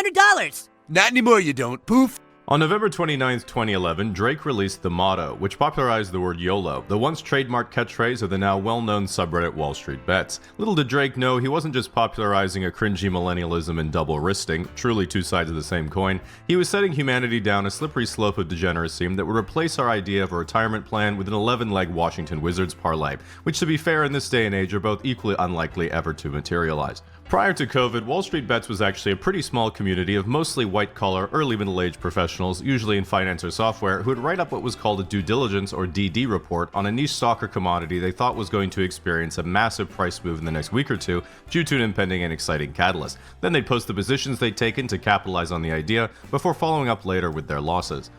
$100. Not anymore, you don't. Poof. On November 29, 2011, Drake released the motto, which popularized the word YOLO, the once trademarked catchphrase of the now well-known subreddit Wallstreetbets. Little did Drake know he wasn't just popularizing a cringy millennialism and double wristing, truly two sides of the same coin. He was setting humanity down a slippery slope of degeneracy that would replace our idea of a retirement plan with an 11-leg Washington Wizards parlay, which to be fair in this day and age are both equally unlikely ever to materialize. Prior to COVID, Wallstreetbets was actually a pretty small community of mostly white-collar, early middle-aged professionals, usually in finance or software, who would write up what was called a due diligence or DD report on a niche stock or commodity they thought was going to experience a massive price move in the next week or two due to an impending and exciting catalyst. Then they'd post the positions they'd taken to capitalize on the idea before following up later with their losses.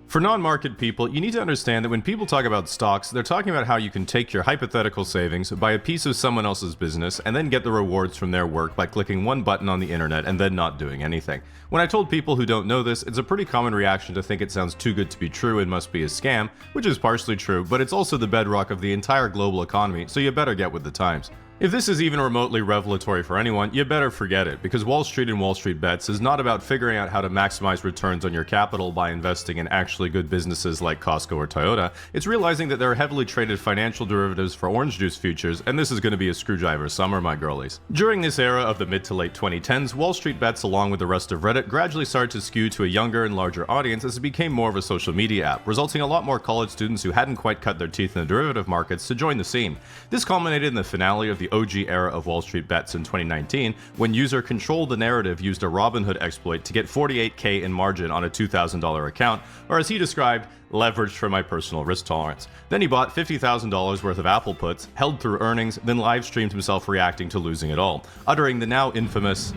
For non-market people, you need to understand that when people talk about stocks, they're talking about how you can take your hypothetical savings, buy a piece of someone else's business, and then get the rewards from their work by clicking one button on the internet and then not doing anything. When I told people who don't know this, it's a pretty common reaction to think it sounds too good to be true and must be a scam, which is partially true, but it's also the bedrock of the entire global economy, so you better get with the times. If this is even remotely revelatory for anyone, you better forget it, because Wall Street and Wallstreetbets is not about figuring out how to maximize returns on your capital by investing in actually good businesses like Costco or Toyota. It's realizing that there are heavily traded financial derivatives for orange juice futures, and this is going to be a screwdriver summer, my girlies. During this era of the mid to late 2010s, Wallstreetbets, along with the rest of Reddit, gradually started to skew to a younger and larger audience as it became more of a social media app, resulting in a lot more college students who hadn't quite cut their teeth in the derivative markets to join the scene. This culminated in the finale of the OG era of Wallstreetbets in 2019, when user Control the Narrative used a Robinhood exploit to get $48K in margin on a $2,000 account, or as he described, leveraged for my personal risk tolerance. Then he bought $50,000 worth of Apple puts, held through earnings, then live streamed himself reacting to losing it all, uttering the now infamous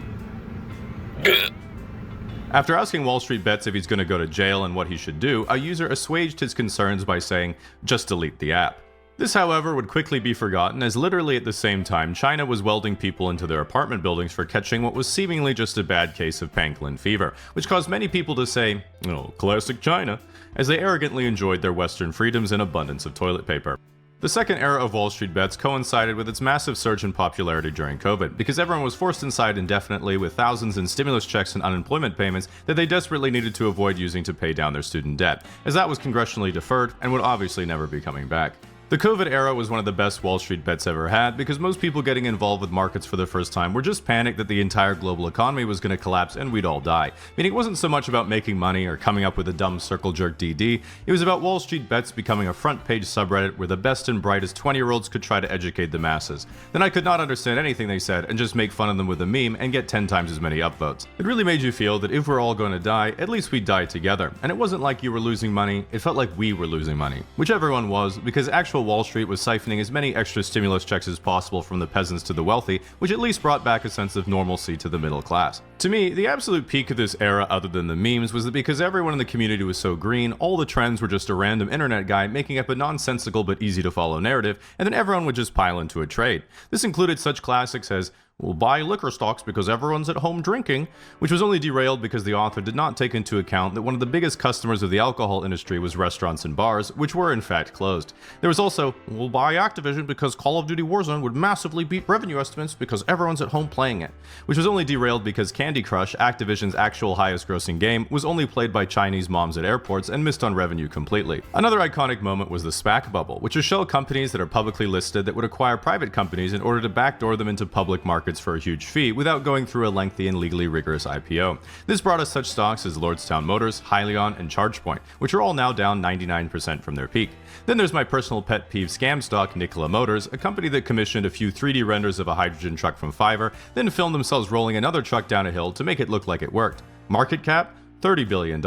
After asking Wallstreetbets if he's going to go to jail and what he should do, a user assuaged his concerns by saying, just delete the app. This, however, would quickly be forgotten, as literally at the same time, China was welding people into their apartment buildings for catching what was seemingly just a bad case of pangolin fever, which caused many people to say, oh, classic China, as they arrogantly enjoyed their Western freedoms and abundance of toilet paper. The second era of Wallstreetbets coincided with its massive surge in popularity during COVID, because everyone was forced inside indefinitely with thousands in stimulus checks and unemployment payments that they desperately needed to avoid using to pay down their student debt, as that was congressionally deferred and would obviously never be coming back. The COVID era was one of the best Wallstreetbets ever had, because most people getting involved with markets for the first time were just panicked that the entire global economy was going to collapse and we'd all die. Meaning it wasn't so much about making money or coming up with a dumb circle jerk DD, it was about Wallstreetbets becoming a front page subreddit where the best and brightest 20-year-olds could try to educate the masses. Then I could not understand anything they said and just make fun of them with a meme and get 10 times as many upvotes. It really made you feel that if we're all going to die, at least we'd die together. And it wasn't like you were losing money, it felt like we were losing money. Which everyone was, because actual Wall Street was siphoning as many extra stimulus checks as possible from the peasants to the wealthy, which at least brought back a sense of normalcy to the middle class. To me, the absolute peak of this era, other than the memes, was that because everyone in the community was so green, all the trends were just a random internet guy making up a nonsensical but easy to follow narrative, and then everyone would just pile into a trade. This included such classics as, we'll buy liquor stocks because everyone's at home drinking, which was only derailed because the author did not take into account that one of the biggest customers of the alcohol industry was restaurants and bars, which were in fact closed. There was also, we'll buy Activision because Call of Duty Warzone would massively beat revenue estimates because everyone's at home playing it, which was only derailed because Candy Crush, Activision's actual highest grossing game, was only played by Chinese moms at airports and missed on revenue completely. Another iconic moment was the SPAC bubble, which is shell companies that are publicly listed that would acquire private companies in order to backdoor them into public markets for a huge fee without going through a lengthy and legally rigorous IPO. This brought us such stocks as Lordstown Motors, Hyliion, and ChargePoint, which are all now down 99% from their peak. Then there's my personal pet peeve scam stock, Nikola Motors, a company that commissioned a few 3D renders of a hydrogen truck from Fiverr, then filmed themselves rolling another truck down a hill to make it look like it worked. Market cap? $30 billion.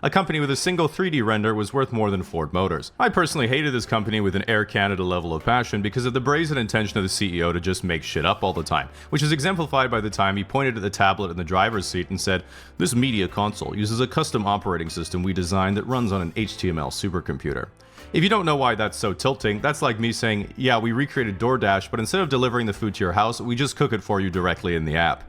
A company with a single 3D render was worth more than Ford Motors. I personally hated this company with an Air Canada level of passion because of the brazen intention of the CEO to just make shit up all the time, which is exemplified by the time he pointed at the tablet in the driver's seat and said, "This media console uses a custom operating system we designed that runs on an HTML supercomputer." If you don't know why that's so tilting, that's like me saying, yeah, we recreated DoorDash, but instead of delivering the food to your house, we just cook it for you directly in the app.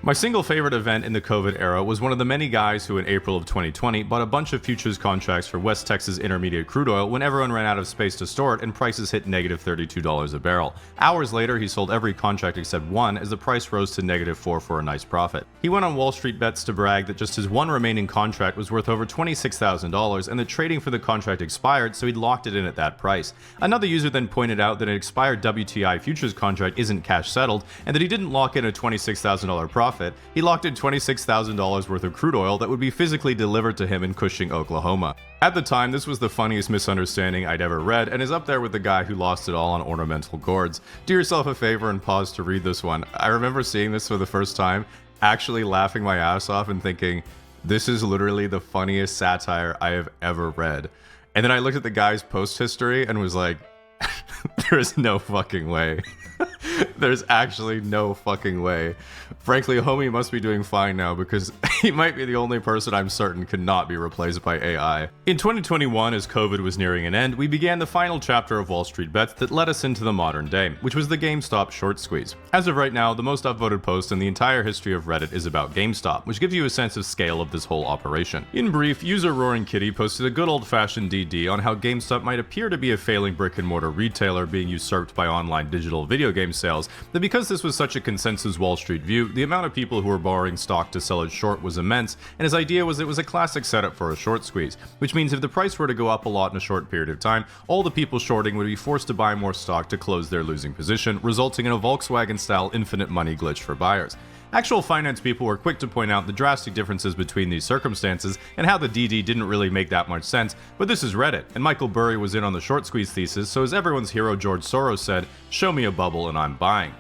My single favorite event in the COVID era was one of the many guys who in April of 2020 bought a bunch of futures contracts for West Texas Intermediate crude oil when everyone ran out of space to store it and prices hit negative $32 a barrel. Hours later, he sold every contract except one as the price rose to negative $4 for a nice profit. He went on Wallstreetbets to brag that just his one remaining contract was worth over $26,000 and that trading for the contract expired, so he'd locked it in at that price. Another user then pointed out that an expired WTI futures contract isn't cash settled and that he didn't lock in a $26,000 profit. He locked in $26,000 worth of crude oil that would be physically delivered to him in Cushing, Oklahoma. At the time, this was the funniest misunderstanding I'd ever read and is up there with the guy who lost it all on ornamental gourds. Do yourself a favor and pause to read this one. I remember seeing this for the first time, actually laughing my ass off and thinking, this is literally the funniest satire I have ever read. And then I looked at the guy's post history and was like, there's no fucking way. There's actually no fucking way. Frankly, homie must be doing fine now because he might be the only person I'm certain cannot be replaced by AI. In 2021, as COVID was nearing an end, we began the final chapter of Wallstreetbets that led us into the modern day, which was the GameStop short squeeze. As of right now, the most upvoted post in the entire history of Reddit is about GameStop, which gives you a sense of scale of this whole operation. In brief, user Roaring Kitty posted a good old-fashioned DD on how GameStop might appear to be a failing brick-and-mortar retailer being usurped by online digital video game sales, that because this was such a consensus Wall Street view, the amount of people who were borrowing stock to sell it short was immense, and his idea was it was a classic setup for a short squeeze, which means if the price were to go up a lot in a short period of time, all the people shorting would be forced to buy more stock to close their losing position, resulting in a Volkswagen-style infinite money glitch for buyers. Actual finance people were quick to point out the drastic differences between these circumstances and how the DD didn't really make that much sense, but this is Reddit, and Michael Burry was in on the short squeeze thesis, so as everyone's hero George Soros said, show me a bubble and I'm buying.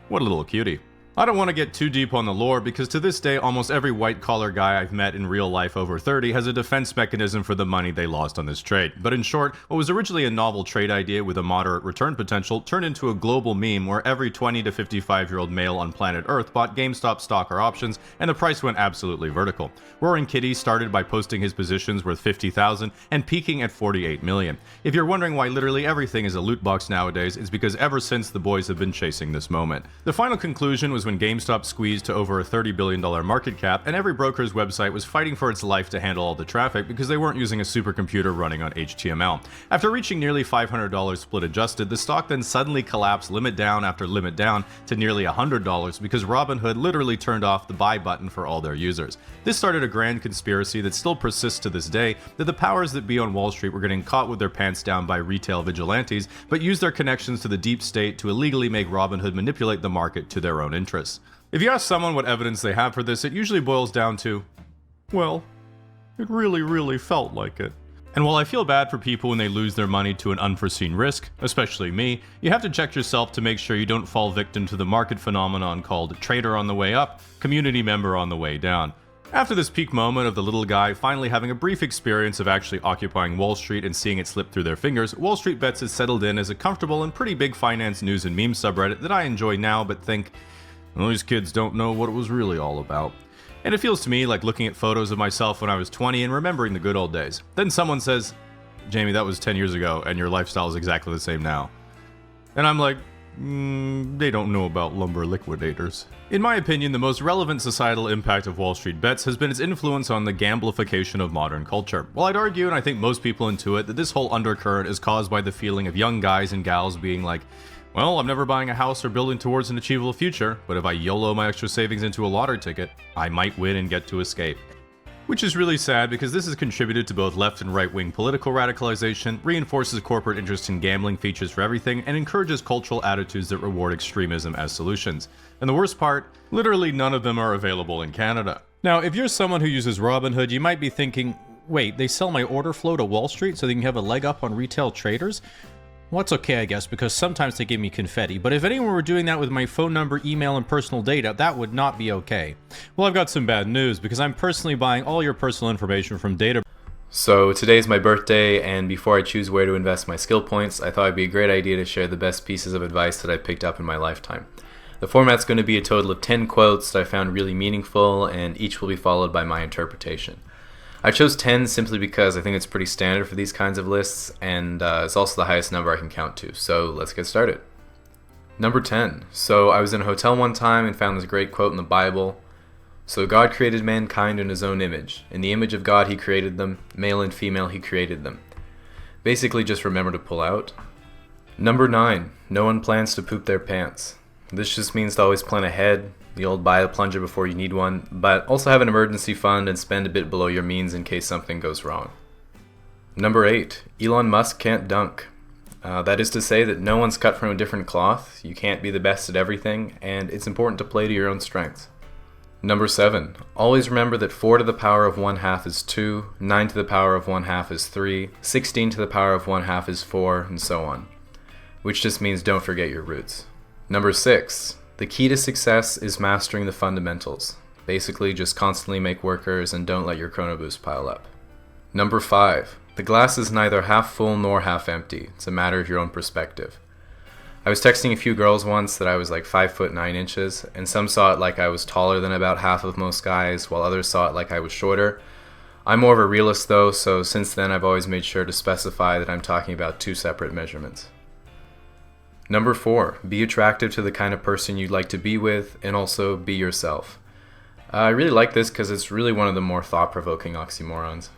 What a little cutie. I don't want to get too deep on the lore because to this day almost every white-collar guy I've met in real life over 30 has a defense mechanism for the money they lost on this trade. But in short, what was originally a novel trade idea with a moderate return potential turned into a global meme where every 20 to 55-year-old male on planet Earth bought GameStop stock or options and the price went absolutely vertical. Roaring Kitty started by posting his positions worth $50,000 and peaking at $48 million. If you're wondering why literally everything is a loot box nowadays, it's because ever since the boys have been chasing this moment. The final conclusion was when GameStop squeezed to over a $30 billion market cap, and every broker's website was fighting for its life to handle all the traffic because they weren't using a supercomputer running on HTML. After reaching nearly $500 split adjusted, the stock then suddenly collapsed limit down after limit down to nearly $100 because Robinhood literally turned off the buy button for all their users. This started a grand conspiracy that still persists to this day, that the powers that be on Wall Street were getting caught with their pants down by retail vigilantes, but used their connections to the deep state to illegally make Robinhood manipulate the market to their own interests. If you ask someone what evidence they have for this, it usually boils down to, well, it really felt like it. And while I feel bad for people when they lose their money to an unforeseen risk, especially me, you have to check yourself to make sure you don't fall victim to the market phenomenon called trader on the way up, community member on the way down. After this peak moment of the little guy finally having a brief experience of actually occupying Wall Street and seeing it slip through their fingers, Wallstreetbets has settled in as a comfortable and pretty big finance news and meme subreddit that I enjoy now but think, well, these kids don't know what it was really all about. And it feels to me like looking at photos of myself when I was 20 and remembering the good old days. Then someone says, Jamie, that was 10 years ago and your lifestyle is exactly the same now. And I'm like, they don't know about lumber liquidators. In my opinion, the most relevant societal impact of Wallstreetbets has been its influence on the gamblification of modern culture. While I'd argue, and I think most people intuit, that this whole undercurrent is caused by the feeling of young guys and gals being like, well, I'm never buying a house or building towards an achievable future, but if I YOLO my extra savings into a lottery ticket, I might win and get to escape. Which is really sad because this has contributed to both left and right-wing political radicalization, reinforces corporate interest in gambling features for everything, and encourages cultural attitudes that reward extremism as solutions. And the worst part, literally none of them are available in Canada. Now, if you're someone who uses Robinhood, you might be thinking, wait, they sell my order flow to Wall Street so they can have a leg up on retail traders? Well, that's okay, I guess, because sometimes they give me confetti, but if anyone were doing that with my phone number, email, and personal data, that would not be okay. Well, I've got some bad news, because I'm personally buying all your personal information from data. So today's my birthday, and before I choose where to invest my skill points, I thought it'd be a great idea to share the best pieces of advice that I picked up in my lifetime. The format's going to be a total of 10 quotes that I found really meaningful, and each will be followed by my interpretation. I chose 10 simply because I think it's pretty standard for these kinds of lists, and it's also the highest number I can count to, so let's get started. Number 10. So I was in a hotel one time and found this great quote in the Bible. So God created mankind in his own image. In the image of God he created them, male and female he created them. Basically just remember to pull out. Number 9, no one plans to poop their pants. This just means to always plan ahead, the old buy a plunger before you need one, but also have an emergency fund and spend a bit below your means in case something goes wrong. Number 8, Elon Musk can't dunk. That is to say that no one's cut from a different cloth, you can't be the best at everything, and it's important to play to your own strengths. Number 7, always remember that 4 to the power of 1/2 is 2, 9 to the power of 1/2 is 3, 16 to the power of 1/2 is 4, and so on. Which just means don't forget your roots. Number 6, the key to success is mastering the fundamentals. Basically just constantly make workers and don't let your chrono boost pile up. Number 5, the glass is neither half full nor half empty. It's a matter of your own perspective. I was texting a few girls once that I was like 5 foot 9 inches, and some saw it like I was taller than about half of most guys, while others saw it like I was shorter. I'm more of a realist though, so since then I've always made sure to specify that I'm talking about 2 separate measurements. Number 4, be attractive to the kind of person you'd like to be with, and also be yourself. I really like this because it's really one of the more thought-provoking oxymorons.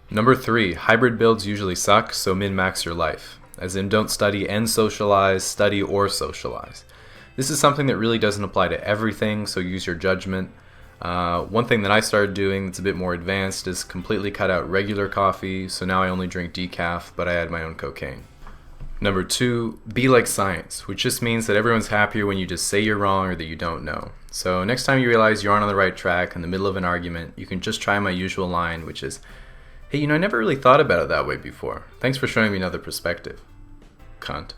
Number 3, hybrid builds usually suck, so min-max your life. As in, don't study and socialize, study or socialize. This is something that really doesn't apply to everything, so use your judgment. One thing that I started doing that's a bit more advanced is completely cut out regular coffee, so now I only drink decaf, but I add my own cocaine. Number 2, be like science, which just means that everyone's happier when you just say you're wrong or that you don't know. So next time you realize you aren't on the right track in the middle of an argument, you can just try my usual line, which is, hey, I never really thought about it that way before. Thanks for showing me another perspective. Cunt.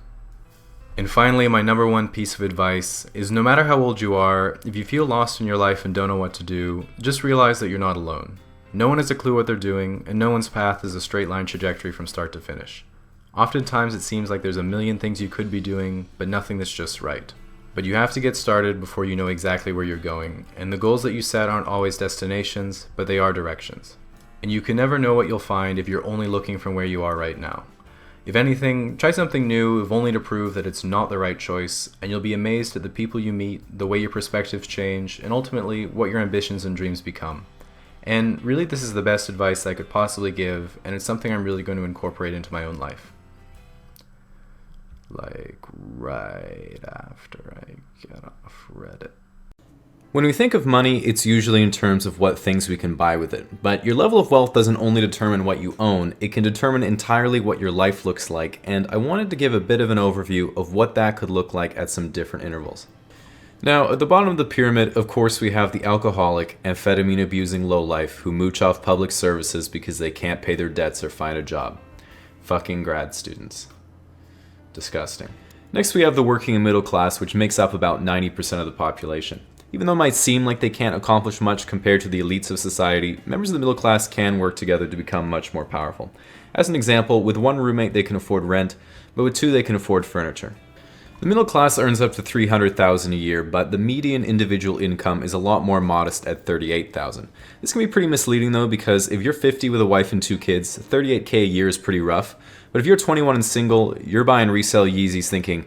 And finally, my number 1 piece of advice is no matter how old you are, if you feel lost in your life and don't know what to do, just realize that you're not alone. No one has a clue what they're doing, and no one's path is a straight line trajectory from start to finish. Oftentimes it seems like there's a million things you could be doing, but nothing that's just right. But you have to get started before you know exactly where you're going, and the goals that you set aren't always destinations, but they are directions. And you can never know what you'll find if you're only looking from where you are right now. If anything, try something new, if only to prove that it's not the right choice, and you'll be amazed at the people you meet, the way your perspectives change, and ultimately what your ambitions and dreams become. And really, this is the best advice I could possibly give, and it's something I'm really going to incorporate into my own life. Like right after I get off Reddit. When we think of money, it's usually in terms of what things we can buy with it. But your level of wealth doesn't only determine what you own, it can determine entirely what your life looks like, and I wanted to give a bit of an overview of what that could look like at some different intervals. Now, at the bottom of the pyramid, of course, we have the alcoholic, amphetamine-abusing lowlife who mooch off public services because they can't pay their debts or find a job. Fucking grad students. Disgusting. Next, we have the working and middle class, which makes up about 90% of the population. Even though it might seem like they can't accomplish much compared to the elites of society, members of the middle class can work together to become much more powerful. As an example, with 1 roommate they can afford rent, but with 2 they can afford furniture. The middle class earns up to $300,000 a year, but the median individual income is a lot more modest at $38,000. This can be pretty misleading though, because if you're 50 with a wife and 2 kids, $38K a year is pretty rough. But if you're 21 and single, you're buying resale Yeezys thinking,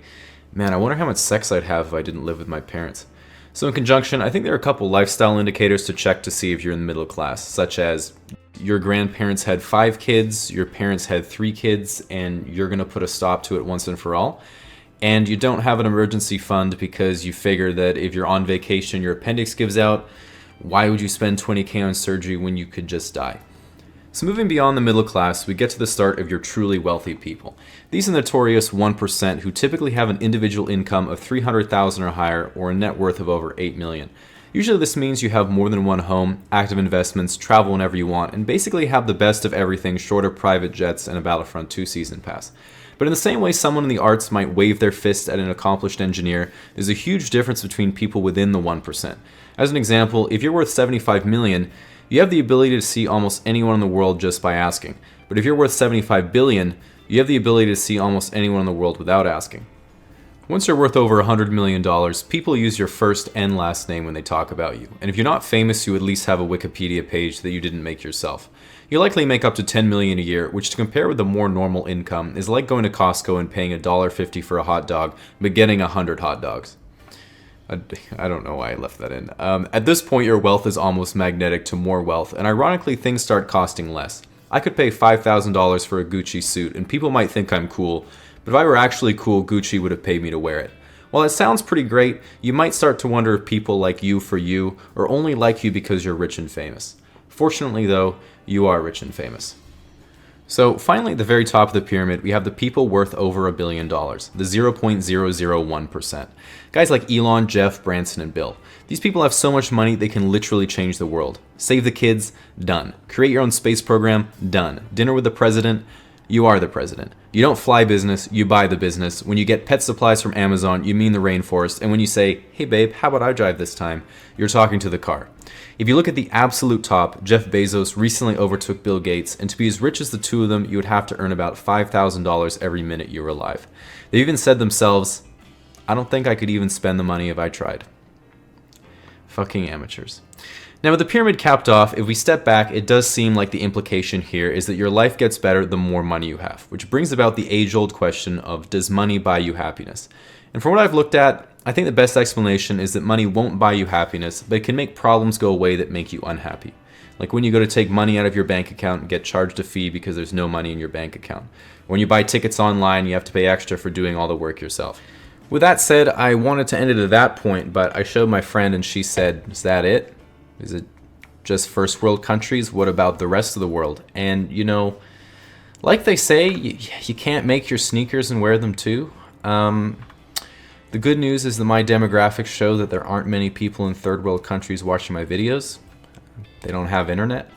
man, I wonder how much sex I'd have if I didn't live with my parents. So in conjunction, I think there are a couple lifestyle indicators to check to see if you're in the middle class, such as your grandparents had 5 kids, your parents had 3 kids, and you're going to put a stop to it once and for all. And you don't have an emergency fund because you figure that if you're on vacation, your appendix gives out, why would you spend $20K on surgery when you could just die? So moving beyond the middle class, we get to the start of your truly wealthy people. These are the notorious 1% who typically have an individual income of $300,000 or higher or a net worth of over $8 million. Usually this means you have more than 1 home, active investments, travel whenever you want, and basically have the best of everything short of private jets and a Battlefront 2 season pass. But in the same way someone in the arts might wave their fist at an accomplished engineer, there's a huge difference between people within the 1%. As an example, if you're worth $75 million, you have the ability to see almost anyone in the world just by asking. But if you're worth $75 billion, you have the ability to see almost anyone in the world without asking. Once you're worth over $100 million, people use your first and last name when they talk about you. And if you're not famous, you at least have a Wikipedia page that you didn't make yourself. You likely make up to $10 million a year, which to compare with the more normal income is like going to Costco and paying $1.50 for a hot dog, but getting 100 hot dogs. I don't know why I left that in. At this point, your wealth is almost magnetic to more wealth, and ironically, things start costing less. I could pay $5,000 for a Gucci suit, and people might think I'm cool, but if I were actually cool, Gucci would have paid me to wear it. While it sounds pretty great, you might start to wonder if people like you for you, or only like you because you're rich and famous. Fortunately, though, you are rich and famous. So finally, at the very top of the pyramid, we have the people worth over $1 billion, the 0.001%. Guys like Elon, Jeff, Branson, and Bill. These people have so much money they can literally change the world. Save the kids? Done. Create your own space program? Done. Dinner with the president? You are the president. You don't fly business, you buy the business. When you get pet supplies from Amazon, you mean the rainforest. And when you say, hey babe, how about I drive this time? You're talking to the car. If you look at the absolute top, Jeff Bezos recently overtook Bill Gates, and to be as rich as the two of them, you would have to earn about $5,000 every minute you were alive. They even said themselves, I don't think I could even spend the money if I tried. Fucking amateurs. Now with the pyramid capped off, if we step back, it does seem like the implication here is that your life gets better the more money you have, which brings about the age-old question of, does money buy you happiness? And from what I've looked at, I think the best explanation is that money won't buy you happiness, but it can make problems go away that make you unhappy. Like when you go to take money out of your bank account and get charged a fee because there's no money in your bank account. When you buy tickets online, you have to pay extra for doing all the work yourself. With that said, I wanted to end it at that point, but I showed my friend and she said, is that it? Is it just first world countries? What about the rest of the world? And, you know, like they say, you can't make your sneakers and wear them too. The good news is that my demographics show that there aren't many people in third world countries watching my videos. They don't have internet.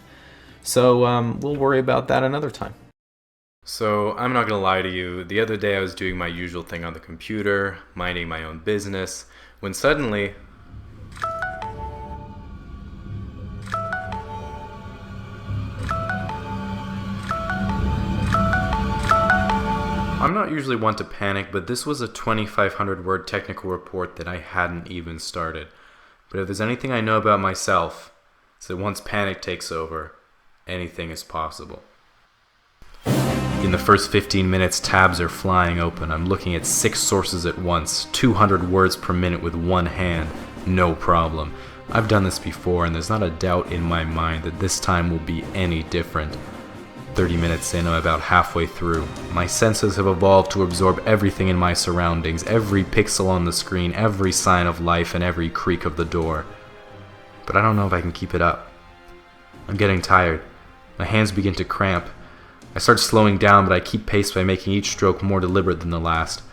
So we'll worry about that another time. So I'm not going to lie to you. The other day I was doing my usual thing on the computer, minding my own business, when suddenly... I'm not usually one to panic, but this was a 2,500 word technical report that I hadn't even started. But if there's anything I know about myself, it's that once panic takes over, anything is possible. In the first 15 minutes, tabs are flying open. I'm looking at 6 sources at once, 200 words per minute with one hand, no problem. I've done this before, and there's not a doubt in my mind that this time will be any different. 30 minutes in, I'm about halfway through. My senses have evolved to absorb everything in my surroundings, every pixel on the screen, every sign of life, and every creak of the door. But I don't know if I can keep it up. I'm getting tired. My hands begin to cramp. I start slowing down, but I keep pace by making each stroke more deliberate than the last.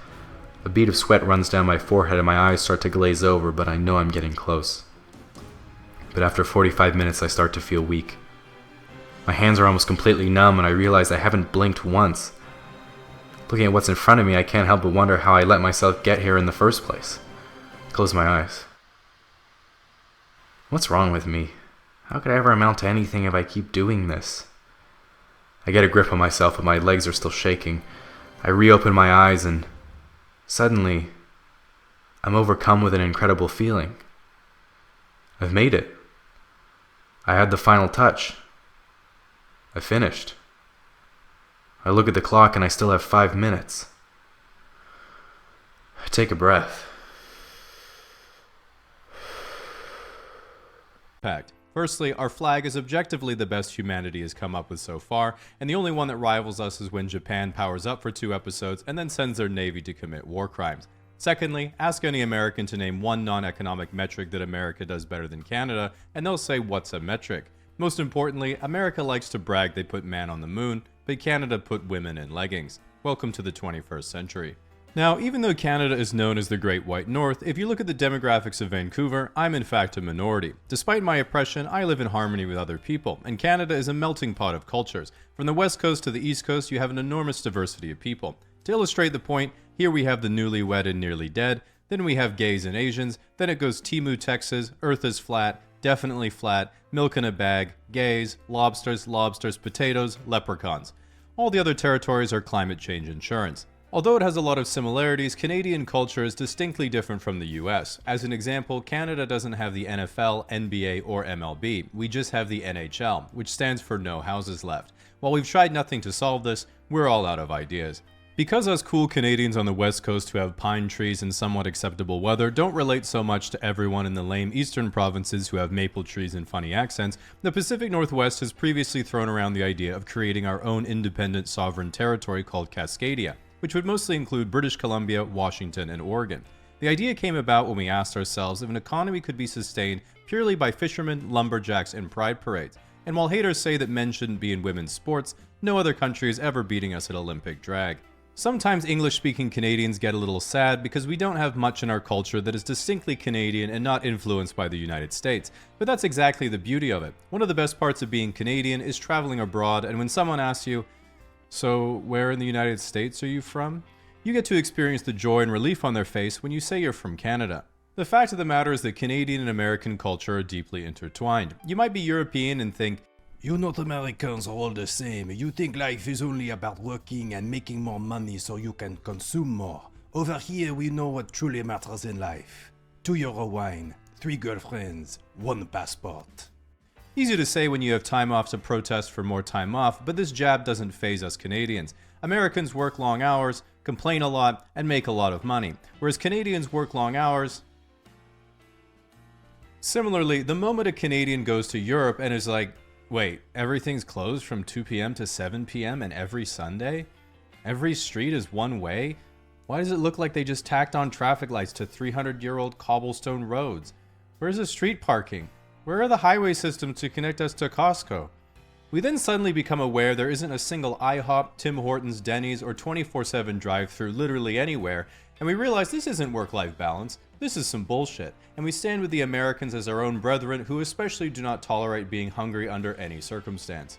A bead of sweat runs down my forehead and my eyes start to glaze over, but I know I'm getting close. But after 45 minutes, I start to feel weak. My hands are almost completely numb, and I realize I haven't blinked once. Looking at what's in front of me, I can't help but wonder how I let myself get here in the first place. I close my eyes. What's wrong with me? How could I ever amount to anything if I keep doing this? I get a grip on myself, but my legs are still shaking. I reopen my eyes, and suddenly, I'm overcome with an incredible feeling. I've made it. I had the final touch. I finished. I look at the clock and I still have 5 minutes. I take a breath. Pact. Firstly, our flag is objectively the best humanity has come up with so far, and the only one that rivals us is when Japan powers up for 2 episodes and then sends their navy to commit war crimes. Secondly, ask any American to name one non-economic metric that America does better than Canada, and they'll say, what's a metric? Most importantly, America likes to brag they put man on the moon, but Canada put women in leggings. Welcome to the 21st century. Now, even though Canada is known as the Great White North, if you look at the demographics of Vancouver, I'm in fact a minority. Despite my oppression, I live in harmony with other people, and Canada is a melting pot of cultures. From the west coast to the east coast, you have an enormous diversity of people. To illustrate the point, here we have the newlywed and nearly dead, then we have gays and Asians, then it goes Timu, Texas, Earth is flat, definitely flat, milk in a bag, gays, lobsters, potatoes, leprechauns. All the other territories are climate change insurance. Although it has a lot of similarities, Canadian culture is distinctly different from the US. As an example, Canada doesn't have the NFL, NBA, or MLB. We just have the NHL, which stands for No Houses Left. While we've tried nothing to solve this, we're all out of ideas. Because us cool Canadians on the west coast who have pine trees and somewhat acceptable weather don't relate so much to everyone in the lame eastern provinces who have maple trees and funny accents, the Pacific Northwest has previously thrown around the idea of creating our own independent sovereign territory called Cascadia, which would mostly include British Columbia, Washington, and Oregon. The idea came about when we asked ourselves if an economy could be sustained purely by fishermen, lumberjacks, and pride parades. And while haters say that men shouldn't be in women's sports, no other country is ever beating us at Olympic drag. Sometimes English-speaking Canadians get a little sad because we don't have much in our culture that is distinctly Canadian and not influenced by the United States. But that's exactly the beauty of it. One of the best parts of being Canadian is traveling abroad, and when someone asks you, "So where in the United States are you from?" you get to experience the joy and relief on their face when you say you're from Canada. The fact of the matter is that Canadian and American culture are deeply intertwined. You might be European and think, You North Americans are all the same. You think life is only about working and making more money so you can consume more. Over here, we know what truly matters in life. €2 wine, 3 girlfriends, 1 passport. easy to say when you have time off to protest for more time off, but this jab doesn't faze us Canadians. Americans work long hours, complain a lot, and make a lot of money, whereas Canadians work long hours. Similarly, the moment a Canadian goes to Europe and is like, wait, everything's closed from 2 p.m. to 7 p.m. and every Sunday? Every street is one way? Why does it look like they just tacked on traffic lights to 300-year-old cobblestone roads? Where's the street parking? Where are the highway systems to connect us to Costco? We then suddenly become aware there isn't a single IHOP, Tim Hortons, Denny's, or 24/7 drive-thru literally anywhere, and we realize this isn't work-life balance, this is some bullshit, and we stand with the Americans as our own brethren who especially do not tolerate being hungry under any circumstance.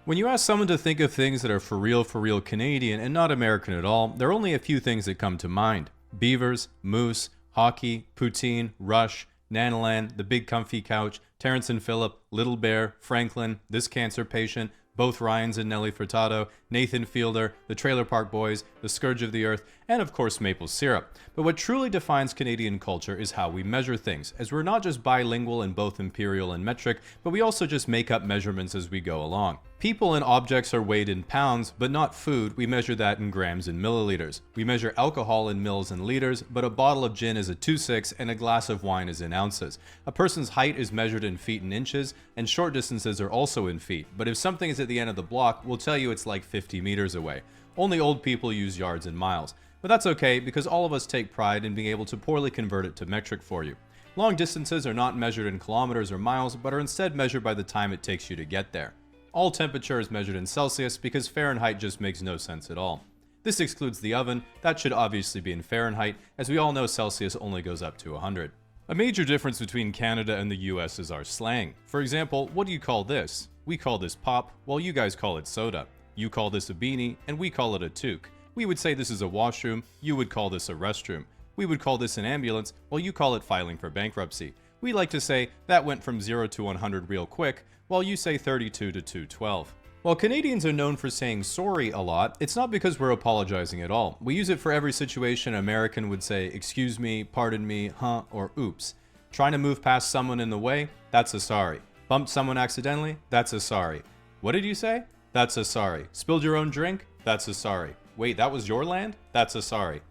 When you ask someone to think of things that are for real Canadian and not American at all, there are only a few things that come to mind. Beavers, moose, hockey, poutine, Rush, Nanaland, The Big Comfy Couch, Terrence and Phillip, Little Bear, Franklin, This Cancer Patient, both Ryans and Nelly Furtado, Nathan Fielder, The Trailer Park Boys, The Scourge of the Earth, and of course maple syrup. But what truly defines Canadian culture is how we measure things, as we're not just bilingual in both imperial and metric, but we also just make up measurements as we go along. People and objects are weighed in pounds, but not food. We measure that in grams and milliliters. We measure alcohol in mils and liters, but a bottle of gin is a 2/6 and a glass of wine is in ounces. A person's height is measured in feet and inches, and short distances are also in feet. But if something is at the end of the block, we'll tell you it's like 50 meters away. Only old people use yards and miles. But that's okay, because all of us take pride in being able to poorly convert it to metric for you. Long distances are not measured in kilometers or miles, but are instead measured by the time it takes you to get there. All temperature is measured in Celsius because Fahrenheit just makes no sense at all. This excludes the oven. That should obviously be in Fahrenheit, as we all know Celsius only goes up to 100. A major difference between Canada and the US is our slang. For example, what do you call this? We call this pop, while you guys call it soda. You call this a beanie, and we call it a toque. We would say this is a washroom, you would call this a restroom. We would call this an ambulance, while you call it filing for bankruptcy. We like to say, that went from 0 to 100 real quick, while you say 32 to 212. While Canadians are known for saying sorry a lot, it's not because we're apologizing at all. We use it for every situation an American would say, excuse me, pardon me, huh, or oops. Trying to move past someone in the way, that's a sorry. Bumped someone accidentally, that's a sorry. What did you say? That's a sorry. Spilled your own drink? That's a sorry. Wait, that was your land? That's a sorry.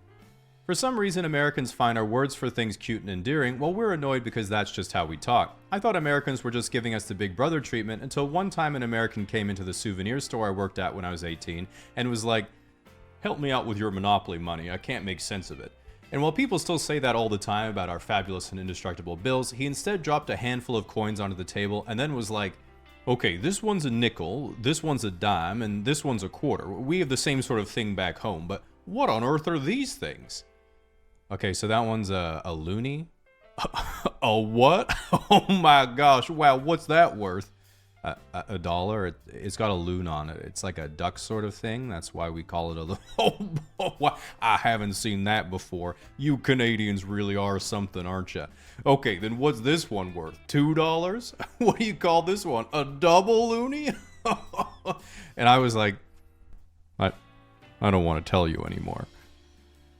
For some reason, Americans find our words for things cute and endearing, while we're annoyed because that's just how we talk. I thought Americans were just giving us the big brother treatment until one time an American came into the souvenir store I worked at when I was 18 and was like, help me out with your Monopoly money, I can't make sense of it. And while people still say that all the time about our fabulous and indestructible bills, he instead dropped a handful of coins onto the table and then was like, okay, this one's a nickel, this one's a dime, and this one's a quarter. We have the same sort of thing back home, but what on earth are these things? Okay, so that one's a loonie? A what? Oh my gosh, wow, what's that worth? A dollar? It's got a loon on it. It's like a duck sort of thing. That's why we call it a loon. Oh, I haven't seen that before. You Canadians really are something, aren't you? Okay, then what's this one worth? $2? What do you call this one? A double loonie? And I was like, I don't want to tell you anymore.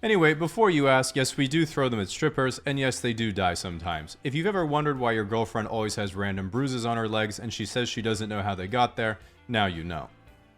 Anyway, before you ask, yes, we do throw them at strippers, and yes, they do die sometimes. If you've ever wondered why your girlfriend always has random bruises on her legs and she says she doesn't know how they got there, now you know.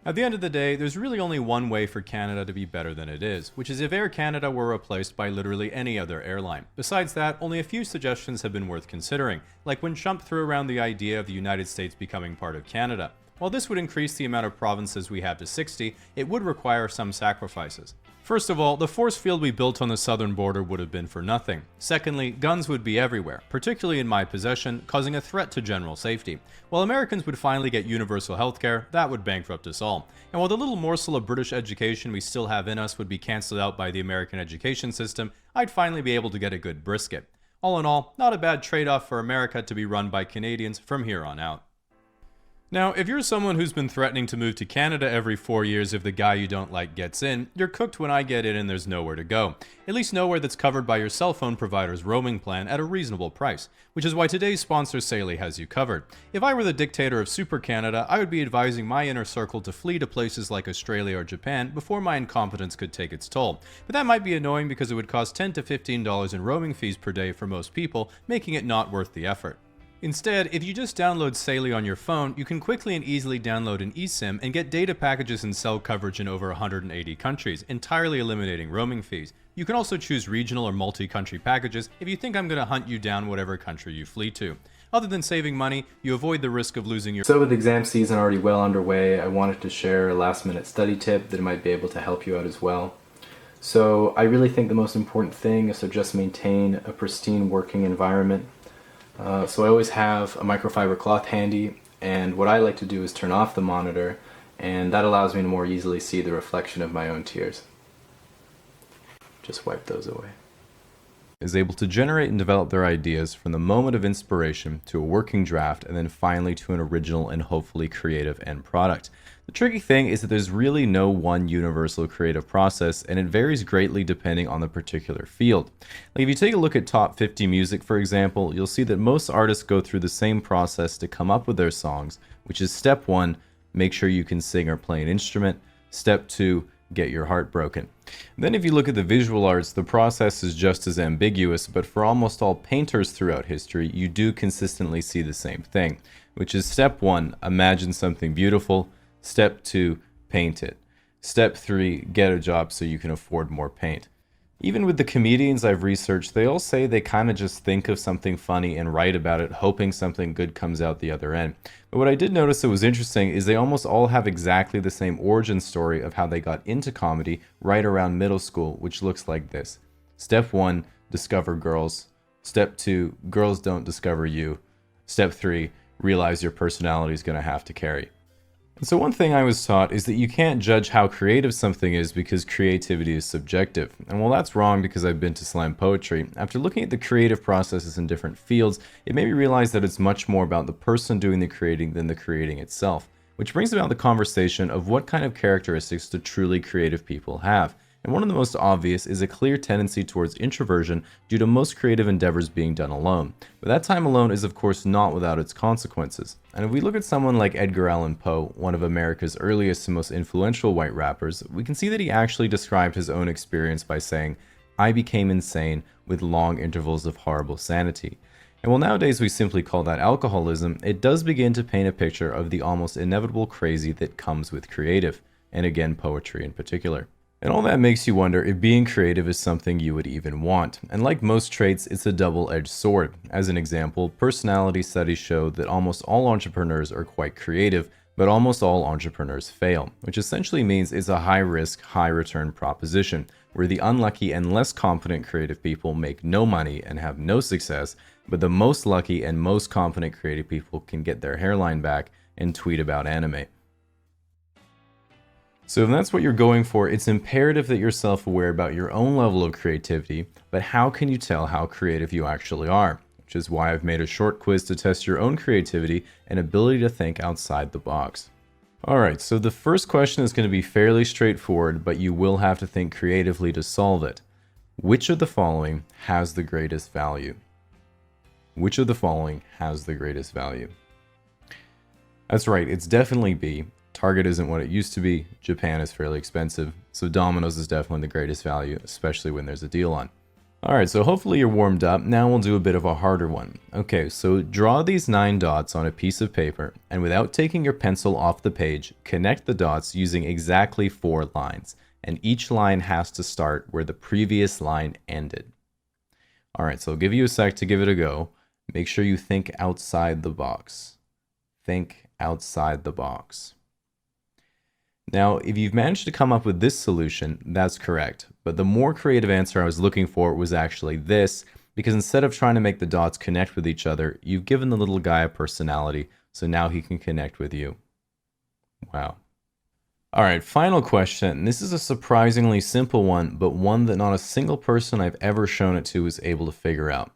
At the end of the day, there's really only one way for Canada to be better than it is, which is if Air Canada were replaced by literally any other airline. Besides that, only a few suggestions have been worth considering, like when Trump threw around the idea of the United States becoming part of Canada. While this would increase the amount of provinces we have to 60, it would require some sacrifices. First of all, the force field we built on the southern border would have been for nothing. Secondly, guns would be everywhere, particularly in my possession, causing a threat to general safety. While Americans would finally get universal healthcare, that would bankrupt us all. And while the little morsel of British education we still have in us would be cancelled out by the American education system, I'd finally be able to get a good brisket. All in all, not a bad trade-off for America to be run by Canadians from here on out. Now, if you're someone who's been threatening to move to Canada every 4 years if the guy you don't like gets in, you're cooked when I get in and there's nowhere to go. At least nowhere that's covered by your cell phone provider's roaming plan at a reasonable price, which is why today's sponsor Saley has you covered. If I were the dictator of Super Canada, I would be advising my inner circle to flee to places like Australia or Japan before my incompetence could take its toll. But that might be annoying because it would cost $10 to $15 in roaming fees per day for most people, making it not worth the effort. Instead, if you just download Saley on your phone, you can quickly and easily download an eSIM and get data packages and cell coverage in over 180 countries, entirely eliminating roaming fees. You can also choose regional or multi-country packages if you think I'm going to hunt you down whatever country you flee to. Other than saving money, you avoid the risk of losing your... So with exam season already well underway, I wanted to share a last-minute study tip that might be able to help you out as well. So I really think the most important thing is to just maintain a pristine working environment. So I always have a microfiber cloth handy, and what I like to do is turn off the monitor, and that allows me to more easily see the reflection of my own tears. Just wipe those away. Is able to generate and develop their ideas from the moment of inspiration to a working draft and then finally to an original and hopefully creative end product. The tricky thing is that there's really no one universal creative process, and it varies greatly depending on the particular field. Like if you take a look at top 50 music, for example, you'll see that most artists go through the same process to come up with their songs, which is step 1, make sure you can sing or play an instrument. Step 2, get your heart broken. Then if you look at the visual arts, the process is just as ambiguous, but for almost all painters throughout history, you do consistently see the same thing, which is step 1, imagine something beautiful. Step 2, paint it. Step 3, get a job so you can afford more paint. Even with the comedians I've researched, they all say they kind of just think of something funny and write about it, hoping something good comes out the other end. But what I did notice that was interesting is they almost all have exactly the same origin story of how they got into comedy right around middle school, which looks like this. Step 1, discover girls. Step 2, girls don't discover you. Step 3, realize your personality is going to have to carry. And so one thing I was taught is that you can't judge how creative something is because creativity is subjective. And while that's wrong because I've been to slam poetry, after looking at the creative processes in different fields, it made me realize that it's much more about the person doing the creating than the creating itself. Which brings about the conversation of what kind of characteristics do truly creative people have. And one of the most obvious is a clear tendency towards introversion due to most creative endeavors being done alone. But that time alone is of course not without its consequences. And if we look at someone like Edgar Allan Poe, one of America's earliest and most influential white rappers, we can see that he actually described his own experience by saying, "I became insane with long intervals of horrible sanity." And while nowadays we simply call that alcoholism, it does begin to paint a picture of the almost inevitable crazy that comes with creative, and again poetry in particular. And all that makes you wonder if being creative is something you would even want. And like most traits, it's a double-edged sword. As an example, personality studies show that almost all entrepreneurs are quite creative, but almost all entrepreneurs fail, which essentially means it's a high-risk, high-return proposition, where the unlucky and less competent creative people make no money and have no success, but the most lucky and most competent creative people can get their hairline back and tweet about anime. So if that's what you're going for, it's imperative that you're self-aware about your own level of creativity, but how can you tell how creative you actually are? Which is why I've made a short quiz to test your own creativity and ability to think outside the box. Alright, so the first question is going to be fairly straightforward, but you will have to think creatively to solve it. Which of the following has the greatest value? Which of the following has the greatest value? That's right, it's definitely B. Target isn't what it used to be, Japan is fairly expensive, so Domino's is definitely the greatest value, especially when there's a deal on. Alright, so hopefully you're warmed up. Now we'll do a bit of a harder one. Okay, so draw these 9 dots on a piece of paper, and without taking your pencil off the page, connect the dots using exactly 4 lines. And each line has to start where the previous line ended. Alright, so I'll give you a sec to give it a go. Make sure you think outside the box. Think outside the box. Now, if you've managed to come up with this solution, that's correct. But the more creative answer I was looking for was actually this, because instead of trying to make the dots connect with each other, you've given the little guy a personality, so now he can connect with you. Wow. Alright, final question. This is a surprisingly simple one, but one that not a single person I've ever shown it to was able to figure out.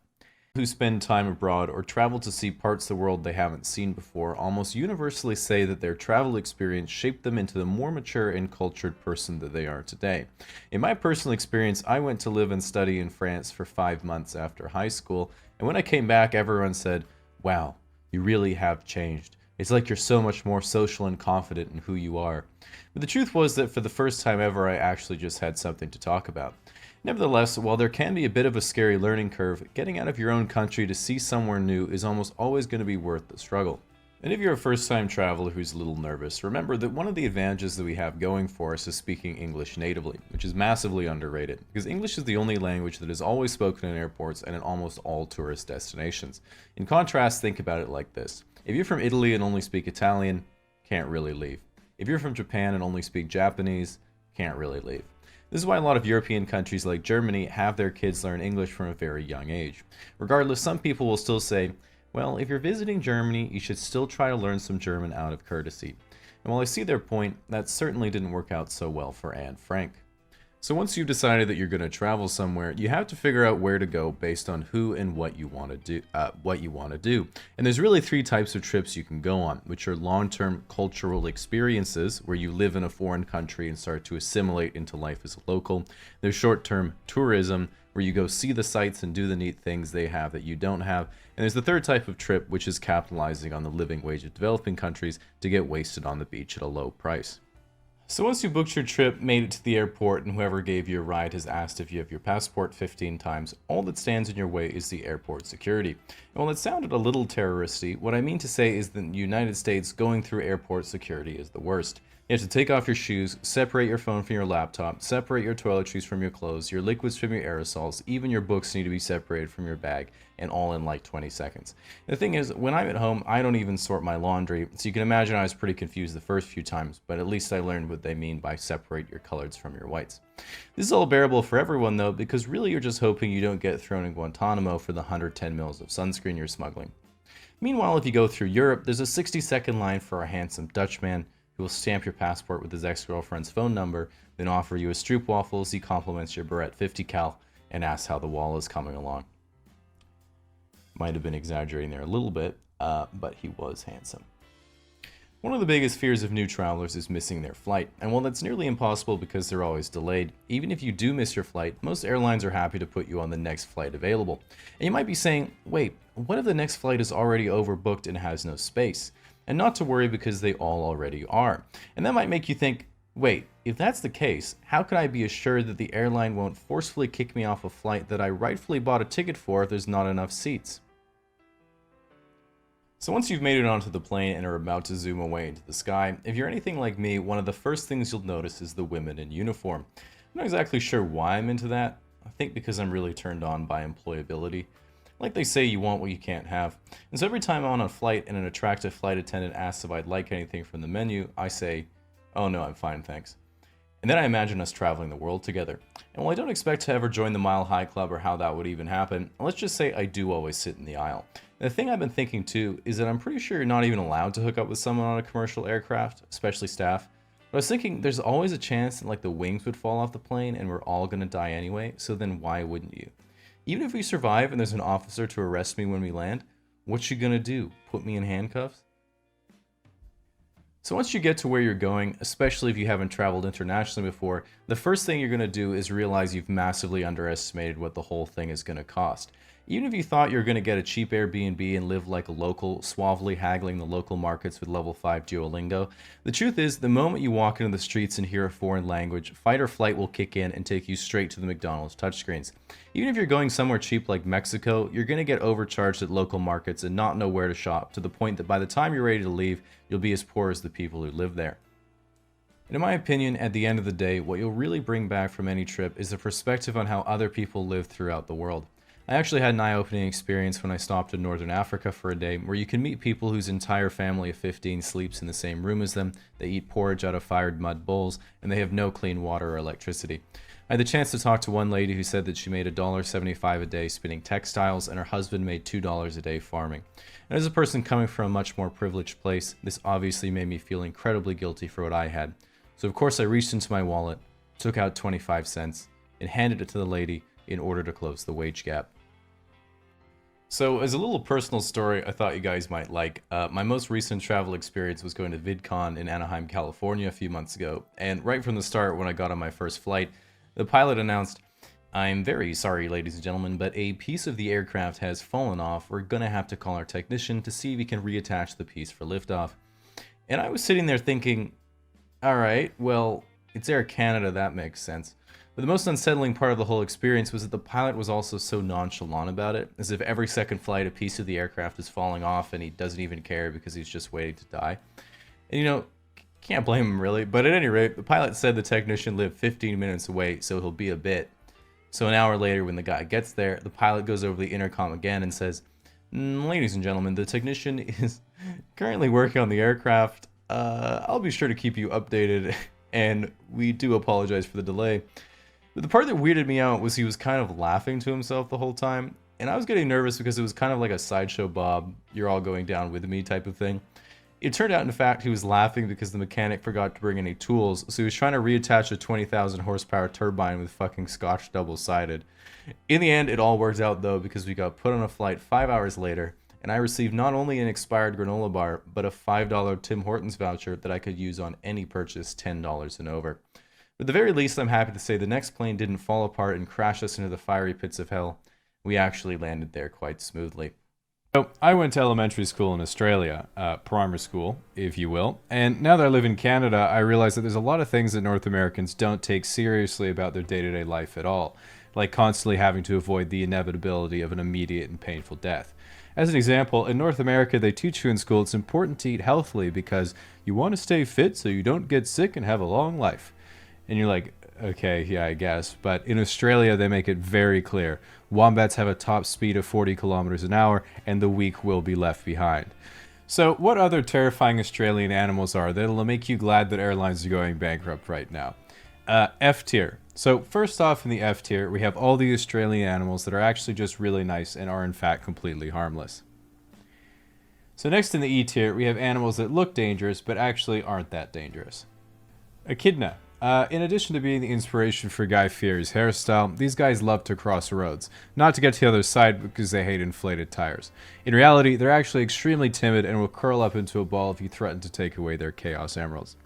Who spend time abroad or travel to see parts of the world they haven't seen before almost universally say that their travel experience shaped them into the more mature and cultured person that they are today. In my personal experience, I went to live and study in France for 5 months after high school, and when I came back, everyone said, "Wow, you really have changed. It's like you're so much more social and confident in who you are." But the truth was that for the first time ever, I actually just had something to talk about. Nevertheless, while there can be a bit of a scary learning curve, getting out of your own country to see somewhere new is almost always going to be worth the struggle. And if you're a first-time traveler who's a little nervous, remember that one of the advantages that we have going for us is speaking English natively, which is massively underrated, because English is the only language that is always spoken in airports and in almost all tourist destinations. In contrast, think about it like this. If you're from Italy and only speak Italian, can't really leave. If you're from Japan and only speak Japanese, can't really leave. This is why a lot of European countries like Germany have their kids learn English from a very young age. Regardless, some people will still say, well, if you're visiting Germany, you should still try to learn some German out of courtesy. And while I see their point, that certainly didn't work out so well for Anne Frank. So once you've decided that you're going to travel somewhere, you have to figure out where to go based on who and what you want to do. And there's really 3 types of trips you can go on, which are long-term cultural experiences, where you live in a foreign country and start to assimilate into life as a local. There's short-term tourism, where you go see the sights and do the neat things they have that you don't have. And there's the 3rd type of trip, which is capitalizing on the living wage of developing countries to get wasted on the beach at a low price. So once you booked your trip, made it to the airport, and whoever gave you a ride has asked if you have your passport 15 times, all that stands in your way is the airport security. And while it sounded a little terroristy, what I mean to say is that in the United States, going through airport security is the worst. You have to take off your shoes, separate your phone from your laptop, separate your toiletries from your clothes, your liquids from your aerosols, even your books need to be separated from your bag, and all in like 20 seconds. The thing is, when I'm at home, I don't even sort my laundry, so you can imagine I was pretty confused the first few times, but at least I learned what they mean by separate your colors from your whites. This is all bearable for everyone though, because really you're just hoping you don't get thrown in Guantanamo for the 110 mils of sunscreen you're smuggling. Meanwhile, if you go through Europe, there's a 60-second line for a handsome Dutchman who will stamp your passport with his ex-girlfriend's phone number, then offer you a stroopwafel as he compliments your Barrett 50 cal and asks how the wall is coming along. Might have been exaggerating there a little bit, but he was handsome. One of the biggest fears of new travelers is missing their flight, and while that's nearly impossible because they're always delayed, even if you do miss your flight, most airlines are happy to put you on the next flight available. And you might be saying, wait, what if the next flight is already overbooked and has no space? And not to worry, because they all already are. And that might make you think, wait, if that's the case, how can I be assured that the airline won't forcefully kick me off a flight that I rightfully bought a ticket for if there's not enough seats? So once you've made it onto the plane and are about to zoom away into the sky, if you're anything like me, one of the first things you'll notice is the women in uniform. I'm not exactly sure why I'm into that. I think because I'm really turned on by employability. Like they say, you want what you can't have. And so every time I'm on a flight and an attractive flight attendant asks if I'd like anything from the menu, I say, oh no, I'm fine, thanks. And then I imagine us traveling the world together. And while I don't expect to ever join the Mile High Club or how that would even happen, let's just say I do always sit in the aisle. And the thing I've been thinking too is that I'm pretty sure you're not even allowed to hook up with someone on a commercial aircraft, especially staff. But I was thinking there's always a chance that like the wings would fall off the plane and we're all gonna die anyway, so then why wouldn't you? Even if we survive and there's an officer to arrest me when we land, what's she gonna do? Put me in handcuffs? So once you get to where you're going, especially if you haven't traveled internationally before, the first thing you're gonna do is realize you've massively underestimated what the whole thing is gonna cost. Even if you thought you were going to get a cheap Airbnb and live like a local, suavely haggling the local markets with level 5 Duolingo, the truth is, the moment you walk into the streets and hear a foreign language, fight or flight will kick in and take you straight to the McDonald's touchscreens. Even if you're going somewhere cheap like Mexico, you're going to get overcharged at local markets and not know where to shop, to the point that by the time you're ready to leave, you'll be as poor as the people who live there. And in my opinion, at the end of the day, what you'll really bring back from any trip is a perspective on how other people live throughout the world. I actually had an eye-opening experience when I stopped in Northern Africa for a day, where you can meet people whose entire family of 15 sleeps in the same room as them, they eat porridge out of fired mud bowls, and they have no clean water or electricity. I had the chance to talk to one lady who said that she made $1.75 a day spinning textiles, and her husband made $2 a day farming. And as a person coming from a much more privileged place, this obviously made me feel incredibly guilty for what I had. So of course I reached into my wallet, took out 25 cents, and handed it to the lady in order to close the wage gap. So as a little personal story I thought you guys might like, my most recent travel experience was going to VidCon in Anaheim, California a few months ago, and right from the start when I got on my first flight, the pilot announced, "I'm very sorry ladies and gentlemen, but a piece of the aircraft has fallen off. We're gonna have to call our technician to see if we can reattach the piece for liftoff." And I was sitting there thinking, alright, well, it's Air Canada, that makes sense. But the most unsettling part of the whole experience was that the pilot was also so nonchalant about it, as if every second flight a piece of the aircraft is falling off and he doesn't even care because he's just waiting to die. And you know, can't blame him really, but at any rate, the pilot said the technician lived 15 minutes away, so he'll be a bit. So an hour later when the guy gets there, the pilot goes over the intercom again and says, "Ladies and gentlemen, the technician is currently working on the aircraft. I'll be sure to keep you updated, and we do apologize for the delay." But the part that weirded me out was he was kind of laughing to himself the whole time, and I was getting nervous because it was kind of like a sideshow Bob, you're all going down with me type of thing. It turned out, in fact, he was laughing because the mechanic forgot to bring any tools, so he was trying to reattach a 20,000 horsepower turbine with fucking Scotch double-sided. In the end, it all worked out though, because we got put on a flight 5 hours later, and I received not only an expired granola bar, but a $5 Tim Hortons voucher that I could use on any purchase $10 and over. At the very least, I'm happy to say the next plane didn't fall apart and crash us into the fiery pits of hell. We actually landed there quite smoothly. So I went to elementary school in Australia, primary school, if you will, and now that I live in Canada, I realize that there's a lot of things that North Americans don't take seriously about their day-to-day life at all, like constantly having to avoid the inevitability of an immediate and painful death. As an example, in North America, they teach you in school it's important to eat healthily because you want to stay fit so you don't get sick and have a long life. And you're like, okay, yeah, I guess. But in Australia, they make it very clear. Wombats have a top speed of 40 kilometers an hour, and the weak will be left behind. So what other terrifying Australian animals are that'll make you glad that airlines are going bankrupt right now? F tier. So first off in the F tier, we have all the Australian animals that are actually just really nice and are in fact completely harmless. So next in the E tier, we have animals that look dangerous but actually aren't that dangerous. Echidna. In addition to being the inspiration for Guy Fieri's hairstyle, these guys love to cross roads. Not to get to the other side because they hate inflated tires. In reality, they're actually extremely timid and will curl up into a ball if you threaten to take away their Chaos Emeralds.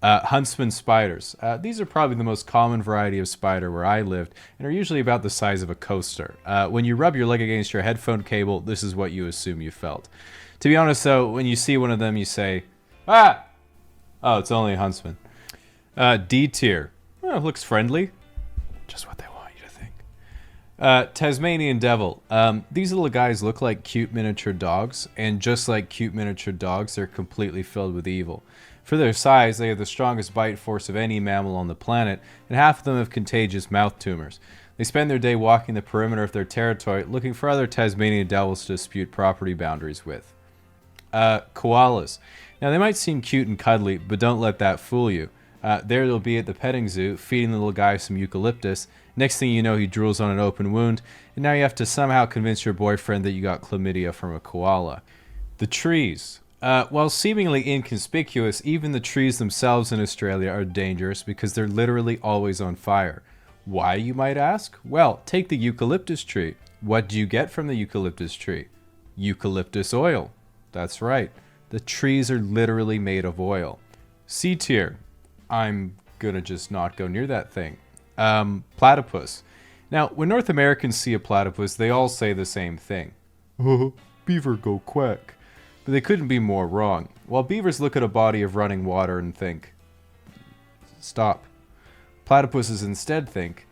Huntsman spiders. These are probably the most common variety of spider where I lived and are usually about the size of a coaster. When you rub your leg against your headphone cable, this is what you assume you felt. To be honest though, when you see one of them you say, "Ah! Oh, it's only a huntsman." D tier. Oh, looks friendly. Just what they want you to think. Tasmanian devil. These little guys look like cute miniature dogs, and just like cute miniature dogs, they're completely filled with evil. For their size, they have the strongest bite force of any mammal on the planet, and half of them have contagious mouth tumors. They spend their day walking the perimeter of their territory, looking for other Tasmanian devils to dispute property boundaries with. Koalas. Now, they might seem cute and cuddly, but don't let that fool you. There they'll be at the petting zoo, feeding the little guy some eucalyptus. Next thing you know, he drools on an open wound, and now you have to somehow convince your boyfriend that you got chlamydia from a koala. The trees. While seemingly inconspicuous, even the trees themselves in Australia are dangerous because they're literally always on fire. Why, you might ask? Well, take the eucalyptus tree. What do you get from the eucalyptus tree? Eucalyptus oil. That's right. The trees are literally made of oil. C tier. I'm gonna just not go near that thing. Platypus. Now, when North Americans see a platypus, they all say the same thing. Beaver go quack. But they couldn't be more wrong. While beavers look at a body of running water and think, stop. Platypuses instead think,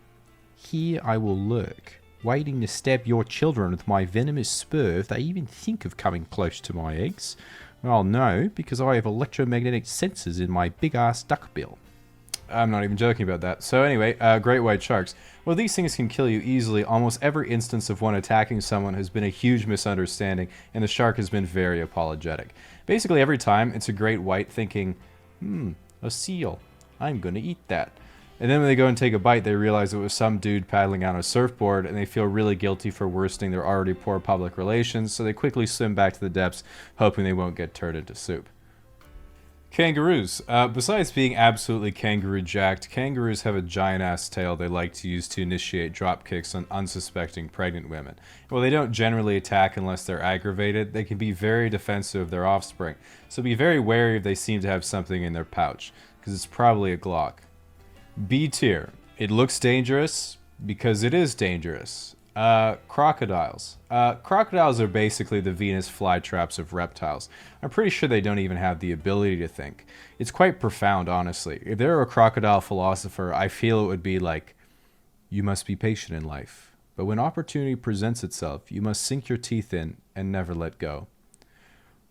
here I will lurk, waiting to stab your children with my venomous spur if they even think of coming close to my eggs. Well, no, because I have electromagnetic sensors in my big-ass duckbill. I'm not even joking about that. So anyway, great white sharks. Well, these things can kill you easily. Almost every instance of one attacking someone has been a huge misunderstanding, and the shark has been very apologetic. Basically, every time, it's a great white thinking, a seal. I'm gonna eat that. And then when they go and take a bite, they realize it was some dude paddling on a surfboard, and they feel really guilty for worsening their already poor public relations, so they quickly swim back to the depths, hoping they won't get turned into soup. Kangaroos. Besides being absolutely kangaroo jacked, kangaroos have a giant ass tail they like to use to initiate drop kicks on unsuspecting pregnant women. While they don't generally attack unless they're aggravated, they can be very defensive of their offspring, so be very wary if they seem to have something in their pouch, because it's probably a Glock. B tier. It looks dangerous because it is dangerous. Crocodiles. Crocodiles are basically the Venus flytraps of reptiles. I'm pretty sure they don't even have the ability to think. It's quite profound, honestly. If there were a crocodile philosopher, I feel it would be like, you must be patient in life, but when opportunity presents itself, you must sink your teeth in and never let go.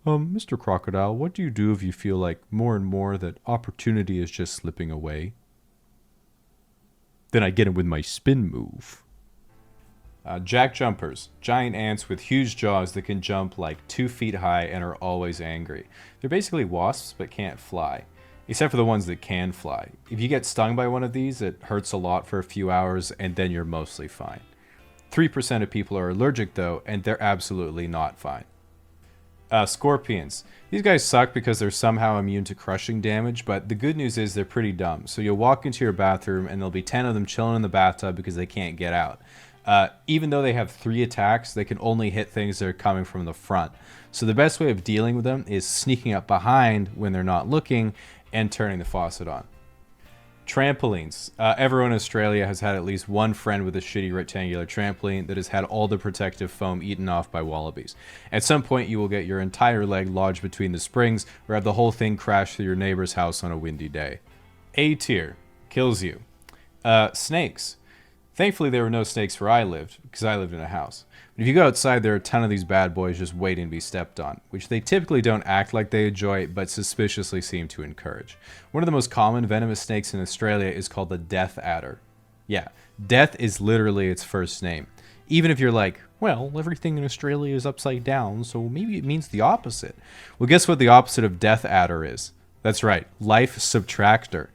Mr. Crocodile, what do you do if you feel like more and more that opportunity is just slipping away? Then I get it with my spin move. Jack jumpers, giant ants with huge jaws that can jump like 2 feet high and are always angry. They're basically wasps but can't fly, except for the ones that can fly. If you get stung by one of these, it hurts a lot for a few hours and then you're mostly fine. 3% of people are allergic though, and they're absolutely not fine. Scorpions. These guys suck because they're somehow immune to crushing damage, but the good news is they're pretty dumb. So you'll walk into your bathroom and there'll be 10 of them chilling in the bathtub because they can't get out. Even though they have 3 attacks, they can only hit things that are coming from the front. So the best way of dealing with them is sneaking up behind when they're not looking and turning the faucet on. Trampolines. Everyone in Australia has had at least one friend with a shitty rectangular trampoline that has had all the protective foam eaten off by wallabies. At some point, you will get your entire leg lodged between the springs or have the whole thing crash through your neighbor's house on a windy day. A tier. Kills you. Snakes. Thankfully, there were no snakes where I lived, because I lived in a house. But if you go outside, there are a ton of these bad boys just waiting to be stepped on, which they typically don't act like they enjoy, but suspiciously seem to encourage. One of the most common venomous snakes in Australia is called the death adder. Yeah, death is literally its first name. Even if you're like, well, everything in Australia is upside down, so maybe it means the opposite. Well, guess what the opposite of death adder is? That's right, life subtractor.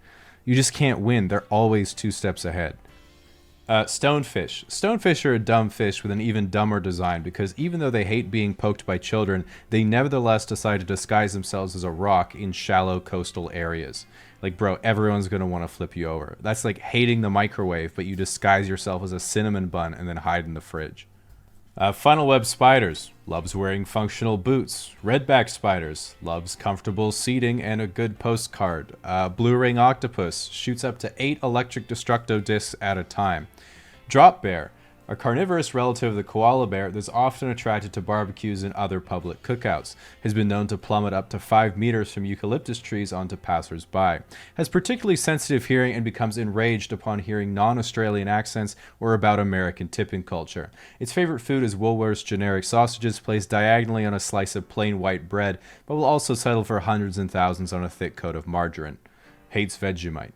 You just can't win. They're always 2 steps ahead. Stonefish. Stonefish are a dumb fish with an even dumber design because even though they hate being poked by children, they nevertheless decide to disguise themselves as a rock in shallow coastal areas. Like, bro, everyone's going to want to flip you over. That's like hating the microwave, but you disguise yourself as a cinnamon bun and then hide in the fridge. Funnel web spiders. Loves wearing functional boots. Redback spiders. Loves comfortable seating and a good postcard. Blue ring octopus. Shoots up to 8 electric destructo discs at a time. Drop bear. A carnivorous relative of the koala bear that's often attracted to barbecues and other public cookouts. Has been known to plummet up to 5 meters from eucalyptus trees onto passers-by. Has particularly sensitive hearing and becomes enraged upon hearing non-Australian accents or about American tipping culture. Its favorite food is Woolworth's generic sausages placed diagonally on a slice of plain white bread, but will also settle for hundreds and thousands on a thick coat of margarine. Hates Vegemite.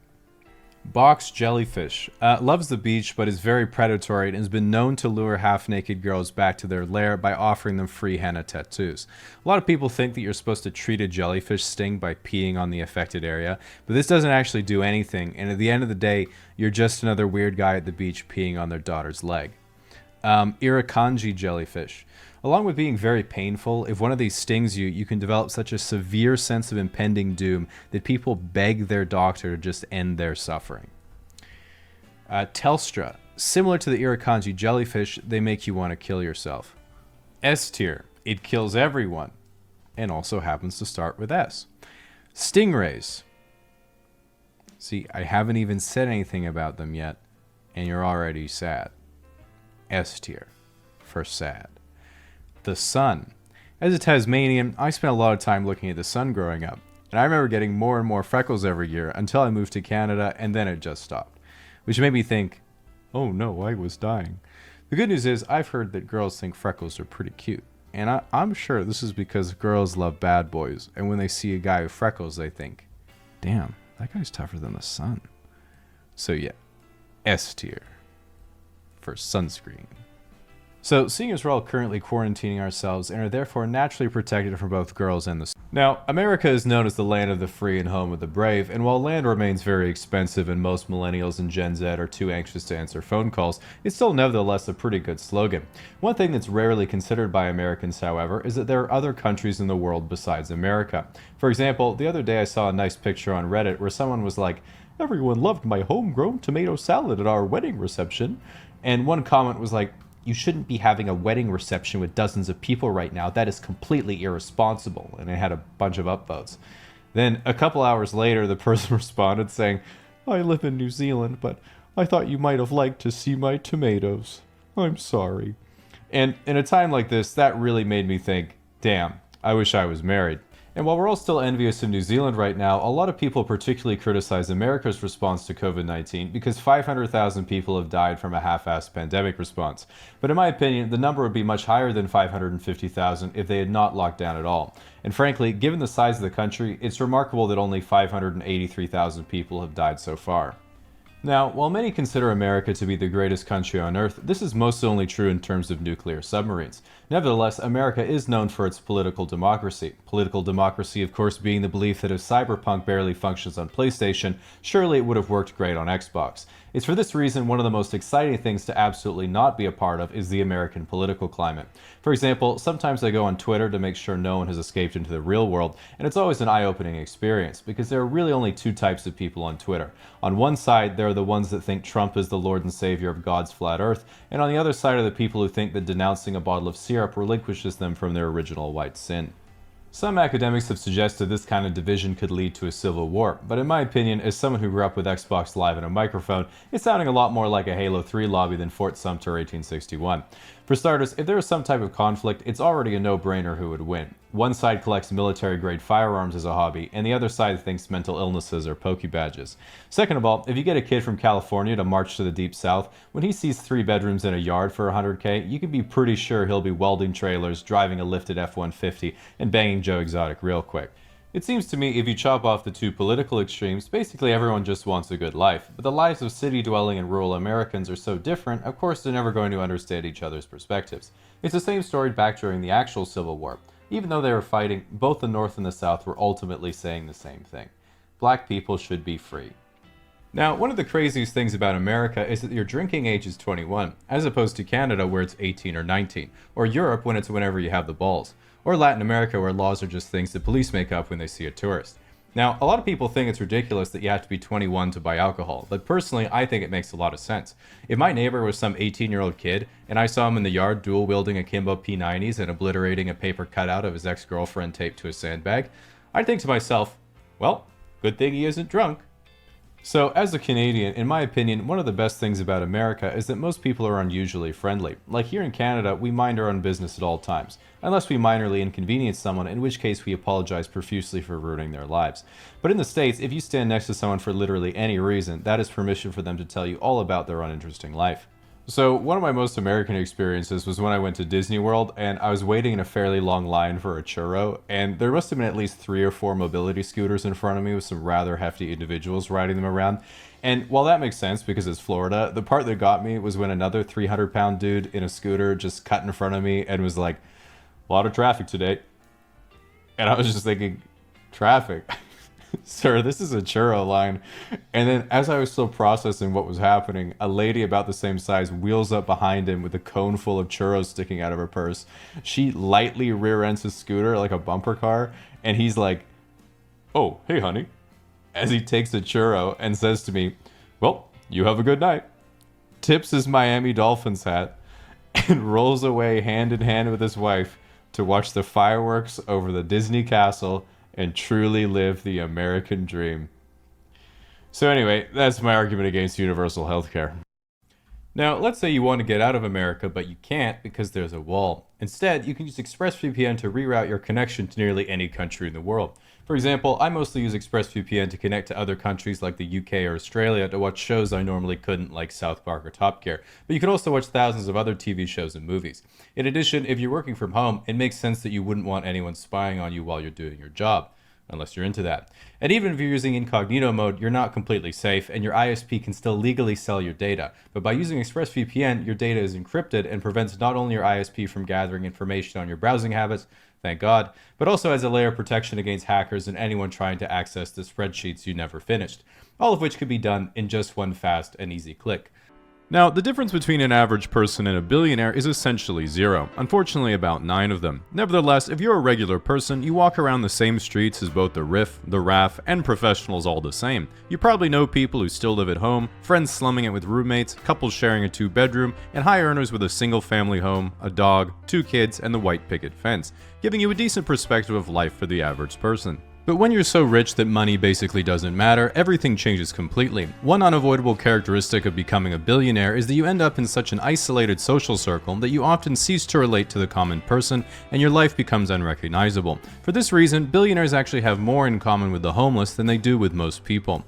Box jellyfish. Loves the beach but is very predatory and has been known to lure half-naked girls back to their lair by offering them free henna tattoos. A lot of people think that you're supposed to treat a jellyfish sting by peeing on the affected area, but this doesn't actually do anything, and at the end of the day, you're just another weird guy at the beach peeing on their daughter's leg. Irukandji jellyfish. Along with being very painful, if one of these stings you, you can develop such a severe sense of impending doom that people beg their doctor to just end their suffering. Telstra. Similar to the Irukandji jellyfish, they make you want to kill yourself. S tier. It kills everyone, and also happens to start with S. Stingrays. See, I haven't even said anything about them yet, and you're already sad. S tier for sad. The sun. As a Tasmanian, I spent a lot of time looking at the sun growing up, and I remember getting more and more freckles every year until I moved to Canada, and then it just stopped, which made me think, oh no, I was dying. The good news is I've heard that girls think freckles are pretty cute, and I'm sure this is because girls love bad boys, and when they see a guy with freckles, they think, damn, that guy's tougher than the sun. So yeah, S tier for sunscreen. So, seeing as we're all currently quarantining ourselves and are therefore naturally protected from both girls and the sun. Now, America is known as the land of the free and home of the brave, and while land remains very expensive and most millennials and Gen Z are too anxious to answer phone calls, it's still nevertheless a pretty good slogan. One thing that's rarely considered by Americans, however, is that there are other countries in the world besides America. For example, the other day I saw a nice picture on Reddit where someone was like, "Everyone loved my homegrown tomato salad at our wedding reception," and one comment was like, "You shouldn't be having a wedding reception with dozens of people right now. That is completely irresponsible." And it had a bunch of upvotes. Then a couple hours later, the person responded saying, "I live in New Zealand, but I thought you might have liked to see my tomatoes. I'm sorry." And in a time like this, that really made me think, damn, I wish I was married. And while we're all still envious of New Zealand right now, a lot of people particularly criticize America's response to COVID-19 because 500,000 people have died from a half-assed pandemic response. But in my opinion, the number would be much higher than 550,000 if they had not locked down at all. And frankly, given the size of the country, it's remarkable that only 583,000 people have died so far. Now, while many consider America to be the greatest country on Earth, this is most only true in terms of nuclear submarines. Nevertheless, America is known for its political democracy. Political democracy, of course, being the belief that if Cyberpunk barely functions on PlayStation, surely it would have worked great on Xbox. It's for this reason one of the most exciting things to absolutely not be a part of is the American political climate. For example, sometimes I go on Twitter to make sure no one has escaped into the real world, and it's always an eye-opening experience, because there are really only two types of people on Twitter. On one side, there are the ones that think Trump is the Lord and Savior of God's flat earth, and on the other side are the people who think that denouncing a bottle of syrup relinquishes them from their original white sin. Some academics have suggested this kind of division could lead to a civil war, but in my opinion, as someone who grew up with Xbox Live and a microphone, it's sounding a lot more like a Halo 3 lobby than Fort Sumter 1861. For starters, if there is some type of conflict, it's already a no-brainer who would win. One side collects military-grade firearms as a hobby, and the other side thinks mental illnesses are Poke badges. Second of all, if you get a kid from California to march to the Deep South, when he sees 3 bedrooms and a yard for $100K, you can be pretty sure he'll be welding trailers, driving a lifted F-150, and banging Joe Exotic real quick. It seems to me if you chop off the two political extremes, basically everyone just wants a good life. But the lives of city-dwelling and rural Americans are so different, of course they're never going to understand each other's perspectives. It's the same story back during the actual Civil War. Even though they were fighting, both the North and the South were ultimately saying the same thing. Black people should be free. Now, one of the craziest things about America is that your drinking age is 21, as opposed to Canada where it's 18 or 19, or Europe when it's whenever you have the balls, or Latin America where laws are just things the police make up when they see a tourist. Now, a lot of people think it's ridiculous that you have to be 21 to buy alcohol, but personally, I think it makes a lot of sense. If my neighbor was some 18-year-old kid, and I saw him in the yard dual-wielding akimbo P90s and obliterating a paper cutout of his ex-girlfriend taped to a sandbag, I'd think to myself, well, good thing he isn't drunk. So, as a Canadian, in my opinion, one of the best things about America is that most people are unusually friendly. Like here in Canada, we mind our own business at all times, unless we minorly inconvenience someone, in which case we apologize profusely for ruining their lives. But in the States, if you stand next to someone for literally any reason, that is permission for them to tell you all about their uninteresting life. So one of my most American experiences was when I went to Disney World and I was waiting in a fairly long line for a churro, and there must have been at least 3 or 4 mobility scooters in front of me with some rather hefty individuals riding them around. And while that makes sense because it's Florida, the part that got me was when another 300-pound dude in a scooter just cut in front of me and was like, "A lot of traffic today." And I was just thinking, traffic? Sir, this is a churro line. And then as I was still processing what was happening, a lady about the same size wheels up behind him with a cone full of churros sticking out of her purse. She lightly rear ends his scooter like a bumper car, and he's like, "Oh, hey honey," as he takes a churro and says to me, "Well, you have a good night," tips his Miami Dolphins hat, and rolls away hand in hand with his wife to watch the fireworks over the Disney castle and truly live the American dream. So anyway, that's my argument against universal healthcare. Now, let's say you want to get out of America, but you can't because there's a wall. Instead, you can use ExpressVPN to reroute your connection to nearly any country in the world. For example, I mostly use ExpressVPN to connect to other countries like the UK or Australia to watch shows I normally couldn't, like South Park or Top Gear. But you can also watch thousands of other TV shows and movies. In addition, if you're working from home, it makes sense that you wouldn't want anyone spying on you while you're doing your job. Unless you're into that. And even if you're using incognito mode, you're not completely safe, and your ISP can still legally sell your data. But by using ExpressVPN, your data is encrypted and prevents not only your ISP from gathering information on your browsing habits, thank God, but also as a layer of protection against hackers and anyone trying to access the spreadsheets you never finished. All of which could be done in just one fast and easy click. Now, the difference between an average person and a billionaire is essentially zero. Unfortunately, about 9 of them. Nevertheless, if you're a regular person, you walk around the same streets as both the RIF, the RAF, and professionals all the same. You probably know people who still live at home, friends slumming it with roommates, couples sharing a 2-bedroom, and high earners with a single family home, a dog, 2 kids, and the white picket fence, giving you a decent perspective of life for the average person. But when you're so rich that money basically doesn't matter, everything changes completely. One unavoidable characteristic of becoming a billionaire is that you end up in such an isolated social circle that you often cease to relate to the common person and your life becomes unrecognizable. For this reason, billionaires actually have more in common with the homeless than they do with most people.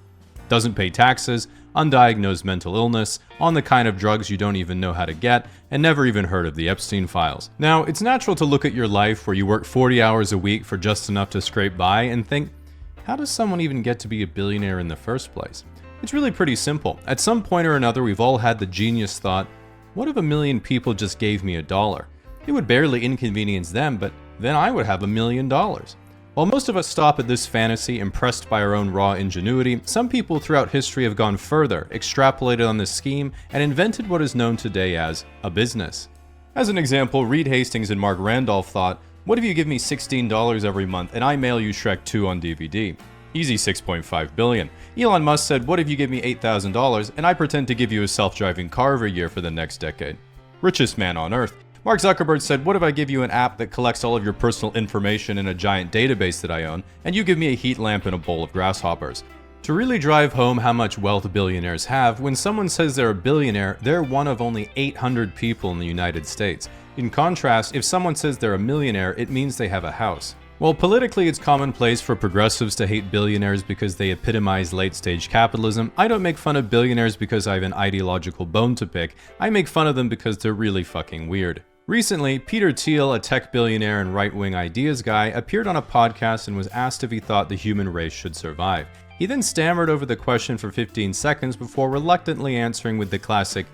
Doesn't pay taxes, undiagnosed mental illness, on the kind of drugs you don't even know how to get, and never even heard of the Epstein files. Now, it's natural to look at your life where you work 40 hours a week for just enough to scrape by and think, how does someone even get to be a billionaire in the first place? It's really pretty simple. At some point or another, we've all had the genius thought, what if 1 million people just gave me $1? It would barely inconvenience them, but then I would have $1 million. While most of us stop at this fantasy, impressed by our own raw ingenuity, some people throughout history have gone further, extrapolated on this scheme, and invented what is known today as a business. As an example, Reed Hastings and Mark Randolph thought, what if you give me $16 every month and I mail you Shrek 2 on DVD? Easy $6.5 billion. Elon Musk said, what if you give me $8,000 and I pretend to give you a self-driving car every year for the next decade? Richest man on earth. Mark Zuckerberg said, what if I give you an app that collects all of your personal information in a giant database that I own, and you give me a heat lamp and a bowl of grasshoppers? To really drive home how much wealth billionaires have, when someone says they're a billionaire, they're one of only 800 people in the United States. In contrast, if someone says they're a millionaire, it means they have a house. While politically it's commonplace for progressives to hate billionaires because they epitomize late-stage capitalism, I don't make fun of billionaires because I have an ideological bone to pick. I make fun of them because they're really fucking weird. Recently, Peter Thiel, a tech billionaire and right-wing ideas guy, appeared on a podcast and was asked if he thought the human race should survive. He then stammered over the question for 15 seconds before reluctantly answering with the classic,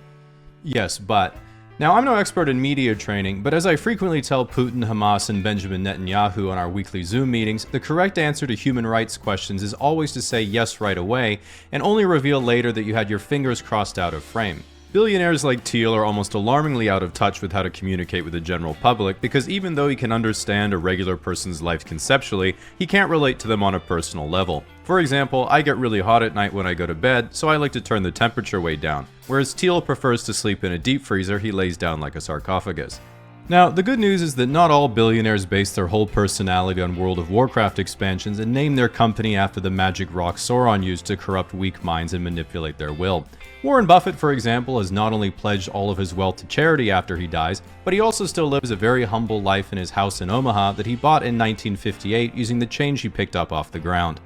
yes, but. Now, I'm no expert in media training, but as I frequently tell Putin, Hamas, and Benjamin Netanyahu on our weekly Zoom meetings, the correct answer to human rights questions is always to say yes right away, and only reveal later that you had your fingers crossed out of frame. Billionaires like Thiel are almost alarmingly out of touch with how to communicate with the general public because even though he can understand a regular person's life conceptually, he can't relate to them on a personal level. For example, I get really hot at night when I go to bed, so I like to turn the temperature way down, whereas Thiel prefers to sleep in a deep freezer he lays down like a sarcophagus. Now, the good news is that not all billionaires base their whole personality on World of Warcraft expansions and name their company after the magic rock Sauron used to corrupt weak minds and manipulate their will. Warren Buffett, for example, has not only pledged all of his wealth to charity after he dies, but he also still lives a very humble life in his house in Omaha that he bought in 1958 using the change he picked up off the ground.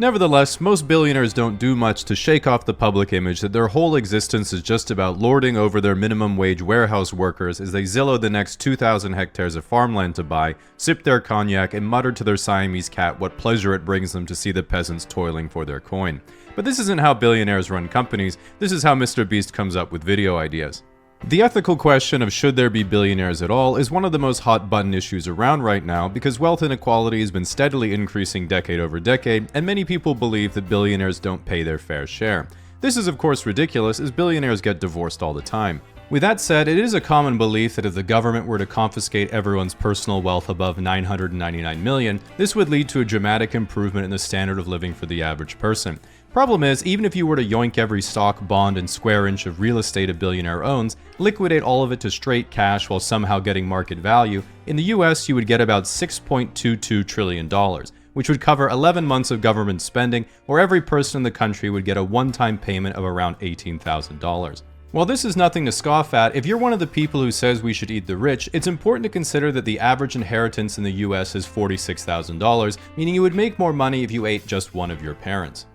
Nevertheless, most billionaires don't do much to shake off the public image that their whole existence is just about lording over their minimum wage warehouse workers as they Zillow the next 2,000 hectares of farmland to buy, sip their cognac, and mutter to their Siamese cat what pleasure it brings them to see the peasants toiling for their coin. But this isn't how billionaires run companies, this is how Mr. Beast comes up with video ideas. The ethical question of should there be billionaires at all is one of the most hot-button issues around right now because wealth inequality has been steadily increasing decade over decade, and many people believe that billionaires don't pay their fair share. This is of course ridiculous, as billionaires get divorced all the time. With that said, it is a common belief that if the government were to confiscate everyone's personal wealth above $999 million, this would lead to a dramatic improvement in the standard of living for the average person. Problem is, even if you were to yoink every stock, bond, and square inch of real estate a billionaire owns, liquidate all of it to straight cash while somehow getting market value, in the US you would get about $6.22 trillion, which would cover 11 months of government spending, or every person in the country would get a one-time payment of around $18,000. While this is nothing to scoff at, if you're one of the people who says we should eat the rich, it's important to consider that the average inheritance in the US is $46,000, meaning you would make more money if you ate just one of your parents.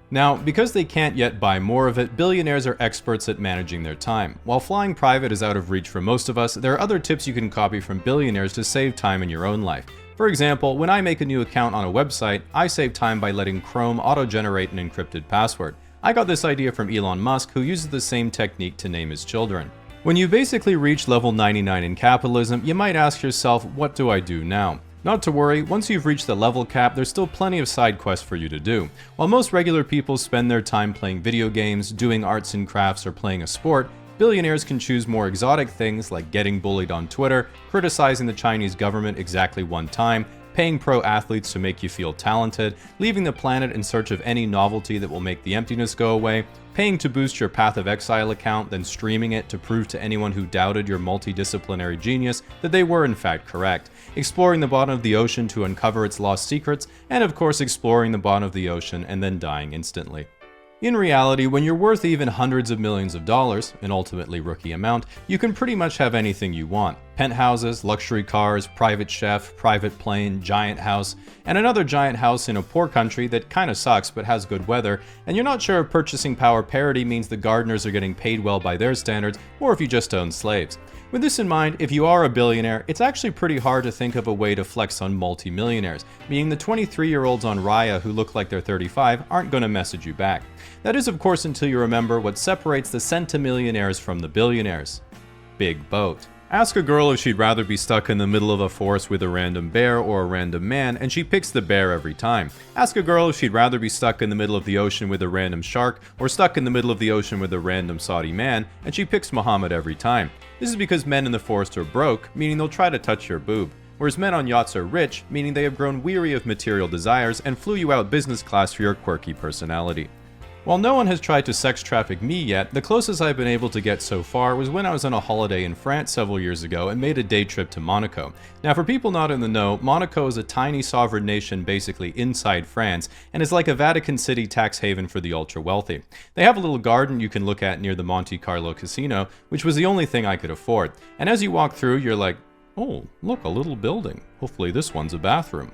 Now, because they can't yet buy more of it, billionaires are experts at managing their time. While flying private is out of reach for most of us, there are other tips you can copy from billionaires to save time in your own life. For example, when I make a new account on a website, I save time by letting Chrome auto-generate an encrypted password. I got this idea from Elon Musk, who uses the same technique to name his children. When you basically reach level 99 in capitalism, you might ask yourself, what do I do now? Not to worry, once you've reached the level cap, there's still plenty of side quests for you to do. While most regular people spend their time playing video games, doing arts and crafts, or playing a sport, billionaires can choose more exotic things like getting bullied on Twitter, criticizing the Chinese government exactly one time, paying pro athletes to make you feel talented, leaving the planet in search of any novelty that will make the emptiness go away, paying to boost your Path of Exile account, then streaming it to prove to anyone who doubted your multidisciplinary genius that they were in fact correct, exploring the bottom of the ocean to uncover its lost secrets, and of course exploring the bottom of the ocean and then dying instantly. In reality, when you're worth even hundreds of millions of dollars, an ultimately rookie amount, you can pretty much have anything you want. Penthouses, luxury cars, private chef, private plane, giant house, and another giant house in a poor country that kinda sucks but has good weather, and you're not sure if purchasing power parity means the gardeners are getting paid well by their standards, or if you just own slaves. With this in mind, if you are a billionaire, it's actually pretty hard to think of a way to flex on multimillionaires, meaning the 23-year-olds on Raya who look like they're 35 aren't going to message you back. That is, of course, until you remember what separates the centimillionaires from the billionaires. Big boat. Ask a girl if she'd rather be stuck in the middle of a forest with a random bear or a random man, and she picks the bear every time. Ask a girl if she'd rather be stuck in the middle of the ocean with a random shark or stuck in the middle of the ocean with a random Saudi man, and she picks Muhammad every time. This is because men in the forest are broke, meaning they'll try to touch your boob, whereas men on yachts are rich, meaning they have grown weary of material desires and flew you out business class for your quirky personality. While no one has tried to sex traffic me yet, the closest I've been able to get so far was when I was on a holiday in France several years ago and made a day trip to Monaco. Now, for people not in the know, Monaco is a tiny sovereign nation basically inside France and is like a Vatican City tax haven for the ultra wealthy. They have a little garden you can look at near the Monte Carlo casino, which was the only thing I could afford. And as you walk through, you're like, oh, look, a little building. Hopefully this one's a bathroom.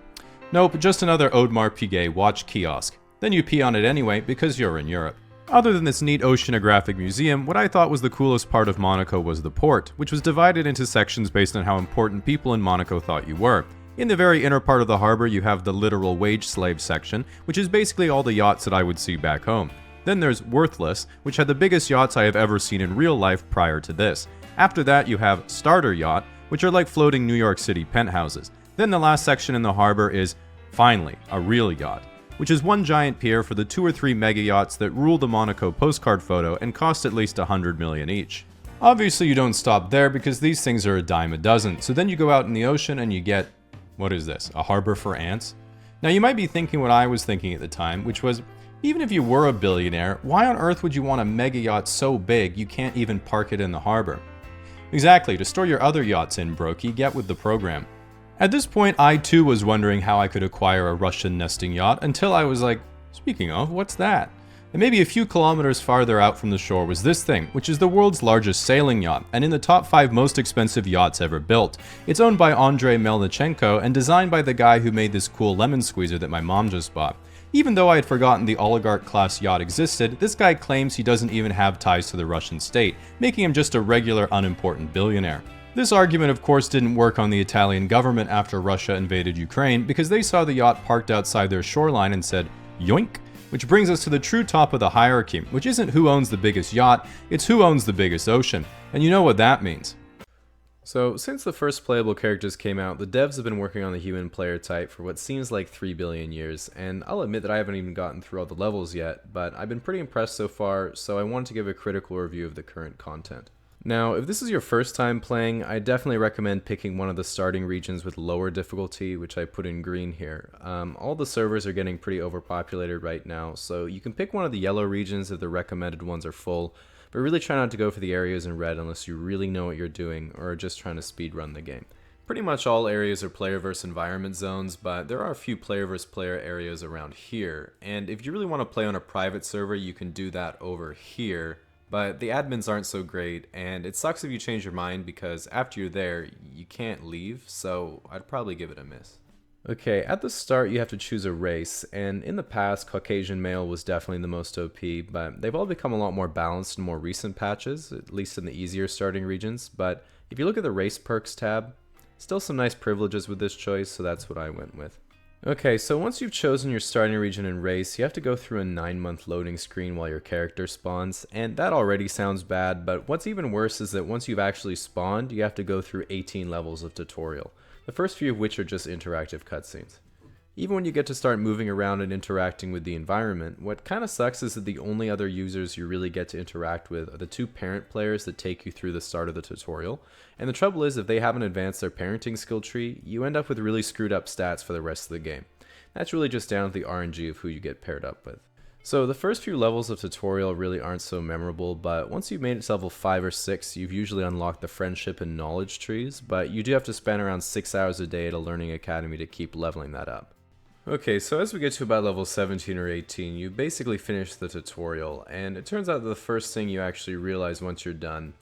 Nope, just another Audemars Piguet watch kiosk. Then you pee on it anyway because you're in Europe. Other than this neat oceanographic museum, what I thought was the coolest part of Monaco was the port, which was divided into sections based on how important people in Monaco thought you were. In the very inner part of the harbor, you have the literal wage slave section, which is basically all the yachts that I would see back home. Then there's Worthless, which had the biggest yachts I have ever seen in real life prior to this. After that, you have Starter Yacht, which are like floating New York City penthouses. Then the last section in the harbor is, finally, a real yacht, which is one giant pier for the 2 or 3 mega yachts that rule the Monaco postcard photo and cost at least $100 million each. Obviously you don't stop there because these things are a dime a dozen, so then you go out in the ocean and you get, what is this, a harbor for ants? Now you might be thinking what I was thinking at the time, which was, even if you were a billionaire, why on earth would you want a mega yacht so big you can't even park it in the harbor? Exactly, to store your other yachts in, brokey, get with the program. At this point, I too was wondering how I could acquire a Russian nesting yacht until I was like, speaking of, what's that? And maybe a few kilometers farther out from the shore was this thing, which is the world's largest sailing yacht, and in the top 5 most expensive yachts ever built. It's owned by Andrei Melnichenko and designed by the guy who made this cool lemon squeezer that my mom just bought. Even though I had forgotten the oligarch-class yacht existed, this guy claims he doesn't even have ties to the Russian state, making him just a regular, unimportant billionaire. This argument, of course, didn't work on the Italian government after Russia invaded Ukraine because they saw the yacht parked outside their shoreline and said, yoink, which brings us to the true top of the hierarchy, which isn't who owns the biggest yacht, it's who owns the biggest ocean. And you know what that means. So, since the first playable characters came out, the devs have been working on the human player type for what seems like 3 billion years, and I'll admit that I haven't even gotten through all the levels yet, but I've been pretty impressed so far, so I wanted to give a critical review of the current content. Now, if this is your first time playing, I definitely recommend picking one of the starting regions with lower difficulty, which I put in green here. All the servers are getting pretty overpopulated right now, so you can pick one of the yellow regions if the recommended ones are full, but really try not to go for the areas in red unless you really know what you're doing or are just trying to speedrun the game. Pretty much all areas are player versus environment zones, but there are a few player versus player areas around here, and if you really want to play on a private server, you can do that over here, But the admins aren't so great, and it sucks if you change your mind because after you're there, you can't leave, so I'd probably give it a miss. Okay, at the start you have to choose a race, and in the past, Caucasian male was definitely the most OP, but they've all become a lot more balanced in more recent patches, at least in the easier starting regions. But if you look at the race perks tab, still some nice privileges with this choice, so that's what I went with. Okay, so once you've chosen your starting region and race, you have to go through a 9-month loading screen while your character spawns, and that already sounds bad, but what's even worse is that once you've actually spawned, you have to go through 18 levels of tutorial, the first few of which are just interactive cutscenes. Even when you get to start moving around and interacting with the environment, what kinda sucks is that the only other users you really get to interact with are the 2 parent players that take you through the start of the tutorial, and the trouble is if they haven't advanced their parenting skill tree, you end up with really screwed up stats for the rest of the game. That's really just down to the RNG of who you get paired up with. So the first few levels of tutorial really aren't so memorable, but once you've made it to level 5 or 6, you've usually unlocked the friendship and knowledge trees, but you do have to spend around 6 hours a day at a learning academy to keep leveling that up. Okay, so as we get to about level 17 or 18, you basically finish the tutorial, and it turns out that the first thing you actually realize once you're done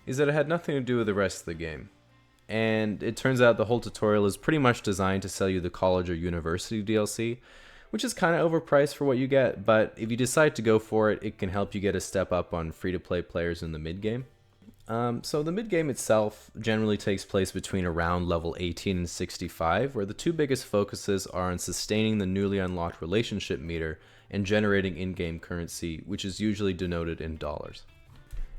is that it had nothing to do with the rest of the game. And it turns out the whole tutorial is pretty much designed to sell you the college or university DLC, which is kind of overpriced for what you get, but if you decide to go for it, it can help you get a step up on free-to-play players in the mid-game. So the mid-game itself generally takes place between around level 18 and 65, where the 2 biggest focuses are on sustaining the newly unlocked relationship meter and generating in-game currency, which is usually denoted in dollars.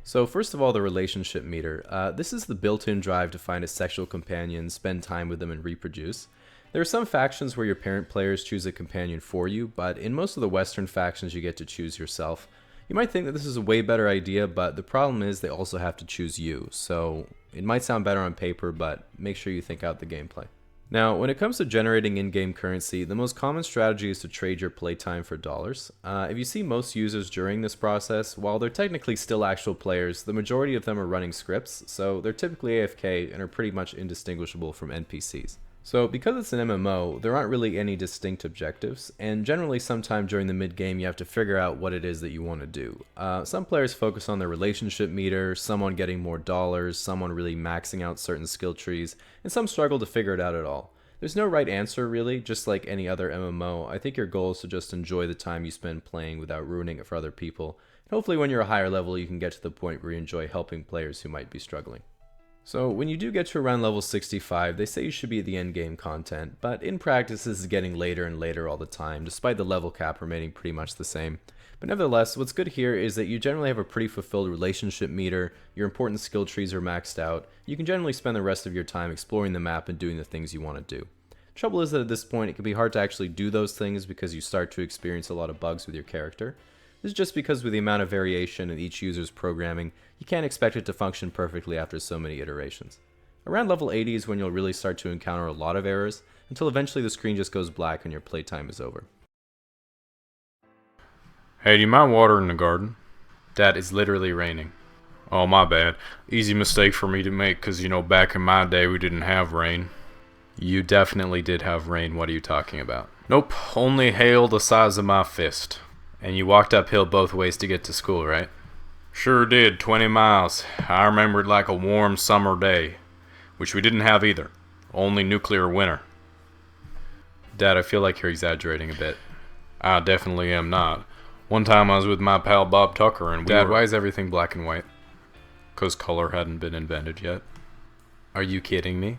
So first of all, the relationship meter. This is the built-in drive to find a sexual companion, spend time with them, and reproduce. There are some factions where your parent players choose a companion for you, but in most of the Western factions you get to choose yourself. You might think that this is a way better idea, but the problem is they also have to choose you, so it might sound better on paper, but make sure you think out the gameplay. Now, when it comes to generating in-game currency, the most common strategy is to trade your playtime for dollars. If you see most users during this process, while they're technically still actual players, the majority of them are running scripts, so they're typically AFK and are pretty much indistinguishable from NPCs. So because it's an MMO, there aren't really any distinct objectives, and generally sometime during the mid-game you have to figure out what it is that you want to do. Some players focus on their relationship meter, some on getting more dollars, some on really maxing out certain skill trees, and some struggle to figure it out at all. There's no right answer really, just like any other MMO. I think your goal is to just enjoy the time you spend playing without ruining it for other people, and hopefully when you're a higher level you can get to the point where you enjoy helping players who might be struggling. So when you do get to around level 65, they say you should be at the end game content, but in practice this is getting later and later all the time, despite the level cap remaining pretty much the same. But nevertheless, what's good here is that you generally have a pretty fulfilled relationship meter, your important skill trees are maxed out, you can generally spend the rest of your time exploring the map and doing the things you want to do. Trouble is that at this point it can be hard to actually do those things because you start to experience a lot of bugs with your character. This is just because with the amount of variation in each user's programming, you can't expect it to function perfectly after so many iterations. Around level 80 is when you'll really start to encounter a lot of errors, until eventually the screen just goes black and your playtime is over. Hey, do you mind watering the garden? Dad, it's literally raining. Oh, my bad. Easy mistake for me to make, cause back in my day we didn't have rain. You definitely did have rain, what are you talking about? Nope, only hail the size of my fist. And you walked uphill both ways to get to school, right? Sure did, 20 miles. I remember it like a warm summer day. Which we didn't have either. Only nuclear winter. Dad, I feel like you're exaggerating a bit. I definitely am not. One time I was with my pal Bob Tucker and Dad, why is everything black and white? 'Cause color hadn't been invented yet. Are you kidding me?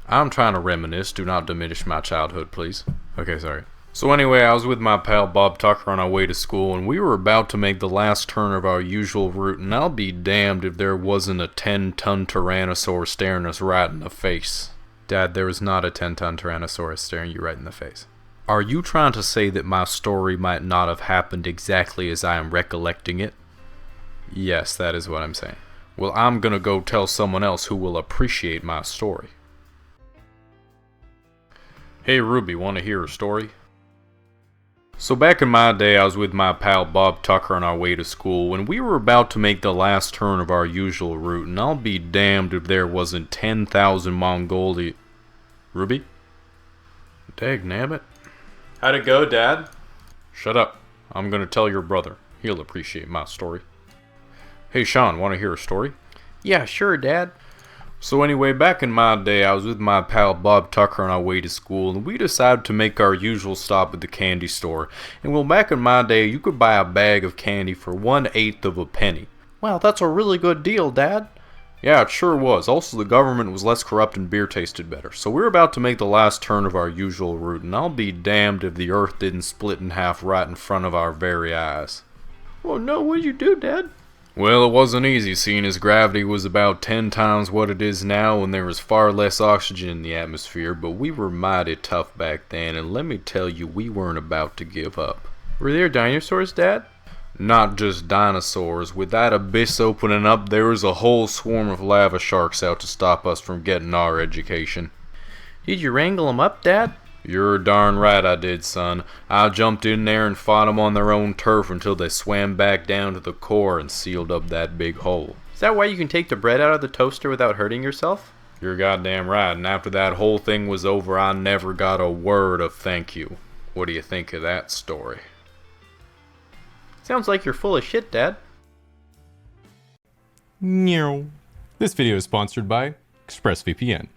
I'm trying to reminisce. Do not diminish my childhood, please. Okay, sorry. So anyway, I was with my pal Bob Tucker on our way to school, and we were about to make the last turn of our usual route, and I'll be damned if there wasn't a 10-ton Tyrannosaur staring us right in the face. Dad, there was not a 10-ton Tyrannosaurus staring you right in the face. Are you trying to say that my story might not have happened exactly as I am recollecting it? Yes, that is what I'm saying. Well, I'm gonna go tell someone else who will appreciate my story. Hey Ruby, want to hear a story? So back in my day, I was with my pal Bob Tucker on our way to school when we were about to make the last turn of our usual route, and I'll be damned if there wasn't 10,000 Mongolian... Ruby? Dagnabbit. How'd it go, Dad? Shut up. I'm gonna tell your brother. He'll appreciate my story. Hey Sean, want to hear a story? Yeah, sure, Dad. So anyway, back in my day, I was with my pal Bob Tucker on our way to school, and we decided to make our usual stop at the candy store. And well, back in my day, you could buy a bag of candy for 1/8 of a penny. Wow, that's a really good deal, Dad. Yeah, it sure was. Also, the government was less corrupt and beer tasted better. So we're about to make the last turn of our usual route, and I'll be damned if the earth didn't split in half right in front of our very eyes. Oh no, what'd you do, Dad? Well, it wasn't easy, seeing as gravity was about 10 times what it is now, and there was far less oxygen in the atmosphere, but we were mighty tough back then, and let me tell you, we weren't about to give up. Were there dinosaurs, Dad? Not just dinosaurs. With that abyss opening up, there was a whole swarm of lava sharks out to stop us from getting our education. Did you wrangle them up, Dad? You're darn right I did, son. I jumped in there and fought them on their own turf until they swam back down to the core and sealed up that big hole. Is that why you can take the bread out of the toaster without hurting yourself? You're goddamn right, and after that whole thing was over, I never got a word of thank you. What do you think of that story? Sounds like you're full of shit, Dad. This video is sponsored by ExpressVPN.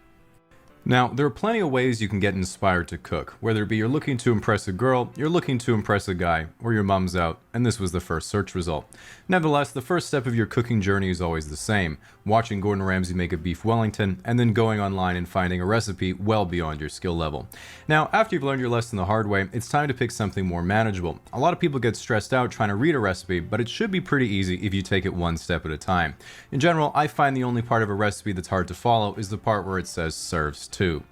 Now, there are plenty of ways you can get inspired to cook, whether it be you're looking to impress a girl, you're looking to impress a guy, or your mom's out, and this was the first search result. Nevertheless, the first step of your cooking journey is always the same: watching Gordon Ramsay make a beef Wellington, and then going online and finding a recipe well beyond your skill level. Now, after you've learned your lesson the hard way, it's time to pick something more manageable. A lot of people get stressed out trying to read a recipe, but it should be pretty easy if you take it one step at a time. In general, I find the only part of a recipe that's hard to follow is the part where it says serves two.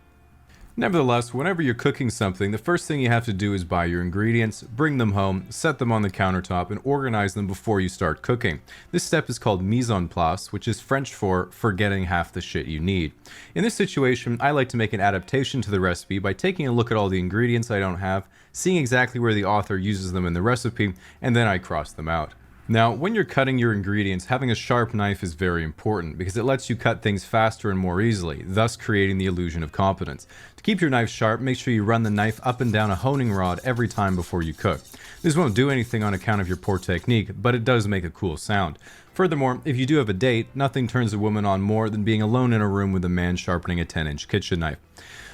Nevertheless, whenever you're cooking something, the first thing you have to do is buy your ingredients, bring them home, set them on the countertop, and organize them before you start cooking. This step is called mise en place, which is French for forgetting half the shit you need. In this situation, I like to make an adaptation to the recipe by taking a look at all the ingredients I don't have, seeing exactly where the author uses them in the recipe, and then I cross them out. Now, when you're cutting your ingredients, having a sharp knife is very important because it lets you cut things faster and more easily, thus creating the illusion of competence. To keep your knife sharp, make sure you run the knife up and down a honing rod every time before you cook. This won't do anything on account of your poor technique, but it does make a cool sound. Furthermore, if you do have a date, nothing turns a woman on more than being alone in a room with a man sharpening a 10-inch kitchen knife.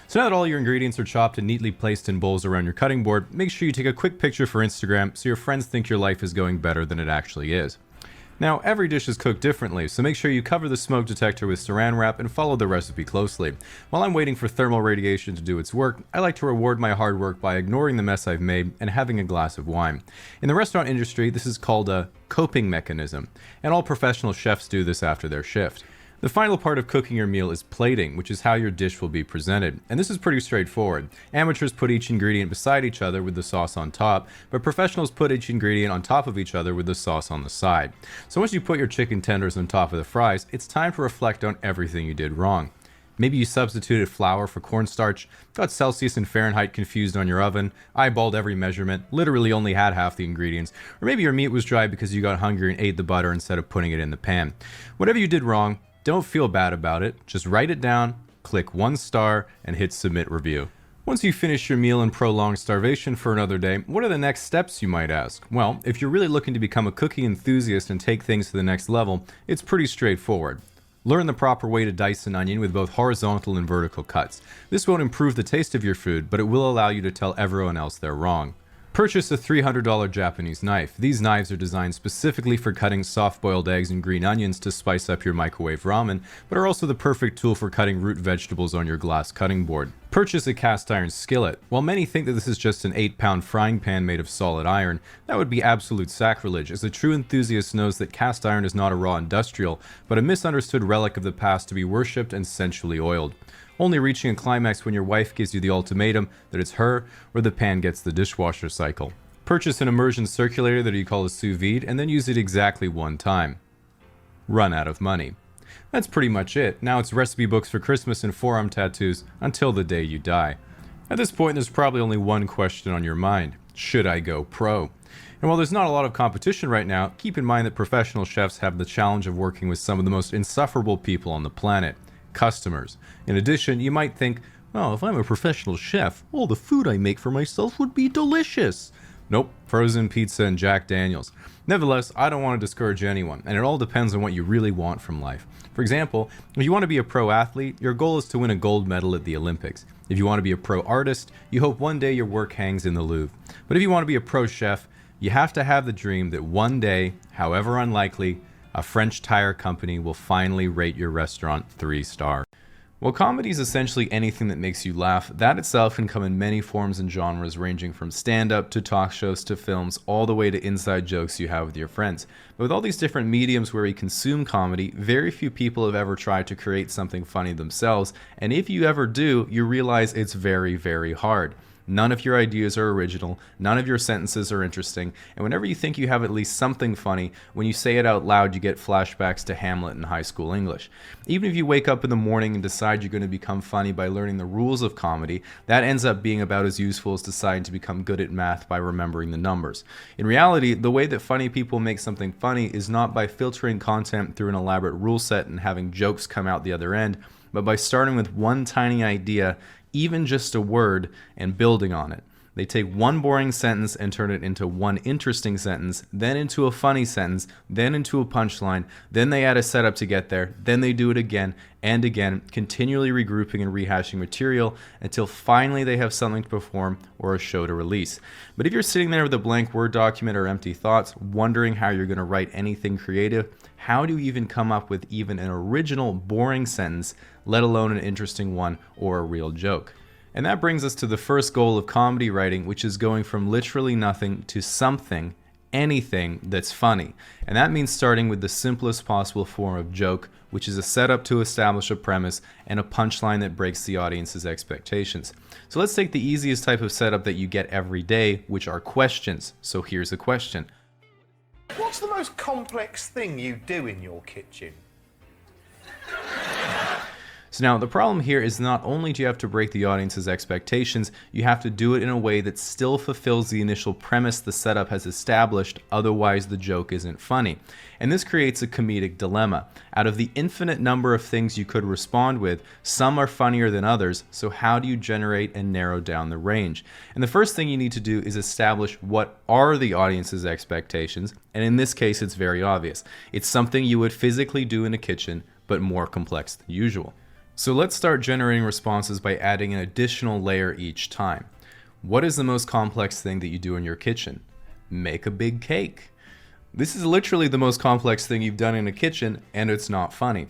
So now that all your ingredients are chopped and neatly placed in bowls around your cutting board, make sure you take a quick picture for Instagram so your friends think your life is going better than it actually is. Now, every dish is cooked differently, so make sure you cover the smoke detector with saran wrap and follow the recipe closely. While I'm waiting for thermal radiation to do its work, I like to reward my hard work by ignoring the mess I've made and having a glass of wine. In the restaurant industry, this is called a coping mechanism, and all professional chefs do this after their shift. The final part of cooking your meal is plating, which is how your dish will be presented. And this is pretty straightforward. Amateurs put each ingredient beside each other with the sauce on top, but professionals put each ingredient on top of each other with the sauce on the side. So once you put your chicken tenders on top of the fries, it's time to reflect on everything you did wrong. Maybe you substituted flour for cornstarch, got Celsius and Fahrenheit confused on your oven, eyeballed every measurement, literally only had half the ingredients, or maybe your meat was dry because you got hungry and ate the butter instead of putting it in the pan. Whatever you did wrong, don't feel bad about it, just write it down, click 1 star, and hit submit review. Once you finish your meal and prolong starvation for another day, what are the next steps, you might ask? Well, if you're really looking to become a cooking enthusiast and take things to the next level, it's pretty straightforward. Learn the proper way to dice an onion with both horizontal and vertical cuts. This won't improve the taste of your food, but it will allow you to tell everyone else they're wrong. Purchase a $300 Japanese knife. These knives are designed specifically for cutting soft-boiled eggs and green onions to spice up your microwave ramen, but are also the perfect tool for cutting root vegetables on your glass cutting board. Purchase a cast iron skillet. While many think that this is just an 8-pound frying pan made of solid iron, that would be absolute sacrilege, as a true enthusiast knows that cast iron is not a raw industrial, but a misunderstood relic of the past to be worshipped and sensually oiled, only reaching a climax when your wife gives you the ultimatum that it's her or the pan gets the dishwasher cycle. Purchase an immersion circulator that you call a sous vide and then use it exactly 1 time. Run out of money. That's pretty much it. Now it's recipe books for Christmas and forearm tattoos until the day you die. At this point, there's probably only one question on your mind. Should I go pro? And while there's not a lot of competition right now, keep in mind that professional chefs have the challenge of working with some of the most insufferable people on the planet. Customers. In addition, you might think, well, if I'm a professional chef, all the food I make for myself would be delicious. Nope, frozen pizza, and Jack Daniels. Nevertheless, I don't want to discourage anyone, and it all depends on what you really want from life. For example, if you want to be a pro athlete, your goal is to win a gold medal at the Olympics. If you want to be a pro artist, you hope one day your work hangs in the Louvre. But if you want to be a pro chef, you have to have the dream that one day, however unlikely, a French tire company will finally rate your restaurant 3-star. While comedy is essentially anything that makes you laugh, that itself can come in many forms and genres, ranging from stand-up to talk shows to films, all the way to inside jokes you have with your friends. But with all these different mediums where we consume comedy, very few people have ever tried to create something funny themselves, and if you ever do, you realize it's very, very hard. None of your ideas are original, none of your sentences are interesting, and whenever you think you have at least something funny, when you say it out loud you get flashbacks to Hamlet in high school English. Even if you wake up in the morning and decide you're going to become funny by learning the rules of comedy, that ends up being about as useful as deciding to become good at math by remembering the numbers. In reality, the way that funny people make something funny is not by filtering content through an elaborate rule set and having jokes come out the other end, but by starting with one tiny idea, even just a word, and building on it. They take one boring sentence and turn it into one interesting sentence, then into a funny sentence, then into a punchline, then they add a setup to get there, then they do it again and again, continually regrouping and rehashing material until finally they have something to perform or a show to release. But if you're sitting there with a blank Word document or empty thoughts, wondering how you're going to write anything creative, how do you even come up with even an original boring sentence, let alone an interesting one or a real joke? And that brings us to the first goal of comedy writing, which is going from literally nothing to something, anything that's funny. And that means starting with the simplest possible form of joke, which is a setup to establish a premise and a punchline that breaks the audience's expectations. So let's take the easiest type of setup that you get every day, which are questions. So here's a question. What's the most complex thing you do in your kitchen? So now the problem here is not only do you have to break the audience's expectations, you have to do it in a way that still fulfills the initial premise the setup has established, otherwise the joke isn't funny. And this creates a comedic dilemma. Out of the infinite number of things you could respond with, some are funnier than others, so how do you generate and narrow down the range? And the first thing you need to do is establish what are the audience's expectations, and in this case it's very obvious. It's something you would physically do in a kitchen, but more complex than usual. So let's start generating responses by adding an additional layer each time. What is the most complex thing that you do in your kitchen? Make a big cake. This is literally the most complex thing you've done in a kitchen, and it's not funny.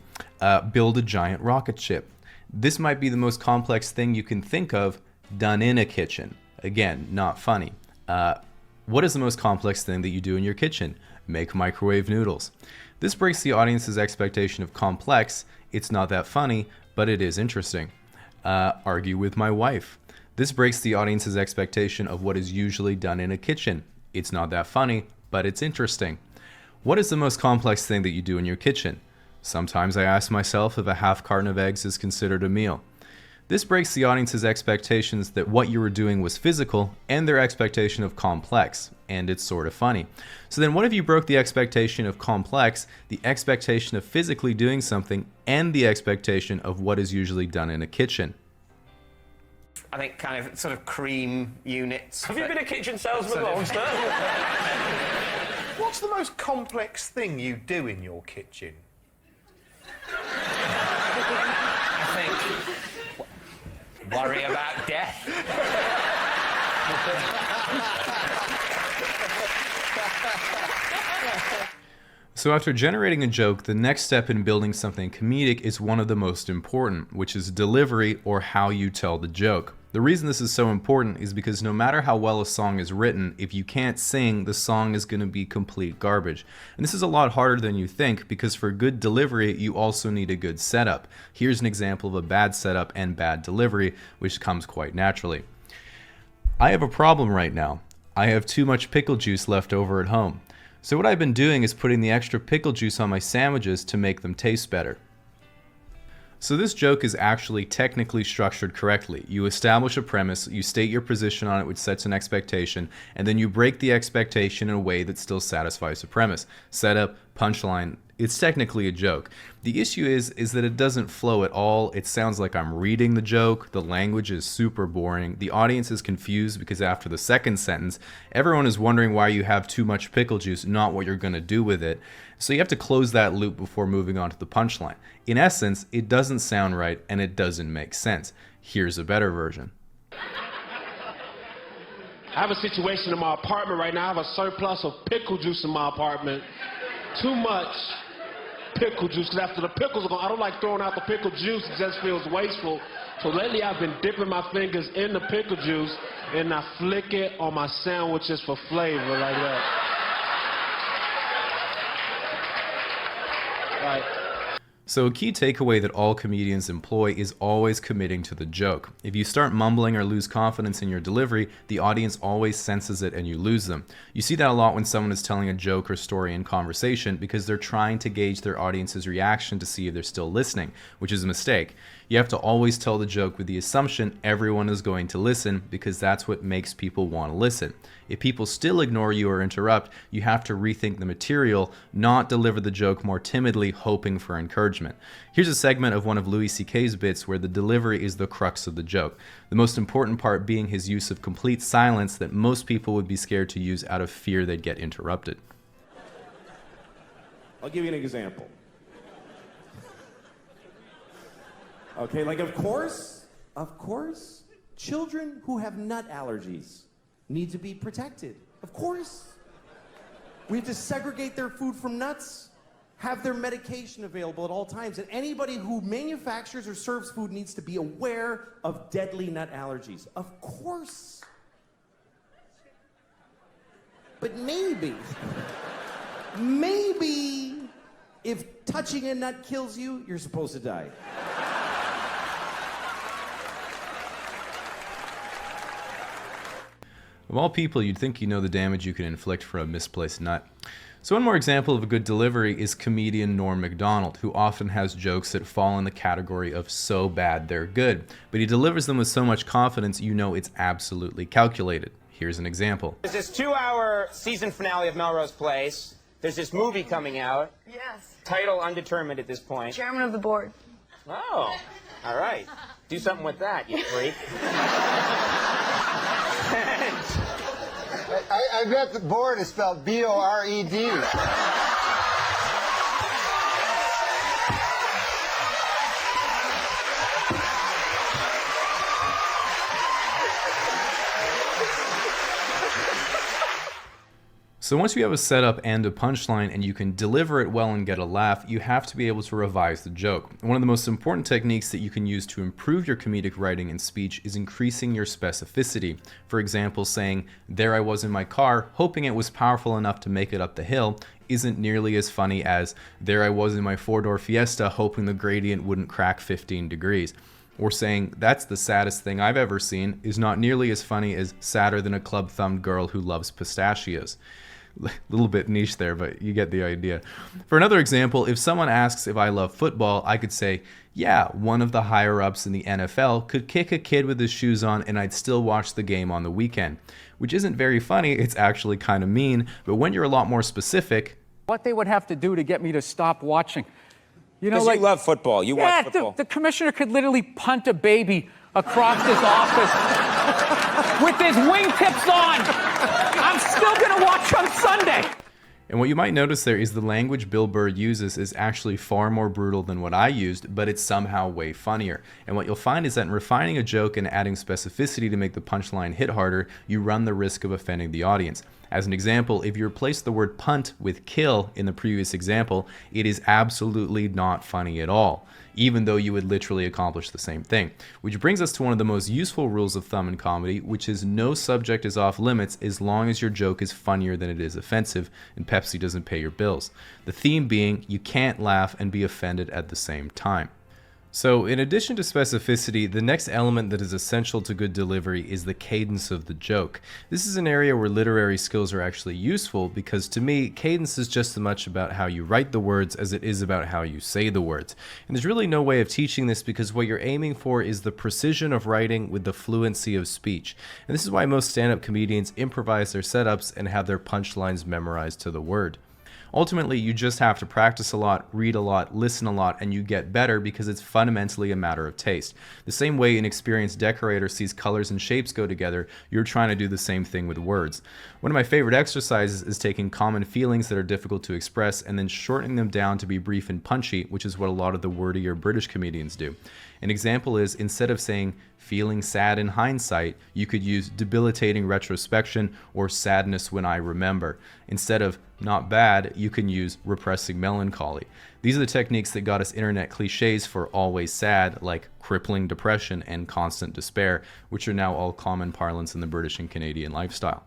Build a giant rocket ship. This might be the most complex thing you can think of done in a kitchen. Again, not funny. What is the most complex thing that you do in your kitchen? Make microwave noodles. This breaks the audience's expectation of complex. It's not that funny, but it is interesting. Argue with my wife. This breaks the audience's expectation of what is usually done in a kitchen. It's not that funny, but it's interesting. What is the most complex thing that you do in your kitchen? Sometimes I ask myself if a half carton of eggs is considered a meal. This breaks the audience's expectations that what you were doing was physical and their expectation of complex, and it's sort of funny. So then what if you broke the expectation of complex, the expectation of physically doing something, and the expectation of what is usually done in a kitchen? I think kind of sort of cream units. Have you been a kitchen salesman, Monster? What's the most complex thing you do in your kitchen? I think worry about death. So after generating a joke, the next step in building something comedic is one of the most important, which is delivery, or how you tell the joke. The reason this is so important is because no matter how well a song is written, if you can't sing, the song is going to be complete garbage. And this is a lot harder than you think, because for good delivery, you also need a good setup. Here's an example of a bad setup and bad delivery, which comes quite naturally. I have a problem right now. I have too much pickle juice left over at home. So what I've been doing is putting the extra pickle juice on my sandwiches to make them taste better. So this joke is actually technically structured correctly. You establish a premise, you state your position on it, which sets an expectation, and then you break the expectation in a way that still satisfies the premise. Setup, punchline, it's technically a joke. The issue is that it doesn't flow at all. It sounds like I'm reading the joke. The language is super boring. The audience is confused because after the second sentence, everyone is wondering why you have too much pickle juice, not what you're going to do with it. So you have to close that loop before moving on to the punchline. In essence, it doesn't sound right and it doesn't make sense. Here's a better version. I have a situation in my apartment right now. I have a surplus of pickle juice in my apartment. Too much pickle juice, because after the pickles are gone, I don't like throwing out the pickle juice. It just feels wasteful. So lately I've been dipping my fingers in the pickle juice and I flick it on my sandwiches for flavor like that. Right. So a key takeaway that all comedians employ is always committing to the joke. If you start mumbling or lose confidence in your delivery, the audience always senses it and you lose them. You see that a lot when someone is telling a joke or story in conversation because they're trying to gauge their audience's reaction to see if they're still listening, which is a mistake. You have to always tell the joke with the assumption everyone is going to listen because that's what makes people want to listen. If people still ignore you or interrupt, you have to rethink the material, not deliver the joke more timidly, hoping for encouragement. Here's a segment of one of Louis C.K.'s bits where the delivery is the crux of the joke. The most important part being his use of complete silence that most people would be scared to use out of fear they'd get interrupted. I'll give you an example. Okay, like of course, children who have nut allergies need to be protected. Of course. We have to segregate their food from nuts, have their medication available at all times, and anybody who manufactures or serves food needs to be aware of deadly nut allergies. Of course. But maybe if touching a nut kills you, you're supposed to die. Of all people, you'd think you know the damage you can inflict for a misplaced nut. So one more example of a good delivery is comedian Norm Macdonald, who often has jokes that fall in the category of so bad they're good, but he delivers them with so much confidence you know it's absolutely calculated. Here's an example. There's this 2-hour season finale of Melrose Place. There's this movie coming out. Yes. Title undetermined at this point. Chairman of the board. Oh, all right. Do something with that, you freak. I bet the board is spelled B-O-R-E-D. So once you have a setup and a punchline and you can deliver it well and get a laugh, you have to be able to revise the joke. One of the most important techniques that you can use to improve your comedic writing and speech is increasing your specificity. For example, saying, "There I was in my car, hoping it was powerful enough to make it up the hill," isn't nearly as funny as, "There I was in my four-door Fiesta, hoping the gradient wouldn't crack 15 degrees." Or saying, "That's the saddest thing I've ever seen," is not nearly as funny as "sadder than a club-thumbed girl who loves pistachios." A little bit niche there, but you get the idea. For another example, if someone asks if I love football, I could say, "Yeah, one of the higher-ups in the NFL could kick a kid with his shoes on and I'd still watch the game on the weekend." Which isn't very funny, it's actually kind of mean, but when you're a lot more specific... What they would have to do to get me to stop watching. You know, like, you love football. You watch football. The commissioner could literally punt a baby across his office with his wingtips on. I'm still going to watch on Sunday. And what you might notice there is the language Bill Burr uses is actually far more brutal than what I used, but it's somehow way funnier. And what you'll find is that in refining a joke and adding specificity to make the punchline hit harder, you run the risk of offending the audience. As an example, if you replace the word punt with kill in the previous example, it is absolutely not funny at all, even though you would literally accomplish the same thing. Which brings us to one of the most useful rules of thumb in comedy, which is no subject is off limits as long as your joke is funnier than it is offensive and Pepsi doesn't pay your bills. The theme being you can't laugh and be offended at the same time. So in addition to specificity, the next element that is essential to good delivery is the cadence of the joke. This is an area where literary skills are actually useful because to me, cadence is just as much about how you write the words as it is about how you say the words. And there's really no way of teaching this because what you're aiming for is the precision of writing with the fluency of speech. And this is why most stand-up comedians improvise their setups and have their punchlines memorized to the word. Ultimately, you just have to practice a lot, read a lot, listen a lot, and you get better because it's fundamentally a matter of taste. The same way an experienced decorator sees colors and shapes go together, you're trying to do the same thing with words. One of my favorite exercises is taking common feelings that are difficult to express and then shortening them down to be brief and punchy, which is what a lot of the wordier British comedians do. An example is, instead of saying feeling sad in hindsight, you could use debilitating retrospection or sadness when I remember. Instead of not bad, you can use repressing melancholy. These are the techniques that got us internet cliches for always sad, like crippling depression and constant despair, which are now all common parlance in the British and Canadian lifestyle.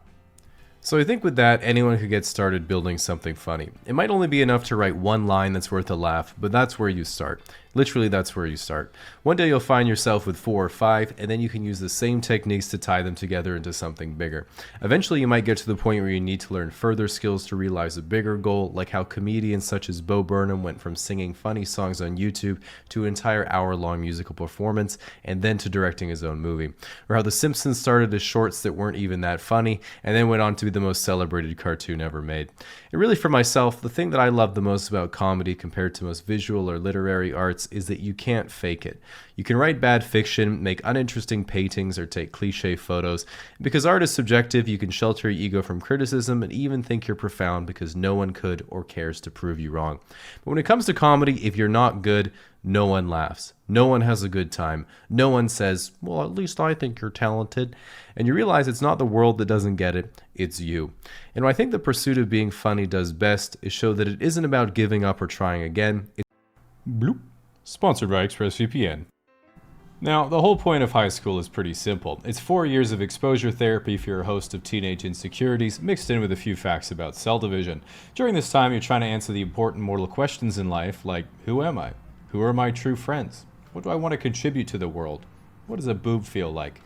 So I think with that, anyone could get started building something funny. It might only be enough to write one line that's worth a laugh, but that's where you start. Literally, that's where you start. One day you'll find yourself with 4 or 5, and then you can use the same techniques to tie them together into something bigger. Eventually, you might get to the point where you need to learn further skills to realize a bigger goal, like how comedians such as Bo Burnham went from singing funny songs on YouTube to an entire hour-long musical performance, and then to directing his own movie. Or how The Simpsons started as shorts that weren't even that funny, and then went on to be the most celebrated cartoon ever made. And really, for myself, the thing that I love the most about comedy compared to most visual or literary arts is that you can't fake it. You can write bad fiction, make uninteresting paintings, or take cliche photos. Because art is subjective, you can shelter your ego from criticism and even think you're profound because no one could or cares to prove you wrong. But when it comes to comedy, if you're not good, no one laughs. No one has a good time. No one says, well, at least I think you're talented. And you realize it's not the world that doesn't get it, it's you. And what I think the pursuit of being funny does best is show that it isn't about giving up or trying again. Bloop. Sponsored by ExpressVPN. Now, the whole point of high school is pretty simple. It's 4 years of exposure therapy for your host of teenage insecurities, mixed in with a few facts about cell division. During this time, you're trying to answer the important mortal questions in life, like, who am I? Who are my true friends? What do I want to contribute to the world? What does a boob feel like?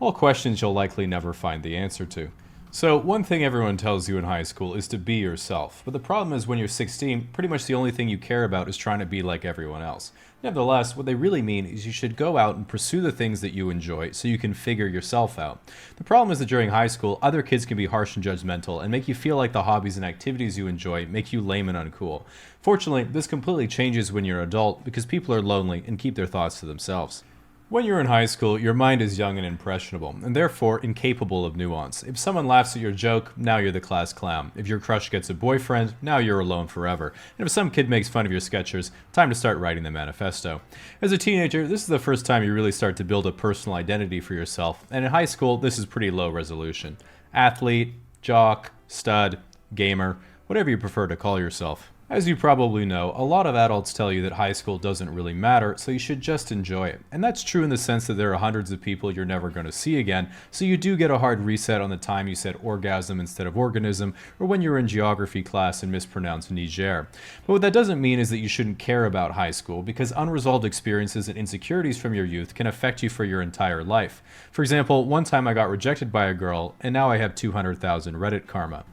All questions you'll likely never find the answer to. So, one thing everyone tells you in high school is to be yourself. But the problem is when you're 16, pretty much the only thing you care about is trying to be like everyone else. Nevertheless, what they really mean is you should go out and pursue the things that you enjoy so you can figure yourself out. The problem is that during high school, other kids can be harsh and judgmental and make you feel like the hobbies and activities you enjoy make you lame and uncool. Fortunately, this completely changes when you're an adult because people are lonely and keep their thoughts to themselves. When you're in high school, your mind is young and impressionable, and therefore incapable of nuance. If someone laughs at your joke, now you're the class clown. If your crush gets a boyfriend, now you're alone forever. And if some kid makes fun of your sketchers, time to start writing the manifesto. As a teenager, this is the first time you really start to build a personal identity for yourself, and in high school, this is pretty low resolution. Athlete, jock, stud, gamer, whatever you prefer to call yourself. As you probably know, a lot of adults tell you that high school doesn't really matter, so you should just enjoy it. And that's true in the sense that there are hundreds of people you're never going to see again, so you do get a hard reset on the time you said orgasm instead of organism, or when you were in geography class and mispronounced Niger. But what that doesn't mean is that you shouldn't care about high school, because unresolved experiences and insecurities from your youth can affect you for your entire life. For example, one time I got rejected by a girl, and now I have 200,000 Reddit karma.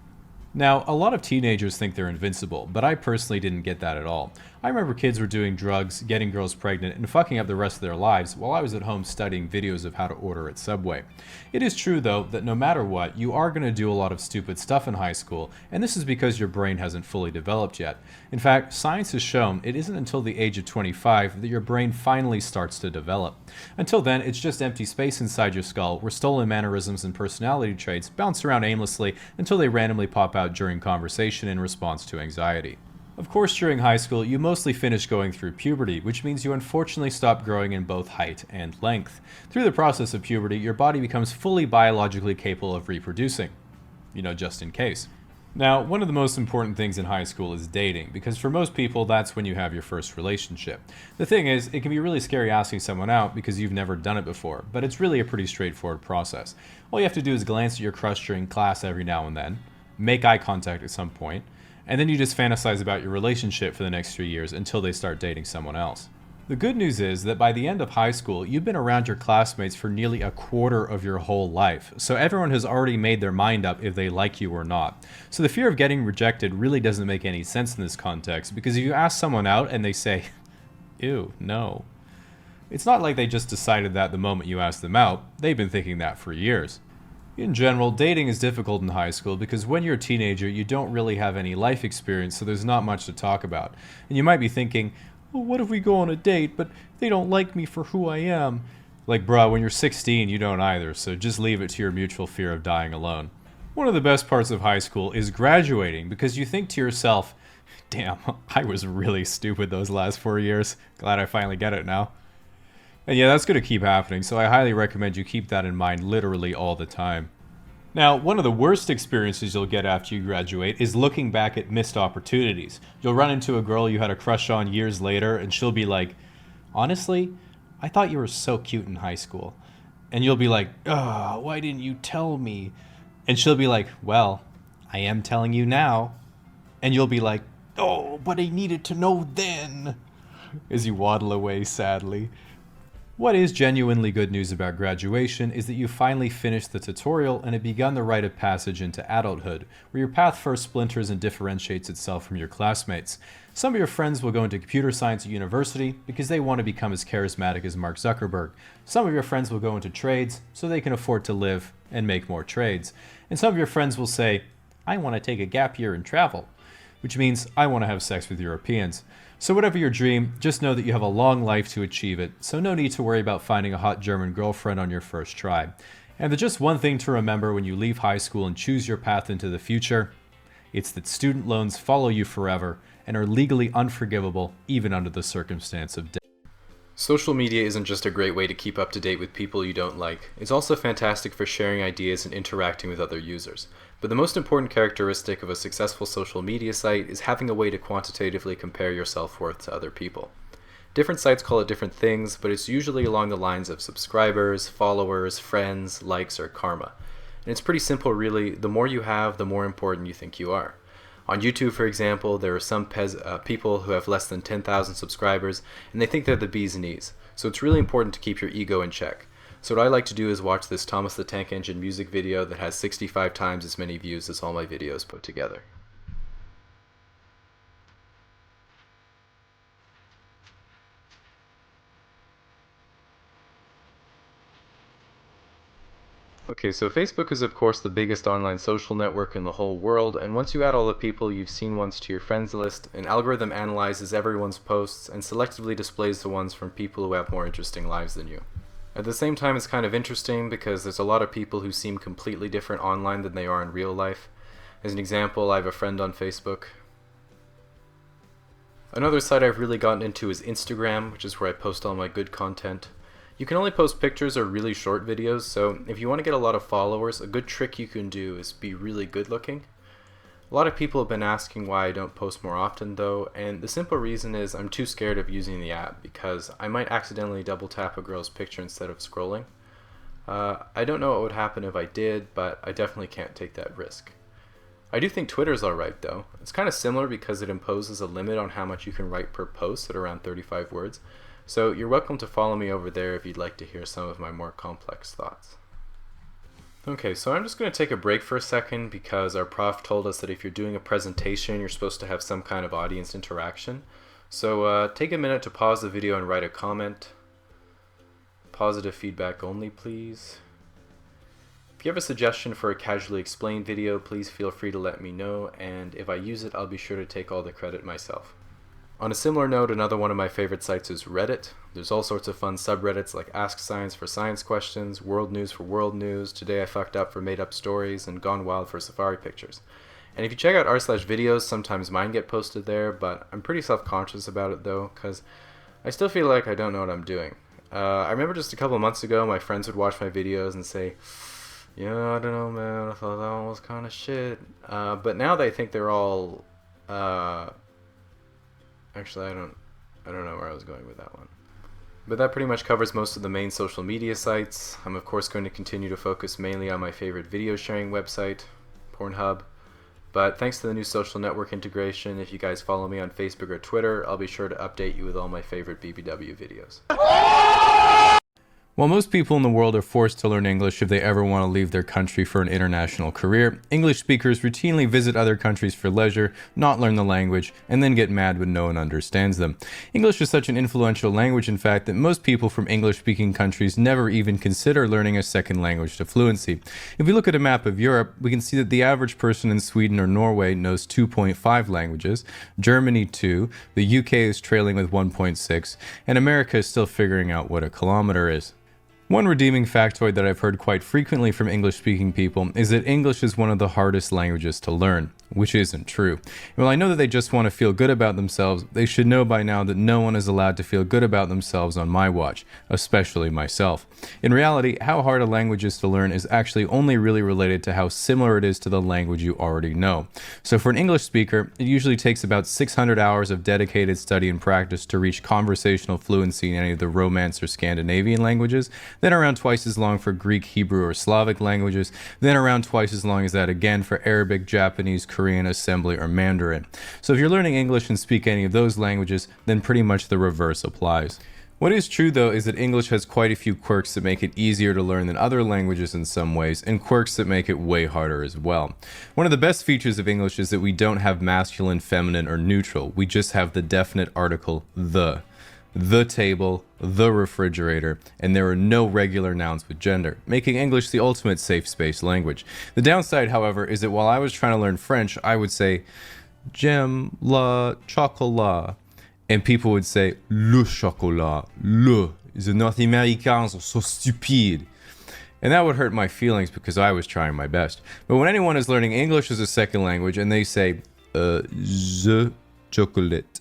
Now, a lot of teenagers think they're invincible, but I personally didn't get that at all. I remember kids were doing drugs, getting girls pregnant, and fucking up the rest of their lives while I was at home studying videos of how to order at Subway. It is true, though, that no matter what, you are going to do a lot of stupid stuff in high school, and this is because your brain hasn't fully developed yet. In fact, science has shown it isn't until the age of 25 that your brain finally starts to develop. Until then, it's just empty space inside your skull where stolen mannerisms and personality traits bounce around aimlessly until they randomly pop out during conversation in response to anxiety. Of course, during high school, you mostly finish going through puberty, which means you unfortunately stop growing in both height and length. Through the process of puberty, your body becomes fully biologically capable of reproducing. Just in case. Now, one of the most important things in high school is dating, because for most people, that's when you have your first relationship. The thing is, it can be really scary asking someone out because you've never done it before, but it's really a pretty straightforward process. All you have to do is glance at your crush during class every now and then, make eye contact at some point, and then you just fantasize about your relationship for the next 3 years until they start dating someone else. The good news is that by the end of high school, you've been around your classmates for nearly a quarter of your whole life, so everyone has already made their mind up if they like you or not. So the fear of getting rejected really doesn't make any sense in this context, because if you ask someone out and they say, ew, no, it's not like they just decided that the moment you asked them out. They've been thinking that for years. In general, dating is difficult in high school because when you're a teenager, you don't really have any life experience, so there's not much to talk about. And you might be thinking, well, what if we go on a date, but they don't like me for who I am? Like, bruh, when you're 16, you don't either, so just leave it to your mutual fear of dying alone. One of the best parts of high school is graduating because you think to yourself, damn, I was really stupid those last 4 years. Glad I finally get it now. And yeah, that's going to keep happening, so I highly recommend you keep that in mind literally all the time. Now, one of the worst experiences you'll get after you graduate is looking back at missed opportunities. You'll run into a girl you had a crush on years later, and she'll be like, honestly, I thought you were so cute in high school. And you'll be like, ugh, why didn't you tell me? And she'll be like, well, I am telling you now. And you'll be like, oh, but I needed to know then. As you waddle away sadly. What is genuinely good news about graduation is that you finally finished the tutorial and have begun the rite of passage into adulthood, where your path first splinters and differentiates itself from your classmates. Some of your friends will go into computer science at university because they want to become as charismatic as Mark Zuckerberg. Some of your friends will go into trades so they can afford to live and make more trades. And some of your friends will say, I want to take a gap year and travel, which means I want to have sex with Europeans. So whatever your dream, just know that you have a long life to achieve it, so no need to worry about finding a hot German girlfriend on your first try. And there's just one thing to remember when you leave high school and choose your path into the future. It's that student loans follow you forever and are legally unforgivable even under the circumstance of death. Social media isn't just a great way to keep up to date with people you don't like. It's also fantastic for sharing ideas and interacting with other users. But the most important characteristic of a successful social media site is having a way to quantitatively compare your self-worth to other people. Different sites call it different things, but it's usually along the lines of subscribers, followers, friends, likes, or karma. And it's pretty simple really. The more you have, the more important you think you are. On YouTube, for example, there are some people who have less than 10,000 subscribers, and they think they're the bee's knees. So it's really important to keep your ego in check. So what I like to do is watch this Thomas the Tank Engine music video that has 65 times as many views as all my videos put together. Okay, so Facebook is of course the biggest online social network in the whole world, and once you add all the people you've seen once to your friends list, an algorithm analyzes everyone's posts and selectively displays the ones from people who have more interesting lives than you. At the same time, it's kind of interesting because there's a lot of people who seem completely different online than they are in real life. As an example, I have a friend on Facebook. Another site I've really gotten into is Instagram, which is where I post all my good content. You can only post pictures or really short videos, so if you want to get a lot of followers, a good trick you can do is be really good looking. A lot of people have been asking why I don't post more often though, and the simple reason is I'm too scared of using the app because I might accidentally double tap a girl's picture instead of scrolling. I don't know what would happen if I did, but I definitely can't take that risk. I do think Twitter's alright though. It's kind of similar because it imposes a limit on how much you can write per post at around 35 words. So you're welcome to follow me over there if you'd like to hear some of my more complex thoughts. Okay, so I'm just going to take a break for a second because our prof told us that if you're doing a presentation, you're supposed to have some kind of audience interaction. So take a minute to pause the video and write a comment. Positive feedback only, please. If you have a suggestion for a casually explained video, please feel free to let me know, and if I use it, I'll be sure to take all the credit myself. On a similar note, another one of my favorite sites is Reddit. There's all sorts of fun subreddits like Ask Science for science questions, World News for world news, Today I Fucked Up for made up stories, and Gone Wild for safari pictures. And if you check out r/videos, sometimes mine get posted there, but I'm pretty self-conscious about it though, because I still feel like I don't know what I'm doing. I remember just a couple months ago, my friends would watch my videos and say, yeah, I don't know man, I thought that one was kind of shit. But now they think they're all, actually I don't know where I was going with that one. But that pretty much covers most of the main social media sites. I'm of course going to continue to focus mainly on my favorite video sharing website, Pornhub. But thanks to the new social network integration, if you guys follow me on Facebook or Twitter, I'll be sure to update you with all my favorite BBW videos. While most people in the world are forced to learn English if they ever want to leave their country for an international career, English speakers routinely visit other countries for leisure, not learn the language, and then get mad when no one understands them. English is such an influential language, in fact, that most people from English-speaking countries never even consider learning a second language to fluency. If we look at a map of Europe, we can see that the average person in Sweden or Norway knows 2.5 languages, Germany 2, the UK is trailing with 1.6, and America is still figuring out what a kilometer is. One redeeming factoid that I've heard quite frequently from English-speaking people is that English is one of the hardest languages to learn, which isn't true. While I know that they just want to feel good about themselves, they should know by now that no one is allowed to feel good about themselves on my watch, especially myself. In reality, how hard a language is to learn is actually only really related to how similar it is to the language you already know. So for an English speaker, it usually takes about 600 hours of dedicated study and practice to reach conversational fluency in any of the Romance or Scandinavian languages, then around twice as long for Greek, Hebrew, or Slavic languages, then around twice as long as that again for Arabic, Japanese, Korean, Assembly, or Mandarin. So if you're learning English and speak any of those languages, then pretty much the reverse applies. What is true though is that English has quite a few quirks that make it easier to learn than other languages in some ways, and quirks that make it way harder as well. One of the best features of English is that we don't have masculine, feminine, or neutral. We just have the definite article the table, the refrigerator, and there are no regular nouns with gender, making English the ultimate safe space language. The downside, however, is that while I was trying to learn French, I would say j'aime le chocolat, and people would say le chocolat, le. The North Americans are so stupid. And that would hurt my feelings because I was trying my best. But when anyone is learning English as a second language and they say the chocolate,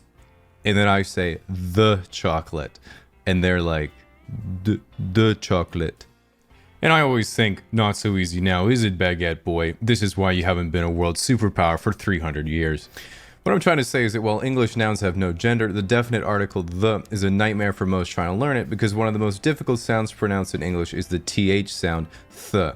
and then I say the chocolate, and they're like, the chocolate. And I always think, not so easy now, is it, baguette boy? This is why you haven't been a world superpower for 300 years. What I'm trying to say is that while English nouns have no gender, the definite article the is a nightmare for most trying to learn it because one of the most difficult sounds to pronounce in English is the TH sound, th.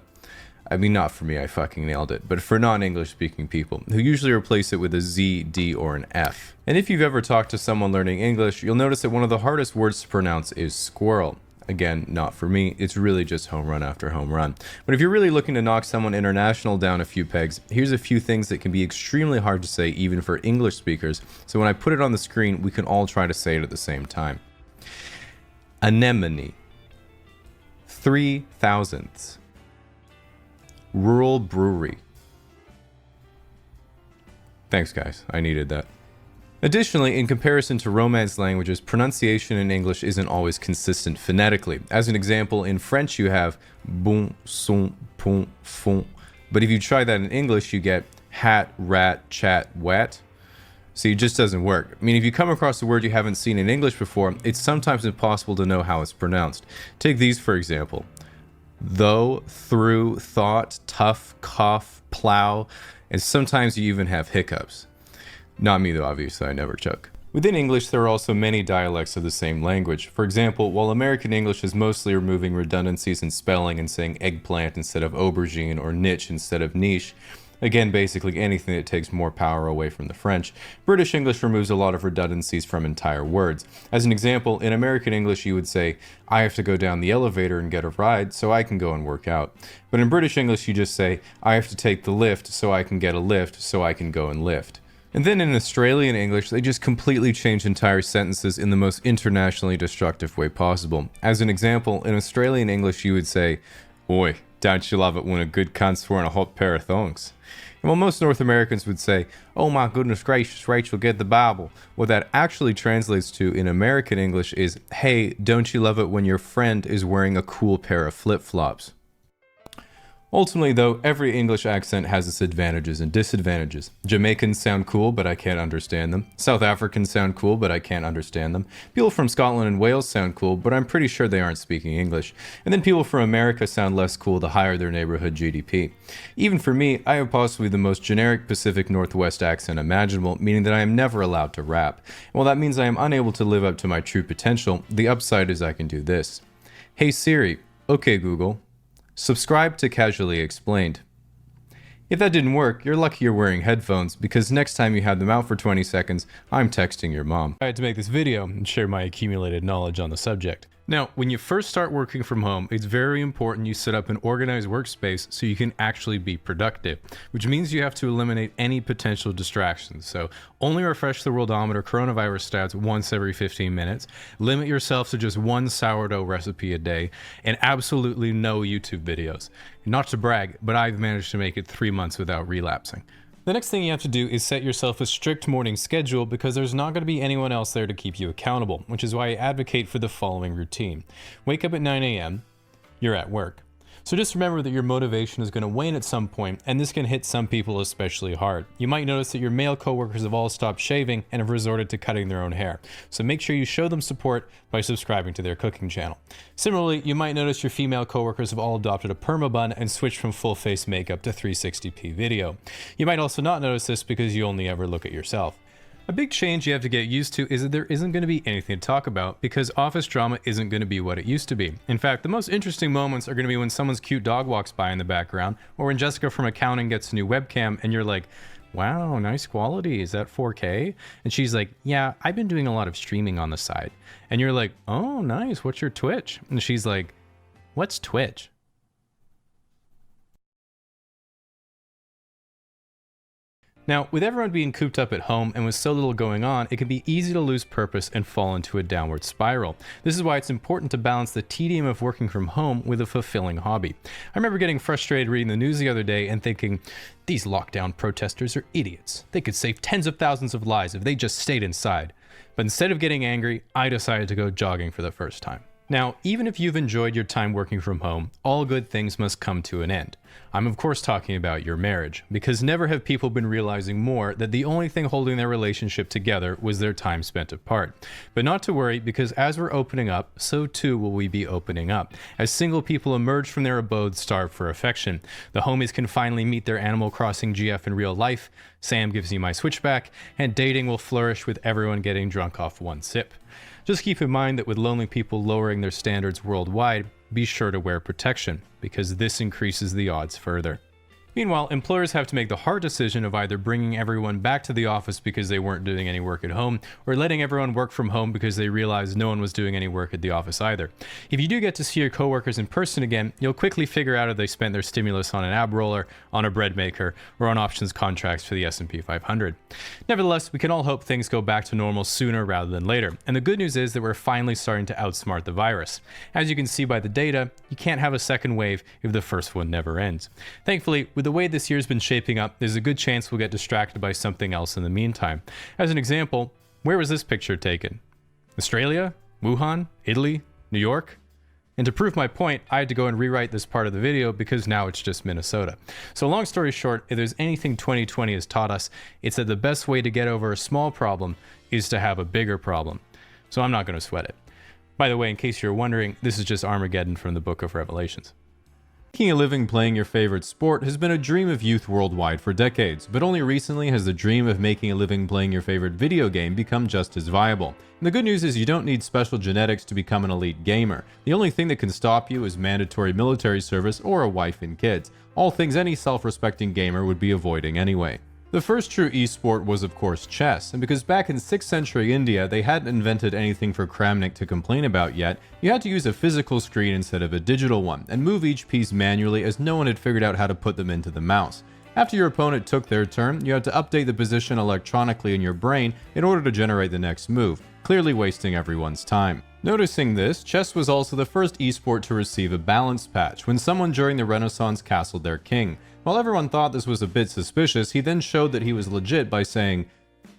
I mean, not for me, I fucking nailed it, but for non-English speaking people, who usually replace it with a Z, D, or an F. And if you've ever talked to someone learning English, you'll notice that one of the hardest words to pronounce is squirrel. Again, not for me, it's really just home run after home run. But if you're really looking to knock someone international down a few pegs, here's a few things that can be extremely hard to say even for English speakers, so when I put it on the screen, we can all try to say it at the same time. Anemone. 3/1000ths. Rural brewery. Thanks, guys. I needed that. Additionally, in comparison to Romance languages, pronunciation in English isn't always consistent phonetically. As an example, in French you have bon, son, pon, font. But if you try that in English, you get hat, rat, chat, wet. See, it just doesn't work. I mean, if you come across a word you haven't seen in English before, it's sometimes impossible to know how it's pronounced. Take these, for example. Though, through, thought, tough, cough, plow, and sometimes you even have hiccups. Not me though, obviously, I never choke. Within English, there are also many dialects of the same language. For example, while American English is mostly removing redundancies in spelling and saying eggplant instead of aubergine or niche instead of niche, again, basically anything that takes more power away from the French, British English removes a lot of redundancies from entire words. As an example, in American English you would say, I have to go down the elevator and get a ride so I can go and work out. But in British English you just say, I have to take the lift so I can get a lift so I can go and lift. And then in Australian English, they just completely change entire sentences in the most internationally destructive way possible. As an example, in Australian English you would say, Oi, don't you love it when a good cunt's wearing a hot pair of thongs? And while most North Americans would say, oh my goodness gracious, Rachel, get the Bible, what that actually translates to in American English is, hey, don't you love it when your friend is wearing a cool pair of flip-flops? Ultimately, though, every English accent has its advantages and disadvantages. Jamaicans sound cool, but I can't understand them. South Africans sound cool, but I can't understand them. People from Scotland and Wales sound cool, but I'm pretty sure they aren't speaking English. And then people from America sound less cool the higher their neighborhood GDP. Even for me, I have possibly the most generic Pacific Northwest accent imaginable, meaning that I am never allowed to rap. And while that means I am unable to live up to my true potential, the upside is I can do this. Hey Siri, okay Google. Subscribe to Casually Explained. If that didn't work, you're lucky you're wearing headphones, because next time you have them out for 20 seconds, I'm texting your mom. I had to make this video and share my accumulated knowledge on the subject. Now, when you first start working from home, it's very important you set up an organized workspace so you can actually be productive, which means you have to eliminate any potential distractions. So only refresh the worldometer coronavirus stats once every 15 minutes, limit yourself to just one sourdough recipe a day, and absolutely no YouTube videos. Not to brag, but I've managed to make it 3 months without relapsing. The next thing you have to do is set yourself a strict morning schedule because there's not going to be anyone else there to keep you accountable, which is why I advocate for the following routine. Wake up at 9 a.m., you're at work. So just remember that your motivation is going to wane at some point, and this can hit some people especially hard. You might notice that your male coworkers have all stopped shaving and have resorted to cutting their own hair. So make sure you show them support by subscribing to their cooking channel. Similarly, you might notice your female coworkers have all adopted a perma bun and switched from full face makeup to 360p video. You might also not notice this because you only ever look at yourself. A big change you have to get used to is that there isn't going to be anything to talk about because office drama isn't going to be what it used to be. In fact, the most interesting moments are going to be when someone's cute dog walks by in the background, or when Jessica from accounting gets a new webcam and you're like, wow, nice quality, is that 4K? And she's like, yeah, I've been doing a lot of streaming on the side. And you're like, oh, nice, what's your Twitch? And she's like, what's Twitch? Now, with everyone being cooped up at home and with so little going on, it can be easy to lose purpose and fall into a downward spiral. This is why it's important to balance the tedium of working from home with a fulfilling hobby. I remember getting frustrated reading the news the other day and thinking, these lockdown protesters are idiots. They could save tens of thousands of lives if they just stayed inside. But instead of getting angry, I decided to go jogging for the first time. Now, even if you've enjoyed your time working from home, all good things must come to an end. I'm of course talking about your marriage, because never have people been realizing more that the only thing holding their relationship together was their time spent apart. But not to worry, because as we're opening up, so too will we be opening up. As single people emerge from their abodes starved for affection, the homies can finally meet their Animal Crossing GF in real life, Sam gives you my switchback, and dating will flourish with everyone getting drunk off one sip. Just keep in mind that with lonely people lowering their standards worldwide, be sure to wear protection, because this increases the odds further. Meanwhile, employers have to make the hard decision of either bringing everyone back to the office because they weren't doing any work at home, or letting everyone work from home because they realized no one was doing any work at the office either. If you do get to see your coworkers in person again, you'll quickly figure out if they spent their stimulus on an ab roller, on a bread maker, or on options contracts for the S&P 500. Nevertheless, we can all hope things go back to normal sooner rather than later, and the good news is that we're finally starting to outsmart the virus. As you can see by the data, you can't have a second wave if the first one never ends. Thankfully, with the way this year's been shaping up, there's a good chance we'll get distracted by something else in the meantime. As an example, where was this picture taken? Australia? Wuhan? Italy? New York? And to prove my point, I had to go and rewrite this part of the video because now it's just Minnesota. So long story short, if there's anything 2020 has taught us, it's that the best way to get over a small problem is to have a bigger problem. So I'm not going to sweat it. By the way, in case you're wondering, this is just Armageddon from the Book of Revelations. Making a living playing your favorite sport has been a dream of youth worldwide for decades, but only recently has the dream of making a living playing your favorite video game become just as viable. And the good news is you don't need special genetics to become an elite gamer. The only thing that can stop you is mandatory military service or a wife and kids, all things any self-respecting gamer would be avoiding anyway. The first true esport was of course chess, and because back in 6th century India they hadn't invented anything for Kramnik to complain about yet, you had to use a physical screen instead of a digital one, and move each piece manually as no one had figured out how to put them into the mouse. After your opponent took their turn, you had to update the position electronically in your brain in order to generate the next move, clearly wasting everyone's time. Noticing this, chess was also the first esport to receive a balance patch when someone during the Renaissance castled their king. While everyone thought this was a bit suspicious, he then showed that he was legit by saying,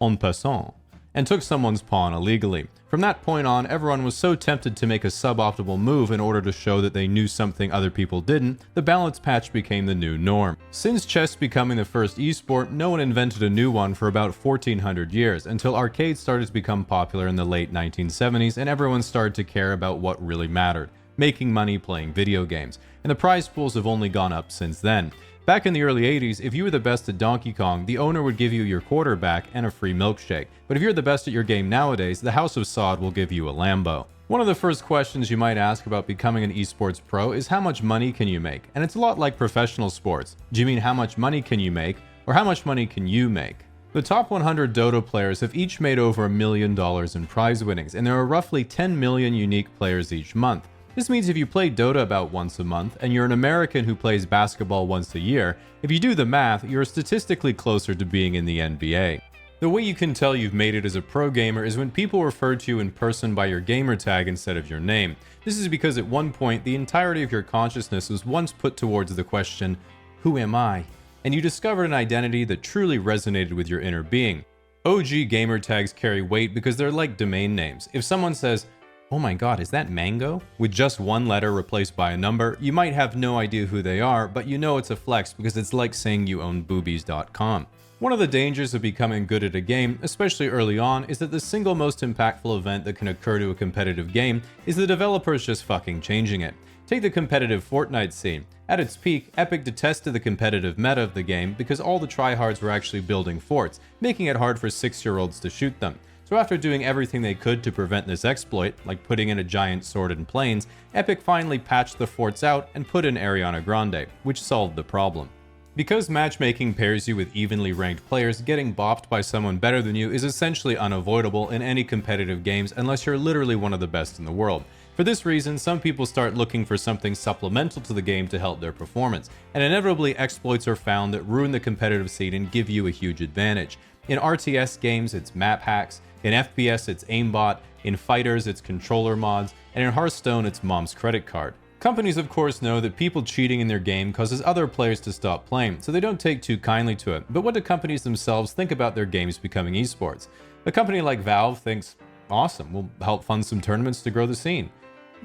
en passant, and took someone's pawn illegally. From that point on, everyone was so tempted to make a suboptimal move in order to show that they knew something other people didn't, the balance patch became the new norm. Since chess becoming the first esport, no one invented a new one for about 1400 years, until arcades started to become popular in the late 1970s and everyone started to care about what really mattered, making money playing video games, and the prize pools have only gone up since then. Back in the early 80s, if you were the best at Donkey Kong, the owner would give you your quarterback and a free milkshake. But if you're the best at your game nowadays, the House of Sod will give you a Lambo. One of the first questions you might ask about becoming an esports pro is how much money can you make? And it's a lot like professional sports. Do you mean how much money can you make, or how much money can you make? The top 100 Dota players have each made over $1 million in prize winnings, and there are roughly 10 million unique players each month. This means if you play Dota about once a month, and you're an American who plays basketball once a year, if you do the math, you're statistically closer to being in the NBA. The way you can tell you've made it as a pro gamer is when people refer to you in person by your gamer tag instead of your name. This is because at one point, the entirety of your consciousness was once put towards the question, who am I? And you discovered an identity that truly resonated with your inner being. OG gamer tags carry weight because they're like domain names. If someone says, oh my god, is that Mango? With just one letter replaced by a number, you might have no idea who they are, but you know it's a flex because it's like saying you own boobies.com. One of the dangers of becoming good at a game, especially early on, is that the single most impactful event that can occur to a competitive game is the developers just fucking changing it. Take the competitive Fortnite scene. At its peak, Epic detested the competitive meta of the game because all the tryhards were actually building forts, making it hard for 6-year-olds to shoot them. So after doing everything they could to prevent this exploit, like putting in a giant sword in planes, Epic finally patched the forts out and put in Ariana Grande, which solved the problem. Because matchmaking pairs you with evenly ranked players, getting bopped by someone better than you is essentially unavoidable in any competitive games unless you're literally one of the best in the world. For this reason, some people start looking for something supplemental to the game to help their performance, and inevitably exploits are found that ruin the competitive scene and give you a huge advantage. In RTS games, it's map hacks. In FPS, it's aimbot. In fighters, it's controller mods. And in Hearthstone, it's mom's credit card. Companies, of course, know that people cheating in their game causes other players to stop playing, so they don't take too kindly to it. But what do companies themselves think about their games becoming esports? A company like Valve thinks, awesome, we'll help fund some tournaments to grow the scene.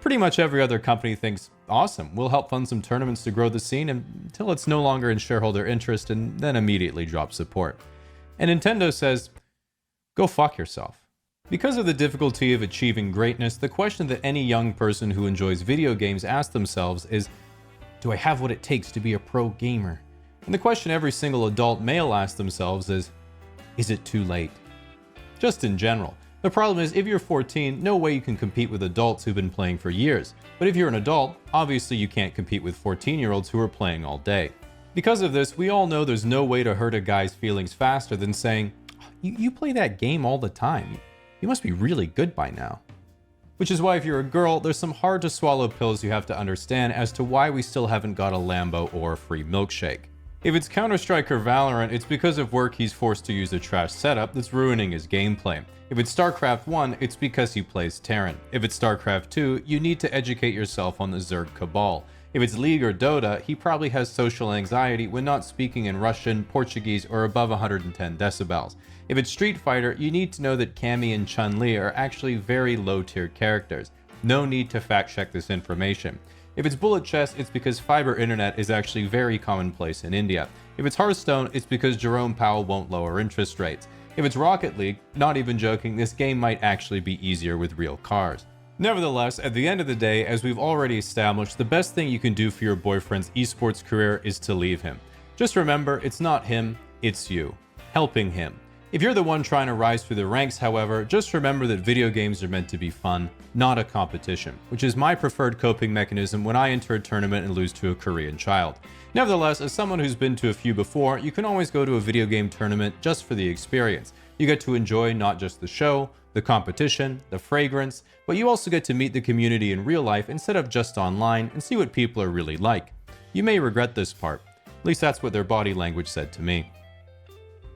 Pretty much every other company thinks, awesome, we'll help fund some tournaments to grow the scene until it's no longer in shareholder interest and then immediately drop support. And Nintendo says, go fuck yourself. Because of the difficulty of achieving greatness, the question that any young person who enjoys video games asks themselves is, do I have what it takes to be a pro gamer? And the question every single adult male asks themselves is it too late? Just in general. The problem is, if you're 14, no way you can compete with adults who've been playing for years. But if you're an adult, obviously you can't compete with 14-year-olds who are playing all day. Because of this, we all know there's no way to hurt a guy's feelings faster than saying, you play that game all the time. You must be really good by now. Which is why if you're a girl, there's some hard to swallow pills you have to understand as to why we still haven't got a Lambo or a free milkshake. If it's Counter-Strike or Valorant, it's because of work he's forced to use a trash setup that's ruining his gameplay. If it's StarCraft 1, it's because he plays Terran. If it's StarCraft 2, you need to educate yourself on the Zerg Cabal. If it's League or Dota, he probably has social anxiety when not speaking in Russian, Portuguese, or above 110 decibels. If it's Street Fighter, you need to know that Cammy and Chun-Li are actually very low-tier characters. No need to fact-check this information. If it's Bullet Chess, it's because fiber internet is actually very commonplace in India. If it's Hearthstone, it's because Jerome Powell won't lower interest rates. If it's Rocket League, not even joking, this game might actually be easier with real cars. Nevertheless, at the end of the day, as we've already established, the best thing you can do for your boyfriend's esports career is to leave him. Just remember, it's not him, it's you. Helping him. If you're the one trying to rise through the ranks, however, just remember that video games are meant to be fun, not a competition, which is my preferred coping mechanism when I enter a tournament and lose to a Korean child. Nevertheless, as someone who's been to a few before, you can always go to a video game tournament just for the experience. You get to enjoy not just the show, the competition, the fragrance, but you also get to meet the community in real life instead of just online and see what people are really like. You may regret this part. At least that's what their body language said to me.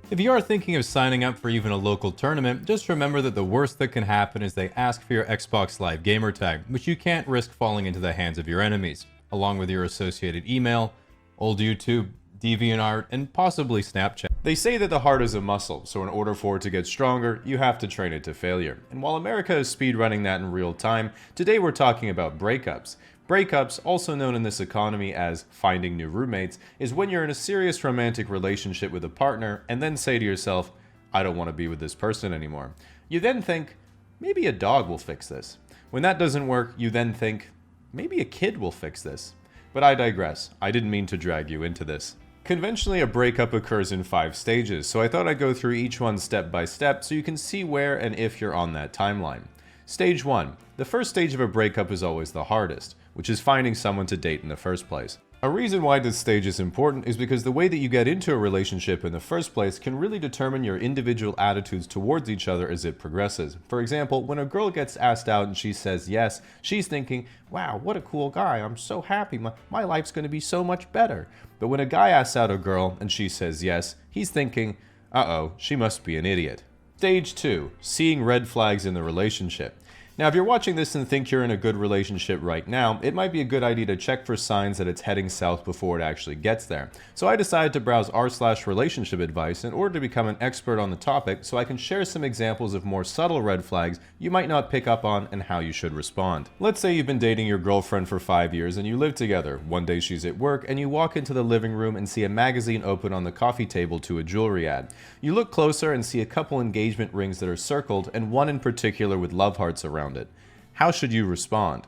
If you are thinking of signing up for even a local tournament, just remember that the worst that can happen is they ask for your Xbox Live gamer tag, which you can't risk falling into the hands of your enemies, along with your associated email, old YouTube, DeviantArt, and possibly Snapchat. They say that the heart is a muscle, so in order for it to get stronger, you have to train it to failure. And while America is speedrunning that in real time, today we're talking about breakups. Breakups, also known in this economy as finding new roommates, is when you're in a serious romantic relationship with a partner and then say to yourself, I don't want to be with this person anymore. You then think, maybe a dog will fix this. When that doesn't work, you then think, maybe a kid will fix this. But I digress. I didn't mean to drag you into this. Conventionally, a breakup occurs in 5 stages, so I thought I'd go through each one step by step so you can see where and if you're on that timeline. Stage 1. The first stage of a breakup is always the hardest, which is finding someone to date in the first place. A reason why this stage is important is because the way that you get into a relationship in the first place can really determine your individual attitudes towards each other as it progresses. For example, when a girl gets asked out and she says yes, she's thinking, wow, what a cool guy, I'm so happy, my life's going to be so much better. But when a guy asks out a girl and she says yes, he's thinking, uh-oh, she must be an idiot. Stage 2, seeing red flags in the relationship. Now, if you're watching this and think you're in a good relationship right now, it might be a good idea to check for signs that it's heading south before it actually gets there. So I decided to browse r/relationship advice in order to become an expert on the topic so I can share some examples of more subtle red flags you might not pick up on and how you should respond. Let's say you've been dating your girlfriend for 5 years and you live together. One day she's at work and you walk into the living room and see a magazine open on the coffee table to a jewelry ad. You look closer and see a couple engagement rings that are circled and one in particular with love hearts around it. How should you respond?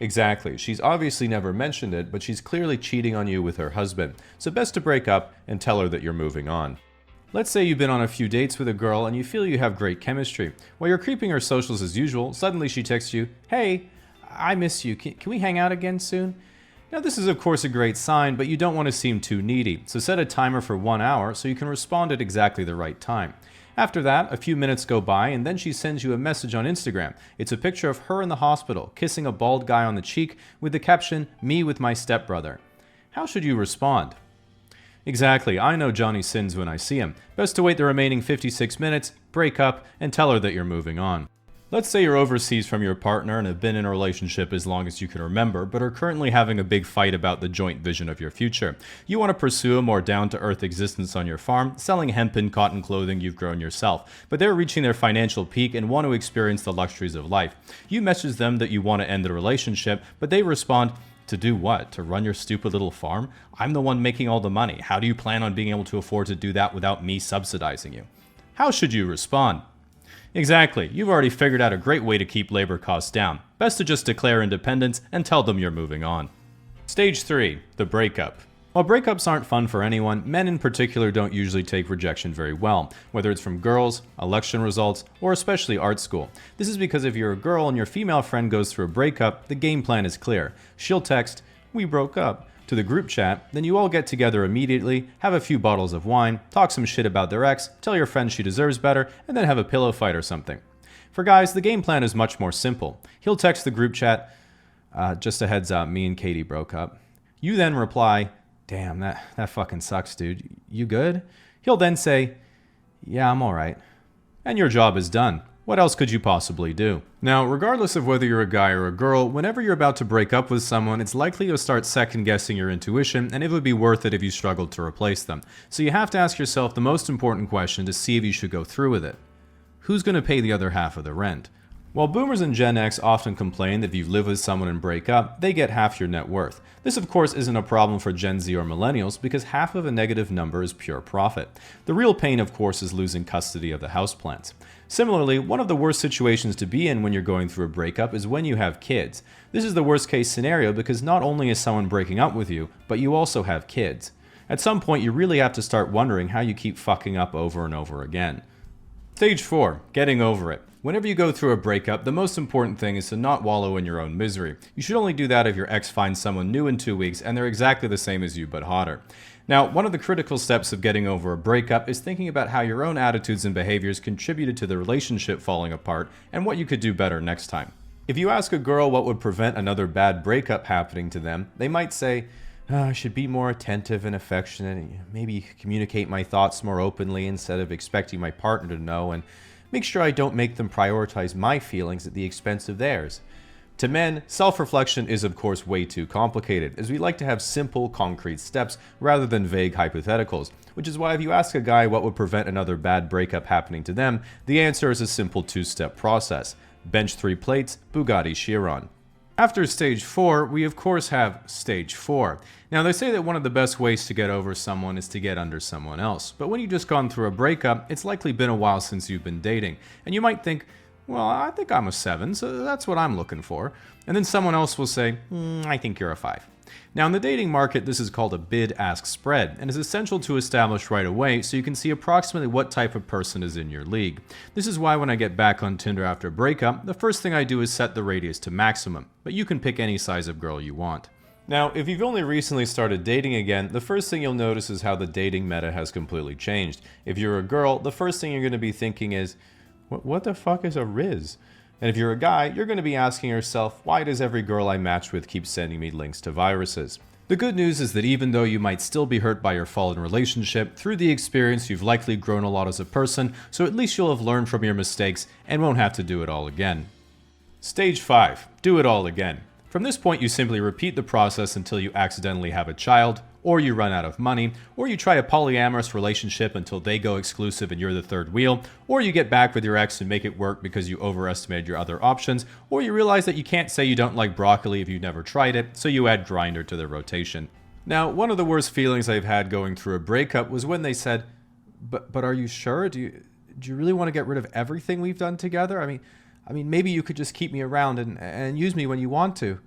Exactly, she's obviously never mentioned it, but she's clearly cheating on you with her husband, so best to break up and tell her that you're moving on. Let's say you've been on a few dates with a girl and you feel you have great chemistry. While you're creeping her socials as usual, suddenly she texts you, hey, I miss you, can we hang out again soon? Now this is of course a great sign, but you don't want to seem too needy, so set a timer for 1 hour so you can respond at exactly the right time. After that, a few minutes go by and then she sends you a message on Instagram. It's a picture of her in the hospital, kissing a bald guy on the cheek with the caption, me with my stepbrother. How should you respond? Exactly, I know Johnny sins when I see him. Best to wait the remaining 56 minutes, break up, and tell her that you're moving on. Let's say you're overseas from your partner and have been in a relationship as long as you can remember, but are currently having a big fight about the joint vision of your future. You want to pursue a more down-to-earth existence on your farm, selling hemp and cotton clothing you've grown yourself, but they're reaching their financial peak and want to experience the luxuries of life. You message them that you want to end the relationship, but they respond, to do what? To run your stupid little farm? I'm the one making all the money. How do you plan on being able to afford to do that without me subsidizing you? How should you respond? Exactly, you've already figured out a great way to keep labor costs down. Best to just declare independence and tell them you're moving on. Stage 3, the breakup. While breakups aren't fun for anyone, men in particular don't usually take rejection very well, whether it's from girls, election results, or especially art school. This is because if you're a girl and your female friend goes through a breakup, the game plan is clear. She'll text, "We broke up," to the group chat, then you all get together immediately, have a few bottles of wine, talk some shit about their ex, tell your friend she deserves better, and then have a pillow fight or something. For guys, the game plan is much more simple. He'll text the group chat, just a heads up, me and Katie broke up. You then reply, damn, that fucking sucks, dude. You good? He'll then say, yeah, I'm alright. And your job is done. What else could you possibly do? Now, regardless of whether you're a guy or a girl, whenever you're about to break up with someone, it's likely you'll start second-guessing your intuition, and it would be worth it if you struggled to replace them. So you have to ask yourself the most important question to see if you should go through with it. Who's going to pay the other half of the rent? While boomers and Gen X often complain that if you live with someone and break up, they get half your net worth. This of course isn't a problem for Gen Z or millennials because half of a negative number is pure profit. The real pain of course is losing custody of the houseplants. Similarly, one of the worst situations to be in when you're going through a breakup is when you have kids. This is the worst case scenario because not only is someone breaking up with you, but you also have kids. At some point you really have to start wondering how you keep fucking up over and over again. Stage 4, getting over it. Whenever you go through a breakup, the most important thing is to not wallow in your own misery. You should only do that if your ex finds someone new in 2 weeks and they're exactly the same as you but hotter. Now, one of the critical steps of getting over a breakup is thinking about how your own attitudes and behaviors contributed to the relationship falling apart and what you could do better next time. If you ask a girl what would prevent another bad breakup happening to them, they might say, I should be more attentive and affectionate, maybe communicate my thoughts more openly instead of expecting my partner to know, and make sure I don't make them prioritize my feelings at the expense of theirs. To men, self-reflection is of course way too complicated, as we like to have simple, concrete steps rather than vague hypotheticals, which is why if you ask a guy what would prevent another bad breakup happening to them, the answer is a simple 2-step process. Bench 3 plates, Bugatti Chiron. After stage 4, we of course have stage 4. Now they say that one of the best ways to get over someone is to get under someone else, but when you've just gone through a breakup, it's likely been a while since you've been dating, and you might think, well, I think I'm a 7, so that's what I'm looking for. And then someone else will say, I think you're a 5. Now in the dating market, this is called a bid-ask spread, and is essential to establish right away so you can see approximately what type of person is in your league. This is why when I get back on Tinder after a breakup, the first thing I do is set the radius to maximum, but you can pick any size of girl you want. Now, if you've only recently started dating again, the first thing you'll notice is how the dating meta has completely changed. If you're a girl, the first thing you're going to be thinking is, what the fuck is a Riz? And if you're a guy, you're going to be asking yourself, why does every girl I match with keep sending me links to viruses? The good news is that even though you might still be hurt by your fallen relationship, through the experience you've likely grown a lot as a person, so at least you'll have learned from your mistakes and won't have to do it all again. Stage 5. Do it all again. From this point, you simply repeat the process until you accidentally have a child, or you run out of money, or you try a polyamorous relationship until they go exclusive and you're the third wheel, or you get back with your ex and make it work because you overestimated your other options, or you realize that you can't say you don't like broccoli if you've never tried it, so you add grinder to the rotation. Now, one of the worst feelings I've had going through a breakup was when they said, but are you sure? Do you really want to get rid of everything we've done together? I mean, maybe you could just keep me around and use me when you want to.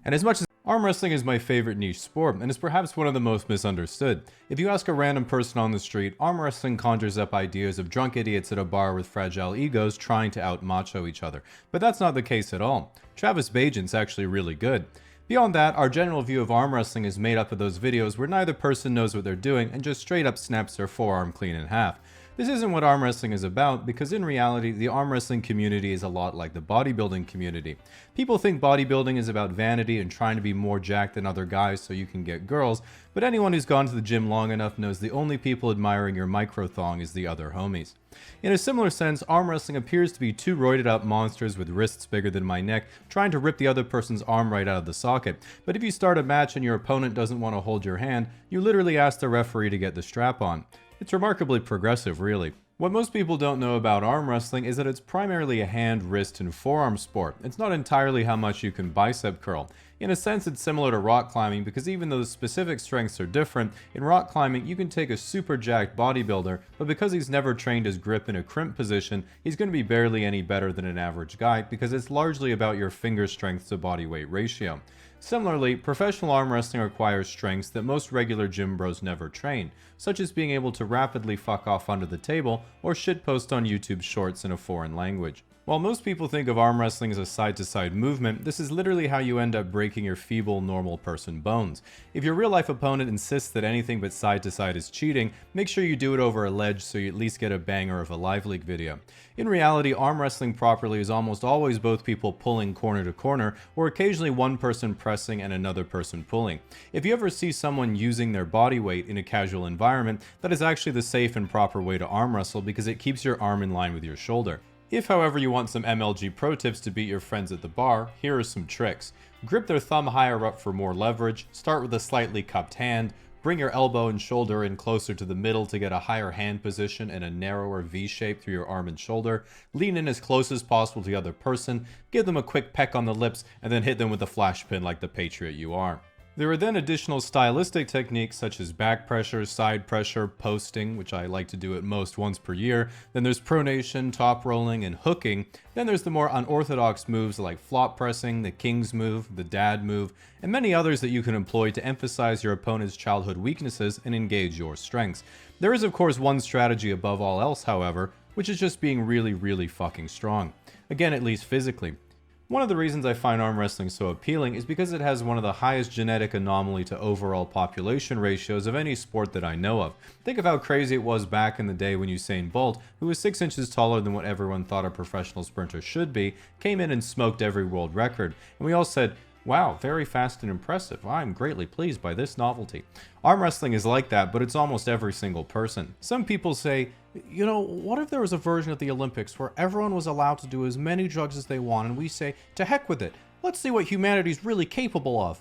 And as much as arm wrestling is my favorite niche sport, and is perhaps one of the most misunderstood. If you ask a random person on the street, arm wrestling conjures up ideas of drunk idiots at a bar with fragile egos trying to out-macho each other. But that's not the case at all. Travis Bajent's actually really good. Beyond that, our general view of arm wrestling is made up of those videos where neither person knows what they're doing and just straight up snaps their forearm clean in half. This isn't what arm wrestling is about, because in reality, the arm wrestling community is a lot like the bodybuilding community. People think bodybuilding is about vanity and trying to be more jacked than other guys so you can get girls, but anyone who's gone to the gym long enough knows the only people admiring your micro-thong is the other homies. In a similar sense, arm wrestling appears to be two roided up monsters with wrists bigger than my neck trying to rip the other person's arm right out of the socket. But if you start a match and your opponent doesn't want to hold your hand, you literally ask the referee to get the strap on. It's remarkably progressive, really. What most people don't know about arm wrestling is that it's primarily a hand, wrist, and forearm sport. It's not entirely how much you can bicep curl. In a sense, it's similar to rock climbing because even though the specific strengths are different, in rock climbing you can take a super jacked bodybuilder, but because he's never trained his grip in a crimp position, he's going to be barely any better than an average guy because it's largely about your finger strength to body weight ratio. Similarly, professional arm wrestling requires strengths that most regular gym bros never train, such as being able to rapidly fuck off under the table or shitpost on YouTube shorts in a foreign language. While most people think of arm wrestling as a side-to-side movement, this is literally how you end up breaking your feeble, normal person bones. If your real-life opponent insists that anything but side-to-side is cheating, make sure you do it over a ledge so you at least get a banger of a live leak video. In reality, arm wrestling properly is almost always both people pulling corner to corner, or occasionally one person pressing and another person pulling. If you ever see someone using their body weight in a casual environment, that is actually the safe and proper way to arm wrestle because it keeps your arm in line with your shoulder. If, however, you want some MLG pro tips to beat your friends at the bar, here are some tricks. Grip their thumb higher up for more leverage, start with a slightly cupped hand, bring your elbow and shoulder in closer to the middle to get a higher hand position and a narrower V shape through your arm and shoulder, lean in as close as possible to the other person, give them a quick peck on the lips, and then hit them with a flash pin like the patriot you are. There are then additional stylistic techniques such as back pressure, side pressure, posting, which I like to do at most once per year. Then there's pronation, top rolling, and hooking. Then there's the more unorthodox moves like flop pressing, the king's move, the dad move, and many others that you can employ to emphasize your opponent's childhood weaknesses and engage your strengths. There is of course one strategy above all else, however, which is just being really, really fucking strong. Again, at least physically. One of the reasons I find arm wrestling so appealing is because it has one of the highest genetic anomaly to overall population ratios of any sport that I know of. Think of how crazy it was back in the day when Usain Bolt, who was 6 inches taller than what everyone thought a professional sprinter should be, came in and smoked every world record. And we all said, wow, very fast and impressive. I'm greatly pleased by this novelty. Arm wrestling is like that, but it's almost every single person. Some people say, you know, what if there was a version of the Olympics where everyone was allowed to do as many drugs as they want and we say, to heck with it, let's see what humanity's really capable of.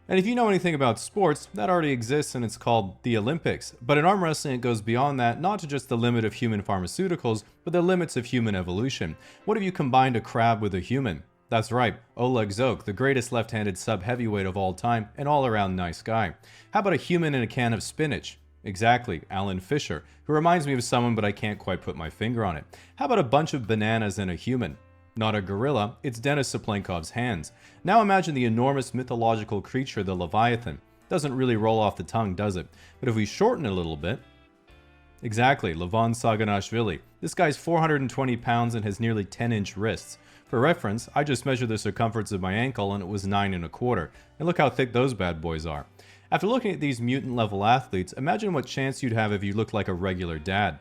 And if you know anything about sports, that already exists and it's called the Olympics. But in arm wrestling it goes beyond that, not to just the limit of human pharmaceuticals, but the limits of human evolution. What if you combined a crab with a human? That's right, Oleg Zoke, the greatest left-handed sub-heavyweight of all time, and all-around nice guy. How about a human in a can of spinach? Exactly, Alan Fisher, who reminds me of someone but I can't quite put my finger on it. How about a bunch of bananas and a human? Not a gorilla, it's Denis Saplenkov's hands. Now imagine the enormous mythological creature, the Leviathan. Doesn't really roll off the tongue, does it? But if we shorten it a little bit, Exactly, Levon Saganashvili. This guy's 420 pounds and has nearly 10-inch wrists. For reference, I just measured the circumference of my ankle and it was 9 1/4. And look how thick those bad boys are. After looking at these mutant-level athletes, imagine what chance you'd have if you looked like a regular dad.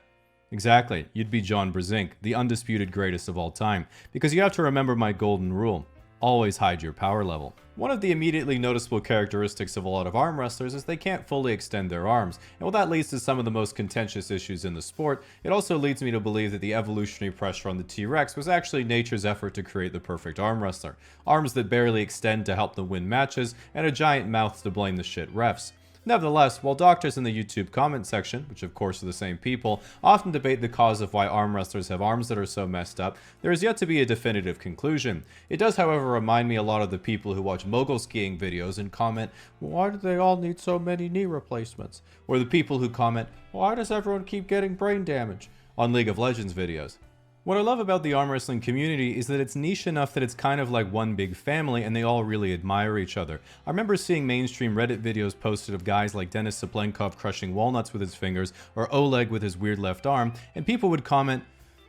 Exactly, you'd be John Brzenk, the undisputed greatest of all time, because you have to remember my golden rule. Always hide your power level. One of the immediately noticeable characteristics of a lot of arm wrestlers is they can't fully extend their arms, and while that leads to some of the most contentious issues in the sport, it also leads me to believe that the evolutionary pressure on the T-Rex was actually nature's effort to create the perfect arm wrestler. Arms that barely extend to help them win matches, and a giant mouth to blame the shit refs. Nevertheless, while doctors in the YouTube comment section, which of course are the same people, often debate the cause of why arm wrestlers have arms that are so messed up, there is yet to be a definitive conclusion. It does, however, remind me a lot of the people who watch mogul skiing videos and comment, "Why do they all need so many knee replacements?" Or the people who comment, "Why does everyone keep getting brain damage?" on League of Legends videos. What I love about the arm wrestling community is that it's niche enough that it's kind of like one big family and they all really admire each other. I remember seeing mainstream Reddit videos posted of guys like Denis Saplenkov crushing walnuts with his fingers or Oleg with his weird left arm, and people would comment,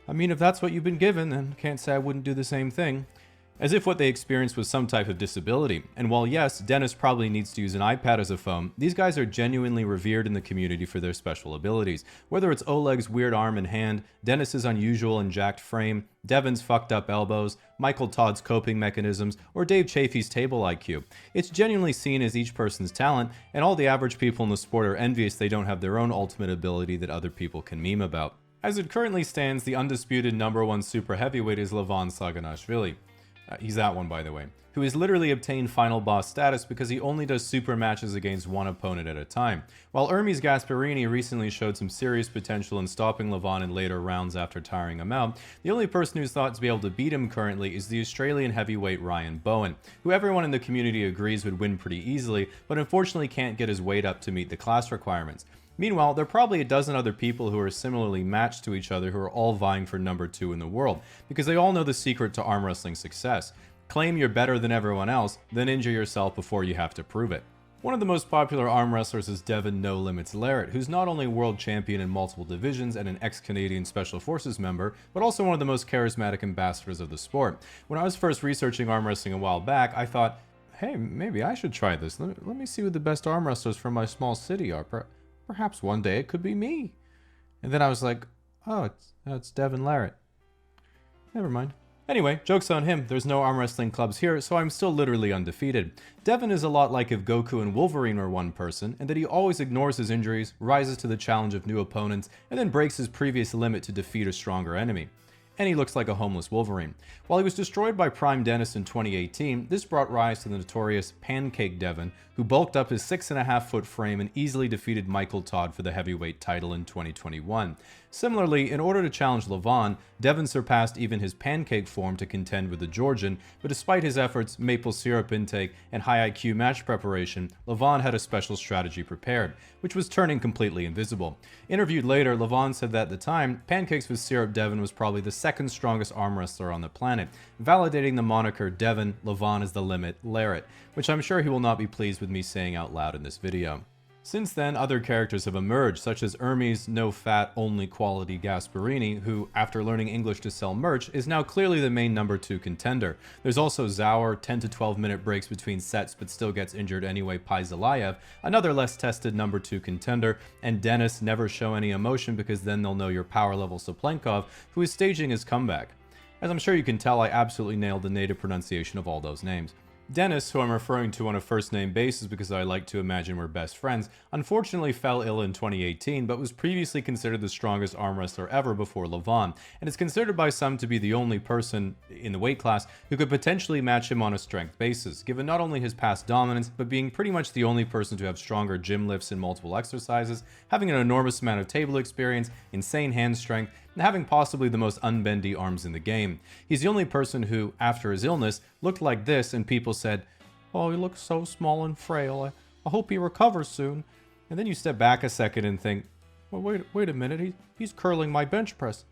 "I mean, if that's what you've been given, then can't say I wouldn't do the same thing." As if what they experienced was some type of disability. And while yes, Dennis probably needs to use an iPad as a phone, these guys are genuinely revered in the community for their special abilities. Whether it's Oleg's weird arm and hand, Dennis's unusual and jacked frame, Devin's fucked up elbows, Michael Todd's coping mechanisms, or Dave Chafee's table IQ. It's genuinely seen as each person's talent, and all the average people in the sport are envious they don't have their own ultimate ability that other people can meme about. As it currently stands, the undisputed #1 super heavyweight is Levon Saganashvili. He's that one, by the way, who has literally obtained final boss status because he only does super matches against one opponent at a time. While Hermes Gasparini recently showed some serious potential in stopping Levon in later rounds after tiring him out, the only person who's thought to be able to beat him currently is the Australian heavyweight Ryan Bowen, who everyone in the community agrees would win pretty easily, but unfortunately can't get his weight up to meet the class requirements. Meanwhile, there are probably a dozen other people who are similarly matched to each other who are all vying for #2 in the world, because they all know the secret to arm wrestling success. Claim you're better than everyone else, then injure yourself before you have to prove it. One of the most popular arm wrestlers is Devin No Limits Larratt, who's not only world champion in multiple divisions and an ex-Canadian Special Forces member, but also one of the most charismatic ambassadors of the sport. When I was first researching arm wrestling a while back, I thought, hey, maybe I should try this. Let me see who the best arm wrestlers from my small city are. Perhaps one day it could be me. And then I was like, oh, it's Devin Larratt. Never mind. Anyway, joke's on him. There's no arm wrestling clubs here, so I'm still literally undefeated. Devin is a lot like if Goku and Wolverine were one person, and that he always ignores his injuries, rises to the challenge of new opponents, and then breaks his previous limit to defeat a stronger enemy. And he looks like a homeless Wolverine. While he was destroyed by Prime Dennis in 2018, this brought rise to the notorious Pancake Devin, who bulked up his 6.5-foot frame and easily defeated Michael Todd for the heavyweight title in 2021. Similarly, in order to challenge Levon, Devin surpassed even his pancake form to contend with the Georgian, but despite his efforts, maple syrup intake, and high IQ match preparation, Levon had a special strategy prepared, which was turning completely invisible. Interviewed later, Levon said that at the time, Pancakes with Syrup Devin was probably the second strongest arm wrestler on the planet, validating the moniker Devin Levon is the limit Larratt, which I'm sure he will not be pleased with me saying out loud in this video. Since then, other characters have emerged, such as Hermes no-fat, only-quality Gasparini, who, after learning English to sell merch, is now clearly the main #2 contender. There's also Zaur, 10 to 12 minute breaks between sets but still gets injured anyway Paizalayev, another less tested #2 contender, and Dennis, never show any emotion because then they'll know your power level Saplenkov, who is staging his comeback. As I'm sure you can tell, I absolutely nailed the native pronunciation of all those names. Dennis, who I'm referring to on a first-name basis because I like to imagine we're best friends, unfortunately fell ill in 2018, but was previously considered the strongest arm wrestler ever before Levon, and is considered by some to be the only person in the weight class who could potentially match him on a strength basis, given not only his past dominance, but being pretty much the only person to have stronger gym lifts in multiple exercises, having an enormous amount of table experience, insane hand strength, and having possibly the most unbendy arms in the game. He's the only person who, after his illness, looked like this and people said, oh, he looks so small and frail, I hope he recovers soon. And then you step back a second and think, well, wait a minute, he's curling my bench press.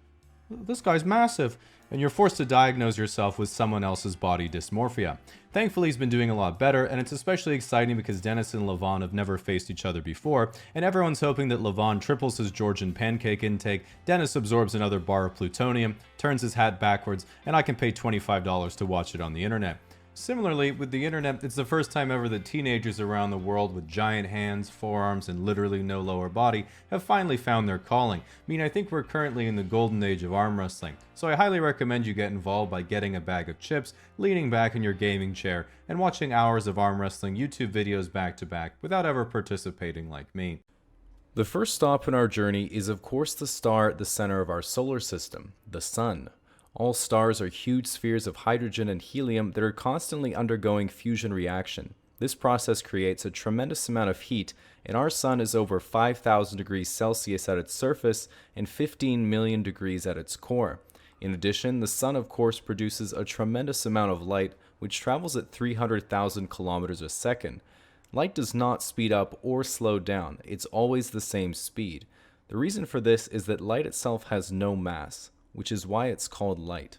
this guy's massive, and you're forced to diagnose yourself with someone else's body dysmorphia. Thankfully, he's been doing a lot better, and it's especially exciting because Dennis and Levon have never faced each other before, and everyone's hoping that Levon triples his Georgian pancake intake, Dennis absorbs another bar of plutonium, turns his hat backwards, and I can pay $25 to watch it on the internet. Similarly, with the internet, it's the first time ever that teenagers around the world with giant hands, forearms, and literally no lower body have finally found their calling. I mean, I think we're currently in the golden age of arm wrestling, so I highly recommend you get involved by getting a bag of chips, leaning back in your gaming chair, and watching hours of arm wrestling YouTube videos back to back without ever participating like me. The first stop in our journey is of course the star at the center of our solar system, the Sun. All stars are huge spheres of hydrogen and helium that are constantly undergoing fusion reaction. This process creates a tremendous amount of heat, and our Sun is over 5,000 degrees Celsius at its surface and 15 million degrees at its core. In addition, the Sun of course produces a tremendous amount of light, which travels at 300,000 kilometers a second. Light does not speed up or slow down, it's always the same speed. The reason for this is that light itself has no mass, which is why it's called light.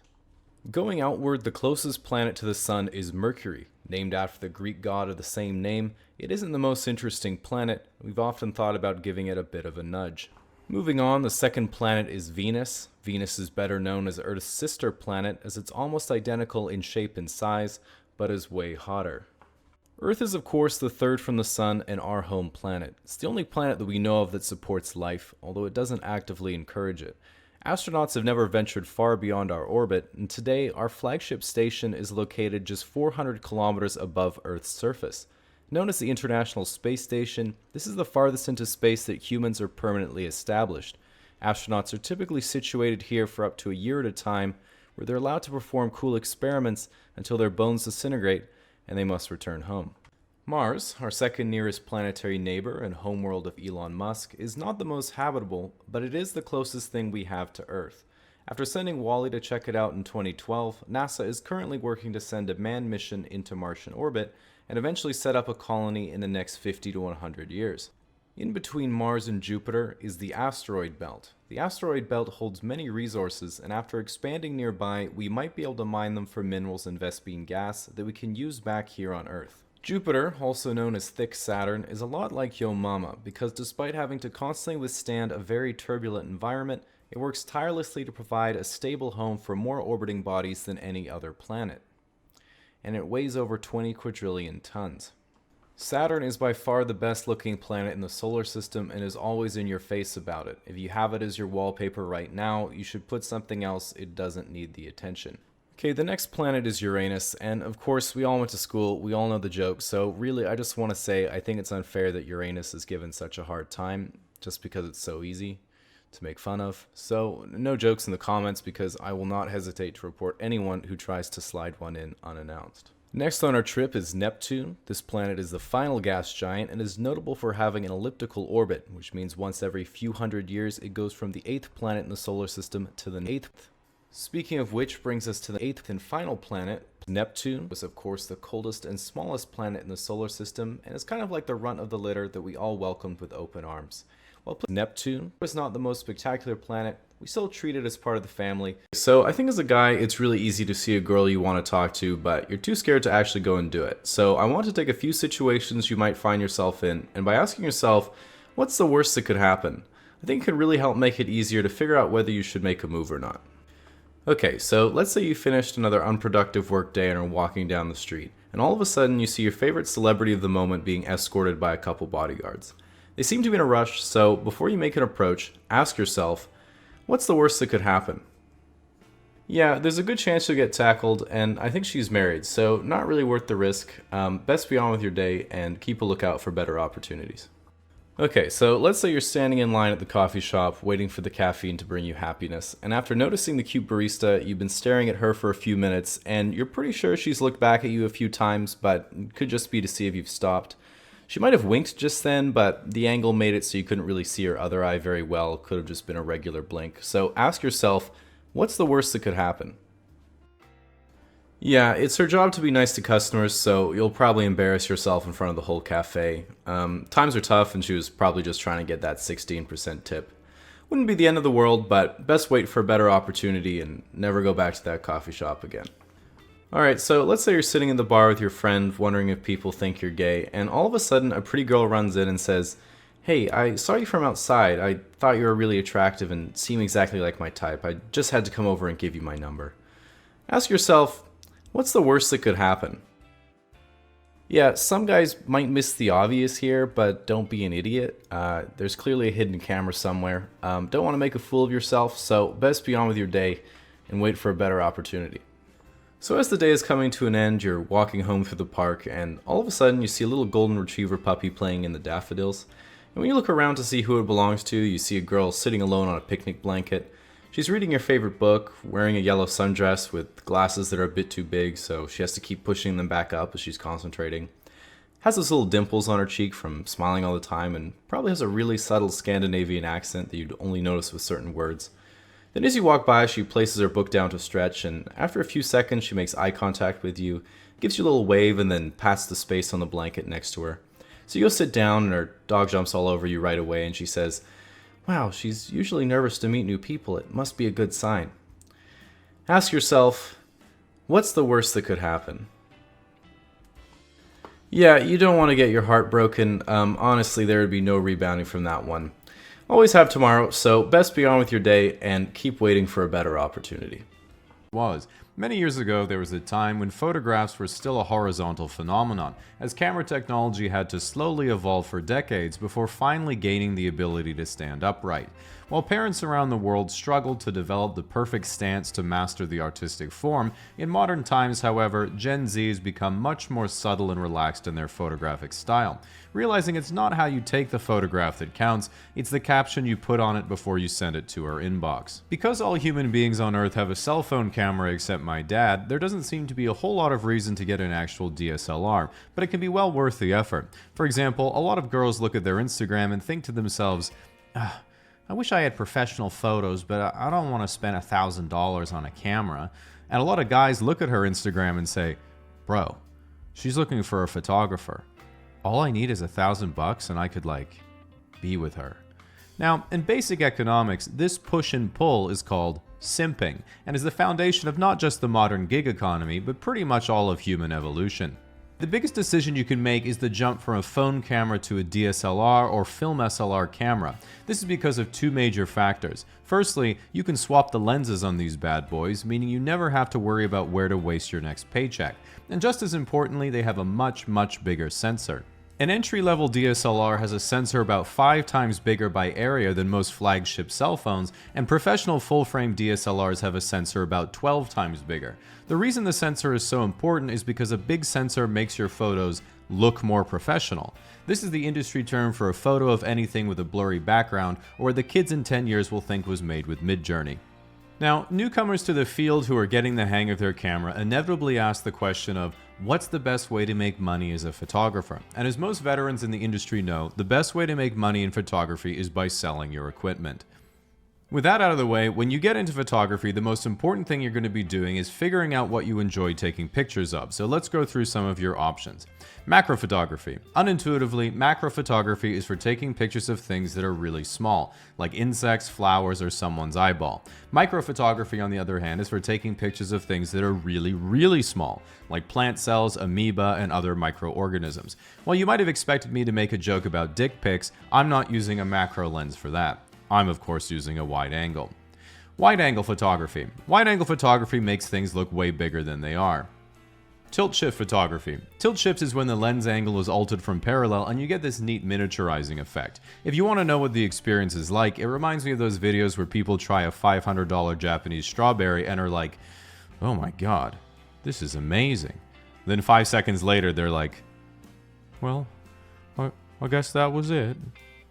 Going outward, the closest planet to the Sun is Mercury. Named after the Greek god of the same name, it isn't the most interesting planet. We've often thought about giving it a bit of a nudge. Moving on, the second planet is Venus. Venus is better known as Earth's sister planet as it's almost identical in shape and size, but is way hotter. Earth is of course the third from the Sun and our home planet. It's the only planet that we know of that supports life, although it doesn't actively encourage it. Astronauts have never ventured far beyond our orbit, and today our flagship station is located just 400 kilometers above Earth's surface. Known as the International Space Station, this is the farthest into space that humans are permanently established. Astronauts are typically situated here for up to a year at a time, where they're allowed to perform cool experiments until their bones disintegrate and they must return home. Mars, our second nearest planetary neighbor and homeworld of Elon Musk, is not the most habitable, but it is the closest thing we have to Earth. After sending Wally to check it out in 2012, NASA is currently working to send a manned mission into Martian orbit and eventually set up a colony in the next 50 to 100 years. In between Mars and Jupiter is the asteroid belt. The asteroid belt holds many resources, and after expanding nearby, we might be able to mine them for minerals and Vespene gas that we can use back here on Earth. Jupiter, also known as Thick Saturn, is a lot like Yo Mama because despite having to constantly withstand a very turbulent environment, it works tirelessly to provide a stable home for more orbiting bodies than any other planet. And it weighs over 20 quadrillion tons. Saturn is by far the best looking planet in the solar system and is always in your face about it. If you have it as your wallpaper right now, you should put something else, it doesn't need the attention. Okay, the next planet is Uranus, and of course we all went to school, we all know the joke, so really I just want to say I think it's unfair that Uranus is given such a hard time, just because it's so easy to make fun of. So no jokes in the comments because I will not hesitate to report anyone who tries to slide one in unannounced. Next on our trip is Neptune. This planet is the final gas giant and is notable for having an elliptical orbit, which means once every few hundred years it goes from the 8th planet in the solar system to the 8th. Speaking of which brings us to the 8th and final planet. Neptune was of course the coldest and smallest planet in the solar system and is kind of like the runt of the litter that we all welcomed with open arms. While Neptune was not the most spectacular planet, we still treat it as part of the family. So I think as a guy it's really easy to see a girl you want to talk to, but you're too scared to actually go and do it. So I want to take a few situations you might find yourself in, and by asking yourself, what's the worst that could happen? I think it could really help make it easier to figure out whether you should make a move or not. Okay, so let's say you finished another unproductive work day and are walking down the street, and all of a sudden you see your favorite celebrity of the moment being escorted by a couple bodyguards. They seem to be in a rush, so before you make an approach, ask yourself, what's the worst that could happen? Yeah, there's a good chance you'll get tackled, and I think she's married, so not really worth the risk. Best be on with your day and keep a lookout for better opportunities. Okay, so let's say you're standing in line at the coffee shop waiting for the caffeine to bring you happiness, and after noticing the cute barista, you've been staring at her for a few minutes, and you're pretty sure she's looked back at you a few times, but it could just be to see if you've stopped. She might have winked just then, but the angle made it so you couldn't really see her other eye very well. It could have just been a regular blink. So ask yourself, what's the worst that could happen? Yeah, it's her job to be nice to customers, so you'll probably embarrass yourself in front of the whole cafe. Times are tough, and she was probably just trying to get that 16% tip. Wouldn't be the end of the world, but best wait for a better opportunity and never go back to that coffee shop again. Alright, so let's say you're sitting in the bar with your friend wondering if people think you're gay, and all of a sudden a pretty girl runs in and says, "Hey, I saw you from outside. I thought you were really attractive and seem exactly like my type. I just had to come over and give you my number." Ask yourself, what's the worst that could happen? Yeah, some guys might miss the obvious here, but don't be an idiot. There's clearly a hidden camera somewhere. Don't want to make a fool of yourself, so best be on with your day and wait for a better opportunity. So as the day is coming to an end, you're walking home through the park, and all of a sudden you see a little golden retriever puppy playing in the daffodils. And when you look around to see who it belongs to, you see a girl sitting alone on a picnic blanket. She's reading your favorite book, wearing a yellow sundress with glasses that are a bit too big, so she has to keep pushing them back up as she's concentrating. Has those little dimples on her cheek from smiling all the time, and probably has a really subtle Scandinavian accent that you'd only notice with certain words. Then as you walk by, she places her book down to stretch, and after a few seconds she makes eye contact with you, gives you a little wave, and then pats the space on the blanket next to her. So you go sit down, and her dog jumps all over you right away, and she says, "Wow, she's usually nervous to meet new people. It must be a good sign." Ask yourself, what's the worst that could happen? Yeah, you don't want to get your heart broken. Honestly, there would be no rebounding from that one. Always have tomorrow, so best be on with your day and keep waiting for a better opportunity. Many years ago, there was a time when photographs were still a horizontal phenomenon, as camera technology had to slowly evolve for decades before finally gaining the ability to stand upright. While parents around the world struggled to develop the perfect stance to master the artistic form, in modern times, however, Gen Z has become much more subtle and relaxed in their photographic style, realizing it's not how you take the photograph that counts, it's the caption you put on it before you send it to our inbox. Because all human beings on Earth have a cell phone camera except my dad, there doesn't seem to be a whole lot of reason to get an actual DSLR, but it can be well worth the effort. For example, a lot of girls look at their Instagram and think to themselves, I wish I had professional photos, but I don't want to spend $1,000 on a camera. And a lot of guys look at her Instagram and say, bro, she's looking for a photographer. All I need is $1,000 and I could, be with her. Now, in basic economics, this push and pull is called simping, and is the foundation of not just the modern gig economy, but pretty much all of human evolution. The biggest decision you can make is the jump from a phone camera to a DSLR or film SLR camera. This is because of two major factors. Firstly, you can swap the lenses on these bad boys, meaning you never have to worry about where to waste your next paycheck. And just as importantly, they have a much, much bigger sensor. An entry-level DSLR has a sensor about 5 times bigger by area than most flagship cell phones, and professional full-frame DSLRs have a sensor about 12 times bigger. The reason the sensor is so important is because a big sensor makes your photos look more professional. This is the industry term for a photo of anything with a blurry background, or the kids in 10 years will think was made with Midjourney. Now, newcomers to the field who are getting the hang of their camera inevitably ask the question of, what's the best way to make money as a photographer? And as most veterans in the industry know, the best way to make money in photography is by selling your equipment. With that out of the way, when you get into photography, the most important thing you're going to be doing is figuring out what you enjoy taking pictures of. So let's go through some of your options. Macro photography. Unintuitively, macro photography is for taking pictures of things that are really small, like insects, flowers, or someone's eyeball. Micro photography, on the other hand, is for taking pictures of things that are really, really small, like plant cells, amoeba, and other microorganisms. While you might have expected me to make a joke about dick pics, I'm not using a macro lens for that. I'm of course using a wide angle. Wide angle photography. Wide angle photography makes things look way bigger than they are. Tilt shift photography. Tilt shift is when the lens angle is altered from parallel and you get this neat miniaturizing effect. If you want to know what the experience is like, it reminds me of those videos where people try a $500 Japanese strawberry and are like, oh my god, this is amazing. Then 5 seconds later they're like, well, I guess that was it.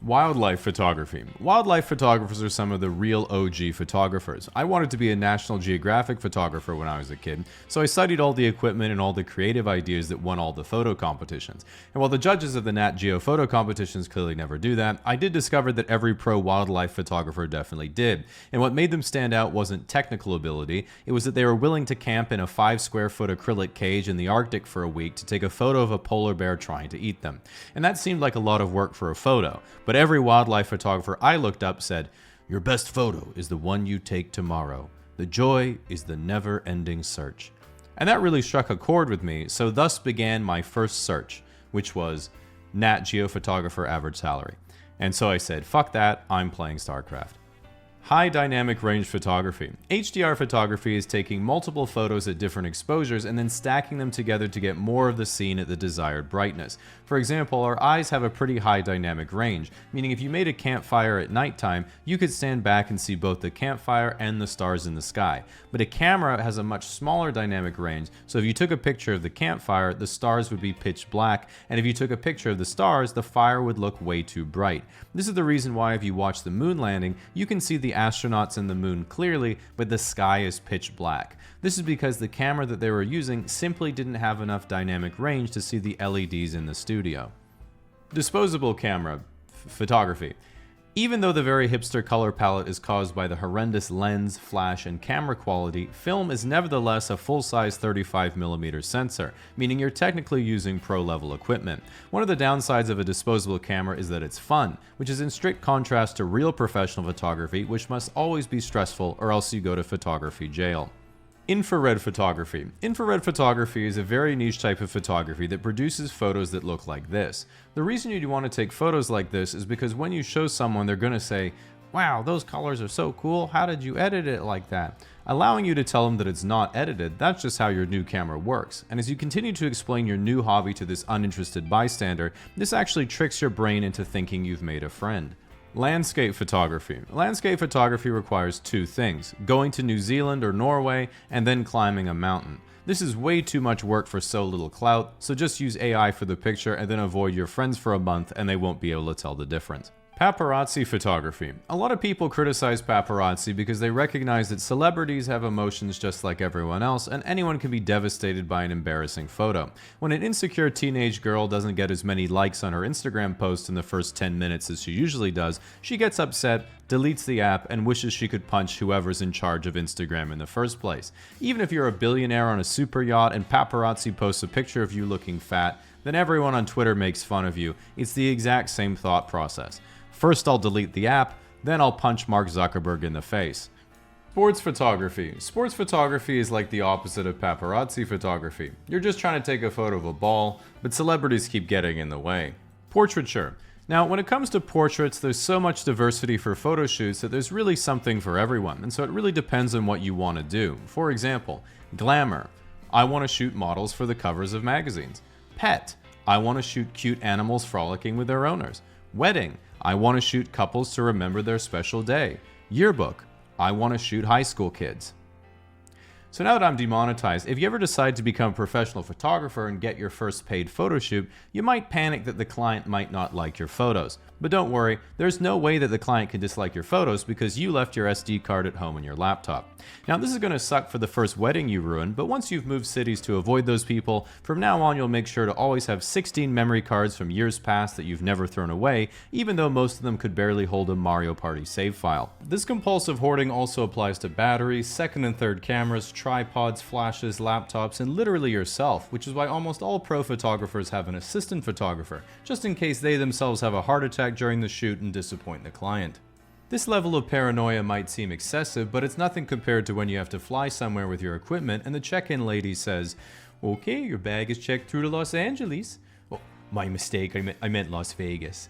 Wildlife photography. Wildlife photographers are some of the real OG photographers. I wanted to be a National Geographic photographer when I was a kid, so I studied all the equipment and all the creative ideas that won all the photo competitions. And while the judges of the Nat Geo photo competitions clearly never do that, I did discover that every pro wildlife photographer definitely did. And what made them stand out wasn't technical ability, it was that they were willing to camp in a 5 square foot acrylic cage in the Arctic for a week to take a photo of a polar bear trying to eat them. And that seemed like a lot of work for a photo. But every wildlife photographer I looked up said, Your best photo is the one you take tomorrow. The joy is the never-ending search. And that really struck a chord with me, so thus began my first search, which was Nat Geo photographer average salary. And so I said, fuck that, I'm playing StarCraft. High dynamic range photography. HDR photography is taking multiple photos at different exposures and then stacking them together to get more of the scene at the desired brightness. For example, our eyes have a pretty high dynamic range, meaning if you made a campfire at nighttime, you could stand back and see both the campfire and the stars in the sky. But a camera has a much smaller dynamic range, so if you took a picture of the campfire, the stars would be pitch black, and if you took a picture of the stars, the fire would look way too bright. This is the reason why if you watch the moon landing, you can see the astronauts and the moon clearly, but the sky is pitch black. This is because the camera that they were using simply didn't have enough dynamic range to see the LEDs in the studio. Disposable camera photography. Even though the very hipster color palette is caused by the horrendous lens, flash, and camera quality, film is nevertheless a full-size 35mm sensor, meaning you're technically using pro-level equipment. One of the downsides of a disposable camera is that it's fun, which is in strict contrast to real professional photography, which must always be stressful or else you go to photography jail. Infrared photography. Infrared photography is a very niche type of photography that produces photos that look like this. The reason you'd want to take photos like this is because when you show someone, they're going to say, wow, those colors are so cool, how did you edit it like that? Allowing you to tell them that it's not edited, that's just how your new camera works. And as you continue to explain your new hobby to this uninterested bystander, this actually tricks your brain into thinking you've made a friend. Landscape photography. Landscape photography requires two things: going to New Zealand or Norway and then climbing a mountain. This is way too much work for so little clout, so just use AI for the picture and then avoid your friends for a month and they won't be able to tell the difference. Paparazzi photography. A lot of people criticize paparazzi because they recognize that celebrities have emotions just like everyone else, and anyone can be devastated by an embarrassing photo. When an insecure teenage girl doesn't get as many likes on her Instagram post in the first 10 minutes as she usually does, she gets upset, deletes the app, and wishes she could punch whoever's in charge of Instagram in the first place. Even if you're a billionaire on a super yacht and paparazzi posts a picture of you looking fat, then everyone on Twitter makes fun of you. It's the exact same thought process. First I'll delete the app, then I'll punch Mark Zuckerberg in the face. Sports photography. Sports photography is like the opposite of paparazzi photography. You're just trying to take a photo of a ball, but celebrities keep getting in the way. Portraiture. Now, when it comes to portraits, there's so much diversity for photo shoots that there's really something for everyone, and so it really depends on what you want to do. For example, glamour. I want to shoot models for the covers of magazines. Pet. I want to shoot cute animals frolicking with their owners. Wedding. I want to shoot couples to remember their special day. Yearbook. I want to shoot high school kids. So now that I'm demonetized, if you ever decide to become a professional photographer and get your first paid photo shoot, you might panic that the client might not like your photos. But don't worry, there's no way that the client can dislike your photos because you left your SD card at home on your laptop. Now this is going to suck for the first wedding you ruin, but once you've moved cities to avoid those people, from now on you'll make sure to always have 16 memory cards from years past that you've never thrown away, even though most of them could barely hold a Mario Party save file. This compulsive hoarding also applies to batteries, second and third cameras, tripods, flashes, laptops, and literally yourself, which is why almost all pro photographers have an assistant photographer, just in case they themselves have a heart attack during the shoot and disappoint the client. This level of paranoia might seem excessive, but it's nothing compared to when you have to fly somewhere with your equipment and the check-in lady says, "Okay, your bag is checked through to Los Angeles." Oh, my mistake, I meant Las Vegas.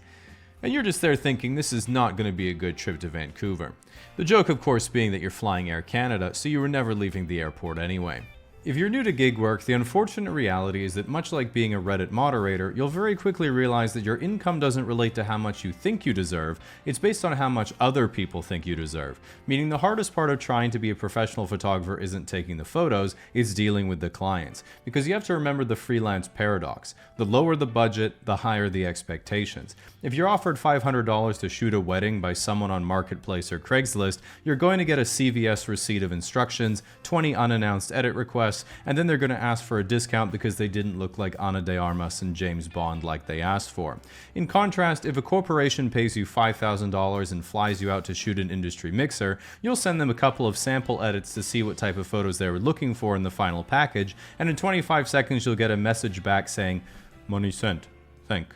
And you're just there thinking this is not going to be a good trip to Vancouver. The joke, of course, being that you're flying Air Canada, so you were never leaving the airport anyway. If you're new to gig work, the unfortunate reality is that much like being a Reddit moderator, you'll very quickly realize that your income doesn't relate to how much you think you deserve, it's based on how much other people think you deserve. Meaning the hardest part of trying to be a professional photographer isn't taking the photos, it's dealing with the clients. Because you have to remember the freelance paradox. The lower the budget, the higher the expectations. If you're offered $500 to shoot a wedding by someone on Marketplace or Craigslist, you're going to get a CVS receipt of instructions, 20 unannounced edit requests, and then they're going to ask for a discount because they didn't look like Ana de Armas and James Bond like they asked for. In contrast, if a corporation pays you $5,000 and flies you out to shoot an industry mixer, you'll send them a couple of sample edits to see what type of photos they were looking for in the final package, and in 25 seconds you'll get a message back saying, "Money sent. Thank."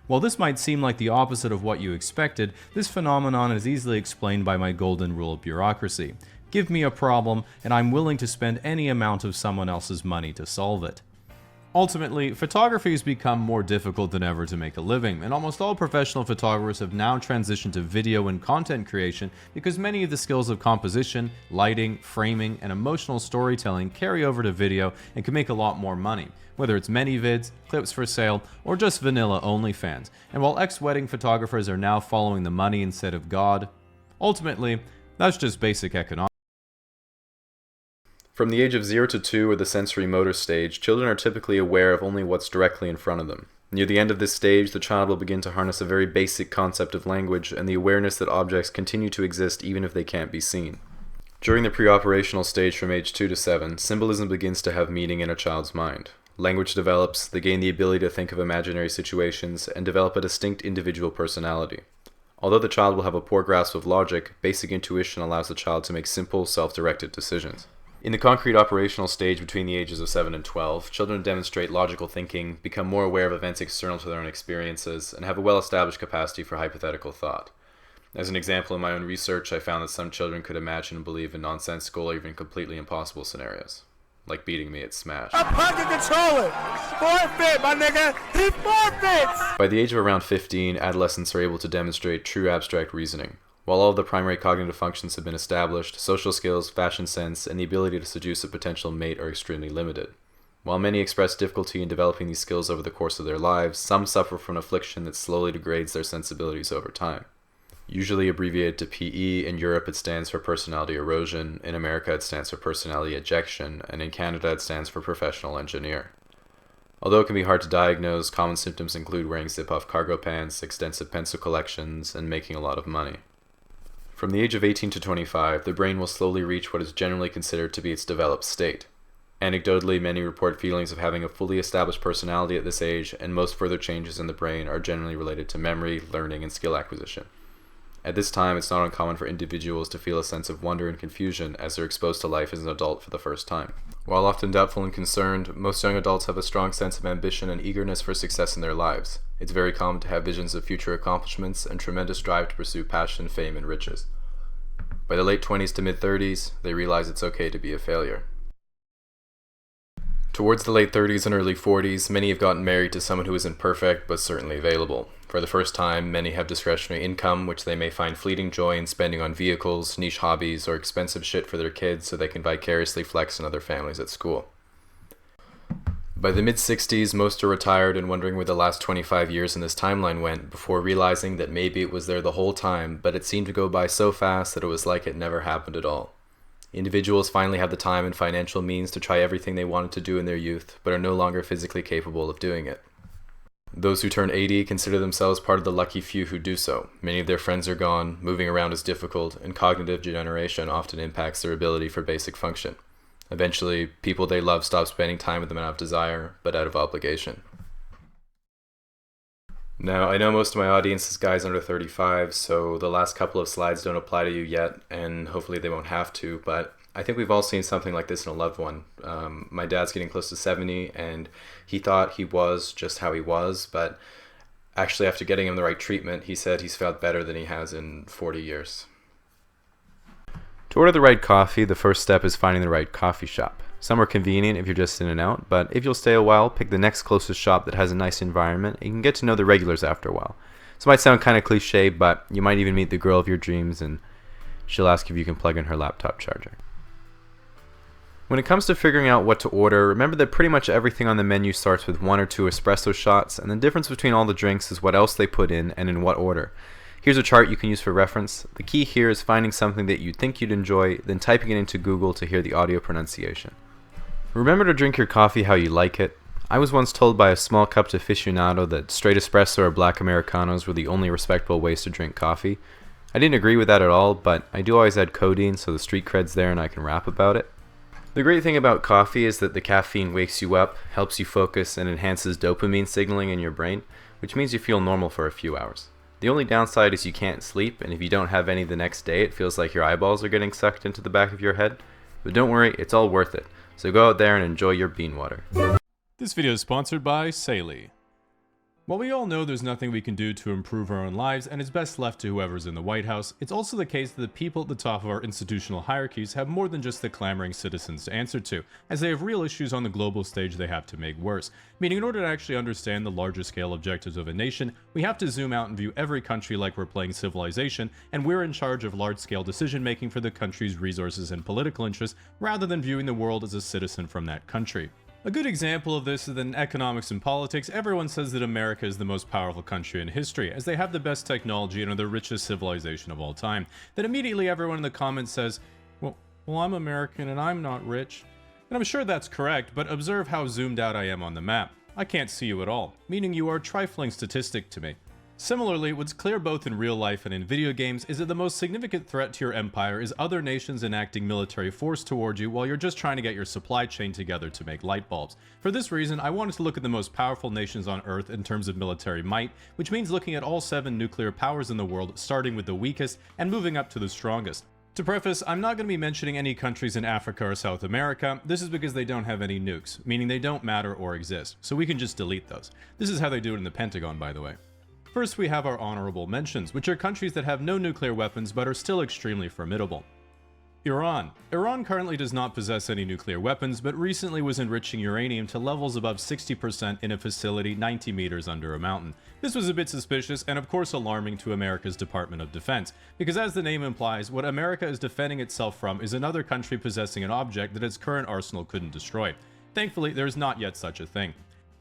While this might seem like the opposite of what you expected, this phenomenon is easily explained by my golden rule of bureaucracy. Give me a problem, and I'm willing to spend any amount of someone else's money to solve it. Ultimately, photography has become more difficult than ever to make a living, and almost all professional photographers have now transitioned to video and content creation because many of the skills of composition, lighting, framing, and emotional storytelling carry over to video and can make a lot more money, whether it's many-vids, clips for sale, or just vanilla OnlyFans. And while ex-wedding photographers are now following the money instead of God, ultimately, that's just basic economics. From the age of 0 to 2, or the sensory motor stage, children are typically aware of only what's directly in front of them. Near the end of this stage, the child will begin to harness a very basic concept of language and the awareness that objects continue to exist even if they can't be seen. During the pre-operational stage from age 2 to 7, symbolism begins to have meaning in a child's mind. Language develops, they gain the ability to think of imaginary situations, and develop a distinct individual personality. Although the child will have a poor grasp of logic, basic intuition allows the child to make simple, self-directed decisions. In the concrete operational stage between the ages of 7 and 12, children demonstrate logical thinking, become more aware of events external to their own experiences, and have a well-established capacity for hypothetical thought. As an example, in my own research, I found that some children could imagine and believe in nonsensical or even completely impossible scenarios, like beating me at Smash. A pocket controller! Forfeit, my nigga! He forfeits! By the age of around 15, adolescents are able to demonstrate true abstract reasoning. While all of the primary cognitive functions have been established, social skills, fashion sense, and the ability to seduce a potential mate are extremely limited. While many express difficulty in developing these skills over the course of their lives, some suffer from an affliction that slowly degrades their sensibilities over time. Usually abbreviated to PE, in Europe it stands for personality erosion, in America it stands for personality ejection, and in Canada it stands for professional engineer. Although it can be hard to diagnose, common symptoms include wearing zip-off cargo pants, extensive pencil collections, and making a lot of money. From the age of 18 to 25, the brain will slowly reach what is generally considered to be its developed state. Anecdotally, many report feelings of having a fully established personality at this age, and most further changes in the brain are generally related to memory, learning, and skill acquisition. At this time, it's not uncommon for individuals to feel a sense of wonder and confusion as they're exposed to life as an adult for the first time. While often doubtful and concerned, most young adults have a strong sense of ambition and eagerness for success in their lives. It's very common to have visions of future accomplishments and tremendous drive to pursue passion, fame, and riches. By the late 20s to mid-30s, they realize it's okay to be a failure. Towards the late 30s and early 40s, many have gotten married to someone who isn't perfect but certainly available. For the first time, many have discretionary income, which they may find fleeting joy in spending on vehicles, niche hobbies, or expensive shit for their kids so they can vicariously flex on other families at school. By the mid-60s, most are retired and wondering where the last 25 years in this timeline went before realizing that maybe it was there the whole time, but it seemed to go by so fast that it was like it never happened at all. Individuals finally have the time and financial means to try everything they wanted to do in their youth, but are no longer physically capable of doing it. Those who turn 80 consider themselves part of the lucky few who do so. Many of their friends are gone, moving around is difficult, and cognitive degeneration often impacts their ability for basic function. Eventually, people they love stop spending time with them out of desire, but out of obligation. Now, I know most of my audience is guys under 35, so the last couple of slides don't apply to you yet, and hopefully they won't have to, but I think we've all seen something like this in a loved one. My dad's getting close to 70, and he thought he was just how he was, but actually after getting him the right treatment, he said he's felt better than he has in 40 years. To order the right coffee, the first step is finding the right coffee shop. Some are convenient if you're just in and out, but if you'll stay a while, pick the next closest shop that has a nice environment, and you can get to know the regulars after a while. This might sound kind of cliche, but you might even meet the girl of your dreams, and she'll ask if you can plug in her laptop charger. When it comes to figuring out what to order, remember that pretty much everything on the menu starts with 1 or 2 espresso shots, and the difference between all the drinks is what else they put in and in what order. Here's a chart you can use for reference. The key here is finding something that you think you'd enjoy, then typing it into Google to hear the audio pronunciation. Remember to drink your coffee how you like it. I was once told by a small cupped aficionado that straight espresso or black Americanos were the only respectable ways to drink coffee. I didn't agree with that at all, but I do always add codeine so the street cred's there and I can rap about it. The great thing about coffee is that the caffeine wakes you up, helps you focus, and enhances dopamine signaling in your brain, which means you feel normal for a few hours. The only downside is you can't sleep, and if you don't have any the next day, it feels like your eyeballs are getting sucked into the back of your head. But don't worry, it's all worth it. So go out there and enjoy your bean water. This video is sponsored by Saley. While we all know there's nothing we can do to improve our own lives and it's best left to whoever's in the White House, it's also the case that the people at the top of our institutional hierarchies have more than just the clamoring citizens to answer to, as they have real issues on the global stage they have to make worse. Meaning in order to actually understand the larger scale objectives of a nation, we have to zoom out and view every country like we're playing Civilization, and we're in charge of large scale decision making for the country's resources and political interests, rather than viewing the world as a citizen from that country. A good example of this is that in economics and politics, everyone says that America is the most powerful country in history, as they have the best technology and are the richest civilization of all time. Then immediately everyone in the comments says, well, I'm American and I'm not rich. And I'm sure that's correct, but observe how zoomed out I am on the map. I can't see you at all, meaning you are a trifling statistic to me. Similarly, what's clear both in real life and in video games is that the most significant threat to your empire is other nations enacting military force toward you while you're just trying to get your supply chain together to make light bulbs. For this reason, I wanted to look at the most powerful nations on Earth in terms of military might, which means looking at all 7 nuclear powers in the world, starting with the weakest and moving up to the strongest. To preface, I'm not going to be mentioning any countries in Africa or South America. This is because they don't have any nukes, meaning they don't matter or exist, so we can just delete those. This is how they do it in the Pentagon, by the way. First, we have our honorable mentions, which are countries that have no nuclear weapons but are still extremely formidable. Iran. Iran currently does not possess any nuclear weapons, but recently was enriching uranium to levels above 60% in a facility 90 meters under a mountain. This was a bit suspicious and of course alarming to America's Department of Defense, because as the name implies, what America is defending itself from is another country possessing an object that its current arsenal couldn't destroy. Thankfully, there is not yet such a thing.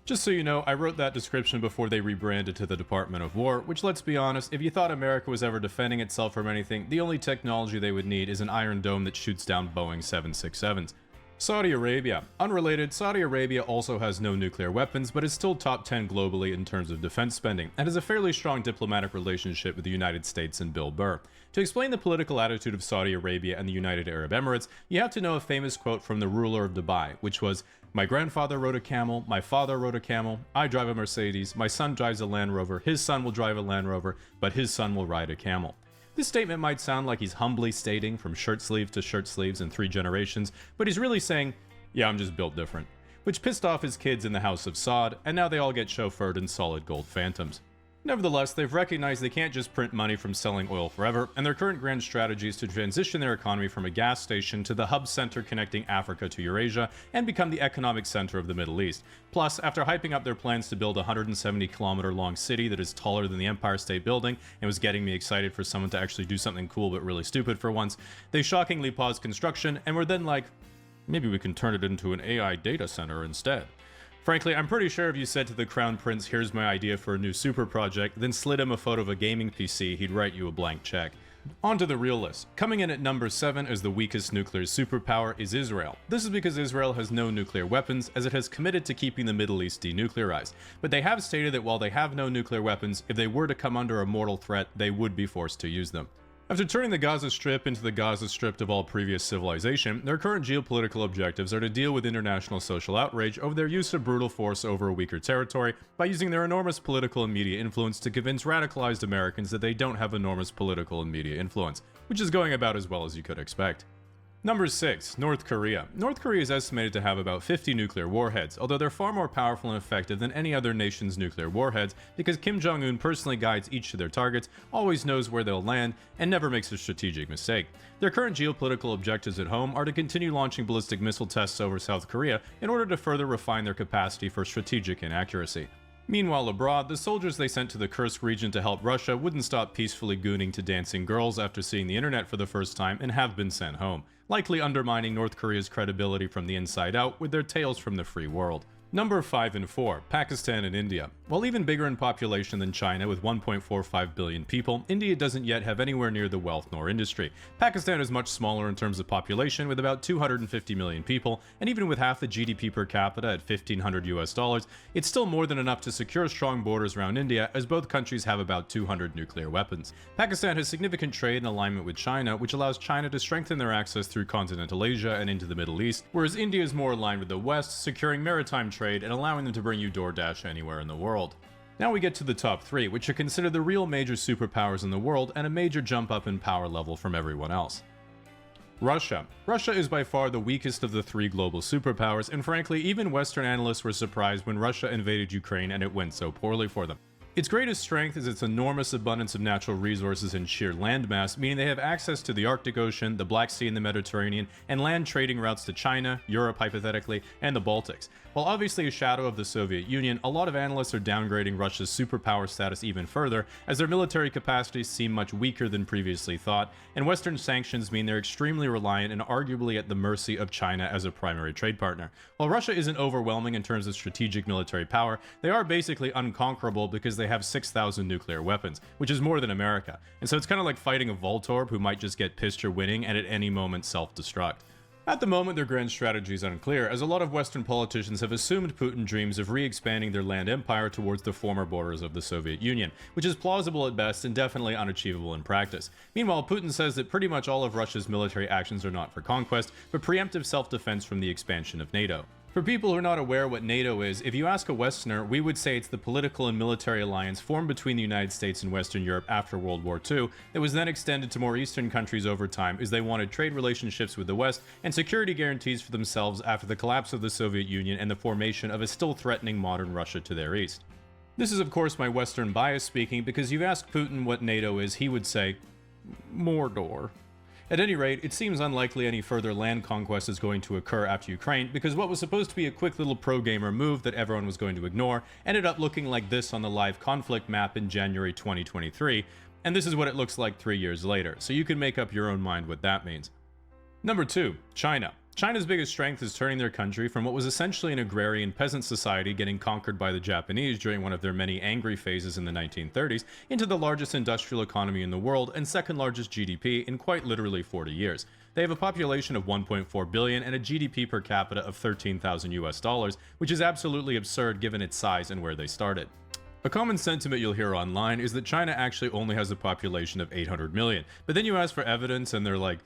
Just so you know, I wrote that description before they rebranded to the Department of War, which, let's be honest, if you thought America was ever defending itself from anything, the only technology they would need is an Iron Dome that shoots down Boeing 767s. Saudi Arabia. Unrelated, Saudi Arabia also has no nuclear weapons, but is still top 10 globally in terms of defense spending, and has a fairly strong diplomatic relationship with the United States and Bill Burr. To explain the political attitude of Saudi Arabia and the United Arab Emirates, you have to know a famous quote from the ruler of Dubai, which was, "My grandfather rode a camel, my father rode a camel, I drive a Mercedes, my son drives a Land Rover, his son will drive a Land Rover, but his son will ride a camel." This statement might sound like he's humbly stating from shirt sleeve to shirt sleeves in 3 generations, but he's really saying, yeah, I'm just built different. Which pissed off his kids in the House of Saud, and now they all get chauffeured in solid gold Phantoms. Nevertheless, they've recognized they can't just print money from selling oil forever, and their current grand strategy is to transition their economy from a gas station to the hub center connecting Africa to Eurasia, and become the economic center of the Middle East. Plus, after hyping up their plans to build a 170-kilometer long city that is taller than the Empire State Building, and was getting me excited for someone to actually do something cool but really stupid for once, they shockingly paused construction, and were then like, maybe we can turn it into an AI data center instead. Frankly, I'm pretty sure if you said to the Crown Prince, here's my idea for a new super project, then slid him a photo of a gaming PC, he'd write you a blank check. On to the real list. Coming in at number 7 as the weakest nuclear superpower is Israel. This is because Israel has no nuclear weapons, as it has committed to keeping the Middle East denuclearized. But they have stated that while they have no nuclear weapons, if they were to come under a mortal threat, they would be forced to use them. After turning the Gaza Strip into the Gaza Strip of all previous civilization, their current geopolitical objectives are to deal with international social outrage over their use of brutal force over a weaker territory by using their enormous political and media influence to convince radicalized Americans that they don't have enormous political and media influence, which is going about as well as you could expect. Number 6. North Korea. North Korea is estimated to have about 50 nuclear warheads, although they're far more powerful and effective than any other nation's nuclear warheads because Kim Jong-un personally guides each to their targets, always knows where they'll land, and never makes a strategic mistake. Their current geopolitical objectives at home are to continue launching ballistic missile tests over South Korea in order to further refine their capacity for strategic inaccuracy. Meanwhile abroad, the soldiers they sent to the Kursk region to help Russia wouldn't stop peacefully gooning to dancing girls after seeing the internet for the first time and have been sent home, likely undermining North Korea's credibility from the inside out with their tales from the free world. Number 5 and 4, Pakistan and India. While even bigger in population than China with 1.45 billion people, India doesn't yet have anywhere near the wealth nor industry. Pakistan is much smaller in terms of population with about 250 million people, and even with half the GDP per capita at $1,500, it's still more than enough to secure strong borders around India, as both countries have about 200 nuclear weapons. Pakistan has significant trade and alignment with China, which allows China to strengthen their access through continental Asia and into the Middle East, whereas India is more aligned with the West, securing maritime trade and allowing them to bring you DoorDash anywhere in the world. Now we get to the top 3, which are considered the real major superpowers in the world and a major jump up in power level from everyone else. Russia. Russia is by far the weakest of the three global superpowers, and frankly, even Western analysts were surprised when Russia invaded Ukraine and it went so poorly for them. Its greatest strength is its enormous abundance of natural resources and sheer landmass, meaning they have access to the Arctic Ocean, the Black Sea and the Mediterranean, and land trading routes to China, Europe hypothetically, and the Baltics. While obviously a shadow of the Soviet Union, a lot of analysts are downgrading Russia's superpower status even further, as their military capacities seem much weaker than previously thought, and Western sanctions mean they're extremely reliant and arguably at the mercy of China as a primary trade partner. While Russia isn't overwhelming in terms of strategic military power, they are basically unconquerable because they have 6,000 nuclear weapons, which is more than America. And so it's kind of like fighting a Voltorb who might just get pissed you're winning and at any moment self-destruct. At the moment, their grand strategy is unclear, as a lot of Western politicians have assumed Putin dreams of re-expanding their land empire towards the former borders of the Soviet Union, which is plausible at best and definitely unachievable in practice. Meanwhile, Putin says that pretty much all of Russia's military actions are not for conquest, but preemptive self-defense from the expansion of NATO. For people who are not aware what NATO is, if you ask a Westerner, we would say it's the political and military alliance formed between the United States and Western Europe after World War II that was then extended to more Eastern countries over time as they wanted trade relationships with the West and security guarantees for themselves after the collapse of the Soviet Union and the formation of a still threatening modern Russia to their east. This is of course my Western bias speaking, because you ask Putin what NATO is, he would say, Mordor. At any rate, it seems unlikely any further land conquest is going to occur after Ukraine, because what was supposed to be a quick little pro-gamer move that everyone was going to ignore ended up looking like this on the live conflict map in January 2023, and this is what it looks like 3 years later, so you can make up your own mind what that means. Number 2. China. China's biggest strength is turning their country from what was essentially an agrarian peasant society getting conquered by the Japanese during one of their many angry phases in the 1930s into the largest industrial economy in the world and second largest GDP in quite literally 40 years. They have a population of 1.4 billion and a GDP per capita of 13,000 US dollars, which is absolutely absurd given its size and where they started. A common sentiment you'll hear online is that China actually only has a population of 800 million, but then you ask for evidence and they're like,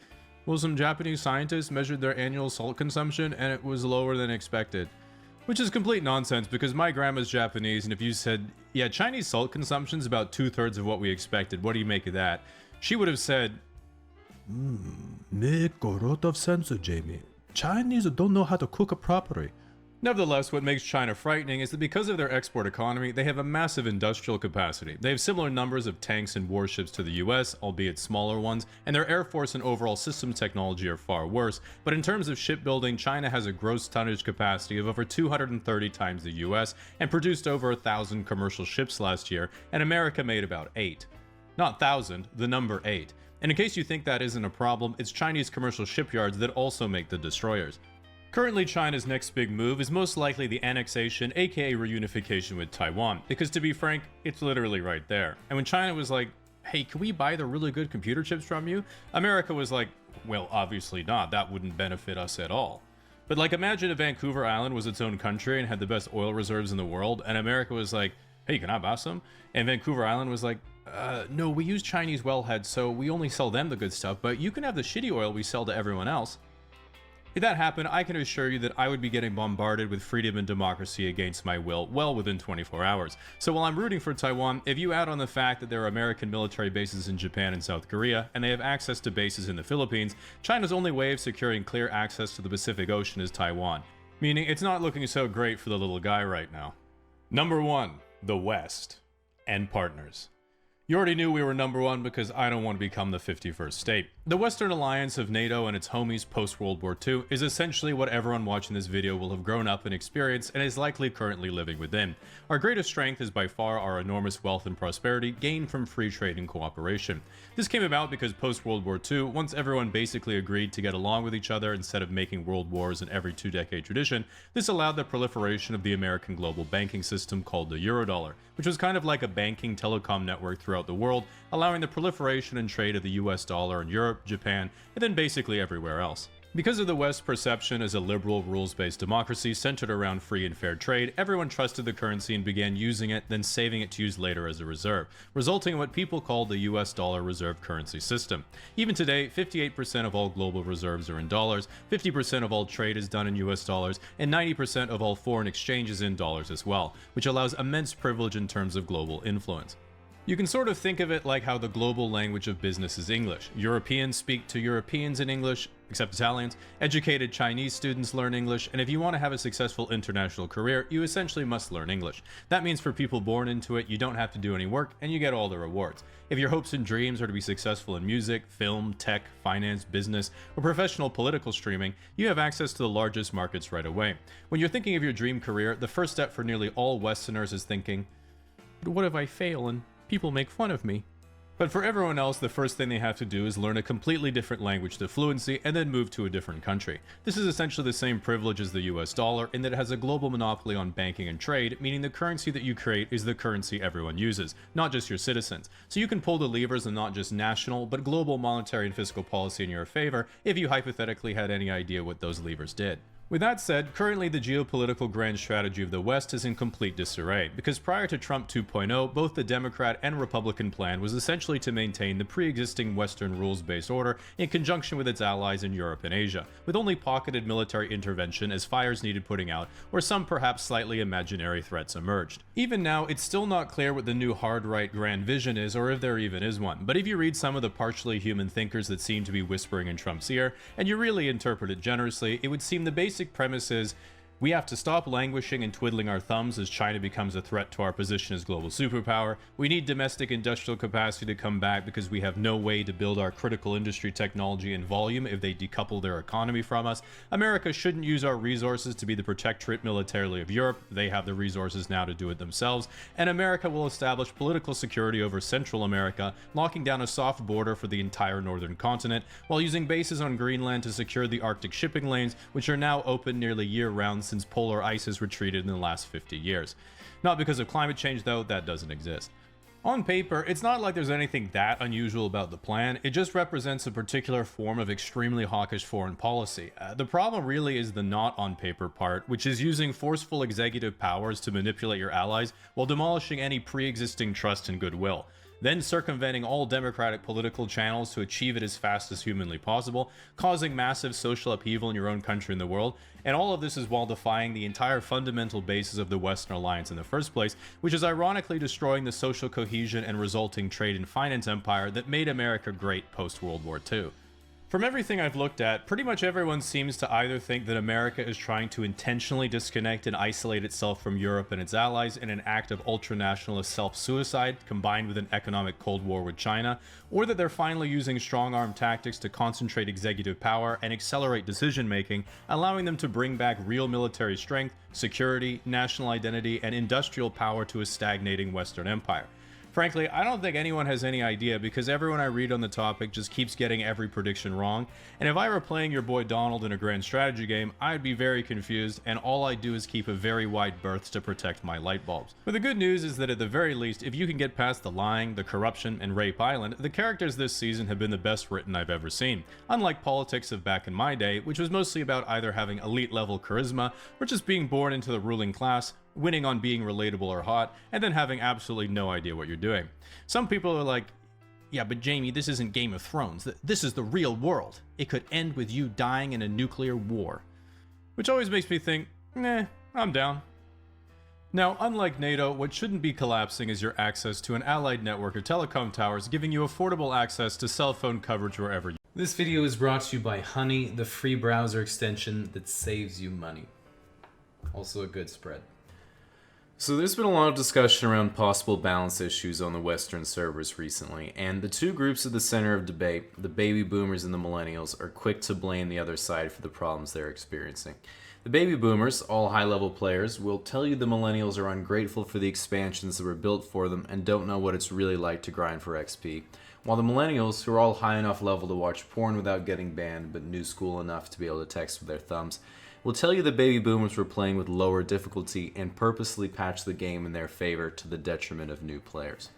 well, some Japanese scientists measured their annual salt consumption and it was lower than expected. Which is complete nonsense, because my grandma's Japanese, and if you said, yeah, Chinese salt consumption's about 2/3 of what we expected, what do you make of that? She would have said, make a lot of sense, Jamie. Chinese don't know how to cook properly. Nevertheless, what makes China frightening is that because of their export economy, they have a massive industrial capacity. They have similar numbers of tanks and warships to the US, albeit smaller ones, and their air force and overall system technology are far worse, but in terms of shipbuilding, China has a gross tonnage capacity of over 230 times the US, and produced over 1,000 commercial ships last year, and America made about 8. Not 1,000, the number 8. And in case you think that isn't a problem, it's Chinese commercial shipyards that also make the destroyers. Currently, China's next big move is most likely the annexation, aka reunification with Taiwan, because to be frank, it's literally right there. And when China was like, hey, can we buy the really good computer chips from you? America was like, well, obviously not, that wouldn't benefit us at all. But like, imagine if Vancouver Island was its own country and had the best oil reserves in the world, and America was like, hey, can I buy some? And Vancouver Island was like, no, we use Chinese wellheads, so we only sell them the good stuff, but you can have the shitty oil we sell to everyone else. If that happened, I can assure you that I would be getting bombarded with freedom and democracy against my will well within 24 hours. So while I'm rooting for Taiwan, if you add on the fact that there are American military bases in Japan and South Korea, and they have access to bases in the Philippines, China's only way of securing clear access to the Pacific Ocean is Taiwan. Meaning it's not looking so great for the little guy right now. Number 1. The West. And partners. You already knew we were number 1 because I don't want to become the 51st state. The Western alliance of NATO and its homies post-World War II is essentially what everyone watching this video will have grown up and experienced and is likely currently living within. Our greatest strength is by far our enormous wealth and prosperity gained from free trade and cooperation. This came about because post-World War II, once everyone basically agreed to get along with each other instead of making world wars in every 2-decade tradition, this allowed the proliferation of the American global banking system called the Eurodollar, which was kind of like a banking telecom network throughout the world, allowing the proliferation and trade of the US dollar in Europe, Japan, and then basically everywhere else. Because of the West's perception as a liberal, rules-based democracy centered around free and fair trade, everyone trusted the currency and began using it, then saving it to use later as a reserve, resulting in what people call the US dollar reserve currency system. Even today, 58% of all global reserves are in dollars, 50% of all trade is done in US dollars, and 90% of all foreign exchange is in dollars as well, which allows immense privilege in terms of global influence. You can sort of think of it like how the global language of business is English. Europeans speak to Europeans in English, except Italians. Educated Chinese students learn English, and if you want to have a successful international career, you essentially must learn English. That means for people born into it, you don't have to do any work, and you get all the rewards. If your hopes and dreams are to be successful in music, film, tech, finance, business, or professional political streaming, you have access to the largest markets right away. When you're thinking of your dream career, the first step for nearly all Westerners is thinking, but what if I fail and people make fun of me? But for everyone else, the first thing they have to do is learn a completely different language to fluency and then move to a different country. This is essentially the same privilege as the US dollar in that it has a global monopoly on banking and trade, meaning the currency that you create is the currency everyone uses, not just your citizens. So you can pull the levers in not just national, but global monetary and fiscal policy in your favor if you hypothetically had any idea what those levers did. With that said, currently the geopolitical grand strategy of the West is in complete disarray, because prior to Trump 2.0, both the Democrat and Republican plan was essentially to maintain the pre-existing Western rules-based order in conjunction with its allies in Europe and Asia, with only pocketed military intervention as fires needed putting out, or some perhaps slightly imaginary threats emerged. Even now, it's still not clear what the new hard-right grand vision is, or if there even is one, but if you read some of the partially human thinkers that seem to be whispering in Trump's ear, and you really interpret it generously, it would seem the basic premise is we have to stop languishing and twiddling our thumbs as China becomes a threat to our position as global superpower. We need domestic industrial capacity to come back because we have no way to build our critical industry technology in volume if they decouple their economy from us. America shouldn't use our resources to be the protectorate militarily of Europe. They have the resources now to do it themselves. And America will establish political security over Central America, locking down a soft border for the entire northern continent, while using bases on Greenland to secure the Arctic shipping lanes, which are now open nearly year-round since polar ice has retreated in the last 50 years. Not because of climate change, though, that doesn't exist. On paper, it's not like there's anything that unusual about the plan, it just represents a particular form of extremely hawkish foreign policy. The problem really is the not on paper part, which is using forceful executive powers to manipulate your allies while demolishing any pre-existing trust and goodwill, then circumventing all democratic political channels to achieve it as fast as humanly possible, causing massive social upheaval in your own country and the world, and all of this is while defying the entire fundamental basis of the Western alliance in the first place, which is ironically destroying the social cohesion and resulting trade and finance empire that made America great post-World War II. From everything I've looked at, pretty much everyone seems to either think that America is trying to intentionally disconnect and isolate itself from Europe and its allies in an act of ultranationalist self-suicide combined with an economic Cold War with China, or that they're finally using strong-arm tactics to concentrate executive power and accelerate decision-making, allowing them to bring back real military strength, security, national identity, and industrial power to a stagnating Western empire. Frankly, I don't think anyone has any idea because everyone I read on the topic just keeps getting every prediction wrong, and if I were playing your boy Donald in a grand strategy game, I'd be very confused, and all I do is keep a very wide berth to protect my light bulbs. But the good news is that at the very least, if you can get past the lying, the corruption, and Rape Island, the characters this season have been the best written I've ever seen. Unlike politics of back in my day, which was mostly about either having elite level charisma, or just being born into the ruling class, winning on being relatable or hot, and then having absolutely no idea what you're doing. Some people are like, yeah, but Jamie, this isn't Game of Thrones. This is the real world. It could end with you dying in a nuclear war. Which always makes me think, I'm down. Now, unlike NATO, what shouldn't be collapsing is your access to an allied network of telecom towers giving you affordable access to cell phone coverage wherever you. This video is brought to you by Honey, the free browser extension that saves you money. Also a good spread. So there's been a lot of discussion around possible balance issues on the Western servers recently, and the two groups at the center of debate, the baby boomers and the millennials, are quick to blame the other side for the problems they're experiencing. The baby boomers, all high-level players, will tell you the millennials are ungrateful for the expansions that were built for them and don't know what it's really like to grind for XP, while the millennials, who are all high enough level to watch porn without getting banned but new school enough to be able to text with their thumbs, will tell you the baby boomers were playing with lower difficulty and purposely patched the game in their favor to the detriment of new players.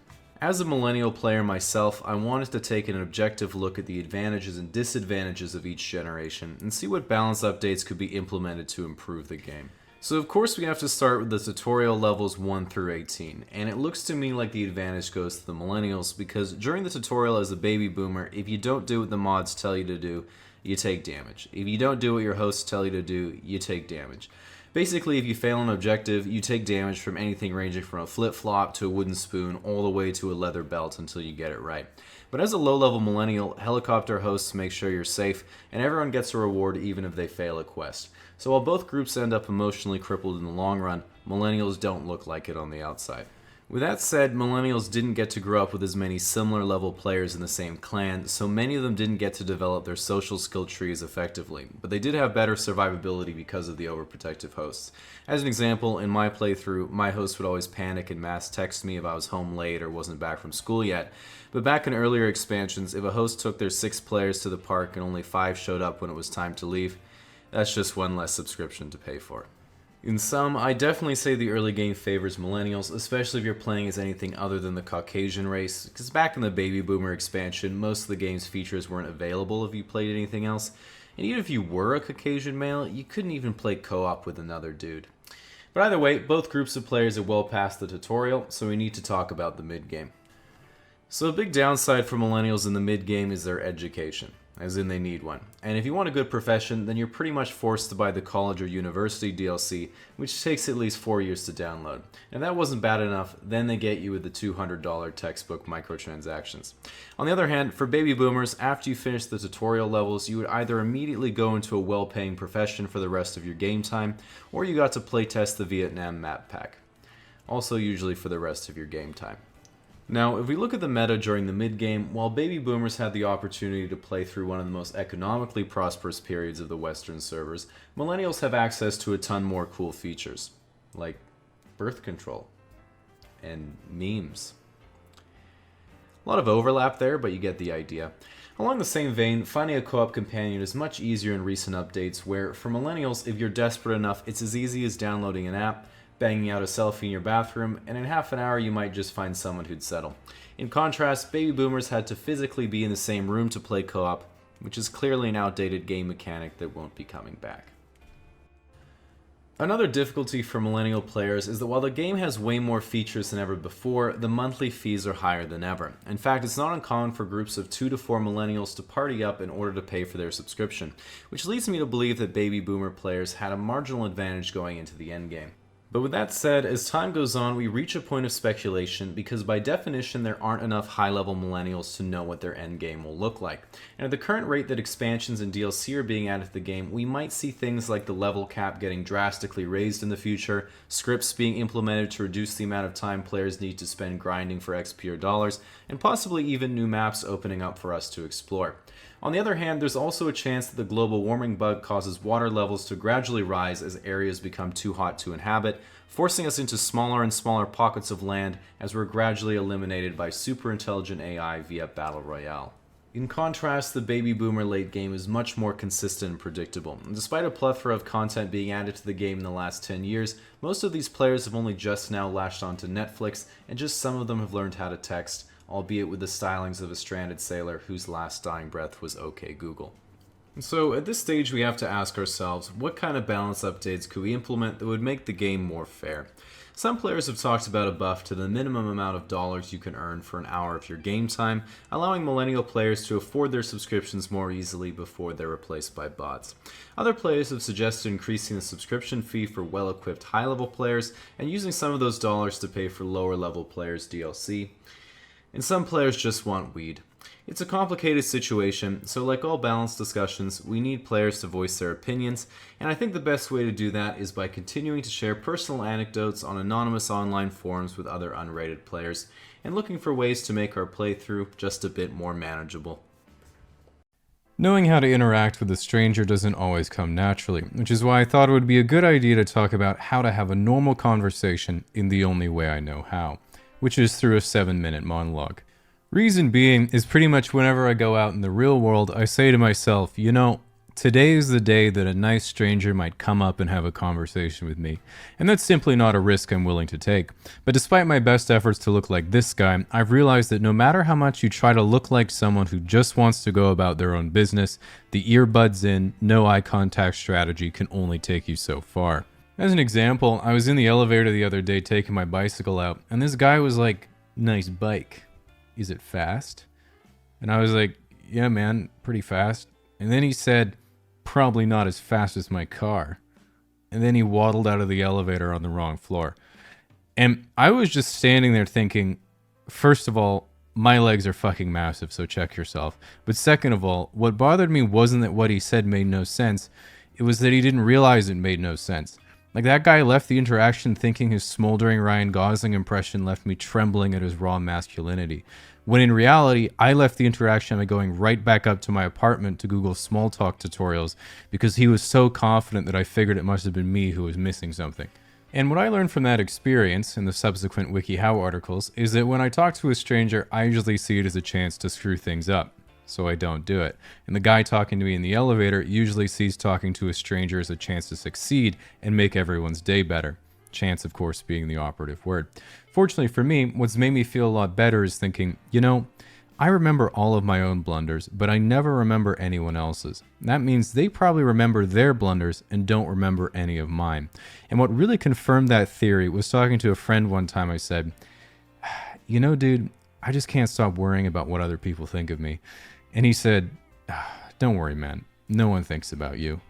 As a millennial player myself, I wanted to take an objective look at the advantages and disadvantages of each generation and see what balance updates could be implemented to improve the game. So of course we have to start with the tutorial levels 1 through 18, and it looks to me like the advantage goes to the millennials because during the tutorial as a baby boomer, if you don't do what the mods tell you to do, you take damage. If you don't do what your hosts tell you to do, you take damage. Basically, if you fail an objective, you take damage from anything ranging from a flip-flop to a wooden spoon all the way to a leather belt until you get it right. But as a low-level millennial, helicopter hosts make sure you're safe, and everyone gets a reward even if they fail a quest. So while both groups end up emotionally crippled in the long run, millennials don't look like it on the outside. With that said, millennials didn't get to grow up with as many similar level players in the same clan, so many of them didn't get to develop their social skill trees effectively, but they did have better survivability because of the overprotective hosts. As an example, in my playthrough, my host would always panic and mass text me if I was home late or wasn't back from school yet, but back in earlier expansions, if a host took their 6 players to the park and only 5 showed up when it was time to leave, that's just one less subscription to pay for. In sum, I definitely say the early game favors millennials, especially if you're playing as anything other than the Caucasian race, because back in the Baby Boomer expansion, most of the game's features weren't available if you played anything else, and even if you were a Caucasian male, you couldn't even play co-op with another dude. But either way, both groups of players are well past the tutorial, so we need to talk about the mid-game. So a big downside for millennials in the mid-game is their education. As in they need one. And if you want a good profession, then you're pretty much forced to buy the college or university DLC, which takes at least 4 years to download. And if that wasn't bad enough, then they get you with the $200 textbook microtransactions. On the other hand, for baby boomers, after you finish the tutorial levels, you would either immediately go into a well-paying profession for the rest of your game time, or you got to playtest the Vietnam map pack. Also usually for the rest of your game time. Now, if we look at the meta during the mid-game, while baby boomers had the opportunity to play through one of the most economically prosperous periods of the Western servers, millennials have access to a ton more cool features, like birth control and memes. A lot of overlap there, but you get the idea. Along the same vein, finding a co-op companion is much easier in recent updates where, for millennials, if you're desperate enough, it's as easy as downloading an app, banging out a selfie in your bathroom, and in half an hour you might just find someone who'd settle. In contrast, baby boomers had to physically be in the same room to play co-op, which is clearly an outdated game mechanic that won't be coming back. Another difficulty for millennial players is that while the game has way more features than ever before, the monthly fees are higher than ever. In fact, it's not uncommon for groups of 2 to 4 millennials to party up in order to pay for their subscription, which leads me to believe that baby boomer players had a marginal advantage going into the endgame. But with that said, as time goes on, we reach a point of speculation because by definition there aren't enough high-level millennials to know what their endgame will look like. And at the current rate that expansions and DLC are being added to the game, we might see things like the level cap getting drastically raised in the future, scripts being implemented to reduce the amount of time players need to spend grinding for XP or dollars, and possibly even new maps opening up for us to explore. On the other hand, there's also a chance that the global warming bug causes water levels to gradually rise as areas become too hot to inhabit, forcing us into smaller and smaller pockets of land as we're gradually eliminated by super intelligent AI via Battle Royale. In contrast, the baby boomer late game is much more consistent and predictable. And despite a plethora of content being added to the game in the last 10 years, most of these players have only just now latched onto Netflix, and just some of them have learned how to text, albeit with the stylings of a stranded sailor whose last dying breath was "OK Google." So at this stage we have to ask ourselves, what kind of balance updates could we implement that would make the game more fair? Some players have talked about a buff to the minimum amount of dollars you can earn for an hour of your game time, allowing millennial players to afford their subscriptions more easily before they're replaced by bots. Other players have suggested increasing the subscription fee for well-equipped high-level players and using some of those dollars to pay for lower-level players' DLC. And some players just want weed. It's a complicated situation, so like all balanced discussions, we need players to voice their opinions, and I think the best way to do that is by continuing to share personal anecdotes on anonymous online forums with other unrated players, and looking for ways to make our playthrough just a bit more manageable. Knowing how to interact with a stranger doesn't always come naturally, which is why I thought it would be a good idea to talk about how to have a normal conversation in the only way I know how, which is through a 7-minute monologue. Reason being is pretty much whenever I go out in the real world, I say to myself, you know, today is the day that a nice stranger might come up and have a conversation with me, and that's simply not a risk I'm willing to take. But despite my best efforts to look like this guy, I've realized that no matter how much you try to look like someone who just wants to go about their own business, the earbuds in, no eye contact strategy can only take you so far. As an example, I was in the elevator the other day taking my bicycle out, and this guy was like, "Nice bike. Is it fast?" And I was like, "Yeah, man, pretty fast." And then he said, "Probably not as fast as my car." and then he waddled out of the elevator on the wrong floor. And I was just standing there thinking, first of all, my legs are fucking massive, so check yourself. But second of all, what bothered me wasn't that what he said made no sense. It was that he didn't realize it made no sense. Like, that guy left the interaction thinking his smoldering Ryan Gosling impression left me trembling at his raw masculinity. When in reality, I left the interaction by going right back up to my apartment to Google small talk tutorials because he was so confident that I figured it must have been me who was missing something. And what I learned from that experience and the subsequent WikiHow articles is that when I talk to a stranger, I usually see it as a chance to screw things up, so I don't do it. And the guy talking to me in the elevator usually sees talking to a stranger as a chance to succeed and make everyone's day better. Chance, of course, being the operative word. Fortunately for me, what's made me feel a lot better is thinking, you know, I remember all of my own blunders, but I never remember anyone else's. That means they probably remember their blunders and don't remember any of mine. And what really confirmed that theory was talking to a friend one time. I said, you know, dude, I just can't stop worrying about what other people think of me. And he said, don't worry, man. No one thinks about you.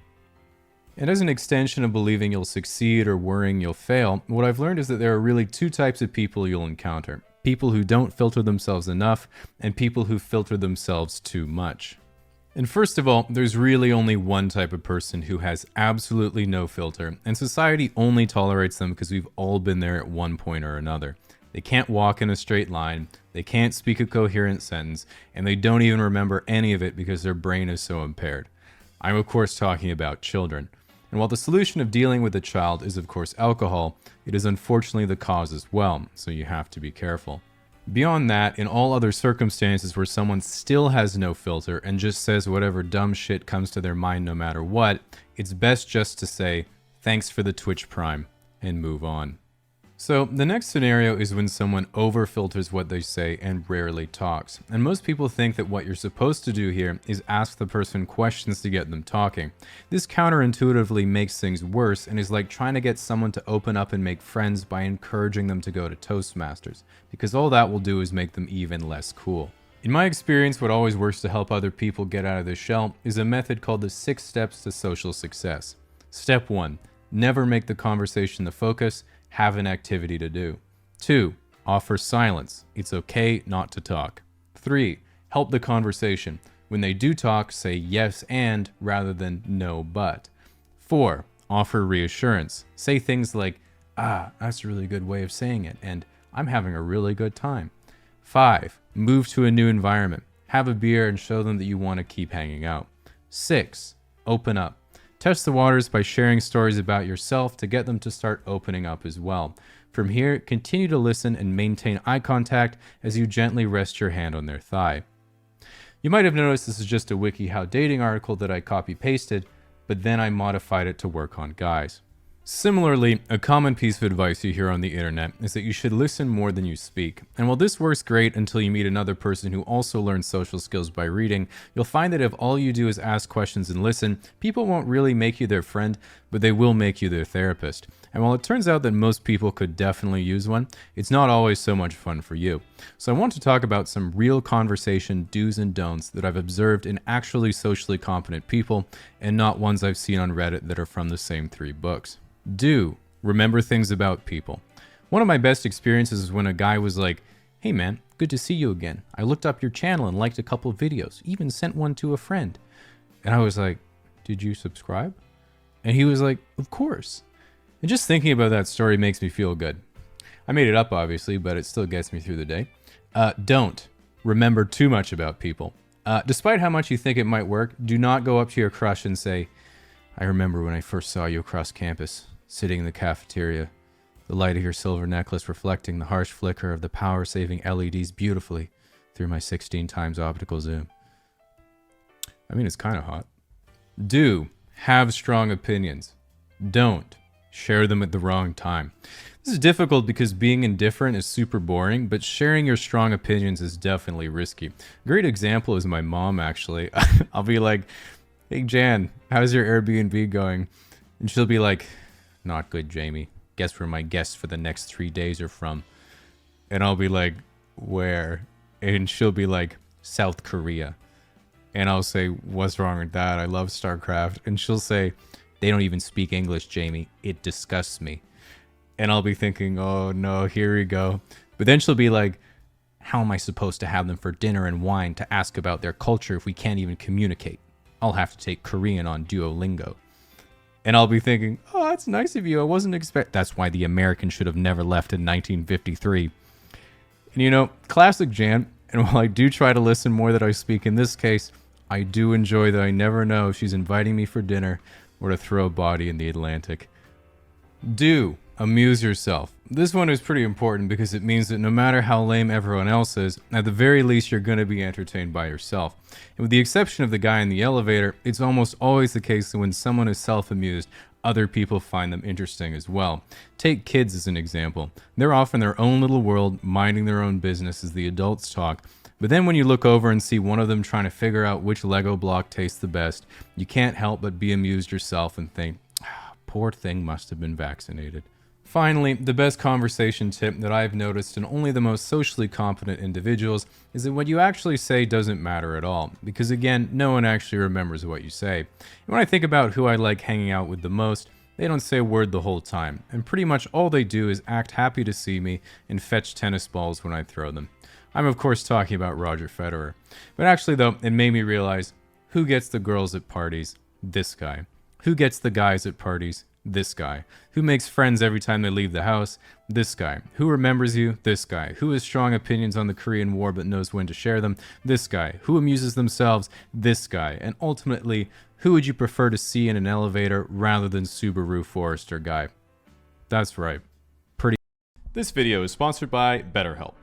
And as an extension of believing you'll succeed or worrying you'll fail, what I've learned is that there are really two types of people you'll encounter. People who don't filter themselves enough, and people who filter themselves too much. And first of all, there's really only one type of person who has absolutely no filter, and society only tolerates them because we've all been there at one point or another. They can't walk in a straight line, they can't speak a coherent sentence, and they don't even remember any of it because their brain is so impaired. I'm of course talking about children. And while the solution of dealing with a child is of course alcohol, it is unfortunately the cause as well, so you have to be careful. Beyond that, in all other circumstances where someone still has no filter and just says whatever dumb shit comes to their mind no matter what, it's best just to say, thanks for the Twitch Prime, and move on. So the next scenario is when someone over-filters what they say and rarely talks. And most people think that what you're supposed to do here is ask the person questions to get them talking. This counterintuitively makes things worse and is like trying to get someone to open up and make friends by encouraging them to go to Toastmasters, because all that will do is make them even less cool. In my experience, what always works to help other people get out of their shell is a method called the 6 steps to social success. Step 1. Never make the conversation the focus. Have an activity to do. 2. Offer silence. It's okay not to talk. 3. Help the conversation. When they do talk, say yes and rather than no but. 4. Offer reassurance. Say things like, that's a really good way of saying it, and I'm having a really good time. 5. Move to a new environment. Have a beer and show them that you want to keep hanging out. 6. Open up. Test the waters by sharing stories about yourself to get them to start opening up as well. From here, continue to listen and maintain eye contact as you gently rest your hand on their thigh. You might have noticed this is just a WikiHow dating article that I copy-pasted, but then I modified it to work on guys. Similarly, a common piece of advice you hear on the internet is that you should listen more than you speak. And while this works great until you meet another person who also learns social skills by reading, you'll find that if all you do is ask questions and listen, people won't really make you their friend, but they will make you their therapist. And while it turns out that most people could definitely use one, it's not always so much fun for you. So I want to talk about some real conversation do's and don'ts that I've observed in actually socially competent people, and not ones I've seen on Reddit that are from the same 3 books. Do. Remember things about people. One of my best experiences is when a guy was like, hey man, good to see you again. I looked up your channel and liked a couple videos, even sent one to a friend. And I was like, did you subscribe? And he was like, of course. And just thinking about that story makes me feel good. I made it up obviously, but it still gets me through the day. Don't remember too much about people. Despite how much you think it might work, do not go up to your crush and say, I remember when I first saw you across campus, sitting in the cafeteria, the light of your silver necklace reflecting the harsh flicker of the power-saving LEDs beautifully through my 16 times optical zoom. I mean, it's kind of hot. Do. Have strong opinions. Don't. Share them at the wrong time. This is difficult because being indifferent is super boring, but sharing your strong opinions is definitely risky. A great example is my mom, actually. I'll be like, hey Jan, how's your Airbnb going? And she'll be like, not good, Jamie. Guess where my guests for the next 3 days are from. And I'll be like, where? And she'll be like, South Korea. And I'll say, what's wrong with that? I love StarCraft. And she'll say, They don't even speak English, Jamie. It disgusts me. And I'll be thinking, oh no, here we go. But then she'll be like, how am I supposed to have them for dinner and wine to ask about their culture if we can't even communicate? I'll have to take Korean on Duolingo. And I'll be thinking, oh, that's nice of you. I wasn't That's why the Americans should have never left in 1953. And you know, classic Jan, and while I do try to listen more than I speak in this case, I do enjoy that I never know if she's inviting me for dinner or to throw a body in the Atlantic. Do amuse yourself. This one is pretty important because it means that no matter how lame everyone else is, at the very least you're going to be entertained by yourself. And with the exception of the guy in the elevator, it's almost always the case that when someone is self-amused, other people find them interesting as well. Take kids as an example. They're off in their own little world, minding their own business as the adults talk. But then when you look over and see one of them trying to figure out which Lego block tastes the best, you can't help but be amused yourself and think, poor thing must have been vaccinated. Finally, the best conversation tip that I've noticed in only the most socially competent individuals is that what you actually say doesn't matter at all, because again, no one actually remembers what you say. And when I think about who I like hanging out with the most, they don't say a word the whole time, and pretty much all they do is act happy to see me and fetch tennis balls when I throw them. I'm of course talking about Roger Federer. But actually though, it made me realize, who gets the girls at parties? This guy. Who gets the guys at parties? This guy. Who makes friends every time they leave the house? This guy. Who remembers you? This guy. Who has strong opinions on the Korean War but knows when to share them? This guy. Who amuses themselves? This guy. And ultimately, who would you prefer to see in an elevator rather than Subaru Forester guy? That's right. Pretty. This video is sponsored by BetterHelp.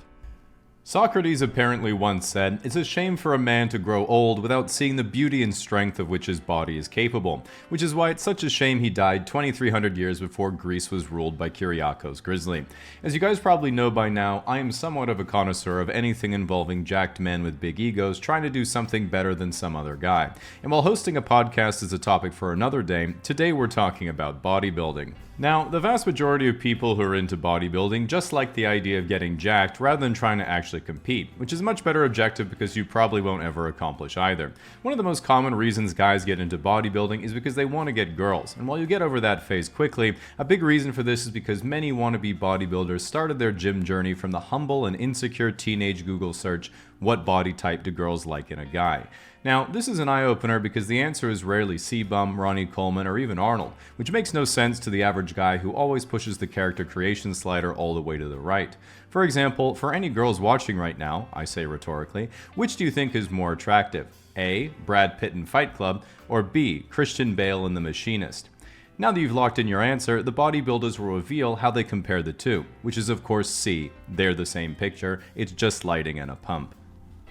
Socrates apparently once said, "It's a shame for a man to grow old without seeing the beauty and strength of which his body is capable," which is why it's such a shame he died 2,300 years before Greece was ruled by Kyriakos Grizzly. As you guys probably know by now, I am somewhat of a connoisseur of anything involving jacked men with big egos trying to do something better than some other guy. And while hosting a podcast is a topic for another day, today we're talking about bodybuilding. Now, the vast majority of people who are into bodybuilding just like the idea of getting jacked rather than trying to actually compete, which is a much better objective because you probably won't ever accomplish either. One of the most common reasons guys get into bodybuilding is because they want to get girls, and while you get over that phase quickly, a big reason for this is because many wannabe bodybuilders started their gym journey from the humble and insecure teenage Google search, "What body type do girls like in a guy?" Now, this is an eye-opener because the answer is rarely C-Bum, Ronnie Coleman, or even Arnold, which makes no sense to the average guy who always pushes the character creation slider all the way to the right. For example, for any girls watching right now, I say rhetorically, which do you think is more attractive? A. Brad Pitt in Fight Club, or B. Christian Bale in The Machinist? Now that you've locked in your answer, the bodybuilders will reveal how they compare the two, which is of course C. They're the same picture, it's just lighting and a pump.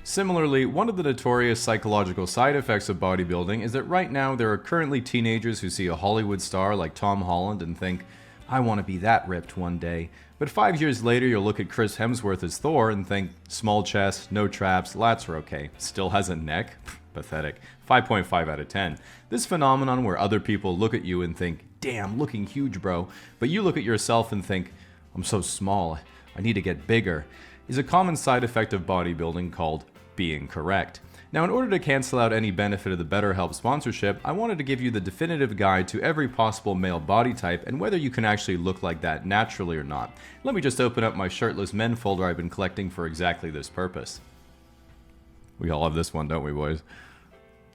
Similarly, one of the notorious psychological side effects of bodybuilding is that right now there are currently teenagers who see a Hollywood star like Tom Holland and think, "I want to be that ripped one day." But 5 years later you'll look at Chris Hemsworth as Thor and think, small chest, no traps, lats are okay, still has a neck? Pathetic. 5.5 out of 10. This phenomenon where other people look at you and think, "Damn, looking huge bro," but you look at yourself and think, "I'm so small, I need to get bigger," is a common side effect of bodybuilding called being correct. Now, in order to cancel out any benefit of the BetterHelp sponsorship, I wanted to give you the definitive guide to every possible male body type and whether you can actually look like that naturally or not. Let me just open up my shirtless men folder I've been collecting for exactly this purpose. We all have this one, don't we, boys?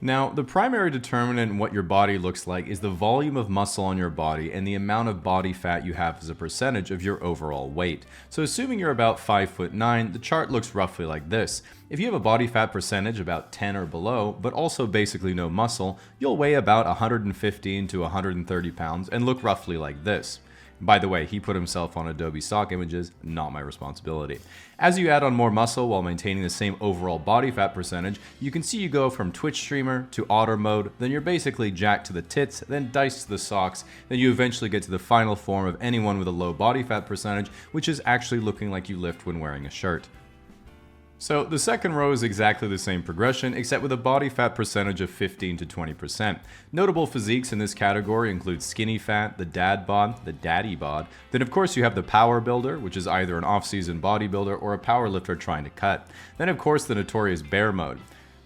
Now, the primary determinant in what your body looks like is the volume of muscle on your body and the amount of body fat you have as a percentage of your overall weight. So assuming you're about 5'9", the chart looks roughly like this. If you have a body fat percentage about 10 or below, but also basically no muscle, you'll weigh about 115 to 130 pounds and look roughly like this. By the way, he put himself on Adobe stock images, not my responsibility. As you add on more muscle while maintaining the same overall body fat percentage, you can see you go from Twitch streamer to otter mode, then you're basically jacked to the tits, then diced to the socks, then you eventually get to the final form of anyone with a low body fat percentage, which is actually looking like you lift when wearing a shirt. So the second row is exactly the same progression, except with a body fat percentage of 15 to 20%. Notable physiques in this category include skinny fat, the dad bod, the daddy bod. Then of course you have the power builder, which is either an off-season bodybuilder or a power lifter trying to cut. Then of course the notorious bear mode.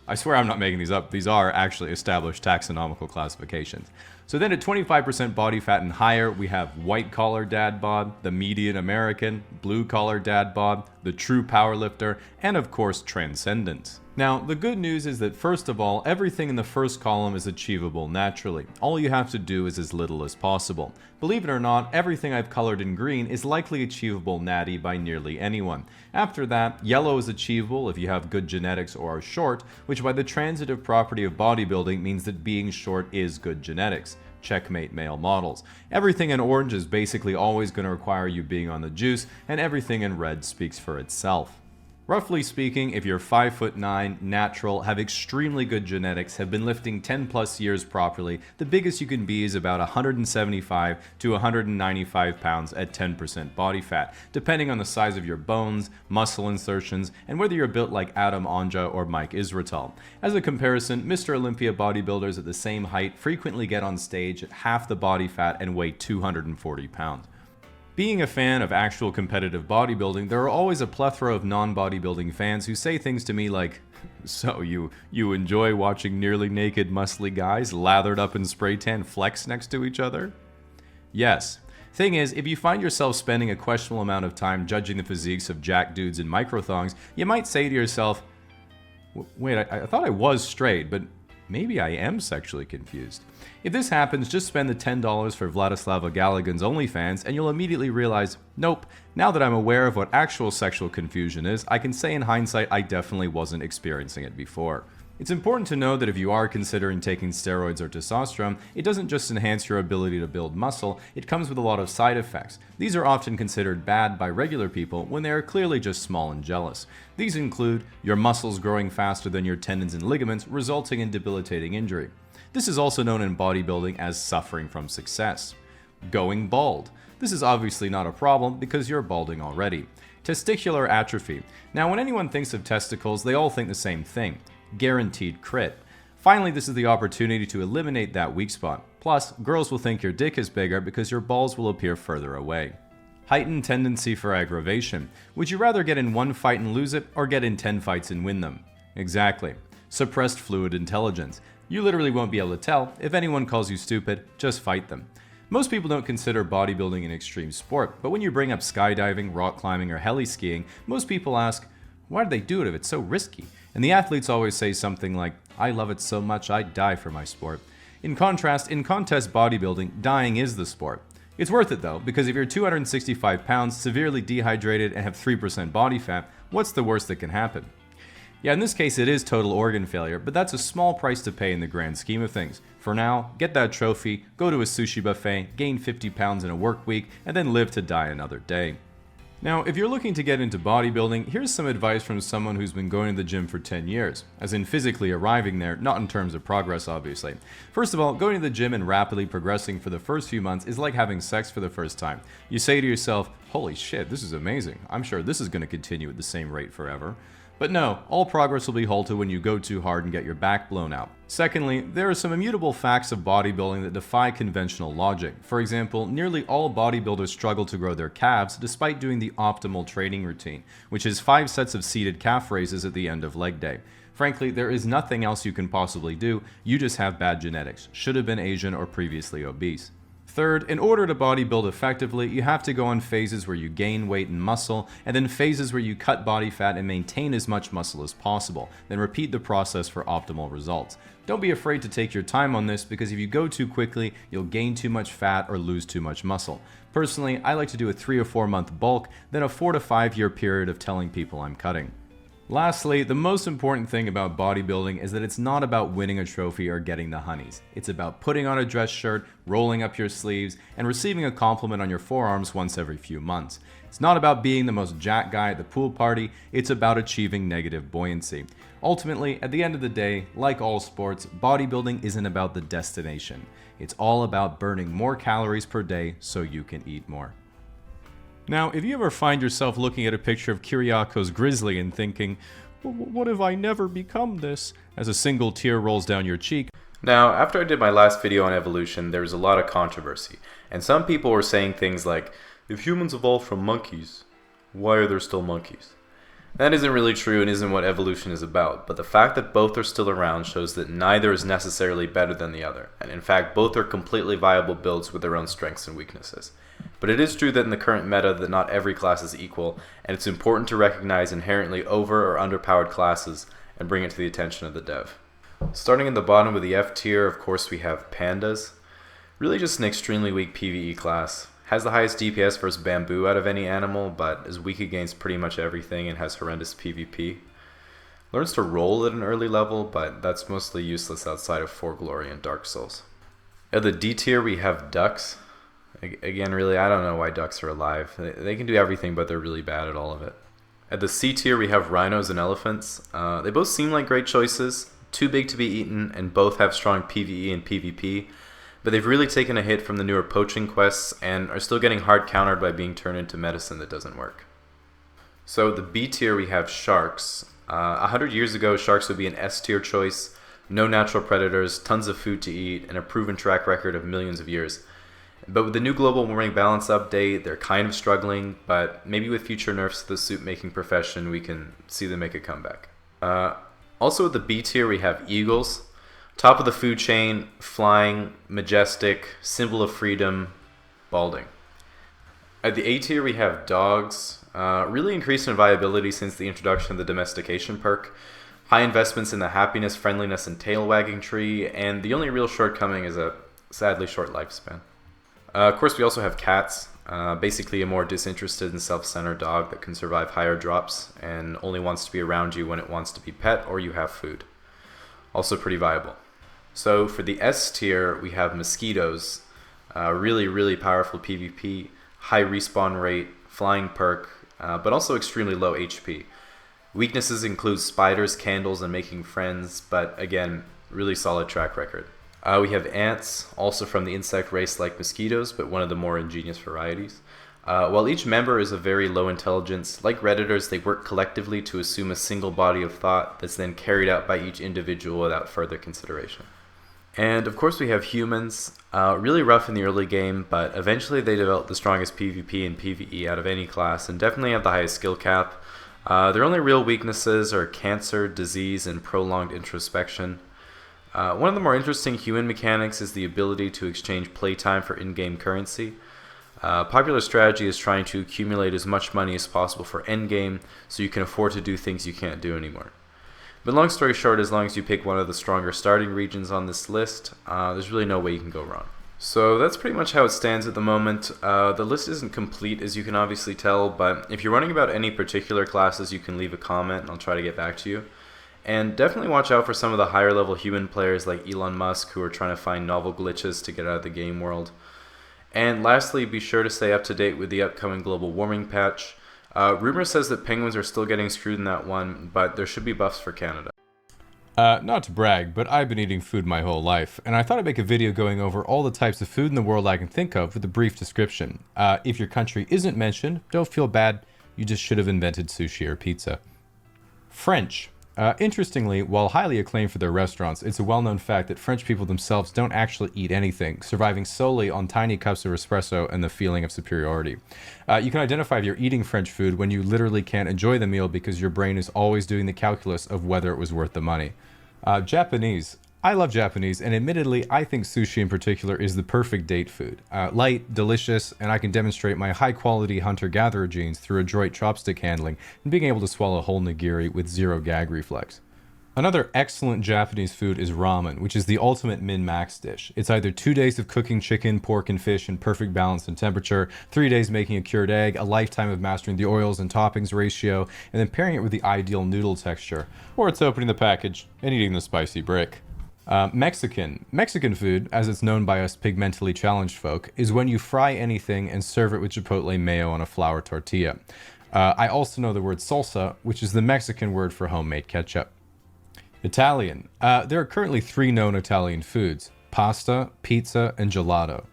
I swear I'm not making these up, these are actually established taxonomical classifications. So then at 25% body fat and higher, we have white collar dad bod, the median American, blue collar dad bod, the true powerlifter, and of course transcendent. Now, the good news is that first of all, everything in the first column is achievable naturally. All you have to do is as little as possible. Believe it or not, everything I've colored in green is likely achievable natty by nearly anyone. After that, yellow is achievable if you have good genetics or are short, which by the transitive property of bodybuilding means that being short is good genetics. Checkmate male models. Everything in orange is basically always going to require you being on the juice, and everything in red speaks for itself. Roughly speaking, if you're 5'9", natural, have extremely good genetics, have been lifting 10 plus years properly, the biggest you can be is about 175 to 195 pounds at 10% body fat, depending on the size of your bones, muscle insertions, and whether you're built like Adam Anja or Mike Israetel. As a comparison, Mr. Olympia bodybuilders at the same height frequently get on stage at half the body fat and weigh 240 pounds. Being a fan of actual competitive bodybuilding, there are always a plethora of non-bodybuilding fans who say things to me like, "So you enjoy watching nearly naked muscly guys lathered up in spray tan flex next to each other?" Yes. Thing is, if you find yourself spending a questionable amount of time judging the physiques of jack dudes in microthongs, you might say to yourself, "Wait, I thought I was straight, but maybe I am sexually confused." If this happens, just spend the $10 for Vladislava Galigan's OnlyFans and you'll immediately realize, nope, now that I'm aware of what actual sexual confusion is, I can say in hindsight I definitely wasn't experiencing it before. It's important to know that if you are considering taking steroids or testosterone, it doesn't just enhance your ability to build muscle, it comes with a lot of side effects. These are often considered bad by regular people when they are clearly just small and jealous. These include your muscles growing faster than your tendons and ligaments, resulting in debilitating injury. This is also known in bodybuilding as suffering from success. Going bald. This is obviously not a problem because you're balding already. Testicular atrophy. Now, when anyone thinks of testicles, they all think the same thing. Guaranteed crit. Finally, this is the opportunity to eliminate that weak spot. Plus, girls will think your dick is bigger because your balls will appear further away. Heightened tendency for aggravation. Would you rather get in one fight and lose it, or get in 10 fights and win them? Exactly. Suppressed fluid intelligence. You literally won't be able to tell. If anyone calls you stupid, just fight them. Most people don't consider bodybuilding an extreme sport, but when you bring up skydiving, rock climbing, or heli skiing, most people ask, why do they do it if it's so risky? And the athletes always say something like, I love it so much I'd die for my sport. In contrast, in contest bodybuilding, dying is the sport. It's worth it though, because if you're 265 pounds, severely dehydrated, and have 3% body fat, what's the worst that can happen? Yeah, in this case it is total organ failure, but that's a small price to pay in the grand scheme of things. For now, get that trophy, go to a sushi buffet, gain 50 pounds in a work week, and then live to die another day. Now, if you're looking to get into bodybuilding, here's some advice from someone who's been going to the gym for 10 years, as in physically arriving there, not in terms of progress obviously. First of all, going to the gym and rapidly progressing for the first few months is like having sex for the first time. You say to yourself, holy shit, this is amazing. I'm sure this is going to continue at the same rate forever. But no, all progress will be halted when you go too hard and get your back blown out. Secondly, there are some immutable facts of bodybuilding that defy conventional logic. For example, nearly all bodybuilders struggle to grow their calves despite doing the optimal training routine, which is 5 sets of seated calf raises at the end of leg day. Frankly, there is nothing else you can possibly do, you just have bad genetics, should have been Asian or previously obese. Third, in order to bodybuild effectively, you have to go on phases where you gain weight and muscle, and then phases where you cut body fat and maintain as much muscle as possible, then repeat the process for optimal results. Don't be afraid to take your time on this, because if you go too quickly, you'll gain too much fat or lose too much muscle. Personally, I like to do a 3 or 4 month bulk, then a 4 to 5 year period of telling people I'm cutting. Lastly, the most important thing about bodybuilding is that it's not about winning a trophy or getting the honeys. It's about putting on a dress shirt, rolling up your sleeves, and receiving a compliment on your forearms once every few months. It's not about being the most jacked guy at the pool party, it's about achieving negative buoyancy. Ultimately, at the end of the day, like all sports, bodybuilding isn't about the destination. It's all about burning more calories per day so you can eat more. Now, if you ever find yourself looking at a picture of Kyriakos Grizzly and thinking, what if I never become this, as a single tear rolls down your cheek? Now, after I did my last video on evolution, there was a lot of controversy, and some people were saying things like, if humans evolved from monkeys, why are there still monkeys? That isn't really true and isn't what evolution is about, but the fact that both are still around shows that neither is necessarily better than the other, and in fact both are completely viable builds with their own strengths and weaknesses. But it is true that in the current meta that not every class is equal, and it's important to recognize inherently over or underpowered classes and bring it to the attention of the dev. Starting in the bottom with the F tier, of course we have Pandas. Really just an extremely weak PvE class. Has the highest DPS versus Bamboo out of any animal, but is weak against pretty much everything and has horrendous PvP. Learns to roll at an early level, but that's mostly useless outside of For Glory and Dark Souls. At the D tier we have Ducks. Again, really, I don't know why ducks are alive. They can do everything, but they're really bad at all of it. At the C tier we have Rhinos and Elephants. They both seem like great choices, too big to be eaten, and both have strong PvE and PvP. But they've really taken a hit from the newer poaching quests and are still getting hard countered by being turned into medicine that doesn't work. So the B tier we have Sharks. 100 years ago, sharks would be an S tier choice, no natural predators, tons of food to eat, and a proven track record of millions of years. But with the new global warming balance update, they're kind of struggling, but maybe with future nerfs to the soup making profession, we can see them make a comeback. Also at the B tier we have Eagles. Top of the food chain, flying, majestic, symbol of freedom, balding. At the A tier we have Dogs, really increased in viability since the introduction of the domestication perk. High investments in the happiness, friendliness, and tail wagging tree, and the only real shortcoming is a sadly short lifespan. Of course we also have Cats, basically a more disinterested and self-centered dog that can survive higher drops and only wants to be around you when it wants to be pet or you have food. Also pretty viable. So for the S tier, we have Mosquitoes, really powerful PvP, high respawn rate, flying perk, but also extremely low HP. Weaknesses include spiders, candles, and making friends, but again, really solid track record. We have Ants, also from the insect race like mosquitoes, but one of the more ingenious varieties. While each member is of very low intelligence, like Redditors, they work collectively to assume a single body of thought that's then carried out by each individual without further consideration. And of course we have Humans, really rough in the early game, but eventually they develop the strongest PvP and PvE out of any class and definitely have the highest skill cap. Their only real weaknesses are cancer, disease, and prolonged introspection. One of the more interesting human mechanics is the ability to exchange playtime for in-game currency. Popular strategy is trying to accumulate as much money as possible for endgame so you can afford to do things you can't do anymore. But long story short, as long as you pick one of the stronger starting regions on this list, there's really no way you can go wrong. So that's pretty much how it stands at the moment. The list isn't complete, as you can obviously tell, but if you're wondering about any particular classes, you can leave a comment and I'll try to get back to you. And definitely watch out for some of the higher level human players like Elon Musk who are trying to find novel glitches to get out of the game world. And lastly, be sure to stay up to date with the upcoming global warming patch. Rumor says that penguins are still getting screwed in that one, but there should be buffs for Canada. Not to brag, but I've been eating food my whole life, and I thought I'd make a video going over all the types of food in the world I can think of with a brief description. If your country isn't mentioned, don't feel bad, you just should have invented sushi or pizza. French. Interestingly, while highly acclaimed for their restaurants, it's a well-known fact that French people themselves don't actually eat anything, surviving solely on tiny cups of espresso and the feeling of superiority. You can identify if you're eating French food when you literally can't enjoy the meal because your brain is always doing the calculus of whether it was worth the money. Japanese. I love Japanese, and admittedly, I think sushi in particular is the perfect date food. Light, delicious, and I can demonstrate my high-quality hunter-gatherer genes through adroit chopstick handling and being able to swallow a whole nigiri with zero gag reflex. Another excellent Japanese food is ramen, which is the ultimate min-max dish. It's either 2 days of cooking chicken, pork, and fish in perfect balance and temperature, 3 days making a cured egg, a lifetime of mastering the oils and toppings ratio, and then pairing it with the ideal noodle texture. Or it's opening the package and eating the spicy brick. Mexican food, as it's known by us pigmentally challenged folk, is when you fry anything and serve it with chipotle mayo on a flour tortilla. I also know the word salsa, which is the Mexican word for homemade ketchup. Italian. There are currently 3 known Italian foods: pasta, pizza, and gelato.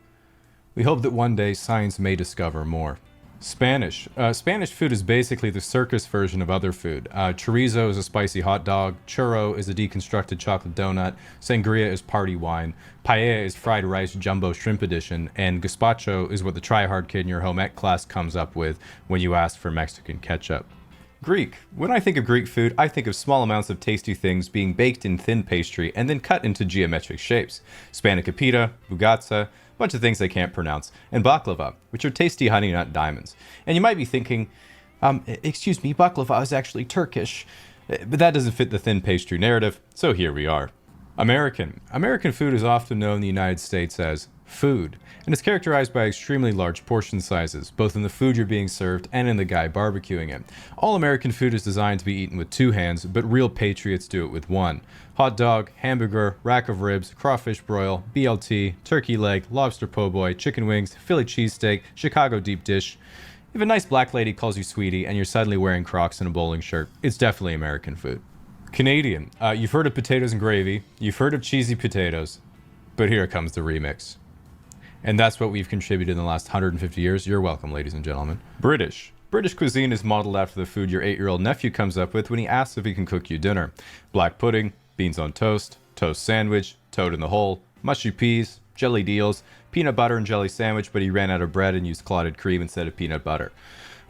We hope that one day science may discover more. Spanish. Spanish food is basically the circus version of other food. Chorizo is a spicy hot dog, churro is a deconstructed chocolate donut, sangria is party wine, paella is fried rice jumbo shrimp edition, and gazpacho is what the try-hard kid in your home ec class comes up with when you ask for Mexican ketchup. Greek. When I think of Greek food, I think of small amounts of tasty things being baked in thin pastry and then cut into geometric shapes. Spanakopita, bougatsa, a bunch of things I can't pronounce, and baklava, which are tasty honey nut diamonds. And you might be thinking, excuse me, baklava is actually Turkish. But that doesn't fit the thin pastry narrative, so here we are. American. American food is often known in the United States as food, and it's characterized by extremely large portion sizes, both in the food you're being served and in the guy barbecuing it. All American food is designed to be eaten with two hands, but real patriots do it with one. Hot dog, hamburger, rack of ribs, crawfish broil, BLT, turkey leg, lobster po' boy, chicken wings, Philly cheesesteak, Chicago deep dish. If a nice black lady calls you sweetie and you're suddenly wearing Crocs and a bowling shirt, it's definitely American food. Canadian. You've heard of potatoes and gravy, you've heard of cheesy potatoes, but here comes the remix. And that's what we've contributed in the last 150 years. You're welcome, ladies and gentlemen. British. British cuisine is modeled after the food your 8-year-old nephew comes up with when he asks if he can cook you dinner. Black pudding, beans on toast, toast sandwich, toad in the hole, mushy peas, jellied eels, peanut butter and jelly sandwich, but he ran out of bread and used clotted cream instead of peanut butter.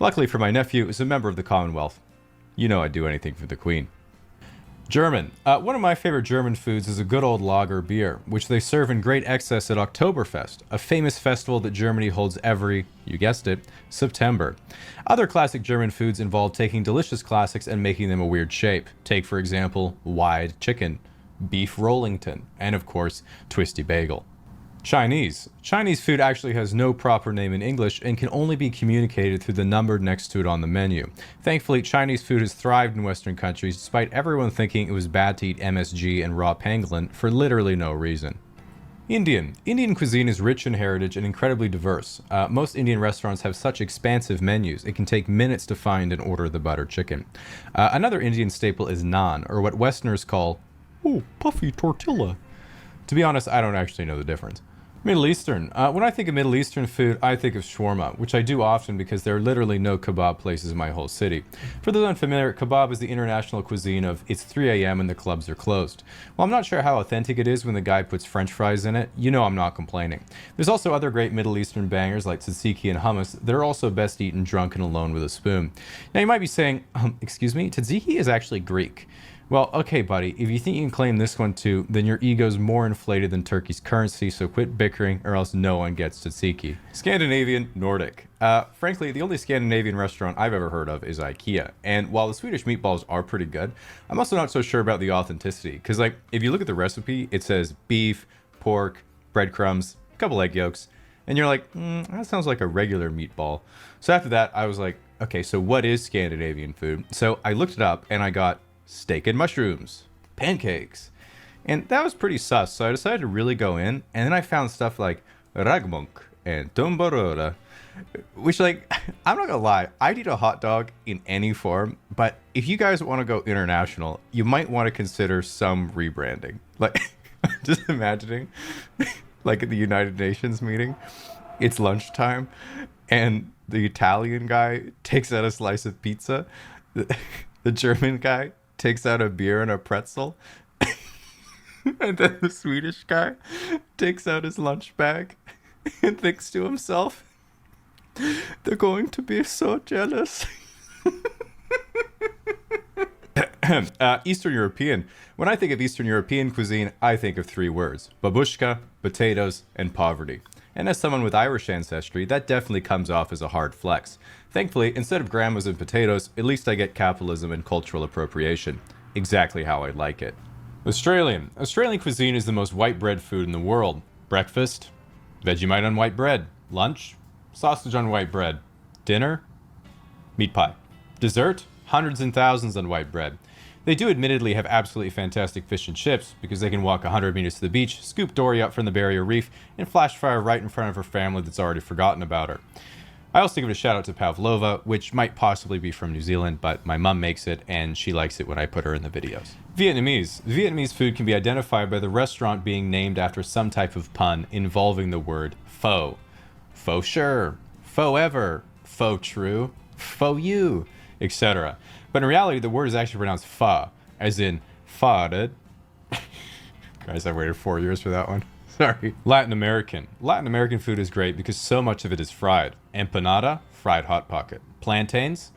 Luckily for my nephew, is a member of the Commonwealth. You know I'd do anything for the Queen. German. One of my favorite German foods is a good old lager beer, which they serve in great excess at Oktoberfest, a famous festival that Germany holds every, you guessed it, September. Other classic German foods involve taking delicious classics and making them a weird shape. Take, for example, wide chicken, beef Rollington, and of course, twisty bagel. Chinese. Chinese food actually has no proper name in English and can only be communicated through the number next to it on the menu. Thankfully, Chinese food has thrived in Western countries despite everyone thinking it was bad to eat MSG and raw pangolin for literally no reason. Indian. Indian cuisine is rich in heritage and incredibly diverse. Most Indian restaurants have such expansive menus, it can take minutes to find and order the butter chicken. Another Indian staple is naan, or what Westerners call, puffy tortilla. To be honest, I don't actually know the difference. Middle Eastern. When I think of Middle Eastern food, I think of shawarma, which I do often because there are literally no kebab places in my whole city. For those unfamiliar, kebab is the international cuisine of it's 3 a.m. and the clubs are closed. While I'm not sure how authentic it is when the guy puts french fries in it, you know I'm not complaining. There's also other great Middle Eastern bangers like tzatziki and hummus that are also best eaten drunk and alone with a spoon. Now you might be saying, excuse me, tzatziki is actually Greek. Well, okay, buddy, if you think you can claim this one too, then your ego's more inflated than Turkey's currency, so quit bickering or else no one gets tzatziki. Scandinavian, Nordic. Frankly, the only Scandinavian restaurant I've ever heard of is IKEA, and while the Swedish meatballs are pretty good, I'm also not so sure about the authenticity, because like, if you look at the recipe, it says beef, pork, breadcrumbs, a couple egg yolks, and you're like, that sounds like a regular meatball. So after that, I was like, okay, so what is Scandinavian food? So I looked it up, and I got steak and mushrooms, pancakes, and that was pretty sus, so I decided to really go in, and then I found stuff like ragmunk and tombarora, which, like, I'm not gonna lie, I'd eat a hot dog in any form, but if you guys want to go international, you might want to consider some rebranding. Like, just imagining, like at the United Nations meeting, it's lunchtime, and the Italian guy takes out a slice of pizza, the German guy takes out a beer and a pretzel, and then the Swedish guy takes out his lunch bag and thinks to himself, they're going to be so jealous. Eastern European. When I think of Eastern European cuisine, I think of 3 words: babushka, potatoes, and poverty. And as someone with Irish ancestry, that definitely comes off as a hard flex. Thankfully, instead of grandmas and potatoes, at least I get capitalism and cultural appropriation. Exactly how I like it. Australian. Australian cuisine is the most white bread food in the world. Breakfast, Vegemite on white bread. Lunch, sausage on white bread. Dinner, meat pie. Dessert, hundreds and thousands on white bread. They do admittedly have absolutely fantastic fish and chips because they can walk 100 meters to the beach, scoop Dory up from the barrier reef, and flash fire right in front of her family that's already forgotten about her. I also give it a shout out to pavlova, which might possibly be from New Zealand, but my mom makes it and she likes it when I put her in the videos. Vietnamese. Vietnamese food can be identified by the restaurant being named after some type of pun involving the word pho. Faux sure, faux ever, faux true, faux you, etc. But in reality, the word is actually pronounced pho, as in farted. Guys, I waited 4 years for that one. Sorry. Latin American. Latin American food is great because so much of it is fried. Empanada, fried hot pocket. Plantains,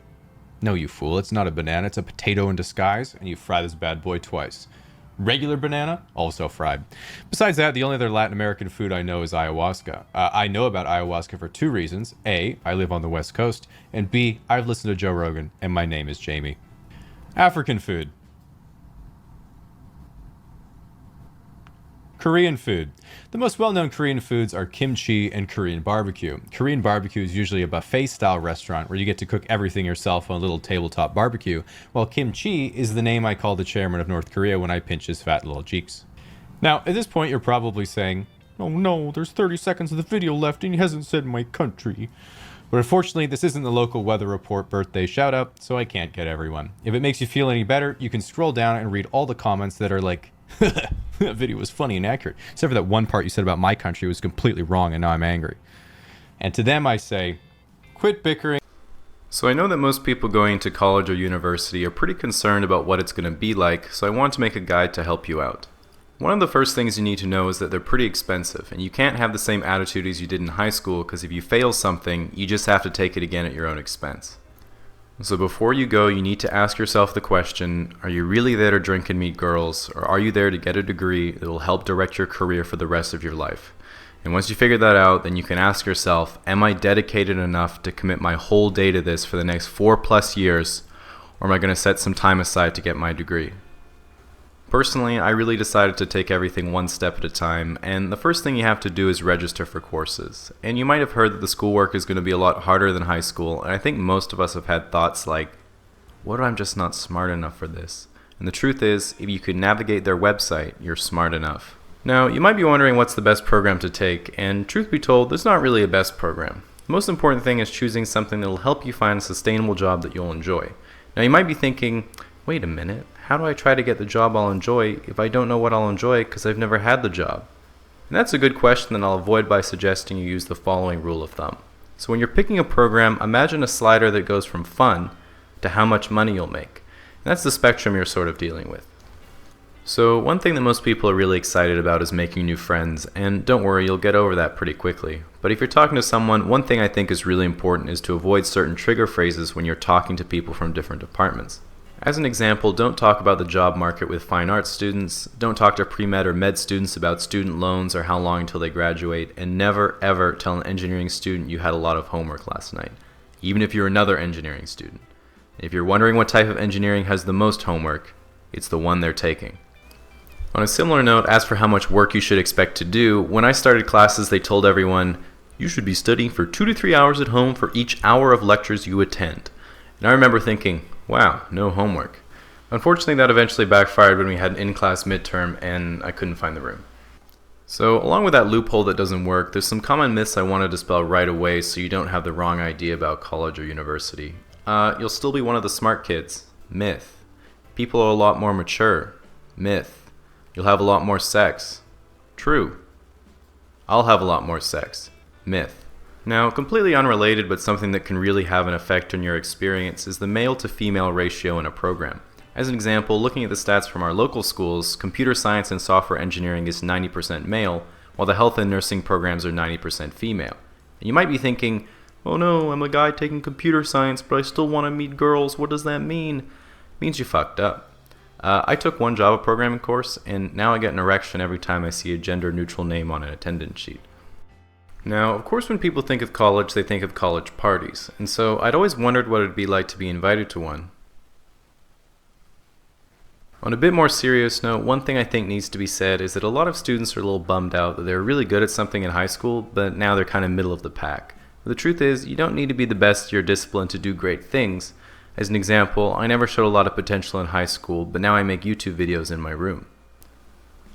No, you fool, it's not a banana, it's a potato in disguise, and you fry this bad boy twice. Regular banana, also fried. Besides that, the only other Latin American food I know is ayahuasca. I know about ayahuasca for two reasons. A, I live on the West Coast, and B, I've listened to Joe Rogan, and my name is Jamie. African food. Korean food. The most well-known Korean foods are kimchi and Korean barbecue. Korean barbecue is usually a buffet-style restaurant where you get to cook everything yourself on a little tabletop barbecue, while kimchi is the name I call the chairman of North Korea when I pinch his fat little cheeks. Now, at this point, you're probably saying, "Oh no, there's 30 seconds of the video left and he hasn't said my country." But unfortunately, this isn't the local weather report birthday shout-out, so I can't get everyone. If it makes you feel any better, you can scroll down and read all the comments that are like, that video was funny and accurate. Except for that one part you said about my country was completely wrong and now I'm angry. And to them I say, quit bickering. So I know that most people going to college or university are pretty concerned about what it's going to be like, so I want to make a guide to help you out. One of the first things you need to know is that they're pretty expensive, and you can't have the same attitude as you did in high school, because if you fail something, you just have to take it again at your own expense. So before you go, you need to ask yourself the question, are you really there to drink and meet girls, or are you there to get a degree that will help direct your career for the rest of your life? And once you figure that out, then you can ask yourself, am I dedicated enough to commit my whole day to this for the next 4+ years, or am I going to set some time aside to get my degree? Personally, I really decided to take everything one step at a time, and the first thing you have to do is register for courses. And you might have heard that the schoolwork is going to be a lot harder than high school, and I think most of us have had thoughts like, what if I'm just not smart enough for this? And the truth is, if you could navigate their website, you're smart enough. Now, you might be wondering what's the best program to take, and truth be told, there's not really a best program. The most important thing is choosing something that will help you find a sustainable job that you'll enjoy. Now, you might be thinking, wait a minute, how do I try to get the job I'll enjoy if I don't know what I'll enjoy because I've never had the job? And that's a good question that I'll avoid by suggesting you use the following rule of thumb. So when you're picking a program, imagine a slider that goes from fun to how much money you'll make. And that's the spectrum you're sort of dealing with. So one thing that most people are really excited about is making new friends, and don't worry, you'll get over that pretty quickly. But if you're talking to someone, one thing I think is really important is to avoid certain trigger phrases when you're talking to people from different departments. As an example, don't talk about the job market with fine arts students, don't talk to pre-med or med students about student loans or how long until they graduate, and never ever tell an engineering student you had a lot of homework last night, even if you're another engineering student. If you're wondering what type of engineering has the most homework, it's the one they're taking. On a similar note, as for how much work you should expect to do, when I started classes they told everyone, you should be studying for 2 to 3 hours at home for each hour of lectures you attend. And I remember thinking, wow, no homework. Unfortunately, that eventually backfired when we had an in-class midterm and I couldn't find the room. So along with that loophole that doesn't work, there's some common myths I want to dispel right away so you don't have the wrong idea about college or university. You'll still be one of the smart kids. Myth. People are a lot more mature. Myth. You'll have a lot more sex. True. I'll have a lot more sex. Myth. Now, completely unrelated but something that can really have an effect on your experience is the male to female ratio in a program. As an example, looking at the stats from our local schools, computer science and software engineering is 90% male, while the health and nursing programs are 90% female. And you might be thinking, oh no, I'm a guy taking computer science, but I still want to meet girls, what does that mean? It means you fucked up. I took one Java programming course, and now I get an erection every time I see a gender-neutral name on an attendance sheet. Now, of course, when people think of college, they think of college parties, and so I'd always wondered what it would be like to be invited to one. On a bit more serious note, one thing I think needs to be said is that a lot of students are a little bummed out that they were really good at something in high school, but now they're kind of middle of the pack. But the truth is, you don't need to be the best at your discipline to do great things. As an example, I never showed a lot of potential in high school, but now I make YouTube videos in my room.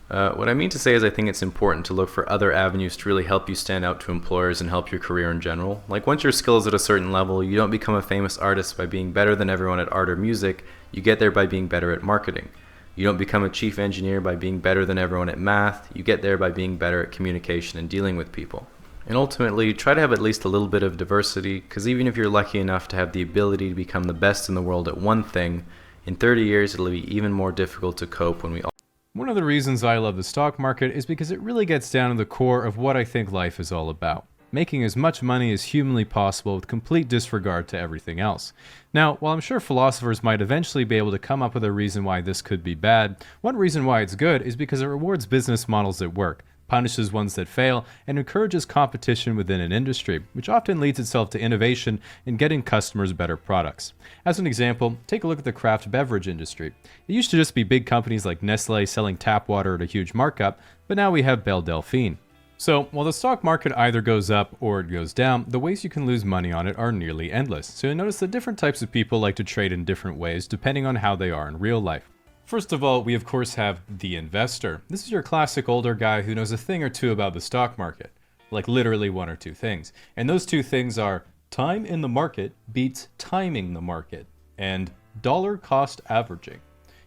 What I mean to say is I think it's important to look for other avenues to really help you stand out to employers and help your career in general. Like once your skill is at a certain level, you don't become a famous artist by being better than everyone at art or music, you get there by being better at marketing. You don't become a chief engineer by being better than everyone at math, you get there by being better at communication and dealing with people. And ultimately, try to have at least a little bit of diversity, because even if you're lucky enough to have the ability to become the best in the world at one thing, in 30 years it'll be even more difficult to cope when we all... One of the reasons I love the stock market is because it really gets down to the core of what I think life is all about. making as much money as humanly possible with complete disregard to everything else. Now, while I'm sure philosophers might eventually be able to come up with a reason why this could be bad, one reason why it's good is because it rewards business models that work, punishes ones that fail, and encourages competition within an industry, which often leads itself to innovation and getting customers better products. As an example, take a look at the craft beverage industry. It used to just be big companies like Nestle selling tap water at a huge markup, but now we have Belle Delphine. So, while the stock market either goes up or it goes down, the ways you can lose money on it are nearly endless. So you'll notice that different types of people like to trade in different ways depending on how they are in real life. First of all, we of course have the investor. This is your classic older guy who knows a thing or two about the stock market. Like literally one or two things. And those two things are time in the market beats timing the market and dollar cost averaging.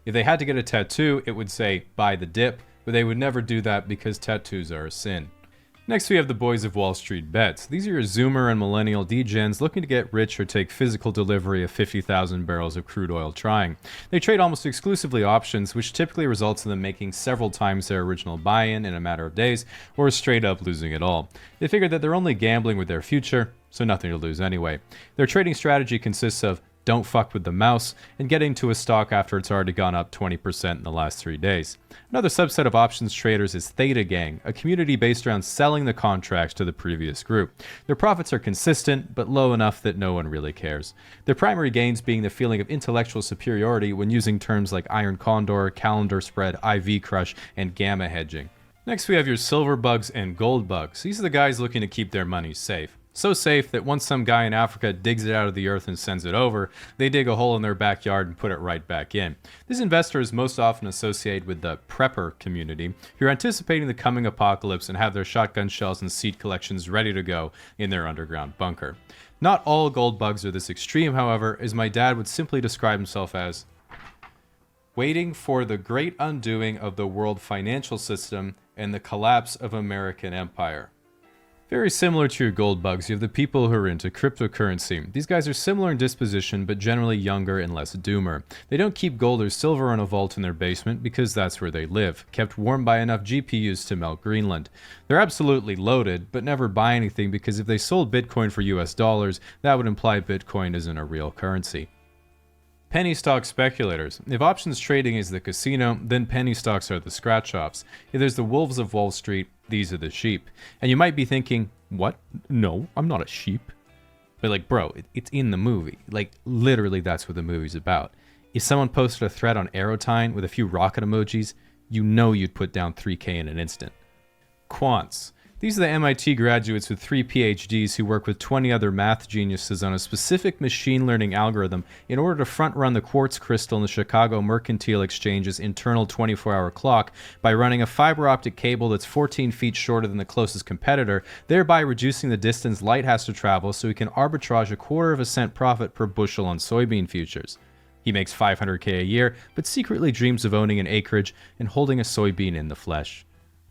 If they had to get a tattoo, it would say buy the dip, but they would never do that because tattoos are a sin. Next, we have the boys of Wallstreetbets. These are your Zoomer and Millennial degens looking to get rich or take physical delivery of 50,000 barrels of crude oil trying. They trade almost exclusively options, which typically results in them making several times their original buy-in in a matter of days, or straight up losing it all. They figure that they're only gambling with their future, so nothing to lose anyway. Their trading strategy consists of don't fuck with the mouse, and getting to a stock after it's already gone up 20% in the last 3 days. Another subset of options traders is Theta Gang, a community based around selling the contracts to the previous group. Their profits are consistent, but low enough that no one really cares. Their primary gains being the feeling of intellectual superiority when using terms like Iron Condor, Calendar Spread, IV Crush, and Gamma Hedging. Next we have your Silver Bugs and Gold Bugs. These are the guys looking to keep their money safe. So safe that once some guy in Africa digs it out of the earth and sends it over, they dig a hole in their backyard and put it right back in. This investor is most often associated with the prepper community, who are anticipating the coming apocalypse and have their shotgun shells and seed collections ready to go in their underground bunker. Not all gold bugs are this extreme, however, as my dad would simply describe himself as waiting for the great undoing of the world financial system and the collapse of American empire. Very similar to your gold bugs, you have the people who are into cryptocurrency. These guys are similar in disposition, but generally younger and less doomer. They don't keep gold or silver in a vault in their basement because that's where they live, kept warm by enough GPUs to melt Greenland. They're absolutely loaded, but never buy anything because if they sold Bitcoin for US dollars, that would imply Bitcoin isn't a real currency. Penny stock speculators. If options trading is the casino, then penny stocks are the scratch-offs. If there's the wolves of Wall Street, these are the sheep. And you might be thinking, what? No, I'm not a sheep. But like, bro, it's in the movie. Like, literally that's what the movie's about. If someone posted a thread on Aerotine with a few rocket emojis, you know you'd put down 3K in an instant. Quants. These are the MIT graduates with 3 PhDs who work with 20 other math geniuses on a specific machine learning algorithm in order to front-run the quartz crystal in the Chicago Mercantile Exchange's internal 24-hour clock by running a fiber optic cable that's 14 feet shorter than the closest competitor, thereby reducing the distance light has to travel so he can arbitrage 1/4 cent profit per bushel on soybean futures. He makes $500K a year, but secretly dreams of owning an acreage and holding a soybean in the flesh.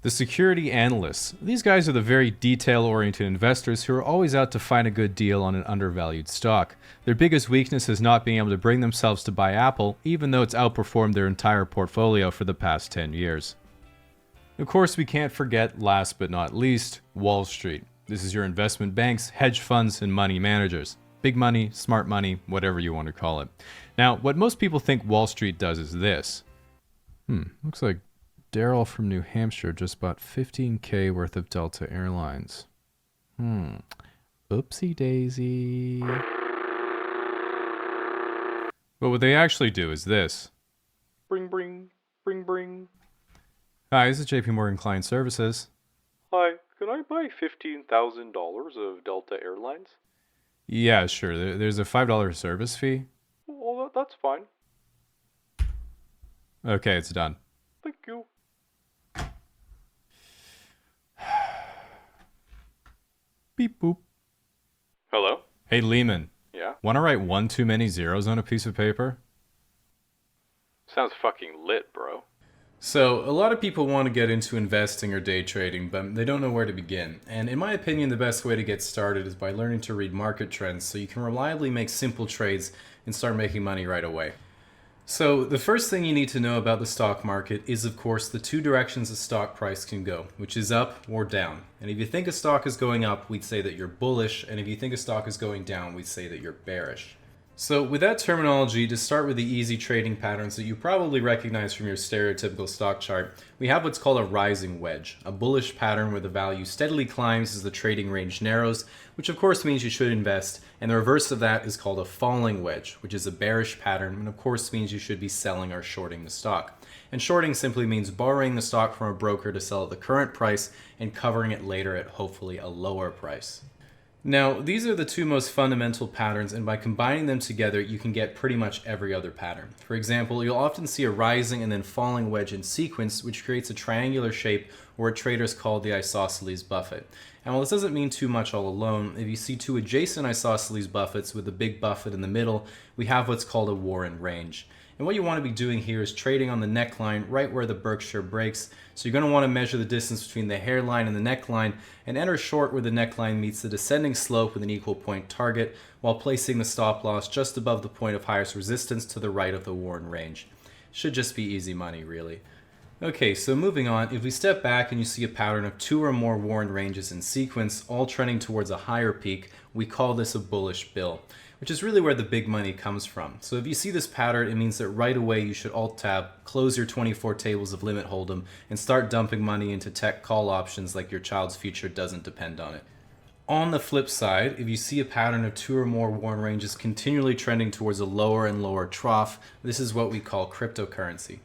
The security analysts. These guys are the very detail-oriented investors who are always out to find a good deal on an undervalued stock. Their biggest weakness is not being able to bring themselves to buy Apple, even though it's outperformed their entire portfolio for the past 10 years. Of course, we can't forget, last but not least, Wall Street. This is your investment banks, hedge funds, and money managers. Big money, smart money, whatever you want to call it. Now, what most people think Wall Street does is this. Looks like Daryl from New Hampshire just bought $15K worth of Delta Airlines. Oopsie daisy. But what they actually do is this. Bring, bring, bring, bring. Hi, this is JP Morgan Client Services. Hi, can I buy $15,000 of Delta Airlines? Yeah, sure. There's a $5 service fee. Well, that's fine. Okay, it's done. Thank you. Beep boop. Hello? Hey, Lehman. Yeah? Want to write one too many zeros on a piece of paper? Sounds fucking lit, bro. So, a lot of people want to get into investing or day trading, but they don't know where to begin. And in my opinion, the best way to get started is by learning to read market trends so you can reliably make simple trades and start making money right away. So the first thing you need to know about the stock market is, of course, the two directions a stock price can go, which is up or down. And if you think a stock is going up, we'd say that you're bullish, and if you think a stock is going down, we'd say that you're bearish. So with that terminology, to start with the easy trading patterns that you probably recognize from your stereotypical stock chart, we have what's called a rising wedge, a bullish pattern where the value steadily climbs as the trading range narrows, which of course means you should invest, and the reverse of that is called a falling wedge, which is a bearish pattern, and of course means you should be selling or shorting the stock. And shorting simply means borrowing the stock from a broker to sell at the current price and covering it later at hopefully a lower price. Now, these are the two most fundamental patterns, and by combining them together, you can get pretty much every other pattern. For example, you'll often see a rising and then falling wedge in sequence, which creates a triangular shape, or what traders call the isosceles buffet. And while this doesn't mean too much all alone, if you see two adjacent isosceles buffets with a big buffet in the middle, we have what's called a Warren range. And what you want to be doing here is trading on the neckline right where the Berkshire breaks. So you're going to want to measure the distance between the hairline and the neckline and enter short where the neckline meets the descending slope with an equal point target, while placing the stop loss just above the point of highest resistance to the right of the Warren range. Should just be easy money, really. Okay, so moving on, if we step back and you see a pattern of two or more Warren ranges in sequence, all trending towards a higher peak, we call this a bullish bill, which is really where the big money comes from. So if you see this pattern, it means that right away you should Alt-Tab, close your 24 tables of limit hold'em, and start dumping money into tech call options like your child's future doesn't depend on it. On the flip side, if you see a pattern of two or more Warren ranges continually trending towards a lower and lower trough, this is what we call cryptocurrency.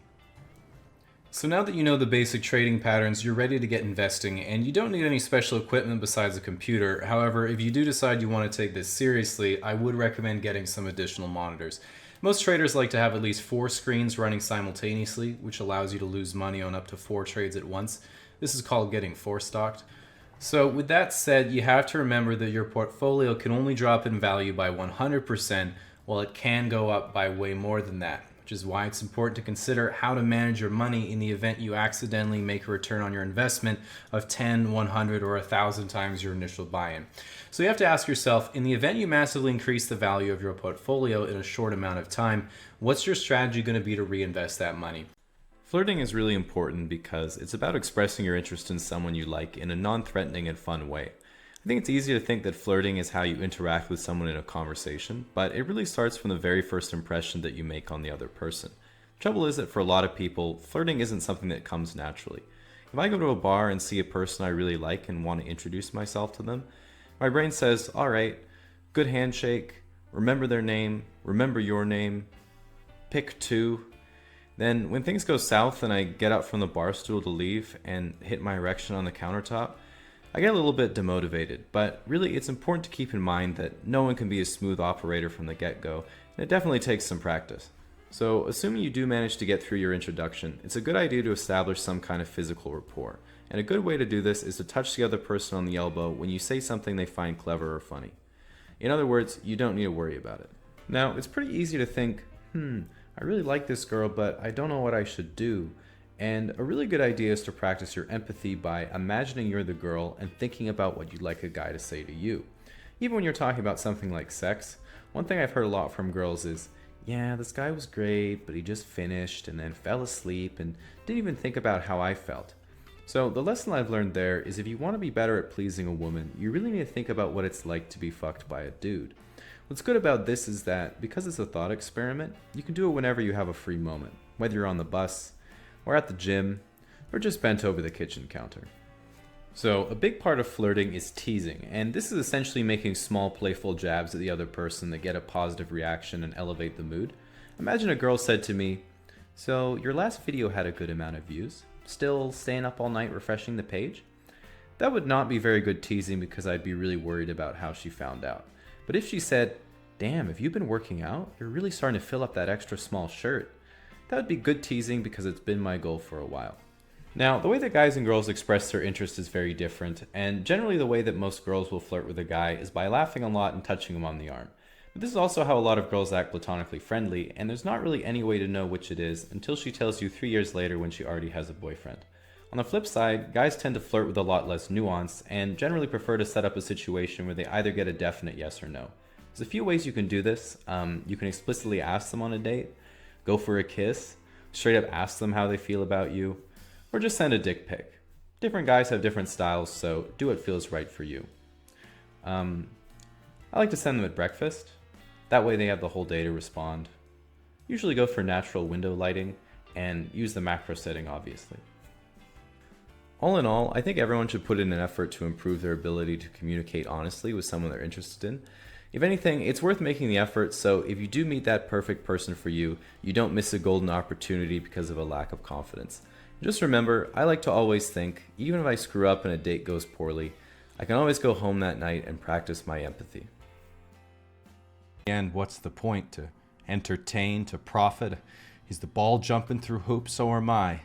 So now that you know the basic trading patterns, you're ready to get investing, and you don't need any special equipment besides a computer. However, if you do decide you want to take this seriously, I would recommend getting some additional monitors. Most traders like to have at least 4 screens running simultaneously, which allows you to lose money on up to 4 trades at once. This is called getting forestocked. So with that said, you have to remember that your portfolio can only drop in value by 100%, while it can go up by way more than that, which is why it's important to consider how to manage your money in the event you accidentally make a return on your investment of 10, 100, or 1,000 times your initial buy-in. So you have to ask yourself, in the event you massively increase the value of your portfolio in a short amount of time, what's your strategy going to be to reinvest that money? Flirting is really important because it's about expressing your interest in someone you like in a non-threatening and fun way. I think it's easy to think that flirting is how you interact with someone in a conversation, but it really starts from the very first impression that you make on the other person. The trouble is that for a lot of people, flirting isn't something that comes naturally. If I go to a bar and see a person I really like and want to introduce myself to them, my brain says, alright, good handshake, remember their name, remember your name, pick 2. Then when things go south and I get up from the bar stool to leave and hit my erection on the countertop, I get a little bit demotivated, but really it's important to keep in mind that no one can be a smooth operator from the get-go, and it definitely takes some practice. So assuming you do manage to get through your introduction, it's a good idea to establish some kind of physical rapport. And a good way to do this is to touch the other person on the elbow when you say something they find clever or funny. In other words, you don't need to worry about it. Now, it's pretty easy to think, I really like this girl, but I don't know what I should do. And a really good idea is to practice your empathy by imagining you're the girl and thinking about what you'd like a guy to say to you. Even when you're talking about something like sex, one thing I've heard a lot from girls is, yeah, this guy was great, but he just finished and then fell asleep and didn't even think about how I felt. So the lesson I've learned there is if you want to be better at pleasing a woman, you really need to think about what it's like to be fucked by a dude. What's good about this is that because it's a thought experiment, you can do it whenever you have a free moment, whether you're on the bus, or at the gym, or just bent over the kitchen counter. So a big part of flirting is teasing, and this is essentially making small playful jabs at the other person that get a positive reaction and elevate the mood. Imagine a girl said to me, "So your last video had a good amount of views? Still staying up all night refreshing the page?" That would not be very good teasing because I'd be really worried about how she found out. But if she said, "Damn, have you been working out? You're really starting to fill up that extra small shirt," that would be good teasing because it's been my goal for a while. Now, the way that guys and girls express their interest is very different, and generally the way that most girls will flirt with a guy is by laughing a lot and touching him on the arm. But this is also how a lot of girls act platonically friendly, and there's not really any way to know which it is until she tells you 3 years later when she already has a boyfriend. On the flip side, guys tend to flirt with a lot less nuance, and generally prefer to set up a situation where they either get a definite yes or no. There's a few ways you can do this. You can explicitly ask them on a date. Go for a kiss? Straight up ask them how they feel about you? Or just send a dick pic? Different guys have different styles, so do what feels right for you. I like to send them at breakfast. That way they have the whole day to respond. Usually go for natural window lighting and use the macro setting, obviously. All in all, I think everyone should put in an effort to improve their ability to communicate honestly with someone they're interested in. If anything, it's worth making the effort, so if you do meet that perfect person for you, you don't miss a golden opportunity because of a lack of confidence. Just remember, I like to always think, even if I screw up and a date goes poorly, I can always go home that night and practice my empathy. And what's the point? To entertain, to profit? Is the ball jumping through hoops? So am I.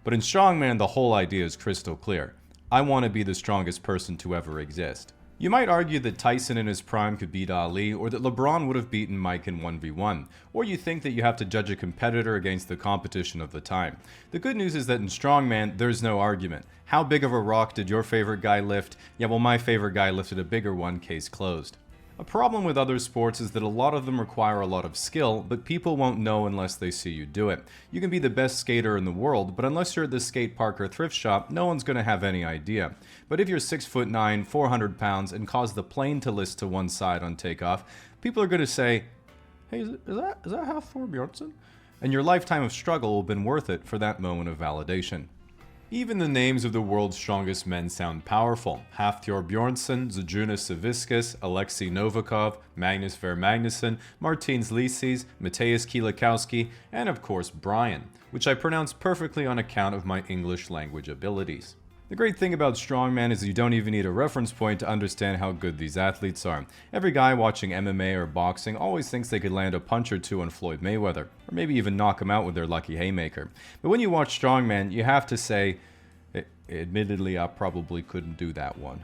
But in strongman, the whole idea is crystal clear. I want to be the strongest person to ever exist. You might argue that Tyson in his prime could beat Ali, or that LeBron would have beaten Mike in 1v1, or you think that you have to judge a competitor against the competition of the time. The good news is that in strongman, there's no argument. How big of a rock did your favorite guy lift? Yeah, well, my favorite guy lifted a bigger one, case closed. A problem with other sports is that a lot of them require a lot of skill, but people won't know unless they see you do it. You can be the best skater in the world, but unless you're at the skate park or thrift shop, no one's going to have any idea. But if you're 6'9", 400 pounds, and cause the plane to list to one side on takeoff, people are going to say, hey, is that Halfthor Bjornsson? And your lifetime of struggle will have been worth it for that moment of validation. Even the names of the world's strongest men sound powerful. Halfthor Bjornsson, Zydrunas Savickas, Alexei Novikov, Magnus Ver Magnusson, Martins Licis, Mateusz Kielikowski, and of course Brian, which I pronounce perfectly on account of my English language abilities. The great thing about strongman is you don't even need a reference point to understand how good these athletes are. Every guy watching MMA or boxing always thinks they could land a punch or two on Floyd Mayweather, or maybe even knock him out with their lucky haymaker. But when you watch strongman, you have to say, admittedly, I probably couldn't do that one,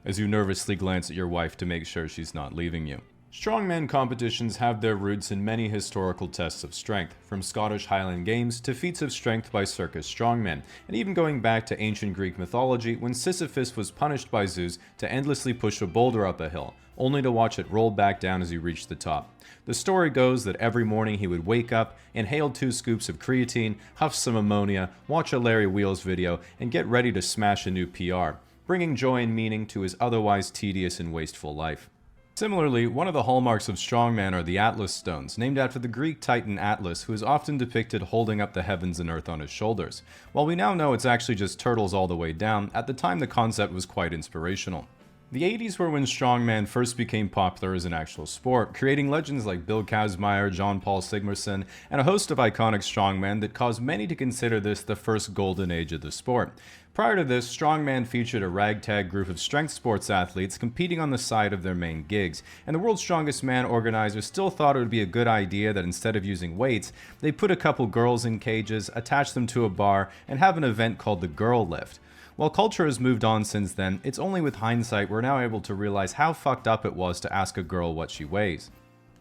as you nervously glance at your wife to make sure she's not leaving you. Strongman competitions have their roots in many historical tests of strength, from Scottish Highland Games to feats of strength by circus strongmen, and even going back to ancient Greek mythology when Sisyphus was punished by Zeus to endlessly push a boulder up a hill, only to watch it roll back down as he reached the top. The story goes that every morning he would wake up, inhale 2 scoops of creatine, huff some ammonia, watch a Larry Wheels video, and get ready to smash a new PR, bringing joy and meaning to his otherwise tedious and wasteful life. Similarly, one of the hallmarks of strongman are the Atlas stones, named after the Greek titan Atlas, who is often depicted holding up the heavens and earth on his shoulders. While we now know it's actually just turtles all the way down, at the time the concept was quite inspirational. The 80s were when strongman first became popular as an actual sport, creating legends like Bill Kazmaier, John Paul Sigmarsson, and a host of iconic strongmen that caused many to consider this the first golden age of the sport. Prior to this, strongman featured a ragtag group of strength sports athletes competing on the side of their main gigs, and the World's Strongest Man organizers still thought it would be a good idea that instead of using weights, they put a couple girls in cages, attach them to a bar, and have an event called the Girl Lift. While culture has moved on since then, it's only with hindsight we're now able to realize how fucked up it was to ask a girl what she weighs.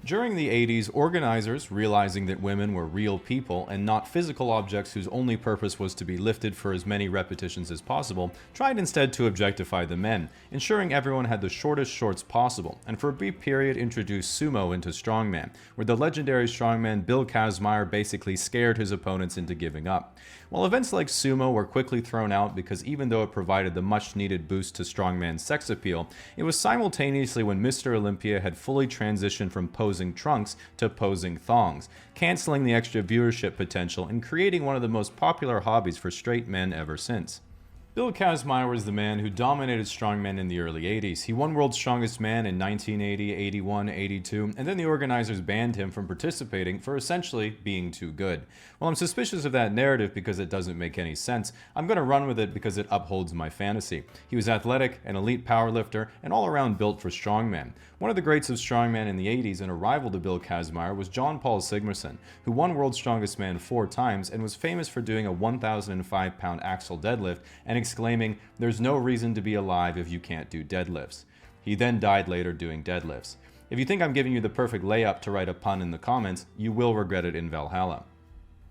During the 80s, organizers, realizing that women were real people and not physical objects whose only purpose was to be lifted for as many repetitions as possible, tried instead to objectify the men, ensuring everyone had the shortest shorts possible, and for a brief period introduced sumo into strongman, where the legendary strongman Bill Kazmaier basically scared his opponents into giving up. While events like sumo were quickly thrown out because even though it provided the much-needed boost to strongman's sex appeal, it was simultaneously when Mr. Olympia had fully transitioned from posing trunks to posing thongs, canceling the extra viewership potential and creating one of the most popular hobbies for straight men ever since. Bill Kazmaier was the man who dominated strongmen in the early 80s. He won World's Strongest Man in 1980, 81, 82, and then the organizers banned him from participating for essentially being too good. While I'm suspicious of that narrative because it doesn't make any sense, I'm going to run with it because it upholds my fantasy. He was athletic, an elite powerlifter, and all around built for strongman. One of the greats of strongman in the 80s and a rival to Bill Kazmaier was John Paul Sigmarsson, who won World's Strongest Man 4 times and was famous for doing a 1,005-pound axle deadlift and exclaiming, "There's no reason to be alive if you can't do deadlifts." He then died later doing deadlifts. If you think I'm giving you the perfect layup to write a pun in the comments, you will regret it in Valhalla.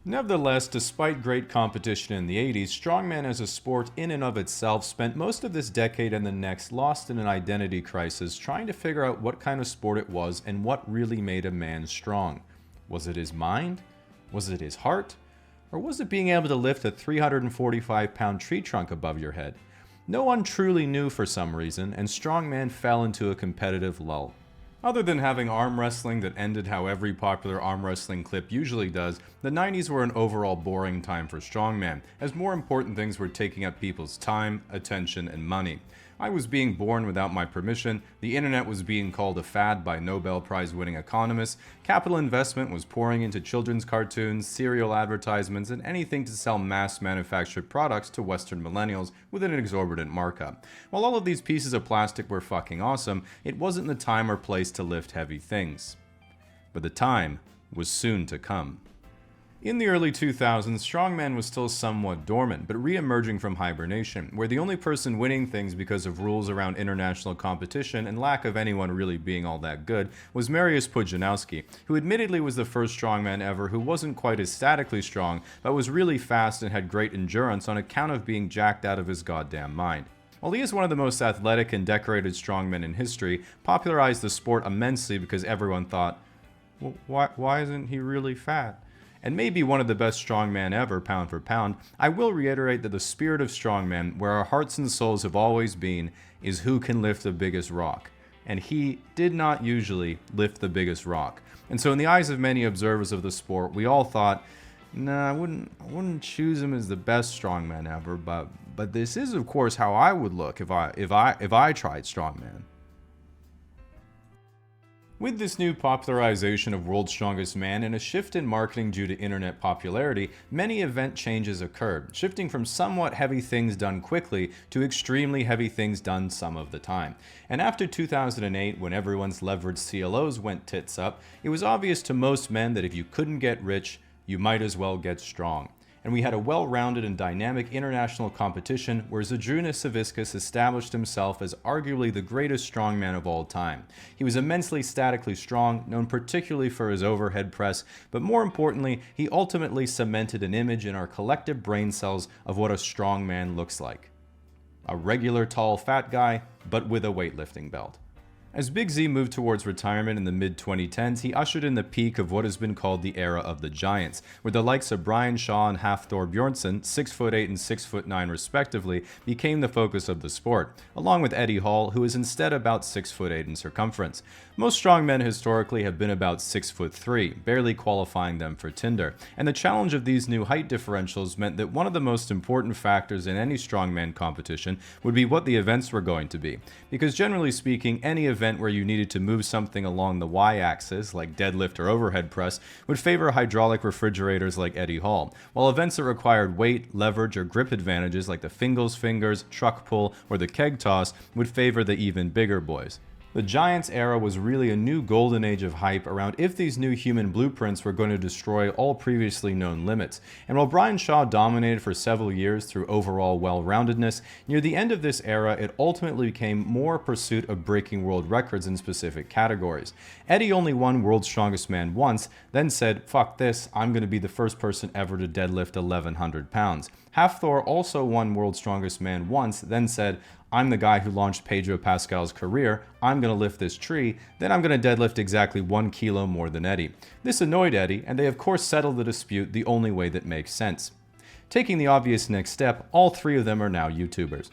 Nevertheless, despite great competition in the 80s, strongman as a sport in and of itself spent most of this decade and the next lost in an identity crisis trying to figure out what kind of sport it was and what really made a man strong. Was it his mind? Was it his heart? Or was it being able to lift a 345-pound tree trunk above your head? No one truly knew for some reason, and strongman fell into a competitive lull. Other than having arm wrestling that ended how every popular arm wrestling clip usually does, the 90s were an overall boring time for strongman, as more important things were taking up people's time, attention, and money. I was being born without my permission, the internet was being called a fad by Nobel Prize-winning economists, capital investment was pouring into children's cartoons, cereal advertisements, and anything to sell mass-manufactured products to Western millennials with an exorbitant markup. While all of these pieces of plastic were fucking awesome, it wasn't the time or place to lift heavy things. But the time was soon to come. In the early 2000s, strongman was still somewhat dormant, but re-emerging from hibernation, where the only person winning things because of rules around international competition and lack of anyone really being all that good was Mariusz Pudzianowski, who admittedly was the first strongman ever who wasn't quite as statically strong, but was really fast and had great endurance on account of being jacked out of his goddamn mind. While he is one of the most athletic and decorated strongmen in history, popularized the sport immensely because everyone thought, well, why isn't he really fat? And maybe one of the best strongmen ever, pound for pound, I will reiterate that the spirit of strongman, where our hearts and souls have always been, is who can lift the biggest rock. And he did not usually lift the biggest rock. And so in the eyes of many observers of the sport, we all thought, nah, I wouldn't choose him as the best strongman ever, but this is of course how I would look if I tried strongman. With this new popularization of World's Strongest Man and a shift in marketing due to internet popularity, many event changes occurred, shifting from somewhat heavy things done quickly to extremely heavy things done some of the time. And after 2008, when everyone's leveraged CLOs went tits up, it was obvious to most men that if you couldn't get rich, you might as well get strong. And we had a well-rounded and dynamic international competition where Zydrunas Savickas established himself as arguably the greatest strongman of all time. He was immensely statically strong, known particularly for his overhead press, but more importantly, he ultimately cemented an image in our collective brain cells of what a strongman looks like. A regular tall fat guy, but with a weightlifting belt. As Big Z moved towards retirement in the mid-2010s, he ushered in the peak of what has been called the era of the Giants, where the likes of Brian Shaw and Hafthor Bjornsson, 6'8" and 6'9" respectively, became the focus of the sport, along with Eddie Hall, who is instead about 6'8" in circumference. Most strongmen historically have been about 6'3", barely qualifying them for Tinder, and the challenge of these new height differentials meant that one of the most important factors in any strongman competition would be what the events were going to be, because generally speaking, any event where you needed to move something along the y-axis, like deadlift or overhead press, would favor hydraulic refrigerators like Eddie Hall, while events that required weight, leverage, or grip advantages like the Fingal's Fingers, truck pull, or the keg toss would favor the even bigger boys. The Giants era was really a new golden age of hype around if these new human blueprints were going to destroy all previously known limits. And while Brian Shaw dominated for several years through overall well-roundedness, near the end of this era it ultimately became more a pursuit of breaking world records in specific categories. Eddie only won World's Strongest Man once, then said, fuck this, I'm going to be the first person ever to deadlift 1,100 pounds. Hafthor also won World's Strongest Man once, then said, I'm the guy who launched Pedro Pascal's career, I'm going to lift this tree, then I'm going to deadlift exactly 1 kilo more than Eddie. This annoyed Eddie, and they of course settled the dispute the only way that makes sense. Taking the obvious next step, all three of them are now YouTubers.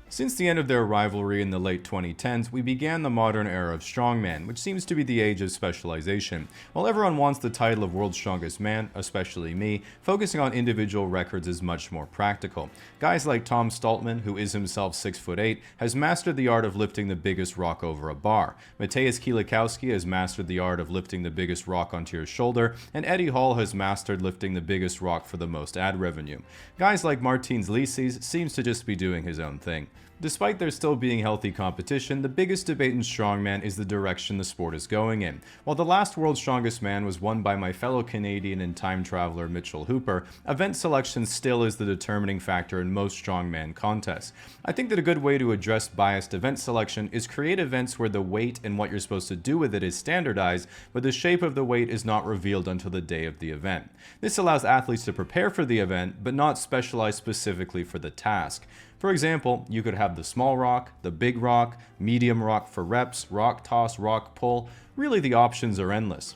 Since the end of their rivalry in the late 2010s, we began the modern era of strongman, which seems to be the age of specialization. While everyone wants the title of World's Strongest Man, especially me, focusing on individual records is much more practical. Guys like Tom Stoltman, who is himself 6'8", has mastered the art of lifting the biggest rock over a bar. Mateusz Kielikowski has mastered the art of lifting the biggest rock onto your shoulder, and Eddie Hall has mastered lifting the biggest rock for the most ad revenue. Guys like Martins Licis seems to just be doing his own thing. Despite there still being healthy competition, the biggest debate in strongman is the direction the sport is going in. While the last World's Strongest Man was won by my fellow Canadian and time traveler Mitchell Hooper, event selection still is the determining factor in most strongman contests. I think that a good way to address biased event selection is create events where the weight and what you're supposed to do with it is standardized, but the shape of the weight is not revealed until the day of the event. This allows athletes to prepare for the event, but not specialize specifically for the task. For example, you could have the small rock, the big rock, medium rock for reps, rock toss, rock pull. Really, the options are endless.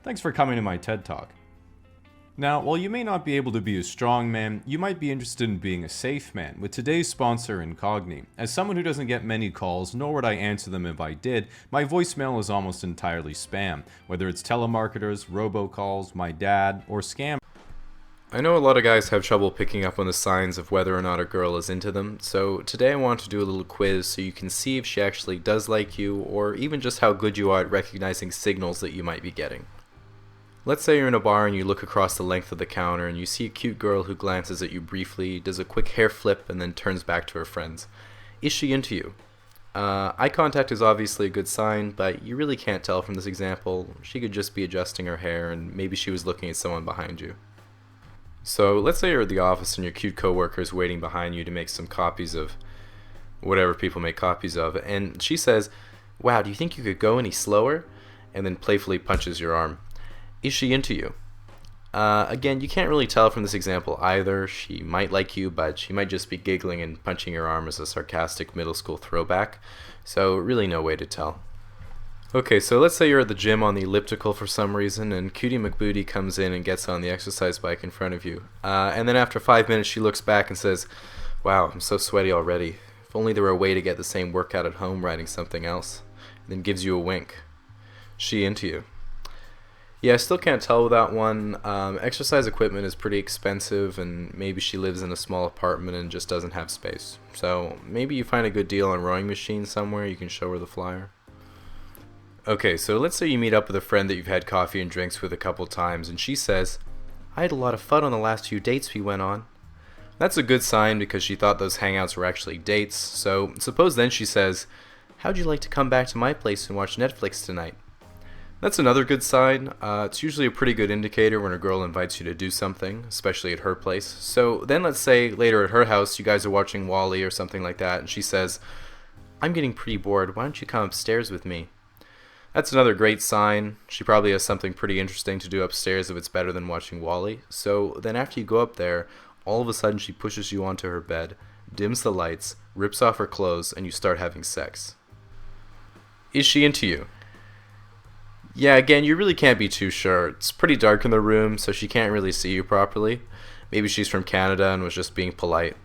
Thanks for coming to my TED Talk. Now, while you may not be able to be a strong man, you might be interested in being a safe man with today's sponsor, Incogni. As someone who doesn't get many calls, nor would I answer them if I did, my voicemail is almost entirely spam, whether it's telemarketers, robocalls, my dad, or scam. I know a lot of guys have trouble picking up on the signs of whether or not a girl is into them, so today I want to do a little quiz so you can see if she actually does like you, or even just how good you are at recognizing signals that you might be getting. Let's say you're in a bar and you look across the length of the counter and you see a cute girl who glances at you briefly, does a quick hair flip, and then turns back to her friends. Is she into you? Eye contact is obviously a good sign, but you really can't tell from this example. She could just be adjusting her hair and maybe she was looking at someone behind you. So let's say you're at the office and your cute coworker is waiting behind you to make some copies of whatever people make copies of, and she says, "Wow, do you think you could go any slower?" and then playfully punches your arm. Is she into you? Again, you can't really tell from this example either. She might like you, but she might just be giggling and punching your arm as a sarcastic middle school throwback, so really no way to tell. Okay, so let's say you're at the gym on the elliptical for some reason, and Cutie McBooty comes in and gets on the exercise bike in front of you. And then after 5 minutes, she looks back and says, "Wow, I'm so sweaty already. If only there were a way to get the same workout at home riding something else." And then gives you a wink. She into you? Yeah, I still can't tell with that one. Exercise equipment is pretty expensive, and maybe she lives in a small apartment and just doesn't have space. So maybe you find a good deal on rowing machines somewhere, you can show her the flyer. Okay, so let's say you meet up with a friend that you've had coffee and drinks with a couple times, and she says, "I had a lot of fun on the last few dates we went on." That's a good sign because she thought those hangouts were actually dates, so suppose then she says, "How'd you like to come back to my place and watch Netflix tonight?" That's another good sign. It's usually a pretty good indicator when a girl invites you to do something, especially at her place. So then let's say later at her house you guys are watching Wall-E or something like that, and she says, "I'm getting pretty bored, why don't you come upstairs with me?" That's another great sign. She probably has something pretty interesting to do upstairs if it's better than watching Wall-E. So then after you go up there, all of a sudden she pushes you onto her bed, dims the lights, rips off her clothes, and you start having sex. Is she into you? Yeah, again, you really can't be too sure. It's pretty dark in the room, so she can't really see you properly. Maybe she's from Canada and was just being polite.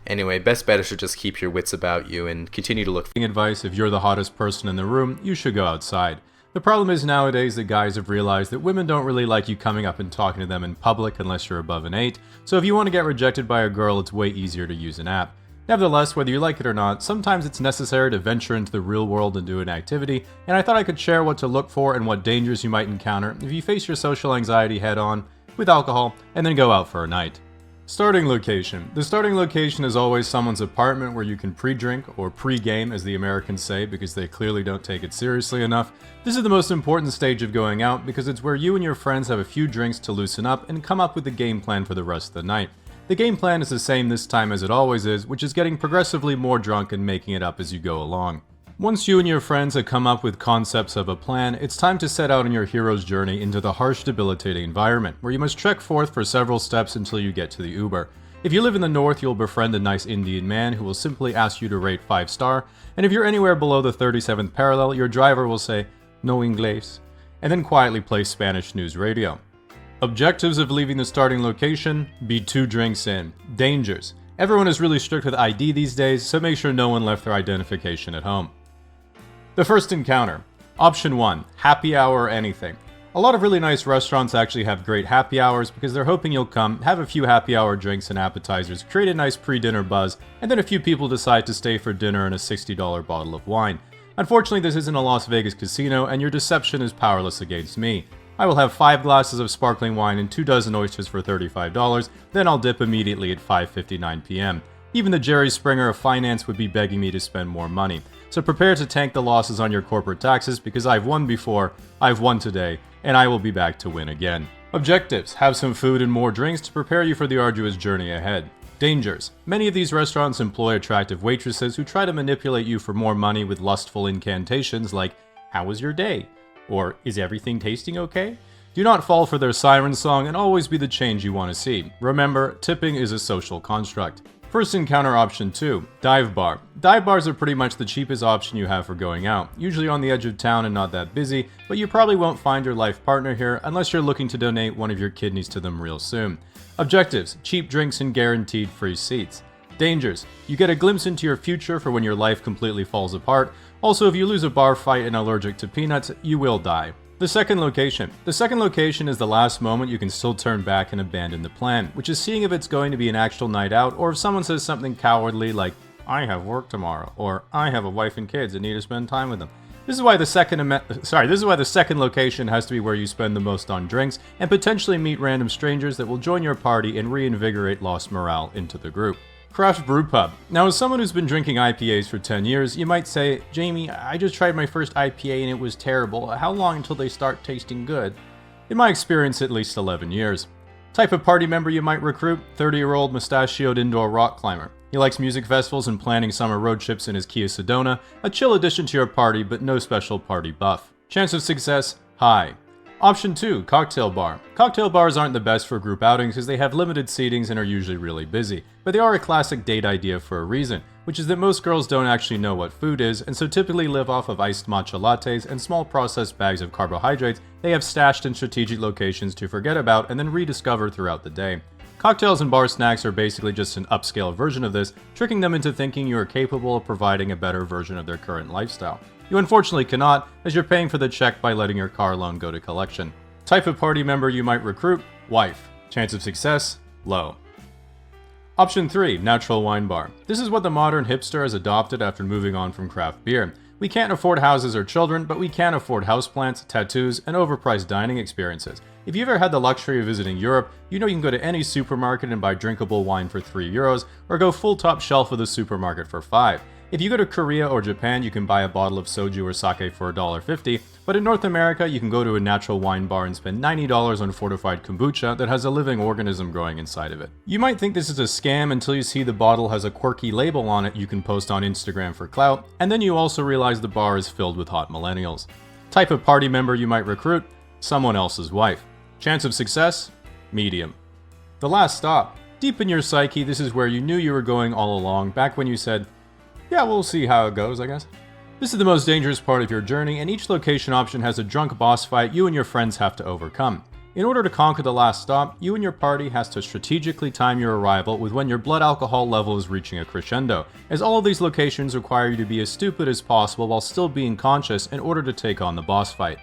Anyway, best bet is to just keep your wits about you and continue to look. Advice: if you're the hottest person in the room, you should go outside. The problem is nowadays that guys have realized that women don't really like you coming up and talking to them in public unless you're above an 8, so if you want to get rejected by a girl, it's way easier to use an app. Nevertheless, whether you like it or not, sometimes it's necessary to venture into the real world and do an activity, and I thought I could share what to look for and what dangers you might encounter if you face your social anxiety head on with alcohol and then go out for a night. Starting location. The starting location is always someone's apartment where you can pre-drink, or pre-game as the Americans say because they clearly don't take it seriously enough. This is the most important stage of going out because it's where you and your friends have a few drinks to loosen up and come up with a game plan for the rest of the night. The game plan is the same this time as it always is, which is getting progressively more drunk and making it up as you go along. Once you and your friends have come up with concepts of a plan, it's time to set out on your hero's journey into the harsh, debilitating environment, where you must trek forth for several steps until you get to the Uber. If you live in the north, you'll befriend a nice Indian man who will simply ask you to rate 5-star, and if you're anywhere below the 37th parallel, your driver will say, "No inglés," and then quietly play Spanish news radio. Objectives of leaving the starting location: be 2 drinks in. Dangers: everyone is really strict with ID these days, so make sure no one left their identification at home. The first encounter. Option 1, happy hour or anything. A lot of really nice restaurants actually have great happy hours because they're hoping you'll come, have a few happy hour drinks and appetizers, create a nice pre-dinner buzz, and then a few people decide to stay for dinner and a $60 bottle of wine. Unfortunately, this isn't a Las Vegas casino, and your deception is powerless against me. I will have 5 glasses of sparkling wine and 2 dozen oysters for $35, then I'll dip immediately at 5:59 p.m. Even the Jerry Springer of finance would be begging me to spend more money. So prepare to tank the losses on your corporate taxes because I've won before, I've won today, and I will be back to win again. Objectives: have some food and more drinks to prepare you for the arduous journey ahead. Dangers: many of these restaurants employ attractive waitresses who try to manipulate you for more money with lustful incantations like, "How was your day?" or "Is everything tasting okay?" Do not fall for their siren song and always be the change you want to see. Remember, tipping is a social construct. First encounter option 2, dive bar. Dive bars are pretty much the cheapest option you have for going out, usually on the edge of town and not that busy, but you probably won't find your life partner here unless you're looking to donate one of your kidneys to them real soon. Objectives, cheap drinks and guaranteed free seats. Dangers, you get a glimpse into your future for when your life completely falls apart. Also, if you lose a bar fight and allergic to peanuts, you will die. The second location. The second location is the last moment you can still turn back and abandon the plan, which is seeing if it's going to be an actual night out, or if someone says something cowardly like, I have work tomorrow, or I have a wife and kids and need to spend time with them. This is why the second location has to be where you spend the most on drinks, and potentially meet random strangers that will join your party and reinvigorate lost morale into the group. Craft brew pub. Now, as someone who's been drinking IPAs for 10 years, you might say, Jamie, I just tried my first IPA and it was terrible. How long until they start tasting good? In my experience, at least 11 years. Type of party member you might recruit, 30-year-old mustachioed indoor rock climber. He likes music festivals and planning summer road trips in his Kia Sedona, a chill addition to your party but no special party buff. Chance of success, high. Option 2, cocktail bar. Cocktail bars aren't the best for group outings because they have limited seatings and are usually really busy, but they are a classic date idea for a reason, which is that most girls don't actually know what food is and so typically live off of iced matcha lattes and small processed bags of carbohydrates they have stashed in strategic locations to forget about and then rediscover throughout the day. Cocktails and bar snacks are basically just an upscale version of this, tricking them into thinking you are capable of providing a better version of their current lifestyle. You unfortunately cannot, as you're paying for the check by letting your car loan go to collection. Type of party member you might recruit, wife. Chance of success, low. Option 3, natural wine bar. This is what the modern hipster has adopted after moving on from craft beer. We can't afford houses or children, but we can afford houseplants, tattoos, and overpriced dining experiences. If you've ever had the luxury of visiting Europe, you know you can go to any supermarket and buy drinkable wine for €3, or go full top shelf of the supermarket for $5. If you go to Korea or Japan, you can buy a bottle of soju or sake for $1.50, but in North America, you can go to a natural wine bar and spend $90 on fortified kombucha that has a living organism growing inside of it. You might think this is a scam until you see the bottle has a quirky label on it you can post on Instagram for clout, and then you also realize the bar is filled with hot millennials. Type of party member you might recruit, someone else's wife. Chance of success, medium. The last stop. Deep in your psyche, this is where you knew you were going all along, back when you said, yeah, we'll see how it goes, I guess. This is the most dangerous part of your journey, and each location option has a drunk boss fight you and your friends have to overcome. In order to conquer the last stop, you and your party has to strategically time your arrival with when your blood alcohol level is reaching a crescendo, as all of these locations require you to be as stupid as possible while still being conscious in order to take on the boss fight.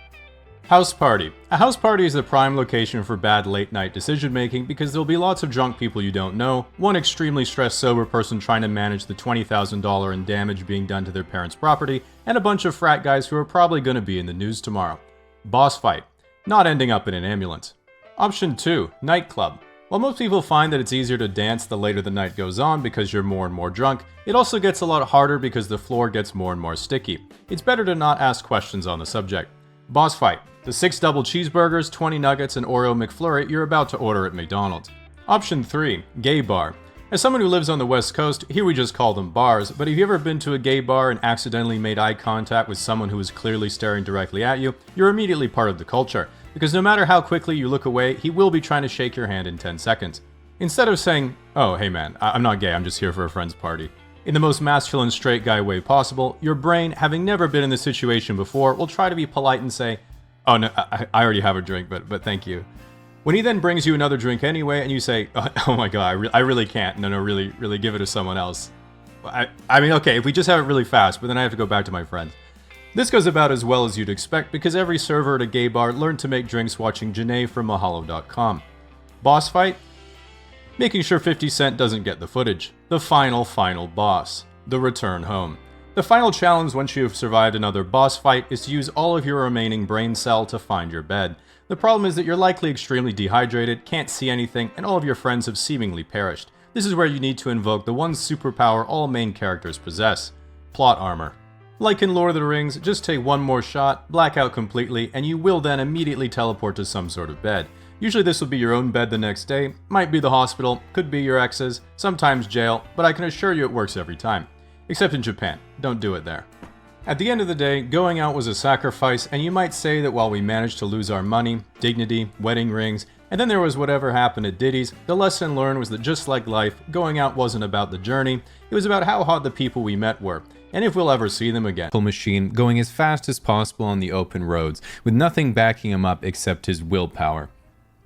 House party. A house party is the prime location for bad late-night decision-making because there'll be lots of drunk people you don't know, one extremely stressed sober person trying to manage the $20,000 in damage being done to their parents' property, and a bunch of frat guys who are probably going to be in the news tomorrow. Boss fight. Not ending up in an ambulance. Option 2, nightclub. While most people find that it's easier to dance the later the night goes on because you're more and more drunk, it also gets a lot harder because the floor gets more and more sticky. It's better to not ask questions on the subject. Boss fight. The 6 double cheeseburgers, 20 nuggets, and Oreo McFlurry you're about to order at McDonald's. Option 3, gay bar. As someone who lives on the West Coast, here we just call them bars, but have you ever been to a gay bar and accidentally made eye contact with someone who is clearly staring directly at you? You're immediately part of the culture, because no matter how quickly you look away, he will be trying to shake your hand in 10 seconds. Instead of saying, oh, hey man, I'm not gay, I'm just here for a friend's party. In the most masculine straight guy way possible, your brain, having never been in this situation before, will try to be polite and say, oh no, I already have a drink, but thank you. When he then brings you another drink anyway, and you say, oh my god, I really can't. No, really give it to someone else. I mean, okay, if we just have it really fast, but then I have to go back to my friends. This goes about as well as you'd expect because every server at a gay bar learned to make drinks watching Janae from Mahalo.com. Boss fight? Making sure 50 Cent doesn't get the footage. The final boss. The return home. The final challenge once you have survived another boss fight is to use all of your remaining brain cell to find your bed. The problem is that you're likely extremely dehydrated, can't see anything, and all of your friends have seemingly perished. This is where you need to invoke the one superpower all main characters possess. Plot armor. Like in Lord of the Rings, just take one more shot, black out completely, and you will then immediately teleport to some sort of bed. Usually this will be your own bed the next day, might be the hospital, could be your ex's, sometimes jail, but I can assure you it works every time. Except in Japan. Don't do it there. At the end of the day, going out was a sacrifice, and you might say that while we managed to lose our money, dignity, wedding rings, And then there was whatever happened at Diddy's. The lesson learned was that just like life, going out wasn't about the journey, it was about how hot the people we met were, and if we'll ever see them again. Machine going as fast as possible on the open roads, with nothing backing him up except his willpower.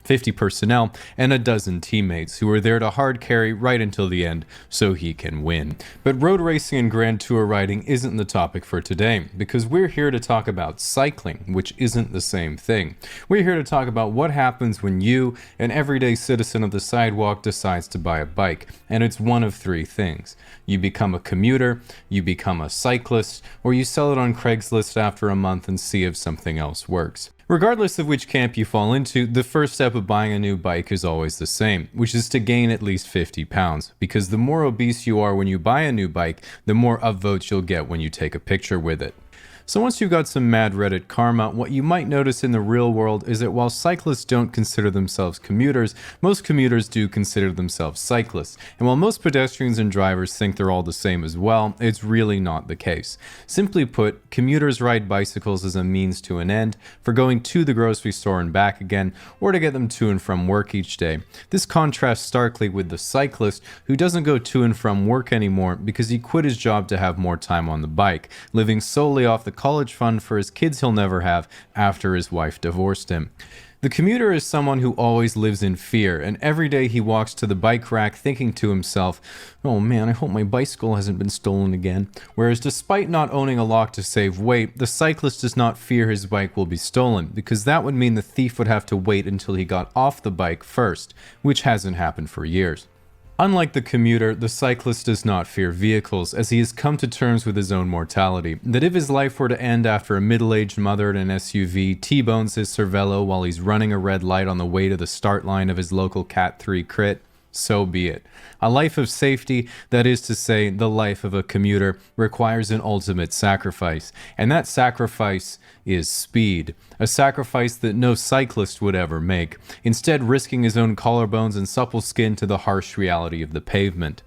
50 personnel, and a dozen teammates who are there to hard carry right until the end so he can win. But road racing and Grand Tour riding isn't the topic for today, because we're here to talk about cycling, which isn't the same thing. We're here to talk about what happens when you, an everyday citizen of the sidewalk, decides to buy a bike, and it's one of three things. You become a commuter, you become a cyclist, or you sell it on Craigslist after a month and see if something else works. Regardless of which camp you fall into, the first step of buying a new bike is always the same, which is to gain at least 50 pounds, because the more obese you are when you buy a new bike, the more upvotes you'll get when you take a picture with it. So once you've got some mad Reddit karma, what you might notice in the real world is that while cyclists don't consider themselves commuters, most commuters do consider themselves cyclists. And while most pedestrians and drivers think they're all the same as well, it's really not the case. Simply put, commuters ride bicycles as a means to an end, for going to the grocery store and back again, or to get them to and from work each day. This contrasts starkly with the cyclist, who doesn't go to and from work anymore because he quit his job to have more time on the bike, living solely off the college fund for his kids he'll never have after his wife divorced him. The commuter is someone who always lives in fear, and every day he walks to the bike rack thinking to himself, oh man, I hope my bicycle hasn't been stolen again. Whereas despite not owning a lock to save weight, the cyclist does not fear his bike will be stolen, because that would mean the thief would have to wait until he got off the bike first, which hasn't happened for years. Unlike the commuter, the cyclist does not fear vehicles, as he has come to terms with his own mortality, that if his life were to end after a middle-aged mother in an SUV T-bones his Cervelo while he's running a red light on the way to the start line of his local Cat 3 crit, so be it. A life of safety, that is to say, the life of a commuter, requires an ultimate sacrifice, and that sacrifice is speed. A sacrifice that no cyclist would ever make, instead risking his own collarbones and supple skin to the harsh reality of the pavement.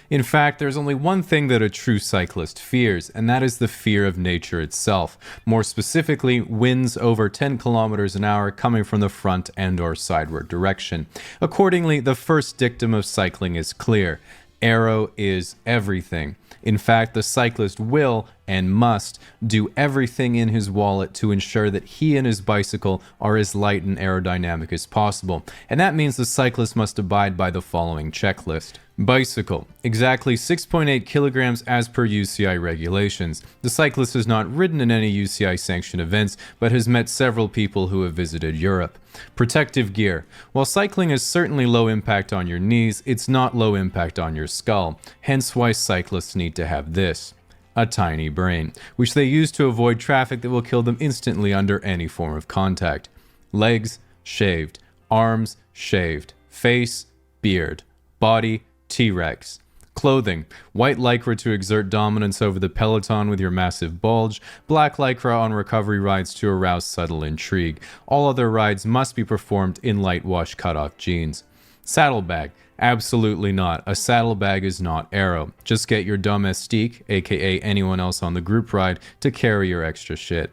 In fact, there's only one thing that a true cyclist fears, and that is the fear of nature itself. More specifically, winds over 10 kilometers an hour coming from the front and or sideward direction. Accordingly, the first dictum of cycling is clear. Aero is everything. In fact, the cyclist will and must do everything in his wallet to ensure that he and his bicycle are as light and aerodynamic as possible. And that means the cyclist must abide by the following checklist. Bicycle, exactly 6.8 kilograms as per UCI regulations. The cyclist has not ridden in any UCI sanctioned events, but has met several people who have visited Europe. Protective gear. While cycling is certainly low impact on your knees, it's not low impact on your skull. Hence why cyclists need to have this. A tiny brain, which they use to avoid traffic that will kill them instantly under any form of contact. Legs, shaved. Arms, shaved. Face, beard. Body, T-Rex. Clothing, white lycra to exert dominance over the peloton with your massive bulge, black lycra on recovery rides to arouse subtle intrigue. All other rides must be performed in light wash cutoff jeans. Saddlebag, absolutely not. A saddlebag is not aero. Just get your domestique, aka anyone else on the group ride, to carry your extra shit.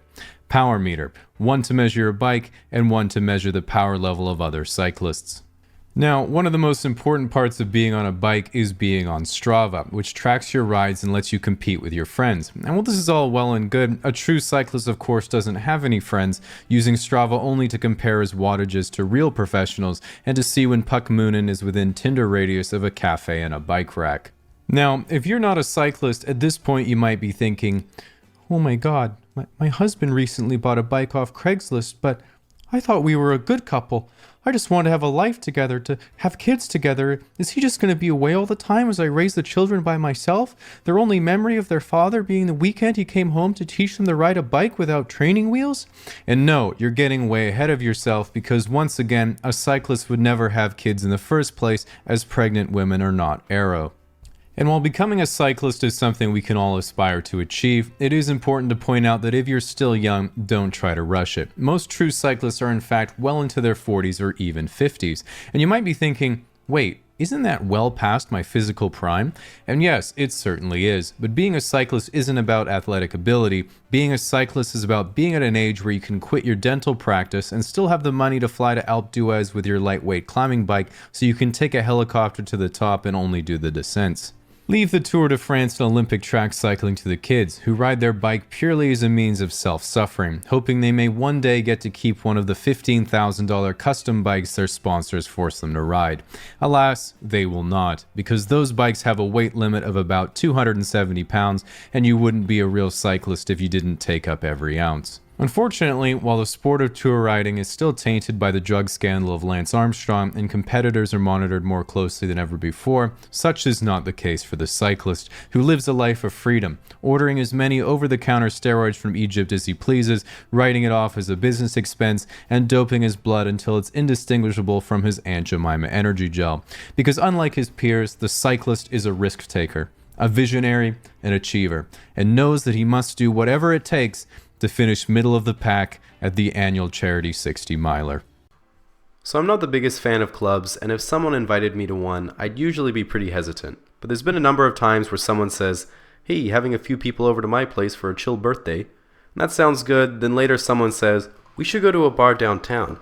Power meter, one to measure your bike and one to measure the power level of other cyclists. Now, one of the most important parts of being on a bike is being on Strava, which tracks your rides and lets you compete with your friends. And while this is all well and good, a true cyclist of course doesn't have any friends, using Strava only to compare his wattages to real professionals and to see when Puck Moonin is within Tinder radius of a cafe and a bike rack. Now, if you're not a cyclist, at this point you might be thinking, oh my god, my husband recently bought a bike off Craigslist, but I thought we were a good couple. I just want to have a life together, to have kids together. Is he just going to be away all the time as I raise the children by myself? Their only memory of their father being the weekend he came home to teach them to ride a bike without training wheels? And no, you're getting way ahead of yourself, because once again, a cyclist would never have kids in the first place, as pregnant women are not aero. And while becoming a cyclist is something we can all aspire to achieve, it is important to point out that if you're still young, don't try to rush it. Most true cyclists are in fact well into their 40s or even 50s. And you might be thinking, wait, isn't that well past my physical prime? And yes, it certainly is, but being a cyclist isn't about athletic ability. Being a cyclist is about being at an age where you can quit your dental practice and still have the money to fly to Alpe d'Huez with your lightweight climbing bike so you can take a helicopter to the top and only do the descents. Leave the Tour de France and Olympic track cycling to the kids, who ride their bike purely as a means of self-suffering, hoping they may one day get to keep one of the $15,000 custom bikes their sponsors force them to ride. Alas, they will not, because those bikes have a weight limit of about 270 pounds, and you wouldn't be a real cyclist if you didn't take up every ounce. Unfortunately, while the sport of tour riding is still tainted by the drug scandal of Lance Armstrong and competitors are monitored more closely than ever before, such is not the case for the cyclist, who lives a life of freedom, ordering as many over-the-counter steroids from Egypt as he pleases, writing it off as a business expense, and doping his blood until it's indistinguishable from his Aunt Jemima energy gel. Because unlike his peers, the cyclist is a risk-taker, a visionary, an achiever, and knows that he must do whatever it takes to finish middle of the pack at the annual charity 60-miler. So I'm not the biggest fan of clubs, and if someone invited me to one, I'd usually be pretty hesitant. But there's been a number of times where someone says, "Hey, having a few people over to my place for a chill birthday." And that sounds good, then later someone says, "We should go to a bar downtown."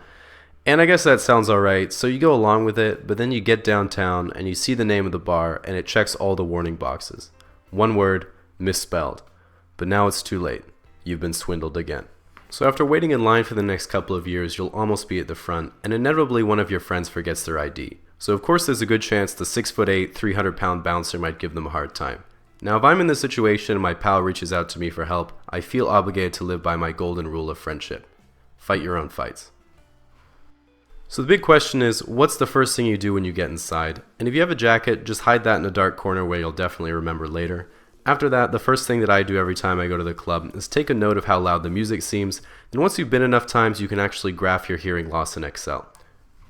And I guess that sounds alright, so you go along with it, but then you get downtown and you see the name of the bar and it checks all the warning boxes. One word, misspelled. But now it's too late. You've been swindled again. So after waiting in line for the next couple of years, you'll almost be at the front, and inevitably one of your friends forgets their ID. So of course there's a good chance the 6'8", 300-pound bouncer might give them a hard time. Now if I'm in this situation and my pal reaches out to me for help, I feel obligated to live by my golden rule of friendship. Fight your own fights. So the big question is, what's the first thing you do when you get inside? And if you have a jacket, just hide that in a dark corner where you'll definitely remember later. After that, the first thing that I do every time I go to the club is take a note of how loud the music seems, and once you've been enough times, you can actually graph your hearing loss in Excel.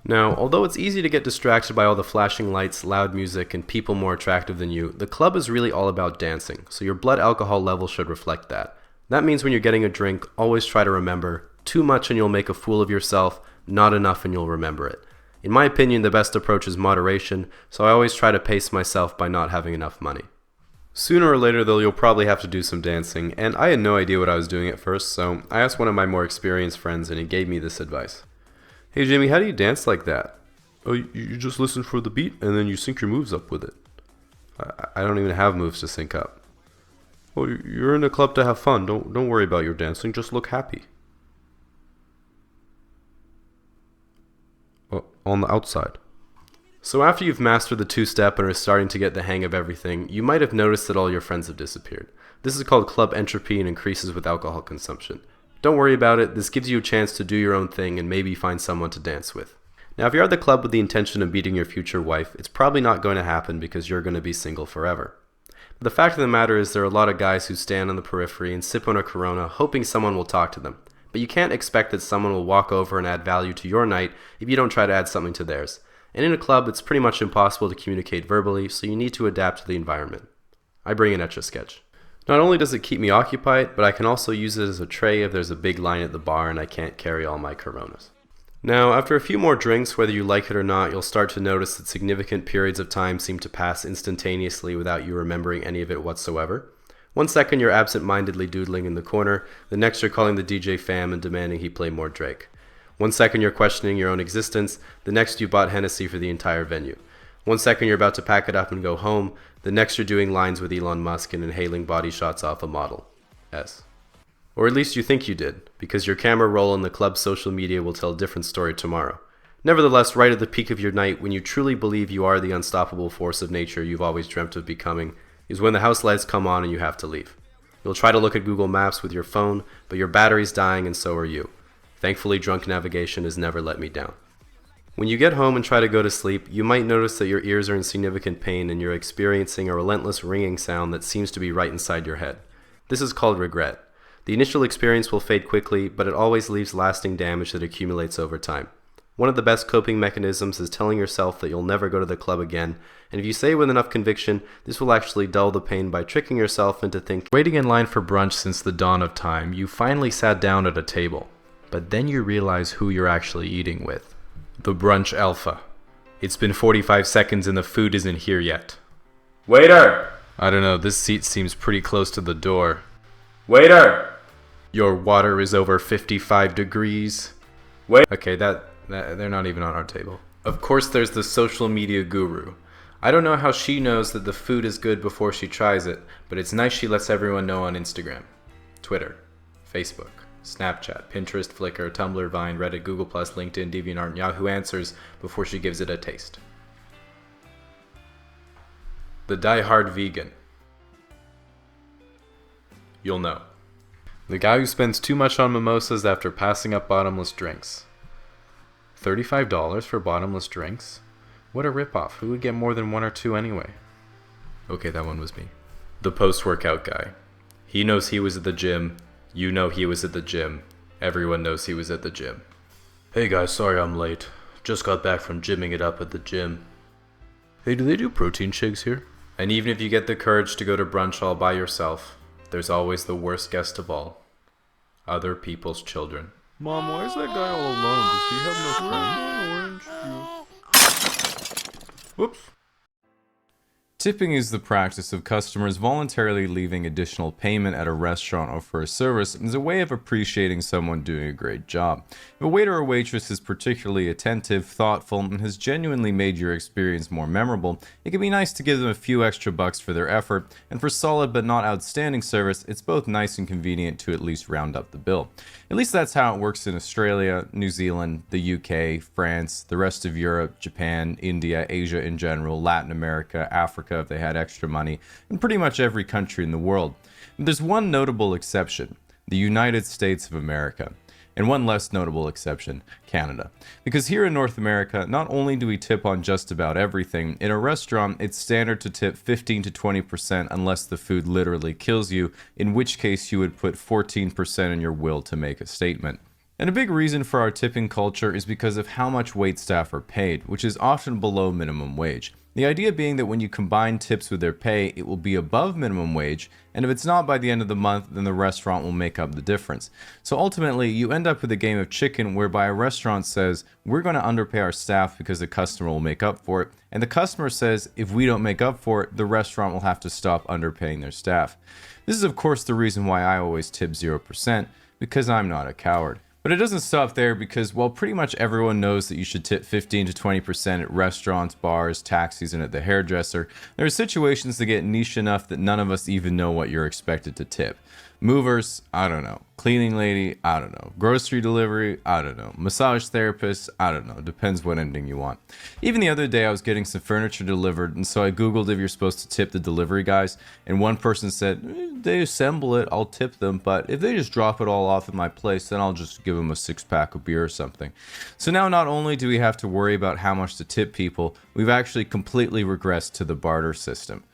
Now, although it's easy to get distracted by all the flashing lights, loud music, and people more attractive than you, the club is really all about dancing, so your blood alcohol level should reflect that. That means when you're getting a drink, always try to remember, too much and you'll make a fool of yourself, not enough and you'll remember it. In my opinion, the best approach is moderation, so I always try to pace myself by not having enough money. Sooner or later though, you'll probably have to do some dancing, and I had no idea what I was doing at first, so I asked one of my more experienced friends and he gave me this advice. "Hey Jamie, how do you dance like that?" "Oh, you just listen for the beat and then you sync your moves up with it." I don't even have moves to sync up." "Well, you're in a club to have fun, don't worry about your dancing, just look happy." "On the outside." So after you've mastered the two-step and are starting to get the hang of everything, you might have noticed that all your friends have disappeared. This is called club entropy and increases with alcohol consumption. Don't worry about it, this gives you a chance to do your own thing and maybe find someone to dance with. Now if you're at the club with the intention of meeting your future wife, it's probably not going to happen because you're going to be single forever. But the fact of the matter is there are a lot of guys who stand on the periphery and sip on a Corona hoping someone will talk to them. But you can't expect that someone will walk over and add value to your night if you don't try to add something to theirs. And in a club, it's pretty much impossible to communicate verbally, so you need to adapt to the environment. I bring an Etch-a-Sketch. Not only does it keep me occupied, but I can also use it as a tray if there's a big line at the bar and I can't carry all my Coronas. Now, after a few more drinks, whether you like it or not, you'll start to notice that significant periods of time seem to pass instantaneously without you remembering any of it whatsoever. 1 second you're absent-mindedly doodling in the corner, the next you're calling the DJ fam and demanding he play more Drake. 1 second you're questioning your own existence, the next you bought Hennessy for the entire venue. 1 second you're about to pack it up and go home, the next you're doing lines with Elon Musk and inhaling body shots off a Model S. Or at least you think you did, because your camera roll on the club's social media will tell a different story tomorrow. Nevertheless, right at the peak of your night, when you truly believe you are the unstoppable force of nature you've always dreamt of becoming, is when the house lights come on and you have to leave. You'll try to look at Google Maps with your phone, but your battery's dying and so are you. Thankfully, drunk navigation has never let me down. When you get home and try to go to sleep, you might notice that your ears are in significant pain and you're experiencing a relentless ringing sound that seems to be right inside your head. This is called regret. The initial experience will fade quickly, but it always leaves lasting damage that accumulates over time. One of the best coping mechanisms is telling yourself that you'll never go to the club again, and if you say it with enough conviction, this will actually dull the pain by tricking yourself into thinking, waiting in line for brunch since the dawn of time, you finally sat down at a table. But then you realize who you're actually eating with. The brunch alpha. It's been 45 seconds and the food isn't here yet. Waiter! I don't know, this seat seems pretty close to the door. Waiter! Your water is over 55 degrees. Wait. Okay, they're not even on our table. Of course, there's the social media guru. I don't know how she knows that the food is good before she tries it, but it's nice she lets everyone know on Instagram, Twitter, Facebook, Snapchat, Pinterest, Flickr, Tumblr, Vine, Reddit, Google+, LinkedIn, DeviantArt, and Yahoo Answers before she gives it a taste. The die-hard vegan. You'll know. The guy who spends too much on mimosas after passing up bottomless drinks. $35 for bottomless drinks? What a ripoff. Who would get more than one or two anyway? Okay, that one was me. The post-workout guy. He knows he was at the gym. You know he was at the gym. Everyone knows he was at the gym. Hey guys, sorry I'm late. Just got back from gymming it up at the gym. Hey, do they do protein shakes here? And even if you get the courage to go to brunch all by yourself, there's always the worst guest of all. Other people's children. Mom, why is that guy all alone? Does he have no friends? Orange juice. Whoops. Tipping is the practice of customers voluntarily leaving additional payment at a restaurant or for a service as a way of appreciating someone doing a great job. If a waiter or waitress is particularly attentive, thoughtful, and has genuinely made your experience more memorable, it can be nice to give them a few extra bucks for their effort, and for solid but not outstanding service, it's both nice and convenient to at least round up the bill. At least that's how it works in Australia, New Zealand, the UK, France, the rest of Europe, Japan, India, Asia in general, Latin America, Africa if they had extra money, and pretty much every country in the world. But there's one notable exception, the United States of America. And one less notable exception, Canada. Because here in North America, not only do we tip on just about everything, in a restaurant it's standard to tip 15 to 20% unless the food literally kills you, in which case you would put 14% in your will to make a statement. And a big reason for our tipping culture is because of how much waitstaff are paid, which is often below minimum wage. The idea being that when you combine tips with their pay, it will be above minimum wage, and if it's not by the end of the month, then the restaurant will make up the difference. So ultimately, you end up with a game of chicken whereby a restaurant says, we're going to underpay our staff because the customer will make up for it, and the customer says, if we don't make up for it, the restaurant will have to stop underpaying their staff. This is of course the reason why I always tip 0%, because I'm not a coward. But it doesn't stop there, because while pretty much everyone knows that you should tip 15 to 20% at restaurants, bars, taxis, and at the hairdresser, there are situations that get niche enough that none of us even know what you're expected to tip. Movers, I don't know. Cleaning lady, I don't know. Grocery delivery, I don't know. Massage therapist, I don't know. Depends what ending you want. Even the other day I was getting some furniture delivered, and so I googled if you're supposed to tip the delivery guys, and one person said, they assemble it, I'll tip them, but if they just drop it all off at my place, then I'll just give them a 6-pack of beer or something. So now not only do we have to worry about how much to tip people, we've actually completely regressed to the barter system.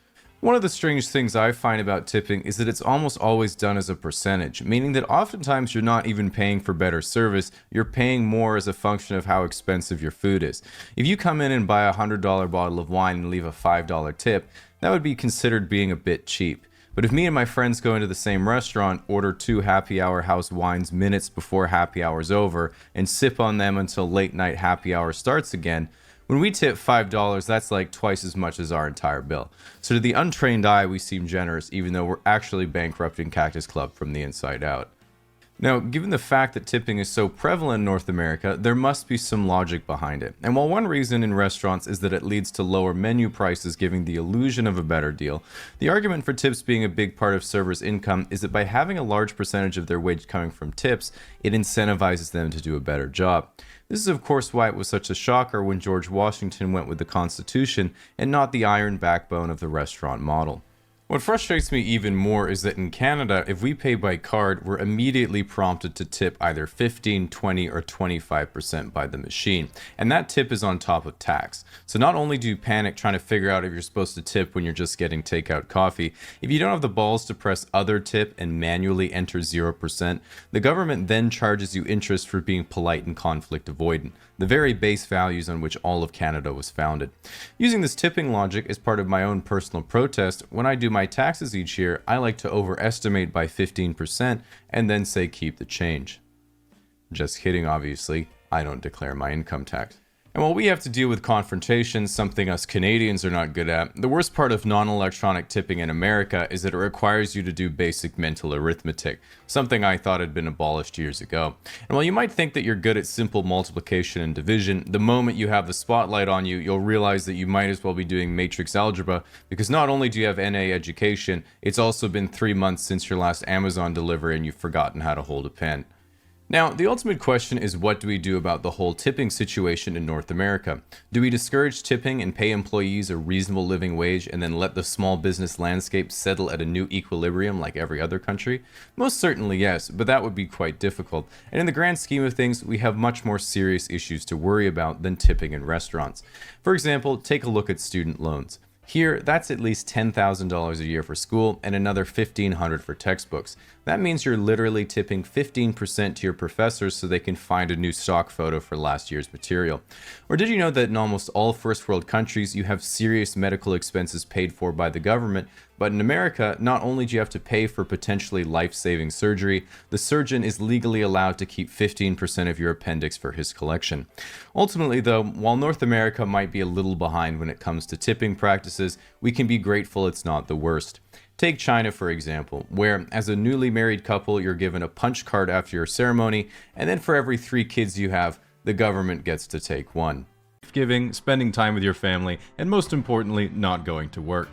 One of the strange things I find about tipping is that it's almost always done as a percentage, meaning that oftentimes you're not even paying for better service, you're paying more as a function of how expensive your food is. If you come in and buy a $100 bottle of wine and leave a $5 tip, that would be considered being a bit cheap. But if me and my friends go into the same restaurant, order 2 happy hour house wines minutes before happy hour's over, and sip on them until late night happy hour starts again, when we tip $5, that's like twice as much as our entire bill. So to the untrained eye, we seem generous, even though we're actually bankrupting Cactus Club from the inside out. Now, given the fact that tipping is so prevalent in North America, there must be some logic behind it. And while one reason in restaurants is that it leads to lower menu prices, giving the illusion of a better deal, the argument for tips being a big part of servers' income is that by having a large percentage of their wage coming from tips, it incentivizes them to do a better job. This is of course why it was such a shocker when George Washington went with the Constitution and not the iron backbone of the restaurant model. What frustrates me even more is that in Canada, if we pay by card, we're immediately prompted to tip either 15, 20, or 25% by the machine. And that tip is on top of tax. So not only do you panic trying to figure out if you're supposed to tip when you're just getting takeout coffee, if you don't have the balls to press other tip and manually enter 0%, the government then charges you interest for being polite and conflict avoidant, the very base values on which all of Canada was founded. Using this tipping logic as part of my own personal protest, when I do my taxes each year, I like to overestimate by 15% and then say keep the change. Just kidding, obviously. I don't declare my income tax. And while we have to deal with confrontation, something us Canadians are not good at, the worst part of non-electronic tipping in America is that it requires you to do basic mental arithmetic, something I thought had been abolished years ago. And while you might think that you're good at simple multiplication and division, the moment you have the spotlight on you, you'll realize that you might as well be doing matrix algebra, because not only do you have NA education, it's also been 3 months since your last Amazon delivery and you've forgotten how to hold a pen. Now, the ultimate question is, what do we do about the whole tipping situation in North America? Do we discourage tipping and pay employees a reasonable living wage and then let the small business landscape settle at a new equilibrium like every other country? Most certainly yes, but that would be quite difficult. And in the grand scheme of things, we have much more serious issues to worry about than tipping in restaurants. For example, take a look at student loans. Here, that's at least $10,000 a year for school and another $1,500 for textbooks. That means you're literally tipping 15% to your professors so they can find a new stock photo for last year's material. Or did you know that in almost all first world countries, you have serious medical expenses paid for by the government, but in America, not only do you have to pay for potentially life-saving surgery, the surgeon is legally allowed to keep 15% of your appendix for his collection. Ultimately though, while North America might be a little behind when it comes to tipping practices, we can be grateful it's not the worst. Take China, for example, where as a newly married couple, you're given a punch card after your ceremony, and then for every 3 kids you have, the government gets to take 1. Giving, spending time with your family, and most importantly, not going to work.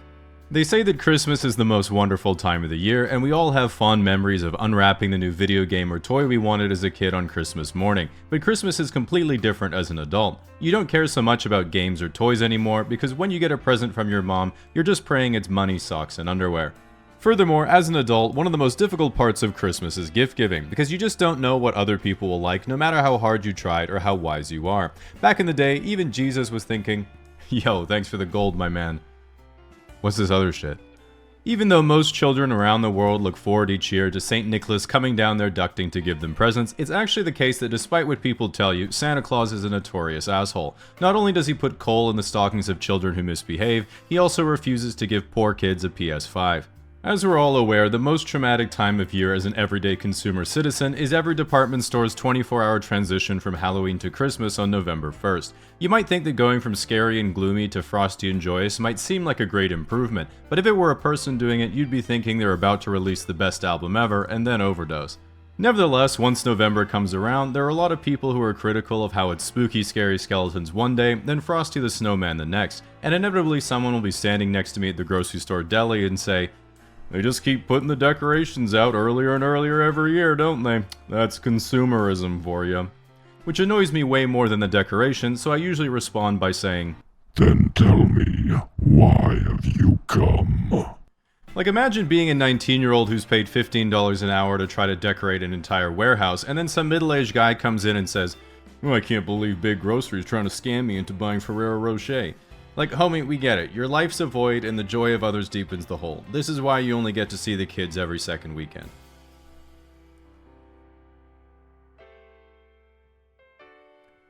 They say that Christmas is the most wonderful time of the year, and we all have fond memories of unwrapping the new video game or toy we wanted as a kid on Christmas morning. But Christmas is completely different as an adult. You don't care so much about games or toys anymore, because when you get a present from your mom, you're just praying it's money, socks, and underwear. Furthermore, as an adult, one of the most difficult parts of Christmas is gift giving, because you just don't know what other people will like, no matter how hard you tried or how wise you are. Back in the day, even Jesus was thinking, "Yo, thanks for the gold, my man. What's this other shit?" Even though most children around the world look forward each year to St. Nicholas coming down their ducting to give them presents, it's actually the case that despite what people tell you, Santa Claus is a notorious asshole. Not only does he put coal in the stockings of children who misbehave, he also refuses to give poor kids a PS5. As we're all aware, the most traumatic time of year as an everyday consumer citizen is every department store's 24-hour transition from Halloween to Christmas on November 1st. You might think that going from scary and gloomy to frosty and joyous might seem like a great improvement, but if it were a person doing it, you'd be thinking they're about to release the best album ever and then overdose. Nevertheless, once November comes around, there are a lot of people who are critical of how it's spooky, scary skeletons one day, then Frosty the Snowman the next, and inevitably someone will be standing next to me at the grocery store deli and say, "They just keep putting the decorations out earlier and earlier every year, don't they? That's consumerism for you." Which annoys me way more than the decoration, so I usually respond by saying, "Then tell me, why have you come?" Like, imagine being a 19-year-old who's paid $15 an hour to try to decorate an entire warehouse, and then some middle-aged guy comes in and says, "Oh, I can't believe Big Grocery is trying to scam me into buying Ferrero Rocher." Like, homie, we get it. Your life's a void and the joy of others deepens the hole. This is why you only get to see the kids every second weekend.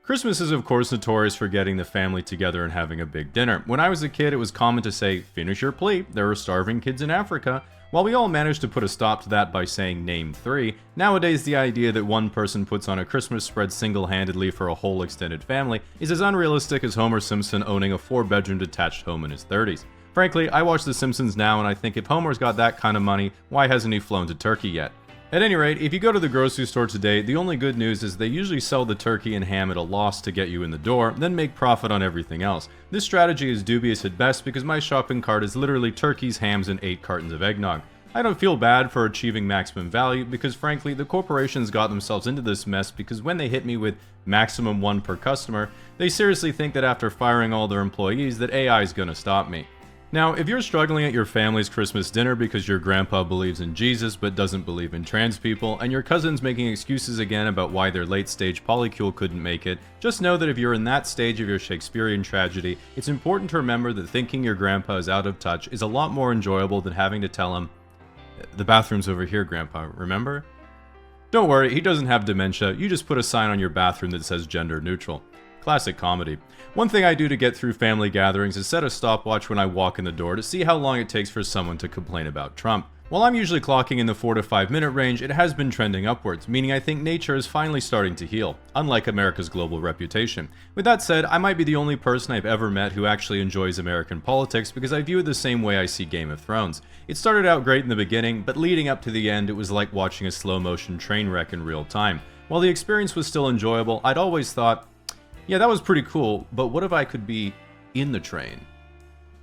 Christmas is of course notorious for getting the family together and having a big dinner. When I was a kid, it was common to say, "Finish your plate, there are starving kids in Africa." While we all managed to put a stop to that by saying name 3, nowadays the idea that one person puts on a Christmas spread single-handedly for a whole extended family is as unrealistic as Homer Simpson owning a 4-bedroom detached home in his 30s. Frankly, I watch The Simpsons now and I think if Homer's got that kind of money, why hasn't he flown to Turkey yet? At any rate, if you go to the grocery store today, the only good news is they usually sell the turkey and ham at a loss to get you in the door, then make profit on everything else. This strategy is dubious at best because my shopping cart is literally turkeys, hams, and 8 cartons of eggnog. I don't feel bad for achieving maximum value because frankly, the corporations got themselves into this mess because when they hit me with maximum 1 per customer, they seriously think that after firing all their employees that AI is gonna stop me. Now, if you're struggling at your family's Christmas dinner because your grandpa believes in Jesus but doesn't believe in trans people, and your cousin's making excuses again about why their late-stage polycule couldn't make it, just know that if you're in that stage of your Shakespearean tragedy, it's important to remember that thinking your grandpa is out of touch is a lot more enjoyable than having to tell him, "The bathroom's over here, Grandpa, remember?" Don't worry, he doesn't have dementia, you just put a sign on your bathroom that says gender neutral. Classic comedy. One thing I do to get through family gatherings is set a stopwatch when I walk in the door to see how long it takes for someone to complain about Trump. While I'm usually clocking in the 4 to 5 minute range, it has been trending upwards, meaning I think nature is finally starting to heal, unlike America's global reputation. With that said, I might be the only person I've ever met who actually enjoys American politics because I view it the same way I see Game of Thrones. It started out great in the beginning, but leading up to the end, it was like watching a slow motion train wreck in real time. While the experience was still enjoyable, I'd always thought, yeah, that was pretty cool, but what if I could be in the train?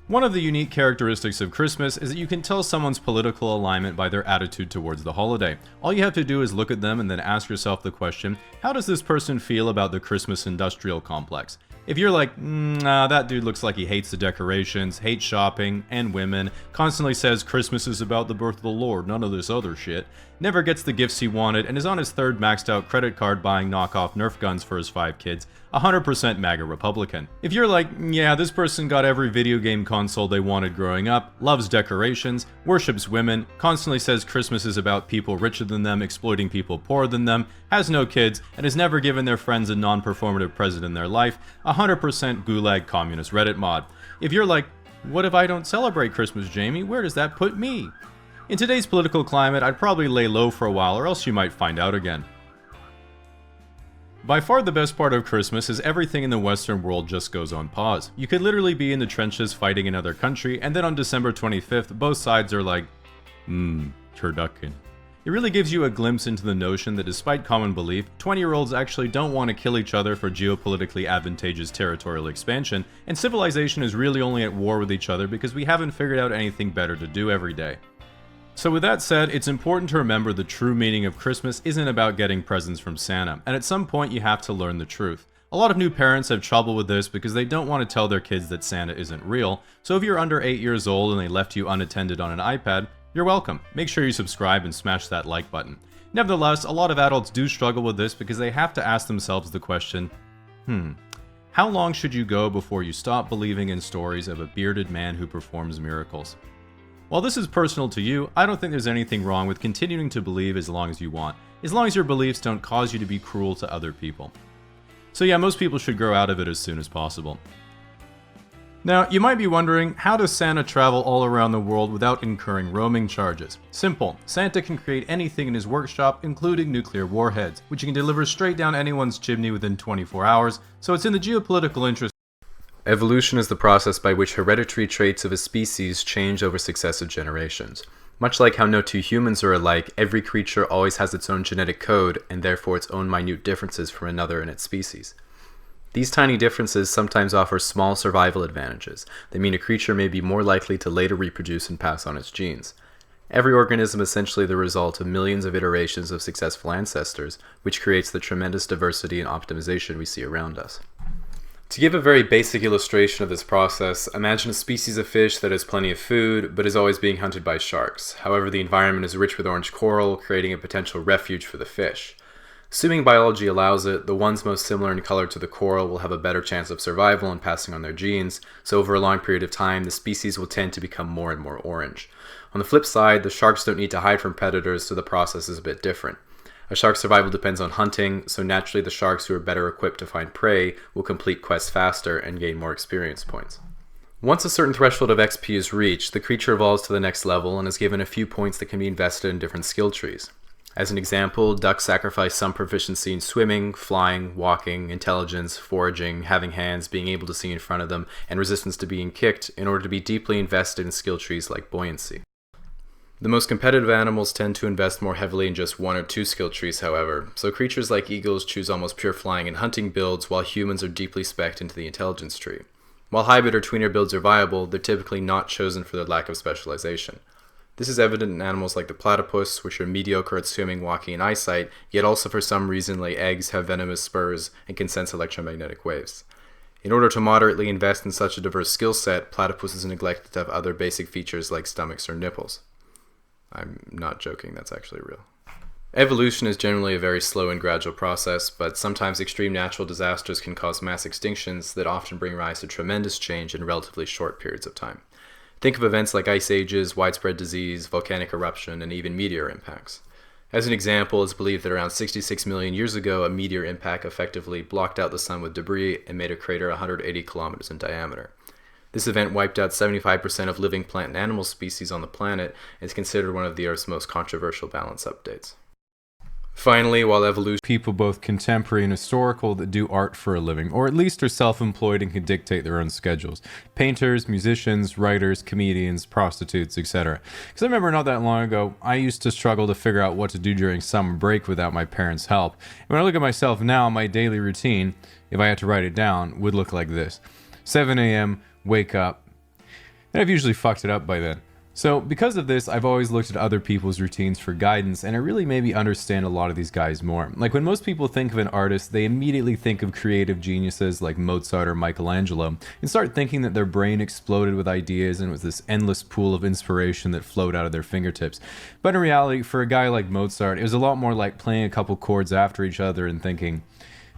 One of the unique characteristics of Christmas is that you can tell someone's political alignment by their attitude towards the holiday. All you have to do is look at them and then ask yourself the question, how does this person feel about the Christmas industrial complex? If you're like, nah, that dude looks like he hates the decorations, hates shopping, and women, constantly says Christmas is about the birth of the Lord, none of this other shit, never gets the gifts he wanted, and is on his third maxed out credit card buying knockoff Nerf guns for his 5 kids, 100% MAGA Republican. If you're like, yeah, this person got every video game console they wanted growing up, loves decorations, worships women, constantly says Christmas is about people richer than them exploiting people poorer than them, has no kids, and has never given their friends a non-performative present in their life, 100% gulag communist Reddit mod. If you're like, what if I don't celebrate Christmas, Jamie? Where does that put me? In today's political climate, I'd probably lay low for a while, or else you might find out again. By far the best part of Christmas is everything in the Western world just goes on pause. You could literally be in the trenches fighting another country, and then on December 25th, both sides are like, turducken. It really gives you a glimpse into the notion that despite common belief, 20-year-olds actually don't want to kill each other for geopolitically advantageous territorial expansion, and civilization is really only at war with each other because we haven't figured out anything better to do every day. So with that said, it's important to remember the true meaning of Christmas isn't about getting presents from Santa, and at some point you have to learn the truth. A lot of new parents have trouble with this because they don't want to tell their kids that Santa isn't real, so if you're under 8 years old and they left you unattended on an iPad, you're welcome. Make sure you subscribe and smash that like button. Nevertheless, a lot of adults do struggle with this because they have to ask themselves the question, how long should you go before you stop believing in stories of a bearded man who performs miracles? While this is personal to you, I don't think there's anything wrong with continuing to believe as long as you want, as long as your beliefs don't cause you to be cruel to other people. So yeah, most people should grow out of it as soon as possible. Now, you might be wondering, how does Santa travel all around the world without incurring roaming charges? Simple. Santa can create anything in his workshop, including nuclear warheads, which he can deliver straight down anyone's chimney within 24 hours, so it's in the geopolitical interest. Evolution is the process by which hereditary traits of a species change over successive generations. Much like how no two humans are alike, every creature always has its own genetic code, and therefore its own minute differences from another in its species. These tiny differences sometimes offer small survival advantages that mean a creature may be more likely to later reproduce and pass on its genes. Every organism is essentially the result of millions of iterations of successful ancestors, which creates the tremendous diversity and optimization we see around us. To give a very basic illustration of this process, imagine a species of fish that has plenty of food, but is always being hunted by sharks. However, the environment is rich with orange coral, creating a potential refuge for the fish. Assuming biology allows it, the ones most similar in color to the coral will have a better chance of survival and passing on their genes, so over a long period of time, the species will tend to become more and more orange. On the flip side, the sharks don't need to hide from predators, so the process is a bit different. A shark's survival depends on hunting, so naturally the sharks who are better equipped to find prey will complete quests faster and gain more experience points. Once a certain threshold of XP is reached, the creature evolves to the next level and is given a few points that can be invested in different skill trees. As an example, ducks sacrifice some proficiency in swimming, flying, walking, intelligence, foraging, having hands, being able to see in front of them, and resistance to being kicked in order to be deeply invested in skill trees like buoyancy. The most competitive animals tend to invest more heavily in just 1 or 2 skill trees, however, so creatures like eagles choose almost pure flying and hunting builds while humans are deeply spec'd into the intelligence tree. While hybrid or tweener builds are viable, they're typically not chosen for their lack of specialization. This is evident in animals like the platypus, which are mediocre at swimming, walking, and eyesight, yet also for some reason lay eggs, have venomous spurs, and can sense electromagnetic waves. In order to moderately invest in such a diverse skill set, platypuses neglected to have other basic features like stomachs or nipples. I'm not joking, that's actually real. Evolution is generally a very slow and gradual process, but sometimes extreme natural disasters can cause mass extinctions that often bring rise to tremendous change in relatively short periods of time. Think of events like ice ages, widespread disease, volcanic eruption, and even meteor impacts. As an example, it's believed that around 66 million years ago, a meteor impact effectively blocked out the sun with debris and made a crater 180 kilometers in diameter. This event wiped out 75% of living plant and animal species on the planet and is considered one of the Earth's most controversial balance updates. Finally, while evolution... People both contemporary and historical that do art for a living, or at least are self-employed and can dictate their own schedules. Painters, musicians, writers, comedians, prostitutes, etc. Because I remember not that long ago, I used to struggle to figure out what to do during summer break without my parents' help. And when I look at myself now, my daily routine, if I had to write it down, would look like this. 7 a.m., wake up. And I've usually fucked it up by then. So because of this, I've always looked at other people's routines for guidance, and it really made me understand a lot of these guys more. Like when most people think of an artist, they immediately think of creative geniuses like Mozart or Michelangelo, and start thinking that their brain exploded with ideas and was this endless pool of inspiration that flowed out of their fingertips. But in reality, for a guy like Mozart, it was a lot more like playing a couple chords after each other and thinking,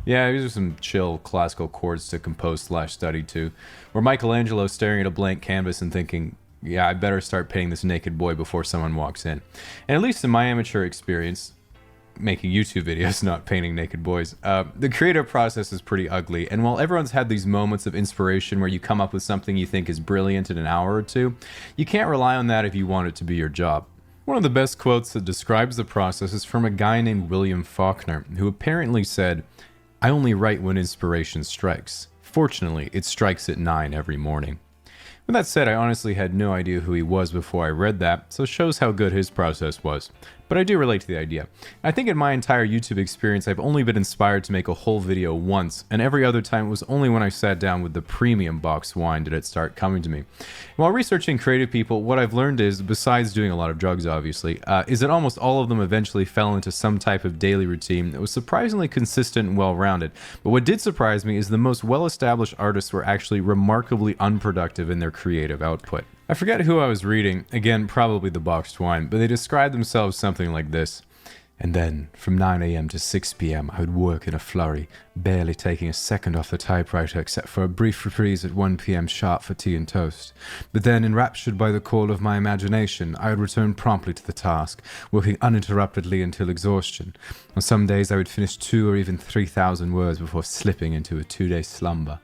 yeah, these are some chill classical chords to compose/study to. Or Michelangelo staring at a blank canvas and thinking, yeah, I better start painting this naked boy before someone walks in. And at least in my amateur experience, making YouTube videos, not painting naked boys, the creative process is pretty ugly. And while everyone's had these moments of inspiration where you come up with something you think is brilliant in an hour or two, you can't rely on that if you want it to be your job. One of the best quotes that describes the process is from a guy named William Faulkner, who apparently said, "I only write when inspiration strikes. Fortunately, it strikes at 9 every morning." With that said, I honestly had no idea who he was before I read that, so it shows how good his process was. But I do relate to the idea. I think in my entire YouTube experience, I've only been inspired to make a whole video once, and every other time it was only when I sat down with the premium boxed wine did it start coming to me. While researching creative people, what I've learned is, besides doing a lot of drugs obviously, is that almost all of them eventually fell into some type of daily routine that was surprisingly consistent and well-rounded. But what did surprise me is the most well-established artists were actually remarkably unproductive in their creative output. I forget who I was reading, again probably the boxed wine, but they described themselves something like this. And then, from 9 a.m. to 6 p.m., I would work in a flurry, barely taking a second off the typewriter except for a brief reprise at 1 p.m. sharp for tea and toast. But then, enraptured by the call of my imagination, I would return promptly to the task, working uninterruptedly until exhaustion. On some days, I would finish 2 or even 3,000 words before slipping into a 2-day slumber.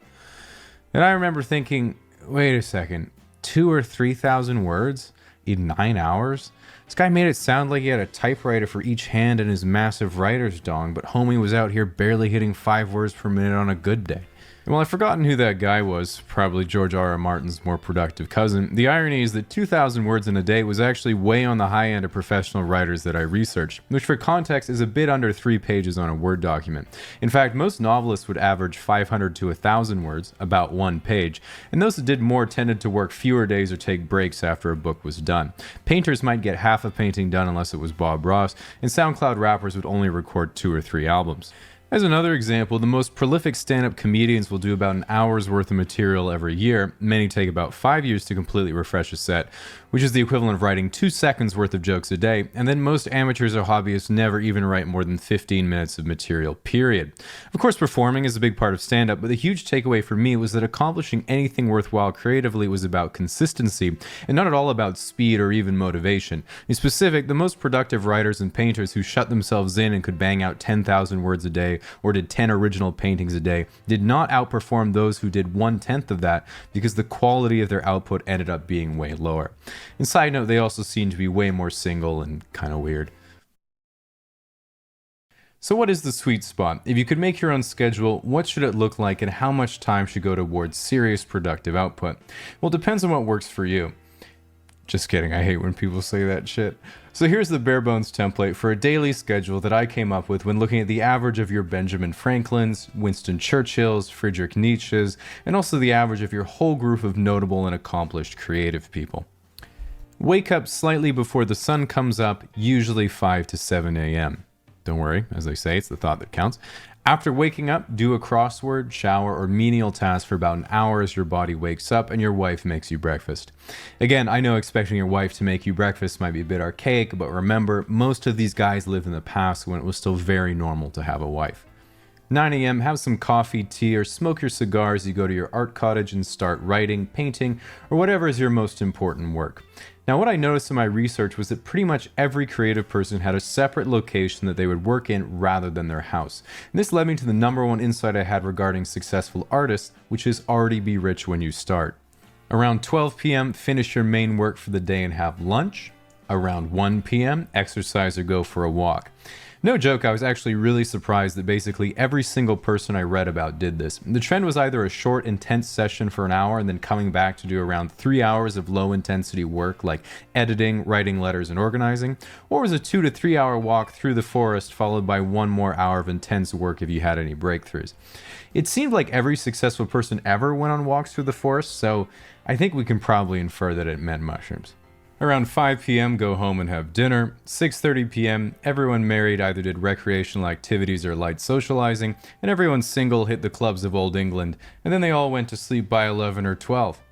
And I remember thinking, wait a second, 2 or 3,000 words in 9 hours? This guy made it sound like he had a typewriter for each hand in his massive writer's dong, but homie was out here barely hitting 5 words per minute on a good day. And while I've forgotten who that guy was, probably George R.R. Martin's more productive cousin, the irony is that 2,000 words in a day was actually way on the high end of professional writers that I researched, which for context is a bit under 3 pages on a Word document. In fact, most novelists would average 500 to 1,000 words, about 1 page, and those that did more tended to work fewer days or take breaks after a book was done. Painters might get half a painting done unless it was Bob Ross, and SoundCloud rappers would only record 2 or 3 albums. As another example, the most prolific stand-up comedians will do about an hour's worth of material every year. Many take about 5 years to completely refresh a set, which is the equivalent of writing 2 seconds worth of jokes a day, and then most amateurs or hobbyists never even write more than 15 minutes of material, period. Of course, performing is a big part of stand-up, but the huge takeaway for me was that accomplishing anything worthwhile creatively was about consistency, and not at all about speed or even motivation. In specific, the most productive writers and painters who shut themselves in and could bang out 10,000 words a day, or did 10 original paintings a day, did not outperform those who did 1/10 of that because the quality of their output ended up being way lower. And side note, they also seem to be way more single and kind of weird. So what is the sweet spot? If you could make your own schedule, what should it look like and how much time should go towards serious productive output? Well, it depends on what works for you. Just kidding, I hate when people say that shit. So here's the bare bones template for a daily schedule that I came up with when looking at the average of your Benjamin Franklins, Winston Churchills, Friedrich Nietzsche's, and also the average of your whole group of notable and accomplished creative people. Wake up slightly before the sun comes up, usually 5 to 7 a.m. Don't worry, as I say, it's the thought that counts. After waking up, do a crossword, shower, or menial task for about an hour as your body wakes up and your wife makes you breakfast. Again, I know expecting your wife to make you breakfast might be a bit archaic, but remember, most of these guys lived in the past when it was still very normal to have a wife. 9 a.m., have some coffee, tea, or smoke your cigar as you go to your art cottage and start writing, painting, or whatever is your most important work. Now, what I noticed in my research was that pretty much every creative person had a separate location that they would work in rather than their house. And this led me to the number one insight I had regarding successful artists, which is already be rich when you start. Around 12 p.m., finish your main work for the day and have lunch. Around 1 p.m., exercise or go for a walk. No joke, I was actually really surprised that basically every single person I read about did this. The trend was either a short, intense session for an hour and then coming back to do around 3 hours of low-intensity work like editing, writing letters, and organizing, or was a 2 to 3 hour walk through the forest followed by 1 more hour of intense work if you had any breakthroughs. It seemed like every successful person ever went on walks through the forest, so I think we can probably infer that it meant mushrooms. Around 5 p.m., go home and have dinner. 6:30 p.m., everyone married either did recreational activities or light socializing, and everyone single hit the clubs of Old England, and then they all went to sleep by 11 or 12.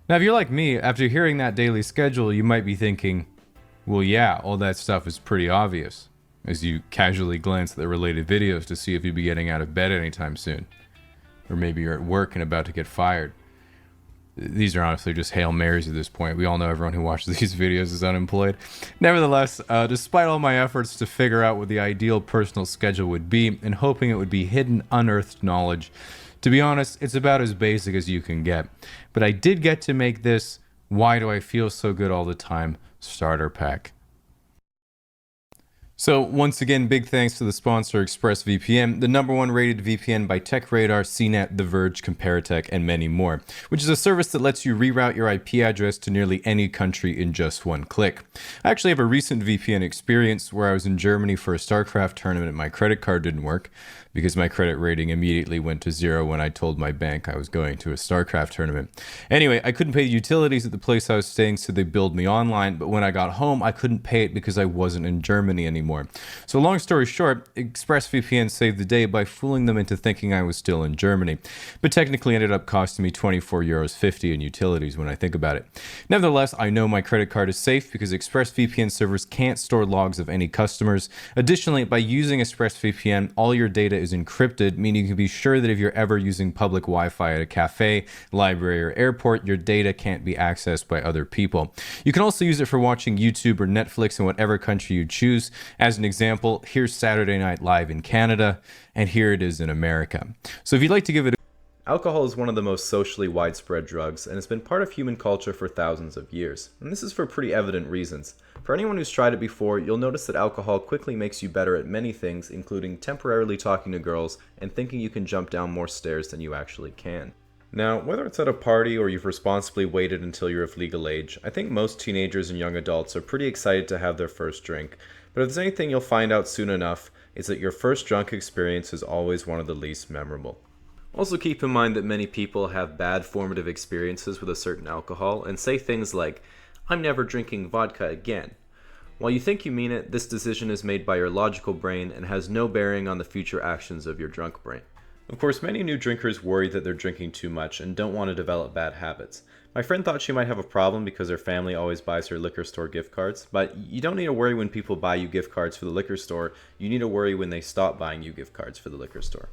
Now, if you're like me, after hearing that daily schedule, you might be thinking, well, yeah, all that stuff is pretty obvious, as you casually glance at the related videos to see if you'll be getting out of bed anytime soon. Or maybe you're at work and about to get fired. These are honestly just Hail Marys at this point. We all know everyone who watches these videos is unemployed. Nevertheless, despite all my efforts to figure out what the ideal personal schedule would be and hoping it would be hidden, unearthed knowledge, to be honest, it's about as basic as you can get. But I did get to make this Why Do I Feel So Good All the Time starter pack. So once again, big thanks to the sponsor ExpressVPN, the #1 rated VPN by TechRadar, CNET, The Verge, Comparitech, and many more, which is a service that lets you reroute your IP address to nearly any country in just one click. I actually have a recent VPN experience where I was in Germany for a StarCraft tournament and my credit card didn't work because my credit rating immediately went to 0 when I told my bank I was going to a StarCraft tournament. Anyway, I couldn't pay the utilities at the place I was staying, so they billed me online, but when I got home, I couldn't pay it because I wasn't in Germany anymore. So long story short, ExpressVPN saved the day by fooling them into thinking I was still in Germany, but technically ended up costing me €24.50 in utilities when I think about it. Nevertheless, I know my credit card is safe because ExpressVPN servers can't store logs of any customers. Additionally, by using ExpressVPN, all your data is encrypted, meaning you can be sure that if you're ever using public Wi-Fi at a cafe, library, or airport, your data can't be accessed by other people. You can also use it for watching YouTube or Netflix in whatever country you choose. As an example, here's Saturday Night Live in Canada, and here it is in America. So if you'd like to give it Alcohol is one of the most socially widespread drugs, and it's been part of human culture for thousands of years. And this is for pretty evident reasons. For anyone who's tried it before, you'll notice that alcohol quickly makes you better at many things, including temporarily talking to girls and thinking you can jump down more stairs than you actually can. Now, whether it's at a party or you've responsibly waited until you're of legal age, I think most teenagers and young adults are pretty excited to have their first drink. But if there's anything you'll find out soon enough, it's that your first drunk experience is always one of the least memorable. Also keep in mind that many people have bad formative experiences with a certain alcohol and say things like, "I'm never drinking vodka again." While you think you mean it, this decision is made by your logical brain and has no bearing on the future actions of your drunk brain. Of course, many new drinkers worry that they're drinking too much and don't want to develop bad habits. My friend thought she might have a problem because her family always buys her liquor store gift cards, but you don't need to worry when people buy you gift cards for the liquor store, you need to worry when they stop buying you gift cards for the liquor store.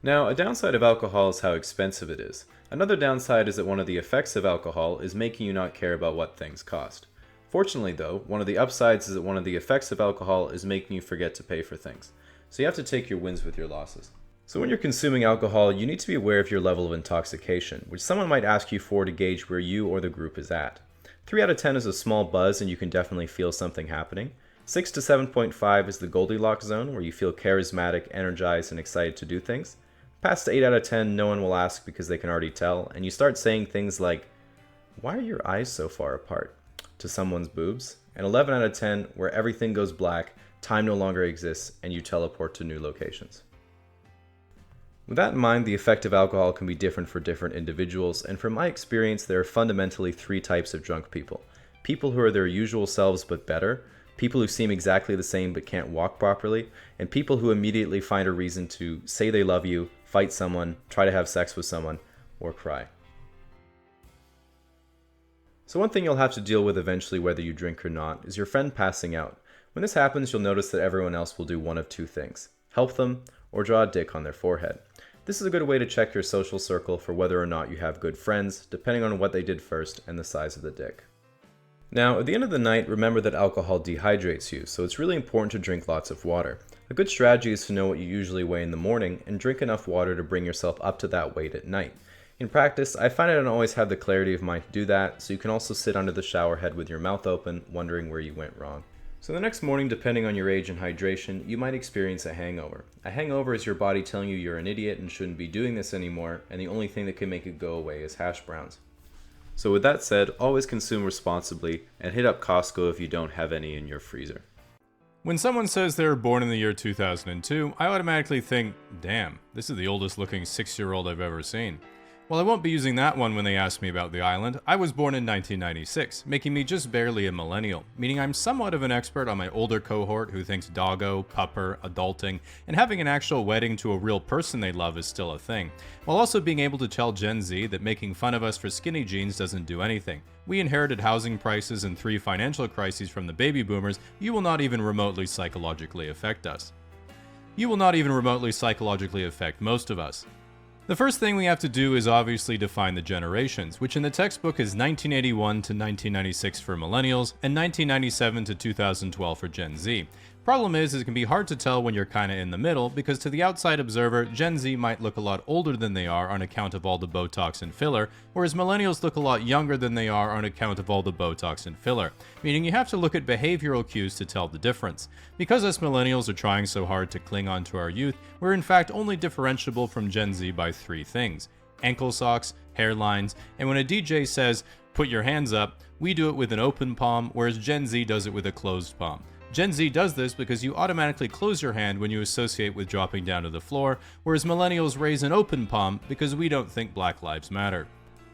Now, a downside of alcohol is how expensive it is. Another downside is that one of the effects of alcohol is making you not care about what things cost. Fortunately though, one of the upsides is that one of the effects of alcohol is making you forget to pay for things. So you have to take your wins with your losses. So when you're consuming alcohol, you need to be aware of your level of intoxication, which someone might ask you for to gauge where you or the group is at. 3 out of 10 is a small buzz and you can definitely feel something happening. 6 to 7.5 is the Goldilocks zone, where you feel charismatic, energized, and excited to do things. Past 8 out of 10, no one will ask because they can already tell, and you start saying things like, "Why are your eyes so far apart?" to someone's boobs. And 11 out of 10, where everything goes black, time no longer exists, and you teleport to new locations. With that in mind, the effect of alcohol can be different for different individuals, and from my experience, there are fundamentally 3 types of drunk people. People who are their usual selves but better, people who seem exactly the same but can't walk properly, and people who immediately find a reason to say they love you, fight someone, try to have sex with someone, or cry. So one thing you'll have to deal with eventually, whether you drink or not, is your friend passing out. When this happens, you'll notice that everyone else will do one of 2 things: help them, or draw a dick on their forehead. This is a good way to check your social circle for whether or not you have good friends, depending on what they did first and the size of the dick. Now, at the end of the night, remember that alcohol dehydrates you, so it's really important to drink lots of water. A good strategy is to know what you usually weigh in the morning and drink enough water to bring yourself up to that weight at night. In practice, I find I don't always have the clarity of mind to do that, so you can also sit under the shower head with your mouth open, wondering where you went wrong. So the next morning, depending on your age and hydration, you might experience a hangover. A hangover is your body telling you you're an idiot and shouldn't be doing this anymore, and the only thing that can make it go away is hash browns. So with that said, always consume responsibly, and hit up Costco if you don't have any in your freezer. When someone says they were born in the year 2002, I automatically think, damn, this is the oldest looking 6-year-old I've ever seen. Well, I won't be using that one when they ask me about the island. I was born in 1996, making me just barely a millennial, meaning I'm somewhat of an expert on my older cohort who thinks doggo, pupper, adulting, and having an actual wedding to a real person they love is still a thing, while also being able to tell Gen Z that making fun of us for skinny jeans doesn't do anything. We inherited housing prices and 3 financial crises from the baby boomers. You will not even remotely psychologically affect us. You will not even remotely psychologically affect most of us. The first thing we have to do is obviously define the generations, which in the textbook is 1981 to 1996 for millennials and 1997 to 2012 for Gen Z. Problem is, it can be hard to tell when you're kinda in the middle, because to the outside observer, Gen Z might look a lot older than they are on account of all the Botox and filler, whereas millennials look a lot younger than they are on account of all the Botox and filler, meaning you have to look at behavioral cues to tell the difference. Because us millennials are trying so hard to cling on to our youth, we're in fact only differentiable from Gen Z by 3 things: ankle socks, hairlines, and when a DJ says, "Put your hands up," we do it with an open palm, whereas Gen Z does it with a closed palm. Gen Z does this because you automatically close your hand when you associate with dropping down to the floor, whereas millennials raise an open palm because we don't think Black Lives Matter.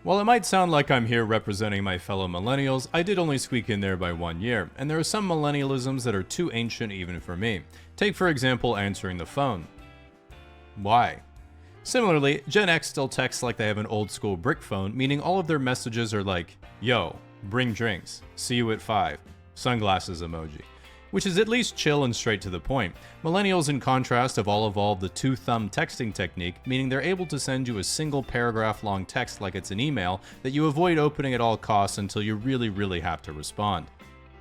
While it might sound like I'm here representing my fellow millennials, I did only squeak in there by 1 year, and there are some millennialisms that are too ancient even for me. Take for example answering the phone. Why? Similarly, Gen X still texts like they have an old school brick phone, meaning all of their messages are like, "Yo, bring drinks, see you at 5, sunglasses emoji," which is at least chill and straight to the point. Millennials, in contrast, have all evolved the 2-thumb texting technique, meaning they're able to send you a single paragraph long text like it's an email that you avoid opening at all costs until you really have to respond.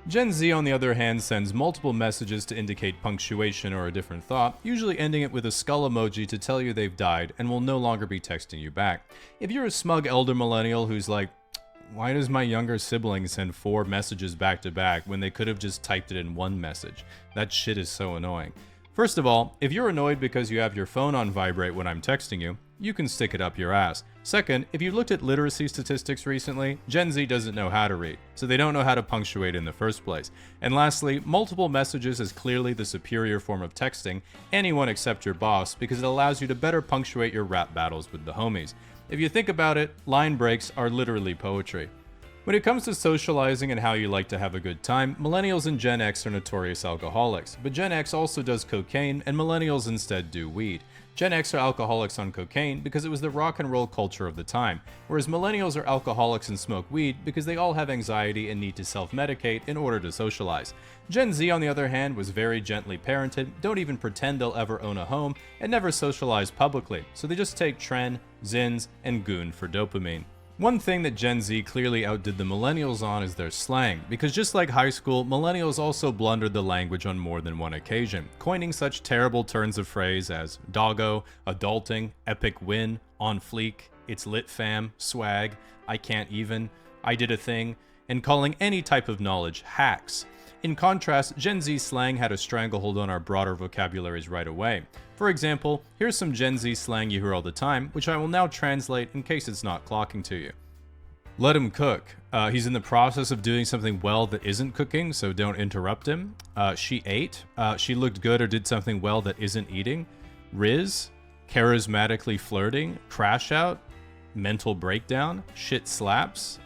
Gen Z, on the other hand, sends multiple messages to indicate punctuation or a different thought, usually ending it with a skull emoji to tell you they've died and will no longer be texting you back. If you're a smug elder millennial who's like, "Why does my younger sibling send 4 messages back to back when they could have just typed it in 1 message? That shit is so annoying." First of all, if you're annoyed because you have your phone on vibrate when I'm texting you, you can stick it up your ass. Second, if you looked at literacy statistics recently, Gen Z doesn't know how to read, so they don't know how to punctuate in the first place. And lastly, multiple messages is clearly the superior form of texting, anyone except your boss, because it allows you to better punctuate your rap battles with the homies. If you think about it, line breaks are literally poetry. When it comes to socializing and how you like to have a good time, millennials and Gen X are notorious alcoholics, but Gen X also does cocaine and millennials instead do weed. Gen X are alcoholics on cocaine because it was the rock and roll culture of the time, whereas millennials are alcoholics and smoke weed because they all have anxiety and need to self-medicate in order to socialize. Gen Z, on the other hand, was very gently parented, don't even pretend they'll ever own a home, and never socialize publicly, so they just take Tren, Zins, and Goon for dopamine. One thing that Gen Z clearly outdid the millennials on is their slang, because just like high school, millennials also blundered the language on more than one occasion, coining such terrible turns of phrase as doggo, adulting, epic win, on fleek, it's lit fam, swag, I can't even, I did a thing, and calling any type of knowledge hacks. In contrast, Gen Z slang had a stranglehold on our broader vocabularies right away. For example, here's some Gen Z slang you hear all the time, which I will now translate in case it's not clocking to you. Let him cook. He's in the process of doing something well that isn't cooking, so don't interrupt him. She ate. She looked good or did something well that isn't eating. Riz. Charismatically flirting. Crash out. Mental breakdown. Shit slaps.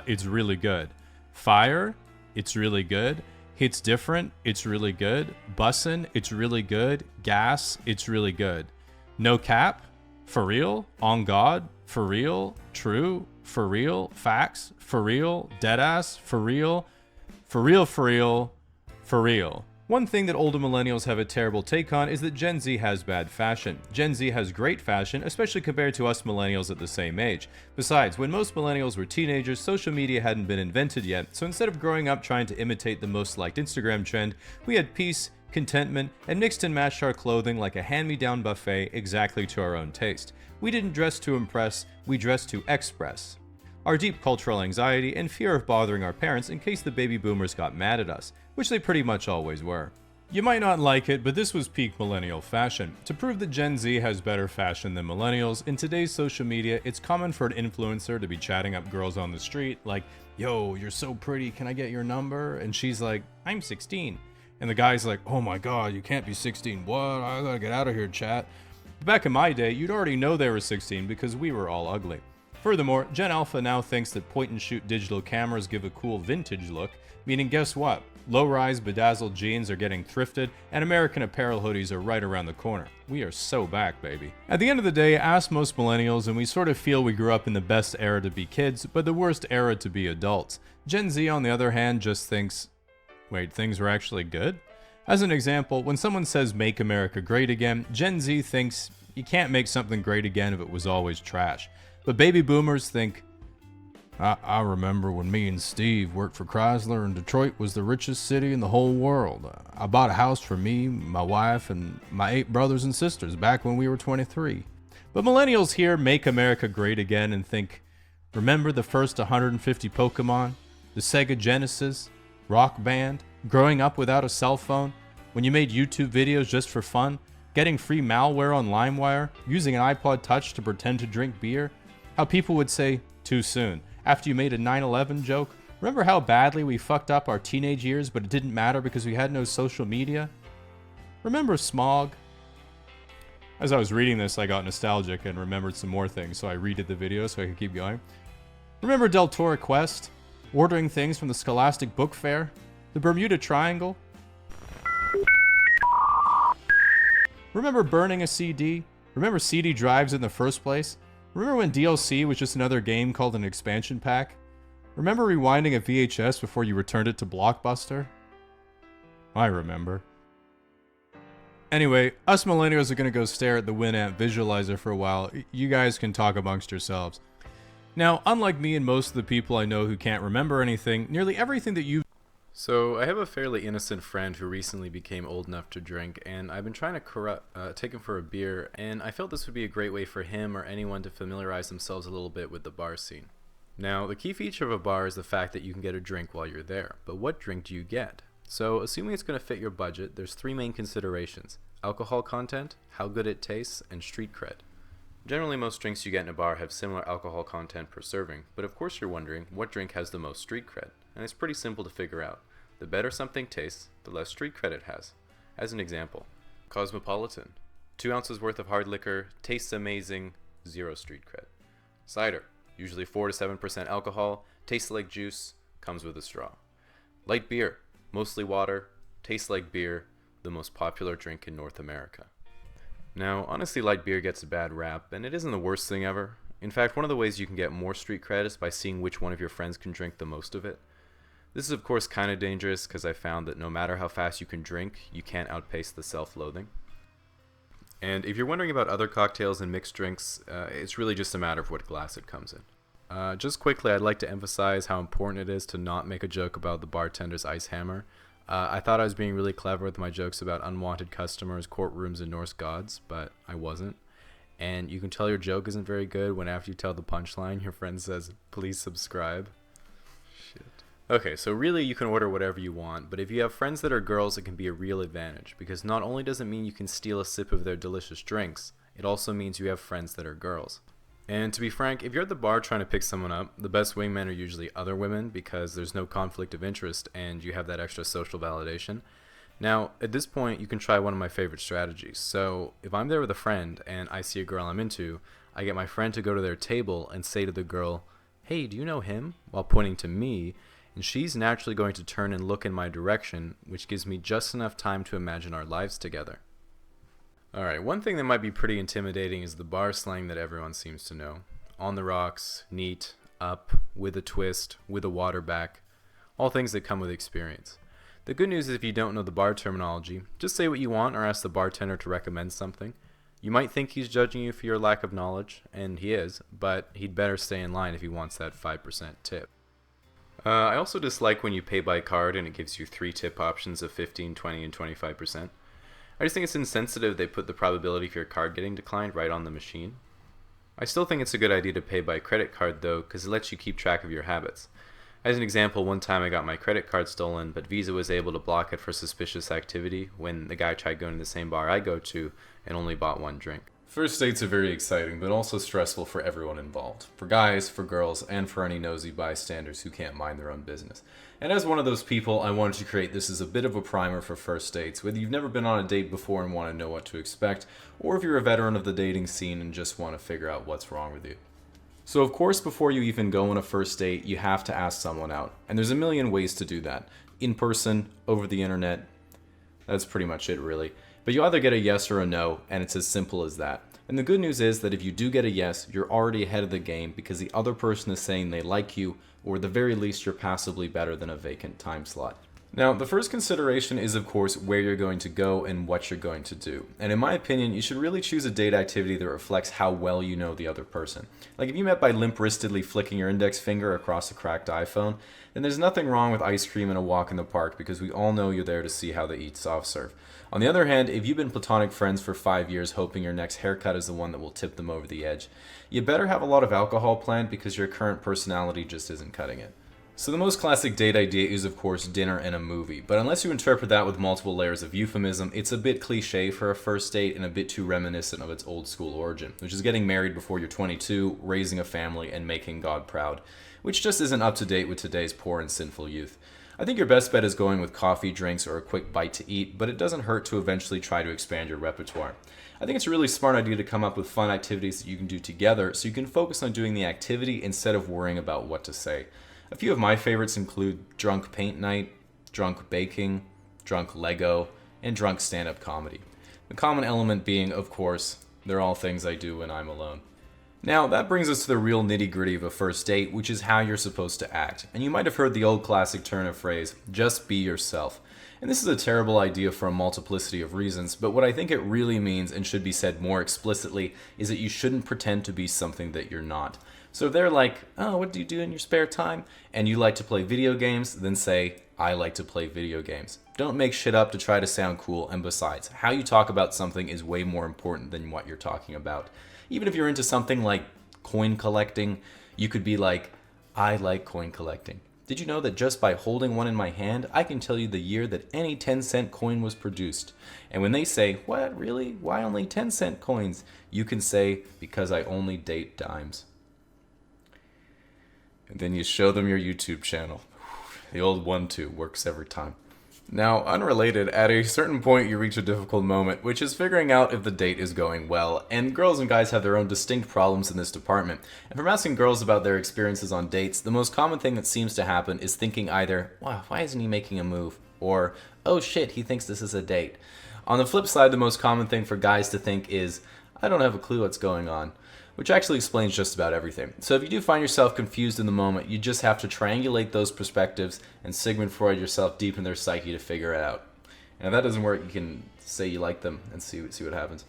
It's really good. Fire. It's really good. Hits different, it's really good. Bussin', it's really good. Gas, it's really good. No cap, for real, on God, for real, true, for real, facts, for real, deadass, for real, for real, for real, for real. One thing that older millennials have a terrible take on is that Gen Z has bad fashion. Gen Z has great fashion, especially compared to us millennials at the same age. Besides, when most millennials were teenagers, social media hadn't been invented yet, so instead of growing up trying to imitate the most liked Instagram trend, we had peace, contentment, and mixed and matched our clothing like a hand-me-down buffet exactly to our own taste. We didn't dress to impress, we dressed to express our deep cultural anxiety and fear of bothering our parents in case the baby boomers got mad at us, which they pretty much always were. You might not like it, but this was peak millennial fashion. To prove that Gen Z has better fashion than millennials, in today's social media, it's common for an influencer to be chatting up girls on the street like, "Yo, you're so pretty, can I get your number?" And she's like, "I'm 16." And the guy's like, "Oh my god, you can't be 16. What? I gotta get out of here, chat." Back in my day, you'd already know they were 16 because we were all ugly. Furthermore, Gen Alpha now thinks that point-and-shoot digital cameras give a cool vintage look, meaning guess what? Low-rise bedazzled jeans are getting thrifted, and American Apparel hoodies are right around the corner. We are so back, baby. At the end of the day, ask most millennials, and we sort of feel we grew up in the best era to be kids, but the worst era to be adults. Gen Z, on the other hand, just thinks, wait, things were actually good? As an example, when someone says "Make America Great Again," Gen Z thinks you can't make something great again if it was always trash. But baby boomers think, I remember when me and Steve worked for Chrysler and Detroit was the richest city in the whole world. I bought a house for me, my wife, and my 8 brothers and sisters back when we were 23. But millennials hear "Make America Great Again" and think, remember the first 150 Pokemon, the Sega Genesis, Rock Band, growing up without a cell phone, when you made YouTube videos just for fun, getting free malware on LimeWire, using an iPod Touch to pretend to drink beer, how people would say, too soon, after you made a 9/11 joke. Remember how badly we fucked up our teenage years, but it didn't matter because we had no social media? Remember smog? As I was reading this, I got nostalgic and remembered some more things, so I redid the video so I could keep going. Remember Deltora Quest? Ordering things from the Scholastic Book Fair? The Bermuda Triangle? Remember burning a CD? Remember CD drives in the first place? Remember when DLC was just another game called an expansion pack? Remember rewinding a VHS before you returned it to Blockbuster? I remember. Anyway, us millennials are gonna go stare at the Winamp visualizer for a while. You guys can talk amongst yourselves. Now, unlike me and most of the people I know who can't remember anything, nearly everything that you've So, I have a fairly innocent friend who recently became old enough to drink, and I've been trying to take him for a beer, and I felt this would be a great way for him or anyone to familiarize themselves a little bit with the bar scene. Now, the key feature of a bar is the fact that you can get a drink while you're there, but what drink do you get? So, assuming it's going to fit your budget, there's 3 main considerations: alcohol content, how good it tastes, and street cred. Generally, most drinks you get in a bar have similar alcohol content per serving, but of course you're wondering, what drink has the most street cred? And it's pretty simple to figure out. The better something tastes, the less street cred it has. As an example, Cosmopolitan. 2 ounces worth of hard liquor, tastes amazing, 0 street cred. Cider, usually 4 to 7% alcohol, tastes like juice, comes with a straw. Light beer, mostly water, tastes like beer, the most popular drink in North America. Now, honestly, light beer gets a bad rap, and it isn't the worst thing ever. In fact, one of the ways you can get more street cred is by seeing which one of your friends can drink the most of it. This is of course kind of dangerous because I found that no matter how fast you can drink, you can't outpace the self-loathing. And if you're wondering about other cocktails and mixed drinks, it's really just a matter of what glass it comes in. Just quickly, I'd like to emphasize how important it is to not make a joke about the bartender's ice hammer. I thought I was being really clever with my jokes about unwanted customers, courtrooms, and Norse gods, but I wasn't. And you can tell your joke isn't very good when after you tell the punchline, your friend says, "Please subscribe." Shit. Okay, so really you can order whatever you want, but if you have friends that are girls, it can be a real advantage, because not only does it mean you can steal a sip of their delicious drinks, it also means you have friends that are girls. And to be frank, if you're at the bar trying to pick someone up, the best wingmen are usually other women because there's no conflict of interest and you have that extra social validation. Now, at this point, you can try one of my favorite strategies. So, if I'm there with a friend and I see a girl I'm into, I get my friend to go to their table and say to the girl, "Hey, do you know him?" while pointing to me, and she's naturally going to turn and look in my direction, which gives me just enough time to imagine our lives together. Alright, one thing that might be pretty intimidating is the bar slang that everyone seems to know. On the rocks, neat, up, with a twist, with a water back, all things that come with experience. The good news is if you don't know the bar terminology, just say what you want or ask the bartender to recommend something. You might think he's judging you for your lack of knowledge, and he is, but he'd better stay in line if he wants that 5% tip. I also dislike when you pay by card and it gives you 3 tip options of 15, 20, and 25%. I just think it's insensitive they put the probability of your card getting declined right on the machine. I still think it's a good idea to pay by credit card though, because it lets you keep track of your habits. As an example, one time I got my credit card stolen, but Visa was able to block it for suspicious activity when the guy tried going to the same bar I go to and only bought one drink. First dates are very exciting, but also stressful for everyone involved. For guys, for girls, and for any nosy bystanders who can't mind their own business. And as one of those people, I wanted to create this as a bit of a primer for first dates, whether you've never been on a date before and want to know what to expect, or if you're a veteran of the dating scene and just want to figure out what's wrong with you. So of course, before you even go on a first date, you have to ask someone out. And there's a million ways to do that. In person, over the internet, that's pretty much it really. But you either get a yes or a no, and it's as simple as that. And the good news is that if you do get a yes, you're already ahead of the game because the other person is saying they like you, or at the very least you're passably better than a vacant time slot. Now, the first consideration is of course where you're going to go and what you're going to do. And in my opinion, you should really choose a date activity that reflects how well you know the other person. Like if you met by limp-wristedly flicking your index finger across a cracked iPhone, then there's nothing wrong with ice cream and a walk in the park because we all know you're there to see how they eat soft serve. On the other hand, if you've been platonic friends for 5 years hoping your next haircut is the one that will tip them over the edge, you better have a lot of alcohol planned because your current personality just isn't cutting it. So the most classic date idea is of course dinner and a movie, but unless you interpret that with multiple layers of euphemism, it's a bit cliche for a first date and a bit too reminiscent of its old school origin, which is getting married before you're 22, raising a family, and making God proud, which just isn't up to date with today's poor and sinful youth. I think your best bet is going with coffee, drinks, or a quick bite to eat, but it doesn't hurt to eventually try to expand your repertoire. I think it's a really smart idea to come up with fun activities that you can do together so you can focus on doing the activity instead of worrying about what to say. A few of my favorites include drunk paint night, drunk baking, drunk Lego, and drunk stand-up comedy. The common element being, of course, they're all things I do when I'm alone. Now, that brings us to the real nitty-gritty of a first date, which is how you're supposed to act. And you might have heard the old classic turn of phrase, just be yourself. And this is a terrible idea for a multiplicity of reasons, but what I think it really means, and should be said more explicitly, is that you shouldn't pretend to be something that you're not. So if they're like, oh, what do you do in your spare time? And you like to play video games, then say, I like to play video games. Don't make shit up to try to sound cool, and besides, how you talk about something is way more important than what you're talking about. Even if you're into something like coin collecting, you could be like, I like coin collecting. Did you know that just by holding one in my hand, I can tell you the year that any 10-cent coin was produced? And when they say, what, really? Why only 10-cent coins? You can say, because I only date dimes. And then you show them your YouTube channel. The old 1-2 works every time. Now, unrelated, at a certain point you reach a difficult moment, which is figuring out if the date is going well, and girls and guys have their own distinct problems in this department. And from asking girls about their experiences on dates, the most common thing that seems to happen is thinking either, wow, why isn't he making a move? Or, oh shit, he thinks this is a date. On the flip side, the most common thing for guys to think is, I don't have a clue what's going on. Which actually explains just about everything. So if you do find yourself confused in the moment, you just have to triangulate those perspectives and Sigmund Freud yourself deep in their psyche to figure it out. And if that doesn't work, you can say you like them and see what happens.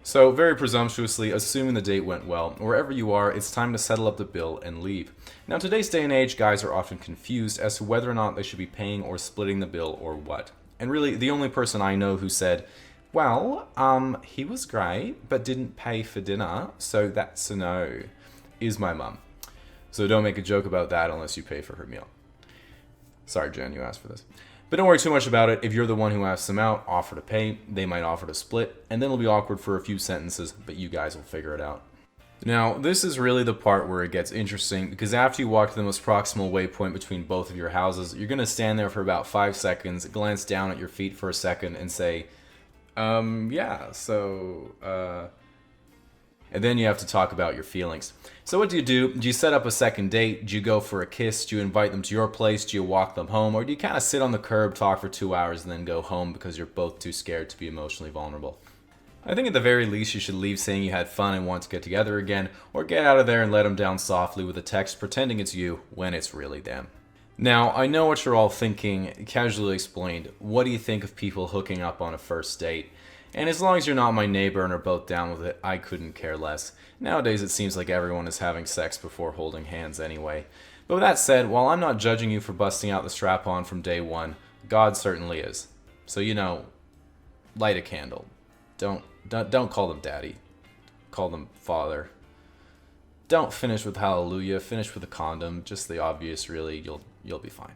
So very presumptuously, assuming the date went well, wherever you are, it's time to settle up the bill and leave. Now in today's day and age, guys are often confused as to whether or not they should be paying or splitting the bill or what. And really, the only person I know who said, well, he was great, but didn't pay for dinner, so that's a no, is my mum. So don't make a joke about that unless you pay for her meal. Sorry, Jen, you asked for this. But don't worry too much about it. If you're the one who asks them out, offer to pay, they might offer to split, and then it'll be awkward for a few sentences, but you guys will figure it out. Now, this is really the part where it gets interesting, because after you walk to the most proximal waypoint between both of your houses, you're going to stand there for about 5 seconds, glance down at your feet for a second, and say, yeah, so, and then you have to talk about your feelings. So what do? Do you set up a second date? Do you go for a kiss? Do you invite them to your place? Do you walk them home? Or do you kind of sit on the curb, talk for 2 hours, and then go home because you're both too scared to be emotionally vulnerable? I think at the very least you should leave saying you had fun and want to get together again, or get out of there and let them down softly with a text pretending it's you when it's really them. Now, I know what you're all thinking, casually explained. What do you think of people hooking up on a first date? And as long as you're not my neighbor and are both down with it, I couldn't care less. Nowadays, it seems like everyone is having sex before holding hands anyway. But with that said, while I'm not judging you for busting out the strap-on from day one, God certainly is. So, light a candle. Don't call them daddy. Call them father. don't finish with hallelujah, finish with a condom, just the obvious really, you'll be fine.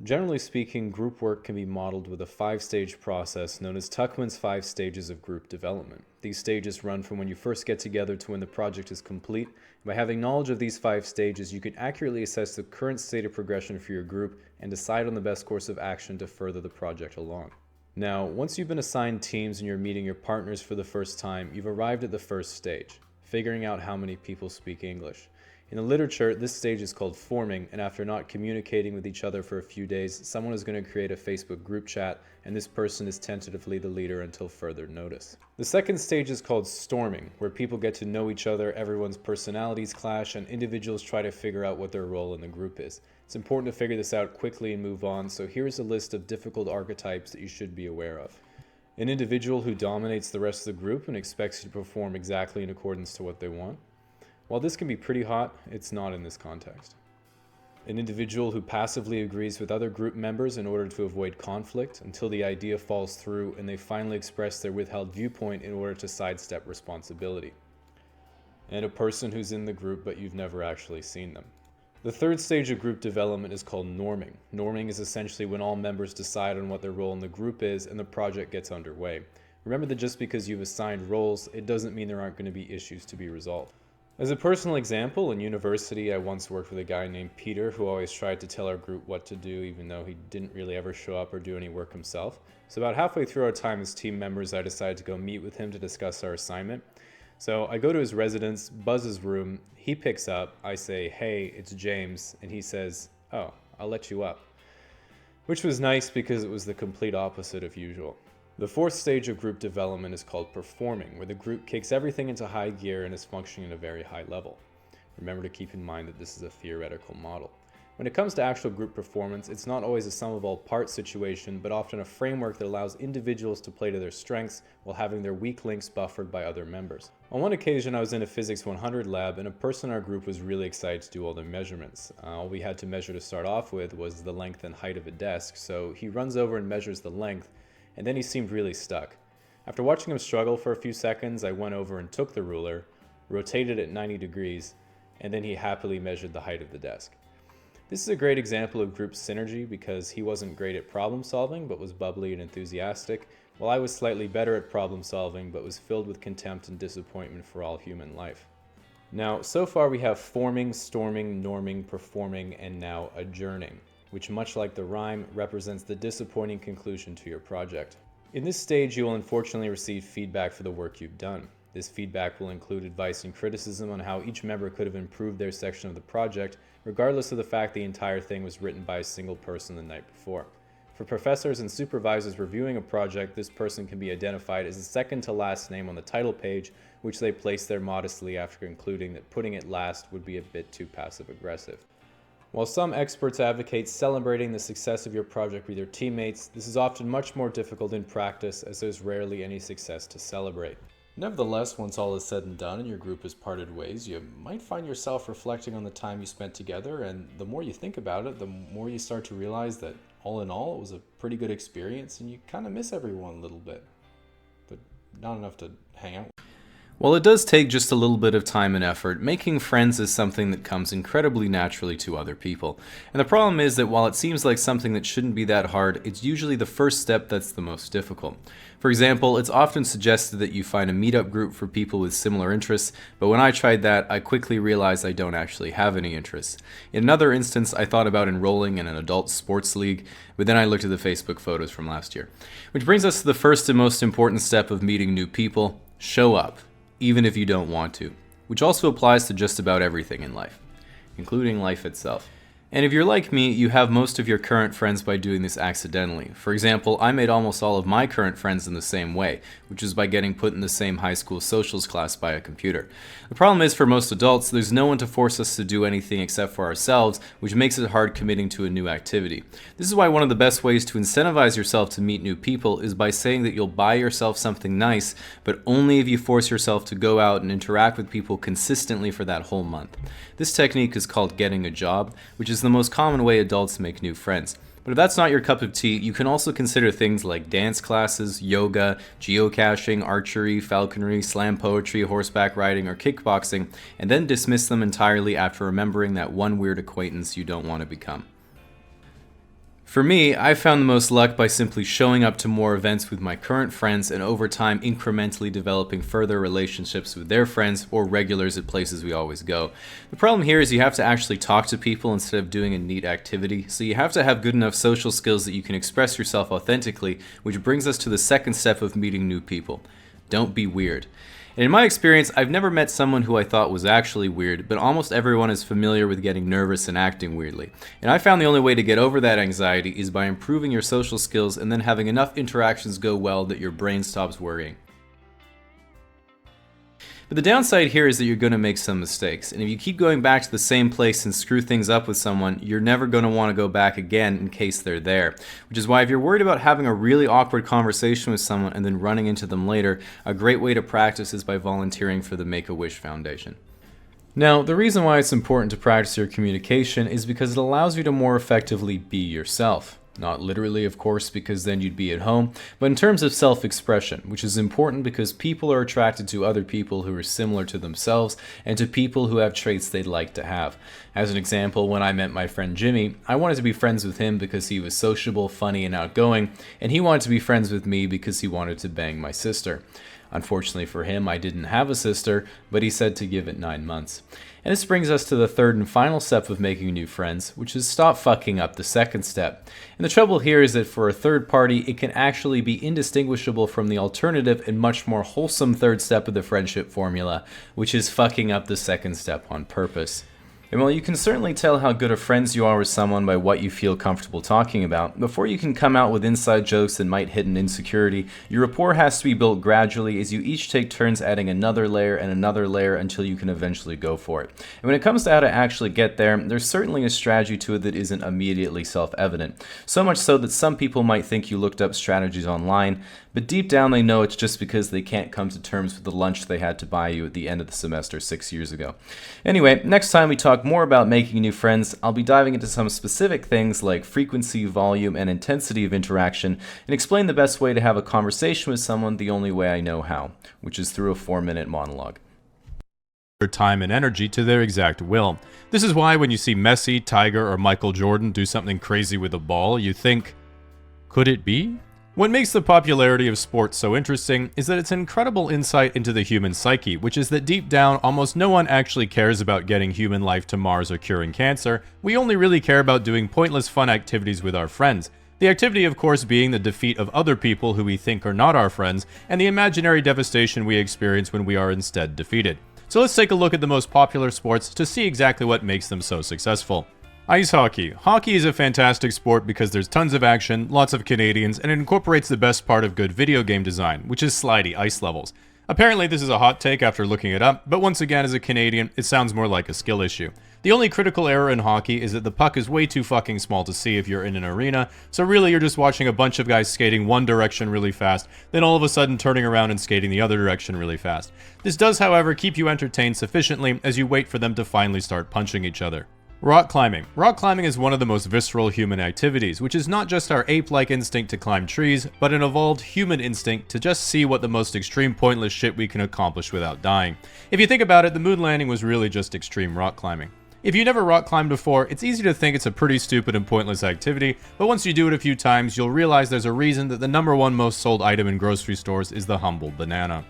Generally speaking, group work can be modeled with a 5-stage process known as Tuckman's 5 stages of group development. These stages run from when you first get together to when the project is complete. By having knowledge of these 5 stages, you can accurately assess the current state of progression for your group and decide on the best course of action to further the project along. Now, once you've been assigned teams and you're meeting your partners for the first time, you've arrived at the first stage, figuring out how many people speak English. In the literature, this stage is called forming, and after not communicating with each other for a few days, someone is going to create a Facebook group chat, and this person is tentatively the leader until further notice. The second stage is called storming, where people get to know each other, everyone's personalities clash, and individuals try to figure out what their role in the group is. It's important to figure this out quickly and move on, so here's a list of difficult archetypes that you should be aware of. An individual who dominates the rest of the group and expects you to perform exactly in accordance to what they want. While this can be pretty hot, it's not in this context. An individual who passively agrees with other group members in order to avoid conflict until the idea falls through and they finally express their withheld viewpoint in order to sidestep responsibility. And a person who's in the group but you've never actually seen them. The third stage of group development is called norming. Norming is essentially when all members decide on what their role in the group is and the project gets underway. Remember that just because you've assigned roles, it doesn't mean there aren't going to be issues to be resolved. As a personal example, in university I once worked with a guy named Peter who always tried to tell our group what to do even though he didn't really ever show up or do any work himself. So about halfway through our time as team members, I decided to go meet with him to discuss our assignment. So I go to his residence, buzz his room, he picks up, I say, "Hey, it's James," and he says, "Oh, I'll let you up." Which was nice because it was the complete opposite of usual. The fourth stage of group development is called performing, where the group kicks everything into high gear and is functioning at a very high level. Remember to keep in mind that this is a theoretical model. When it comes to actual group performance, it's not always a sum of all parts situation, but often a framework that allows individuals to play to their strengths while having their weak links buffered by other members. On one occasion, I was in a Physics 100 lab, and a person in our group was really excited to do all the measurements. All we had to measure to start off with was the length and height of a desk, so he runs over and measures the length, and then he seemed really stuck. After watching him struggle for a few seconds, I went over and took the ruler, rotated it 90 degrees, and then he happily measured the height of the desk. This is a great example of group synergy because he wasn't great at problem solving but was bubbly and enthusiastic, while I was slightly better at problem solving but was filled with contempt and disappointment for all human life. Now, so far we have forming, storming, norming, performing, and now adjourning, which much like the rhyme represents the disappointing conclusion to your project. In this stage, you will unfortunately receive feedback for the work you've done. This feedback will include advice and criticism on how each member could have improved their section of the project, regardless of the fact the entire thing was written by a single person the night before. For professors and supervisors reviewing a project, this person can be identified as the second to last name on the title page, which they place there modestly after concluding that putting it last would be a bit too passive-aggressive. While some experts advocate celebrating the success of your project with your teammates, this is often much more difficult in practice as there's rarely any success to celebrate. Nevertheless, once all is said and done and your group has parted ways, you might find yourself reflecting on the time you spent together, and the more you think about it, the more you start to realize that all in all, it was a pretty good experience and you kind of miss everyone a little bit, but not enough to hang out with. While it does take just a little bit of time and effort, making friends is something that comes incredibly naturally to other people. And the problem is that while it seems like something that shouldn't be that hard, it's usually the first step that's the most difficult. For example, it's often suggested that you find a meetup group for people with similar interests, but when I tried that, I quickly realized I don't actually have any interests. In another instance, I thought about enrolling in an adult sports league, but then I looked at the Facebook photos from last year. Which brings us to the first and most important step of meeting new people: show up. Even if you don't want to, which also applies to just about everything in life, including life itself. And if you're like me, you have most of your current friends by doing this accidentally. For example, I made almost all of my current friends in the same way, which is by getting put in the same high school socials class by a computer. The problem is, for most adults, there's no one to force us to do anything except for ourselves, which makes it hard committing to a new activity. This is why one of the best ways to incentivize yourself to meet new people is by saying that you'll buy yourself something nice, but only if you force yourself to go out and interact with people consistently for that whole month. This technique is called getting a job, which is the most common way adults make new friends. But if that's not your cup of tea, you can also consider things like dance classes, yoga, geocaching, archery, falconry, slam poetry, horseback riding, or kickboxing, and then dismiss them entirely after remembering that one weird acquaintance you don't want to become. For me, I found the most luck by simply showing up to more events with my current friends and over time incrementally developing further relationships with their friends or regulars at places we always go. The problem here is you have to actually talk to people instead of doing a neat activity, so you have to have good enough social skills that you can express yourself authentically, which brings us to the second step of meeting new people. Don't be weird. And in my experience, I've never met someone who I thought was actually weird, but almost everyone is familiar with getting nervous and acting weirdly. And I found the only way to get over that anxiety is by improving your social skills and then having enough interactions go well that your brain stops worrying. But the downside here is that you're going to make some mistakes, and if you keep going back to the same place and screw things up with someone, you're never going to want to go back again in case they're there. Which is why if you're worried about having a really awkward conversation with someone and then running into them later, a great way to practice is by volunteering for the Make-A-Wish Foundation. Now, the reason why it's important to practice your communication is because it allows you to more effectively be yourself. Not literally, of course, because then you'd be at home, but in terms of self-expression, which is important because people are attracted to other people who are similar to themselves and to people who have traits they'd like to have. As an example, when I met my friend Jimmy, I wanted to be friends with him because he was sociable, funny, and outgoing, and he wanted to be friends with me because he wanted to bang my sister. Unfortunately for him, I didn't have a sister, but he said to give it 9 months. And this brings us to the third and final step of making new friends, which is stop fucking up the second step. And the trouble here is that for a third party, it can actually be indistinguishable from the alternative and much more wholesome third step of the friendship formula, which is fucking up the second step on purpose. And while you can certainly tell how good of friends you are with someone by what you feel comfortable talking about, before you can come out with inside jokes that might hit an insecurity, your rapport has to be built gradually as you each take turns adding another layer and another layer until you can eventually go for it. And when it comes to how to actually get there, there's certainly a strategy to it that isn't immediately self-evident. So much so that some people might think you looked up strategies online, but deep down they know it's just because they can't come to terms with the lunch they had to buy you at the end of the semester 6 years ago. Anyway, next time we talk more about making new friends, I'll be diving into some specific things like frequency, volume, and intensity of interaction, and explain the best way to have a conversation with someone the only way I know how, which is through a 4-minute monologue. Time and energy to their exact will. This is why when you see Messi, Tiger, or Michael Jordan do something crazy with a ball, you think, could it be? What makes the popularity of sports so interesting is that it's an incredible insight into the human psyche, which is that deep down, almost no one actually cares about getting human life to Mars or curing cancer. We only really care about doing pointless fun activities with our friends. The activity, of course, being the defeat of other people who we think are not our friends, and the imaginary devastation we experience when we are instead defeated. So let's take a look at the most popular sports to see exactly what makes them so successful. Ice hockey. Hockey is a fantastic sport because there's tons of action, lots of Canadians, and it incorporates the best part of good video game design, which is slidey ice levels. Apparently this is a hot take after looking it up, but once again as a Canadian, it sounds more like a skill issue. The only critical error in hockey is that the puck is way too fucking small to see if you're in an arena, so really you're just watching a bunch of guys skating one direction really fast, then all of a sudden turning around and skating the other direction really fast. This does, however, keep you entertained sufficiently as you wait for them to finally start punching each other. Rock climbing. Rock climbing is one of the most visceral human activities, which is not just our ape-like instinct to climb trees, but an evolved human instinct to just see what the most extreme pointless shit we can accomplish without dying. If you think about it, the moon landing was really just extreme rock climbing. If you never rock climbed before, it's easy to think it's a pretty stupid and pointless activity, but once you do it a few times, you'll realize there's a reason that the #1 most sold item in grocery stores is the humble banana.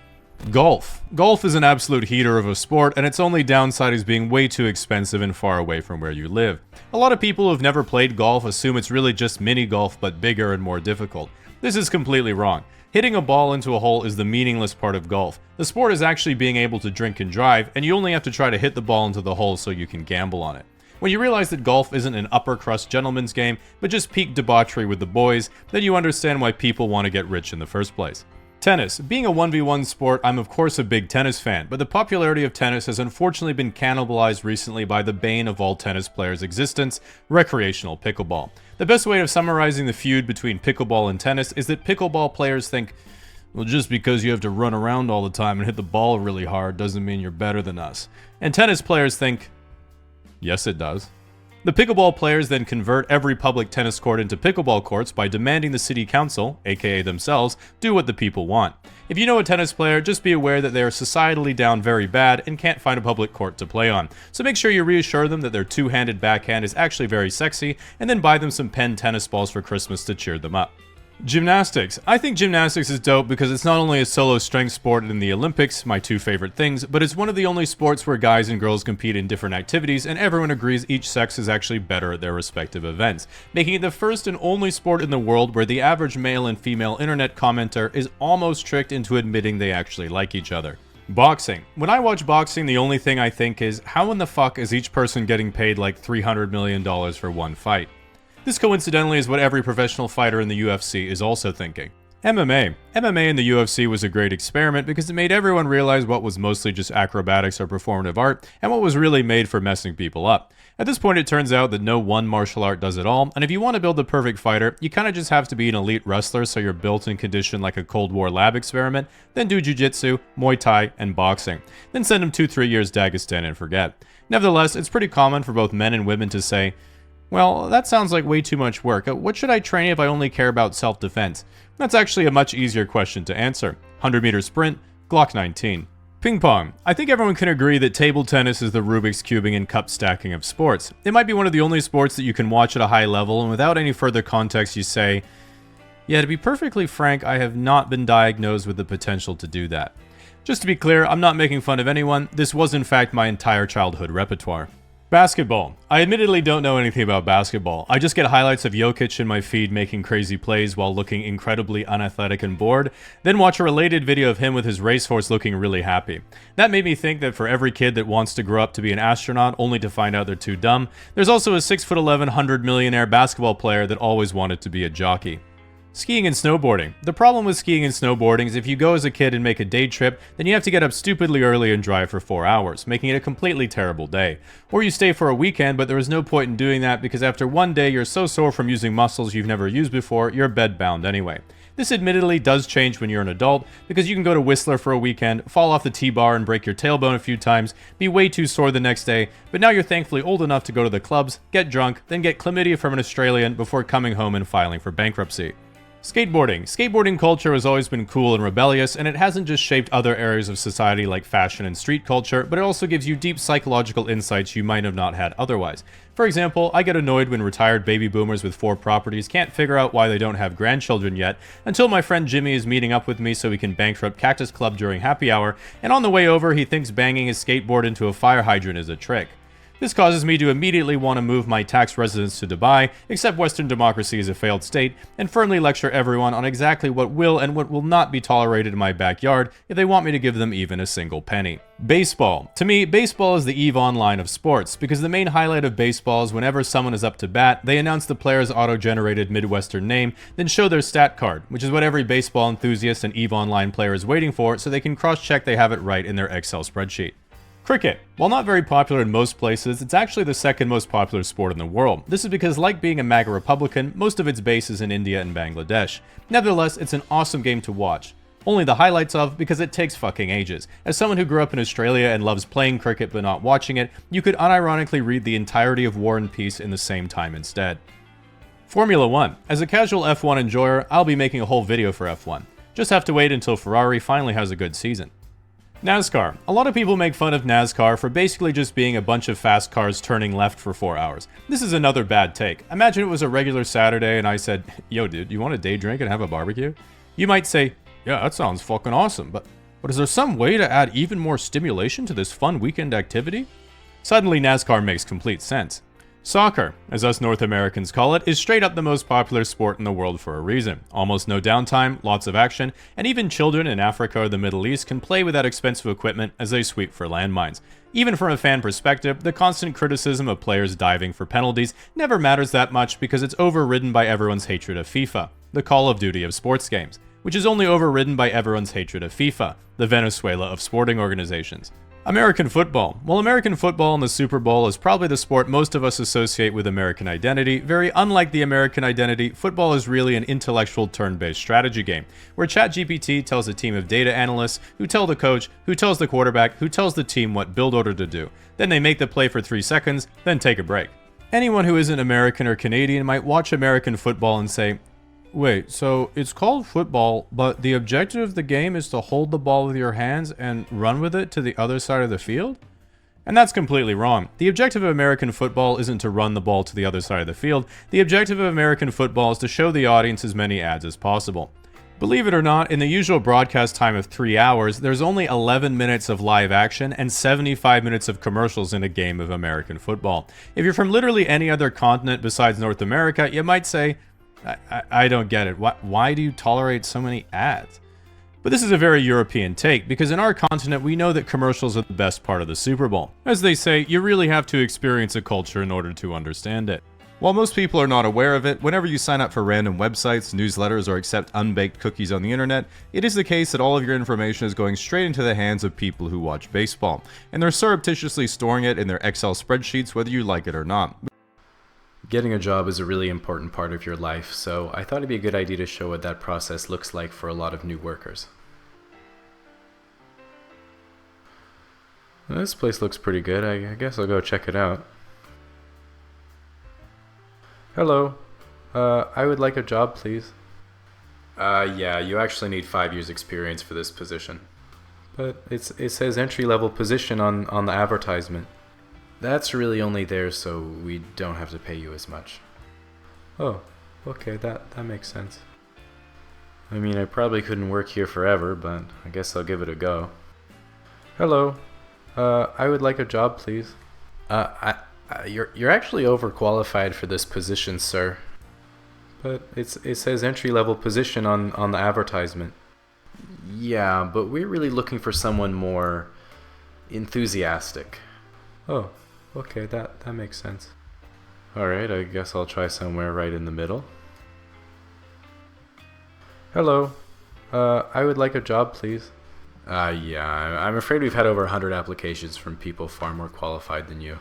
Golf. Golf is an absolute heater of a sport, and its only downside is being way too expensive and far away from where you live. A lot of people who've never played golf assume it's really just mini golf but bigger and more difficult. This is completely wrong. Hitting a ball into a hole is the meaningless part of golf. The sport is actually being able to drink and drive, and you only have to try to hit the ball into the hole so you can gamble on it. When you realize that golf isn't an upper crust gentleman's game, but just peak debauchery with the boys, then you understand why people want to get rich in the first place. Tennis. Being a 1v1 sport, I'm of course a big tennis fan, but the popularity of tennis has unfortunately been cannibalized recently by the bane of all tennis players' existence, recreational pickleball. The best way of summarizing the feud between pickleball and tennis is that pickleball players think, well, just because you have to run around all the time and hit the ball really hard doesn't mean you're better than us. And tennis players think, yes it does. The pickleball players then convert every public tennis court into pickleball courts by demanding the city council, aka themselves, do what the people want. If you know a tennis player, just be aware that they are societally down very bad and can't find a public court to play on. So make sure you reassure them that their two-handed backhand is actually very sexy, and then buy them some pen tennis balls for Christmas to cheer them up. Gymnastics. I think gymnastics is dope because it's not only a solo strength sport in the Olympics, my two favorite things, but it's one of the only sports where guys and girls compete in different activities, and everyone agrees each sex is actually better at their respective events, making it the first and only sport in the world where the average male and female internet commenter is almost tricked into admitting they actually like each other. Boxing. When I watch boxing, the only thing I think is, how in the fuck is each person getting paid like $300 million for one fight? This coincidentally is what every professional fighter in the UFC is also thinking. MMA. MMA in the UFC was a great experiment because it made everyone realize what was mostly just acrobatics or performative art, and what was really made for messing people up. At this point, it turns out that no one martial art does it all, and if you want to build the perfect fighter, you kinda just have to be an elite wrestler so you're built and conditioned like a Cold War lab experiment, then do jiu-jitsu, Muay Thai, and boxing. Then send them 2-3 years Dagestan and forget. Nevertheless, it's pretty common for both men and women to say, well, that sounds like way too much work. What should I train if I only care about self-defense? That's actually a much easier question to answer. 100-meter sprint, Glock 19. Ping pong. I think everyone can agree that table tennis is the Rubik's cubing and cup stacking of sports. It might be one of the only sports that you can watch at a high level, and without any further context you say, yeah, to be perfectly frank, I have not been diagnosed with the potential to do that. Just to be clear, I'm not making fun of anyone. This was in fact my entire childhood repertoire. Basketball. I admittedly don't know anything about basketball. I just get highlights of Jokic in my feed making crazy plays while looking incredibly unathletic and bored, then watch a related video of him with his racehorse looking really happy. That made me think that for every kid that wants to grow up to be an astronaut only to find out they're too dumb, there's also a 6'11", 100-millionaire basketball player that always wanted to be a jockey. Skiing and snowboarding. The problem with skiing and snowboarding is if you go as a kid and make a day trip, then you have to get up stupidly early and drive for 4 hours, making it a completely terrible day. Or you stay for a weekend, but there is no point in doing that because after one day you're so sore from using muscles you've never used before, you're bedbound anyway. This admittedly does change when you're an adult, because you can go to Whistler for a weekend, fall off the T-bar and break your tailbone a few times, be way too sore the next day, but now you're thankfully old enough to go to the clubs, get drunk, then get chlamydia from an Australian before coming home and filing for bankruptcy. Skateboarding. Skateboarding culture has always been cool and rebellious, and it hasn't just shaped other areas of society like fashion and street culture, but it also gives you deep psychological insights you might have not had otherwise. For example, I get annoyed when retired baby boomers with 4 properties can't figure out why they don't have grandchildren yet, until my friend Jimmy is meeting up with me so we can bankrupt Cactus Club during happy hour, and on the way over he thinks banging his skateboard into a fire hydrant is a trick. This causes me to immediately want to move my tax residence to Dubai, accept Western democracy as a failed state, and firmly lecture everyone on exactly what will and what will not be tolerated in my backyard if they want me to give them even a single penny. Baseball. To me, baseball is the EVE Online of sports, because the main highlight of baseball is whenever someone is up to bat, they announce the player's auto-generated Midwestern name, then show their stat card, which is what every baseball enthusiast and EVE Online player is waiting for so they can cross-check they have it right in their Excel spreadsheet. Cricket. While not very popular in most places, it's actually the second most popular sport in the world. This is because, like being a MAGA Republican, most of its base is in India and Bangladesh. Nevertheless, it's an awesome game to watch. Only the highlights of because it takes fucking ages. As someone who grew up in Australia and loves playing cricket but not watching it, you could unironically read the entirety of War and Peace in the same time instead. Formula 1. As a casual F1 enjoyer, I'll be making a whole video for F1. Just have to wait until Ferrari finally has a good season. NASCAR. A lot of people make fun of NASCAR for basically just being a bunch of fast cars turning left for 4 hours. This is another bad take. Imagine it was a regular Saturday and I said, yo dude, you want a day drink and have a barbecue? You might say, yeah, that sounds fucking awesome, but is there some way to add even more stimulation to this fun weekend activity? Suddenly NASCAR makes complete sense. Soccer, as us North Americans call it, is straight up the most popular sport in the world for a reason. Almost no downtime, lots of action, and even children in Africa or the Middle East can play without expensive equipment as they sweep for landmines. Even from a fan perspective, the constant criticism of players diving for penalties never matters that much because it's overridden by everyone's hatred of FIFA, the Call of Duty of sports games, which is only overridden by everyone's hatred of FIFA, the Venezuela of sporting organizations. American football. While American football and the Super Bowl is probably the sport most of us associate with American identity, very unlike the American identity, football is really an intellectual turn-based strategy game, where ChatGPT tells a team of data analysts who tell the coach, who tells the quarterback, who tells the team what build order to do. Then they make the play for 3 seconds, then take a break. Anyone who isn't American or Canadian might watch American football and say, wait, so it's called football, but the objective of the game is to hold the ball with your hands and run with it to the other side of the field? And that's completely wrong. The objective of American football isn't to run the ball to the other side of the field. The objective of American football is to show the audience as many ads as possible. Believe it or not, in the usual broadcast time of 3 hours, there's only 11 minutes of live action and 75 minutes of commercials in a game of American football. If you're from literally any other continent besides North America, you might say, I don't get it. Why do you tolerate so many ads? But this is a very European take, because in our continent we know that commercials are the best part of the Super Bowl. As they say, you really have to experience a culture in order to understand it. While most people are not aware of it, whenever you sign up for random websites, newsletters, or accept unbaked cookies on the internet, it is the case that all of your information is going straight into the hands of people who watch baseball, and they're surreptitiously storing it in their Excel spreadsheets whether you like it or not. Getting a job is a really important part of your life, so I thought it'd be a good idea to show what that process looks like for a lot of new workers. Well, this place looks pretty good. I guess I'll go check it out. Hello. I would like a job, please. Yeah, you actually need 5 years experience for this position. But it says entry-level position on the advertisement. That's really only there so we don't have to pay you as much. Oh, okay, that makes sense. I mean, I probably couldn't work here forever, but I guess I'll give it a go. Hello. I would like a job, please. You're actually overqualified for this position, sir. But it says entry-level position on the advertisement. Yeah, but we're really looking for someone more enthusiastic. Oh, okay, that makes sense. Alright, I guess I'll try somewhere right in the middle. Hello. I would like a job, please. Yeah, I'm afraid we've had over 100 applications from people far more qualified than you.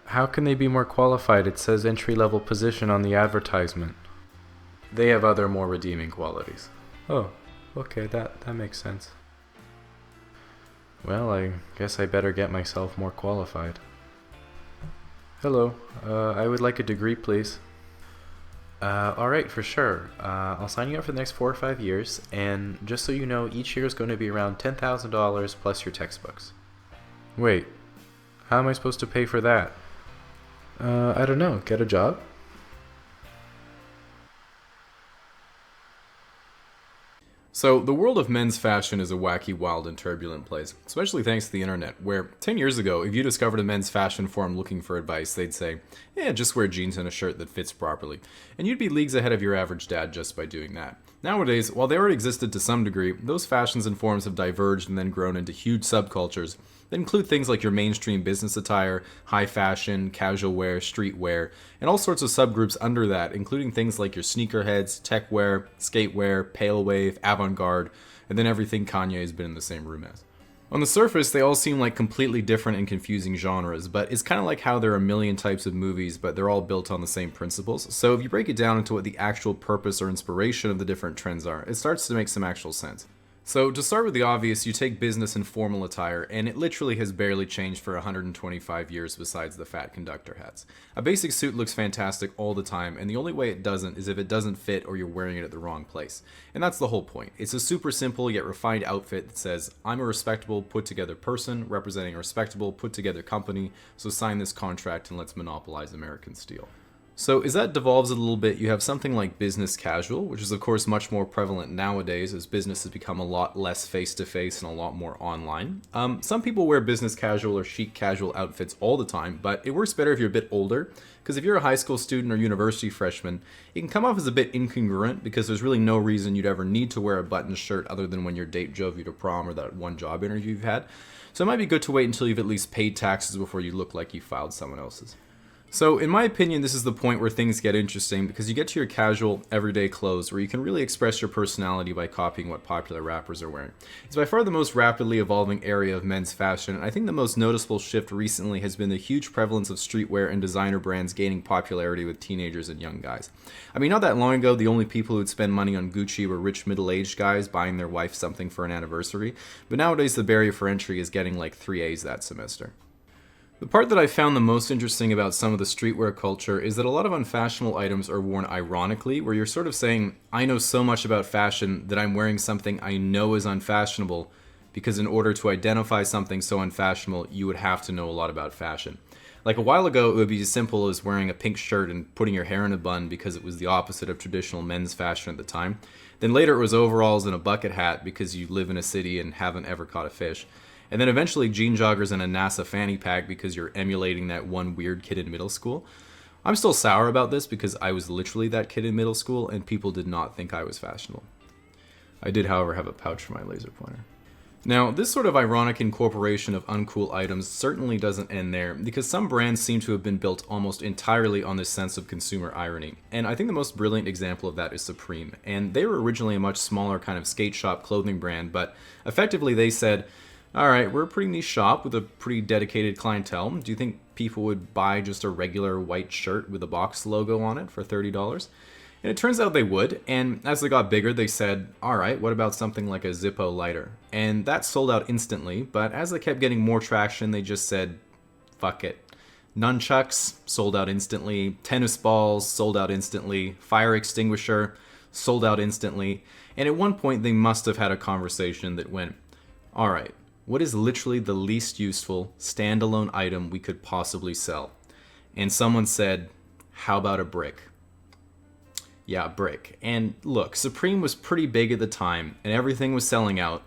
How can they be more qualified? It says entry-level position on the advertisement. They have other more redeeming qualities. Oh, okay, that makes sense. Well, I guess I better get myself more qualified. Hello, I would like a degree, please. Alright, for sure. I'll sign you up for the next 4 or 5 years, and just so you know, each year is going to be around $10,000 plus your textbooks. Wait, how am I supposed to pay for that? I don't know, get a job? So, the world of men's fashion is a wacky, wild, and turbulent place, especially thanks to the internet, where 10 years ago, if you discovered a men's fashion forum looking for advice, they'd say, yeah, just wear jeans and a shirt that fits properly. And you'd be leagues ahead of your average dad just by doing that. Nowadays, while they already existed to some degree, those fashions and forums have diverged and then grown into huge subcultures that include things like your mainstream business attire, high fashion, casual wear, streetwear, and all sorts of subgroups under that, including things like your sneakerheads, tech wear, skate wear, pale wave, avant-garde, and then everything Kanye has been in the same room as. On the surface, they all seem like completely different and confusing genres, but it's kind of like how there are a million types of movies, but they're all built on the same principles. So if you break it down into what the actual purpose or inspiration of the different trends are, it starts to make some actual sense. So to start with the obvious, you take business and formal attire, and it literally has barely changed for 125 years besides the fat conductor hats. A basic suit looks fantastic all the time, and the only way it doesn't is if it doesn't fit or you're wearing it at the wrong place. And that's the whole point. It's a super simple yet refined outfit that says, I'm a respectable, put-together person representing a respectable, put-together company, so sign this contract and let's monopolize American steel. So as that devolves a little bit, you have something like business casual, which is of course much more prevalent nowadays as business has become a lot less face-to-face and a lot more online. Some people wear business casual or chic casual outfits all the time, but it works better if you're a bit older, because if you're a high school student or university freshman, it can come off as a bit incongruent because there's really no reason you'd ever need to wear a button shirt other than when your date drove you to prom or that one job interview you've had. So it might be good to wait until you've at least paid taxes before you look like you filed someone else's. So, in my opinion, this is the point where things get interesting because you get to your casual, everyday clothes where you can really express your personality by copying what popular rappers are wearing. It's by far the most rapidly evolving area of men's fashion, and I think the most noticeable shift recently has been the huge prevalence of streetwear and designer brands gaining popularity with teenagers and young guys. I mean, not that long ago, the only people who'd spend money on Gucci were rich middle-aged guys buying their wife something for an anniversary, but nowadays the barrier for entry is getting like 3 A's that semester. The part that I found the most interesting about some of the streetwear culture is that a lot of unfashionable items are worn ironically, where you're sort of saying, I know so much about fashion that I'm wearing something I know is unfashionable, because in order to identify something so unfashionable, you would have to know a lot about fashion. Like a while ago, it would be as simple as wearing a pink shirt and putting your hair in a bun because it was the opposite of traditional men's fashion at the time. Then later it was overalls and a bucket hat because you live in a city and haven't ever caught a fish. And then eventually jean joggers and a NASA fanny pack because you're emulating that one weird kid in middle school. I'm still sour about this because I was literally that kid in middle school and people did not think I was fashionable. I did, however, have a pouch for my laser pointer. Now, this sort of ironic incorporation of uncool items certainly doesn't end there, because some brands seem to have been built almost entirely on this sense of consumer irony. And I think the most brilliant example of that is Supreme. And they were originally a much smaller kind of skate shop clothing brand, but effectively they said, alright, we're a pretty niche shop with a pretty dedicated clientele. Do you think people would buy just a regular white shirt with a box logo on it for $30? And it turns out they would, and as they got bigger, they said, alright, what about something like a Zippo lighter? And that sold out instantly, but as they kept getting more traction, they just said, fuck it. Nunchucks, sold out instantly. Tennis balls, sold out instantly. Fire extinguisher, sold out instantly. And at one point, they must have had a conversation that went, alright, what is literally the least useful, standalone item we could possibly sell? And someone said, how about a brick? Yeah, a brick. And look, Supreme was pretty big at the time, and everything was selling out,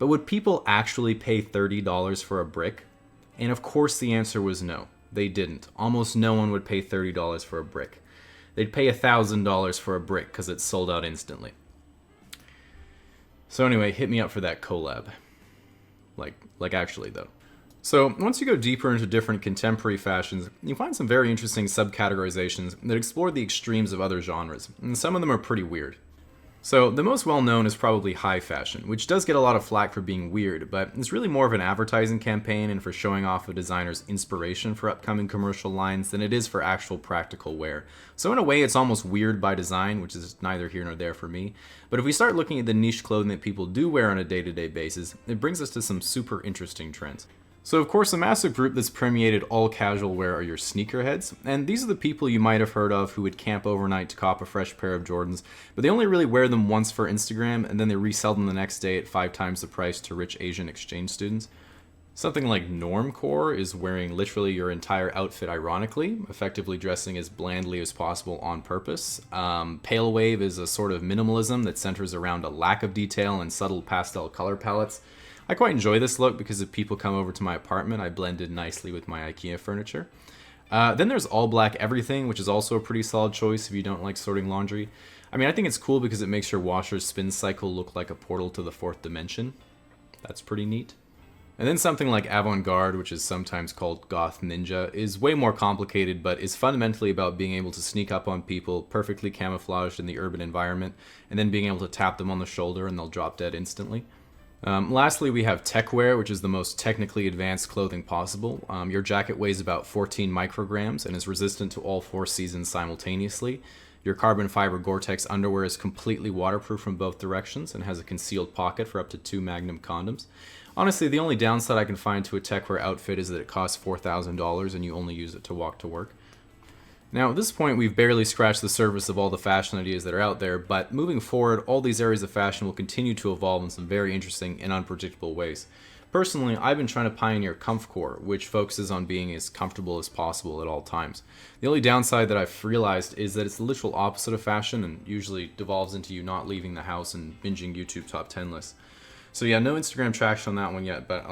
but would people actually pay $30 for a brick? And of course the answer was no, they didn't. Almost no one would pay $30 for a brick. They'd pay $1,000 for a brick because it sold out instantly. So anyway, hit me up for that collab. Like actually though. So, once you go deeper into different contemporary fashions, you find some very interesting subcategorizations that explore the extremes of other genres, and some of them are pretty weird. So, the most well-known is probably high fashion, which does get a lot of flack for being weird, but it's really more of an advertising campaign and for showing off a designer's inspiration for upcoming commercial lines than it is for actual practical wear. So in a way, it's almost weird by design, which is neither here nor there for me. But if we start looking at the niche clothing that people do wear on a day-to-day basis, it brings us to some super interesting trends. So of course, a massive group that's permeated all casual wear are your sneakerheads, and these are the people you might have heard of who would camp overnight to cop a fresh pair of Jordans, but they only really wear them once for Instagram, and then they resell them the next day at 5 times the price to rich Asian exchange students. Something like normcore is wearing literally your entire outfit ironically, effectively dressing as blandly as possible on purpose. Pale wave is a sort of minimalism that centers around a lack of detail and subtle pastel color palettes. I quite enjoy this look because if people come over to my apartment, I blend in nicely with my IKEA furniture. Then there's all black everything, which is also a pretty solid choice if you don't like sorting laundry. I mean, I think it's cool because it makes your washer's spin cycle look like a portal to the 4th dimension. That's pretty neat. And then something like avant-garde, which is sometimes called goth ninja, is way more complicated, but is fundamentally about being able to sneak up on people perfectly camouflaged in the urban environment, and then being able to tap them on the shoulder and they'll drop dead instantly. Lastly, we have techwear, which is the most technically advanced clothing possible. Your jacket weighs about 14 micrograms and is resistant to all 4 seasons simultaneously. Your carbon fiber Gore-Tex underwear is completely waterproof from both directions and has a concealed pocket for up to 2 Magnum condoms. Honestly, the only downside I can find to a techwear outfit is that it costs $4,000 and you only use it to walk to work. Now, at this point, we've barely scratched the surface of all the fashion ideas that are out there, but moving forward, all these areas of fashion will continue to evolve in some very interesting and unpredictable ways. Personally, I've been trying to pioneer comfcore, which focuses on being as comfortable as possible at all times. The only downside that I've realized is that it's the literal opposite of fashion and usually devolves into you not leaving the house and binging YouTube top 10 lists. So yeah, no Instagram traction on that one yet, but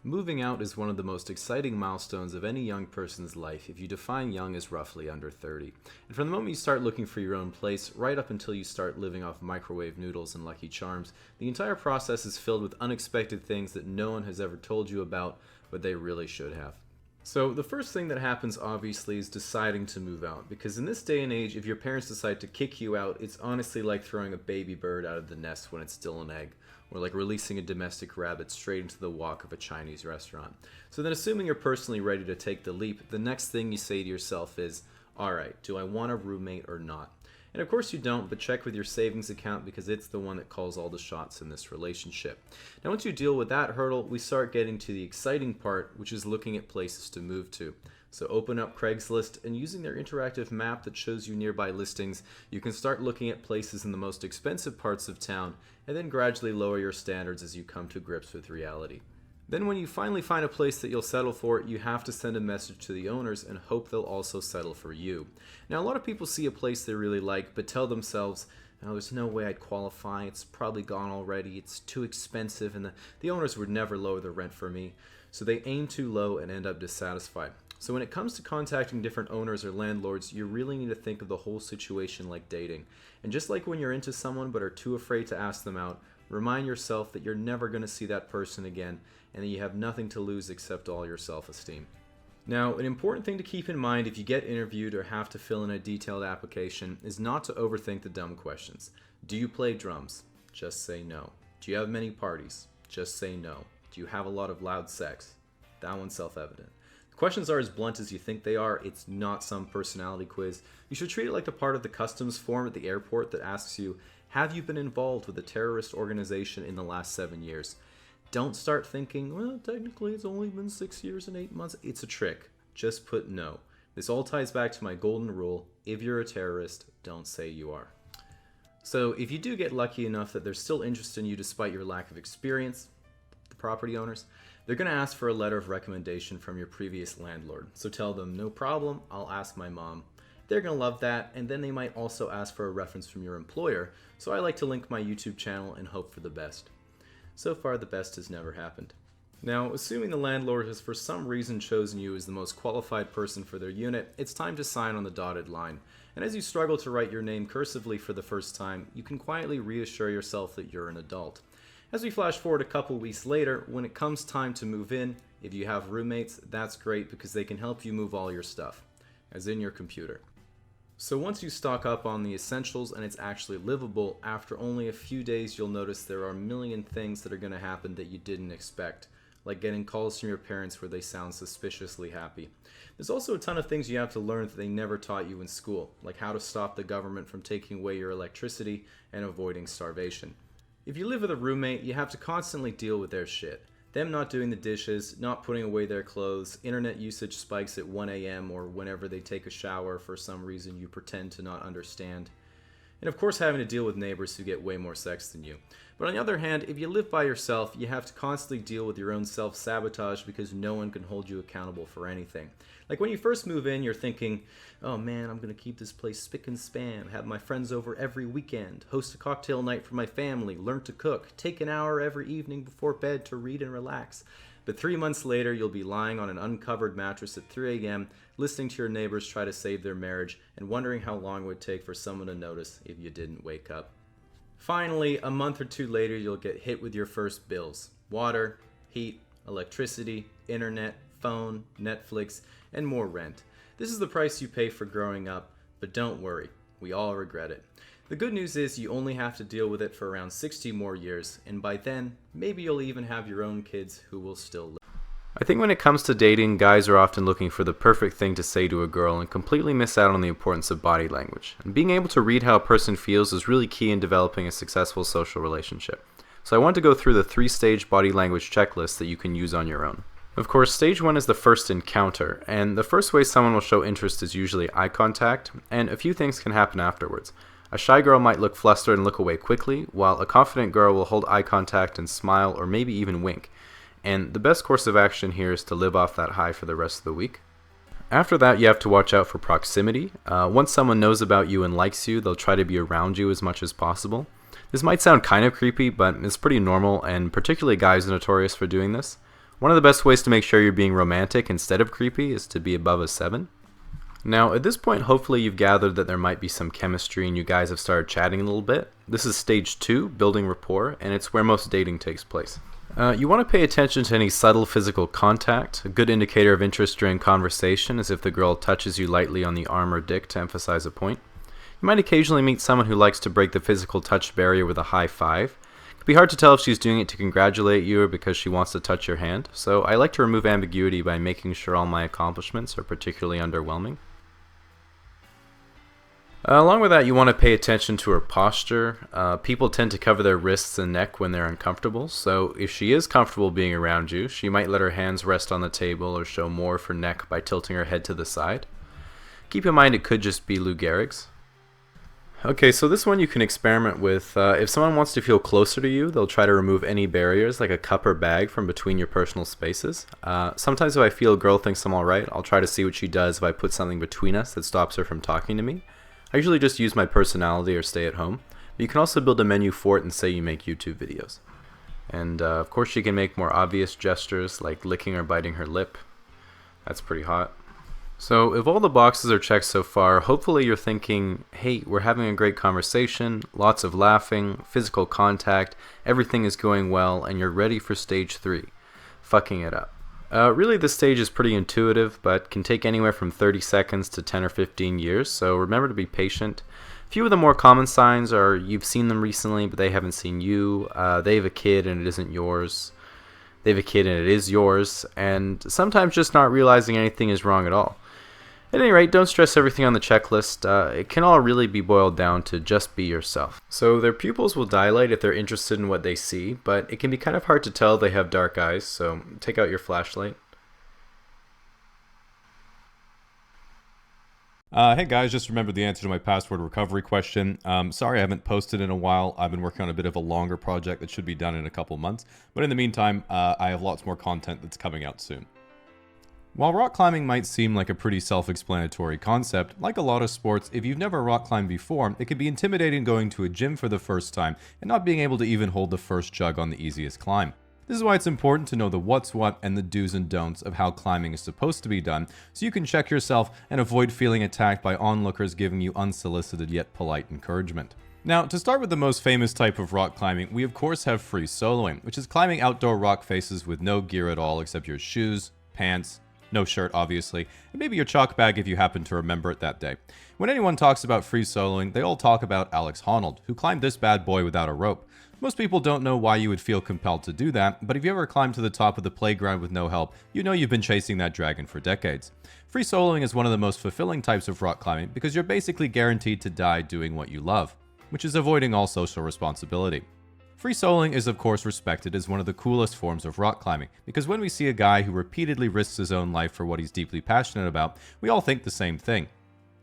moving out is one of the most exciting milestones of any young person's life if you define young as roughly under 30. And from the moment you start looking for your own place, right up until you start living off microwave noodles and Lucky Charms, the entire process is filled with unexpected things that no one has ever told you about, but they really should have. So the first thing that happens obviously is deciding to move out, because in this day and age, if your parents decide to kick you out, it's honestly like throwing a baby bird out of the nest when it's still an egg, or like releasing a domestic rabbit straight into the wok of a Chinese restaurant. So then, assuming you're personally ready to take the leap, the next thing you say to yourself is, alright, do I want a roommate or not? And of course you don't, but check with your savings account because it's the one that calls all the shots in this relationship. Now once you deal with that hurdle, we start getting to the exciting part, which is looking at places to move to. So open up Craigslist, and using their interactive map that shows you nearby listings, you can start looking at places in the most expensive parts of town, and then gradually lower your standards as you come to grips with reality. Then when you finally find a place that you'll settle for, you have to send a message to the owners and hope they'll also settle for you. Now a lot of people see a place they really like, but tell themselves, oh, there's no way I'd qualify, it's probably gone already, it's too expensive, and the owners would never lower the rent for me. So they aim too low and end up dissatisfied. So when it comes to contacting different owners or landlords, you really need to think of the whole situation like dating. And just like when you're into someone but are too afraid to ask them out, remind yourself that you're never going to see that person again and that you have nothing to lose except all your self-esteem. Now, an important thing to keep in mind if you get interviewed or have to fill in a detailed application is not to overthink the dumb questions. Do you play drums? Just say no. Do you have many parties? Just say no. Do you have a lot of loud sex? That one's self-evident. The questions are as blunt as you think they are. It's not some personality quiz. You should treat it like a part of the customs form at the airport that asks you, have you been involved with a terrorist organization in the last 7 years? Don't start thinking, well, technically it's only been 6 years and 8 months. It's a trick. Just put no. This all ties back to my golden rule. If you're a terrorist, don't say you are. So if you do get lucky enough that they're still interested in you despite your lack of experience, the property owners, they're going to ask for a letter of recommendation from your previous landlord. So tell them, no problem, I'll ask my mom. They're going to love that, and then they might also ask for a reference from your employer, so I like to link my YouTube channel and hope for the best. So far, the best has never happened. Now, assuming the landlord has for some reason chosen you as the most qualified person for their unit, it's time to sign on the dotted line. And as you struggle to write your name cursively for the first time, you can quietly reassure yourself that you're an adult. As we flash forward a couple weeks later, when it comes time to move in, if you have roommates, that's great because they can help you move all your stuff, as in your computer. So once you stock up on the essentials and it's actually livable, after only a few days you'll notice there are a million things that are going to happen that you didn't expect, like getting calls from your parents where they sound suspiciously happy. There's also a ton of things you have to learn that they never taught you in school, like how to stop the government from taking away your electricity and avoiding starvation. If you live with a roommate, you have to constantly deal with their shit. Them not doing the dishes, not putting away their clothes, internet usage spikes at 1 a.m. or whenever they take a shower for some reason you pretend to not understand. And of course having to deal with neighbors who get way more sex than you. But on the other hand, if you live by yourself, you have to constantly deal with your own self-sabotage because no one can hold you accountable for anything. Like when you first move in, you're thinking, oh man, I'm going to keep this place spick and span, have my friends over every weekend, host a cocktail night for my family, learn to cook, take an hour every evening before bed to read and relax. But 3 months later, you'll be lying on an uncovered mattress at 3 a.m., listening to your neighbors try to save their marriage, and wondering how long it would take for someone to notice if you didn't wake up. Finally, a month or two later, you'll get hit with your first bills. Water, heat, electricity, internet, phone, Netflix, and more rent. This is the price you pay for growing up, but don't worry, we all regret it. The good news is you only have to deal with it for around 60 more years, and by then, maybe you'll even have your own kids who will still live. I think when it comes to dating, guys are often looking for the perfect thing to say to a girl and completely miss out on the importance of body language. And being able to read how a person feels is really key in developing a successful social relationship. So I want to go through the 3-stage body language checklist that you can use on your own. Of course, stage 1 is the first encounter, and the first way someone will show interest is usually eye contact, and a few things can happen afterwards. A shy girl might look flustered and look away quickly, while a confident girl will hold eye contact and smile or maybe even wink. And the best course of action here is to live off that high for the rest of the week. After that, you have to watch out for proximity. Once someone knows about you and likes you, they'll try to be around you as much as possible. This might sound kind of creepy, but it's pretty normal, and particularly guys are notorious for doing this. One of the best ways to make sure you're being romantic instead of creepy is to be above a 7. Now, at this point, hopefully you've gathered that there might be some chemistry and you guys have started chatting a little bit. This is stage 2, building rapport, and it's where most dating takes place. You want to pay attention to any subtle physical contact. A good indicator of interest during conversation is if the girl touches you lightly on the arm or dick to emphasize a point. You might occasionally meet someone who likes to break the physical touch barrier with a high five. It can be hard to tell if she's doing it to congratulate you or because she wants to touch your hand, so I like to remove ambiguity by making sure all my accomplishments are particularly underwhelming. Along with that, you want to pay attention to her posture. People tend to cover their wrists and neck when they're uncomfortable, so if she is comfortable being around you, she might let her hands rest on the table or show more of her neck by tilting her head to the side. Keep in mind it could just be Lou Gehrig's. Okay, so this one you can experiment with. If someone wants to feel closer to you, they'll try to remove any barriers like a cup or bag from between your personal spaces. Sometimes if I feel a girl thinks I'm alright, I'll try to see what she does if I put something between us that stops her from talking to me. I usually just use my personality or stay at home, but you can also build a menu for it and say you make YouTube videos. And of course she can make more obvious gestures like licking or biting her lip. That's pretty hot. So if all the boxes are checked so far, hopefully you're thinking, hey, we're having a great conversation, lots of laughing, physical contact, everything is going well, and you're ready for stage 3, fucking it up. Really, this stage is pretty intuitive, but can take anywhere from 30 seconds to 10 or 15 years, so remember to be patient. A few of the more common signs are you've seen them recently, but they haven't seen you, they have a kid and it isn't yours, they have a kid and it is yours, and sometimes just not realizing anything is wrong at all. At any rate, don't stress everything on the checklist. It can all really be boiled down to just be yourself. So their pupils will dilate if they're interested in what they see, but it can be kind of hard to tell they have dark eyes, so take out your flashlight. Hey guys, just remembered the answer to my password recovery question. Sorry I haven't posted in a while. I've been working on a bit of a longer project that should be done in a couple months, but in the meantime, I have lots more content that's coming out soon. While rock climbing might seem like a pretty self-explanatory concept, like a lot of sports, if you've never rock climbed before, it can be intimidating going to a gym for the first time and not being able to even hold the first jug on the easiest climb. This is why it's important to know the what's what and the do's and don'ts of how climbing is supposed to be done, so you can check yourself and avoid feeling attacked by onlookers giving you unsolicited yet polite encouragement. Now, to start with the most famous type of rock climbing, we of course have free soloing, which is climbing outdoor rock faces with no gear at all except your shoes, pants, no shirt, obviously, and maybe your chalk bag if you happen to remember it that day. When anyone talks about free soloing, they all talk about Alex Honnold, who climbed this bad boy without a rope. Most people don't know why you would feel compelled to do that, but if you ever climbed to the top of the playground with no help, you know you've been chasing that dragon for decades. Free soloing is one of the most fulfilling types of rock climbing because you're basically guaranteed to die doing what you love, which is avoiding all social responsibility. Free soloing is of course respected as one of the coolest forms of rock climbing, because when we see a guy who repeatedly risks his own life for what he's deeply passionate about, we all think the same thing.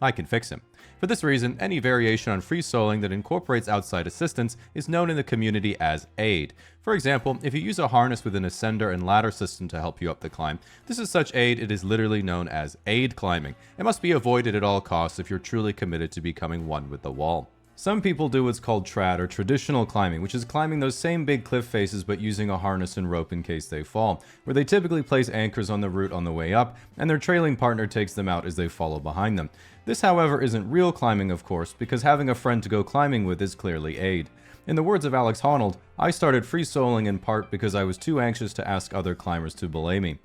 I can fix him. For this reason, any variation on free soloing that incorporates outside assistance is known in the community as aid. For example, if you use a harness with an ascender and ladder system to help you up the climb, this is such aid it is literally known as aid climbing. It must be avoided at all costs if you're truly committed to becoming one with the wall. Some people do what's called trad, or traditional climbing, which is climbing those same big cliff faces but using a harness and rope in case they fall, where they typically place anchors on the route on the way up, and their trailing partner takes them out as they follow behind them. This, however, isn't real climbing, of course, because having a friend to go climbing with is clearly aid. In the words of Alex Honnold, I started free soloing in part because I was too anxious to ask other climbers to belay me.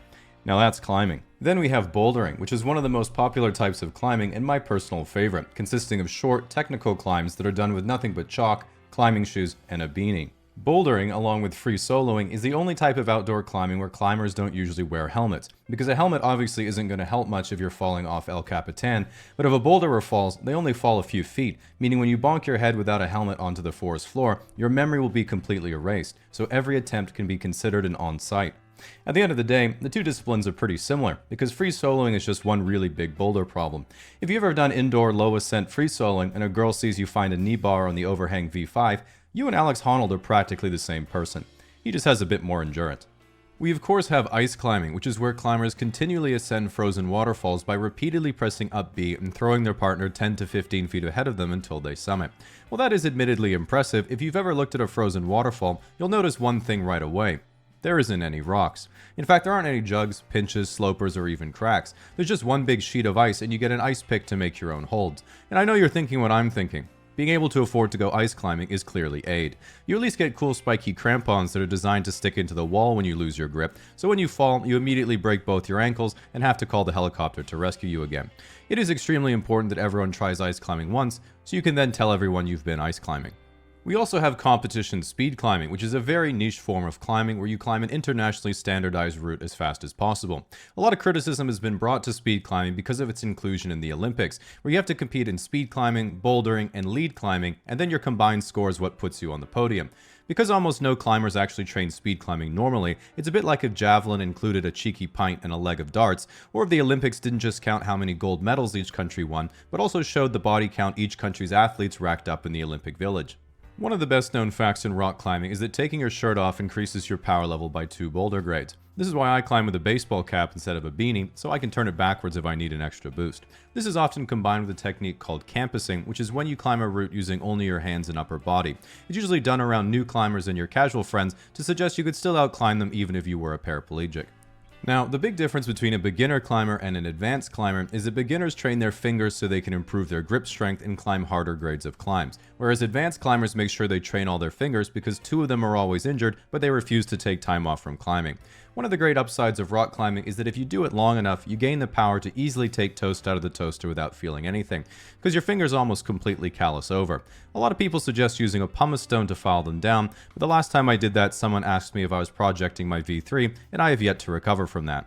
Now that's climbing. Then we have bouldering, which is one of the most popular types of climbing and my personal favorite, consisting of short, technical climbs that are done with nothing but chalk, climbing shoes, and a beanie. Bouldering, along with free soloing, is the only type of outdoor climbing where climbers don't usually wear helmets, because a helmet obviously isn't going to help much if you're falling off El Capitan, but if a boulderer falls, they only fall a few feet, meaning when you bonk your head without a helmet onto the forest floor, your memory will be completely erased, so every attempt can be considered an on-site. At the end of the day, the two disciplines are pretty similar, because free soloing is just one really big boulder problem. If you've ever done indoor low ascent free soloing and a girl sees you find a knee bar on the overhang V5, you and Alex Honnold are practically the same person. He just has a bit more endurance. We of course have ice climbing, which is where climbers continually ascend frozen waterfalls by repeatedly pressing up B and throwing their partner 10 to 15 feet ahead of them until they summit. While that is admittedly impressive, if you've ever looked at a frozen waterfall, you'll notice one thing right away. There isn't any rocks. In fact, there aren't any jugs, pinches, slopers, or even cracks. There's just one big sheet of ice and you get an ice pick to make your own holds. And I know you're thinking what I'm thinking. Being able to afford to go ice climbing is clearly aid. You at least get cool spiky crampons that are designed to stick into the wall when you lose your grip, so when you fall, you immediately break both your ankles and have to call the helicopter to rescue you again. It is extremely important that everyone tries ice climbing once, so you can then tell everyone you've been ice climbing. We also have competition speed climbing, which is a very niche form of climbing where you climb an internationally standardized route as fast as possible. A lot of criticism has been brought to speed climbing because of its inclusion in the Olympics, where you have to compete in speed climbing, bouldering, and lead climbing, and then your combined score is what puts you on the podium. Because almost no climbers actually train speed climbing normally, it's a bit like if javelin included a cheeky pint and a leg of darts, or if the Olympics didn't just count how many gold medals each country won, but also showed the body count each country's athletes racked up in the Olympic Village. One of the best known facts in rock climbing is that taking your shirt off increases your power level by 2 boulder grades. This is why I climb with a baseball cap instead of a beanie, so I can turn it backwards if I need an extra boost. This is often combined with a technique called campusing, which is when you climb a route using only your hands and upper body. It's usually done around new climbers and your casual friends to suggest you could still outclimb them even if you were a paraplegic. Now, the big difference between a beginner climber and an advanced climber is that beginners train their fingers so they can improve their grip strength and climb harder grades of climbs, whereas advanced climbers make sure they train all their fingers because 2 of them are always injured, but they refuse to take time off from climbing. One of the great upsides of rock climbing is that if you do it long enough, you gain the power to easily take toast out of the toaster without feeling anything, because your fingers almost completely callous over. A lot of people suggest using a pumice stone to file them down, but the last time I did that, someone asked me if I was projecting my V3, and I have yet to recover from that.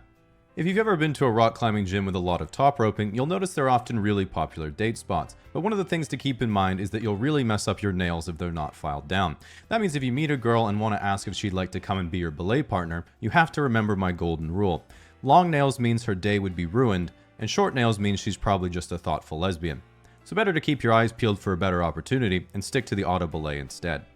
If you've ever been to a rock climbing gym with a lot of top roping, you'll notice they're often really popular date spots. But one of the things to keep in mind is that you'll really mess up your nails if they're not filed down. That means if you meet a girl and want to ask if she'd like to come and be your belay partner, you have to remember my golden rule. Long nails means her day would be ruined, and short nails means she's probably just a thoughtful lesbian. So better to keep your eyes peeled for a better opportunity and stick to the auto belay instead.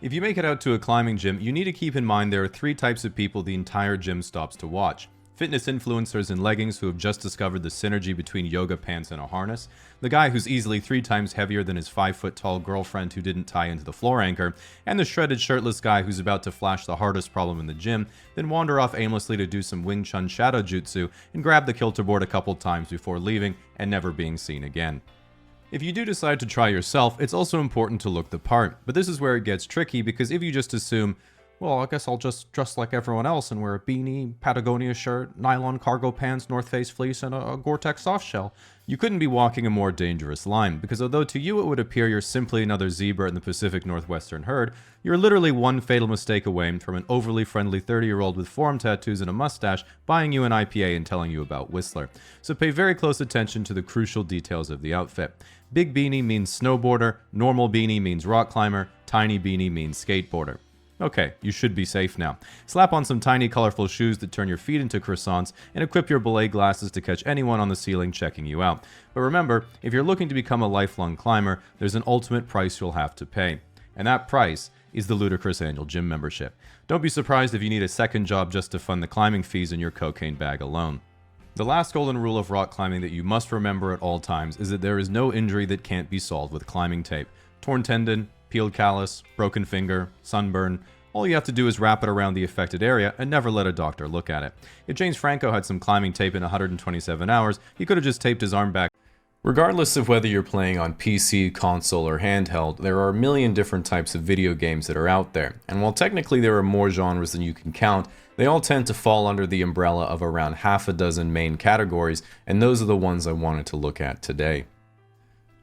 If you make it out to a climbing gym, you need to keep in mind there are 3 types of people the entire gym stops to watch. Fitness influencers in leggings who have just discovered the synergy between yoga pants and a harness, the guy who's easily 3 times heavier than his 5-foot-tall girlfriend who didn't tie into the floor anchor, and the shredded shirtless guy who's about to flash the hardest problem in the gym, then wander off aimlessly to do some Wing Chun shadow jutsu and grab the kilter board a couple times before leaving and never being seen again. If you do decide to try yourself, it's also important to look the part, but this is where it gets tricky because if you just assume, well, I guess I'll just dress like everyone else and wear a beanie, Patagonia shirt, nylon cargo pants, North Face fleece, and a Gore-Tex soft shell. You couldn't be walking a more dangerous line, because although to you it would appear you're simply another zebra in the Pacific Northwestern herd, you're literally one fatal mistake away from an overly friendly 30-year-old with forearm tattoos and a mustache buying you an IPA and telling you about Whistler. So pay very close attention to the crucial details of the outfit. Big beanie means snowboarder, normal beanie means rock climber, tiny beanie means skateboarder. Okay, you should be safe now. Slap on some tiny colorful shoes that turn your feet into croissants and equip your belay glasses to catch anyone on the ceiling checking you out. But remember, if you're looking to become a lifelong climber, there's an ultimate price you'll have to pay. And that price is the ludicrous annual gym membership. Don't be surprised if you need a second job just to fund the climbing fees in your cocaine bag alone. The last golden rule of rock climbing that you must remember at all times is that there is no injury that can't be solved with climbing tape. Torn tendon, peeled callus, broken finger, sunburn. All you have to do is wrap it around the affected area and never let a doctor look at it. If James Franco had some climbing tape in 127 hours, he could have just taped his arm back. Regardless of whether you're playing on PC, console, or handheld, there are a million different types of video games that are out there. And while technically there are more genres than you can count, they all tend to fall under the umbrella of around half a dozen main categories, and those are the ones I wanted to look at today.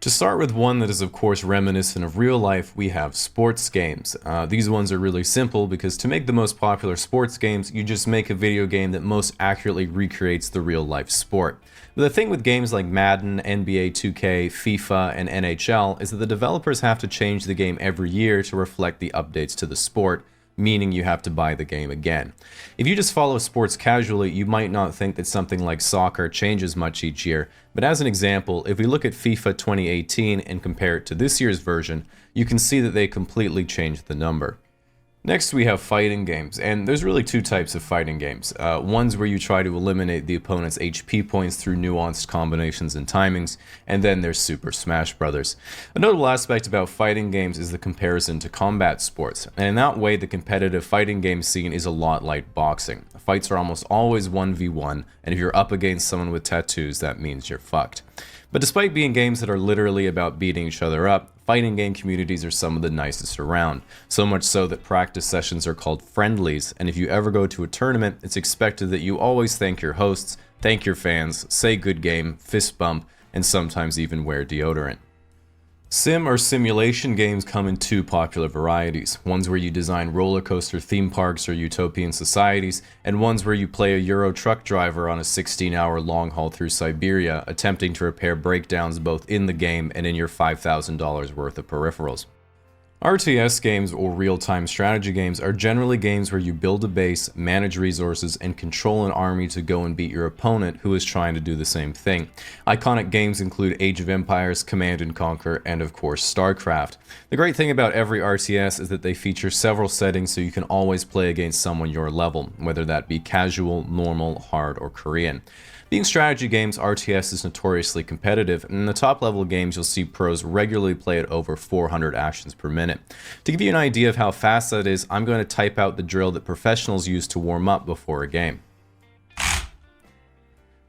To start with one that is of course reminiscent of real life, we have sports games. These ones are really simple because to make the most popular sports games, you just make a video game that most accurately recreates the real life sport. But the thing with games like Madden, NBA 2K, FIFA, and NHL is that the developers have to change the game every year to reflect the updates to the sport, meaning you have to buy the game again. If you just follow sports casually, you might not think that something like soccer changes much each year, but as an example, if we look at FIFA 2018 and compare it to this year's version, you can see that they completely changed the number. Next we have fighting games, and there's really 2 types of fighting games. One's where you try to eliminate the opponent's HP points through nuanced combinations and timings, and then there's Super Smash Bros. A notable aspect about fighting games is the comparison to combat sports, and in that way the competitive fighting game scene is a lot like boxing. Fights are almost always 1v1, and if you're up against someone with tattoos, that means you're fucked. But despite being games that are literally about beating each other up, fighting game communities are some of the nicest around. So much so that practice sessions are called friendlies, and if you ever go to a tournament, it's expected that you always thank your hosts, thank your fans, say good game, fist bump, and sometimes even wear deodorant. Sim or simulation games come in two popular varieties. Ones where you design roller coaster theme parks or utopian societies, and ones where you play a Euro truck driver on a 16-hour long haul through Siberia, attempting to repair breakdowns both in the game and in your $5,000 worth of peripherals. RTS games, or real-time strategy games, are generally games where you build a base, manage resources, and control an army to go and beat your opponent who is trying to do the same thing. Iconic games include Age of Empires, Command & Conquer, and of course StarCraft. The great thing about every RTS is that they feature several settings so you can always play against someone your level, whether that be casual, normal, hard, or Korean. Being strategy games, RTS is notoriously competitive, and in the top level games you'll see pros regularly play at over 400 actions per minute. To give you an idea of how fast that is, I'm going to type out the drill that professionals use to warm up before a game.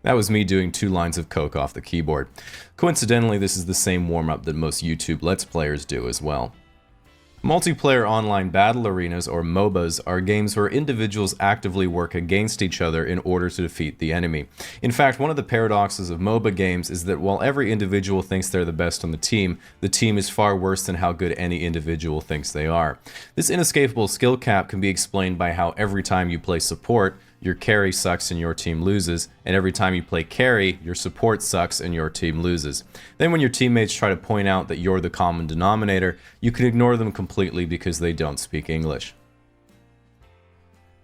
That was me doing 2 lines of coke off the keyboard. Coincidentally, this is the same warm-up that most YouTube Let's Players do as well. Multiplayer online battle arenas, or MOBAs, are games where individuals actively work against each other in order to defeat the enemy. In fact, one of the paradoxes of MOBA games is that while every individual thinks they're the best on the team is far worse than how good any individual thinks they are. This inescapable skill cap can be explained by how every time you play support, your carry sucks and your team loses, and every time you play carry, your support sucks and your team loses. Then when your teammates try to point out that you're the common denominator, you can ignore them completely because they don't speak English.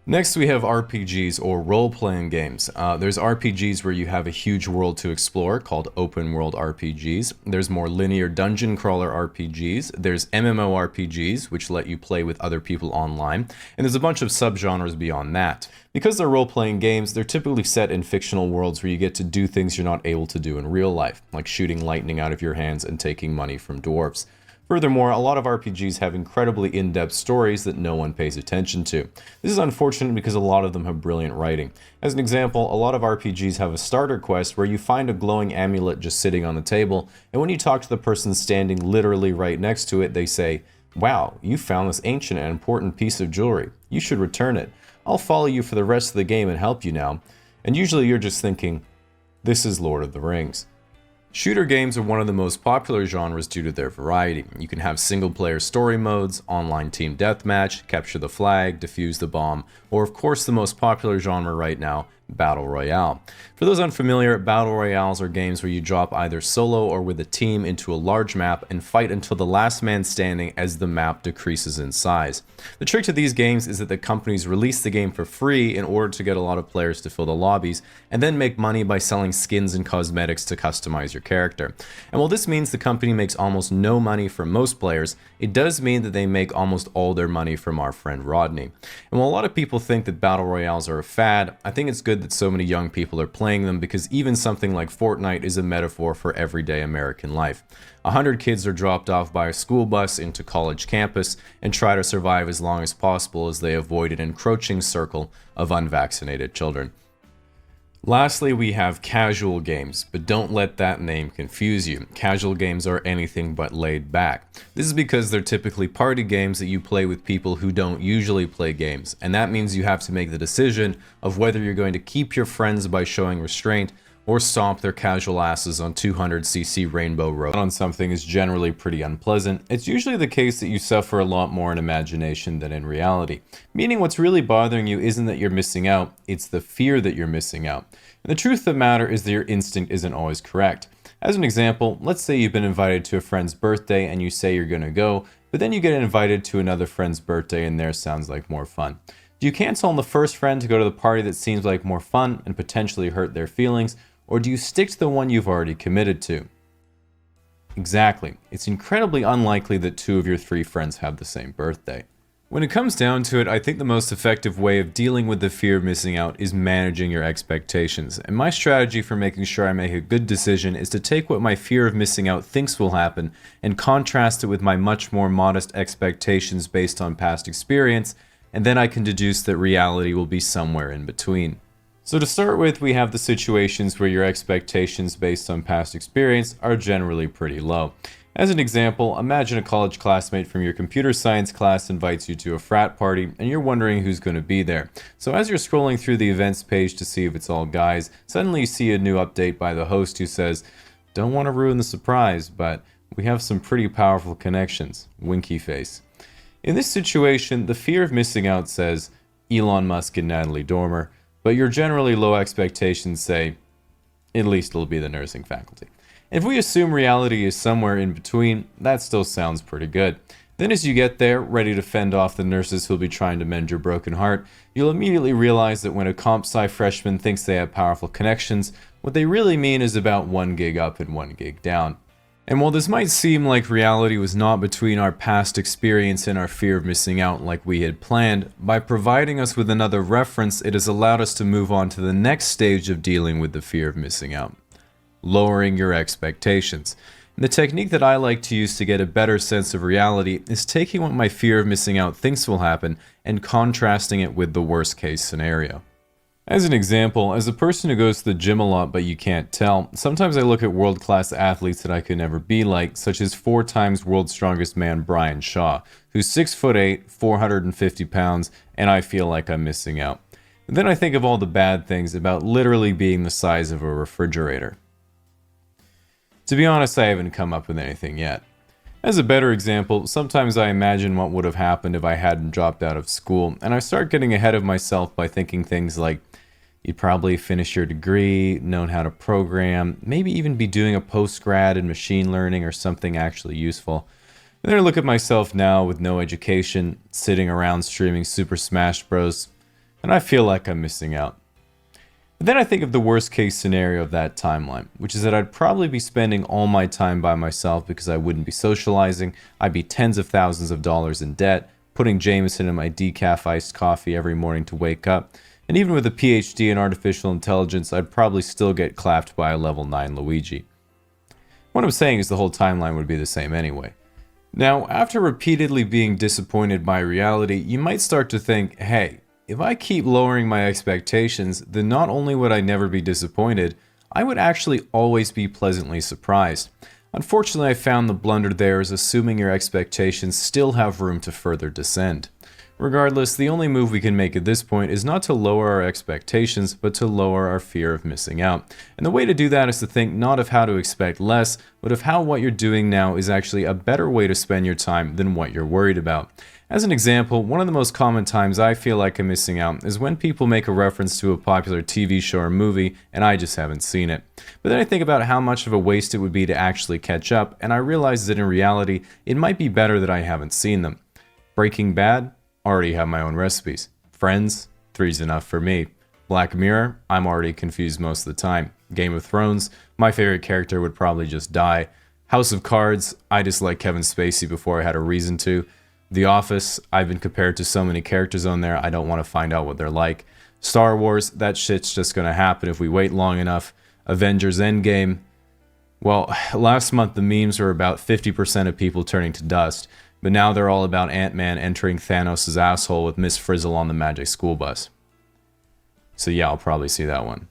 Next we have RPGs, or role-playing games. There's RPGs where you have a huge world to explore, called open world RPGs. There's more linear dungeon crawler RPGs. There's MMORPGs, which let you play with other people online. And there's a bunch of subgenres beyond that. Because they're role-playing games, they're typically set in fictional worlds where you get to do things you're not able to do in real life, like shooting lightning out of your hands and taking money from dwarves. Furthermore, a lot of RPGs have incredibly in-depth stories that no one pays attention to. This is unfortunate because a lot of them have brilliant writing. As an example, a lot of RPGs have a starter quest where you find a glowing amulet just sitting on the table, and when you talk to the person standing literally right next to it, they say, "Wow, you found this ancient and important piece of jewelry. You should return it. I'll follow you for the rest of the game and help you now." And usually you're just thinking, this is Lord of the Rings. Shooter games are one of the most popular genres due to their variety. You can have single-player story modes, online team deathmatch, capture the flag, defuse the bomb, or of course the most popular genre right now, Battle Royale. For those unfamiliar, Battle Royales are games where you drop either solo or with a team into a large map and fight until the last man standing as the map decreases in size. The trick to these games is that the companies release the game for free in order to get a lot of players to fill the lobbies, and then make money by selling skins and cosmetics to customize your character. And while this means the company makes almost no money from most players, it does mean that they make almost all their money from our friend Rodney. And while a lot of people think that Battle Royales are a fad, I think it's good that so many young people are playing them, because even something like Fortnite is a metaphor for everyday American life. 100 kids are dropped off by a school bus into college campus and try to survive as long as possible as they avoid an encroaching circle of unvaccinated children. Lastly, we have casual games, but don't let that name confuse you. Casual games are anything but laid back. This is because they're typically party games that you play with people who don't usually play games, and that means you have to make the decision of whether you're going to keep your friends by showing restraint or stomp their casual asses on 200cc Rainbow Road. On something is generally pretty unpleasant. It's usually the case that you suffer a lot more in imagination than in reality. Meaning what's really bothering you isn't that you're missing out, it's the fear that you're missing out. And the truth of the matter is that your instinct isn't always correct. As an example, let's say you've been invited to a friend's birthday and you say you're gonna go, but then you get invited to another friend's birthday and theirs sounds like more fun. Do you cancel on the first friend to go to the party that seems like more fun and potentially hurt their feelings? Or do you stick to the one you've already committed to? Exactly. It's incredibly unlikely that 2 of your 3 friends have the same birthday. When it comes down to it, I think the most effective way of dealing with the fear of missing out is managing your expectations. And my strategy for making sure I make a good decision is to take what my fear of missing out thinks will happen and contrast it with my much more modest expectations based on past experience, and then I can deduce that reality will be somewhere in between. So to start with, we have the situations where your expectations based on past experience are generally pretty low. As an example, imagine a college classmate from your computer science class invites you to a frat party and you're wondering who's going to be there. So as you're scrolling through the events page to see if it's all guys, suddenly you see a new update by the host who says, "Don't want to ruin the surprise, but We have some pretty powerful connections. Winky face. In this situation, the fear of missing out says Elon Musk and Natalie Dormer, but your generally low expectations say, at least it'll be the nursing faculty. If we assume reality is somewhere in between, that still sounds pretty good. Then as you get there, ready to fend off the nurses who'll be trying to mend your broken heart, you'll immediately realize that when a comp sci freshman thinks they have powerful connections, what they really mean is about 1 gig up and 1 gig down. And while this might seem like reality was not between our past experience and our fear of missing out like we had planned, by providing us with another reference, it has allowed us to move on to the next stage of dealing with the fear of missing out. Lowering your expectations. And the technique that I like to use to get a better sense of reality is taking what my fear of missing out thinks will happen and contrasting it with the worst case scenario. As an example, as a person who goes to the gym a lot but you can't tell, sometimes I look at world-class athletes that I could never be like, such as 4 times world's strongest man Brian Shaw, who's 6'8", 450 pounds, and I feel like I'm missing out. And then I think of all the bad things about literally being the size of a refrigerator. To be honest, I haven't come up with anything yet. As a better example, sometimes I imagine what would have happened if I hadn't dropped out of school, and I start getting ahead of myself by thinking things like, you'd probably finish your degree, known how to program, maybe even be doing a post-grad in machine learning or something actually useful. And then I look at myself now with no education, sitting around streaming Super Smash Bros., and I feel like I'm missing out. But then I think of the worst case scenario of that timeline, which is that I'd probably be spending all my time by myself because I wouldn't be socializing, I'd be tens of thousands of dollars in debt, putting Jameson in my decaf iced coffee every morning to wake up, and even with a PhD in artificial intelligence, I'd probably still get clapped by a level 9 Luigi. What I'm saying is the whole timeline would be the same anyway. Now, after repeatedly being disappointed by reality, you might start to think, hey, if I keep lowering my expectations, then not only would I never be disappointed, I would actually always be pleasantly surprised. Unfortunately, I found the blunder there is assuming your expectations still have room to further descend. Regardless, the only move we can make at this point is not to lower our expectations, but to lower our fear of missing out. And the way to do that is to think not of how to expect less, but of how what you're doing now is actually a better way to spend your time than what you're worried about. As an example, one of the most common times I feel like I'm missing out is when people make a reference to a popular TV show or movie and I just haven't seen it. But then I think about how much of a waste it would be to actually catch up, and I realize that in reality, it might be better that I haven't seen them. Breaking Bad? Already have my own recipes. Friends? 3's enough for me. Black Mirror? I'm already confused most of the time. Game of Thrones? My favorite character would probably just die. House of Cards? I dislike Kevin Spacey before I had a reason to. The Office? I've been compared to so many characters on there, I don't want to find out what they're like. Star Wars? That shit's just gonna happen if we wait long enough. Avengers Endgame? Well, last month the memes were about 50% of people turning to dust. But now they're all about Ant-Man entering Thanos' asshole with Miss Frizzle on the magic school bus. So yeah, I'll probably see that one.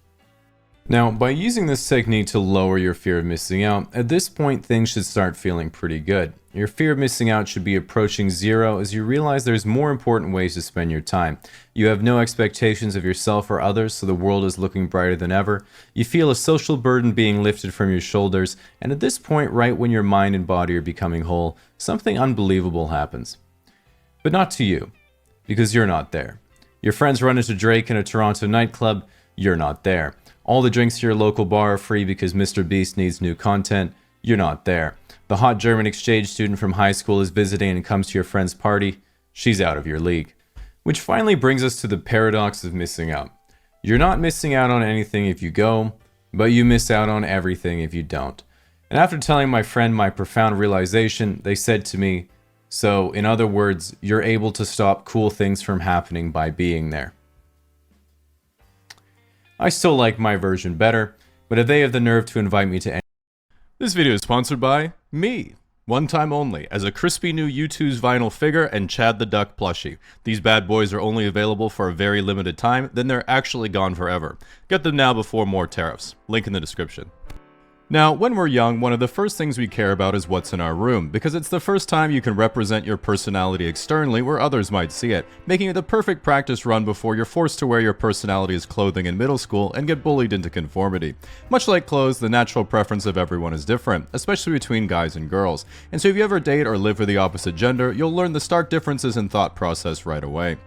Now, by using this technique to lower your fear of missing out, at this point things should start feeling pretty good. Your fear of missing out should be approaching zero as you realize there's more important ways to spend your time. You have no expectations of yourself or others, so the world is looking brighter than ever. You feel a social burden being lifted from your shoulders, and at this point, right when your mind and body are becoming whole, something unbelievable happens. But not to you, because you're not there. Your friends run into Drake in a Toronto nightclub, you're not there. All the drinks to your local bar are free because Mr. Beast needs new content, you're not there. The hot German exchange student from high school is visiting and comes to your friend's party, she's out of your league. Which finally brings us to the paradox of missing out. You're not missing out on anything if you go, but you miss out on everything if you don't. And after telling my friend my profound realization, they said to me, so in other words, you're able to stop cool things from happening by being there. I still like my version better, but if they have the nerve to invite me to This video is sponsored by me. One time only, as a crispy new U2's vinyl figure and Chad the Duck plushie. These bad boys are only available for a very limited time, then they're actually gone forever. Get them now before more tariffs. Link in the description. Now, when we're young, one of the first things we care about is what's in our room, because it's the first time you can represent your personality externally where others might see it, making it the perfect practice run before you're forced to wear your personality as clothing in middle school and get bullied into conformity. Much like clothes, the natural preference of everyone is different, especially between guys and girls, and so if you ever date or live with the opposite gender, you'll learn the stark differences in thought process right away.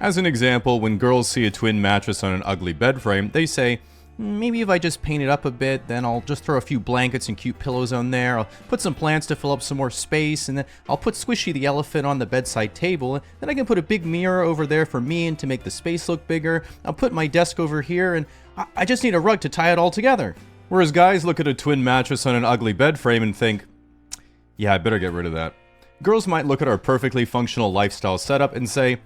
As an example, when girls see a twin mattress on an ugly bed frame, they say, maybe if I just paint it up a bit, then I'll just throw a few blankets and cute pillows on there, I'll put some plants to fill up some more space, and then I'll put Squishy the elephant on the bedside table, and then I can put a big mirror over there for me and to make the space look bigger, I'll put my desk over here, and I just need a rug to tie it all together. Whereas guys look at a twin mattress on an ugly bed frame and think, yeah, I better get rid of that. Girls might look at our perfectly functional lifestyle setup and say,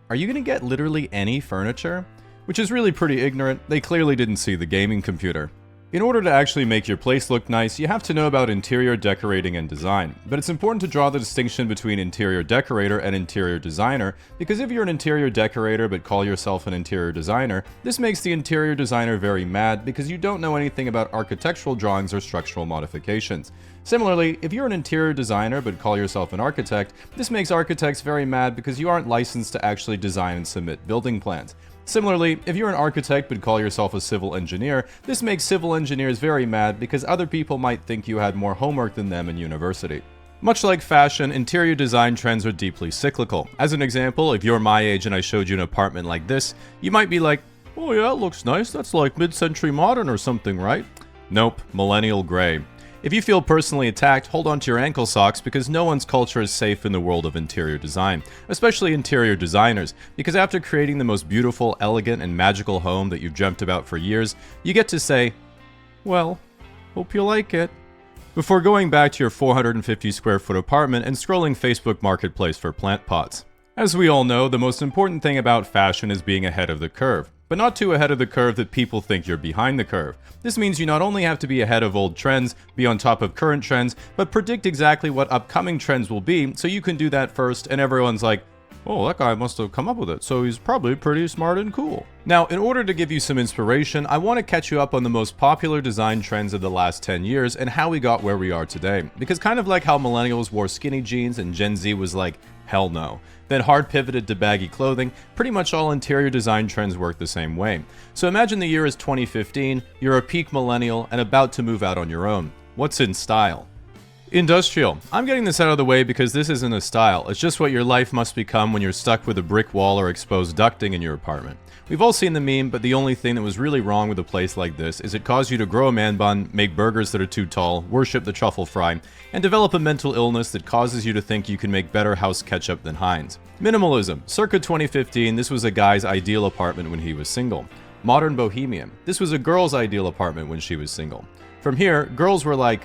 are you gonna get literally any furniture? Which is really pretty ignorant. They clearly didn't see the gaming computer. In order to actually make your place look nice, you have to know about interior decorating and design. But it's important to draw the distinction between interior decorator and interior designer, because if you're an interior decorator but call yourself an interior designer, this makes the interior designer very mad because you don't know anything about architectural drawings or structural modifications. Similarly, if you're an interior designer but call yourself an architect, this makes architects very mad because you aren't licensed to actually design and submit building plans. Similarly, if you're an architect but call yourself a civil engineer, this makes civil engineers very mad because other people might think you had more homework than them in university. Much like fashion, interior design trends are deeply cyclical. As an example, if you're my age and I showed you an apartment like this, you might be like, oh yeah, it looks nice, that's like mid-century modern or something, right? Nope, millennial gray. If you feel personally attacked, hold on to your ankle socks because no one's culture is safe in the world of interior design, especially interior designers, because after creating the most beautiful, elegant, and magical home that you've dreamt about for years, you get to say, well, hope you like it, before going back to your 450 square foot apartment and scrolling Facebook Marketplace for plant pots. As we all know, the most important thing about fashion is being ahead of the curve, but not too ahead of the curve that people think you're behind the curve. This means you not only have to be ahead of old trends, be on top of current trends, but predict exactly what upcoming trends will be, so you can do that first, and everyone's like, oh, that guy must have come up with it, so he's probably pretty smart and cool. Now, in order to give you some inspiration, I want to catch you up on the most popular design trends of the last 10 years and how we got where we are today. Because kind of like how millennials wore skinny jeans and Gen Z was like, hell no, then hard pivoted to baggy clothing, pretty much all interior design trends work the same way. So imagine the year is 2015, you're a peak millennial and about to move out on your own. What's in style? Industrial. I'm getting this out of the way because this isn't a style, it's just what your life must become when you're stuck with a brick wall or exposed ducting in your apartment. We've all seen the meme, but the only thing that was really wrong with a place like this is it caused you to grow a man bun, make burgers that are too tall, worship the truffle fry, and develop a mental illness that causes you to think you can make better house ketchup than Heinz. Minimalism. Circa 2015, this was a guy's ideal apartment when he was single. Modern bohemian. This was a girl's ideal apartment when she was single. From here, girls were like,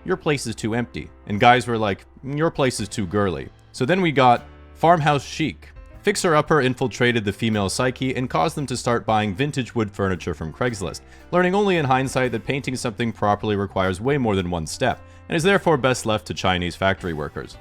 your place is too empty, and guys were like, your place is too girly. So then we got farmhouse chic. Fixer-upper infiltrated the female psyche and caused them to start buying vintage wood furniture from Craigslist, learning only in hindsight that painting something properly requires way more than one step, and is therefore best left to Chinese factory workers.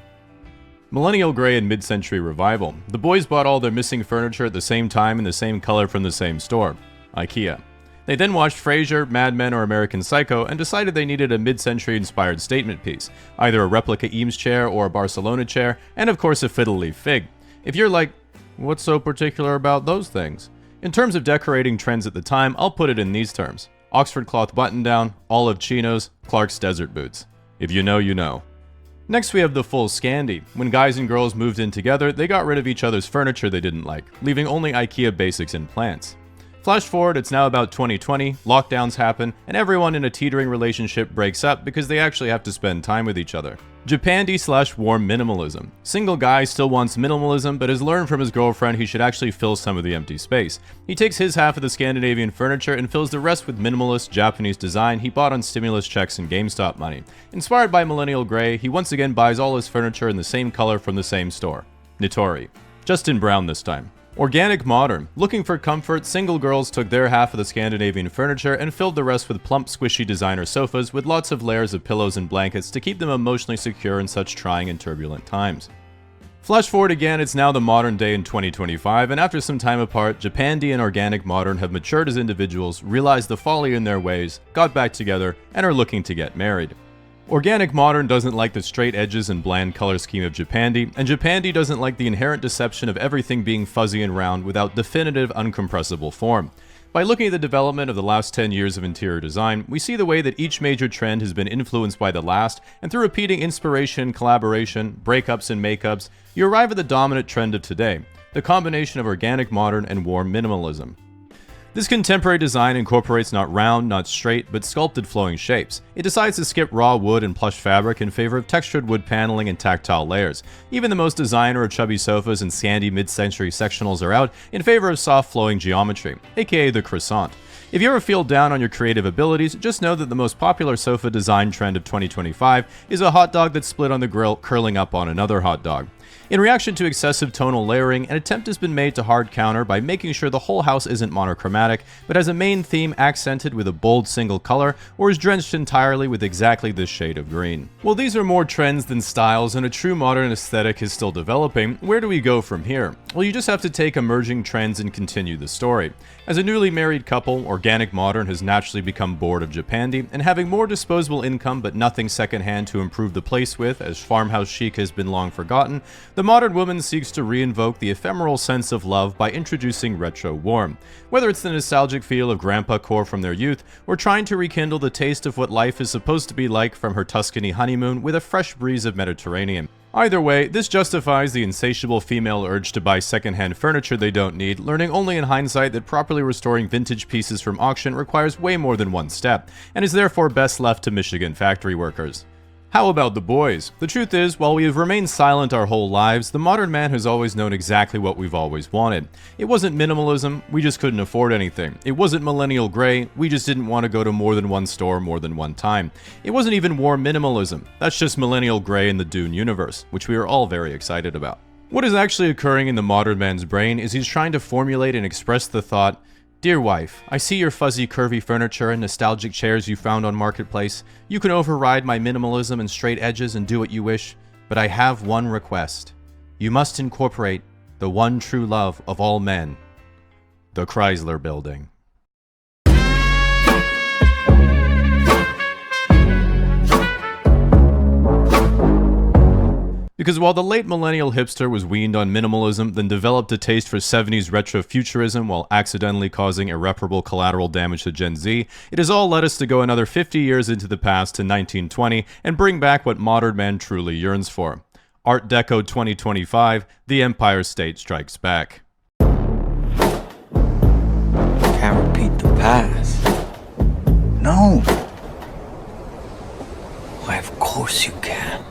Millennial Gray and Mid-Century Revival. The boys bought all their missing furniture at the same time in the same color from the same store, IKEA. They then watched Frasier, Mad Men, or American Psycho and decided they needed a mid-century inspired statement piece, either a replica Eames chair or a Barcelona chair, and of course a fiddle leaf fig. If you're like, what's so particular about those things? In terms of decorating trends at the time, I'll put it in these terms. Oxford cloth button-down, olive chinos, Clark's desert boots. If you know, you know. Next we have the full Scandi. When guys and girls moved in together, they got rid of each other's furniture they didn't like, leaving only IKEA basics and plants. Flash forward, it's now about 2020, lockdowns happen, and everyone in a teetering relationship breaks up because they actually have to spend time with each other. Japandi/warm minimalism. Single guy still wants minimalism, but has learned from his girlfriend he should actually fill some of the empty space. He takes his half of the Scandinavian furniture and fills the rest with minimalist Japanese design he bought on stimulus checks and GameStop money. Inspired by Millennial Gray, he once again buys all his furniture in the same color from the same store. Nitori. Just in brown this time. Organic modern. Looking for comfort, single girls took their half of the Scandinavian furniture and filled the rest with plump, squishy designer sofas with lots of layers of pillows and blankets to keep them emotionally secure in such trying and turbulent times. Flash forward again, it's now the modern day in 2025, and after some time apart, Japandi and Organic Modern have matured as individuals, realized the folly in their ways, got back together, and are looking to get married. Organic Modern doesn't like the straight edges and bland color scheme of Japandi, and Japandi doesn't like the inherent deception of everything being fuzzy and round without definitive, uncompressible form. By looking at the development of the last 10 years of interior design, we see the way that each major trend has been influenced by the last, and through repeating inspiration, collaboration, breakups, and makeups, you arrive at the dominant trend of today, the combination of organic modern and warm minimalism. This contemporary design incorporates not round, not straight, but sculpted flowing shapes. It decides to skip raw wood and plush fabric in favor of textured wood paneling and tactile layers. Even the most designer of chubby sofas and sandy mid-century sectionals are out in favor of soft flowing geometry, aka the croissant. If you ever feel down on your creative abilities, just know that the most popular sofa design trend of 2025 is a hot dog that's split on the grill curling up on another hot dog. In reaction to excessive tonal layering, an attempt has been made to hard counter by making sure the whole house isn't monochromatic, but has a main theme accented with a bold single color, or is drenched entirely with exactly this shade of green. While these are more trends than styles and a true modern aesthetic is still developing, where do we go from here? Well, you just have to take emerging trends and continue the story. As a newly married couple, Organic Modern has naturally become bored of Japandi, and having more disposable income but nothing secondhand to improve the place with, as farmhouse chic has been long forgotten, the modern woman seeks to reinvoke the ephemeral sense of love by introducing retro warm. Whether it's the nostalgic feel of grandpa core from their youth, or trying to rekindle the taste of what life is supposed to be like from her Tuscany honeymoon with a fresh breeze of Mediterranean. Either way, this justifies the insatiable female urge to buy secondhand furniture they don't need, learning only in hindsight that properly restoring vintage pieces from auction requires way more than one step, and is therefore best left to Michigan factory workers. How about the boys? The truth is, while we have remained silent our whole lives, the modern man has always known exactly what we've always wanted. It wasn't minimalism, we just couldn't afford anything. It wasn't millennial gray, we just didn't want to go to more than one store more than one time. It wasn't even warm minimalism, that's just millennial gray in the Dune universe, which we are all very excited about. What is actually occurring in the modern man's brain is he's trying to formulate and express the thought, "Dear wife, I see your fuzzy curvy furniture and nostalgic chairs you found on Marketplace. You can override my minimalism and straight edges and do what you wish, but I have one request. You must incorporate the one true love of all men, the Chrysler Building." Because while the late millennial hipster was weaned on minimalism, then developed a taste for 70s retro futurism while accidentally causing irreparable collateral damage to Gen Z, it has all led us to go another 50 years into the past to 1920 and bring back what modern man truly yearns for. Art Deco 2025, the Empire State Strikes Back. Can't repeat the past. No. Why, of course you can.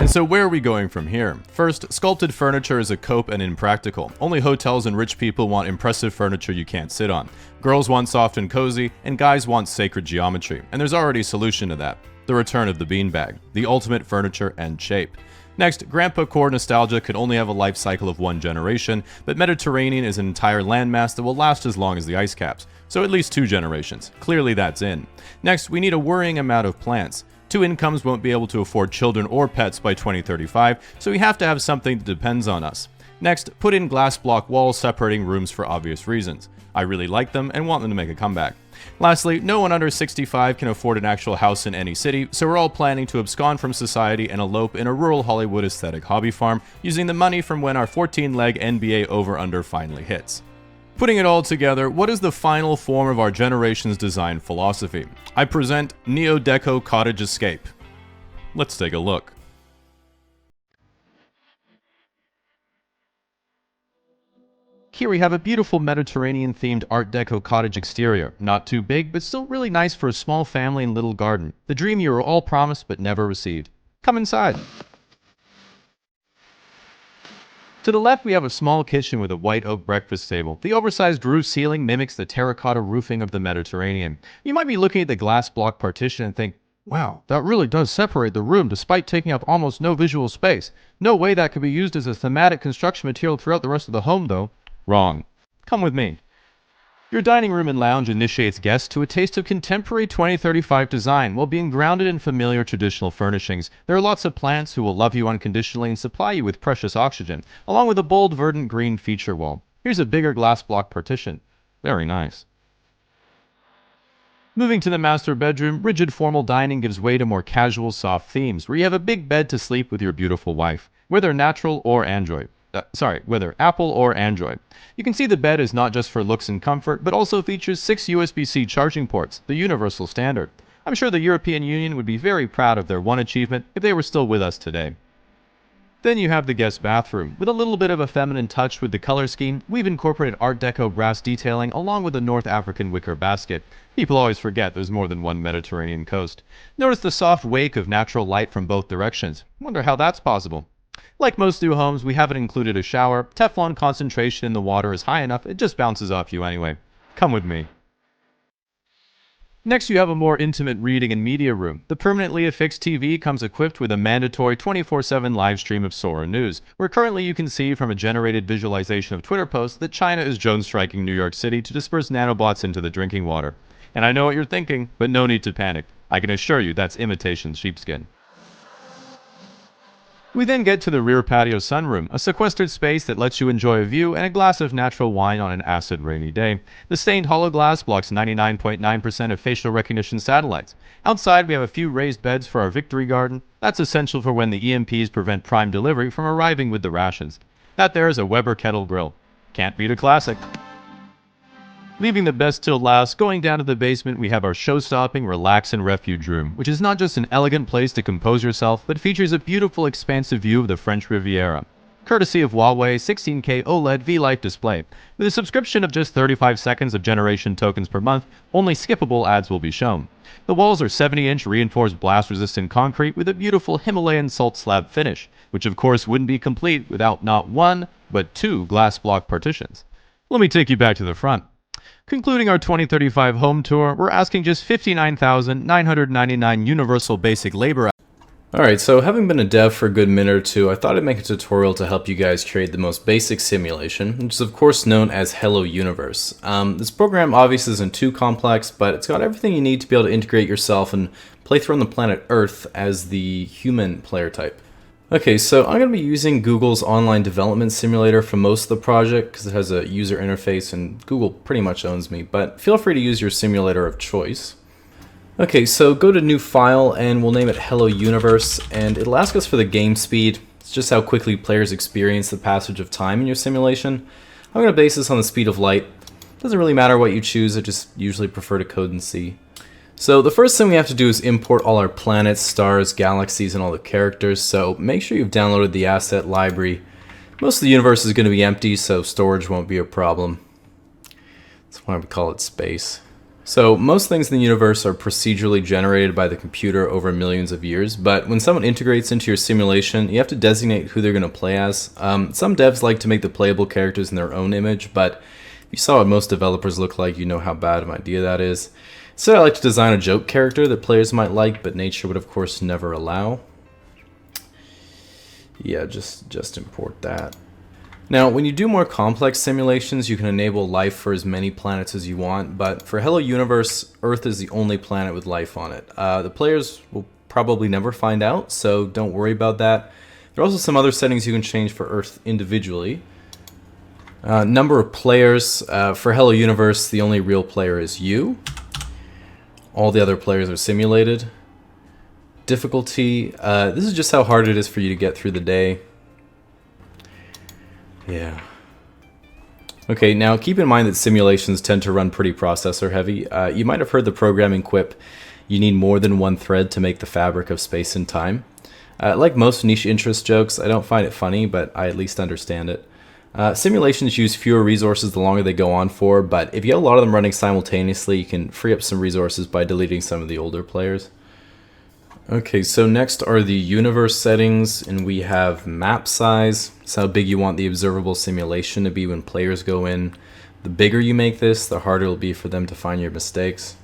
So where are we going from here? First, sculpted furniture is a cope and impractical. Only hotels and rich people want impressive furniture you can't sit on. Girls want soft and cozy, and guys want sacred geometry. And there's already a solution to that. The return of the beanbag, the ultimate furniture and shape. Next, grandpa core nostalgia could only have a life cycle of one generation, but Mediterranean is an entire landmass that will last as long as the ice caps. So at least 2 generations. Clearly that's in. Next, we need a worrying amount of plants. 2 incomes won't be able to afford children or pets by 2035, so we have to have something that depends on us. Next, put in glass block walls separating rooms for obvious reasons. I really like them and want them to make a comeback. Lastly, no one under 65 can afford an actual house in any city, so we're all planning to abscond from society and elope in a rural Hollywood aesthetic hobby farm, using the money from when our 14-leg NBA over-under finally hits. Putting it all together, what is the final form of our generation's design philosophy? I present Neo-Deco Cottage Escape. Let's take a look. Here we have a beautiful Mediterranean-themed Art Deco cottage exterior. Not too big, but still really nice for a small family and little garden. The dream you were all promised but never received. Come inside. To the left, we have a small kitchen with a white oak breakfast table. The oversized roof ceiling mimics the terracotta roofing of the Mediterranean. You might be looking at the glass block partition and think, wow, that really does separate the room despite taking up almost no visual space. No way that could be used as a thematic construction material throughout the rest of the home, though. Wrong. Come with me. Your dining room and lounge initiates guests to a taste of contemporary 2035 design while being grounded in familiar traditional furnishings. There are lots of plants who will love you unconditionally and supply you with precious oxygen, along with a bold verdant green feature wall. Here's a bigger glass block partition. Very nice. Moving to the master bedroom, rigid formal dining gives way to more casual, soft themes, where you have a big bed to sleep with your beautiful wife, whether natural or Android. Whether Apple or Android. You can see the bed is not just for looks and comfort, but also features 6 USB-C charging ports, the universal standard. I'm sure the European Union would be very proud of their one achievement if they were still with us today. Then you have the guest bathroom. With a little bit of a feminine touch with the color scheme, we've incorporated Art Deco brass detailing along with a North African wicker basket. People always forget there's more than one Mediterranean coast. Notice the soft wake of natural light from both directions. Wonder how that's possible. Like most new homes, we haven't included a shower. Teflon concentration in the water is high enough, it just bounces off you anyway. Come with me. Next, you have a more intimate reading and media room. The permanently affixed TV comes equipped with a mandatory 24/7 live stream of Sora News, where currently you can see from a generated visualization of Twitter posts that China is drone-striking New York City to disperse nanobots into the drinking water. And I know what you're thinking, but no need to panic. I can assure you that's imitation sheepskin. We then get to the rear patio sunroom, a sequestered space that lets you enjoy a view and a glass of natural wine on an acid rainy day. The stained hollow glass blocks 99.9% of facial recognition satellites. Outside, we have a few raised beds for our victory garden. That's essential for when the EMPs prevent Prime delivery from arriving with the rations. That there is a Weber kettle grill. Can't beat a classic. Leaving the best till last, going down to the basement, we have our show-stopping relax and refuge room, which is not just an elegant place to compose yourself, but features a beautiful expansive view of the French Riviera. Courtesy of Huawei 16K OLED V-Light display. With a subscription of just 35 seconds of generation tokens per month, only skippable ads will be shown. The walls are 70-inch reinforced blast-resistant concrete with a beautiful Himalayan salt slab finish, which of course wouldn't be complete without not one, but 2 glass block partitions. Let me take you back to the front. Concluding our 2035 home tour, we're asking just $59,999 universal basic labor. Alright, so having been a dev for a good minute or two, I thought I'd make a tutorial to help you guys create the most basic simulation, which is of course known as Hello Universe. This program obviously isn't too complex, but it's got everything you need to be able to integrate yourself and play through on the planet Earth as the human player type. Okay, so I'm going to be using Google's online development simulator for most of the project because it has a user interface and Google pretty much owns me, but feel free to use your simulator of choice. Okay, so go to new file and we'll name it Hello Universe, and it'll ask us for the game speed. It's just how quickly players experience the passage of time in your simulation. I'm going to base this on the speed of light. Doesn't really matter what you choose, I just usually prefer to code in C. So the first thing we have to do is import all our planets, stars, galaxies, and all the characters, so make sure you've downloaded the asset library. Most of the universe is going to be empty, so storage won't be a problem. That's why we call it space. So most things in the universe are procedurally generated by the computer over millions of years, but when someone integrates into your simulation, you have to designate who they're going to play as. Some devs like to make the playable characters in their own image, but if you saw what most developers look like, you know how bad of an idea that is. Instead, I like to design a joke character that players might like, but nature would of course never allow. Yeah, just import that. Now, when you do more complex simulations, you can enable life for as many planets as you want, but for Hello Universe, Earth is the only planet with life on it. The players will probably never find out, so don't worry about that. There are also some other settings you can change for Earth individually. Number of players. For Hello Universe, the only real player is you. All the other players are simulated. Difficulty. This is just how hard it is for you to get through the day. Yeah. Okay, now keep in mind that simulations tend to run pretty processor heavy. You might have heard the programming quip, you need more than one thread to make the fabric of space and time. Like most niche interest jokes, I don't find it funny, but I at least understand it. Simulations use fewer resources the longer they go on for, but if you have a lot of them running simultaneously, you can free up some resources by deleting some of the older players. Okay, so next are the universe settings, and we have map size. It's how big you want the observable simulation to be when players go in. The bigger you make this, the harder it'll be for them to find your mistakes.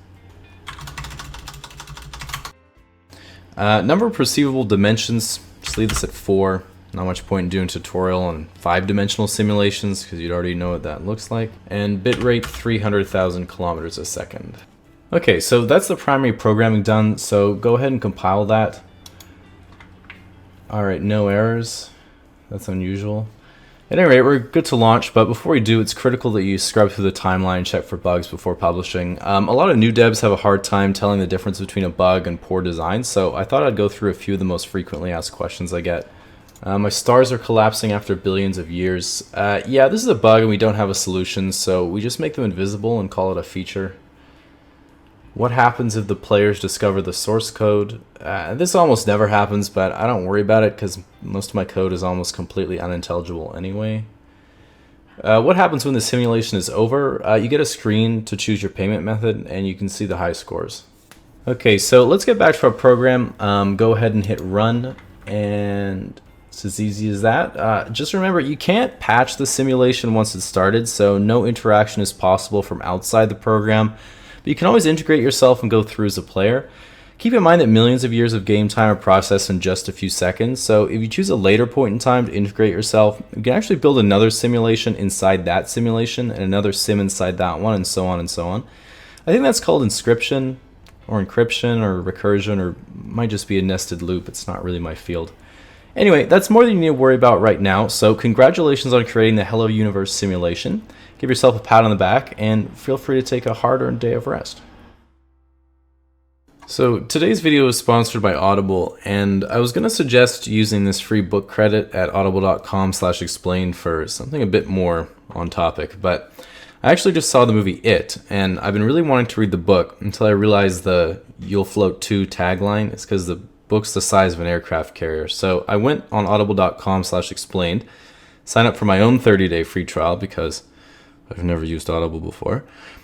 Number of perceivable dimensions, just leave this at 4. Not much point in doing a tutorial on 5-dimensional simulations because you'd already know what that looks like. And bitrate 300,000 kilometers a second. Okay, so that's the primary programming done, so go ahead and compile that. Alright, no errors. That's unusual. At any rate, we're good to launch, but before we do, it's critical that you scrub through the timeline, check for bugs before publishing. A lot of new devs have a hard time telling the difference between a bug and poor design, so I thought I'd go through a few of the most frequently asked questions I get. My stars are collapsing after billions of years. Yeah, this is a bug and we don't have a solution, so we just make them invisible and call it a feature. What happens if the players discover the source code? This almost never happens, but I don't worry about it because most of my code is almost completely unintelligible anyway. What happens when the simulation is over? You get a screen to choose your payment method and you can see the high scores. Okay, so let's get back to our program. Go ahead and hit run, and it's as easy as that. Just remember, you can't patch the simulation once it's started, so no interaction is possible from outside the program. But you can always integrate yourself and go through as a player. Keep in mind that millions of years of game time are processed in just a few seconds, so if you choose a later point in time to integrate yourself, you can actually build another simulation inside that simulation and another sim inside that one, and so on and so on. I think that's called inscription or encryption or recursion, or might just be a nested loop. It's not really my field. Anyway, that's more than you need to worry about right now, so congratulations on creating the Hello Universe simulation. Give yourself a pat on the back, and feel free to take a hard-earned day of rest. So today's video is sponsored by Audible, and I was going to suggest using this free book credit at audible.com/explain for something a bit more on topic, but I actually just saw the movie It, and I've been really wanting to read the book until I realized the "You'll Float Too" tagline is because the book's the size of an aircraft carrier. So I went on audible.com/explained, signed up for my own 30-day free trial because I've never used Audible before,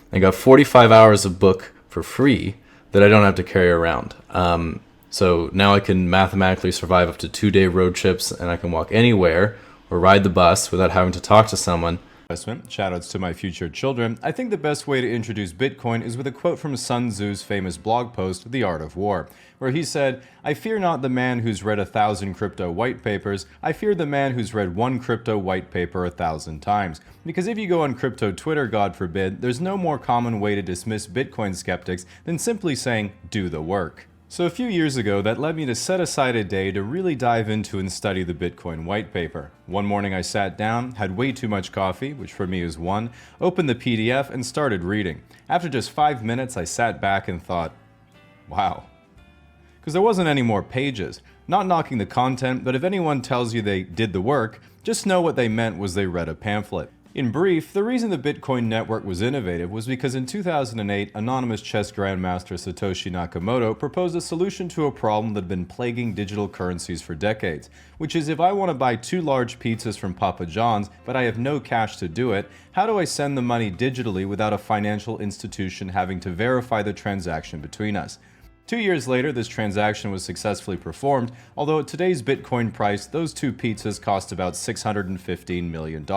and got 45 hours of book for free that I don't have to carry around. So now I can mathematically survive up to 2-day road trips, and I can walk anywhere or ride the bus without having to talk to someone. Shoutouts to my future children. I think the best way to introduce Bitcoin is with a quote from Sun Tzu's famous blog post, The Art of War, where he said, "I fear not the man who's read 1,000 crypto white papers, I fear the man who's read one crypto white paper 1,000 times. Because if you go on crypto Twitter, God forbid, there's no more common way to dismiss Bitcoin skeptics than simply saying, do the work." So a few years ago, that led me to set aside a day to really dive into and study the Bitcoin white paper. One morning I sat down, had way too much coffee, which for me is 1, opened the PDF and started reading. After just 5 minutes, I sat back and thought, wow. Because there wasn't any more pages. Not knocking the content, but if anyone tells you they did the work, just know what they meant was they read a pamphlet. In brief, the reason the Bitcoin network was innovative was because in 2008, anonymous chess grandmaster Satoshi Nakamoto proposed a solution to a problem that had been plaguing digital currencies for decades, which is if I want to buy 2 large pizzas from Papa John's, but I have no cash to do it, how do I send the money digitally without a financial institution having to verify the transaction between us? 2 years later, this transaction was successfully performed, although at today's Bitcoin price, those 2 pizzas cost about $615 million.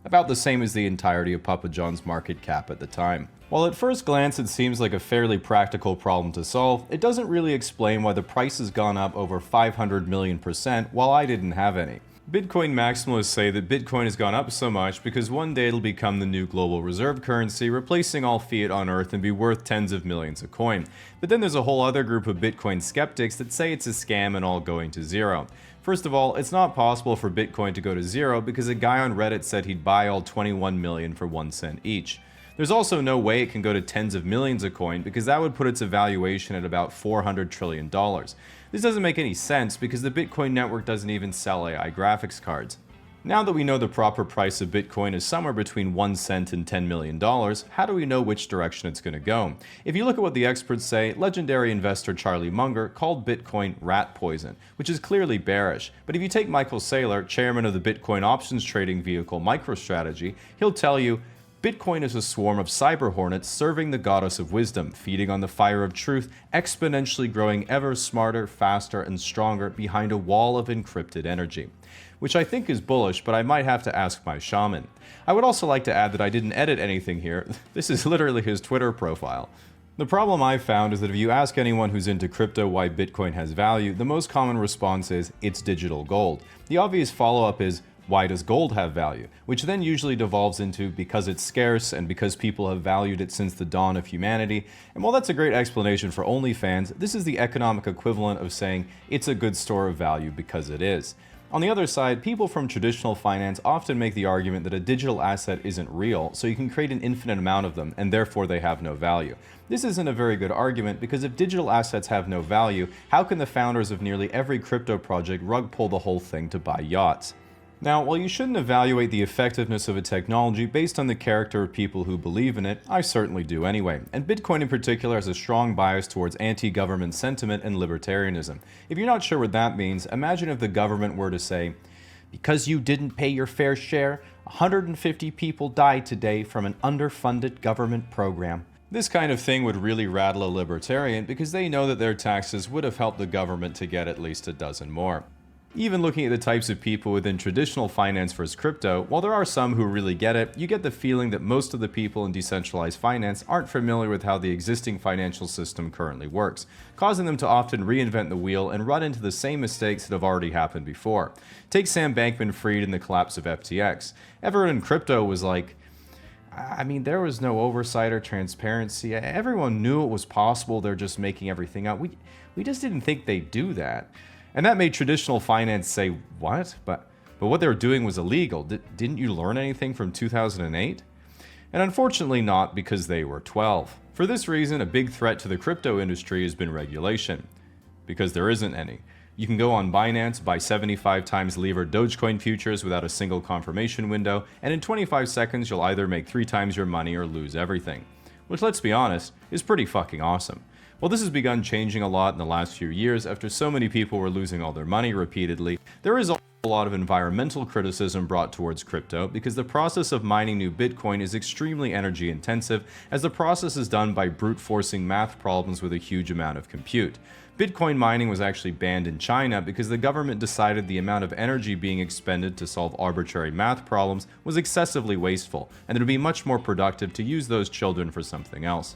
About the same as the entirety of Papa John's market cap at the time. While at first glance it seems like a fairly practical problem to solve, it doesn't really explain why the price has gone up over 500 million% while I didn't have any. Bitcoin maximalists say that Bitcoin has gone up so much because one day it'll become the new global reserve currency, replacing all fiat on Earth and be worth tens of millions a coin. But then there's a whole other group of Bitcoin skeptics that say it's a scam and all going to zero. First of all, it's not possible for Bitcoin to go to zero because a guy on Reddit said he'd buy all 21 million for 1 cent each. There's also no way it can go to tens of millions a coin because that would put its evaluation at about $400 trillion. This doesn't make any sense because the Bitcoin network doesn't even sell AI graphics cards. Now that we know the proper price of Bitcoin is somewhere between 1 cent and $10 million, how do we know which direction it's going to go? If you look at what the experts say, legendary investor Charlie Munger called Bitcoin rat poison, which is clearly bearish. But if you take Michael Saylor, chairman of the Bitcoin options trading vehicle MicroStrategy, he'll tell you, Bitcoin is a swarm of cyber hornets serving the goddess of wisdom, feeding on the fire of truth, exponentially growing ever smarter, faster, and stronger behind a wall of encrypted energy. Which I think is bullish, but I might have to ask my shaman. I would also like to add that I didn't edit anything here. This is literally his Twitter profile. The problem I've found is that if you ask anyone who's into crypto why Bitcoin has value, the most common response is, it's digital gold. The obvious follow-up is, why does gold have value? Which then usually devolves into because it's scarce and because people have valued it since the dawn of humanity. And while that's a great explanation for OnlyFans, this is the economic equivalent of saying it's a good store of value because it is. On the other side, people from traditional finance often make the argument that a digital asset isn't real, so you can create an infinite amount of them, and therefore they have no value. This isn't a very good argument, because if digital assets have no value, how can the founders of nearly every crypto project rug pull the whole thing to buy yachts? Now, while you shouldn't evaluate the effectiveness of a technology based on the character of people who believe in it, I certainly do anyway. And Bitcoin in particular has a strong bias towards anti-government sentiment and libertarianism. If you're not sure what that means, imagine if the government were to say, because you didn't pay your fair share, 150 people died today from an underfunded government program. This kind of thing would really rattle a libertarian because they know that their taxes would have helped the government to get at least a dozen more. Even looking at the types of people within traditional finance versus crypto, while there are some who really get it, you get the feeling that most of the people in decentralized finance aren't familiar with how the existing financial system currently works, causing them to often reinvent the wheel and run into the same mistakes that have already happened before. Take Sam Bankman-Fried and the collapse of FTX. Everyone in crypto was like, there was no oversight or transparency. Everyone knew it was possible. They're just making everything up. We just didn't think they'd do that. And that made traditional finance say, what? But what they were doing was illegal. Didn't you learn anything from 2008? And unfortunately not, because they were 12. For this reason, a big threat to the crypto industry has been regulation. Because there isn't any. You can go on Binance, buy 75 times levered Dogecoin futures without a single confirmation window, and in 25 seconds you'll either make 3 times your money or lose everything. Which, let's be honest, is pretty fucking awesome. Well, this has begun changing a lot in the last few years after so many people were losing all their money repeatedly. There is also a lot of environmental criticism brought towards crypto because the process of mining new Bitcoin is extremely energy intensive, as the process is done by brute forcing math problems with a huge amount of compute. Bitcoin mining was actually banned in China because the government decided the amount of energy being expended to solve arbitrary math problems was excessively wasteful, and it would be much more productive to use those children for something else.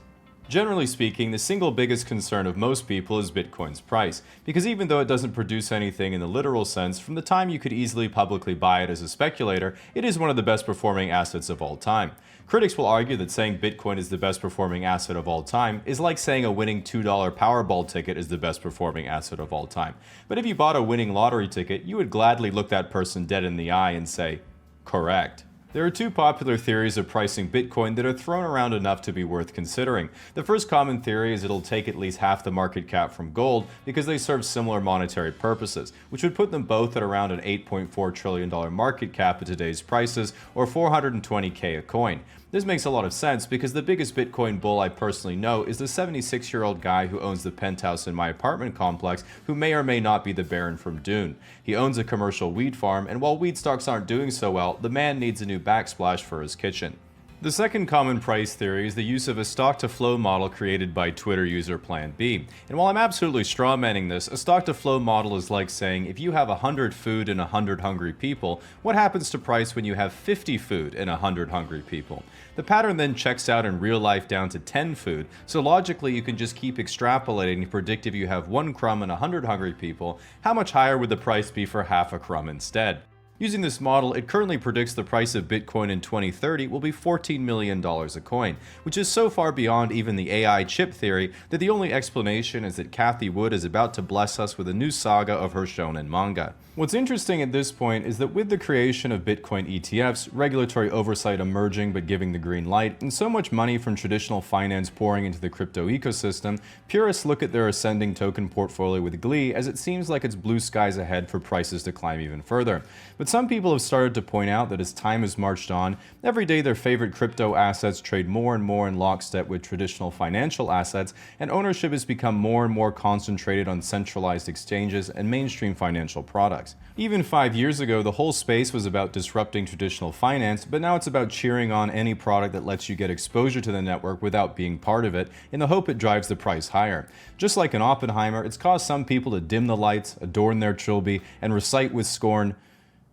Generally speaking, the single biggest concern of most people is Bitcoin's price, because even though it doesn't produce anything in the literal sense, from the time you could easily publicly buy it as a speculator, it is one of the best performing assets of all time. Critics will argue that saying Bitcoin is the best performing asset of all time is like saying a winning $2 Powerball ticket is the best performing asset of all time. But if you bought a winning lottery ticket, you would gladly look that person dead in the eye and say, correct. There are 2 popular theories of pricing Bitcoin that are thrown around enough to be worth considering. The first common theory is it'll take at least half the market cap from gold because they serve similar monetary purposes, which would put them both at around an $8.4 trillion market cap at today's prices, or $420K a coin. This makes a lot of sense because the biggest Bitcoin bull I personally know is the 76-year-old guy who owns the penthouse in my apartment complex, who may or may not be the Baron from Dune. He owns a commercial weed farm, and while weed stocks aren't doing so well, the man needs a new backsplash for his kitchen. The second common price theory is the use of a stock-to-flow model created by Twitter user Plan B. And while I'm absolutely strawmanning this, a stock-to-flow model is like saying if you have 100 food and 100 hungry people, what happens to price when you have 50 food and 100 hungry people? The pattern then checks out in real life down to 10 food, so logically you can just keep extrapolating to predict if you have 1 crumb and 100 hungry people, how much higher would the price be for half a crumb instead? Using this model, it currently predicts the price of Bitcoin in 2030 will be $14 million a coin, which is so far beyond even the AI chip theory that the only explanation is that Cathie Wood is about to bless us with a new saga of her shonen manga. What's interesting at this point is that with the creation of Bitcoin ETFs, regulatory oversight emerging but giving the green light, and so much money from traditional finance pouring into the crypto ecosystem, purists look at their ascending token portfolio with glee, as it seems like it's blue skies ahead for prices to climb even further. But But some people have started to point out that as time has marched on, every day their favorite crypto assets trade more and more in lockstep with traditional financial assets, and ownership has become more and more concentrated on centralized exchanges and mainstream financial products. Even 5 years ago, the whole space was about disrupting traditional finance, but now it's about cheering on any product that lets you get exposure to the network without being part of it, in the hope it drives the price higher. Just like in Oppenheimer, it's caused some people to dim the lights, adorn their trilby, and recite with scorn,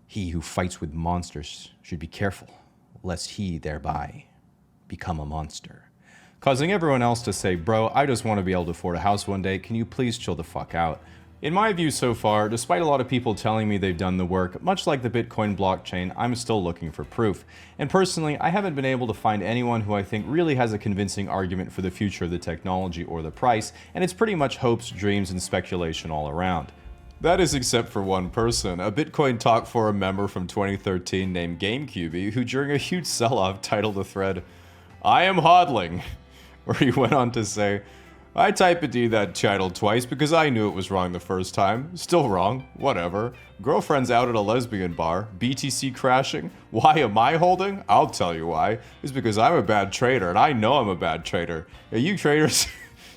"He who fights with monsters should be careful, lest he thereby become a monster." Causing everyone else to say, "Bro, I just want to be able to afford a house one day, can you please chill the fuck out?" In my view so far, despite a lot of people telling me they've done the work, much like the Bitcoin blockchain, I'm still looking for proof. And personally, I haven't been able to find anyone who I think really has a convincing argument for the future of the technology or the price, and it's pretty much hopes, dreams, and speculation all around. That is except for one person, a Bitcoin Talk Forum member from 2013 named GameCube, who during a huge sell-off titled the thread, "I am hodling," where he went on to say, "I typed in that title twice because I knew it was wrong the first time. Still wrong. Whatever. Girlfriend's out at a lesbian bar. BTC crashing. Why am I holding? I'll tell you why. It's because I'm a bad trader, and I know I'm a bad trader. Yeah, you traders..."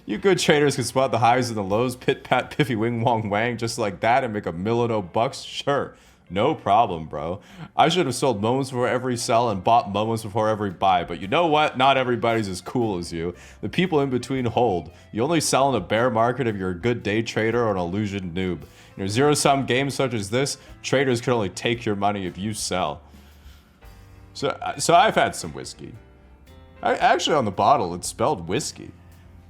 You good traders can spot the highs and the lows, pit pat piffy wing wong wang just like that and make $1 million bucks? Sure. No problem, bro. I should have sold moments before every sell and bought moments before every buy, but you know what? Not everybody's as cool as you. The people in between hold. You only sell in a bear market if you're a good day trader or an illusion noob. In a zero-sum game such as this, traders can only take your money if you sell. So I've had some whiskey. Actually, on the bottle, it's spelled whiskey.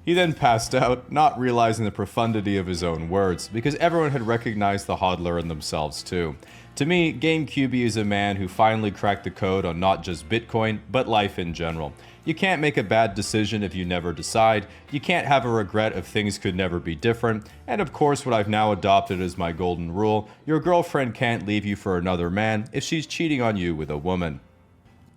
He then passed out, not realizing the profundity of his own words, because everyone had recognized the hodler in themselves too. To me, GameCube is a man who finally cracked the code on not just Bitcoin, but life in general. You can't make a bad decision if you never decide, you can't have a regret if things could never be different, and of course what I've now adopted as my golden rule, your girlfriend can't leave you for another man if she's cheating on you with a woman.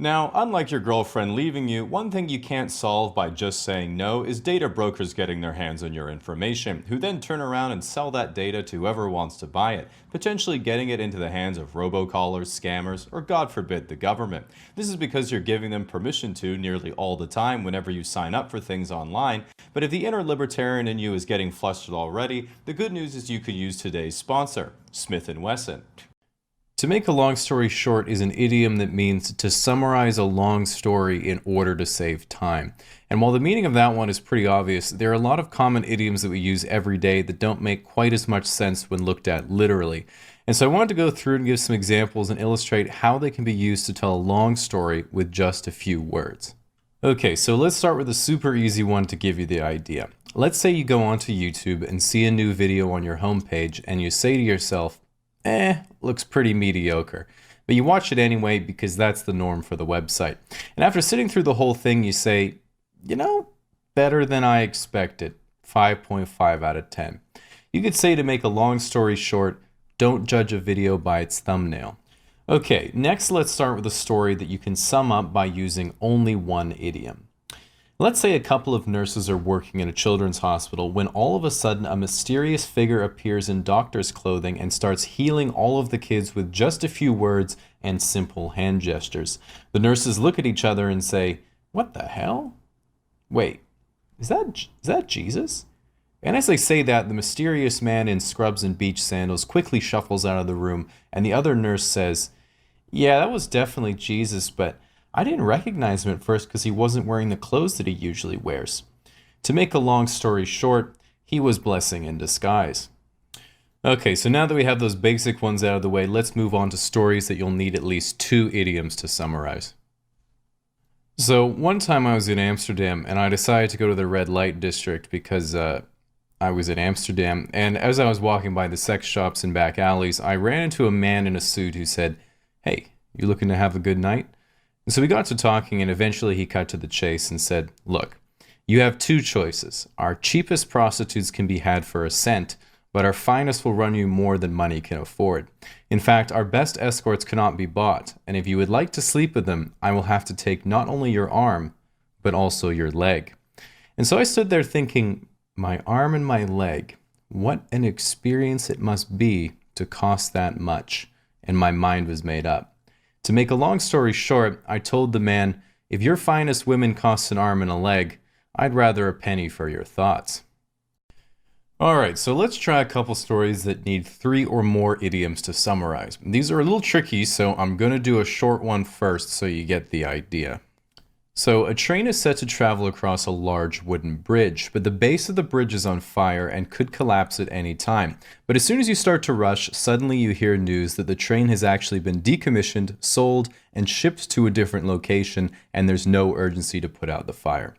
Now, unlike your girlfriend leaving you, one thing you can't solve by just saying no is data brokers getting their hands on your information, who then turn around and sell that data to whoever wants to buy it, potentially getting it into the hands of robocallers, scammers, or God forbid, the government. This is because you're giving them permission to nearly all the time whenever you sign up for things online, but if the inner libertarian in you is getting flustered already, the good news is you could use today's sponsor, Smith & Wesson. To make a long story short is an idiom that means to summarize a long story in order to save time. And while the meaning of that one is pretty obvious, there are a lot of common idioms that we use every day that don't make quite as much sense when looked at literally. And so I wanted to go through and give some examples and illustrate how they can be used to tell a long story with just a few words. Okay, so let's start with a super easy one to give you the idea. Let's say you go onto YouTube and see a new video on your homepage and you say to yourself, looks pretty mediocre. But you watch it anyway because that's the norm for the website. And after sitting through the whole thing, you say, you know, better than I expected. 5.5 out of 10. You could say, to make a long story short, don't judge a video by its thumbnail. Okay, next let's start with a story that you can sum up by using only one idiom. Let's say a couple of nurses are working in a children's hospital when all of a sudden a mysterious figure appears in doctor's clothing and starts healing all of the kids with just a few words and simple hand gestures. The nurses look at each other and say, "What the hell? Wait, is that Jesus?" And as they say that, the mysterious man in scrubs and beach sandals quickly shuffles out of the room, and the other nurse says, "Yeah, that was definitely Jesus, but I didn't recognize him at first because he wasn't wearing the clothes that he usually wears." To make a long story short, he was blessing in disguise. Okay, so now that we have those basic ones out of the way, let's move on to stories that you'll need at least 2 idioms to summarize. So one time I was in Amsterdam and I decided to go to the red light district because I was in Amsterdam, and as I was walking by the sex shops and back alleys, I ran into a man in a suit who said, "Hey, you looking to have a good night?" And so we got to talking, and eventually he cut to the chase and said, "Look, you have 2 choices. Our cheapest prostitutes can be had for a cent, but our finest will run you more than money can afford. In fact, our best escorts cannot be bought, and if you would like to sleep with them, I will have to take not only your arm, but also your leg." And so I stood there thinking, my arm and my leg, what an experience it must be to cost that much. and my mind was made up. To make a long story short, I told the man, "If your finest women cost an arm and a leg, I'd rather a penny for your thoughts." Alright, so let's try a couple stories that need 3 or more idioms to summarize. These are a little tricky, so I'm going to do a short one first so you get the idea. So, a train is set to travel across a large wooden bridge, but the base of the bridge is on fire and could collapse at any time. But as soon as you start to rush, suddenly you hear news that the train has actually been decommissioned, sold, and shipped to a different location, and there's no urgency to put out the fire.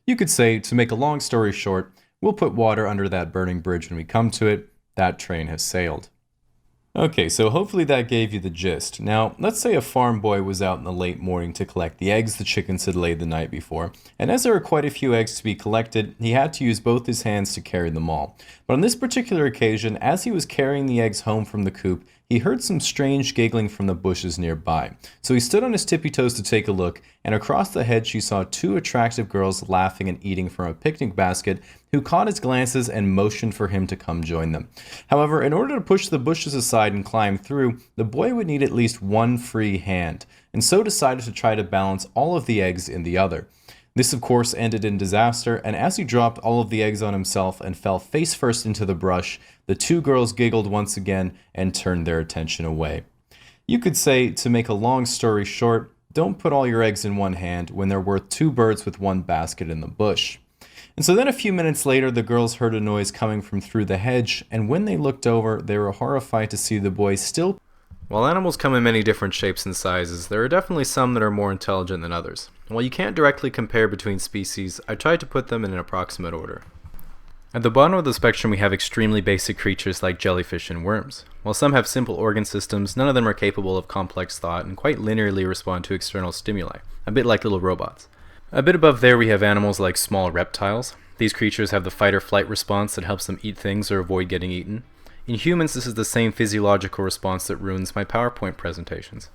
You could say, to make a long story short, we'll put water under that burning bridge when we come to it. That train has sailed. Okay, so hopefully that gave you the gist. Now, let's say a farm boy was out in the late morning to collect the eggs the chickens had laid the night before, and as there were quite a few eggs to be collected, he had to use both his hands to carry them all. But on this particular occasion, as he was carrying the eggs home from the coop, he heard some strange giggling from the bushes nearby. So he stood on his tippy toes to take a look, and across the hedge he saw 2 attractive girls laughing and eating from a picnic basket, who caught his glances and motioned for him to come join them. However, in order to push the bushes aside and climb through, the boy would need at least one free hand, and so decided to try to balance all of the eggs in the other. This of course ended in disaster, and as he dropped all of the eggs on himself and fell face first into the brush, the 2 girls giggled once again and turned their attention away. You could say, to make a long story short, don't put all your eggs in one hand when they're worth 2 birds with one basket in the bush. And so then a few minutes later, the girls heard a noise coming from through the hedge, and when they looked over, they were horrified to see the boy still. While animals come in many different shapes and sizes, there are definitely some that are more intelligent than others. While you can't directly compare between species, I tried to put them in an approximate order. At the bottom of the spectrum we have extremely basic creatures like jellyfish and worms. While some have simple organ systems, none of them are capable of complex thought and quite linearly respond to external stimuli, a bit like little robots. A bit above there we have animals like small reptiles. These creatures have the fight or flight response that helps them eat things or avoid getting eaten. In humans, this is the same physiological response that ruins my PowerPoint presentations.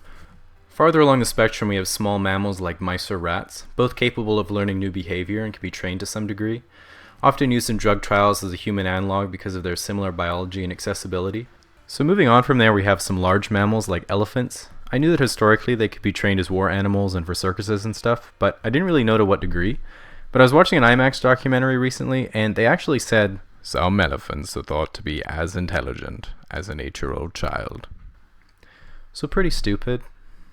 Farther along the spectrum we have small mammals like mice or rats, both capable of learning new behavior and can be trained to some degree, often used in drug trials as a human analog because of their similar biology and accessibility. So moving on from there we have some large mammals like elephants. I knew that historically they could be trained as war animals and for circuses and stuff, but I didn't really know to what degree. But I was watching an IMAX documentary recently, and they actually said, "Some elephants are thought to be as intelligent as an 8-year-old child." So pretty stupid.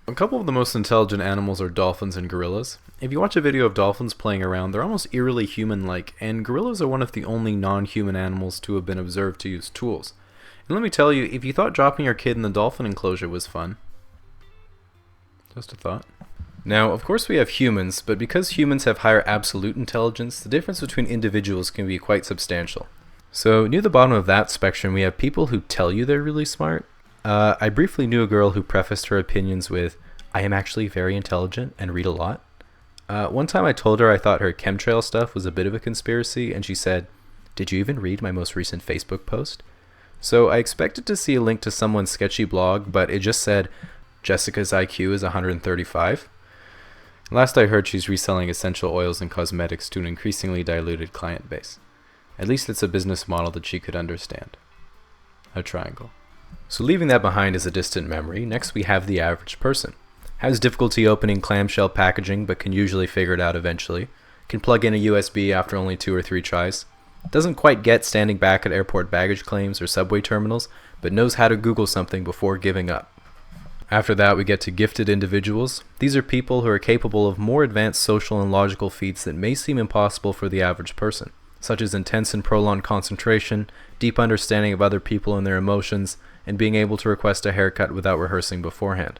A couple of the most intelligent animals are dolphins and gorillas. If you watch a video of dolphins playing around, they're almost eerily human-like, and gorillas are one of the only non-human animals to have been observed to use tools. And let me tell you, if you thought dropping your kid in the dolphin enclosure was fun, just a thought. Now, of course we have humans, but because humans have higher absolute intelligence, the difference between individuals can be quite substantial. So, near the bottom of that spectrum, we have people who tell you they're really smart. I briefly knew a girl who prefaced her opinions with, "I am actually very intelligent and read a lot." One time I told her I thought her chemtrail stuff was a bit of a conspiracy, and she said, "Did you even read my most recent Facebook post?" So I expected to see a link to someone's sketchy blog, but it just said, "Jessica's IQ is 135. Last I heard, she's reselling essential oils and cosmetics to an increasingly diluted client base. At least it's a business model that she could understand. A triangle. So leaving that behind as a distant memory, next we have the average person. Has difficulty opening clamshell packaging, but can usually figure it out eventually. Can plug in a USB after only 2 or 3 tries. Doesn't quite get standing back at airport baggage claims or subway terminals, but knows how to Google something before giving up. After that, we get to gifted individuals. These are people who are capable of more advanced social and logical feats that may seem impossible for the average person, such as intense and prolonged concentration, deep understanding of other people and their emotions, and being able to request a haircut without rehearsing beforehand.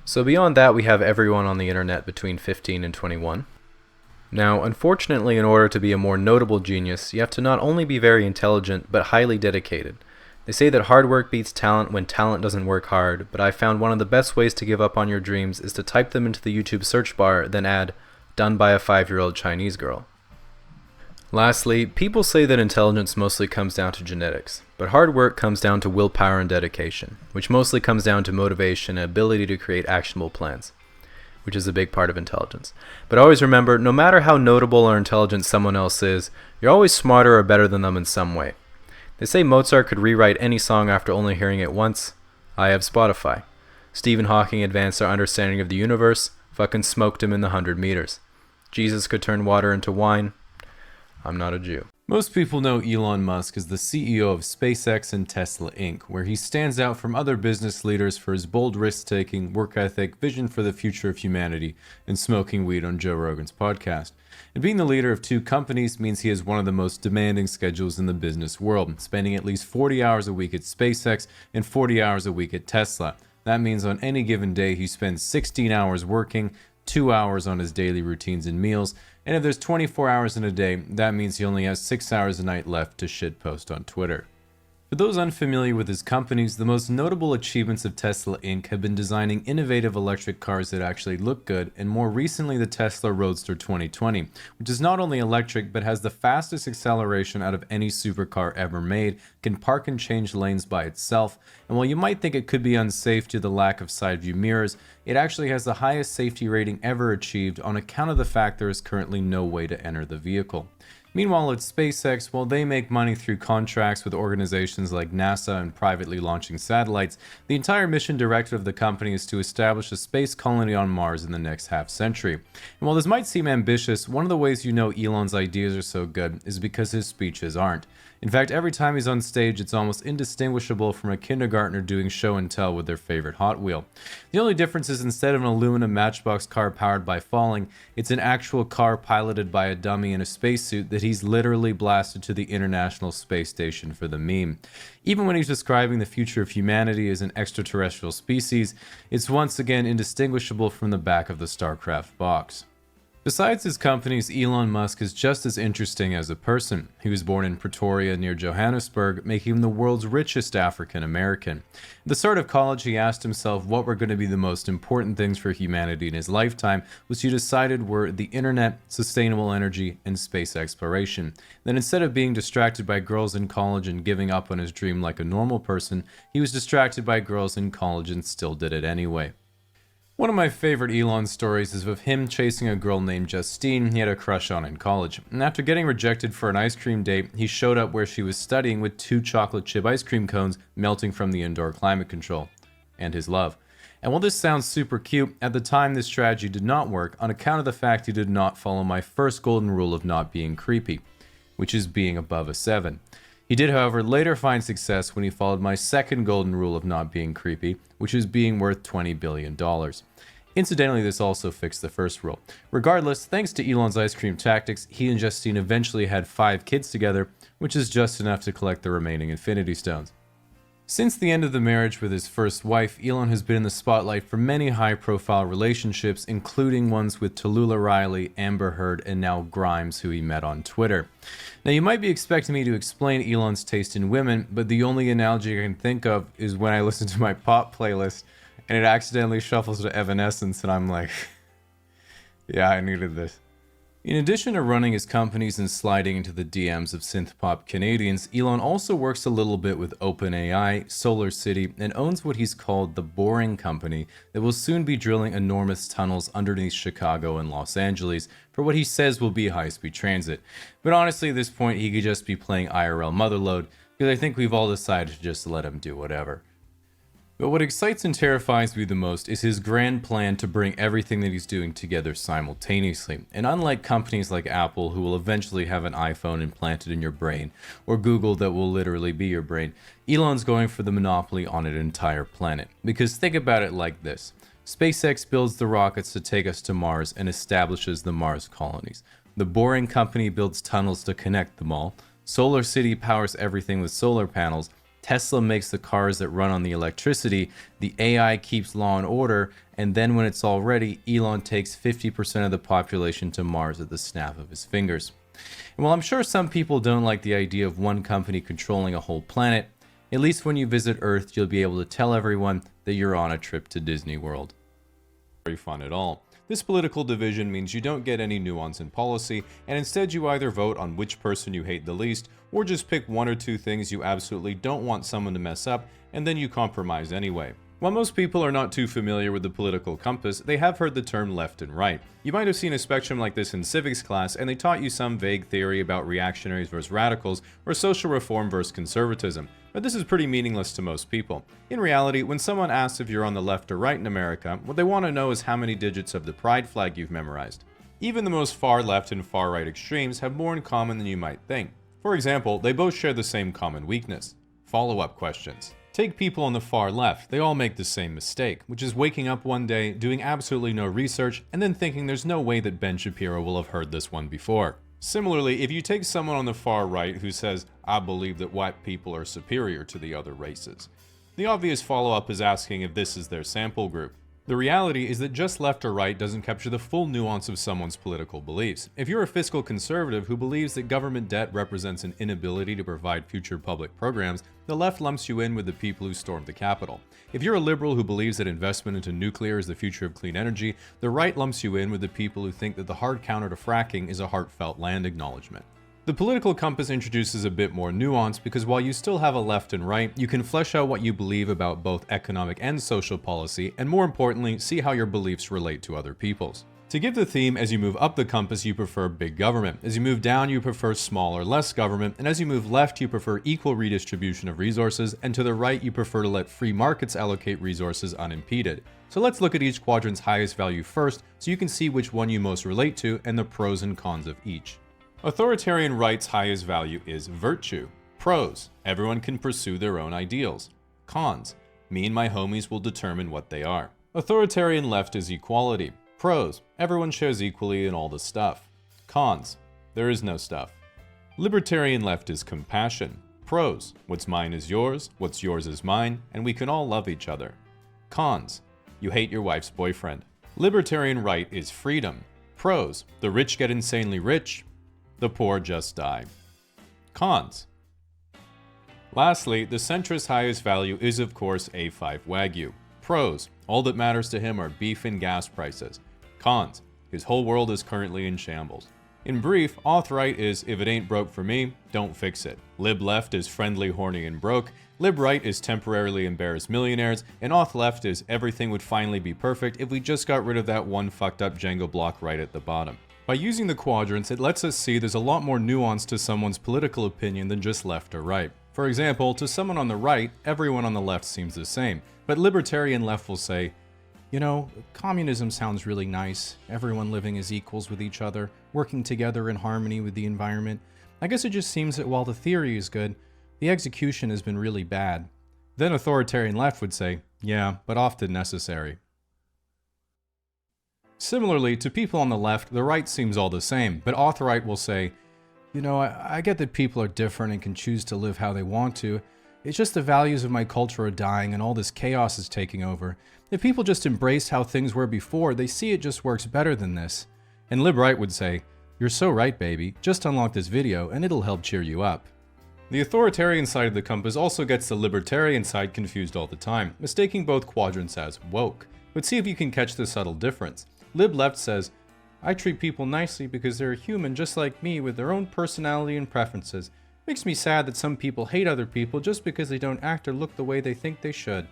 So beyond that, we have everyone on the internet between 15 and 21. Now, unfortunately, in order to be a more notable genius, you have to not only be very intelligent, but highly dedicated. They say that hard work beats talent when talent doesn't work hard, but I found one of the best ways to give up on your dreams is to type them into the YouTube search bar, then add, "done by a 5-year-old Chinese girl." Lastly, people say that intelligence mostly comes down to genetics, but hard work comes down to willpower and dedication, which mostly comes down to motivation and ability to create actionable plans, which is a big part of intelligence. But always remember, no matter how notable or intelligent someone else is, you're always smarter or better than them in some way. They say Mozart could rewrite any song after only hearing it once. I have Spotify. Stephen Hawking advanced our understanding of the universe. Fucking smoked him in the 100 meters. Jesus could turn water into wine. I'm not a Jew. Most people know Elon Musk as the CEO of SpaceX and Tesla Inc., where he stands out from other business leaders for his bold risk-taking, work ethic, vision for the future of humanity, and smoking weed on Joe Rogan's podcast. And being the leader of two companies means he has one of the most demanding schedules in the business world, spending at least 40 hours a week at SpaceX and 40 hours a week at Tesla. That means on any given day he spends 16 hours working, 2 hours on his daily routines and meals, and if there's 24 hours in a day, that means he only has 6 hours a night left to shitpost on Twitter. For those unfamiliar with his companies, the most notable achievements of Tesla Inc. have been designing innovative electric cars that actually look good, and more recently the Tesla Roadster 2020, which is not only electric but has the fastest acceleration out of any supercar ever made, can park and change lanes by itself, and while you might think it could be unsafe due to the lack of side view mirrors, it actually has the highest safety rating ever achieved on account of the fact there is currently no way to enter the vehicle. Meanwhile, at SpaceX, while they make money through contracts with organizations like NASA and privately launching satellites, the entire mission directive of the company is to establish a space colony on Mars in the next half-century. And while this might seem ambitious, one of the ways you know Elon's ideas are so good is because his speeches aren't. In fact, every time he's on stage, it's almost indistinguishable from a kindergartner doing show and tell with their favorite Hot Wheel. The only difference is instead of an aluminum matchbox car powered by falling, it's an actual car piloted by a dummy in a spacesuit that he's literally blasted to the International Space Station for the meme. Even when he's describing the future of humanity as an extraterrestrial species, it's once again indistinguishable from the back of the StarCraft box. Besides his companies, Elon Musk is just as interesting as a person. He was born in Pretoria near Johannesburg, making him the world's richest African American. At the start of college, he asked himself what were going to be the most important things for humanity in his lifetime, which he decided were the internet, sustainable energy, and space exploration. Then instead of being distracted by girls in college and giving up on his dream like a normal person, he was distracted by girls in college and still did it anyway. One of my favorite Elon stories is of him chasing a girl named Justine he had a crush on in college. And after getting rejected for an ice cream date, he showed up where she was studying with 2 chocolate chip ice cream cones melting from the indoor climate control. And his love. And while this sounds super cute, at the time this strategy did not work on account of the fact he did not follow my first golden rule of not being creepy, which is being above a 7. He did, however, later find success when he followed my second golden rule of not being creepy, which is being worth $20 billion. Incidentally, this also fixed the first rule. Regardless, thanks to Elon's ice cream tactics, he and Justine eventually had 5 kids together, which is just enough to collect the remaining Infinity Stones. Since the end of the marriage with his first wife, Elon has been in the spotlight for many high-profile relationships, including ones with Tallulah Riley, Amber Heard, and now Grimes, who he met on Twitter. Now, you might be expecting me to explain Elon's taste in women, but the only analogy I can think of is when I listen to my pop playlist, and it accidentally shuffles to Evanescence, and I'm like, yeah, I needed this. In addition to running his companies and sliding into the DMs of synth-pop Canadians, Elon also works a little bit with OpenAI, SolarCity, and owns what he's called the Boring Company that will soon be drilling enormous tunnels underneath Chicago and Los Angeles for what he says will be high-speed transit. But honestly, at this point, he could just be playing IRL Motherload, because I think we've all decided to just let him do whatever. But what excites and terrifies me the most is his grand plan to bring everything that he's doing together simultaneously. And unlike companies like Apple, who will eventually have an iPhone implanted in your brain, or Google that will literally be your brain, Elon's going for the monopoly on an entire planet. Because think about it like this. SpaceX builds the rockets to take us to Mars and establishes the Mars colonies. The Boring Company builds tunnels to connect them all. SolarCity powers everything with solar panels. Tesla makes the cars that run on the electricity, the AI keeps law and order, and then when it's all ready, Elon takes 50% of the population to Mars at the snap of his fingers. And while I'm sure some people don't like the idea of one company controlling a whole planet, at least when you visit Earth, you'll be able to tell everyone that you're on a trip to Disney World. Very fun at all. This political division means you don't get any nuance in policy, and instead you either vote on which person you hate the least, or just pick 1 or 2 things you absolutely don't want someone to mess up, and then you compromise anyway. While most people are not too familiar with the political compass, they have heard the term left and right. You might have seen a spectrum like this in civics class, and they taught you some vague theory about reactionaries versus radicals, or social reform versus conservatism. But this is pretty meaningless to most people. In reality, when someone asks if you're on the left or right in America, what they want to know is how many digits of the pride flag you've memorized. Even the most far left and far right extremes have more in common than you might think. For example, they both share the same common weakness: follow-up questions. Take people on the far left, they all make the same mistake, which is waking up one day, doing absolutely no research, and then thinking there's no way that Ben Shapiro will have heard this one before. Similarly, if you take someone on the far right who says, "I believe that white people are superior to the other races," the obvious follow-up is asking if this is their sample group. The reality is that just left or right doesn't capture the full nuance of someone's political beliefs. If you're a fiscal conservative who believes that government debt represents an inability to provide future public programs, the left lumps you in with the people who stormed the Capitol. If you're a liberal who believes that investment into nuclear is the future of clean energy, the right lumps you in with the people who think that the hard counter to fracking is a heartfelt land acknowledgement. The political compass introduces a bit more nuance because while you still have a left and right, you can flesh out what you believe about both economic and social policy, and more importantly, see how your beliefs relate to other people's. To give the theme, as you move up the compass, you prefer big government. As you move down, you prefer small or less government. And as you move left, you prefer equal redistribution of resources. And to the right, you prefer to let free markets allocate resources unimpeded. So let's look at each quadrant's highest value first, so you can see which one you most relate to and the pros and cons of each. Authoritarian right's highest value is virtue. Pros: everyone can pursue their own ideals. Cons: me and my homies will determine what they are. Authoritarian left is equality. Pros: everyone shares equally in all the stuff. Cons: there is no stuff. Libertarian left is compassion. Pros: what's mine is yours, what's yours is mine, and we can all love each other. Cons: you hate your wife's boyfriend. Libertarian right is freedom. Pros: the rich get insanely rich, the poor just die. Cons. Lastly, the centrist's highest value is of course A5 Wagyu. Pros: all that matters to him are beef and gas prices. Cons: his whole world is currently in shambles. In brief, auth right is if it ain't broke for me, don't fix it. Lib left is friendly, horny, and broke. Lib right is temporarily embarrassed millionaires. And auth left is everything would finally be perfect if we just got rid of that one fucked up Jenga block right at the bottom. By using the quadrants, it lets us see there's a lot more nuance to someone's political opinion than just left or right. For example, to someone on the right, everyone on the left seems the same, but libertarian left will say, you know, communism sounds really nice, everyone living as equals with each other, working together in harmony with the environment. I guess it just seems that while the theory is good, the execution has been really bad. Then authoritarian left would say, yeah, but often necessary. Similarly, to people on the left, the right seems all the same, but auth-right will say, you know, I get that people are different and can choose to live how they want to. It's just the values of my culture are dying and all this chaos is taking over. If people just embraced how things were before, they see it just works better than this. And lib-right would say, you're so right, baby. Just unlock this video and it'll help cheer you up. The authoritarian side of the compass also gets the libertarian side confused all the time, mistaking both quadrants as woke. But see if you can catch the subtle difference. Lib left says, I treat people nicely because they're human just like me with their own personality and preferences. Makes me sad that some people hate other people just because they don't act or look the way they think they should.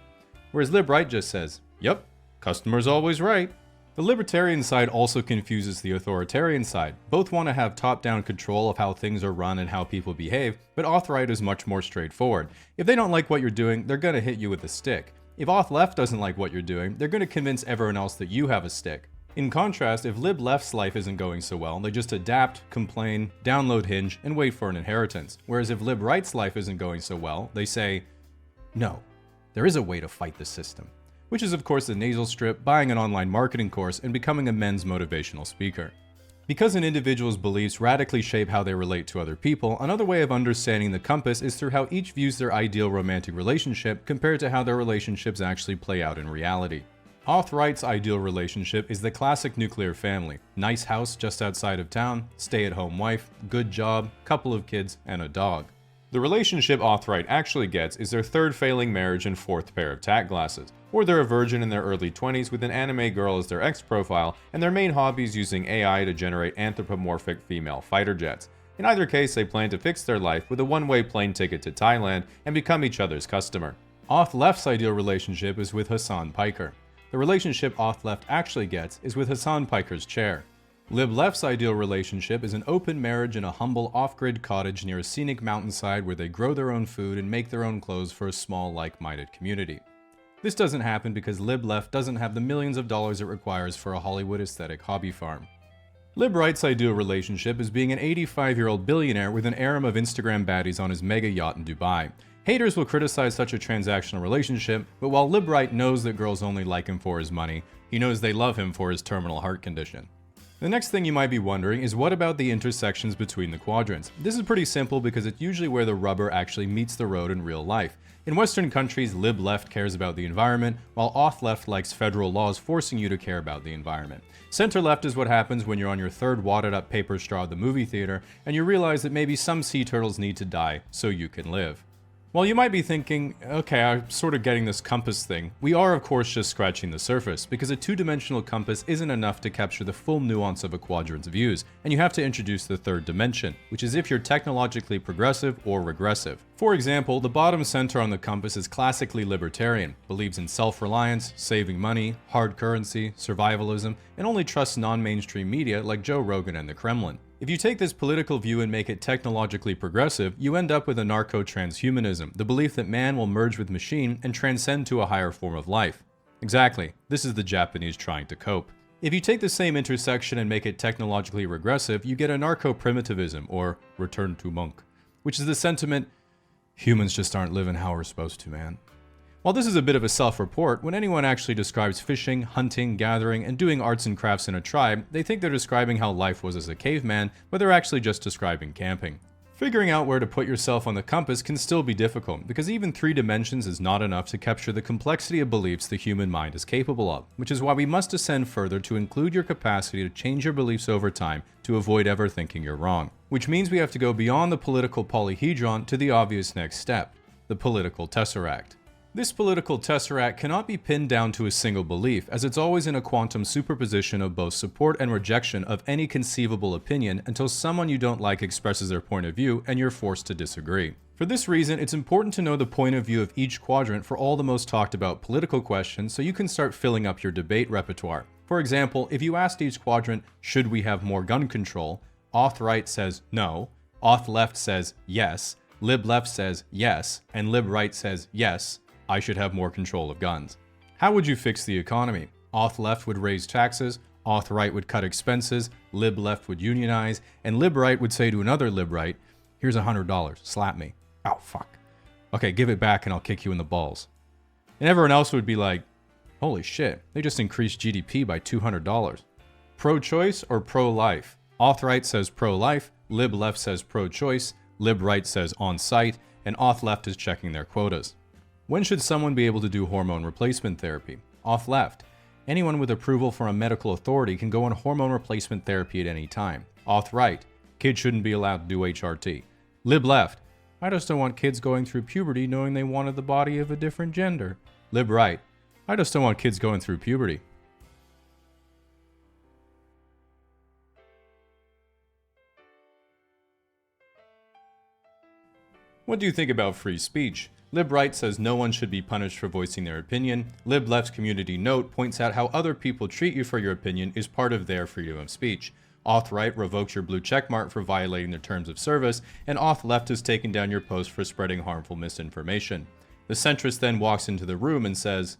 Whereas lib right just says, yep, customer's always right. The libertarian side also confuses the authoritarian side. Both want to have top-down control of how things are run and how people behave, but auth-right is much more straightforward. If they don't like what you're doing, they're gonna hit you with a stick. If auth-left doesn't like what you're doing, they're gonna convince everyone else that you have a stick. In contrast, if lib-left's life isn't going so well, they just adapt, complain, download Hinge, and wait for an inheritance. Whereas if lib-right's life isn't going so well, they say, no, there is a way to fight the system. Which is of course the nasal strip, buying an online marketing course, and becoming a men's motivational speaker. Because an individual's beliefs radically shape how they relate to other people, another way of understanding the compass is through how each views their ideal romantic relationship compared to how their relationships actually play out in reality. Auth-right's ideal relationship is the classic nuclear family. Nice house just outside of town, stay-at-home wife, good job, couple of kids, and a dog. The relationship auth-right actually gets is their third failing marriage and fourth pair of tack glasses, or they're a virgin in their early 20s with an anime girl as their ex-profile, and their main hobby is using AI to generate anthropomorphic female fighter jets. In either case, they plan to fix their life with a one-way plane ticket to Thailand and become each other's customer. Auth-left's ideal relationship is with Hassan Piker. The relationship auth-left actually gets is with Hassan Piker's chair. Lib-left's ideal relationship is an open marriage in a humble off-grid cottage near a scenic mountainside where they grow their own food and make their own clothes for a small, like-minded community. This doesn't happen because Lib-left doesn't have the millions of dollars it requires for a Hollywood aesthetic hobby farm. Lib-right's ideal relationship is being an 85-year-old billionaire with an harem of Instagram baddies on his mega yacht in Dubai. Haters will criticize such a transactional relationship, but while Lib-right knows that girls only like him for his money, he knows they love him for his terminal heart condition. The next thing you might be wondering is what about the intersections between the quadrants? This is pretty simple because it's usually where the rubber actually meets the road in real life. In Western countries, lib-left cares about the environment, while auth-left likes federal laws forcing you to care about the environment. Center-left is what happens when you're on your third wadded-up paper straw at the movie theater, and you realize that maybe some sea turtles need to die so you can live. Well, you might be thinking, okay, I'm sort of getting this compass thing. We are, of course, just scratching the surface, because a two-dimensional compass isn't enough to capture the full nuance of a quadrant's views, and you have to introduce the third dimension, which is if you're technologically progressive or regressive. For example, the bottom center on the compass is classically libertarian, believes in self-reliance, saving money, hard currency, survivalism, and only trusts non-mainstream media like Joe Rogan and the Kremlin. If you take this political view and make it technologically progressive, you end up with anarcho-transhumanism, the belief that man will merge with machine and transcend to a higher form of life. Exactly, this is the Japanese trying to cope. If you take the same intersection and make it technologically regressive, you get anarcho-primitivism, or return to monk, which is the sentiment, humans just aren't living how we're supposed to, man. While this is a bit of a self-report, when anyone actually describes fishing, hunting, gathering, and doing arts and crafts in a tribe, they think they're describing how life was as a caveman, but they're actually just describing camping. Figuring out where to put yourself on the compass can still be difficult, because even 3 dimensions is not enough to capture the complexity of beliefs the human mind is capable of, which is why we must ascend further to include your capacity to change your beliefs over time to avoid ever thinking you're wrong. Which means we have to go beyond the political polyhedron to the obvious next step, the political tesseract. This political tesseract cannot be pinned down to a single belief, as it's always in a quantum superposition of both support and rejection of any conceivable opinion until someone you don't like expresses their point of view and you're forced to disagree. For this reason, it's important to know the point of view of each quadrant for all the most talked about political questions so you can start filling up your debate repertoire. For example, if you asked each quadrant, should we have more gun control? Auth-right says no, auth-left says yes, lib-left says yes, and lib-right says yes, I should have more control of guns. How would you fix the economy? Auth-left would raise taxes, auth-right would cut expenses, lib-left would unionize, and lib-right would say to another lib-right, here's $100, slap me. Oh, fuck. Okay, give it back and I'll kick you in the balls. And everyone else would be like, holy shit, they just increased GDP by $200. Pro-choice or pro-life? Auth-right says pro-life, lib-left says pro-choice, lib-right says on-site, and auth-left is checking their quotas. When should someone be able to do hormone replacement therapy? Auth-left. Anyone with approval from a medical authority can go on hormone replacement therapy at any time. Auth-right. Kids shouldn't be allowed to do HRT. Lib-left. I just don't want kids going through puberty knowing they wanted the body of a different gender. Lib-right. I just don't want kids going through puberty. What do you think about free speech? Lib-right says no one should be punished for voicing their opinion. Lib-left's community note points out how other people treat you for your opinion is part of their freedom of speech. Auth-right revokes your blue checkmark for violating their terms of service, and auth-left has taken down your post for spreading harmful misinformation. The centrist then walks into the room and says,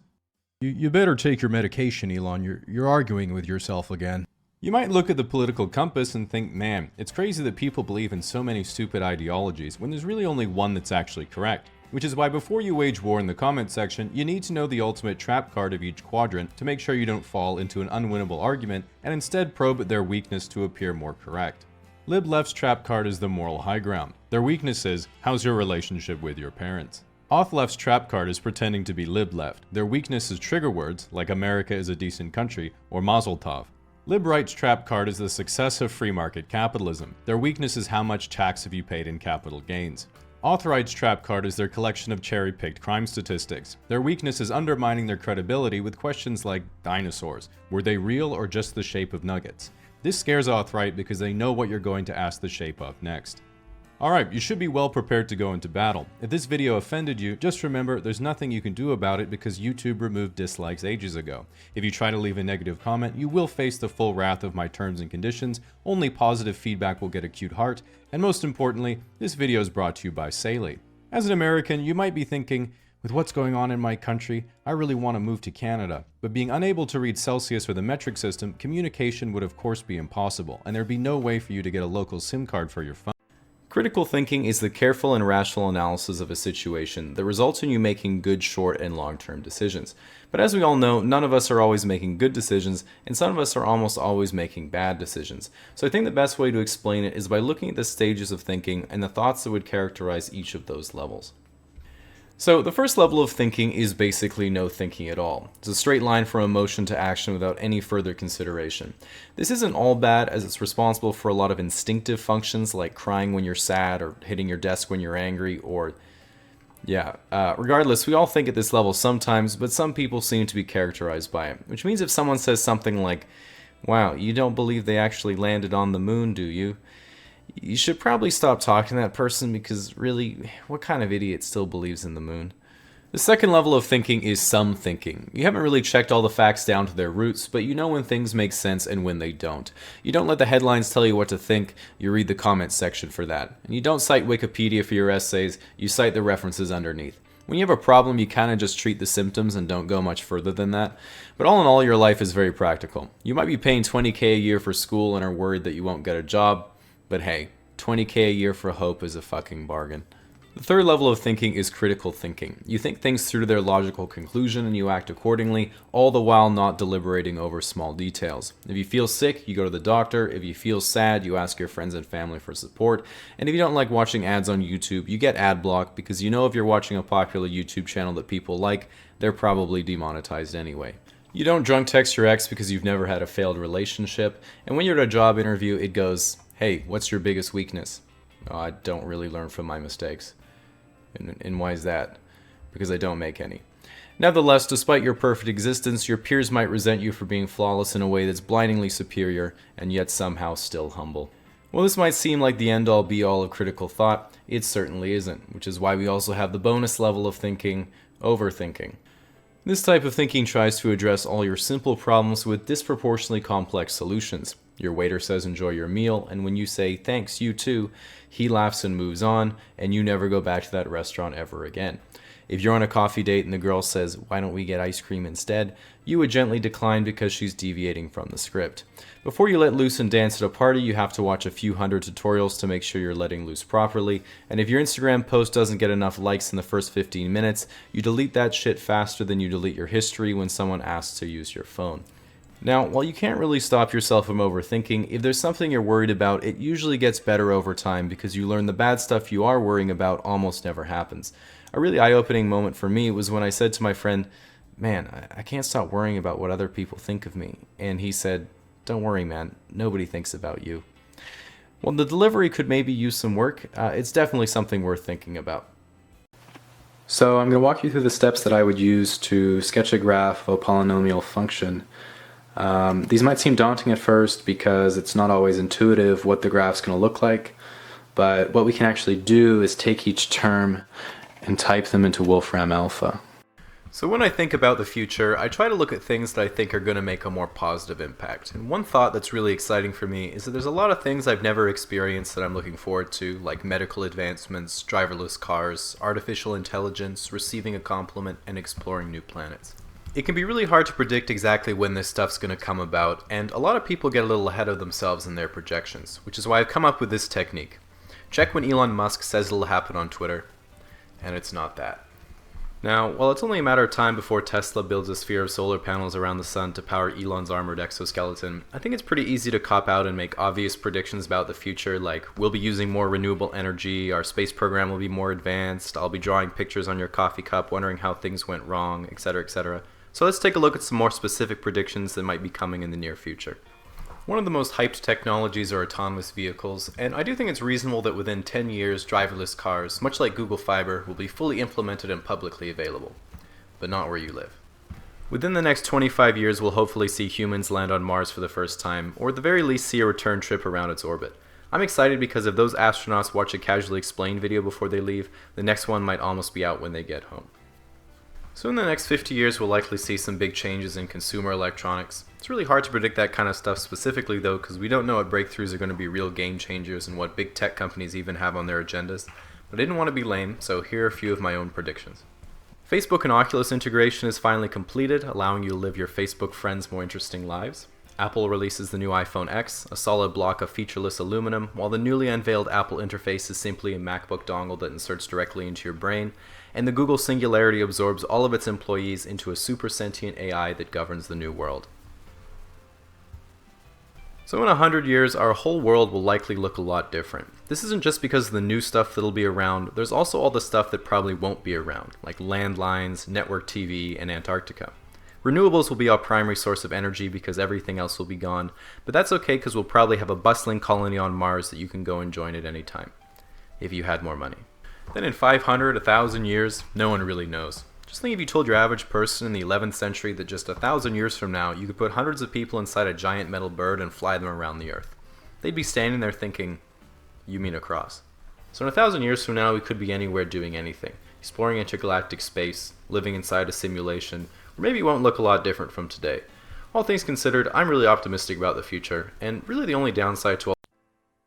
You better take your medication, Elon. You're arguing with yourself again. You might look at the political compass and think, man, it's crazy that people believe in so many stupid ideologies when there's really only one that's actually correct. Which is why before you wage war in the comment section, you need to know the ultimate trap card of each quadrant to make sure you don't fall into an unwinnable argument and instead probe their weakness to appear more correct. Lib-left's trap card is the moral high ground. Their weakness is, how's your relationship with your parents? Auth-left's trap card is pretending to be lib-left. Their weakness is trigger words like America is a decent country or Mazel Tov. Lib-right's trap card is the success of free market capitalism. Their weakness is how much tax have you paid in capital gains. Auth-right's trap card is their collection of cherry-picked crime statistics. Their weakness is undermining their credibility with questions like dinosaurs. Were they real or just the shape of nuggets? This scares auth-right because they know what you're going to ask the shape of next. Alright, you should be well prepared to go into battle. If this video offended you, just remember there's nothing you can do about it because YouTube removed dislikes ages ago. If you try to leave a negative comment, you will face the full wrath of my terms and conditions, only positive feedback will get a cute heart, and most importantly, this video is brought to you by Saley. As an American, you might be thinking, with what's going on in my country, I really want to move to Canada. But being unable to read Celsius or the metric system, communication would of course be impossible, and there'd be no way for you to get a local SIM card for your phone. Critical thinking is the careful and rational analysis of a situation that results in you making good short and long-term decisions. But as we all know, none of us are always making good decisions, and some of us are almost always making bad decisions. So I think the best way to explain it is by looking at the stages of thinking and the thoughts that would characterize each of those levels. So the first level of thinking is basically no thinking at all. It's a straight line from emotion to action without any further consideration. This isn't all bad, as it's responsible for a lot of instinctive functions like crying when you're sad or hitting your desk when you're angry or regardless, we all think at this level sometimes, but some people seem to be characterized by it. Which means if someone says something like, "Wow, you don't believe they actually landed on the moon, do you?" You should probably stop talking to that person because really, what kind of idiot still believes in the moon? The second level of thinking is some thinking. You haven't really checked all the facts down to their roots, but you know when things make sense and when they don't. You don't let the headlines tell you what to think, you read the comments section for that. And you don't cite Wikipedia for your essays, you cite the references underneath. When you have a problem, you kind of just treat the symptoms and don't go much further than that. But all in all, your life is very practical. You might be paying $20K a year for school and are worried that you won't get a job. But hey, $20K a year for hope is a fucking bargain. The third level of thinking is critical thinking. You think things through to their logical conclusion and you act accordingly, all the while not deliberating over small details. If you feel sick, you go to the doctor. If you feel sad, you ask your friends and family for support. And if you don't like watching ads on YouTube, you get ad block because you know if you're watching a popular YouTube channel that people like, they're probably demonetized anyway. You don't drunk text your ex because you've never had a failed relationship. And when you're at a job interview, it goes, "Hey, what's your biggest weakness?" "Oh, I don't really learn from my mistakes." And why is that? Because I don't make any. Nevertheless, despite your perfect existence, your peers might resent you for being flawless in a way that's blindingly superior, and yet somehow still humble. While this might seem like the end-all be-all of critical thought, it certainly isn't, which is why we also have the bonus level of thinking, overthinking. This type of thinking tries to address all your simple problems with disproportionately complex solutions. Your waiter says enjoy your meal, and when you say thanks, you too, he laughs and moves on, and you never go back to that restaurant ever again. If you're on a coffee date and the girl says, "Why don't we get ice cream instead?" you would gently decline because she's deviating from the script. Before you let loose and dance at a party, you have to watch a few hundred tutorials to make sure you're letting loose properly, and if your Instagram post doesn't get enough likes in the first 15 minutes, you delete that shit faster than you delete your history when someone asks to use your phone. Now, while you can't really stop yourself from overthinking, if there's something you're worried about, it usually gets better over time because you learn the bad stuff you are worrying about almost never happens. A really eye-opening moment for me was when I said to my friend, "Man, I can't stop worrying about what other people think of me." And he said, "Don't worry, man. Nobody thinks about you." While the delivery could maybe use some work, it's definitely something worth thinking about. So I'm going to walk you through the steps that I would use to sketch a graph of a polynomial function. These might seem daunting at first because it's not always intuitive what the graph's going to look like, but what we can actually do is take each term and type them into Wolfram Alpha. So when I think about the future, I try to look at things that I think are going to make a more positive impact. And one thought that's really exciting for me is that there's a lot of things I've never experienced that I'm looking forward to, like medical advancements, driverless cars, artificial intelligence, receiving a compliment, and exploring new planets. It can be really hard to predict exactly when this stuff's going to come about, and a lot of people get a little ahead of themselves in their projections, which is why I've come up with this technique. Check when Elon Musk says it'll happen on Twitter, and it's not that. Now, while it's only a matter of time before Tesla builds a sphere of solar panels around the sun to power Elon's armored exoskeleton, I think it's pretty easy to cop out and make obvious predictions about the future, like we'll be using more renewable energy, our space program will be more advanced, I'll be drawing pictures on your coffee cup wondering how things went wrong, etc., etc. So let's take a look at some more specific predictions that might be coming in the near future. One of the most hyped technologies are autonomous vehicles, and I do think it's reasonable that within 10 years, driverless cars, much like Google Fiber, will be fully implemented and publicly available. But not where you live. Within the next 25 years, we'll hopefully see humans land on Mars for the first time, or at the very least see a return trip around its orbit. I'm excited because if those astronauts watch a casually explained video before they leave, the next one might almost be out when they get home. So in the next 50 years, we'll likely see some big changes in consumer electronics. It's really hard to predict that kind of stuff specifically though, because we don't know what breakthroughs are going to be real game changers and what big tech companies even have on their agendas. But I didn't want to be lame, so here are a few of my own predictions. Facebook and Oculus integration is finally completed, allowing you to live your Facebook friends' more interesting lives. Apple releases the new iPhone X, a solid block of featureless aluminum, while the newly unveiled Apple interface is simply a MacBook dongle that inserts directly into your brain, and the Google Singularity absorbs all of its employees into a super sentient AI that governs the new world. So in 100 years, our whole world will likely look a lot different. This isn't just because of the new stuff that'll be around, there's also all the stuff that probably won't be around, like landlines, network TV, and Antarctica. Renewables will be our primary source of energy because everything else will be gone, but that's okay because we'll probably have a bustling colony on Mars that you can go and join at any time, if you had more money. Then in 500, 1,000 years, no one really knows. Just think if you told your average person in the 11th century that just 1,000 years from now, you could put hundreds of people inside a giant metal bird and fly them around the Earth. They'd be standing there thinking, you mean across. So in 1,000 years from now, we could be anywhere doing anything, exploring intergalactic space, living inside a simulation, or maybe it won't look a lot different from today. All things considered, I'm really optimistic about the future, and really the only downside to all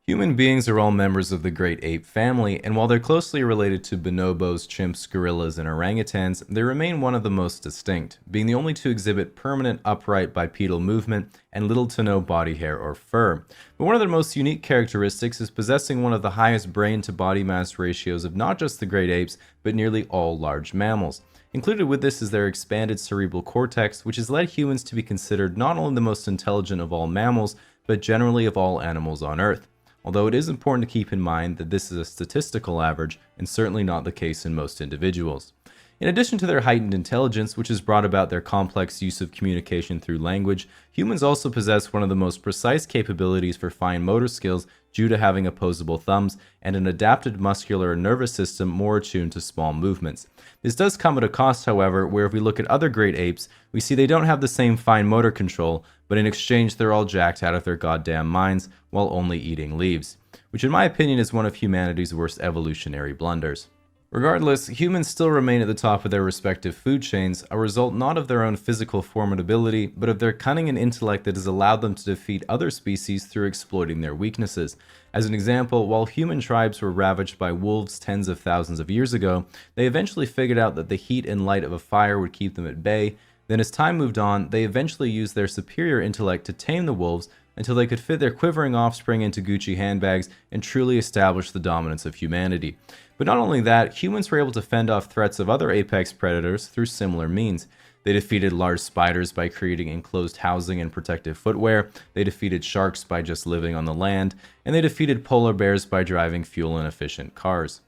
Human beings are all members of the great ape family, and while they're closely related to bonobos, chimps, gorillas, and orangutans, they remain one of the most distinct, being the only to exhibit permanent upright bipedal movement and little to no body hair or fur. But one of their most unique characteristics is possessing one of the highest brain to body mass ratios of not just the great apes, but nearly all large mammals. Included with this is their expanded cerebral cortex, which has led humans to be considered not only the most intelligent of all mammals, but generally of all animals on Earth. Although it is important to keep in mind that this is a statistical average and certainly not the case in most individuals. In addition to their heightened intelligence, which has brought about their complex use of communication through language, humans also possess one of the most precise capabilities for fine motor skills due to having opposable thumbs and an adapted muscular and nervous system more attuned to small movements. This does come at a cost, however, where if we look at other great apes, we see they don't have the same fine motor control, but in exchange they're all jacked out of their goddamn minds while only eating leaves, which in my opinion is one of humanity's worst evolutionary blunders. Regardless, humans still remain at the top of their respective food chains, a result not of their own physical formidability, but of their cunning and intellect that has allowed them to defeat other species through exploiting their weaknesses. As an example, while human tribes were ravaged by wolves tens of thousands of years ago, they eventually figured out that the heat and light of a fire would keep them at bay. Then as time moved on, they eventually used their superior intellect to tame the wolves until they could fit their quivering offspring into Gucci handbags and truly establish the dominance of humanity. But not only that, humans were able to fend off threats of other apex predators through similar means. They defeated large spiders by creating enclosed housing and protective footwear, they defeated sharks by just living on the land, and they defeated polar bears by driving fuel-inefficient cars.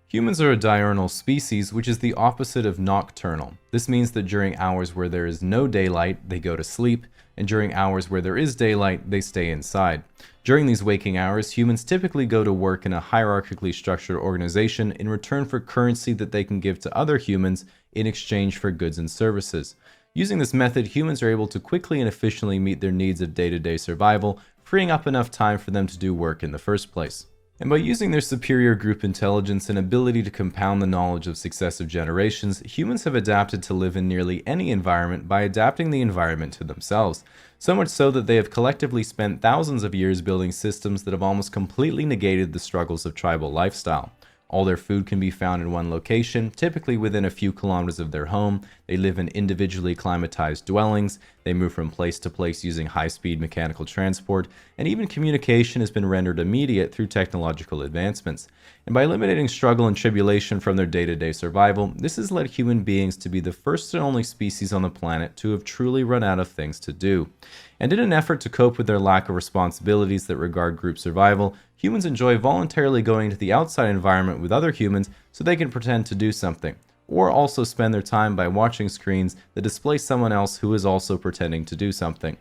Humans are a diurnal species, which is the opposite of nocturnal. This means that during hours where there is no daylight, they go to sleep, and during hours where there is daylight, they stay inside. During these waking hours, humans typically go to work in a hierarchically structured organization in return for currency that they can give to other humans in exchange for goods and services. Using this method, humans are able to quickly and efficiently meet their needs of day-to-day survival, freeing up enough time for them to do work in the first place. And by using their superior group intelligence and ability to compound the knowledge of successive generations, humans have adapted to live in nearly any environment by adapting the environment to themselves. So much so that they have collectively spent thousands of years building systems that have almost completely negated the struggles of tribal lifestyle. All their food can be found in one location, typically within a few kilometers of their home. They live in individually climatized dwellings. They move from place to place using high-speed mechanical transport, and even communication has been rendered immediate through technological advancements. And by eliminating struggle and tribulation from their day-to-day survival, this has led human beings to be the first and only species on the planet to have truly run out of things to do. And in an effort to cope with their lack of responsibilities that regard group survival, humans enjoy voluntarily going to the outside environment with other humans so they can pretend to do something, or also spend their time by watching screens that display someone else who is also pretending to do something.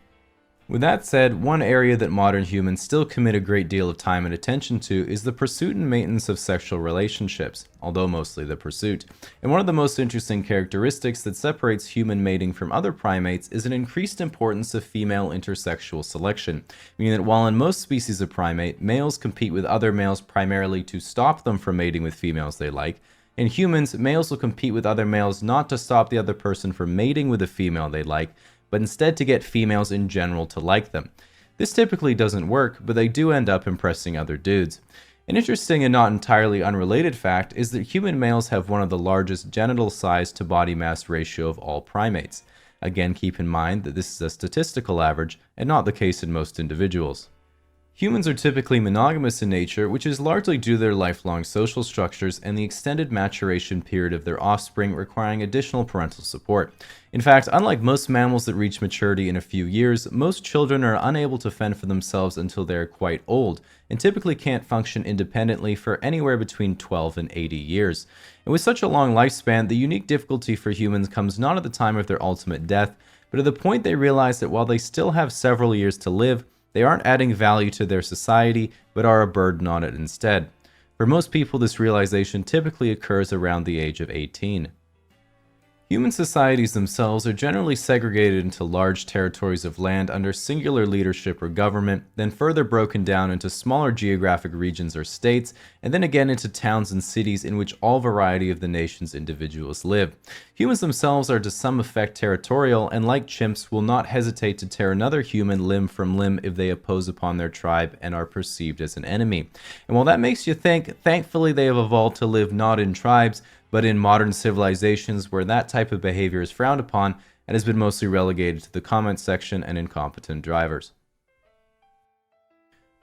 With that said, one area that modern humans still commit a great deal of time and attention to is the pursuit and maintenance of sexual relationships, although mostly the pursuit. And one of the most interesting characteristics that separates human mating from other primates is an increased importance of female intersexual selection, meaning that while in most species of primate, males compete with other males primarily to stop them from mating with females they like, in humans, males will compete with other males not to stop the other person from mating with a female they like, but instead to get females in general to like them. This typically doesn't work, but they do end up impressing other dudes. An interesting and not entirely unrelated fact is that human males have one of the largest genital size to body mass ratio of all primates. Again, keep in mind that this is a statistical average and not the case in most individuals. Humans are typically monogamous in nature, which is largely due to their lifelong social structures and the extended maturation period of their offspring requiring additional parental support. In fact, unlike most mammals that reach maturity in a few years, most children are unable to fend for themselves until they are quite old, and typically can't function independently for anywhere between 12 and 80 years. And with such a long lifespan, the unique difficulty for humans comes not at the time of their ultimate death, but at the point they realize that while they still have several years to live, they aren't adding value to their society, but are a burden on it instead. For most people, this realization typically occurs around the age of 18. Human societies themselves are generally segregated into large territories of land under singular leadership or government, then further broken down into smaller geographic regions or states, and then again into towns and cities in which all variety of the nation's individuals live. Humans themselves are to some effect territorial, and like chimps, will not hesitate to tear another human limb from limb if they oppose upon their tribe and are perceived as an enemy. And while that makes you think, thankfully they have evolved to live not in tribes, but in modern civilizations where that type of behavior is frowned upon and has been mostly relegated to the comment section and incompetent drivers.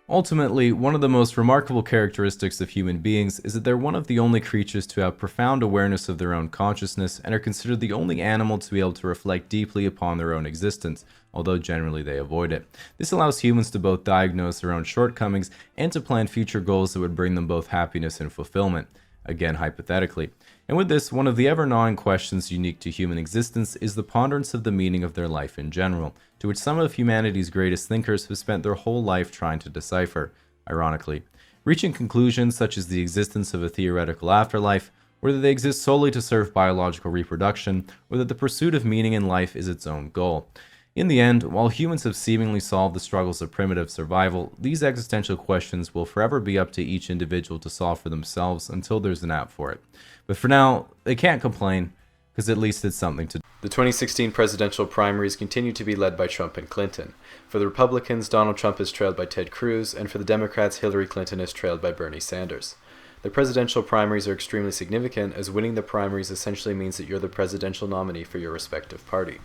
Ultimately, one of the most remarkable characteristics of human beings is that they're one of the only creatures to have profound awareness of their own consciousness and are considered the only animal to be able to reflect deeply upon their own existence, although generally they avoid it. This allows humans to both diagnose their own shortcomings and to plan future goals that would bring them both happiness and fulfillment, again hypothetically. And with this, one of the ever-gnawing questions unique to human existence is the ponderance of the meaning of their life in general, to which some of humanity's greatest thinkers have spent their whole life trying to decipher, ironically, reaching conclusions such as the existence of a theoretical afterlife, or that they exist solely to serve biological reproduction, or that the pursuit of meaning in life is its own goal. In the end, while humans have seemingly solved the struggles of primitive survival, these existential questions will forever be up to each individual to solve for themselves until there's an app for it. But for now, they can't complain, because at least it's something to do. The 2016 presidential primaries continue to be led by Trump and Clinton. For the Republicans, Donald Trump is trailed by Ted Cruz, and for the Democrats, Hillary Clinton is trailed by Bernie Sanders. The presidential primaries are extremely significant, as winning the primaries essentially means that you're the presidential nominee for your respective party.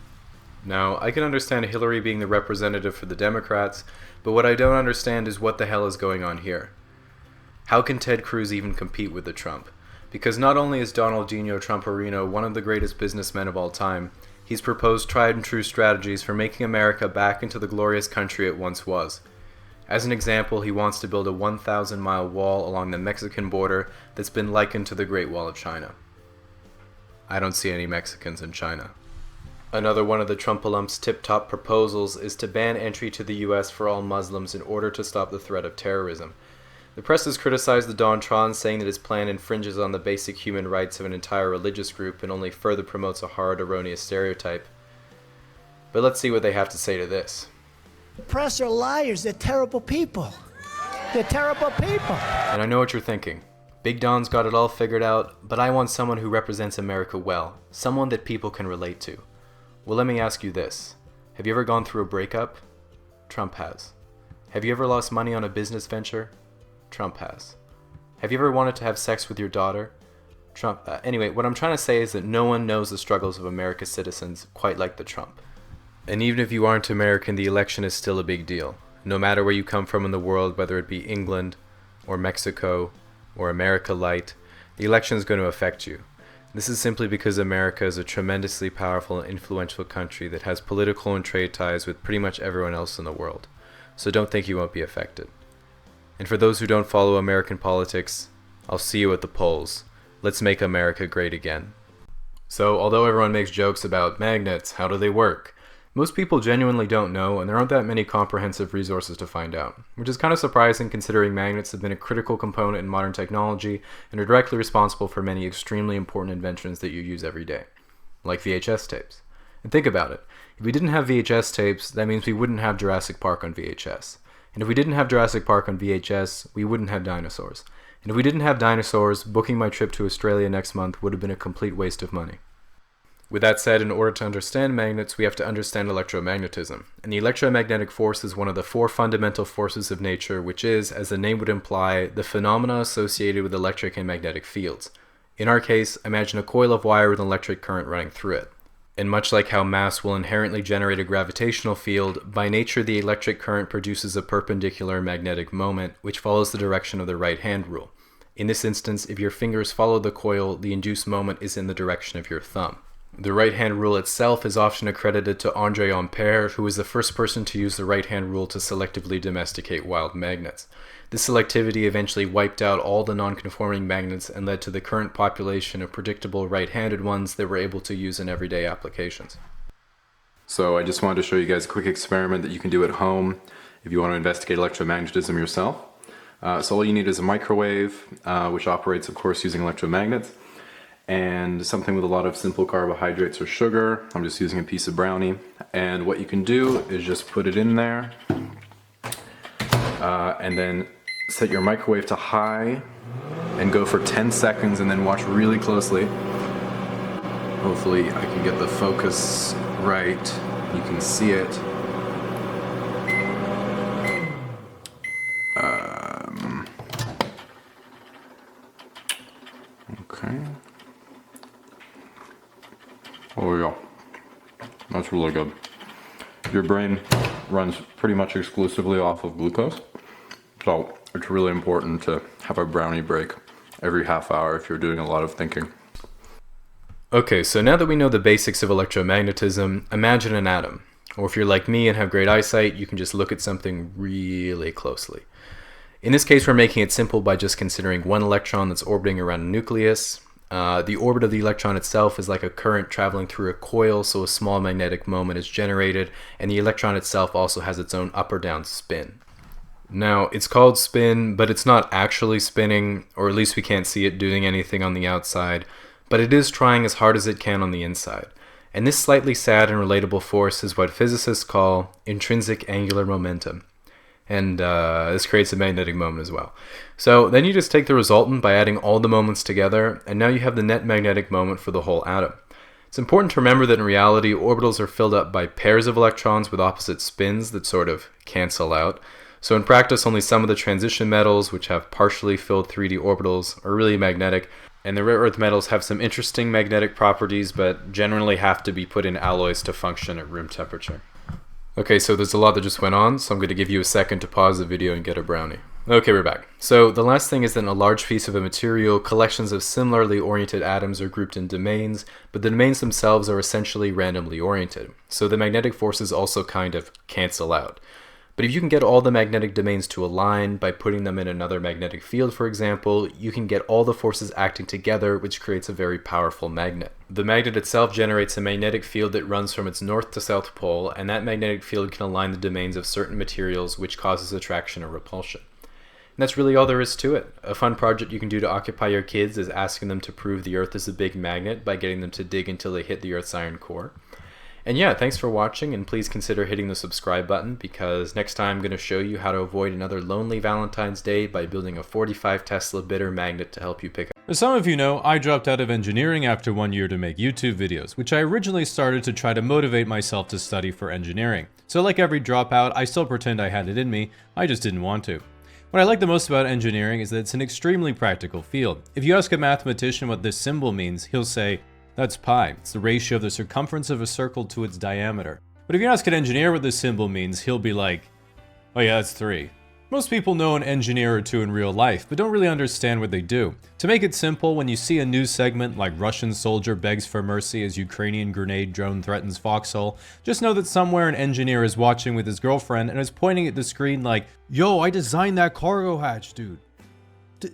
Now, I can understand Hillary being the representative for the Democrats, but what I don't understand is what the hell is going on here. How can Ted Cruz even compete with the Trump? Because not only is Donaldinho Trumparino one of the greatest businessmen of all time, he's proposed tried and true strategies for making America back into the glorious country it once was. As an example, he wants to build a 1,000-mile wall along the Mexican border that's been likened to the Great Wall of China. I don't see any Mexicans in China. Another one of the Trump-alum's tip-top proposals is to ban entry to the US for all Muslims in order to stop the threat of terrorism. The press has criticized the Don-Tron, saying that his plan infringes on the basic human rights of an entire religious group and only further promotes a hard, erroneous stereotype. But let's see what they have to say to this. The press are liars. They're terrible people. They're terrible people. And I know what you're thinking. Big Don's got it all figured out, but I want someone who represents America well, someone that people can relate to. Well, let me ask you this. Have you ever gone through a breakup? Trump has. Have you ever lost money on a business venture? Trump has. Have you ever wanted to have sex with your daughter? Trump. Anyway, what I'm trying to say is that no one knows the struggles of America's citizens quite like the Trump. And even if you aren't American, the election is still a big deal. No matter where you come from in the world, whether it be England, or Mexico, or America Light, the election is going to affect you. This is simply because America is a tremendously powerful and influential country that has political and trade ties with pretty much everyone else in the world. So don't think you won't be affected. And for those who don't follow American politics, I'll see you at the polls. Let's make America great again. So, although everyone makes jokes about magnets, how do they work? Most people genuinely don't know, and there aren't that many comprehensive resources to find out, which is kind of surprising considering magnets have been a critical component in modern technology and are directly responsible for many extremely important inventions that you use every day, like VHS tapes. And think about it. If we didn't have VHS tapes, that means we wouldn't have Jurassic Park on VHS. And if we didn't have Jurassic Park on VHS, we wouldn't have dinosaurs. And if we didn't have dinosaurs, booking my trip to Australia next month would have been a complete waste of money. With that said, in order to understand magnets, we have to understand electromagnetism. And the electromagnetic force is one of the four fundamental forces of nature, which is, as the name would imply, the phenomena associated with electric and magnetic fields. In our case, imagine a coil of wire with an electric current running through it. And much like how mass will inherently generate a gravitational field, by nature the electric current produces a perpendicular magnetic moment, which follows the direction of the right-hand rule. In this instance, if your fingers follow the coil, the induced moment is in the direction of your thumb. The right-hand rule itself is often accredited to André Ampère, who was the first person to use the right-hand rule to selectively domesticate wild magnets. This selectivity eventually wiped out all the non-conforming magnets and led to the current population of predictable right-handed ones that we're able to use in everyday applications. So I just wanted to show you guys a quick experiment that you can do at home if you want to investigate electromagnetism yourself. So all you need is a microwave, which operates of course using electromagnets, and something with a lot of simple carbohydrates or sugar. I'm just using a piece of brownie. And what you can do is just put it in there, and then set your microwave to high and go for 10 seconds and then watch really closely. Hopefully I can get the focus right. You can see it. Okay. Oh yeah, that's really good. Your brain runs pretty much exclusively off of glucose, so it's really important to have a brownie break every half hour if you're doing a lot of thinking. Okay, so now that we know the basics of electromagnetism, imagine an atom. Or if you're like me and have great eyesight, you can just look at something really closely. In this case, we're making it simple by just considering one electron that's orbiting around a nucleus. The orbit of the electron itself is like a current traveling through a coil, so a small magnetic moment is generated, and the electron itself also has its own up or down spin. Now, it's called spin, but it's not actually spinning, or at least we can't see it doing anything on the outside, but it is trying as hard as it can on the inside. And this slightly sad and relatable force is what physicists call intrinsic angular momentum. And this creates a magnetic moment as well. So then you just take the resultant by adding all the moments together, and now you have the net magnetic moment for the whole atom. It's important to remember that in reality, orbitals are filled up by pairs of electrons with opposite spins that sort of cancel out. So in practice, only some of the transition metals, which have partially filled 3D orbitals, are really magnetic, and the rare earth metals have some interesting magnetic properties, but generally have to be put in alloys to function at room temperature. Okay, so there's a lot that just went on, so I'm going to give you a second to pause the video and get a brownie. Okay, we're back. So the last thing is that in a large piece of a material, collections of similarly oriented atoms are grouped in domains, but the domains themselves are essentially randomly oriented. So the magnetic forces also kind of cancel out. But if you can get all the magnetic domains to align by putting them in another magnetic field, for example, you can get all the forces acting together, which creates a very powerful magnet. The magnet itself generates a magnetic field that runs from its north to south pole, and that magnetic field can align the domains of certain materials, which causes attraction or repulsion. And that's really all there is to it. A fun project you can do to occupy your kids is asking them to prove the Earth is a big magnet by getting them to dig until they hit the Earth's iron core. And yeah, thanks for watching, and please consider hitting the subscribe button, because next time I'm going to show you how to avoid another lonely Valentine's Day by building a 45 Tesla bitter magnet to help you pick up. As some of you know, I dropped out of engineering after 1 year to make YouTube videos, which I originally started to try to motivate myself to study for engineering. So like every dropout, I still pretend I had it in me, I just didn't want to. What I like the most about engineering is that it's an extremely practical field. If you ask a mathematician what this symbol means, he'll say, "That's pi. It's the ratio of the circumference of a circle to its diameter." But if you ask an engineer what this symbol means, he'll be like, "Oh yeah, that's 3. Most people know an engineer or two in real life, but don't really understand what they do. To make it simple, when you see a news segment like Russian soldier begs for mercy as Ukrainian grenade drone threatens foxhole, just know that somewhere an engineer is watching with his girlfriend and is pointing at the screen like, "Yo, I designed that cargo hatch, dude.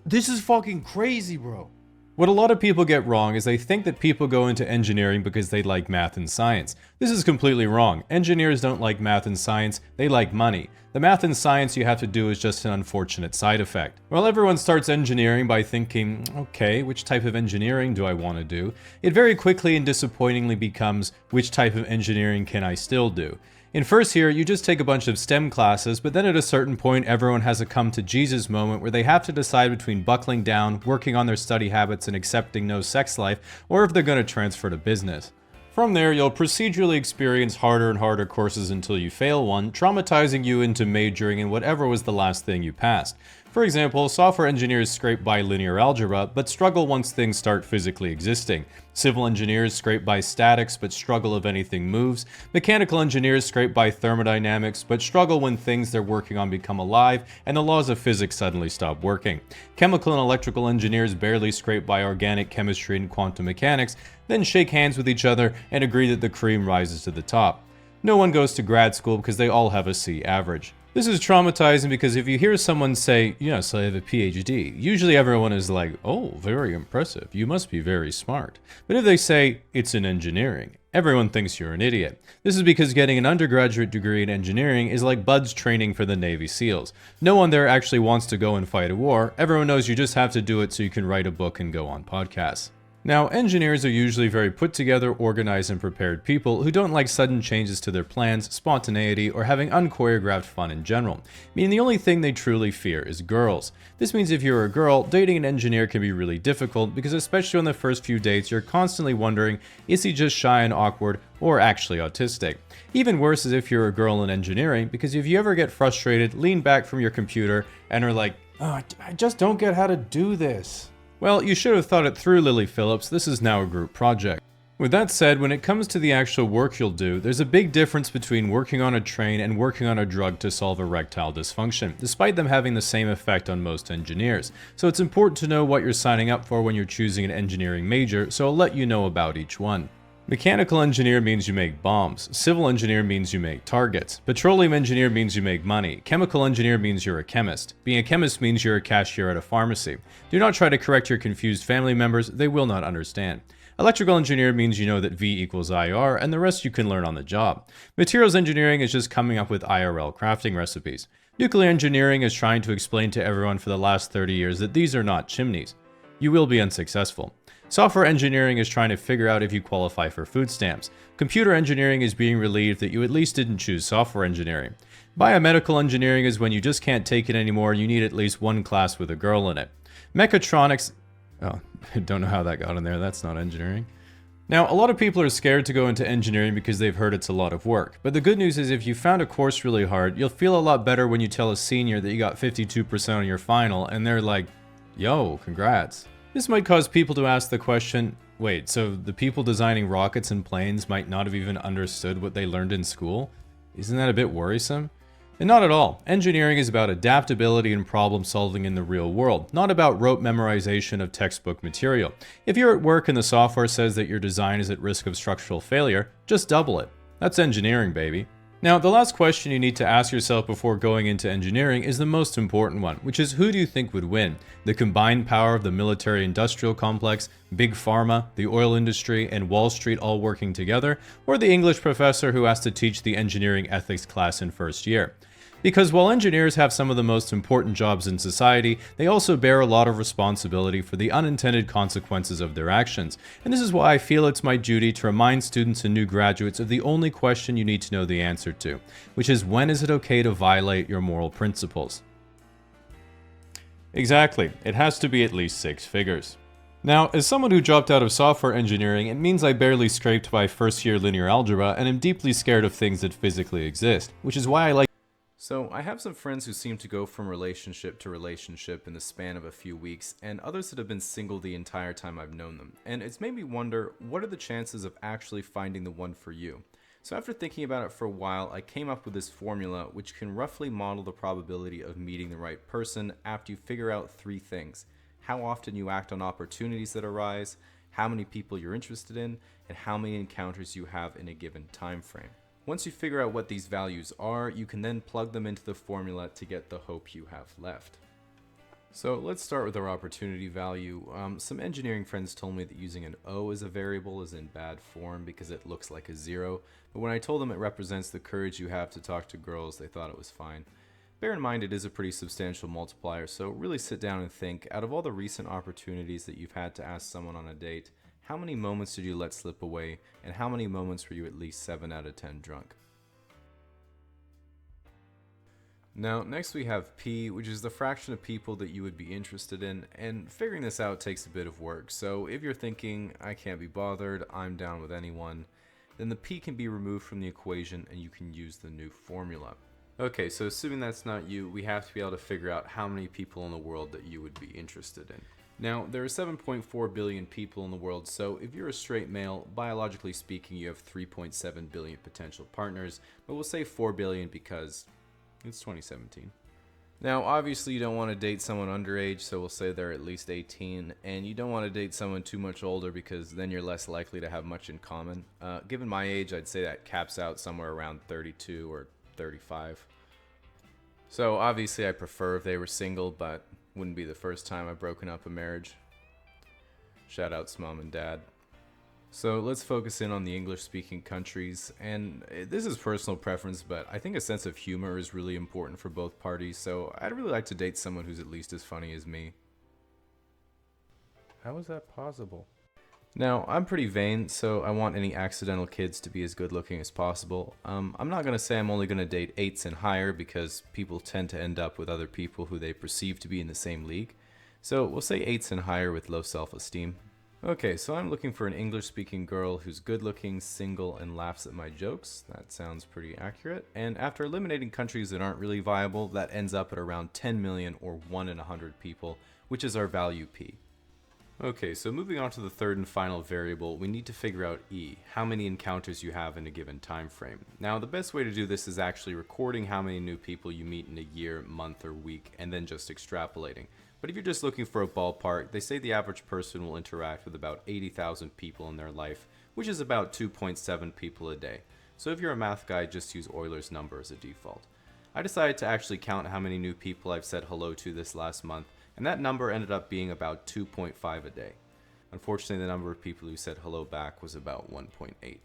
This is fucking crazy, bro." What a lot of people get wrong is they think that people go into engineering because they like math and science. This is completely wrong. Engineers don't like math and science, they like money. The math and science you have to do is just an unfortunate side effect. Well, everyone starts engineering by thinking, okay, which type of engineering do I want to do? It very quickly and disappointingly becomes, which type of engineering can I still do? In first year, you just take a bunch of STEM classes, but then at a certain point, everyone has a come to Jesus moment where they have to decide between buckling down, working on their study habits, and accepting no sex life, or if they're going to transfer to business. From there, you'll procedurally experience harder and harder courses until you fail one, traumatizing you into majoring in whatever was the last thing you passed. For example, software engineers scrape by linear algebra, but struggle once things start physically existing. Civil engineers scrape by statics, but struggle if anything moves. Mechanical engineers scrape by thermodynamics, but struggle when things they're working on become alive and the laws of physics suddenly stop working. Chemical and electrical engineers barely scrape by organic chemistry and quantum mechanics, then shake hands with each other and agree that the cream rises to the top. No one goes to grad school because they all have a C average. This is traumatizing because if you hear someone say, yes, I have a PhD, usually everyone is like, oh, very impressive, you must be very smart. But if they say, it's in engineering, everyone thinks you're an idiot. This is because getting an undergraduate degree in engineering is like buds training for the Navy SEALs. No one there actually wants to go and fight a war, everyone knows you just have to do it so you can write a book and go on podcasts. Now, engineers are usually very put together, organized, and prepared people who don't like sudden changes to their plans, spontaneity, or having unchoreographed fun in general, meaning the only thing they truly fear is girls. This means if you're a girl, dating an engineer can be really difficult because especially on the first few dates, you're constantly wondering, is he just shy and awkward, or actually autistic? Even worse is if you're a girl in engineering, because if you ever get frustrated, lean back from your computer, and are like, oh, I just don't get how to do this. Well, you should have thought it through, Lily Phillips. This is now a group project. With that said, when it comes to the actual work you'll do, there's a big difference between working on a train and working on a drug to solve erectile dysfunction, despite them having the same effect on most engineers. So it's important to know what you're signing up for when you're choosing an engineering major, so I'll let you know about each one. Mechanical engineer means you make bombs. Civil engineer means you make targets. Petroleum engineer means you make money. Chemical engineer means you're a chemist. Being a chemist means you're a cashier at a pharmacy. Do not try to correct your confused family members, they will not understand. Electrical engineer means you know that V equals IR, and the rest you can learn on the job. Materials engineering is just coming up with IRL crafting recipes. Nuclear engineering is trying to explain to everyone for the last 30 years that these are not chimneys. You will be unsuccessful. Software engineering is trying to figure out if you qualify for food stamps. Computer engineering is being relieved that you at least didn't choose software engineering. Biomedical engineering is when you just can't take it anymore and you need at least one class with a girl in it. Mechatronics... Oh, I don't know how that got in there, that's not engineering. Now, a lot of people are scared to go into engineering because they've heard it's a lot of work. But the good news is if you found a course really hard, you'll feel a lot better when you tell a senior that you got 52% on your final and they're like, yo, congrats. This might cause people to ask the question, wait, so the people designing rockets and planes might not have even understood what they learned in school? Isn't that a bit worrisome? And not at all. Engineering is about adaptability and problem solving in the real world, not about rote memorization of textbook material. If you're at work and the software says that your design is at risk of structural failure, just double it. That's engineering, baby. Now, the last question you need to ask yourself before going into engineering is the most important one, which is who do you think would win? The combined power of the military-industrial complex, big pharma, the oil industry, and Wall Street all working together, or the English professor who has to teach the engineering ethics class in first year? Because while engineers have some of the most important jobs in society, they also bear a lot of responsibility for the unintended consequences of their actions. And this is why I feel it's my duty to remind students and new graduates of the only question you need to know the answer to, which is when is it okay to violate your moral principles? Exactly, it has to be at least 6 figures. Now, as someone who dropped out of software engineering, it means I barely scraped by first-year linear algebra and am deeply scared of things that physically exist, which is why I like. So, I have some friends who seem to go from relationship to relationship in the span of a few weeks, and others that have been single the entire time I've known them. And it's made me wonder, what are the chances of actually finding the one for you? So after thinking about it for a while, I came up with this formula which can roughly model the probability of meeting the right person after you figure out 3 things. How often you act on opportunities that arise, how many people you're interested in, and how many encounters you have in a given time frame. Once you figure out what these values are, you can then plug them into the formula to get the hope you have left. So let's start with our opportunity value. Some engineering friends told me that using an O as a variable is in bad form because it looks like a 0, but when I told them it represents the courage you have to talk to girls, they thought it was fine. Bear in mind it is a pretty substantial multiplier, so really sit down and think, out of all the recent opportunities that you've had to ask someone on a date, how many moments did you let slip away, and how many moments were you at least 7 out of 10 drunk? Now, next we have P, which is the fraction of people that you would be interested in, and figuring this out takes a bit of work, so if you're thinking, I can't be bothered, I'm down with anyone, then the P can be removed from the equation and you can use the new formula. Okay, so assuming that's not you, we have to be able to figure out how many people in the world that you would be interested in. Now, there are 7.4 billion people in the world, so if you're a straight male, biologically speaking, you have 3.7 billion potential partners, but we'll say 4 billion because it's 2017. Now, obviously you don't want to date someone underage, so we'll say they're at least 18, and you don't want to date someone too much older because then you're less likely to have much in common. Given my age, I'd say that caps out somewhere around 32 or 35. So obviously I prefer if they were single, but wouldn't be the first time I've broken up a marriage. Shout outs mom and dad. So let's focus in on the English-speaking countries, and this is personal preference, but I think a sense of humor is really important for both parties, so I'd really like to date someone who's at least as funny as me. How is that possible? Now, I'm pretty vain, so I want any accidental kids to be as good looking as possible. I'm not going to say I'm only going to date 8s and higher because people tend to end up with other people who they perceive to be in the same league. So we'll say 8s and higher with low self-esteem. Okay, so I'm looking for an English-speaking girl who's good-looking, single, and laughs at my jokes. That sounds pretty accurate. And after eliminating countries that aren't really viable, that ends up at around 10 million or 1 in 100 people, which is our value P. Okay, so moving on to the third and final variable, we need to figure out E, how many encounters you have in a given time frame. Now, the best way to do this is actually recording how many new people you meet in a year, month, or week, and then just extrapolating. But if you're just looking for a ballpark, they say the average person will interact with about 80,000 people in their life, which is about 2.7 people a day. So if you're a math guy, just use Euler's number as a default. I decided to actually count how many new people I've said hello to this last month, and that number ended up being about 2.5 a day. Unfortunately, the number of people who said hello back was about 1.8.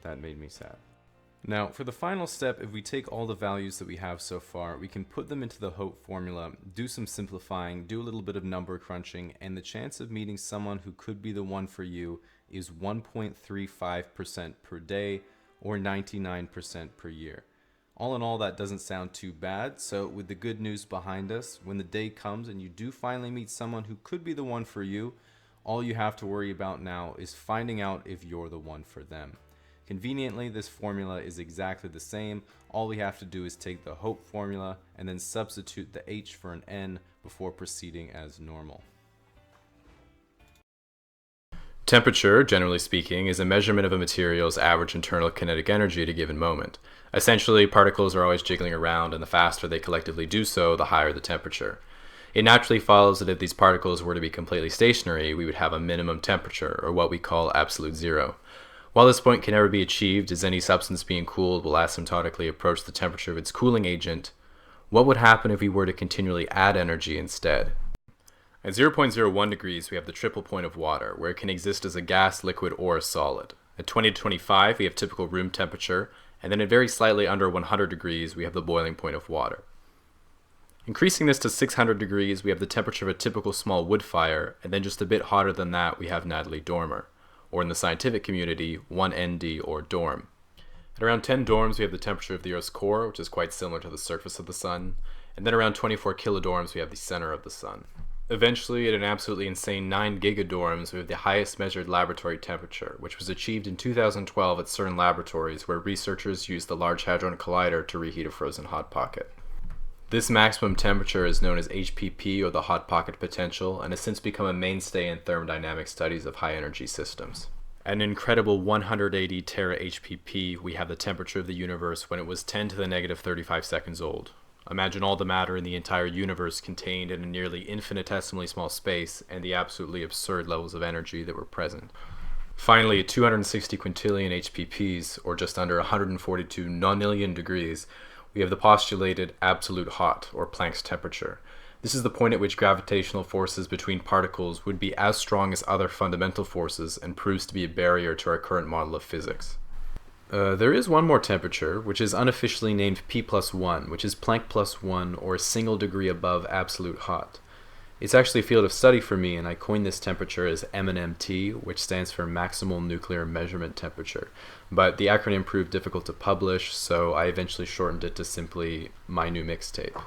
That made me sad. Now, for the final step, if we take all the values that we have so far, we can put them into the HOPE formula, do some simplifying, do a little bit of number crunching, and the chance of meeting someone who could be the one for you is 1.35% per day, or 99% per year. All in all, that doesn't sound too bad, so with the good news behind us, when the day comes and you do finally meet someone who could be the one for you, all you have to worry about now is finding out if you're the one for them. Conveniently, this formula is exactly the same. All we have to do is take the HOPE formula and then substitute the H for an N before proceeding as normal. Temperature, generally speaking, is a measurement of a material's average internal kinetic energy at a given moment. Essentially, particles are always jiggling around, and the faster they collectively do so, the higher the temperature. It naturally follows that if these particles were to be completely stationary, we would have a minimum temperature, or what we call absolute zero. While this point can never be achieved, as any substance being cooled will asymptotically approach the temperature of its cooling agent, what would happen if we were to continually add energy instead? At 0.01 degrees, we have the triple point of water, where it can exist as a gas, liquid, or a solid. At 20 to 25, we have typical room temperature, and then at very slightly under 100 degrees, we have the boiling point of water. Increasing this to 600 degrees, we have the temperature of a typical small wood fire, and then just a bit hotter than that, we have Natalie Dormer, or in the scientific community, 1 ND or dorm. At around 10 dorms, we have the temperature of the Earth's core, which is quite similar to the surface of the sun, and then around 24 kilodorms, we have the center of the sun. Eventually, at an absolutely insane 9 gigadorms, we have the highest measured laboratory temperature, which was achieved in 2012 at CERN laboratories where researchers used the Large Hadron Collider to reheat a frozen Hot Pocket. This maximum temperature is known as HPP, or the Hot Pocket potential, and has since become a mainstay in thermodynamic studies of high-energy systems. At an incredible 180 tera HPP, we have the temperature of the universe when it was 10 to the negative 35 seconds old. Imagine all the matter in the entire universe contained in a nearly infinitesimally small space, and the absolutely absurd levels of energy that were present. Finally, at 260 quintillion HPPs, or just under 142 nonillion degrees, we have the postulated absolute hot, or Planck's temperature. This is the point at which gravitational forces between particles would be as strong as other fundamental forces and proves to be a barrier to our current model of physics. There is one more temperature, which is unofficially named P+1, which is Planck plus 1, or a single degree above absolute hot. It's actually a field of study for me, and I coined this temperature as MNMT, which stands for Maximal Nuclear Measurement Temperature. But the acronym proved difficult to publish, so I eventually shortened it to simply My New Mixtape.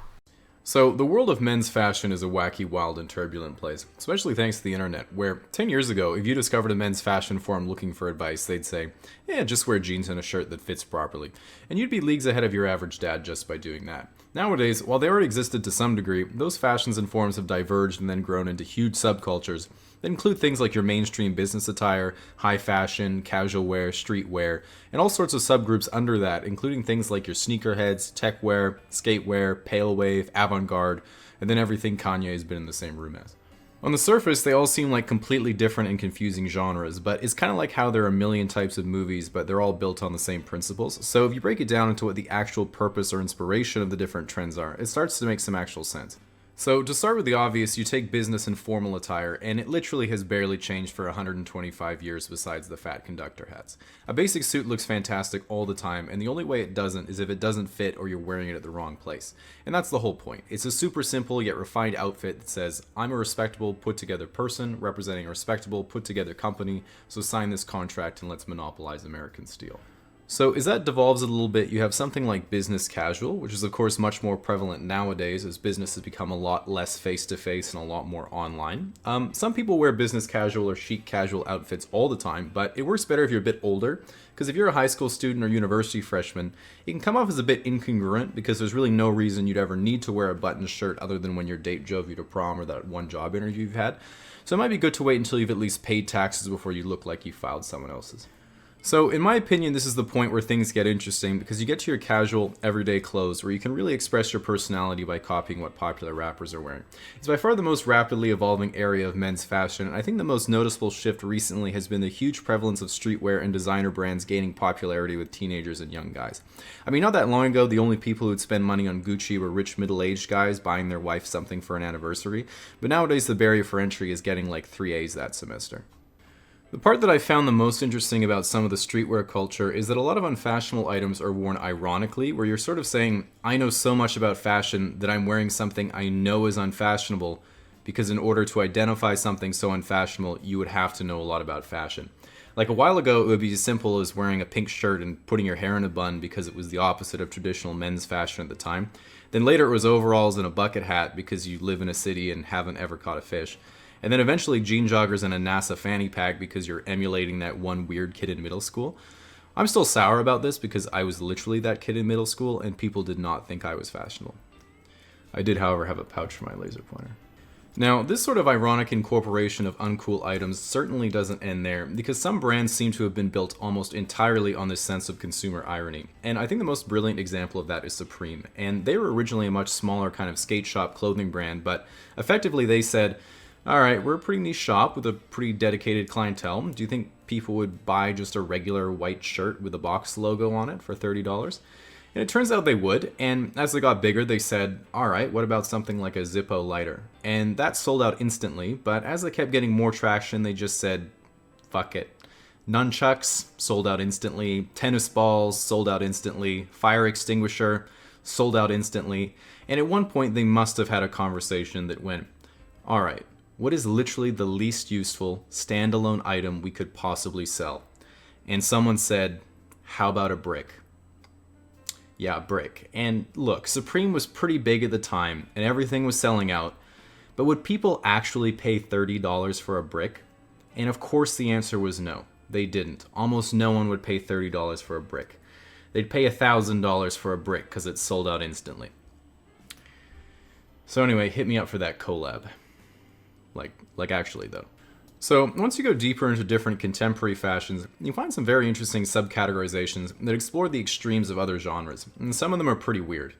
So, the world of men's fashion is a wacky, wild, and turbulent place, especially thanks to the internet, where 10 years ago, if you discovered a men's fashion forum looking for advice, they'd say, yeah, just wear jeans and a shirt that fits properly. And you'd be leagues ahead of your average dad just by doing that. Nowadays, while they already existed to some degree, those fashions and forums have diverged and then grown into huge subcultures that include things like your mainstream business attire, high fashion, casual wear, streetwear, and all sorts of subgroups under that, including things like your sneakerheads, tech wear, skate wear, pale wave, avant-garde, and then everything Kanye has been in the same room as. On the surface, they all seem like completely different and confusing genres, but it's kind of like how there are a million types of movies, but they're all built on the same principles. So if you break it down into what the actual purpose or inspiration of the different trends are, it starts to make some actual sense. So to start with the obvious, you take business and formal attire, and it literally has barely changed for 125 years besides the fat conductor hats. A basic suit looks fantastic all the time, and the only way it doesn't is if it doesn't fit or you're wearing it at the wrong place. And that's the whole point. It's a super simple yet refined outfit that says, I'm a respectable, put-together person representing a respectable, put-together company, so sign this contract and let's monopolize American steel. So as that devolves a little bit, you have something like business casual, which is of course much more prevalent nowadays as business has become a lot less face-to-face and a lot more online. Some people wear business casual or chic casual outfits all the time, but it works better if you're a bit older, because if you're a high school student or university freshman, it can come off as a bit incongruent because there's really no reason you'd ever need to wear a button shirt other than when your date drove you to prom or that one job interview you've had. So it might be good to wait until you've at least paid taxes before you look like you filed someone else's. So, in my opinion, this is the point where things get interesting because you get to your casual, everyday clothes where you can really express your personality by copying what popular rappers are wearing. It's by far the most rapidly evolving area of men's fashion, and I think the most noticeable shift recently has been the huge prevalence of streetwear and designer brands gaining popularity with teenagers and young guys. I mean, not that long ago, the only people who'd spend money on Gucci were rich middle-aged guys buying their wife something for an anniversary, but nowadays the barrier for entry is getting like 3 A's that semester. The part that I found the most interesting about some of the streetwear culture is that a lot of unfashionable items are worn ironically, where you're sort of saying, I know so much about fashion that I'm wearing something I know is unfashionable, because in order to identify something so unfashionable, you would have to know a lot about fashion. Like a while ago, it would be as simple as wearing a pink shirt and putting your hair in a bun because it was the opposite of traditional men's fashion at the time. Then later it was overalls and a bucket hat because you live in a city and haven't ever caught a fish. And then eventually jean joggers and a NASA fanny pack because you're emulating that one weird kid in middle school. I'm still sour about this because I was literally that kid in middle school and people did not think I was fashionable. I did, however, have a pouch for my laser pointer. Now, this sort of ironic incorporation of uncool items certainly doesn't end there, because some brands seem to have been built almost entirely on this sense of consumer irony. And I think the most brilliant example of that is Supreme. And they were originally a much smaller kind of skate shop clothing brand, but effectively they said, alright, we're a pretty niche shop with a pretty dedicated clientele. Do you think people would buy just a regular white shirt with a box logo on it for $30? And it turns out they would, and as they got bigger, they said, alright, what about something like a Zippo lighter? And that sold out instantly, but as they kept getting more traction, they just said, fuck it. Nunchucks, sold out instantly. Tennis balls, sold out instantly. Fire extinguisher, sold out instantly. And at one point, they must have had a conversation that went, alright, what is literally the least useful, standalone item we could possibly sell? And someone said, how about a brick? Yeah, a brick. And look, Supreme was pretty big at the time, and everything was selling out, but would people actually pay $30 for a brick? And of course the answer was no, they didn't. Almost no one would pay $30 for a brick. They'd pay $1,000 for a brick because it sold out instantly. So anyway, hit me up for that collab. Like actually though. So once you go deeper into different contemporary fashions, you find some very interesting subcategorizations that explore the extremes of other genres, and some of them are pretty weird.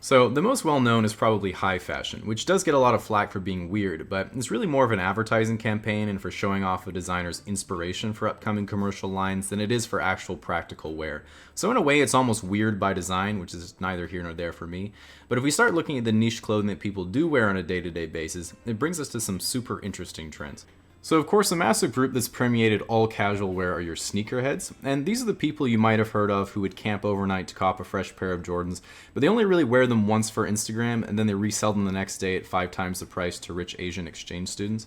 So the most well-known is probably high fashion, which does get a lot of flack for being weird, but it's really more of an advertising campaign and for showing off a designer's inspiration for upcoming commercial lines than it is for actual practical wear. So in a way, it's almost weird by design, which is neither here nor there for me. But if we start looking at the niche clothing that people do wear on a day-to-day basis, it brings us to some super interesting trends. So of course, a massive group that's permeated all casual wear are your sneakerheads, and these are the people you might have heard of who would camp overnight to cop a fresh pair of Jordans, but they only really wear them once for Instagram, and then they resell them the next day at 5 times the price to rich Asian exchange students.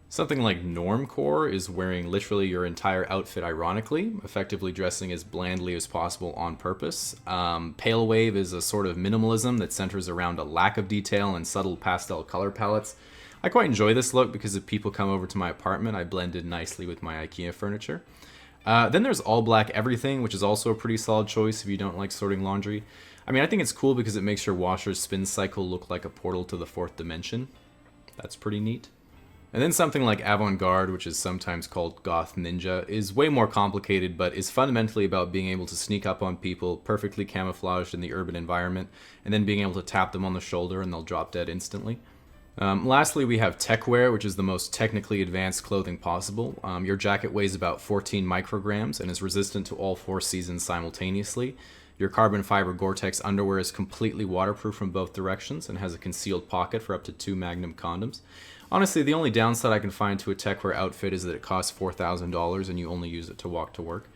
Something like normcore is wearing literally your entire outfit ironically, effectively dressing as blandly as possible on purpose. Pale wave is a sort of minimalism that centers around a lack of detail and subtle pastel color palettes. I quite enjoy this look because if people come over to my apartment, I blend in nicely with my IKEA furniture. Then there's all black everything, which is also a pretty solid choice if you don't like sorting laundry. I mean, I think it's cool because it makes your washer's spin cycle look like a portal to the 4th dimension. That's pretty neat. And then something like avant-garde, which is sometimes called goth ninja, is way more complicated, but is fundamentally about being able to sneak up on people perfectly camouflaged in the urban environment, and then being able to tap them on the shoulder and they'll drop dead instantly. Lastly, we have tech wear, which is the most technically advanced clothing possible. Your jacket weighs about 14 micrograms and is resistant to all 4 seasons simultaneously. Your carbon fiber Gore-Tex underwear is completely waterproof from both directions and has a concealed pocket for up to 2 Magnum condoms. Honestly, the only downside I can find to a tech wear outfit is that it costs $4,000 and you only use it to walk to work.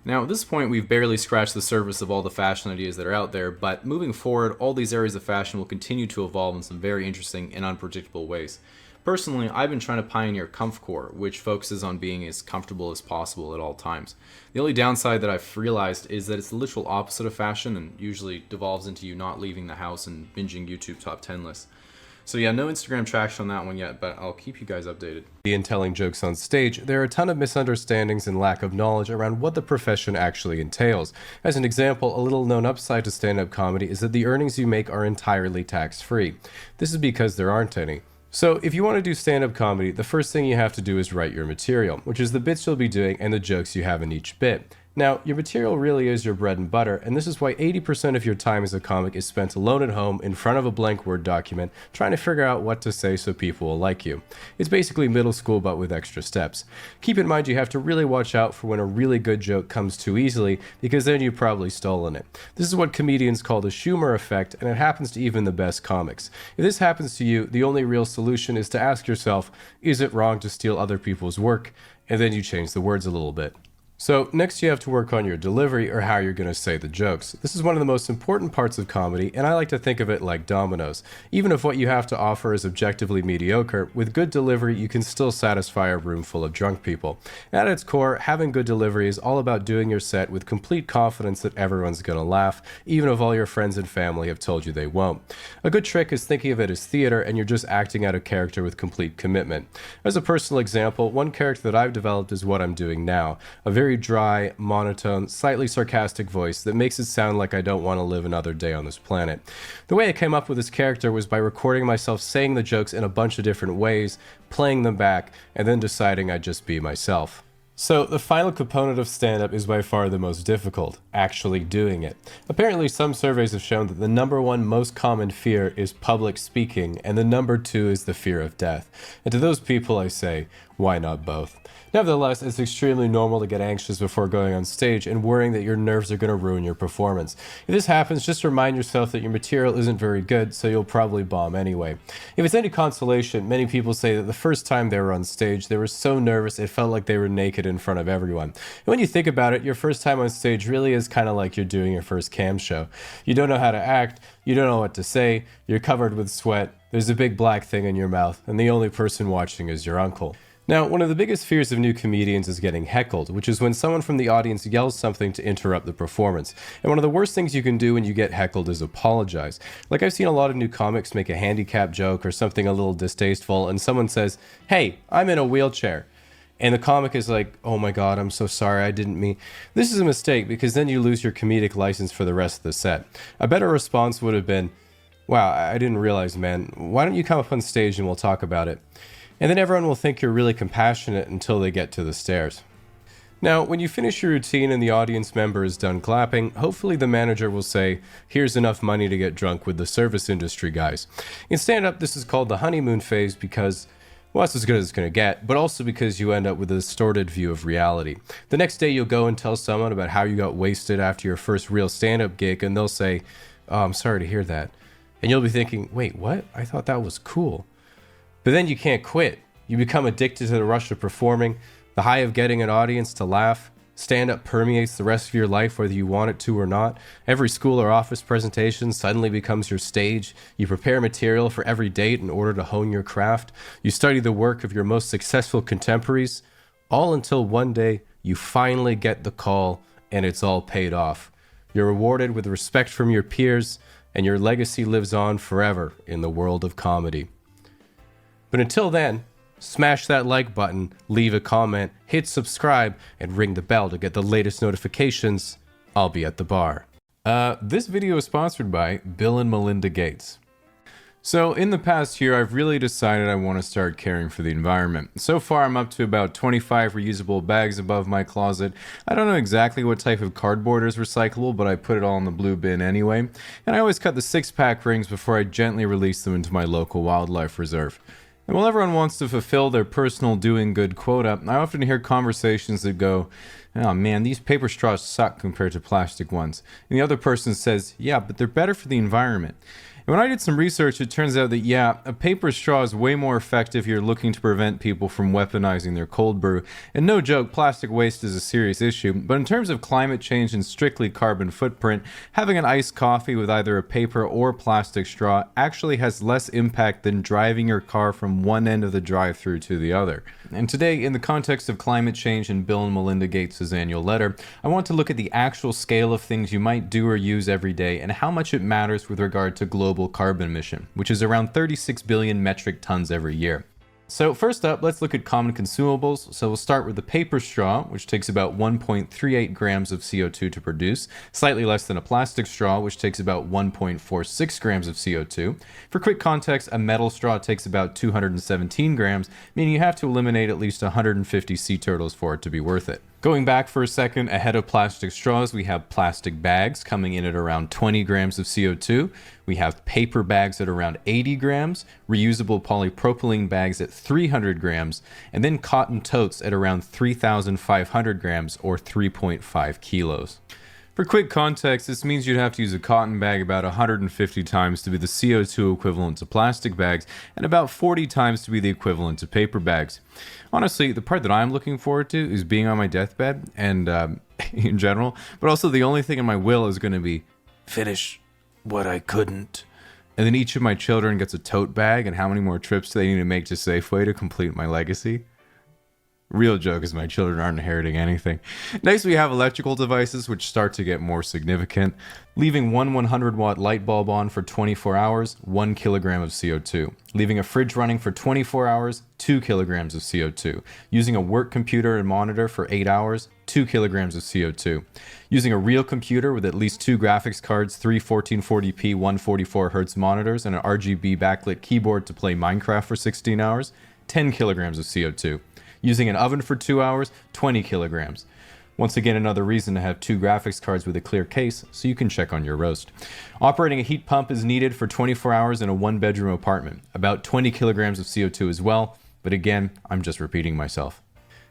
Now, at this point, we've barely scratched the surface of all the fashion ideas that are out there, but moving forward, all these areas of fashion will continue to evolve in some very interesting and unpredictable ways. Personally, I've been trying to pioneer comfcore, which focuses on being as comfortable as possible at all times. The only downside that I've realized is that it's the literal opposite of fashion and usually devolves into you not leaving the house and binging YouTube top 10 lists. So yeah, no Instagram traction on that one yet, but I'll keep you guys updated. In telling jokes on stage, there are a ton of misunderstandings and lack of knowledge around what the profession actually entails. As an example, a little known upside to stand-up comedy is that the earnings you make are entirely tax-free. This is because there aren't any. So if you want to do stand-up comedy, the first thing you have to do is write your material, which is the bits you'll be doing and the jokes you have in each bit. Now, your material really is your bread and butter, and this is why 80% of your time as a comic is spent alone at home in front of a blank Word document trying to figure out what to say so people will like you. It's basically middle school but with extra steps. Keep in mind you have to really watch out for when a really good joke comes too easily, because then you've probably stolen it. This is what comedians call the Schumer effect, and it happens to even the best comics. If this happens to you, the only real solution is to ask yourself, is it wrong to steal other people's work? And then you change the words a little bit. So next you have to work on your delivery, or how you're going to say the jokes. This is one of the most important parts of comedy, and I like to think of it like dominoes. Even if what you have to offer is objectively mediocre, with good delivery you can still satisfy a room full of drunk people. At its core, having good delivery is all about doing your set with complete confidence that everyone's going to laugh, even if all your friends and family have told you they won't. A good trick is thinking of it as theater and you're just acting out a character with complete commitment. As a personal example, one character that I've developed is what I'm doing now. A very dry, monotone, slightly sarcastic voice that makes it sound like I don't want to live another day on this planet. The way I came up with this character was by recording myself saying the jokes in a bunch of different ways, playing them back, and then deciding I'd just be myself. So, the final component of stand-up is by far the most difficult, actually doing it. Apparently, some surveys have shown that the #1 most common fear is public speaking, and the #2 is the fear of death. And to those people I say, why not both? Nevertheless, it's extremely normal to get anxious before going on stage and worrying that your nerves are going to ruin your performance. If this happens, just remind yourself that your material isn't very good, so you'll probably bomb anyway. If it's any consolation, many people say that the first time they were on stage, they were so nervous it felt like they were naked in front of everyone. And when you think about it, your first time on stage really is kind of like you're doing your first cam show. You don't know how to act, you don't know what to say, you're covered with sweat, there's a big black thing in your mouth, and the only person watching is your uncle. Now, one of the biggest fears of new comedians is getting heckled, which is when someone from the audience yells something to interrupt the performance. And one of the worst things you can do when you get heckled is apologize. Like, I've seen a lot of new comics make a handicap joke or something a little distasteful, and someone says, "Hey, I'm in a wheelchair." And the comic is like, "Oh my god, I'm so sorry, I didn't mean..." This is a mistake, because then you lose your comedic license for the rest of the set. A better response would have been, "Wow, I didn't realize, man. Why don't you come up on stage and we'll talk about it?" And then everyone will think you're really compassionate until they get to the stairs. Now, when you finish your routine and the audience member is done clapping, hopefully the manager will say, here's enough money to get drunk with the service industry guys. In stand-up, this is called the honeymoon phase because, well, that's as good as it's going to get, but also because you end up with a distorted view of reality. The next day you'll go and tell someone about how you got wasted after your first real stand-up gig, and they'll say, oh, I'm sorry to hear that. And you'll be thinking, wait, what? I thought that was cool. But then you can't quit. You become addicted to the rush of performing, the high of getting an audience to laugh. Stand-up permeates the rest of your life whether you want it to or not. Every school or office presentation suddenly becomes your stage. You prepare material for every date in order to hone your craft. You study the work of your most successful contemporaries, all until one day you finally get the call and it's all paid off. You're rewarded with respect from your peers, and your legacy lives on forever in the world of comedy. But until then, smash that like button, leave a comment, hit subscribe, and ring the bell to get the latest notifications. I'll be at the bar. This video is sponsored by Bill and Melinda Gates. So in the past year, I've really decided I want to start caring for the environment. So far, I'm up to about 25 reusable bags above my closet. I don't know exactly what type of cardboard is recyclable, but I put it all in the blue bin anyway. And I always cut the 6-pack rings before I gently release them into my local wildlife reserve. And while everyone wants to fulfill their personal doing good quota, I often hear conversations that go, oh man, these paper straws suck compared to plastic ones. And the other person says, yeah, but they're better for the environment. And when I did some research, it turns out that, yeah, a paper straw is way more effective if you're looking to prevent people from weaponizing their cold brew. And no joke, plastic waste is a serious issue. But in terms of climate change and strictly carbon footprint, having an iced coffee with either a paper or plastic straw actually has less impact than driving your car from one end of the drive-thru to the other. And today, in the context of climate change and Bill and Melinda Gates' annual letter, I want to look at the actual scale of things you might do or use every day and how much it matters with regard to global carbon emission, which is around 36 billion metric tons every year. So first up, let's look at common consumables. So we'll start with the paper straw, which takes about 1.38 grams of CO2 to produce, slightly less than a plastic straw, which takes about 1.46 grams of CO2. For quick context, a metal straw takes about 217 grams, meaning you have to eliminate at least 150 sea turtles for it to be worth it. Going back for a second, ahead of plastic straws, we have plastic bags coming in at around 20 grams of CO2. We have paper bags at around 80 grams, reusable polypropylene bags at 300 grams, and then cotton totes at around 3,500 grams or 3.5 kilos. For quick context, this means you'd have to use a cotton bag about 150 times to be the CO2 equivalent to plastic bags, and about 40 times to be the equivalent to paper bags. Honestly, the part that I'm looking forward to is being on my deathbed, and in general, but also the only thing in my will is going to be finish what I couldn't. And then each of my children gets a tote bag, and how many more trips do they need to make to Safeway to complete my legacy? Real joke is my children aren't inheriting anything. Next, we have electrical devices, which start to get more significant. Leaving one 100-watt light bulb on for 24 hours, 1 kilogram of CO2. Leaving a fridge running for 24 hours, 2 kilograms of CO2. Using a work computer and monitor for 8 hours, 2 kilograms of CO2. Using a real computer with at least 2 graphics cards, 3 1440p 144Hz monitors, and an RGB backlit keyboard to play Minecraft for 16 hours, 10 kilograms of CO2. Using an oven for 2 hours, 20 kilograms. Once again, another reason to have 2 graphics cards with a clear case so you can check on your roast. Operating a heat pump is needed for 24 hours in a 1-bedroom apartment. About 20 kilograms of CO2 as well, but again, I'm just repeating myself.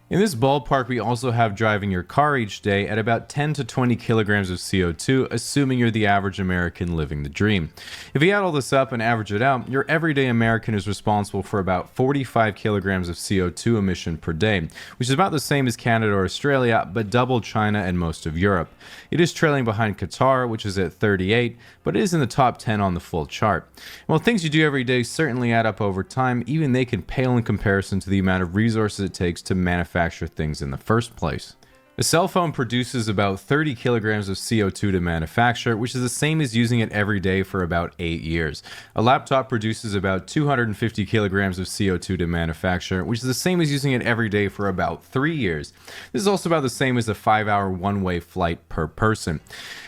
In this ballpark, we also have driving your car each day at about 10 to 20 kilograms of CO2, assuming you're the average American living the dream. If you add all this up and average it out, your everyday American is responsible for about 45 kilograms of CO2 emission per day, which is about the same as Canada or Australia, but double China and most of Europe. It is trailing behind Qatar, which is at 38, but it is in the top 10 on the full chart. While things you do every day certainly add up over time, even they can pale in comparison to the amount of resources it takes to manufacture things in the first place. A cell phone produces about 30 kilograms of CO2 to manufacture, which is the same as using it every day for about 8 years. A laptop produces about 250 kilograms of CO2 to manufacture, which is the same as using it every day for about 3 years. This is also about the same as a 5-hour one-way flight per person.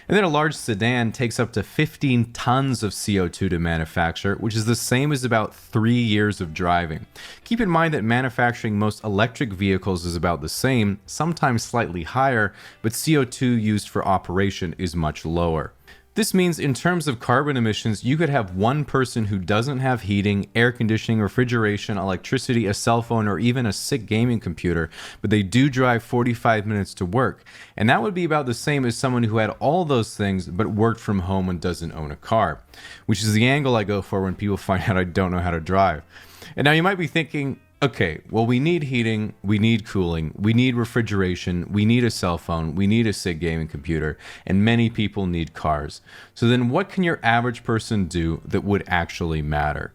And then a large sedan takes up to 15 tons of CO2 to manufacture, which is the same as about 3 years of driving. Keep in mind that manufacturing most electric vehicles is about the same, sometimes slightly higher, but CO2 used for operation is much lower. This means in terms of carbon emissions, you could have one person who doesn't have heating, air conditioning, refrigeration, electricity, a cell phone, or even a sick gaming computer, but they do drive 45 minutes to work. And that would be about the same as someone who had all those things but worked from home and doesn't own a car, which is the angle I go for when people find out I don't know how to drive. And now you might be thinking, okay, well, we need heating, we need cooling, we need refrigeration, we need a cell phone, we need a sick gaming computer, and many people need cars. So then what can your average person do that would actually matter?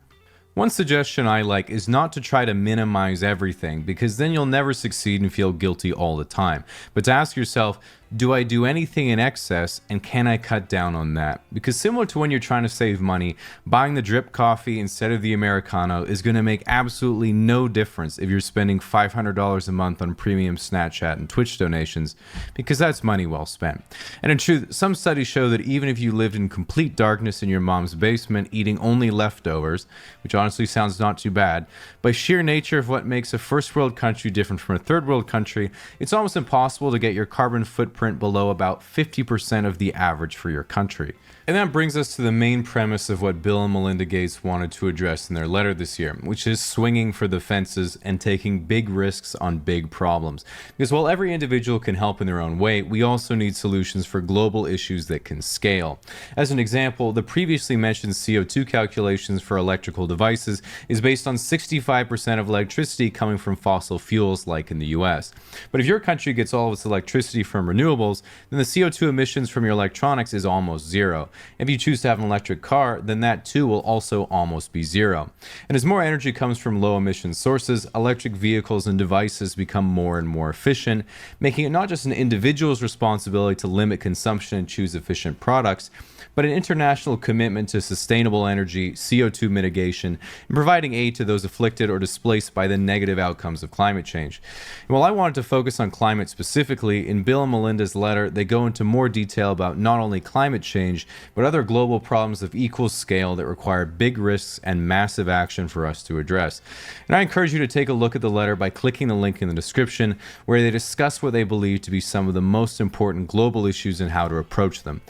One suggestion I like is not to try to minimize everything, because then you'll never succeed and feel guilty all the time, but to ask yourself, do I do anything in excess, and can I cut down on that? Because similar to when you're trying to save money, buying the drip coffee instead of the Americano is going to make absolutely no difference if you're spending $500 a month on premium Snapchat and Twitch donations, because that's money well spent. And in truth, some studies show that even if you lived in complete darkness in your mom's basement, eating only leftovers, which honestly sounds not too bad, by sheer nature of what makes a first world country different from a third world country, it's almost impossible to get your carbon footprint below about 50% of the average for your country. And that brings us to the main premise of what Bill and Melinda Gates wanted to address in their letter this year, which is swinging for the fences and taking big risks on big problems. Because while every individual can help in their own way, we also need solutions for global issues that can scale. As an example, the previously mentioned CO2 calculations for electrical devices is based on 65% of electricity coming from fossil fuels like in the US. But if your country gets all of its electricity from renewables, then the CO2 emissions from your electronics is almost zero. If you choose to have an electric car, then that too will also almost be zero. And as more energy comes from low emission sources, electric vehicles and devices become more and more efficient, making it not just an individual's responsibility to limit consumption and choose efficient products, but an international commitment to sustainable energy, CO2 mitigation, and providing aid to those afflicted or displaced by the negative outcomes of climate change. And while I wanted to focus on climate specifically, in Bill and Melinda's letter, they go into more detail about not only climate change, but other global problems of equal scale that require big risks and massive action for us to address. And I encourage you to take a look at the letter by clicking the link in the description, where they discuss what they believe to be some of the most important global issues and how to approach them.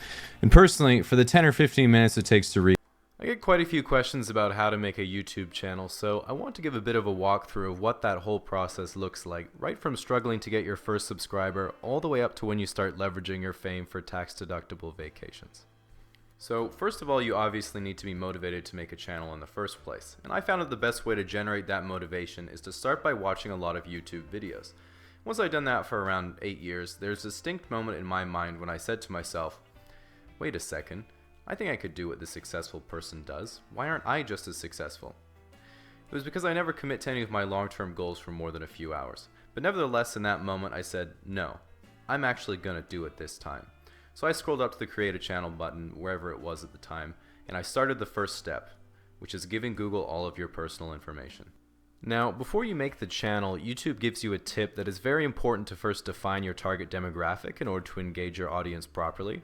And personally, for the 10 or 15 minutes it takes to read, I get quite a few questions about how to make a YouTube channel, so I want to give a bit of a walkthrough of what that whole process looks like, right from struggling to get your first subscriber all the way up to when you start leveraging your fame for tax-deductible vacations. So first of all, you obviously need to be motivated to make a channel in the first place, and I found that the best way to generate that motivation is to start by watching a lot of YouTube videos. Once I'd done that for around 8 years, there's a distinct moment in my mind when I said to myself, wait a second, I think I could do what this successful person does. Why aren't I just as successful? It was because I never commit to any of my long-term goals for more than a few hours. But nevertheless, in that moment, I said, no, I'm actually gonna do it this time. So I scrolled up to the create a channel button, wherever it was at the time, and I started the first step, which is giving Google all of your personal information. Now, before you make the channel, YouTube gives you a tip that is very important to first define your target demographic in order to engage your audience properly.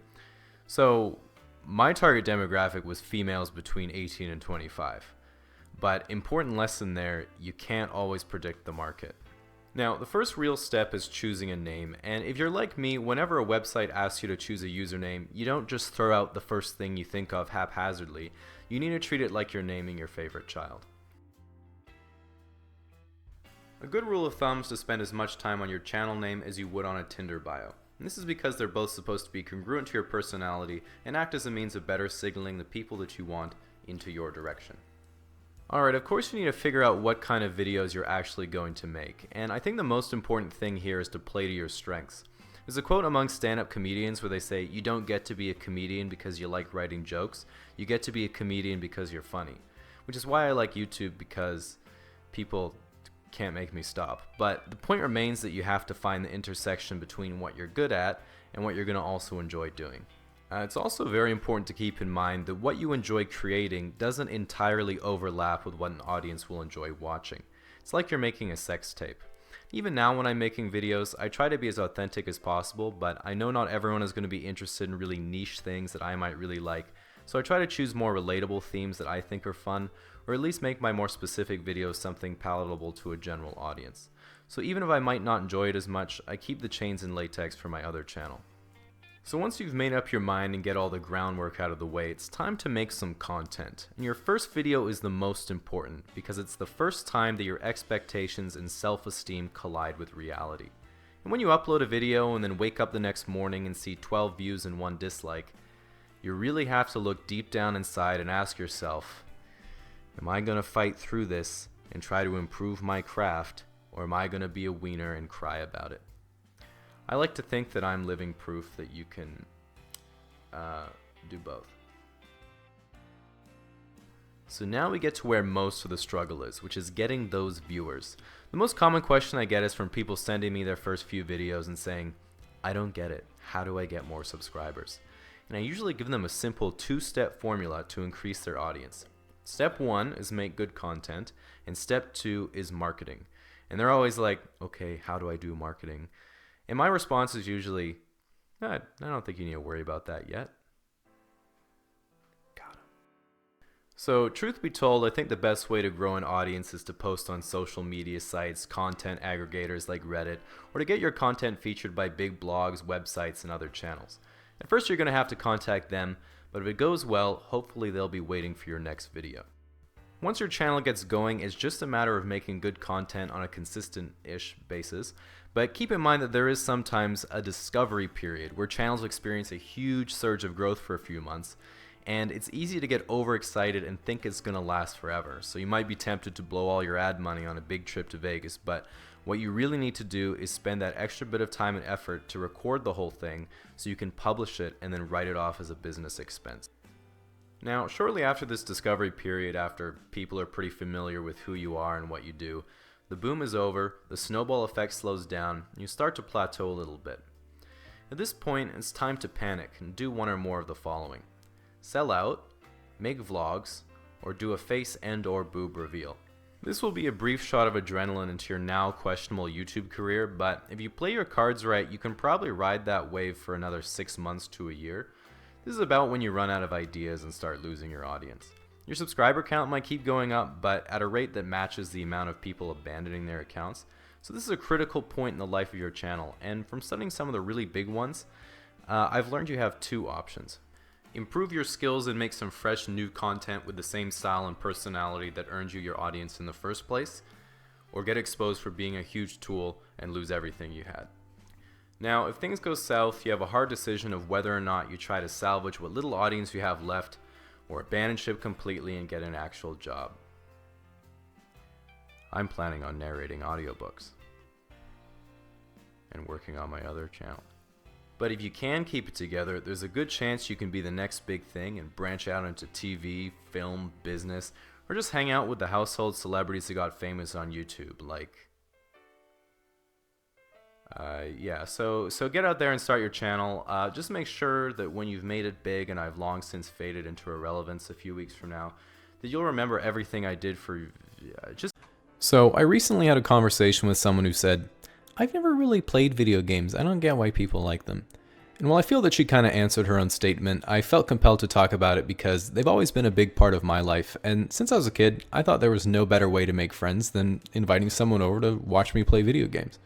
So, my target demographic was females between 18 and 25. But important lesson there, you can't always predict the market. Now, the first real step is choosing a name, and if you're like me, whenever a website asks you to choose a username, you don't just throw out the first thing you think of haphazardly. You need to treat it like you're naming your favorite child. A good rule of thumb is to spend as much time on your channel name as you would on a Tinder bio. And this is because they're both supposed to be congruent to your personality and act as a means of better signaling the people that you want into your direction. Alright, of course you need to figure out what kind of videos you're actually going to make, and I think the most important thing here is to play to your strengths. There's a quote among stand-up comedians where they say, you don't get to be a comedian because you like writing jokes, you get to be a comedian because you're funny. Which is why I like YouTube, because people can't make me stop. But the point remains that you have to find the intersection between what you're good at and what you're going to also enjoy doing. It's also very important to keep in mind that what you enjoy creating doesn't entirely overlap with what an audience will enjoy watching. It's like you're making a sex tape. Even now when I'm making videos, I try to be as authentic as possible, but I know not everyone is going to be interested in really niche things that I might really like, so I try to choose more relatable themes that I think are fun, or at least make my more specific videos something palatable to a general audience. So even if I might not enjoy it as much, I keep the chains in latex for my other channel. So once you've made up your mind and get all the groundwork out of the way, it's time to make some content. And your first video is the most important because it's the first time that your expectations and self-esteem collide with reality. And when you upload a video and then wake up the next morning and see 12 views and 1 dislike, you really have to look deep down inside and ask yourself, am I going to fight through this and try to improve my craft, or am I going to be a wiener and cry about it? I like to think that I'm living proof that you can do both. So now we get to where most of the struggle is, which is getting those viewers. The most common question I get is from people sending me their first few videos and saying, I don't get it, how do I get more subscribers? And I usually give them a simple 2-step formula to increase their audience. Step 1 is make good content, and step 2 is marketing. And they're always like, okay, how do I do marketing? And my response is usually, I don't think you need to worry about that yet. Got him. So, truth be told, I think the best way to grow an audience is to post on social media sites, content aggregators like Reddit, or to get your content featured by big blogs, websites, and other channels. At first, you're going to have to contact them, but if it goes well, hopefully they'll be waiting for your next video. Once your channel gets going, it's just a matter of making good content on a consistent-ish basis. But keep in mind that there is sometimes a discovery period where channels experience a huge surge of growth for a few months, and it's easy to get overexcited and think it's going to last forever. So you might be tempted to blow all your ad money on a big trip to Vegas, but what you really need to do is spend that extra bit of time and effort to record the whole thing so you can publish it and then write it off as a business expense. Now, shortly after this discovery period, after people are pretty familiar with who you are and what you do, the boom is over, the snowball effect slows down, and you start to plateau a little bit. At this point, it's time to panic and do one or more of the following. Sell out, make vlogs, or do a face and/or boob reveal. This will be a brief shot of adrenaline into your now questionable YouTube career, but if you play your cards right, you can probably ride that wave for another 6 months to a year. This is about when you run out of ideas and start losing your audience. Your subscriber count might keep going up, but at a rate that matches the amount of people abandoning their accounts. So this is a critical point in the life of your channel, and from studying some of the really big ones, I've learned you have 2 options. Improve your skills and make some fresh new content with the same style and personality that earned you your audience in the first place, or get exposed for being a huge tool and lose everything you had. Now, if things go south, you have a hard decision of whether or not you try to salvage what little audience you have left, or abandon ship completely and get an actual job. I'm planning on narrating audiobooks and working on my other channel. But if you can keep it together, there's a good chance you can be the next big thing and branch out into TV, film, business, or just hang out with the household celebrities that got famous on YouTube, like... So get out there and start your channel. Just make sure that when you've made it big, and I've long since faded into irrelevance a few weeks from now, that you'll remember everything I did for you. So I recently had a conversation with someone who said, I've never really played video games. I don't get why people like them. And while I feel that she kind of answered her own statement, I felt compelled to talk about it because they've always been a big part of my life. And since I was a kid, I thought there was no better way to make friends than inviting someone over to watch me play video games.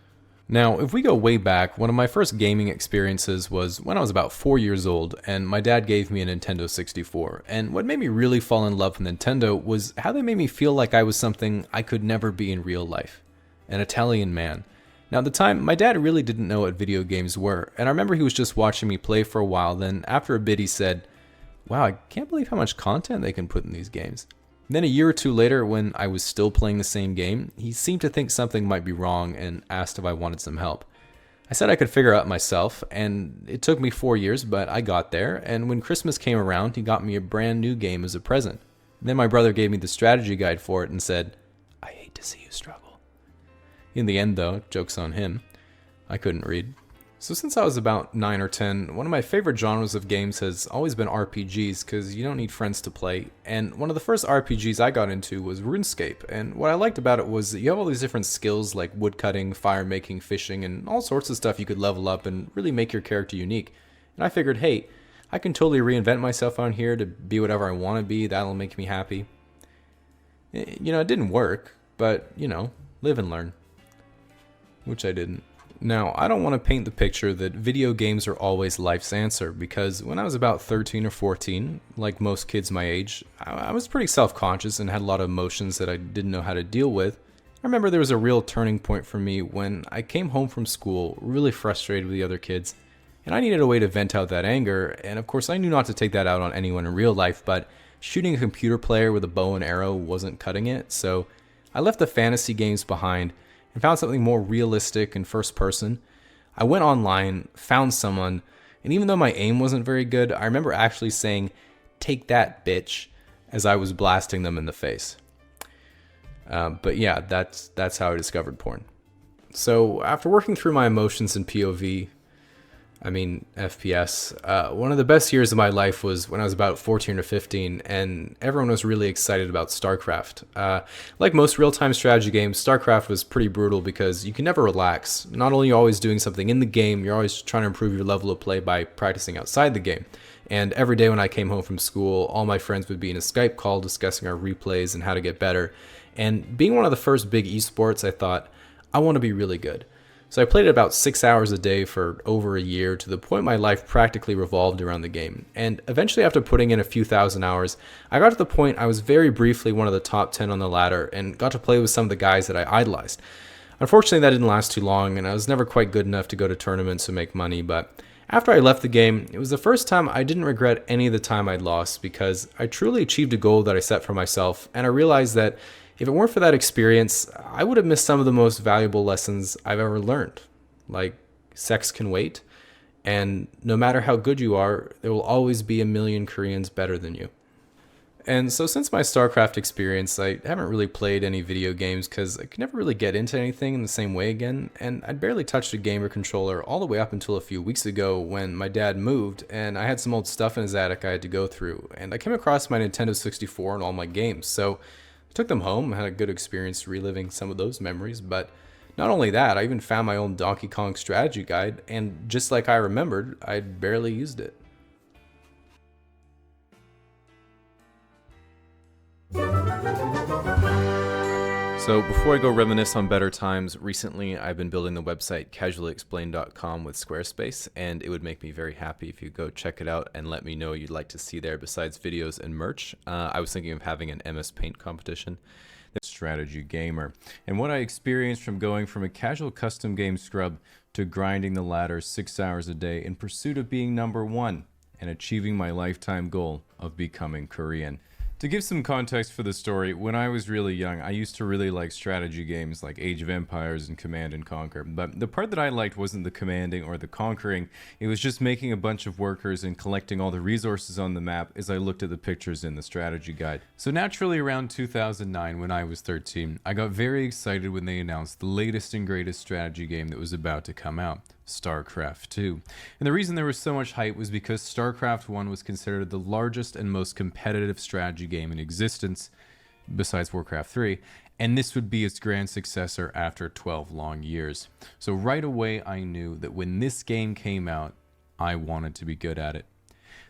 Now, if we go way back, one of my first gaming experiences was when I was about 4 years old, and my dad gave me a Nintendo 64. And what made me really fall in love with Nintendo was how they made me feel like I was something I could never be in real life. An Italian man. Now, at the time, my dad really didn't know what video games were, and I remember he was just watching me play for a while, then after a bit he said, wow, I can't believe how much content they can put in these games. Then a year or two later, when I was still playing the same game, he seemed to think something might be wrong and asked if I wanted some help. I said I could figure it out myself, and it took me 4 years, but I got there, and when Christmas came around, he got me a brand new game as a present. Then my brother gave me the strategy guide for it and said, I hate to see you struggle. In the end, though, joke's on him. I couldn't read. So since I was about 9 or 10, one of my favorite genres of games has always been RPGs, because you don't need friends to play. And one of the first RPGs I got into was RuneScape, and what I liked about it was that you have all these different skills like woodcutting, fire making, fishing, and all sorts of stuff you could level up and really make your character unique. And I figured, hey, I can totally reinvent myself on here to be whatever I want to be, that'll make me happy. It didn't work, but, live and learn. Which I didn't. Now, I don't want to paint the picture that video games are always life's answer, because when I was about 13 or 14, like most kids my age, I was pretty self-conscious and had a lot of emotions that I didn't know how to deal with. I remember there was a real turning point for me when I came home from school really frustrated with the other kids, and I needed a way to vent out that anger, and of course I knew not to take that out on anyone in real life, but shooting a computer player with a bow and arrow wasn't cutting it, so I left the fantasy games behind and found something more realistic and first person. I went online, found someone, and even though my aim wasn't very good, I remember actually saying, "Take that, bitch," as I was blasting them in the face. But yeah, that's how I discovered porn. So after working through my emotions in FPS, one of the best years of my life was when I was about 14 or 15, and everyone was really excited about StarCraft. Like most real-time strategy games, StarCraft was pretty brutal because you can never relax. Not only are you always doing something in the game, you're always trying to improve your level of play by practicing outside the game. And every day when I came home from school, all my friends would be in a Skype call discussing our replays and how to get better. And being one of the first big esports, I thought, I want to be really good. So I played it about 6 hours a day for over a year, to the point my life practically revolved around the game. And eventually, after putting in a few thousand hours, I got to the point I was very briefly one of the top 10 on the ladder and got to play with some of the guys that I idolized. Unfortunately, that didn't last too long, and I was never quite good enough to go to tournaments and make money, but after I left the game, it was the first time I didn't regret any of the time I'd lost, because I truly achieved a goal that I set for myself, and I realized that if it weren't for that experience, I would have missed some of the most valuable lessons I've ever learned. Like, sex can wait, and no matter how good you are, there will always be a million Koreans better than you. And so since my StarCraft experience, I haven't really played any video games because I could never really get into anything in the same way again, and I'd barely touched a gamer controller all the way up until a few weeks ago when my dad moved, and I had some old stuff in his attic I had to go through, and I came across my Nintendo 64 and all my games, so I took them home, had a good experience reliving some of those memories, but not only that, I even found my own Donkey Kong strategy guide, and just like I remembered, I'd barely used it. So before I go reminisce on better times, recently I've been building the website casuallyexplained.com with Squarespace, and it would make me very happy if you go check it out and let me know what you'd like to see there besides videos and merch. I was thinking of having an MS Paint competition. Strategy gamer, and what I experienced from going from a casual custom game scrub to grinding the ladder 6 hours a day in pursuit of being number one and achieving my lifetime goal of becoming Korean. To give some context for the story, when I was really young, I used to really like strategy games like Age of Empires and Command and Conquer, but the part that I liked wasn't the commanding or the conquering, it was just making a bunch of workers and collecting all the resources on the map as I looked at the pictures in the strategy guide. So naturally around 2009, when I was 13, I got very excited when they announced the latest and greatest strategy game that was about to come out. StarCraft 2. And the reason there was so much hype was because StarCraft 1 was considered the largest and most competitive strategy game in existence, besides Warcraft 3, and this would be its grand successor after 12 long years. So right away I knew that when this game came out, I wanted to be good at it.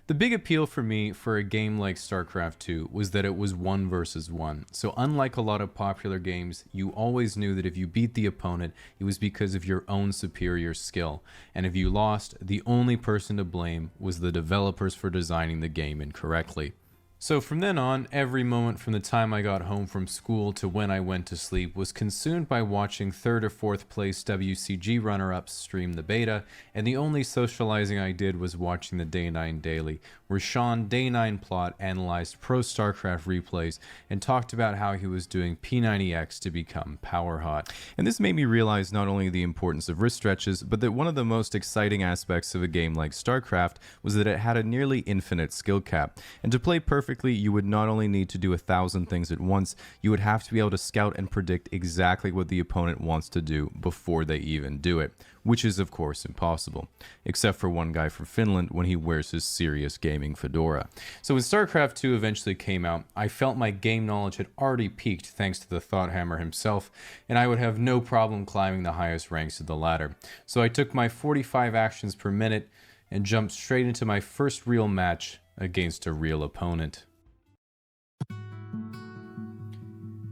The big appeal for me for a game like StarCraft 2 was that it was 1 versus 1. So unlike a lot of popular games, you always knew that if you beat the opponent, it was because of your own superior skill. And if you lost, the only person to blame was the developers for designing the game incorrectly. So from then on, every moment from the time I got home from school to when I went to sleep was consumed by watching 3rd or 4th place WCG runner-ups stream the beta, and the only socializing I did was watching the Day 9 Daily, where Sean Day 9 Plot analyzed pro StarCraft replays and talked about how he was doing P90X to become power hot. And this made me realize not only the importance of wrist stretches, but that one of the most exciting aspects of a game like StarCraft was that it had a nearly infinite skill cap, and to play perfect perfectly, you would not only need to do 1,000 things at once, you would have to be able to scout and predict exactly what the opponent wants to do before they even do it, which is of course impossible, except for one guy from Finland when he wears his serious gaming fedora. So when StarCraft 2 eventually came out, I felt my game knowledge had already peaked thanks to the Thought Hammer himself, and I would have no problem climbing the highest ranks of the ladder. So I took my 45 actions per minute and jumped straight into my first real match against a real opponent.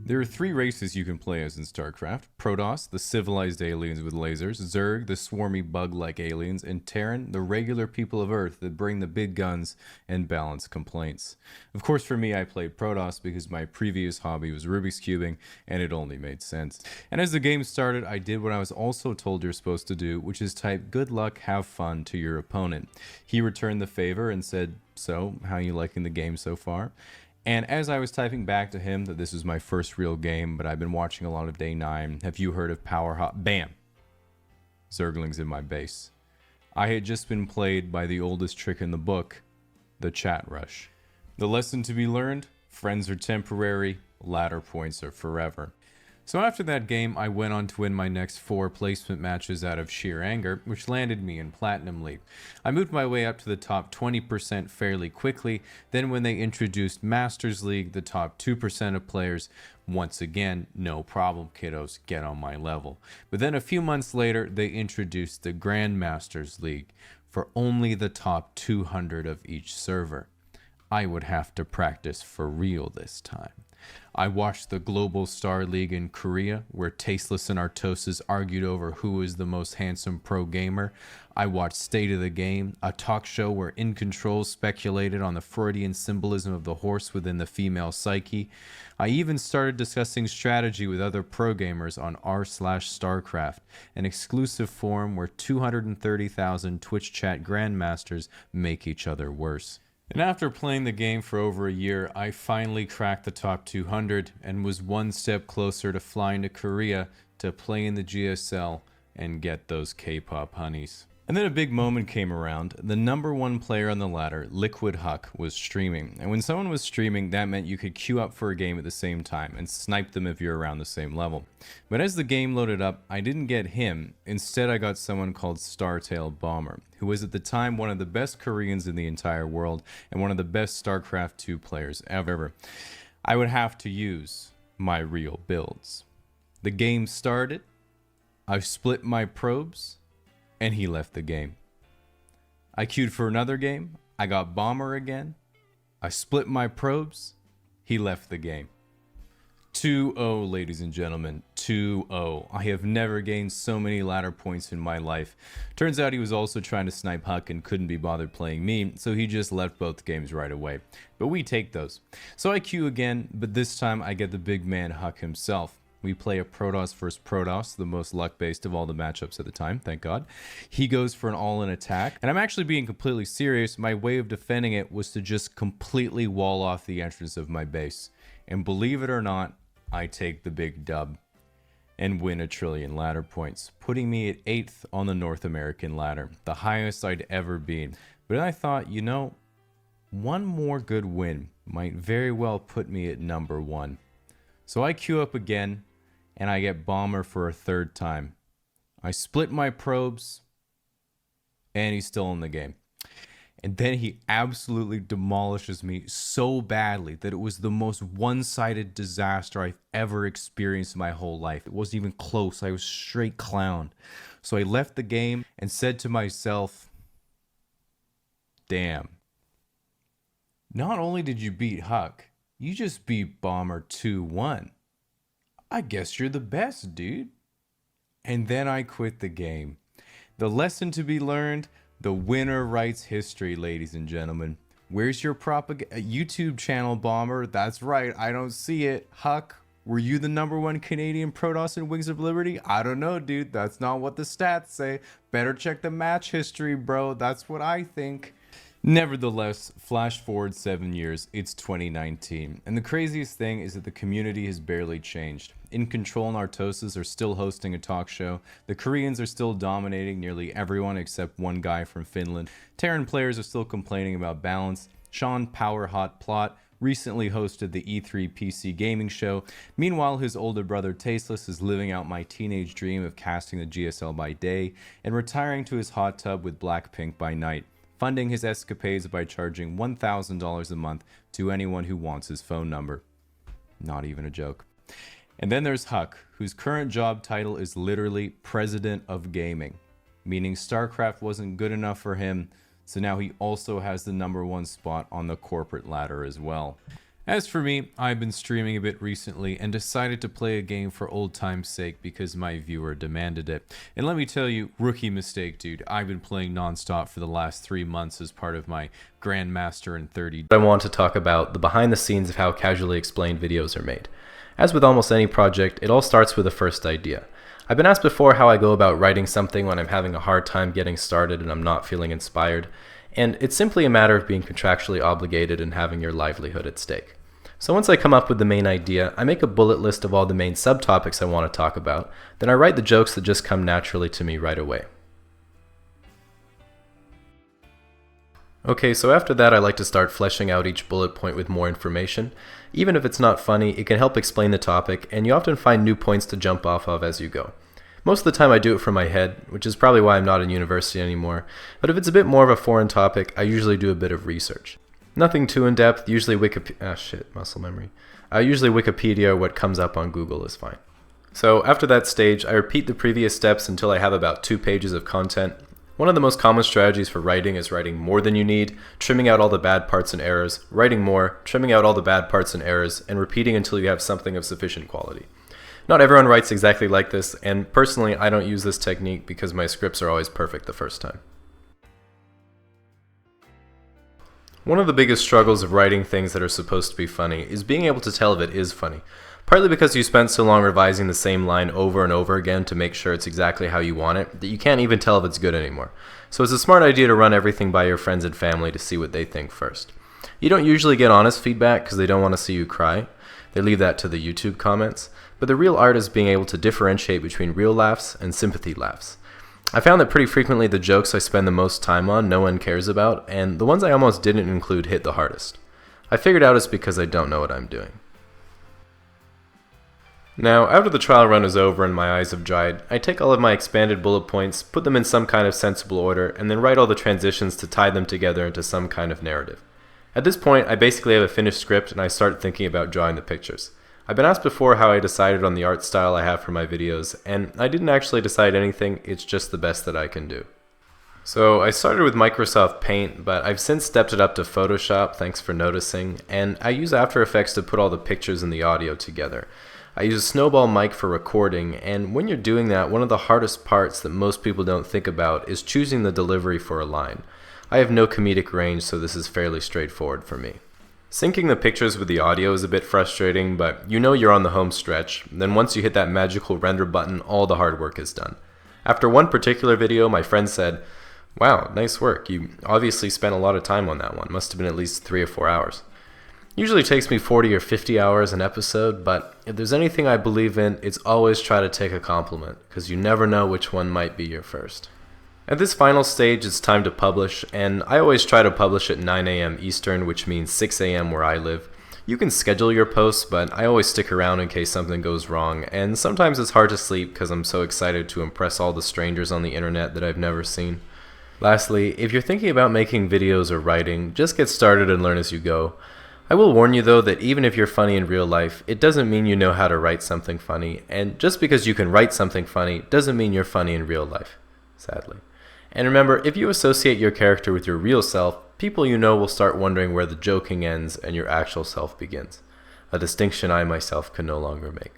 There are 3 races you can play as in StarCraft: Protoss, the civilized aliens with lasers; Zerg, the swarmy bug-like aliens; and Terran, the regular people of Earth that bring the big guns and balance complaints. Of course, for me, I played Protoss because my previous hobby was Rubik's Cubing, and it only made sense. And as the game started, I did what I was also told you're supposed to do, which is type "good luck, have fun" to your opponent. He returned the favor and said, "So, how are you liking the game so far?" And as I was typing back to him that this was my first real game, but I've been watching a lot of Day 9, have you heard of Power Hop? Bam! Zerglings in my base. I had just been played by the oldest trick in the book, the chat rush. The lesson to be learned: friends are temporary, ladder points are forever. So after that game, I went on to win my next 4 placement matches out of sheer anger, which landed me in Platinum League. I moved my way up to the top 20% fairly quickly. Then when they introduced Masters League, the top 2% of players, once again, no problem, kiddos, get on my level. But then a few months later, they introduced the Grandmasters League for only the top 200 of each server. I would have to practice for real this time. I watched the Global Star League in Korea, where Tasteless and Artosis argued over who is the most handsome pro gamer. I watched State of the Game, a talk show where In Control speculated on the Freudian symbolism of the horse within the female psyche. I even started discussing strategy with other pro gamers on r/StarCraft, an exclusive forum where 230,000 Twitch chat grandmasters make each other worse. And after playing the game for over a year, I finally cracked the top 200 and was one step closer to flying to Korea to play in the GSL and get those K-pop honeys. And then a big moment came around. The number 1 player on the ladder, Liquid Huck, was streaming. And when someone was streaming, that meant you could queue up for a game at the same time and snipe them if you're around the same level. But as the game loaded up, I didn't get him. Instead, I got someone called Startail Bomber, who was at the time one of the best Koreans in the entire world and one of the best StarCraft 2 players ever. I would have to use my real builds. The game started, I split my probes, and he left the game. I queued for another game, I got Bomber again, I split my probes, he left the game. 2-0, ladies and gentlemen, 2-0. I have never gained so many ladder points in my life. Turns out he was also trying to snipe Huck and couldn't be bothered playing me, so he just left both games right away. But we take those. So I queue again, but this time I get the big man Huck himself. We play a Protoss versus Protoss, the most luck-based of all the matchups at the time, thank God. He goes for an all-in attack, and I'm actually being completely serious. My way of defending it was to just completely wall off the entrance of my base. And believe it or not, I take the big dub and win 1 trillion ladder points, putting me at 8th on the North American ladder, the highest I'd ever been. But I thought, you know, one more good win might very well put me at number 1. So I queue up again, and I get Bomber for a 3rd time. I split my probes, and he's still in the game. And then he absolutely demolishes me so badly that it was the most one-sided disaster I've ever experienced in my whole life. It wasn't even close. I was straight clown. So I left the game and said to myself, damn. Not only did you beat Huck, you just beat Bomber 2-1. I guess you're the best, dude. And then I quit the game. The lesson to be learned: the winner writes history, ladies and gentlemen. Where's your YouTube channel, Bomber? That's right, I don't see it. Huck, were you the number 1 Canadian Protoss in Wings of Liberty? I don't know, dude. That's not what the stats say. Better check the match history, bro. That's what I think. Nevertheless, flash forward 7 years, it's 2019, and the craziest thing is that the community has barely changed. In Control and Artosis are still hosting a talk show, the Koreans are still dominating nearly everyone except one guy from Finland, Terran players are still complaining about balance, Sean Power Hot Plot recently hosted the E3 PC gaming show. Meanwhile, his older brother Tasteless is living out my teenage dream of casting the GSL by day and retiring to his hot tub with Blackpink by night, funding his escapades by charging $1,000 a month to anyone who wants his phone number. Not even a joke. And then there's Huck, whose current job title is literally President of Gaming, meaning StarCraft wasn't good enough for him, so now he also has the #1 spot on the corporate ladder as well. As for me, I've been streaming a bit recently and decided to play a game for old time's sake because my viewer demanded it. And let me tell you, rookie mistake, dude. I've been playing non-stop for the last 3 months as part of my Grandmaster in 30. I want to talk about the behind the scenes of how casually explained videos are made. As with almost any project, it all starts with a first idea. I've been asked before how I go about writing something when I'm having a hard time getting started and I'm not feeling inspired, and it's simply a matter of being contractually obligated and having your livelihood at stake. So once I come up with the main idea, I make a bullet list of all the main subtopics I want to talk about, then I write the jokes that just come naturally to me right away. Okay, so after that I like to start fleshing out each bullet point with more information. Even if it's not funny, it can help explain the topic, and you often find new points to jump off of as you go. Most of the time I do it from my head, which is probably why I'm not in university anymore, but if it's a bit more of a foreign topic, I usually do a bit of research. Nothing too in-depth, usually usually Wikipedia or what comes up on Google is fine. So after that stage, I repeat the previous steps until I have about 2 pages of content. One of the most common strategies for writing is writing more than you need, trimming out all the bad parts and errors, writing more, trimming out all the bad parts and errors, and repeating until you have something of sufficient quality. Not everyone writes exactly like this, and personally I don't use this technique because my scripts are always perfect the first time. One of the biggest struggles of writing things that are supposed to be funny is being able to tell if it is funny. Partly because you spent so long revising the same line over and over again to make sure it's exactly how you want it, that you can't even tell if it's good anymore. So it's a smart idea to run everything by your friends and family to see what they think first. You don't usually get honest feedback because they don't want to see you cry. They leave that to the YouTube comments. But the real art is being able to differentiate between real laughs and sympathy laughs. I found that pretty frequently the jokes I spend the most time on no one cares about, and the ones I almost didn't include hit the hardest. I figured out it's because I don't know what I'm doing. Now, after the trial run is over and my eyes have dried, I take all of my expanded bullet points, put them in some kind of sensible order, and then write all the transitions to tie them together into some kind of narrative. At this point, I basically have a finished script and I start thinking about drawing the pictures. I've been asked before how I decided on the art style I have for my videos, and I didn't actually decide anything, it's just the best that I can do. So I started with Microsoft Paint, but I've since stepped it up to Photoshop, thanks for noticing, and I use After Effects to put all the pictures and the audio together. I use a snowball mic for recording, and when you're doing that, one of the hardest parts that most people don't think about is choosing the delivery for a line. I have no comedic range, so this is fairly straightforward for me. Syncing the pictures with the audio is a bit frustrating, but you know you're on the home stretch. Then once you hit that magical render button, all the hard work is done. After one particular video, my friend said, "Wow, nice work. You obviously spent a lot of time on that one. Must have been at least 3 or 4 hours." Usually takes me 40 or 50 hours an episode, but if there's anything I believe in, it's always try to take a compliment, because you never know which one might be your first. At this final stage, it's time to publish, and I always try to publish at 9 a.m. Eastern, which means 6 a.m. where I live. You can schedule your posts, but I always stick around in case something goes wrong, and sometimes it's hard to sleep because I'm so excited to impress all the strangers on the internet that I've never seen. Lastly, if you're thinking about making videos or writing, just get started and learn as you go. I will warn you though that even if you're funny in real life, it doesn't mean you know how to write something funny, and just because you can write something funny doesn't mean you're funny in real life, sadly. And remember, if you associate your character with your real self, people you know will start wondering where the joking ends and your actual self begins. A distinction I myself can no longer make.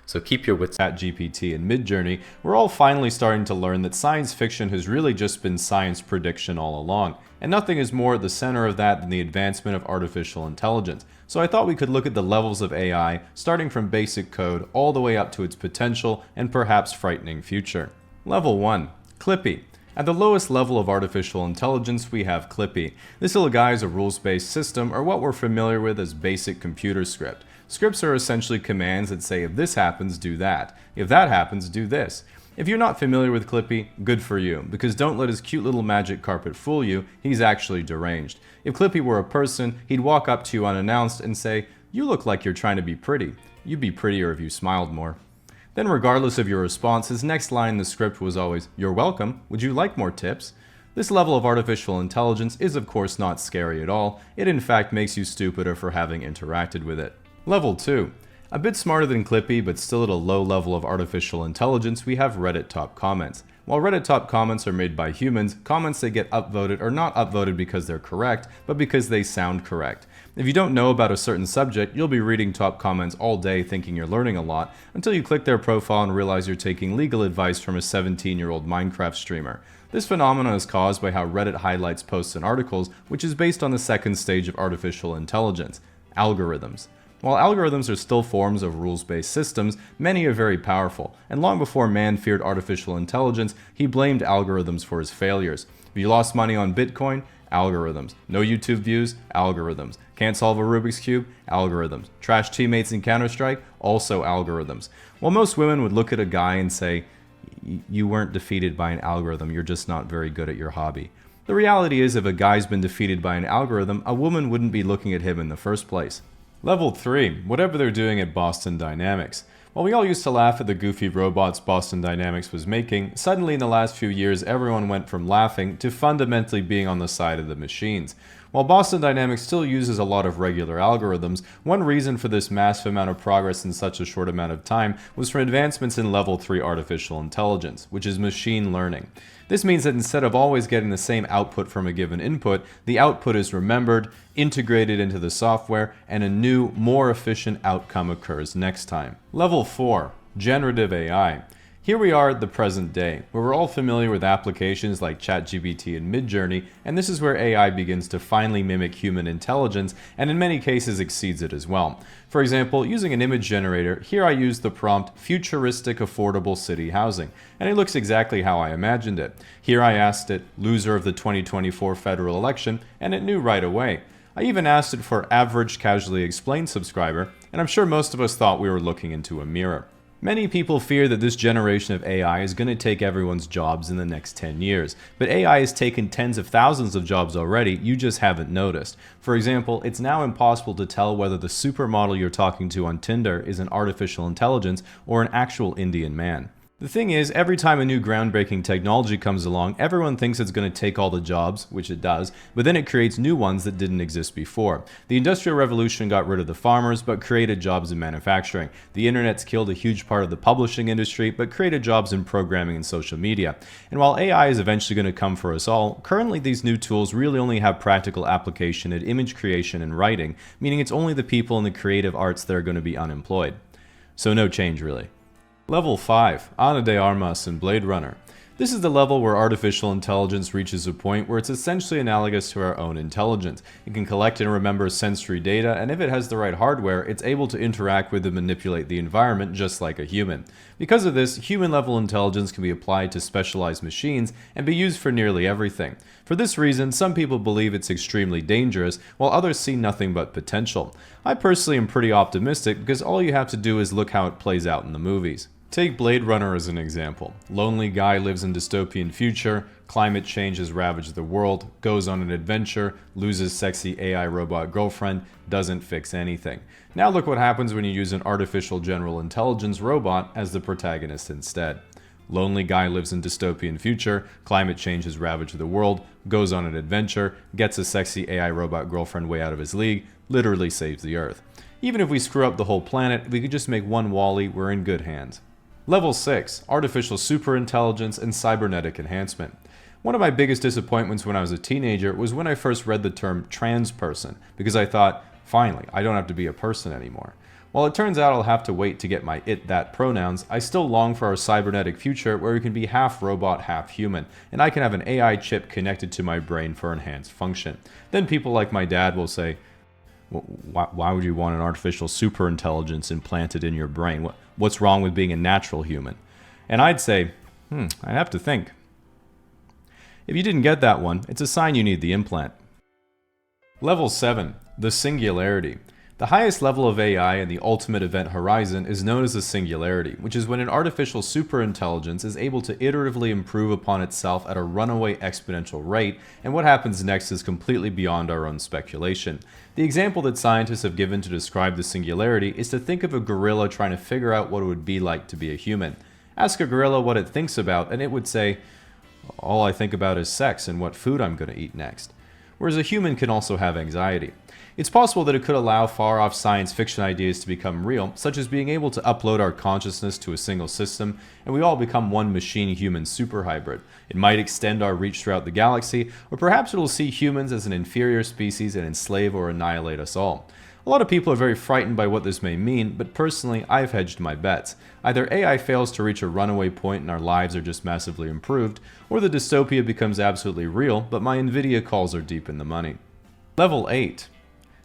So keep your wits. At GPT and Midjourney, we're all finally starting to learn that science fiction has really just been science prediction all along, and nothing is more at the center of that than the advancement of artificial intelligence. So I thought we could look at the levels of AI, starting from basic code all the way up to its potential and perhaps frightening future. Level 1. Clippy. At the lowest level of artificial intelligence, we have Clippy. This little guy is a rules-based system, or what we're familiar with as basic computer script. Scripts are essentially commands that say if this happens, do that. If that happens, do this. If you're not familiar with Clippy, good for you, because don't let his cute little magic carpet fool you, he's actually deranged. If Clippy were a person, he'd walk up to you unannounced and say, "You look like you're trying to be pretty. You'd be prettier if you smiled more." Then regardless of your response, his next line in the script was always, "You're welcome. Would you like more tips?" This level of artificial intelligence is of course not scary at all. It in fact makes you stupider for having interacted with it. Level 2. A bit smarter than Clippy, but still at a low level of artificial intelligence, we have Reddit top comments. While Reddit top comments are made by humans, comments that get upvoted are not upvoted because they're correct, but because they sound correct. If you don't know about a certain subject, you'll be reading top comments all day thinking you're learning a lot, until you click their profile and realize you're taking legal advice from a 17-year-old Minecraft streamer. This phenomenon is caused by how Reddit highlights posts and articles, which is based on the second stage of artificial intelligence, algorithms. While algorithms are still forms of rules-based systems, many are very powerful, and long before man feared artificial intelligence, he blamed algorithms for his failures. If you lost money on Bitcoin, algorithms. No YouTube views, algorithms. Can't solve a Rubik's Cube, algorithms. Trash teammates in Counter-Strike, also algorithms. While most women would look at a guy and say, "You weren't defeated by an algorithm, you're just not very good at your hobby." The reality is, if a guy's been defeated by an algorithm, a woman wouldn't be looking at him in the first place. Level 3. Whatever they're doing at Boston Dynamics. While we all used to laugh at the goofy robots Boston Dynamics was making, suddenly in the last few years everyone went from laughing to fundamentally being on the side of the machines. While Boston Dynamics still uses a lot of regular algorithms, one reason for this massive amount of progress in such a short amount of time was from advancements in Level 3 artificial intelligence, which is machine learning. This means that instead of always getting the same output from a given input, the output is remembered, integrated into the software, and a new, more efficient outcome occurs next time. Level 4. Generative AI. Here we are at the present day, where we're all familiar with applications like ChatGPT and Midjourney, and this is where AI begins to finally mimic human intelligence, and in many cases exceeds it as well. For example, using an image generator, here I used the prompt "futuristic affordable city housing," and it looks exactly how I imagined it. Here I asked it "loser of the 2024 federal election," and it knew right away. I even asked it for "average casually explained subscriber," and I'm sure most of us thought we were looking into a mirror. Many people fear that this generation of AI is going to take everyone's jobs in the next 10 years, but AI has taken tens of thousands of jobs already, you just haven't noticed. For example, it's now impossible to tell whether the supermodel you're talking to on Tinder is an artificial intelligence or an actual Indian man. The thing is, every time a new groundbreaking technology comes along, everyone thinks it's going to take all the jobs, which it does, but then it creates new ones that didn't exist before. The Industrial Revolution got rid of the farmers, but created jobs in manufacturing. The internet's killed a huge part of the publishing industry, but created jobs in programming and social media. And while AI is eventually going to come for us all, currently these new tools really only have practical application at image creation and writing, meaning it's only the people in the creative arts that are going to be unemployed. So no change really. Level 5. Ana de Armas in Blade Runner. This is the level where artificial intelligence reaches a point where it's essentially analogous to our own intelligence. It can collect and remember sensory data, and if it has the right hardware, it's able to interact with and manipulate the environment just like a human. Because of this, human-level intelligence can be applied to specialized machines and be used for nearly everything. For this reason, some people believe it's extremely dangerous, while others see nothing but potential. I personally am pretty optimistic because all you have to do is look how it plays out in the movies. Take Blade Runner as an example. Lonely guy lives in dystopian future, climate change has ravaged the world, goes on an adventure, loses sexy AI robot girlfriend, doesn't fix anything. Now look what happens when you use an artificial general intelligence robot as the protagonist instead. Lonely guy lives in dystopian future, climate change has ravaged the world, goes on an adventure, gets a sexy AI robot girlfriend way out of his league, literally saves the Earth. Even if we screw up the whole planet, if we could just make one WALL-E, we're in good hands. Level 6. Artificial superintelligence and cybernetic enhancement. One of my biggest disappointments when I was a teenager was when I first read the term trans person, because I thought, finally, I don't have to be a person anymore. While it turns out I'll have to wait to get my it/that pronouns, I still long for our cybernetic future where we can be half robot, half human, and I can have an AI chip connected to my brain for enhanced function. Then people like my dad will say, why would you want an artificial superintelligence implanted in your brain? What's wrong with being a natural human? And I'd say, I have to think. If you didn't get that one, it's a sign you need the implant. Level 7. The Singularity. The highest level of AI in the ultimate event horizon is known as the singularity, which is when an artificial superintelligence is able to iteratively improve upon itself at a runaway exponential rate, and what happens next is completely beyond our own speculation. The example that scientists have given to describe the singularity is to think of a gorilla trying to figure out what it would be like to be a human. Ask a gorilla what it thinks about, and it would say, "All I think about is sex and what food I'm going to eat next." Whereas a human can also have anxiety. It's possible that it could allow far-off science fiction ideas to become real, such as being able to upload our consciousness to a single system, and we all become one machine-human superhybrid. It might extend our reach throughout the galaxy, or perhaps it'll see humans as an inferior species and enslave or annihilate us all. A lot of people are very frightened by what this may mean, but personally, I've hedged my bets. Either AI fails to reach a runaway point and our lives are just massively improved, or the dystopia becomes absolutely real, but my Nvidia calls are deep in the money. Level 8.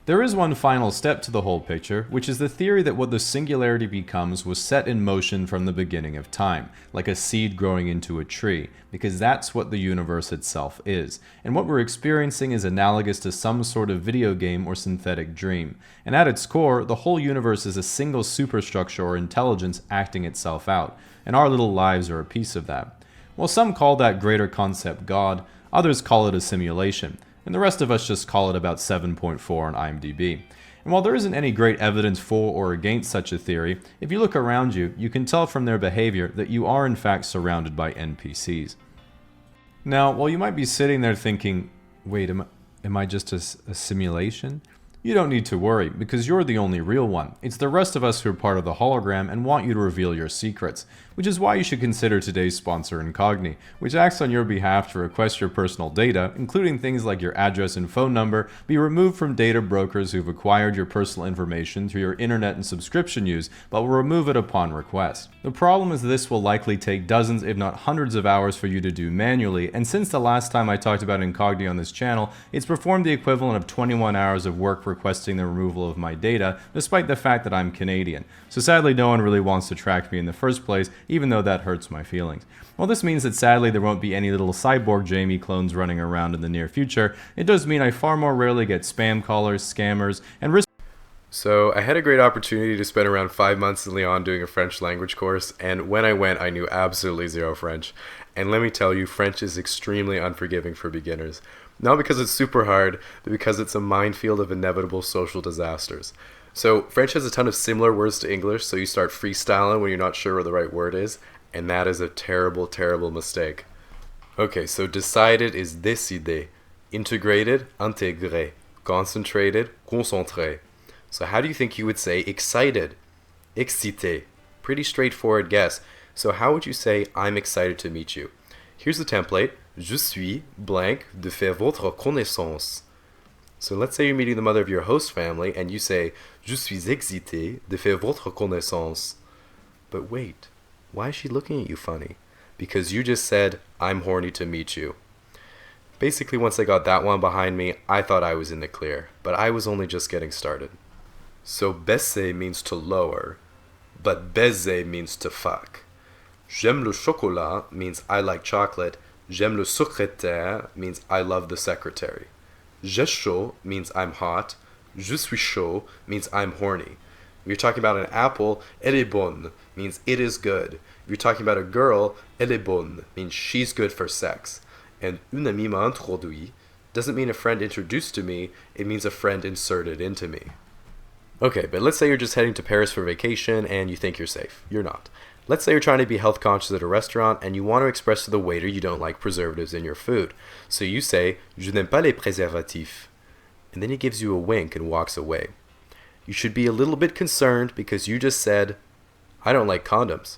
There is one final step to the whole picture, which is the theory that what the singularity becomes was set in motion from the beginning of time, like a seed growing into a tree, because that's what the universe itself is, and what we're experiencing is analogous to some sort of video game or synthetic dream. And at its core, the whole universe is a single superstructure or intelligence acting itself out, and our little lives are a piece of that. While some call that greater concept God, others call it a simulation, and the rest of us just call it about 7.4 on IMDb. And while there isn't any great evidence for or against such a theory, if you look around you, you can tell from their behavior that you are in fact surrounded by NPCs. Now, while you might be sitting there thinking, wait, am I just a simulation? You don't need to worry, because you're the only real one. It's the rest of us who are part of the hologram and want you to reveal your secrets, which is why you should consider today's sponsor Incogni, which acts on your behalf to request your personal data, including things like your address and phone number, be removed from data brokers who've acquired your personal information through your internet and subscription use, but will remove it upon request. The problem is this will likely take dozens, if not hundreds of hours for you to do manually, and since the last time I talked about Incogni on this channel, it's performed the equivalent of 21 hours of work requesting the removal of my data, despite the fact that I'm Canadian. So sadly, no one really wants to track me in the first place, even though that hurts my feelings. While this means that sadly there won't be any little cyborg Jamie clones running around in the near future, it does mean I far more rarely get spam callers, scammers, and risk. So I had a great opportunity to spend around 5 months in Lyon doing a French language course, and when I went I knew absolutely zero French. And let me tell you, French is extremely unforgiving for beginners. Not because it's super hard, but because it's a minefield of inevitable social disasters. So French has a ton of similar words to English, so you start freestyling when you're not sure what the right word is, and that is a terrible, terrible mistake. Okay, so decided is décider, integrated, intégré, concentrated, concentré. So how do you think you would say excited? Excité. Pretty straightforward guess. So how would you say I'm excited to meet you? Here's the template. Je suis blank de faire votre connaissance. So let's say you're meeting the mother of your host family and you say Je suis excité de faire votre connaissance. But wait, why is she looking at you funny? Because you just said I'm horny to meet you. Basically, once I got that one behind me, I thought I was in the clear, but I was only just getting started. So baisser means to lower, but baiser means to fuck. J'aime le chocolat means I like chocolate. J'aime le secrétaire means I love the secretary. J'ai chaud means I'm hot. Je suis chaud means I'm horny. If you're talking about an apple, elle est bonne means it is good. If you're talking about a girl, elle est bonne means she's good for sex. And une amie m'a introduit doesn't mean a friend introduced to me, it means a friend inserted into me. Okay, but let's say you're just heading to Paris for vacation and you think you're safe. You're not. Let's say you're trying to be health conscious at a restaurant and you want to express to the waiter you don't like preservatives in your food. So you say, Je n'aime pas les préservatifs. And then he gives you a wink and walks away. You should be a little bit concerned because you just said, I don't like condoms.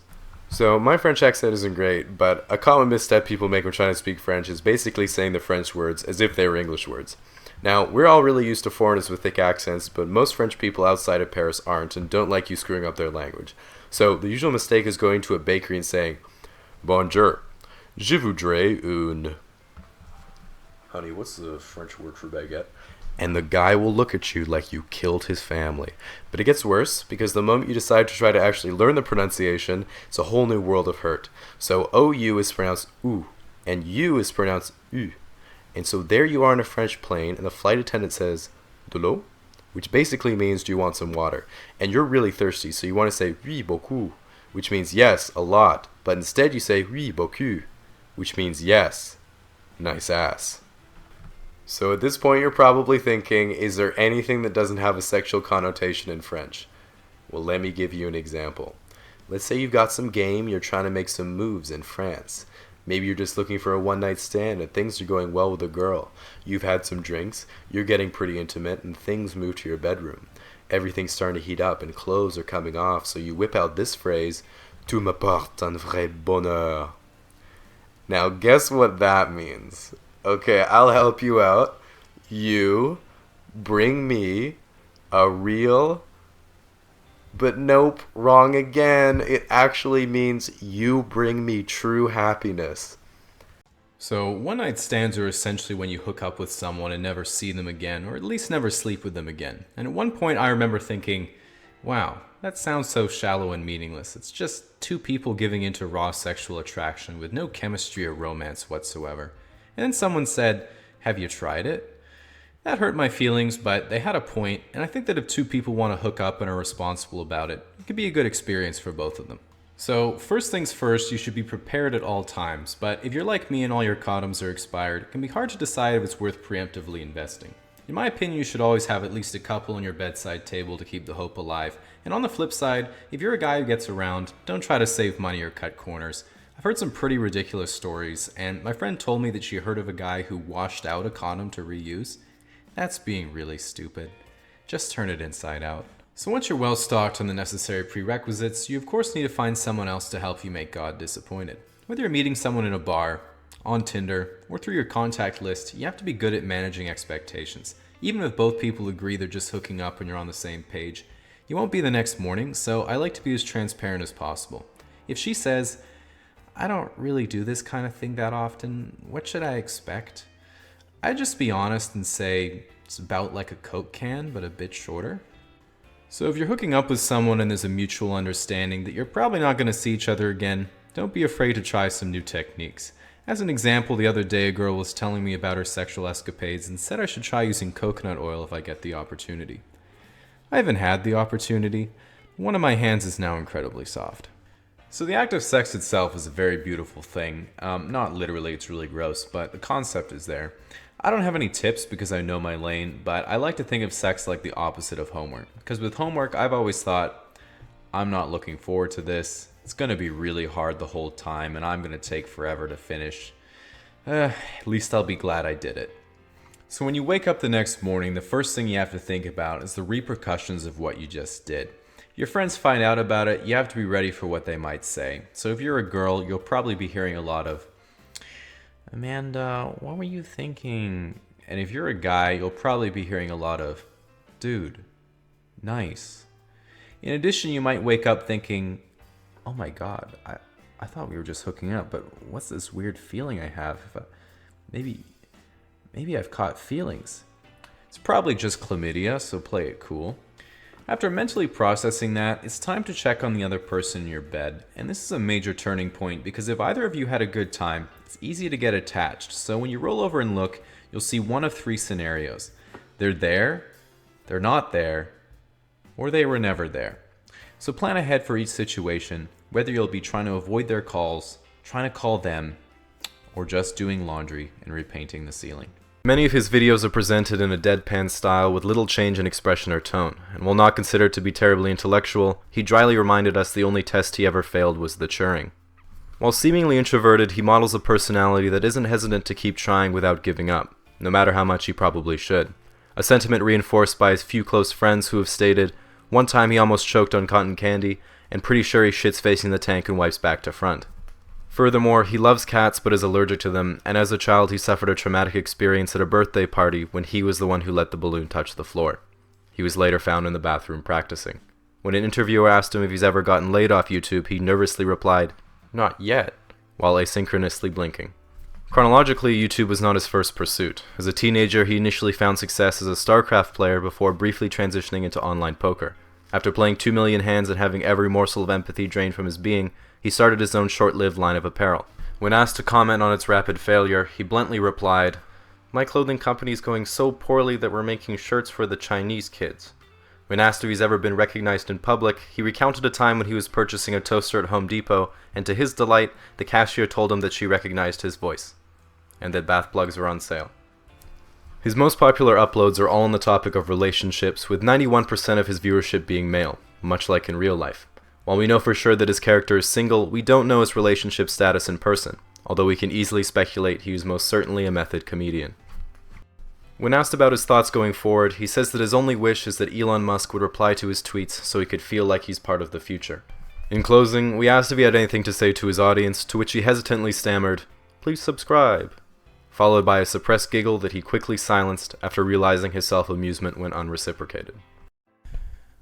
So my French accent isn't great, but a common misstep people make when trying to speak French is basically saying the French words as if they were English words. Now, we're all really used to foreigners with thick accents, but most French people outside of Paris aren't and don't like you screwing up their language. So the usual mistake is going to a bakery and saying, Bonjour, je voudrais une... Honey, what's the French word for baguette? And the guy will look at you like you killed his family. But it gets worse, because the moment you decide to try to actually learn the pronunciation, it's a whole new world of hurt. So OU is pronounced OU, and U is pronounced U. And so there you are on a French plane, and the flight attendant says, De l'eau? which basically means do you want some water? And you're really thirsty, so you want to say oui beaucoup, which means yes, a lot, but instead you say oui beaucoup, which means yes, nice ass. So at this point you're probably thinking, is there anything that doesn't have a sexual connotation in French? Well, let me give you an example. Let's say you've got some game, you're trying to make some moves in France. Maybe you're just looking for a one-night stand and things are going well with a girl. You've had some drinks, you're getting pretty intimate, and things move to your bedroom. Everything's starting to heat up and clothes are coming off, so you whip out this phrase, Tu m'apportes un vrai bonheur. Now guess what that means? Okay, I'll help you out. You bring me a real... But nope, wrong again. It actually means you bring me true happiness. So one-night stands are essentially when you hook up with someone and never see them again, or at least never sleep with them again. And at one point I remember thinking, wow, that sounds so shallow and meaningless. It's just two people giving into raw sexual attraction with no chemistry or romance whatsoever. And then someone said, have you tried it? That hurt my feelings, but they had a point, and I think that if two people want to hook up and are responsible about it, it could be a good experience for both of them. So first things first, you should be prepared at all times, but if you're like me and all your condoms are expired, it can be hard to decide if it's worth preemptively investing. In my opinion, you should always have at least a couple on your bedside table to keep the hope alive, and on the flip side, if you're a guy who gets around, don't try to save money or cut corners. I've heard some pretty ridiculous stories, and my friend told me that she heard of a guy who washed out a condom to reuse. That's being really stupid. Just turn it inside out. So once you're well stocked on the necessary prerequisites, you of course need to find someone else to help you make God disappointed. Whether you're meeting someone in a bar, on Tinder, or through your contact list, you have to be good at managing expectations. Even if both people agree they're just hooking up and you're on the same page, you won't be the next morning, so I like to be as transparent as possible. If she says, I don't really do this kind of thing that often, what should I expect? I'd just be honest and say it's about like a Coke can, but a bit shorter. So if you're hooking up with someone and there's a mutual understanding that you're probably not going to see each other again, don't be afraid to try some new techniques. As an example, the other day a girl was telling me about her sexual escapades and said I should try using coconut oil if I get the opportunity. I haven't had the opportunity. One of my hands is now incredibly soft. So the act of sex itself is a very beautiful thing. Not literally, it's really gross, but the concept is there. I don't have any tips because I know my lane, but I like to think of sex like the opposite of homework. Because with homework, I've always thought, I'm not looking forward to this. It's going to be really hard the whole time, and I'm going to take forever to finish. At least I'll be glad I did it. So when you wake up the next morning, the first thing you have to think about is the repercussions of what you just did. Your friends find out about it, you have to be ready for what they might say. So if you're a girl, you'll probably be hearing a lot of, Amanda, what were you thinking? And if you're a guy, you'll probably be hearing a lot of, dude, nice. In addition, you might wake up thinking, oh my god, I thought we were just hooking up, but what's this weird feeling I have? Maybe I've caught feelings. It's probably just chlamydia, so play it cool. After mentally processing that, it's time to check on the other person in your bed. And this is a major turning point because if either of you had a good time, it's easy to get attached. So when you roll over and look, you'll see one of three scenarios. They're there, they're not there, or they were never there. So plan ahead for each situation, whether you'll be trying to avoid their calls, trying to call them, or just doing laundry and repainting the ceiling. Many of his videos are presented in a deadpan style with little change in expression or tone, and while not considered to be terribly intellectual, he dryly reminded us the only test he ever failed was the Turing. While seemingly introverted, he models a personality that isn't hesitant to keep trying without giving up, no matter how much he probably should. A sentiment reinforced by his few close friends who have stated, one time he almost choked on cotton candy, and pretty sure he shits facing the tank and wipes back to front. Furthermore, he loves cats but is allergic to them, and as a child he suffered a traumatic experience at a birthday party when he was the one who let the balloon touch the floor. He was later found in the bathroom practicing. When an interviewer asked him if he's ever gotten laid off YouTube, he nervously replied, "Not yet," while asynchronously blinking. Chronologically, YouTube was not his first pursuit. As a teenager, he initially found success as a StarCraft player before briefly transitioning into online poker. After playing 2 million hands and having every morsel of empathy drained from his being, he started his own short-lived line of apparel. When asked to comment on its rapid failure, he bluntly replied, My clothing company is going so poorly that we're making shirts for the Chinese kids. When asked if he's ever been recognized in public, he recounted a time when he was purchasing a toaster at Home Depot, and to his delight, the cashier told him that she recognized his voice, and that bath plugs were on sale. His most popular uploads are all on the topic of relationships, with 91% of his viewership being male, much like in real life. While we know for sure that his character is single, we don't know his relationship status in person, although we can easily speculate he was most certainly a method comedian. When asked about his thoughts going forward, he says that his only wish is that Elon Musk would reply to his tweets so he could feel like he's part of the future. In closing, we asked if he had anything to say to his audience, to which he hesitantly stammered, "Please subscribe," followed by a suppressed giggle that he quickly silenced after realizing his self-amusement went unreciprocated.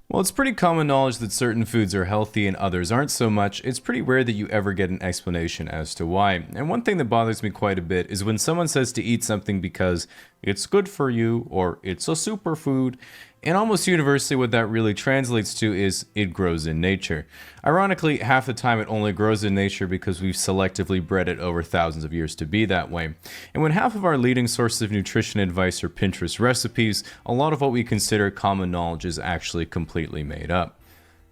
Well, it's pretty common knowledge that certain foods are healthy and others aren't so much. It's pretty rare that you ever get an explanation as to why. And one thing that bothers me quite a bit is when someone says to eat something because it's good for you or it's a superfood. And almost universally what that really translates to is it grows in nature. Ironically, half the time it only grows in nature because we've selectively bred it over thousands of years to be that way. And when half of our leading sources of nutrition advice are Pinterest recipes, a lot of what we consider common knowledge is actually completely made up.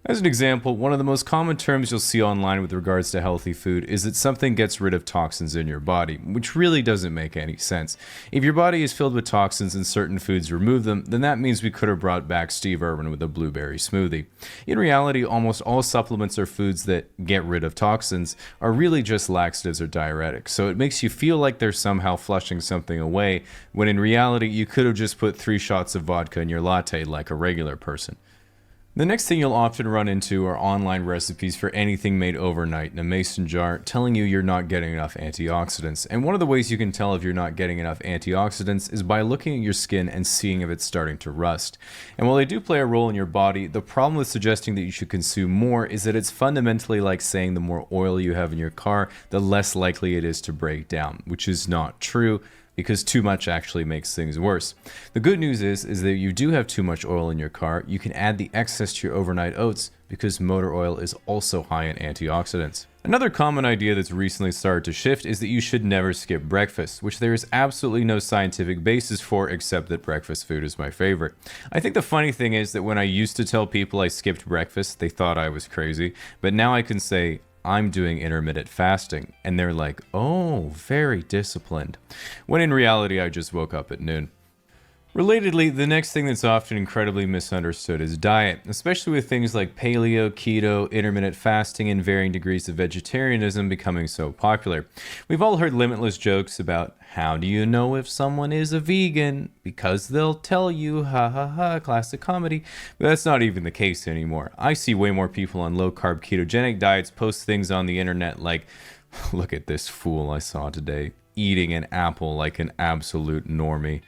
As an example, one of the most common terms you'll see online with regards to healthy food is that something gets rid of toxins in your body, which really doesn't make any sense. If your body is filled with toxins and certain foods remove them, then that means we could have brought back Steve Irwin with a blueberry smoothie. In reality, almost all supplements or foods that get rid of toxins are really just laxatives or diuretics, so it makes you feel like they're somehow flushing something away, when in reality you could have just put 3 shots of vodka in your latte like a regular person. The next thing you'll often run into are online recipes for anything made overnight in a mason jar telling you you're not getting enough antioxidants. And one of the ways you can tell if you're not getting enough antioxidants is by looking at your skin and seeing if it's starting to rust. And while they do play a role in your body, the problem with suggesting that you should consume more is that it's fundamentally like saying the more oil you have in your car, the less likely it is to break down, which is not true, because too much actually makes things worse. The good news is that if you do have too much oil in your car, you can add the excess to your overnight oats because motor oil is also high in antioxidants. Another common idea that's recently started to shift is that you should never skip breakfast, which there is absolutely no scientific basis for except that breakfast food is my favorite. I think the funny thing is that when I used to tell people I skipped breakfast, they thought I was crazy, but now I can say, I'm doing intermittent fasting, and they're like, oh, very disciplined, when in reality I just woke up at noon. Relatedly, the next thing that's often incredibly misunderstood is diet, especially with things like paleo, keto, intermittent fasting, and varying degrees of vegetarianism becoming so popular. We've all heard limitless jokes about, how do you know if someone is a vegan? Because they'll tell you, ha ha ha, classic comedy. But that's not even the case anymore. I see way more people on low-carb ketogenic diets post things on the internet like, look at this fool I saw today, eating an apple like an absolute normie,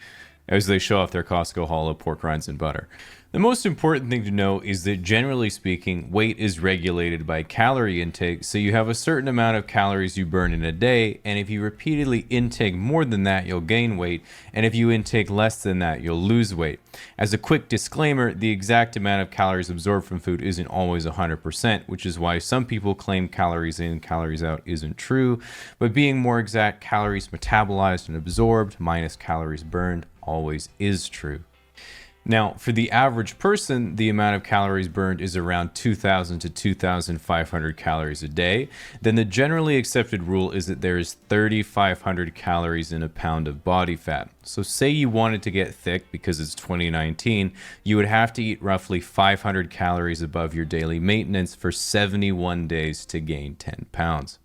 as they show off their Costco haul of pork rinds and butter. The most important thing to know is that generally speaking, weight is regulated by calorie intake, so you have a certain amount of calories you burn in a day, and if you repeatedly intake more than that, you'll gain weight, and if you intake less than that, you'll lose weight. As a quick disclaimer, the exact amount of calories absorbed from food isn't always 100%, which is why some people claim calories in, calories out isn't true, but being more exact, calories metabolized and absorbed minus calories burned always is true. Now, for the average person, the amount of calories burned is around 2,000 to 2,500 calories a day. Then the generally accepted rule is that there is 3,500 calories in a pound of body fat. So say you wanted to get thick because it's 2019, you would have to eat roughly 500 calories above your daily maintenance for 71 days to gain 10 pounds.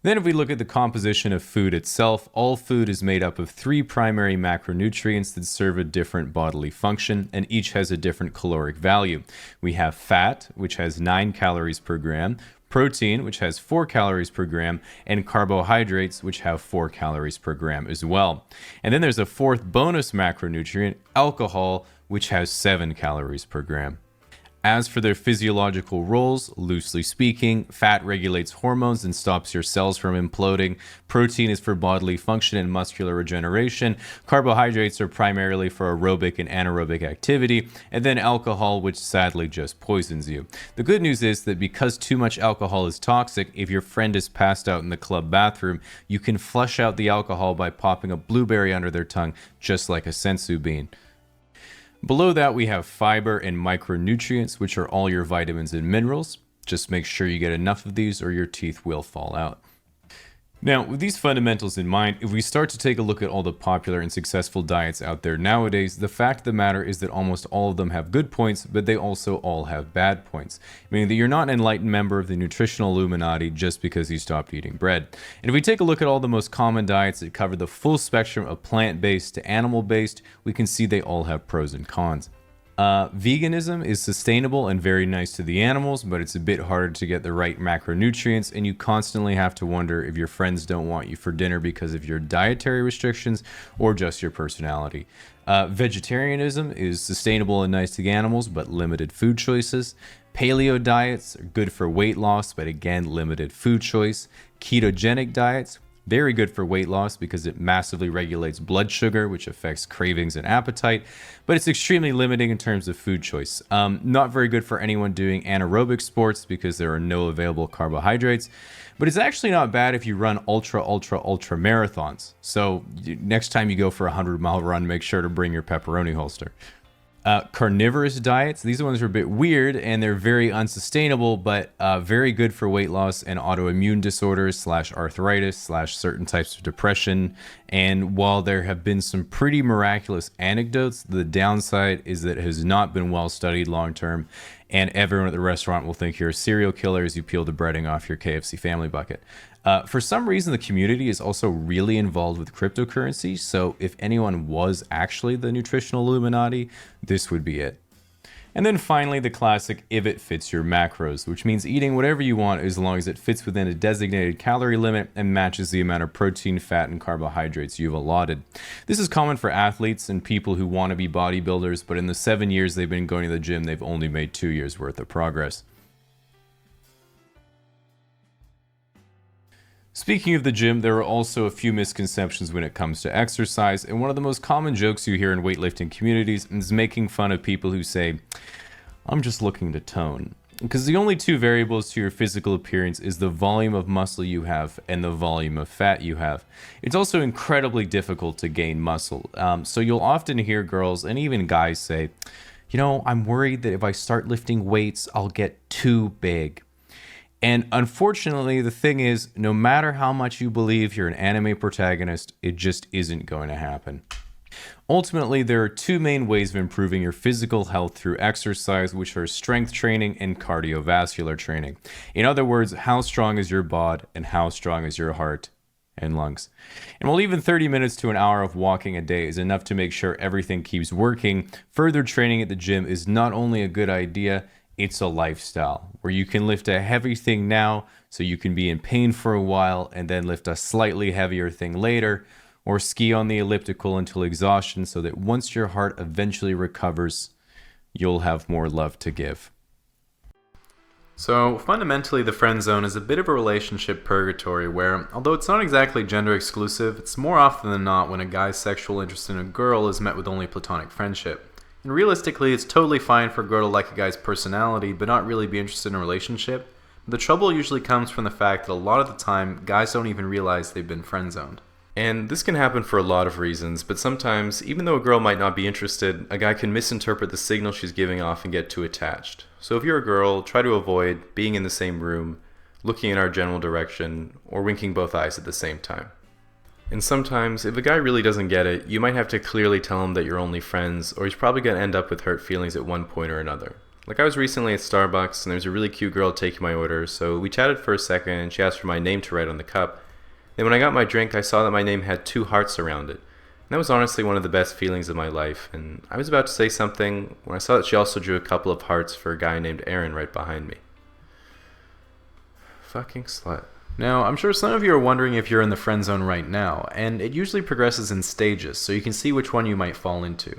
Then if we look at the composition of food itself, all food is made up of 3 primary macronutrients that serve a different bodily function, and each has a different caloric value. We have fat, which has 9 calories per gram, protein, which has 4 calories per gram, and carbohydrates, which have 4 calories per gram as well. And then there's a 4th bonus macronutrient, alcohol, which has 7 calories per gram. As for their physiological roles, loosely speaking, fat regulates hormones and stops your cells from imploding. Protein is for bodily function and muscular regeneration. Carbohydrates are primarily for aerobic and anaerobic activity. And then alcohol, which sadly just poisons you. The good news is that because too much alcohol is toxic, if your friend is passed out in the club bathroom, you can flush out the alcohol by popping a blueberry under their tongue, just like a sensu bean. Below that, we have fiber and micronutrients, which are all your vitamins and minerals. Just make sure you get enough of these or your teeth will fall out. Now, with these fundamentals in mind, if we start to take a look at all the popular and successful diets out there nowadays, the fact of the matter is that almost all of them have good points, but they also all have bad points. Meaning that you're not an enlightened member of the nutritional Illuminati just because you stopped eating bread. And if we take a look at all the most common diets that cover the full spectrum of plant-based to animal-based, we can see they all have pros and cons. Veganism is sustainable and very nice to the animals, but it's a bit harder to get the right macronutrients, and you constantly have to wonder if your friends don't want you for dinner because of your dietary restrictions or just your personality. Vegetarianism is sustainable and nice to the animals, but limited food choices. Paleo diets are good for weight loss, but again, limited food choice. Ketogenic diets, very good for weight loss because it massively regulates blood sugar, which affects cravings and appetite, but it's extremely limiting in terms of food choice. Not very good for anyone doing anaerobic sports because there are no available carbohydrates, but it's actually not bad if you run ultra marathons. So next time you go for a 100-mile run, make sure to bring your pepperoni holster. Carnivorous diets, these ones are a bit weird and they're very unsustainable, but very good for weight loss and autoimmune disorders / arthritis / certain types of depression. And while there have been some pretty miraculous anecdotes, the downside is that it has not been well studied long term, and everyone at the restaurant will think you're a serial killer as you peel the breading off your KFC family bucket. For some reason, the community is also really involved with cryptocurrency, so if anyone was actually the nutritional Illuminati, this would be it. And then finally, the classic if it fits your macros, which means eating whatever you want as long as it fits within a designated calorie limit and matches the amount of protein, fat, and carbohydrates you've allotted. This is common for athletes and people who want to be bodybuilders, but in the 7 years they've been going to the gym, they've only made 2 years worth of progress. Speaking of the gym, there are also a few misconceptions when it comes to exercise, and one of the most common jokes you hear in weightlifting communities is making fun of people who say, "I'm just looking to tone." Because the only two variables to your physical appearance is the volume of muscle you have and the volume of fat you have. It's also incredibly difficult to gain muscle, so you'll often hear girls and even guys say, "I'm worried that if I start lifting weights, I'll get too big." And unfortunately, the thing is, no matter how much you believe you're an anime protagonist, it just isn't going to happen. Ultimately, there are two main ways of improving your physical health through exercise, which are strength training and cardiovascular training. In other words, how strong is your bod and how strong is your heart and lungs. And while even 30 minutes to an hour of walking a day is enough to make sure everything keeps working, further training at the gym is not only a good idea, it's a lifestyle where you can lift a heavy thing now so you can be in pain for a while and then lift a slightly heavier thing later, or ski on the elliptical until exhaustion so that once your heart eventually recovers, you'll have more love to give. So fundamentally, the friend zone is a bit of a relationship purgatory where, although it's not exactly gender exclusive, it's more often than not when a guy's sexual interest in a girl is met with only platonic friendship. And realistically, it's totally fine for a girl to like a guy's personality, but not really be interested in a relationship. The trouble usually comes from the fact that a lot of the time, guys don't even realize they've been friend-zoned. And this can happen for a lot of reasons, but sometimes, even though a girl might not be interested, a guy can misinterpret the signal she's giving off and get too attached. So if you're a girl, try to avoid being in the same room, looking in our general direction, or winking both eyes at the same time. And sometimes, if a guy really doesn't get it, you might have to clearly tell him that you're only friends, or he's probably going to end up with hurt feelings at one point or another. Like I was recently at Starbucks, and there was a really cute girl taking my order, so we chatted for a second, and she asked for my name to write on the cup. Then when I got my drink, I saw that my name had 2 hearts around it. And that was honestly one of the best feelings of my life, and I was about to say something when I saw that she also drew a couple of hearts for a guy named Aaron right behind me. Fucking slut. Now, I'm sure some of you are wondering if you're in the friend zone right now, and it usually progresses in stages, so you can see which one you might fall into.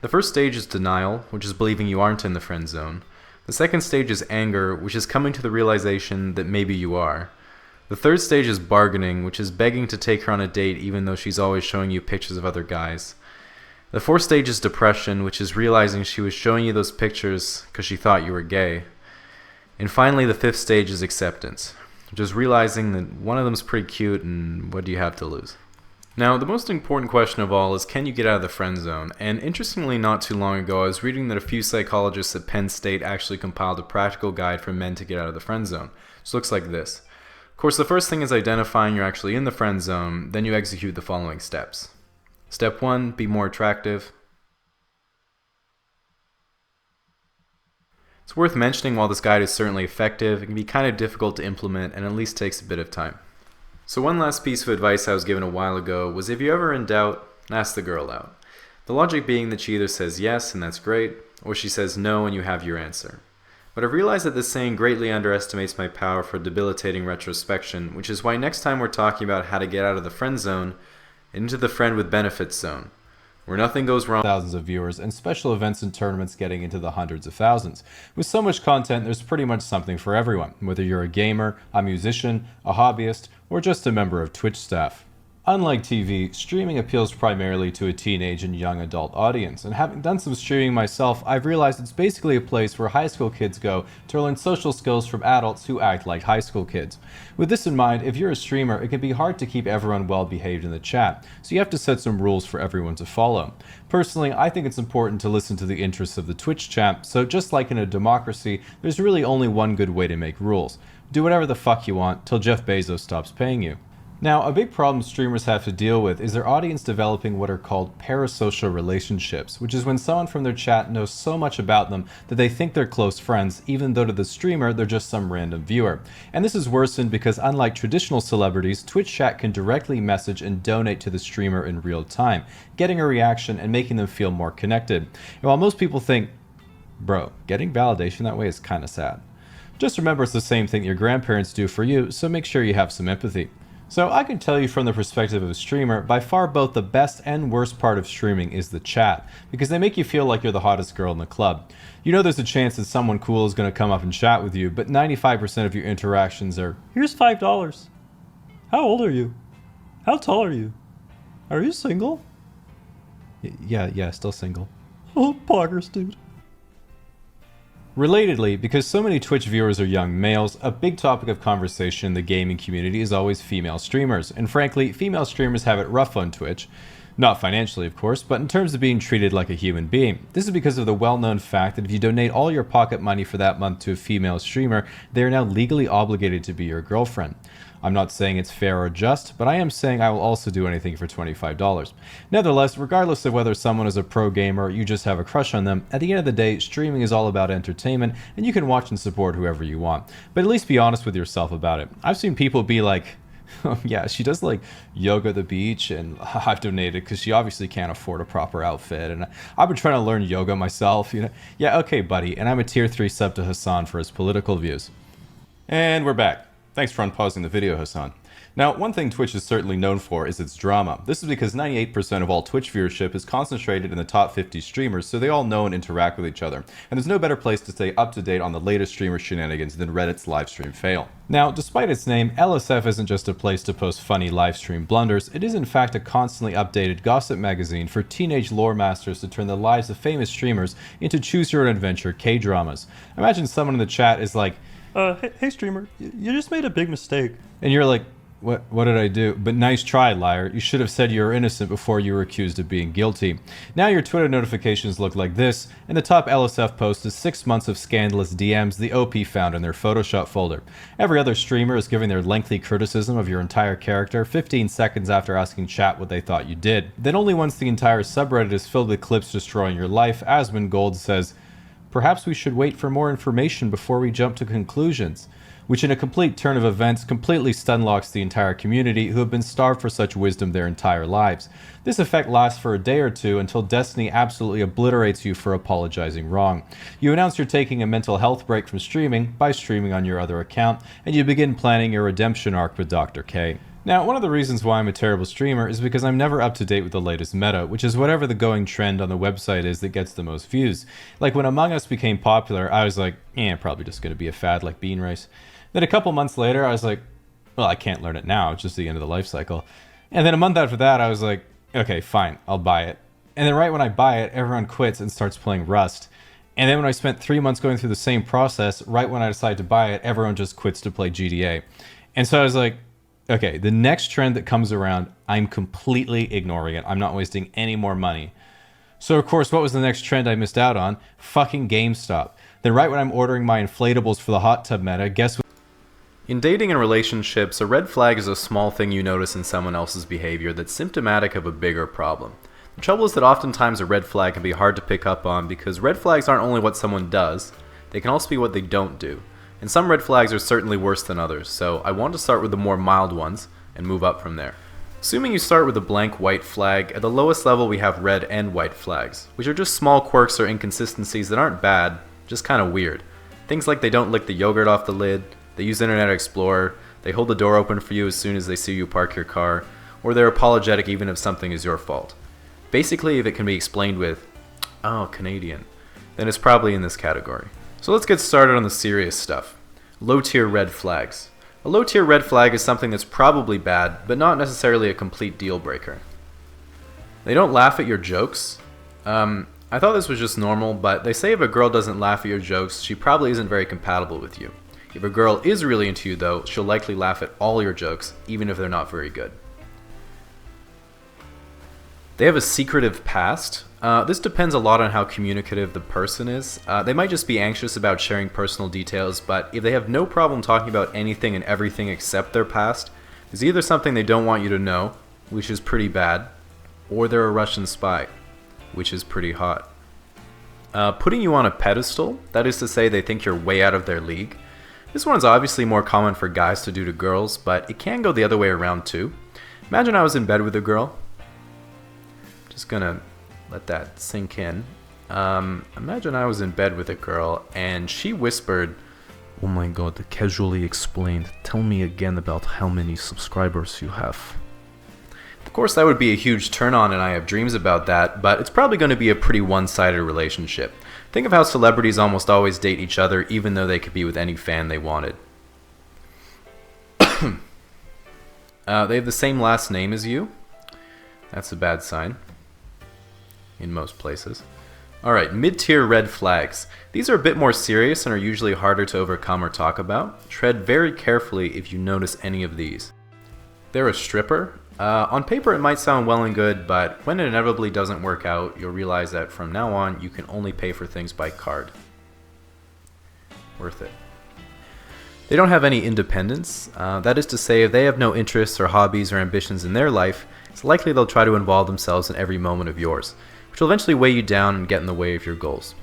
The first stage is denial, which is believing you aren't in the friend zone. The second stage is anger, which is coming to the realization that maybe you are. The third stage is bargaining, which is begging to take her on a date even though she's always showing you pictures of other guys. The fourth stage is depression, which is realizing she was showing you those pictures because she thought you were gay. And finally, the fifth stage is acceptance, which is realizing that one of them's pretty cute and what do you have to lose? Now, the most important question of all is, can you get out of the friend zone? And interestingly, not too long ago, I was reading that a few psychologists at Penn State actually compiled a practical guide for men to get out of the friend zone. It looks like this. Of course, the first thing is identifying you're actually in the friend zone, then you execute the following steps. Step 1, be more attractive. It's worth mentioning while this guide is certainly effective, it can be kind of difficult to implement and at least takes a bit of time. So one last piece of advice I was given a while ago was, if you're ever in doubt, ask the girl out. The logic being that she either says yes, and that's great, or she says no and you have your answer. But I've realized that this saying greatly underestimates my power for debilitating retrospection, which is why next time we're talking about how to get out of the friend zone, into the friend with benefits zone, where nothing goes wrong. Thousands of viewers and special events and tournaments getting into the hundreds of thousands. With so much content, there's pretty much something for everyone, whether you're a gamer, a musician, a hobbyist, or just a member of Twitch staff. Unlike TV, streaming appeals primarily to a teenage and young adult audience, and having done some streaming myself, I've realized it's basically a place where high school kids go to learn social skills from adults who act like high school kids. With this in mind, if you're a streamer, it can be hard to keep everyone well behaved in the chat, so you have to set some rules for everyone to follow. Personally, I think it's important to listen to the interests of the Twitch chat, so just like in a democracy, there's really only one good way to make rules. Do whatever the fuck you want till Jeff Bezos stops paying you. Now, a big problem streamers have to deal with is their audience developing what are called parasocial relationships, which is when someone from their chat knows so much about them that they think they're close friends, even though to the streamer they're just some random viewer. And this is worsened because unlike traditional celebrities, Twitch chat can directly message and donate to the streamer in real time, getting a reaction and making them feel more connected. And while most people think, bro, getting validation that way is kinda sad, just remember it's the same thing your grandparents do for you, so make sure you have some empathy. So I can tell you from the perspective of a streamer, by far both the best and worst part of streaming is the chat, because they make you feel like you're the hottest girl in the club. You know there's a chance that someone cool is going to come up and chat with you, but 95% of your interactions are, "Here's $5. How old are you? How tall are you? Are you single?" Yeah, still single. Oh, poggers, dude. Relatedly, because so many Twitch viewers are young males, a big topic of conversation in the gaming community is always female streamers, and frankly, female streamers have it rough on Twitch. Not financially, of course, but in terms of being treated like a human being. This is because of the well-known fact that if you donate all your pocket money for that month to a female streamer, they are now legally obligated to be your girlfriend. I'm not saying it's fair or just, but I am saying I will also do anything for $25. Nevertheless, regardless of whether someone is a pro gamer or you just have a crush on them, at the end of the day, streaming is all about entertainment, and you can watch and support whoever you want. But at least be honest with yourself about it. I've seen people be like, oh yeah, she does like yoga at the beach, and I've donated because she obviously can't afford a proper outfit, and I've been trying to learn yoga myself, you know. Yeah, okay, buddy, and I'm a tier 3 sub to Hassan for his political views. And we're back. Thanks for unpausing the video, Hassan. Now, one thing Twitch is certainly known for is its drama. This is because 98% of all Twitch viewership is concentrated in the top 50 streamers, so they all know and interact with each other. And there's no better place to stay up to date on the latest streamer shenanigans than Reddit's livestream fail. Now, despite its name, LSF isn't just a place to post funny livestream blunders, it is in fact a constantly updated gossip magazine for teenage lore masters to turn the lives of famous streamers into choose-your-own-adventure K-dramas. Imagine someone in the chat is like, hey streamer, you just made a big mistake. And you're like, what did I do? But nice try, liar. You should have said you were innocent before you were accused of being guilty. Now your Twitter notifications look like this, and the top LSF post is 6 months of scandalous DMs the OP found in their Photoshop folder. Every other streamer is giving their lengthy criticism of your entire character 15 seconds after asking chat what they thought you did. Then only once the entire subreddit is filled with clips destroying your life, Asmund Gold says, "Perhaps we should wait for more information before we jump to conclusions," which in a complete turn of events completely stunlocks the entire community who have been starved for such wisdom their entire lives. This effect lasts for a day or two until Destiny absolutely obliterates you for apologizing wrong. You announce you're taking a mental health break from streaming by streaming on your other account, and you begin planning your redemption arc with Dr. K. Now, one of the reasons why I'm a terrible streamer is because I'm never up to date with the latest meta, which is whatever the going trend on the website is that gets the most views. Like when Among Us became popular, I was like, probably just going to be a fad like bean rice. Then a couple months later, I was like, well, I can't learn it now, it's just the end of the life cycle. And then a month after that, I was like, okay, fine, I'll buy it. And then right when I buy it, everyone quits and starts playing Rust. And then when I spent 3 months going through the same process, right when I decided to buy it, everyone just quits to play GTA. And so I was like, okay, the next trend that comes around, I'm completely ignoring it. I'm not wasting any more money. So of course, what was the next trend I missed out on? Fucking GameStop. Then right when I'm ordering my inflatables for the hot tub meta, guess what? In dating and relationships, a red flag is a small thing you notice in someone else's behavior that's symptomatic of a bigger problem. The trouble is that oftentimes a red flag can be hard to pick up on because red flags aren't only what someone does, they can also be what they don't do. And some red flags are certainly worse than others, so I want to start with the more mild ones and move up from there. Assuming you start with a blank white flag, at the lowest level we have red and white flags, which are just small quirks or inconsistencies that aren't bad, just kind of weird. Things like they don't lick the yogurt off the lid, they use Internet Explorer, they hold the door open for you as soon as they see you park your car, or they're apologetic even if something is your fault. Basically, if it can be explained with, oh, Canadian, then it's probably in this category. So let's get started on the serious stuff. Low-tier red flags. A low-tier red flag is something that's probably bad, but not necessarily a complete deal breaker. They don't laugh at your jokes. I thought this was just normal, but they say if a girl doesn't laugh at your jokes, she probably isn't very compatible with you. If a girl is really into you though, she'll likely laugh at all your jokes, even if they're not very good. They have a secretive past. This depends a lot on how communicative the person is. They might just be anxious about sharing personal details, but if they have no problem talking about anything and everything except their past, it's either something they don't want you to know, which is pretty bad, or they're a Russian spy, which is pretty hot. Putting you on a pedestal, that is to say they think you're way out of their league. This one's obviously more common for guys to do to girls, but it can go the other way around too. Imagine I was in bed with a girl. Just gonna let that sink in. Imagine I was in bed with a girl and she whispered, "Oh my god, casually explained, tell me again about how many subscribers you have." Of course that would be a huge turn on and I have dreams about that, but it's probably going to be a pretty one-sided relationship. Think of how celebrities almost always date each other even though they could be with any fan they wanted. They have the same last name as you. That's a bad sign. In most places. Alright, mid-tier red flags. These are a bit more serious and are usually harder to overcome or talk about. Tread very carefully if you notice any of these. They're a stripper. On paper it might sound well and good, but when it inevitably doesn't work out, you'll realize that from now on you can only pay for things by card. Worth it. They don't have any independence. That is to say, if they have no interests or hobbies or ambitions in their life, it's likely they'll try to involve themselves in every moment of yours, which will eventually weigh you down and get in the way of your goals.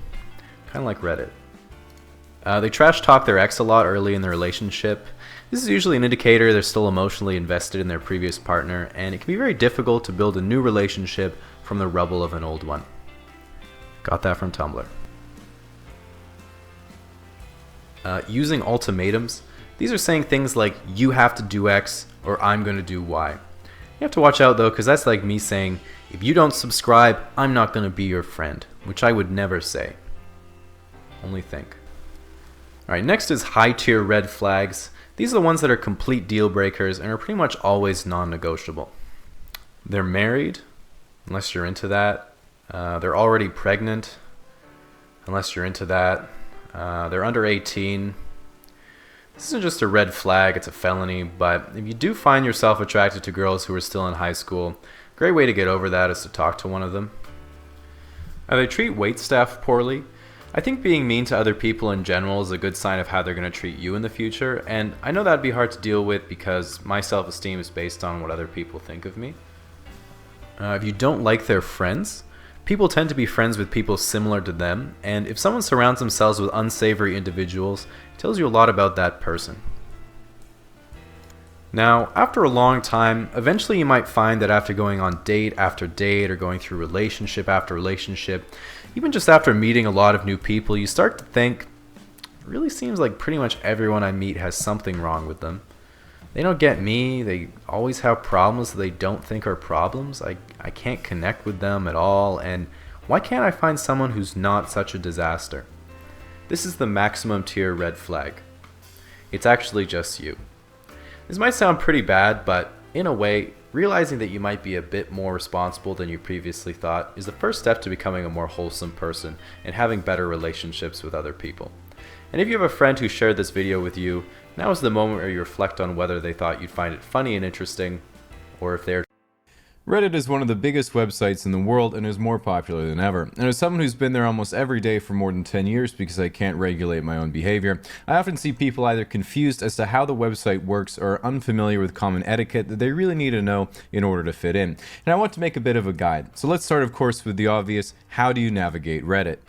Kind of like Reddit. They trash talk their ex a lot early in the relationship. This is usually an indicator they're still emotionally invested in their previous partner, and it can be very difficult to build a new relationship from the rubble of an old one. Got that from Tumblr. Using ultimatums. These are saying things like, you have to do X, or I'm going to do Y. You have to watch out though, because that's like me saying, if you don't subscribe, I'm not going to be your friend, which I would never say. Only think. Alright, next is high tier red flags. These are the ones that are complete deal breakers and are pretty much always non-negotiable. They're married, unless you're into that. They're already pregnant, unless you're into that. They're under 18. This isn't just a red flag, it's a felony, but if you do find yourself attracted to girls who are still in high school, a great way to get over that is to talk to one of them. They treat waitstaff poorly. I think being mean to other people in general is a good sign of how they're going to treat you in the future, and I know that'd be hard to deal with because my self-esteem is based on what other people think of me. If you don't like their friends, people tend to be friends with people similar to them, and if someone surrounds themselves with unsavory individuals, it tells you a lot about that person. Now, after a long time, eventually you might find that after going on date after date or going through relationship after relationship, even just after meeting a lot of new people, you start to think, it really seems like pretty much everyone I meet has something wrong with them. They don't get me. They always have problems that they don't think are problems. I can't connect with them at all, and why can't I find someone who's not such a disaster? This is the maximum tier red flag. It's actually just you. This might sound pretty bad, but in a way, realizing that you might be a bit more responsible than you previously thought is the first step to becoming a more wholesome person and having better relationships with other people. And if you have a friend who shared this video with you, now is the moment where you reflect on whether they thought you'd find it funny and interesting, or if they're... Reddit is one of the biggest websites in the world and is more popular than ever. And as someone who's been there almost every day for more than 10 years because I can't regulate my own behavior, I often see people either confused as to how the website works or unfamiliar with common etiquette that they really need to know in order to fit in. And I want to make a bit of a guide. So let's start, of course, with the obvious: how do you navigate Reddit?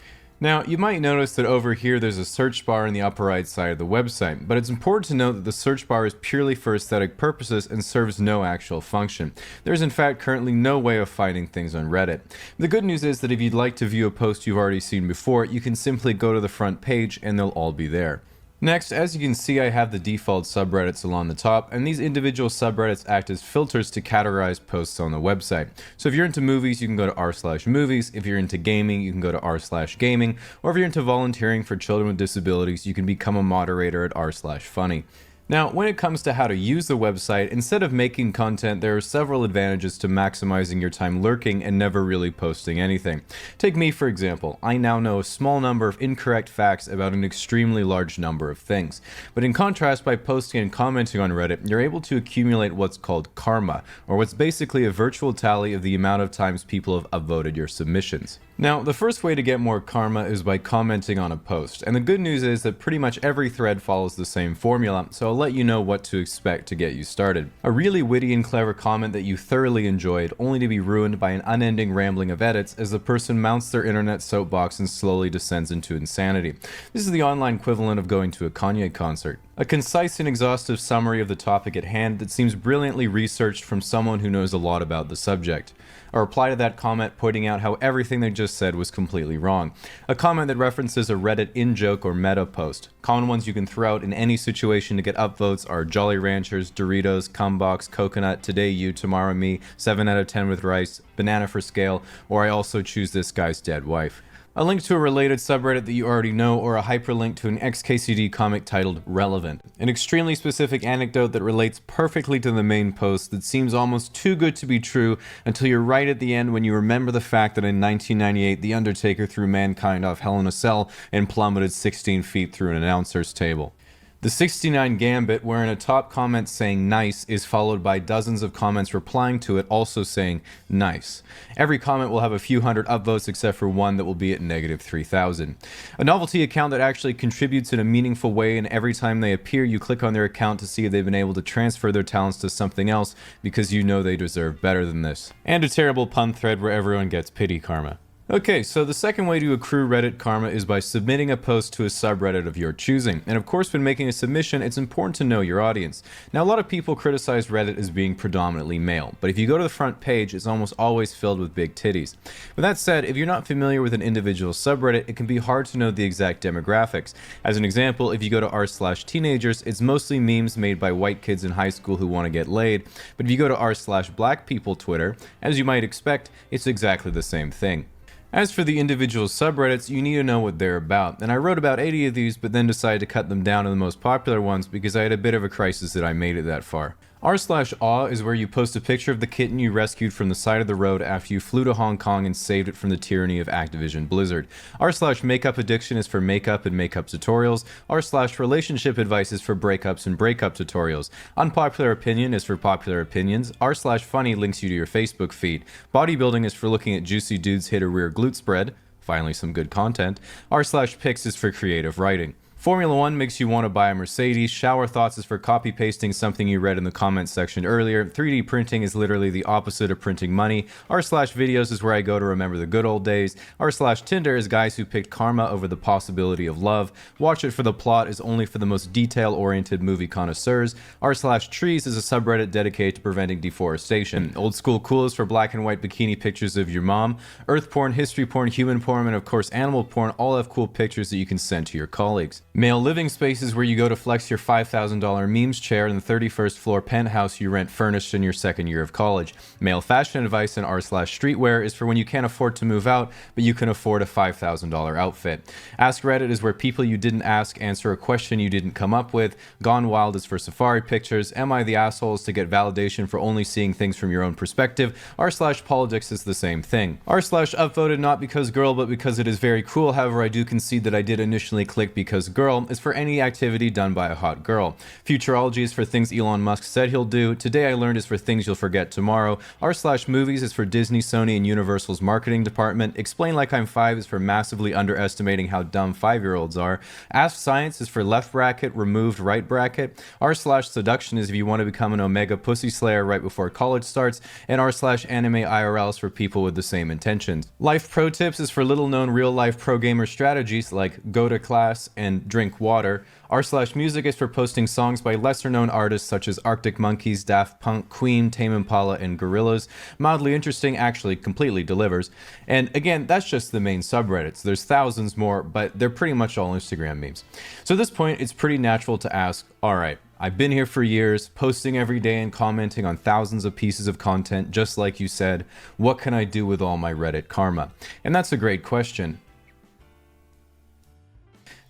Now, you might notice that over here there's a search bar in the upper right side of the website, but it's important to note that the search bar is purely for aesthetic purposes and serves no actual function. There's in fact currently no way of finding things on Reddit. The good news is that if you'd like to view a post you've already seen before, you can simply go to the front page and they'll all be there. Next, as you can see, I have the default subreddits along the top, and these individual subreddits act as filters to categorize posts on the website. So if you're into movies, you can go to r/movies. If you're into gaming, you can go to r/gaming. Or if you're into volunteering for children with disabilities, you can become a moderator at r/funny. Now, when it comes to how to use the website, instead of making content, there are several advantages to maximizing your time lurking and never really posting anything. Take me, for example. I now know a small number of incorrect facts about an extremely large number of things. But in contrast, by posting and commenting on Reddit, you're able to accumulate what's called karma, or what's basically a virtual tally of the amount of times people have upvoted your submissions. Now, the first way to get more karma is by commenting on a post, and the good news is that pretty much every thread follows the same formula, so I'll let you know what to expect to get you started. A really witty and clever comment that you thoroughly enjoyed, only to be ruined by an unending rambling of edits as the person mounts their internet soapbox and slowly descends into insanity. This is the online equivalent of going to a Kanye concert. A concise and exhaustive summary of the topic at hand that seems brilliantly researched from someone who knows a lot about the subject. A reply to that comment pointing out how everything they just said was completely wrong. A comment that references a Reddit in-joke or meta post. Common ones you can throw out in any situation to get upvotes are Jolly Ranchers, Doritos, Cumbox, Coconut, Today You, Tomorrow Me, 7 out of 10 with rice, Banana for scale, or I also choose this guy's dead wife. A link to a related subreddit that you already know, or a hyperlink to an XKCD comic titled Relevant. An extremely specific anecdote that relates perfectly to the main post that seems almost too good to be true until you're right at the end when you remember the fact that in 1998 The Undertaker threw mankind off Hell in a Cell and plummeted 16 feet through an announcer's table. The 69 Gambit, wherein a top comment saying nice is followed by dozens of comments replying to it also saying nice. Every comment will have a few hundred upvotes except for one that will be at negative 3,000. A novelty account that actually contributes in a meaningful way, and every time they appear you click on their account to see if they've been able to transfer their talents to something else because you know they deserve better than this. And a terrible pun thread where everyone gets pity karma. Okay, so the second way to accrue Reddit karma is by submitting a post to a subreddit of your choosing. And of course, when making a submission, it's important to know your audience. Now, a lot of people criticize Reddit as being predominantly male, but if you go to the front page, it's almost always filled with big titties. With that said, if you're not familiar with an individual subreddit, it can be hard to know the exact demographics. As an example, if you go to r/teenagers, it's mostly memes made by white kids in high school who want to get laid, but if you go to r/black people Twitter, as you might expect, it's exactly the same thing. As for the individual subreddits, you need to know what they're about, and I wrote about 80 of these but then decided to cut them down to the most popular ones because I had a bit of a crisis that I made it that far. r/aw is where you post a picture of the kitten you rescued from the side of the road after you flew to Hong Kong and saved it from the tyranny of Activision Blizzard. r/makeup addiction is for makeup and makeup tutorials. r/relationship advice is for breakups and breakup tutorials. Unpopular opinion is for popular opinions. r/funny links you to your Facebook feed. Bodybuilding is for looking at juicy dudes hit a rear glute spread. Finally, some good content. r/pics is for creative writing. Formula 1 makes you want to buy a Mercedes. Shower thoughts is for copy pasting something you read in the comments section earlier. 3D printing is literally the opposite of printing money. r/videos is where I go to remember the good old days. r/Tinder is guys who picked karma over the possibility of love. Watch It for the Plot is only for the most detail-oriented movie connoisseurs. r/trees is a subreddit dedicated to preventing deforestation. Old School Cool is for black and white bikini pictures of your mom. Earth porn, history porn, human porn, and of course animal porn all have cool pictures that you can send to your colleagues. Male living space is where you go to flex your $5,000 memes chair in the 31st floor penthouse you rent furnished in your second year of college. Male fashion advice and r/streetwear is for when you can't afford to move out, but you can afford a $5,000 outfit. Ask Reddit is where people you didn't ask answer a question you didn't come up with. Gone Wild is for safari pictures. Am I the asshole is to get validation for only seeing things from your own perspective. r/politics is the same thing. r/upvoted not because girl, but because it is very cool. However, I do concede that I did initially click because girl is for any activity done by a hot girl. Futurology is for things Elon Musk said he'll do. Today I learned is for things you'll forget tomorrow. r/movies is for Disney, Sony, and Universal's marketing department. Explain Like I'm 5 is for massively underestimating how dumb 5-year-olds are. Ask Science is for left bracket, removed right bracket. r/seduction is if you want to become an Omega pussy slayer right before college starts. And r/anime IRL is for people with the same intentions. Life pro tips is for little known real life pro gamer strategies like go to class and drink water. r/music is for posting songs by lesser known artists such as Arctic Monkeys, Daft Punk, Queen, Tame Impala, and Gorillaz. Mildly interesting actually completely delivers. And again, that's just the main subreddits. There's thousands more, but they're pretty much all Instagram memes. So at this point, it's pretty natural to ask, alright, I've been here for years, posting every day and commenting on thousands of pieces of content, just like you said. What can I do with all my Reddit karma? And that's a great question.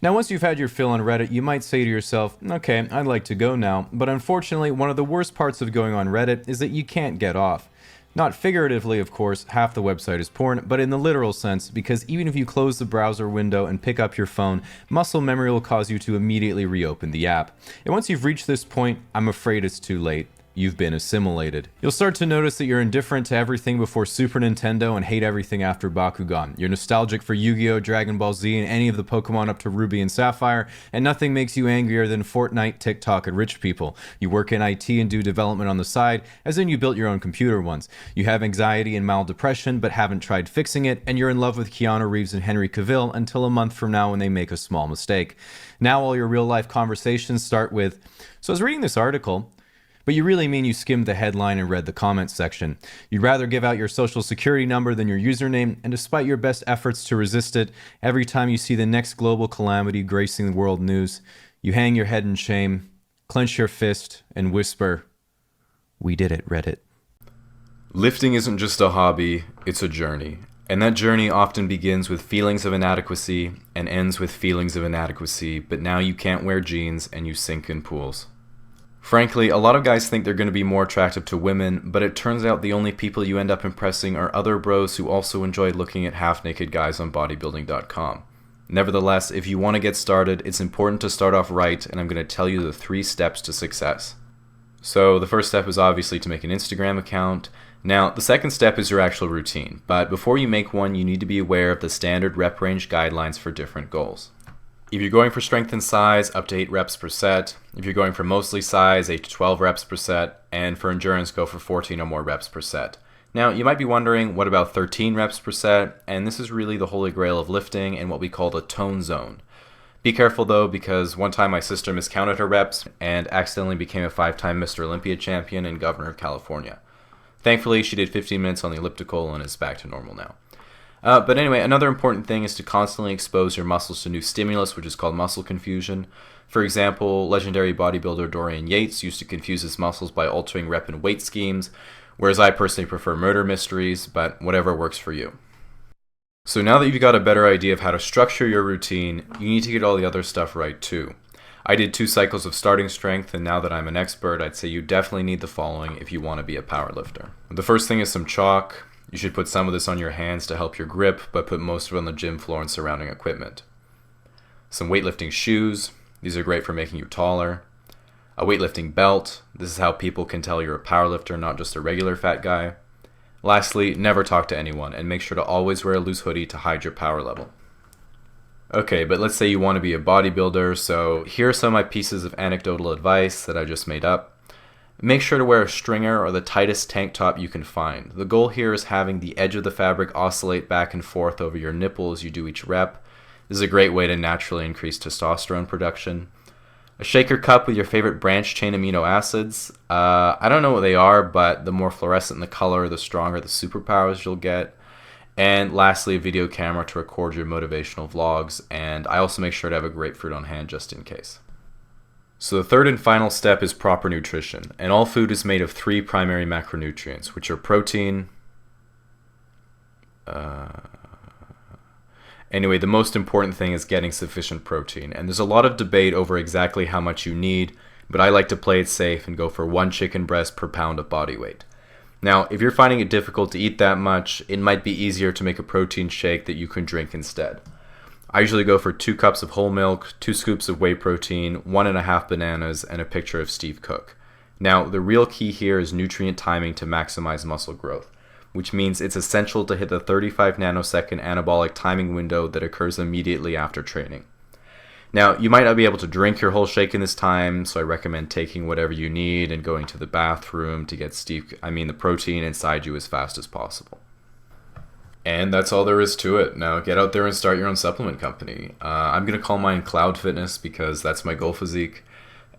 Now, once you've had your fill on Reddit, you might say to yourself, okay, I'd like to go now, but unfortunately, one of the worst parts of going on Reddit is that you can't get off. Not figuratively, of course, half the website is porn, but in the literal sense, because even if you close the browser window and pick up your phone, muscle memory will cause you to immediately reopen the app. And once you've reached this point, I'm afraid it's too late. You've been assimilated. You'll start to notice that you're indifferent to everything before Super Nintendo and hate everything after Bakugan. You're nostalgic for Yu-Gi-Oh!, Dragon Ball Z, and any of the Pokemon up to Ruby and Sapphire, and nothing makes you angrier than Fortnite, TikTok, and rich people. You work in IT and do development on the side, as in you built your own computer once. You have anxiety and mild depression, but haven't tried fixing it, and you're in love with Keanu Reeves and Henry Cavill until a month from now when they make a small mistake. Now all your real-life conversations start with, so I was reading this article, but you really mean you skimmed the headline and read the comments section. You'd rather give out your social security number than your username, and despite your best efforts to resist it, every time you see the next global calamity gracing the world news, you hang your head in shame, clench your fist, and whisper, "We did it, Reddit." Lifting isn't just a hobby, it's a journey. And that journey often begins with feelings of inadequacy and ends with feelings of inadequacy, but now you can't wear jeans and you sink in pools. Frankly, a lot of guys think they're going to be more attractive to women, but it turns out the only people you end up impressing are other bros who also enjoy looking at half-naked guys on bodybuilding.com. Nevertheless, if you want to get started, it's important to start off right, and I'm going to tell you the 3 steps to success. So the first step is obviously to make an Instagram account. Now, the second step is your actual routine, but before you make one, you need to be aware of the standard rep range guidelines for different goals. If you're going for strength and size, up to 8 reps per set. If you're going for mostly size, 8 to 12 reps per set. And for endurance, go for 14 or more reps per set. Now, you might be wondering, what about 13 reps per set? And this is really the holy grail of lifting and what we call the tone zone. Be careful though, because one time my sister miscounted her reps and accidentally became a 5-time Mr. Olympia champion and governor of California. Thankfully, she did 15 minutes on the elliptical and is back to normal now. But anyway, another important thing is to constantly expose your muscles to new stimulus, which is called muscle confusion. For example, legendary bodybuilder Dorian Yates used to confuse his muscles by altering rep and weight schemes, whereas I personally prefer murder mysteries, but whatever works for you. So now that you've got a better idea of how to structure your routine, you need to get all the other stuff right too. I did 2 cycles of starting strength, and now that I'm an expert, I'd say you definitely need the following if you want to be a powerlifter. The first thing is some chalk. You should put some of this on your hands to help your grip, but put most of it on the gym floor and surrounding equipment. Some weightlifting shoes. These are great for making you taller. A weightlifting belt. This is how people can tell you're a powerlifter, not just a regular fat guy. Lastly, never talk to anyone, and make sure to always wear a loose hoodie to hide your power level. Okay, but let's say you want to be a bodybuilder, so here are some of my pieces of anecdotal advice that I just made up. Make sure to wear a stringer or the tightest tank top you can find. The goal here is having the edge of the fabric oscillate back and forth over your nipple as you do each rep. This is a great way to naturally increase testosterone production. A shaker cup with your favorite branch chain amino acids. I don't know what they are, but the more fluorescent the color, the stronger the superpowers you'll get. And lastly, a video camera to record your motivational vlogs, and I also make sure to have a grapefruit on hand just in case. So the third and final step is proper nutrition, and all food is made of 3 primary macronutrients, which are protein. Anyway, the most important thing is getting sufficient protein, and there's a lot of debate over exactly how much you need, but I like to play it safe and go for 1 chicken breast per pound of body weight. Now, if you're finding it difficult to eat that much, it might be easier to make a protein shake that you can drink instead. I usually go for 2 cups of whole milk, 2 scoops of whey protein, 1.5 bananas, and a picture of Steve Cook. Now, the real key here is nutrient timing to maximize muscle growth, which means it's essential to hit the 35 nanosecond anabolic timing window that occurs immediately after training. Now, you might not be able to drink your whole shake in this time, so I recommend taking whatever you need and going to the bathroom to get the protein inside you as fast as possible. And that's all there is to it. Now get out there and start your own supplement company. I'm going to call mine Cloud Fitness because that's my goal physique.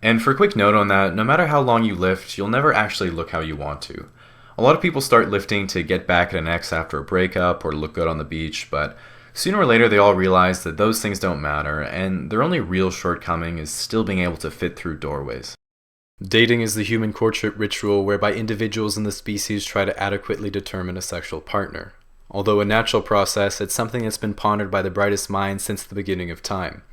And for a quick note on that, no matter how long you lift, you'll never actually look how you want to. A lot of people start lifting to get back at an ex after a breakup or to look good on the beach, but sooner or later they all realize that those things don't matter, and their only real shortcoming is still being able to fit through doorways. Dating is the human courtship ritual whereby individuals in the species try to adequately determine a sexual partner. Although a natural process, it's something that's been pondered by the brightest minds since the beginning of time.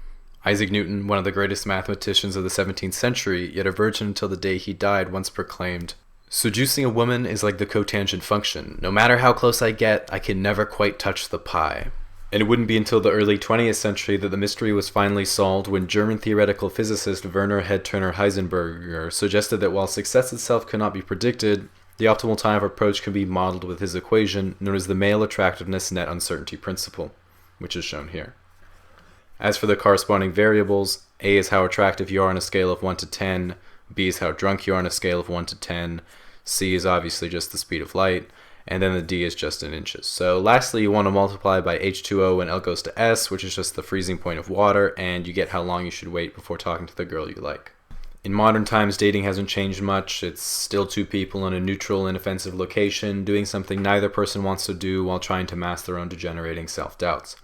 Isaac Newton, one of the greatest mathematicians of the 17th century, yet a virgin until the day he died, once proclaimed, "Seducing a woman is like the cotangent function. No matter how close I get, I can never quite touch the pie." And it wouldn't be until the early 20th century that the mystery was finally solved when German theoretical physicist Werner Headturner Heisenberger suggested that while success itself cannot be predicted, the optimal time of approach can be modeled with his equation known as the male attractiveness net uncertainty principle, which is shown here. As for the corresponding variables, A is how attractive you are on a scale of 1 to 10, B is how drunk you are on a scale of 1 to 10, C is obviously just the speed of light, and then the D is just in inches. So lastly, you want to multiply by H2O when L goes to S, which is just the freezing point of water, and you get how long you should wait before talking to the girl you like. In modern times, dating hasn't changed much. It's still 2 people in a neutral, inoffensive location doing something neither person wants to do while trying to mask their own degenerating self-doubts.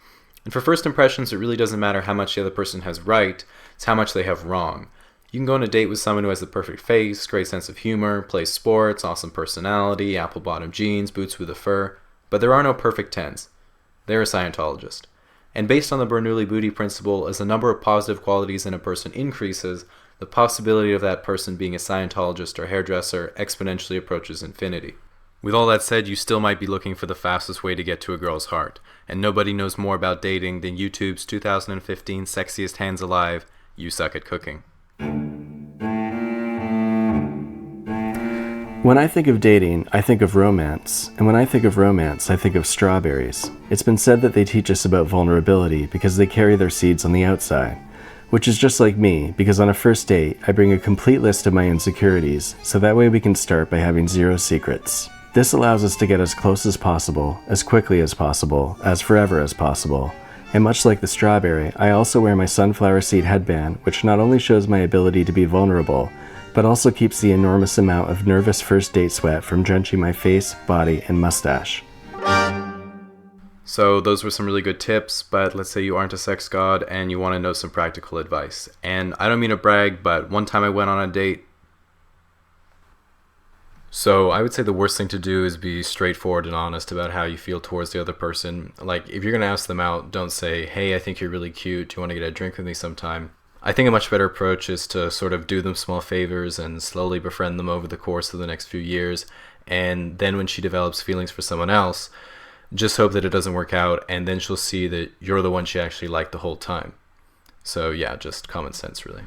And for first impressions, it really doesn't matter how much the other person has right, it's how much they have wrong. You can go on a date with someone who has the perfect face, great sense of humor, plays sports, awesome personality, apple-bottom jeans, boots with a fur, but there are no perfect 10s. They're a Scientologist. And based on the Bernoulli Booty principle, as the number of positive qualities in a person increases, the possibility of that person being a Scientologist or hairdresser exponentially approaches infinity. With all that said, you still might be looking for the fastest way to get to a girl's heart, and nobody knows more about dating than YouTube's 2015 Sexiest Hands Alive, You Suck at Cooking. When I think of dating, I think of romance, and when I think of romance, I think of strawberries. It's been said that they teach us about vulnerability because they carry their seeds on the outside, which is just like me, because on a first date, I bring a complete list of my insecurities, so that way we can start by having 0 secrets. This allows us to get as close as possible, as quickly as possible, as forever as possible. And much like the strawberry, I also wear my sunflower seed headband, which not only shows my ability to be vulnerable, but also keeps the enormous amount of nervous first date sweat from drenching my face, body, and mustache. So those were some really good tips, but let's say you aren't a sex god and you want to know some practical advice. And I don't mean to brag, but one time I went on a date. So I would say the worst thing to do is be straightforward and honest about how you feel towards the other person. Like, if you're going to ask them out, don't say, "Hey, I think you're really cute. Do you want to get a drink with me sometime?" I think a much better approach is to sort of do them small favors and slowly befriend them over the course of the next few years. And then when she develops feelings for someone else, just hope that it doesn't work out, and then she'll see that you're the one she actually liked the whole time. So yeah, just common sense, really.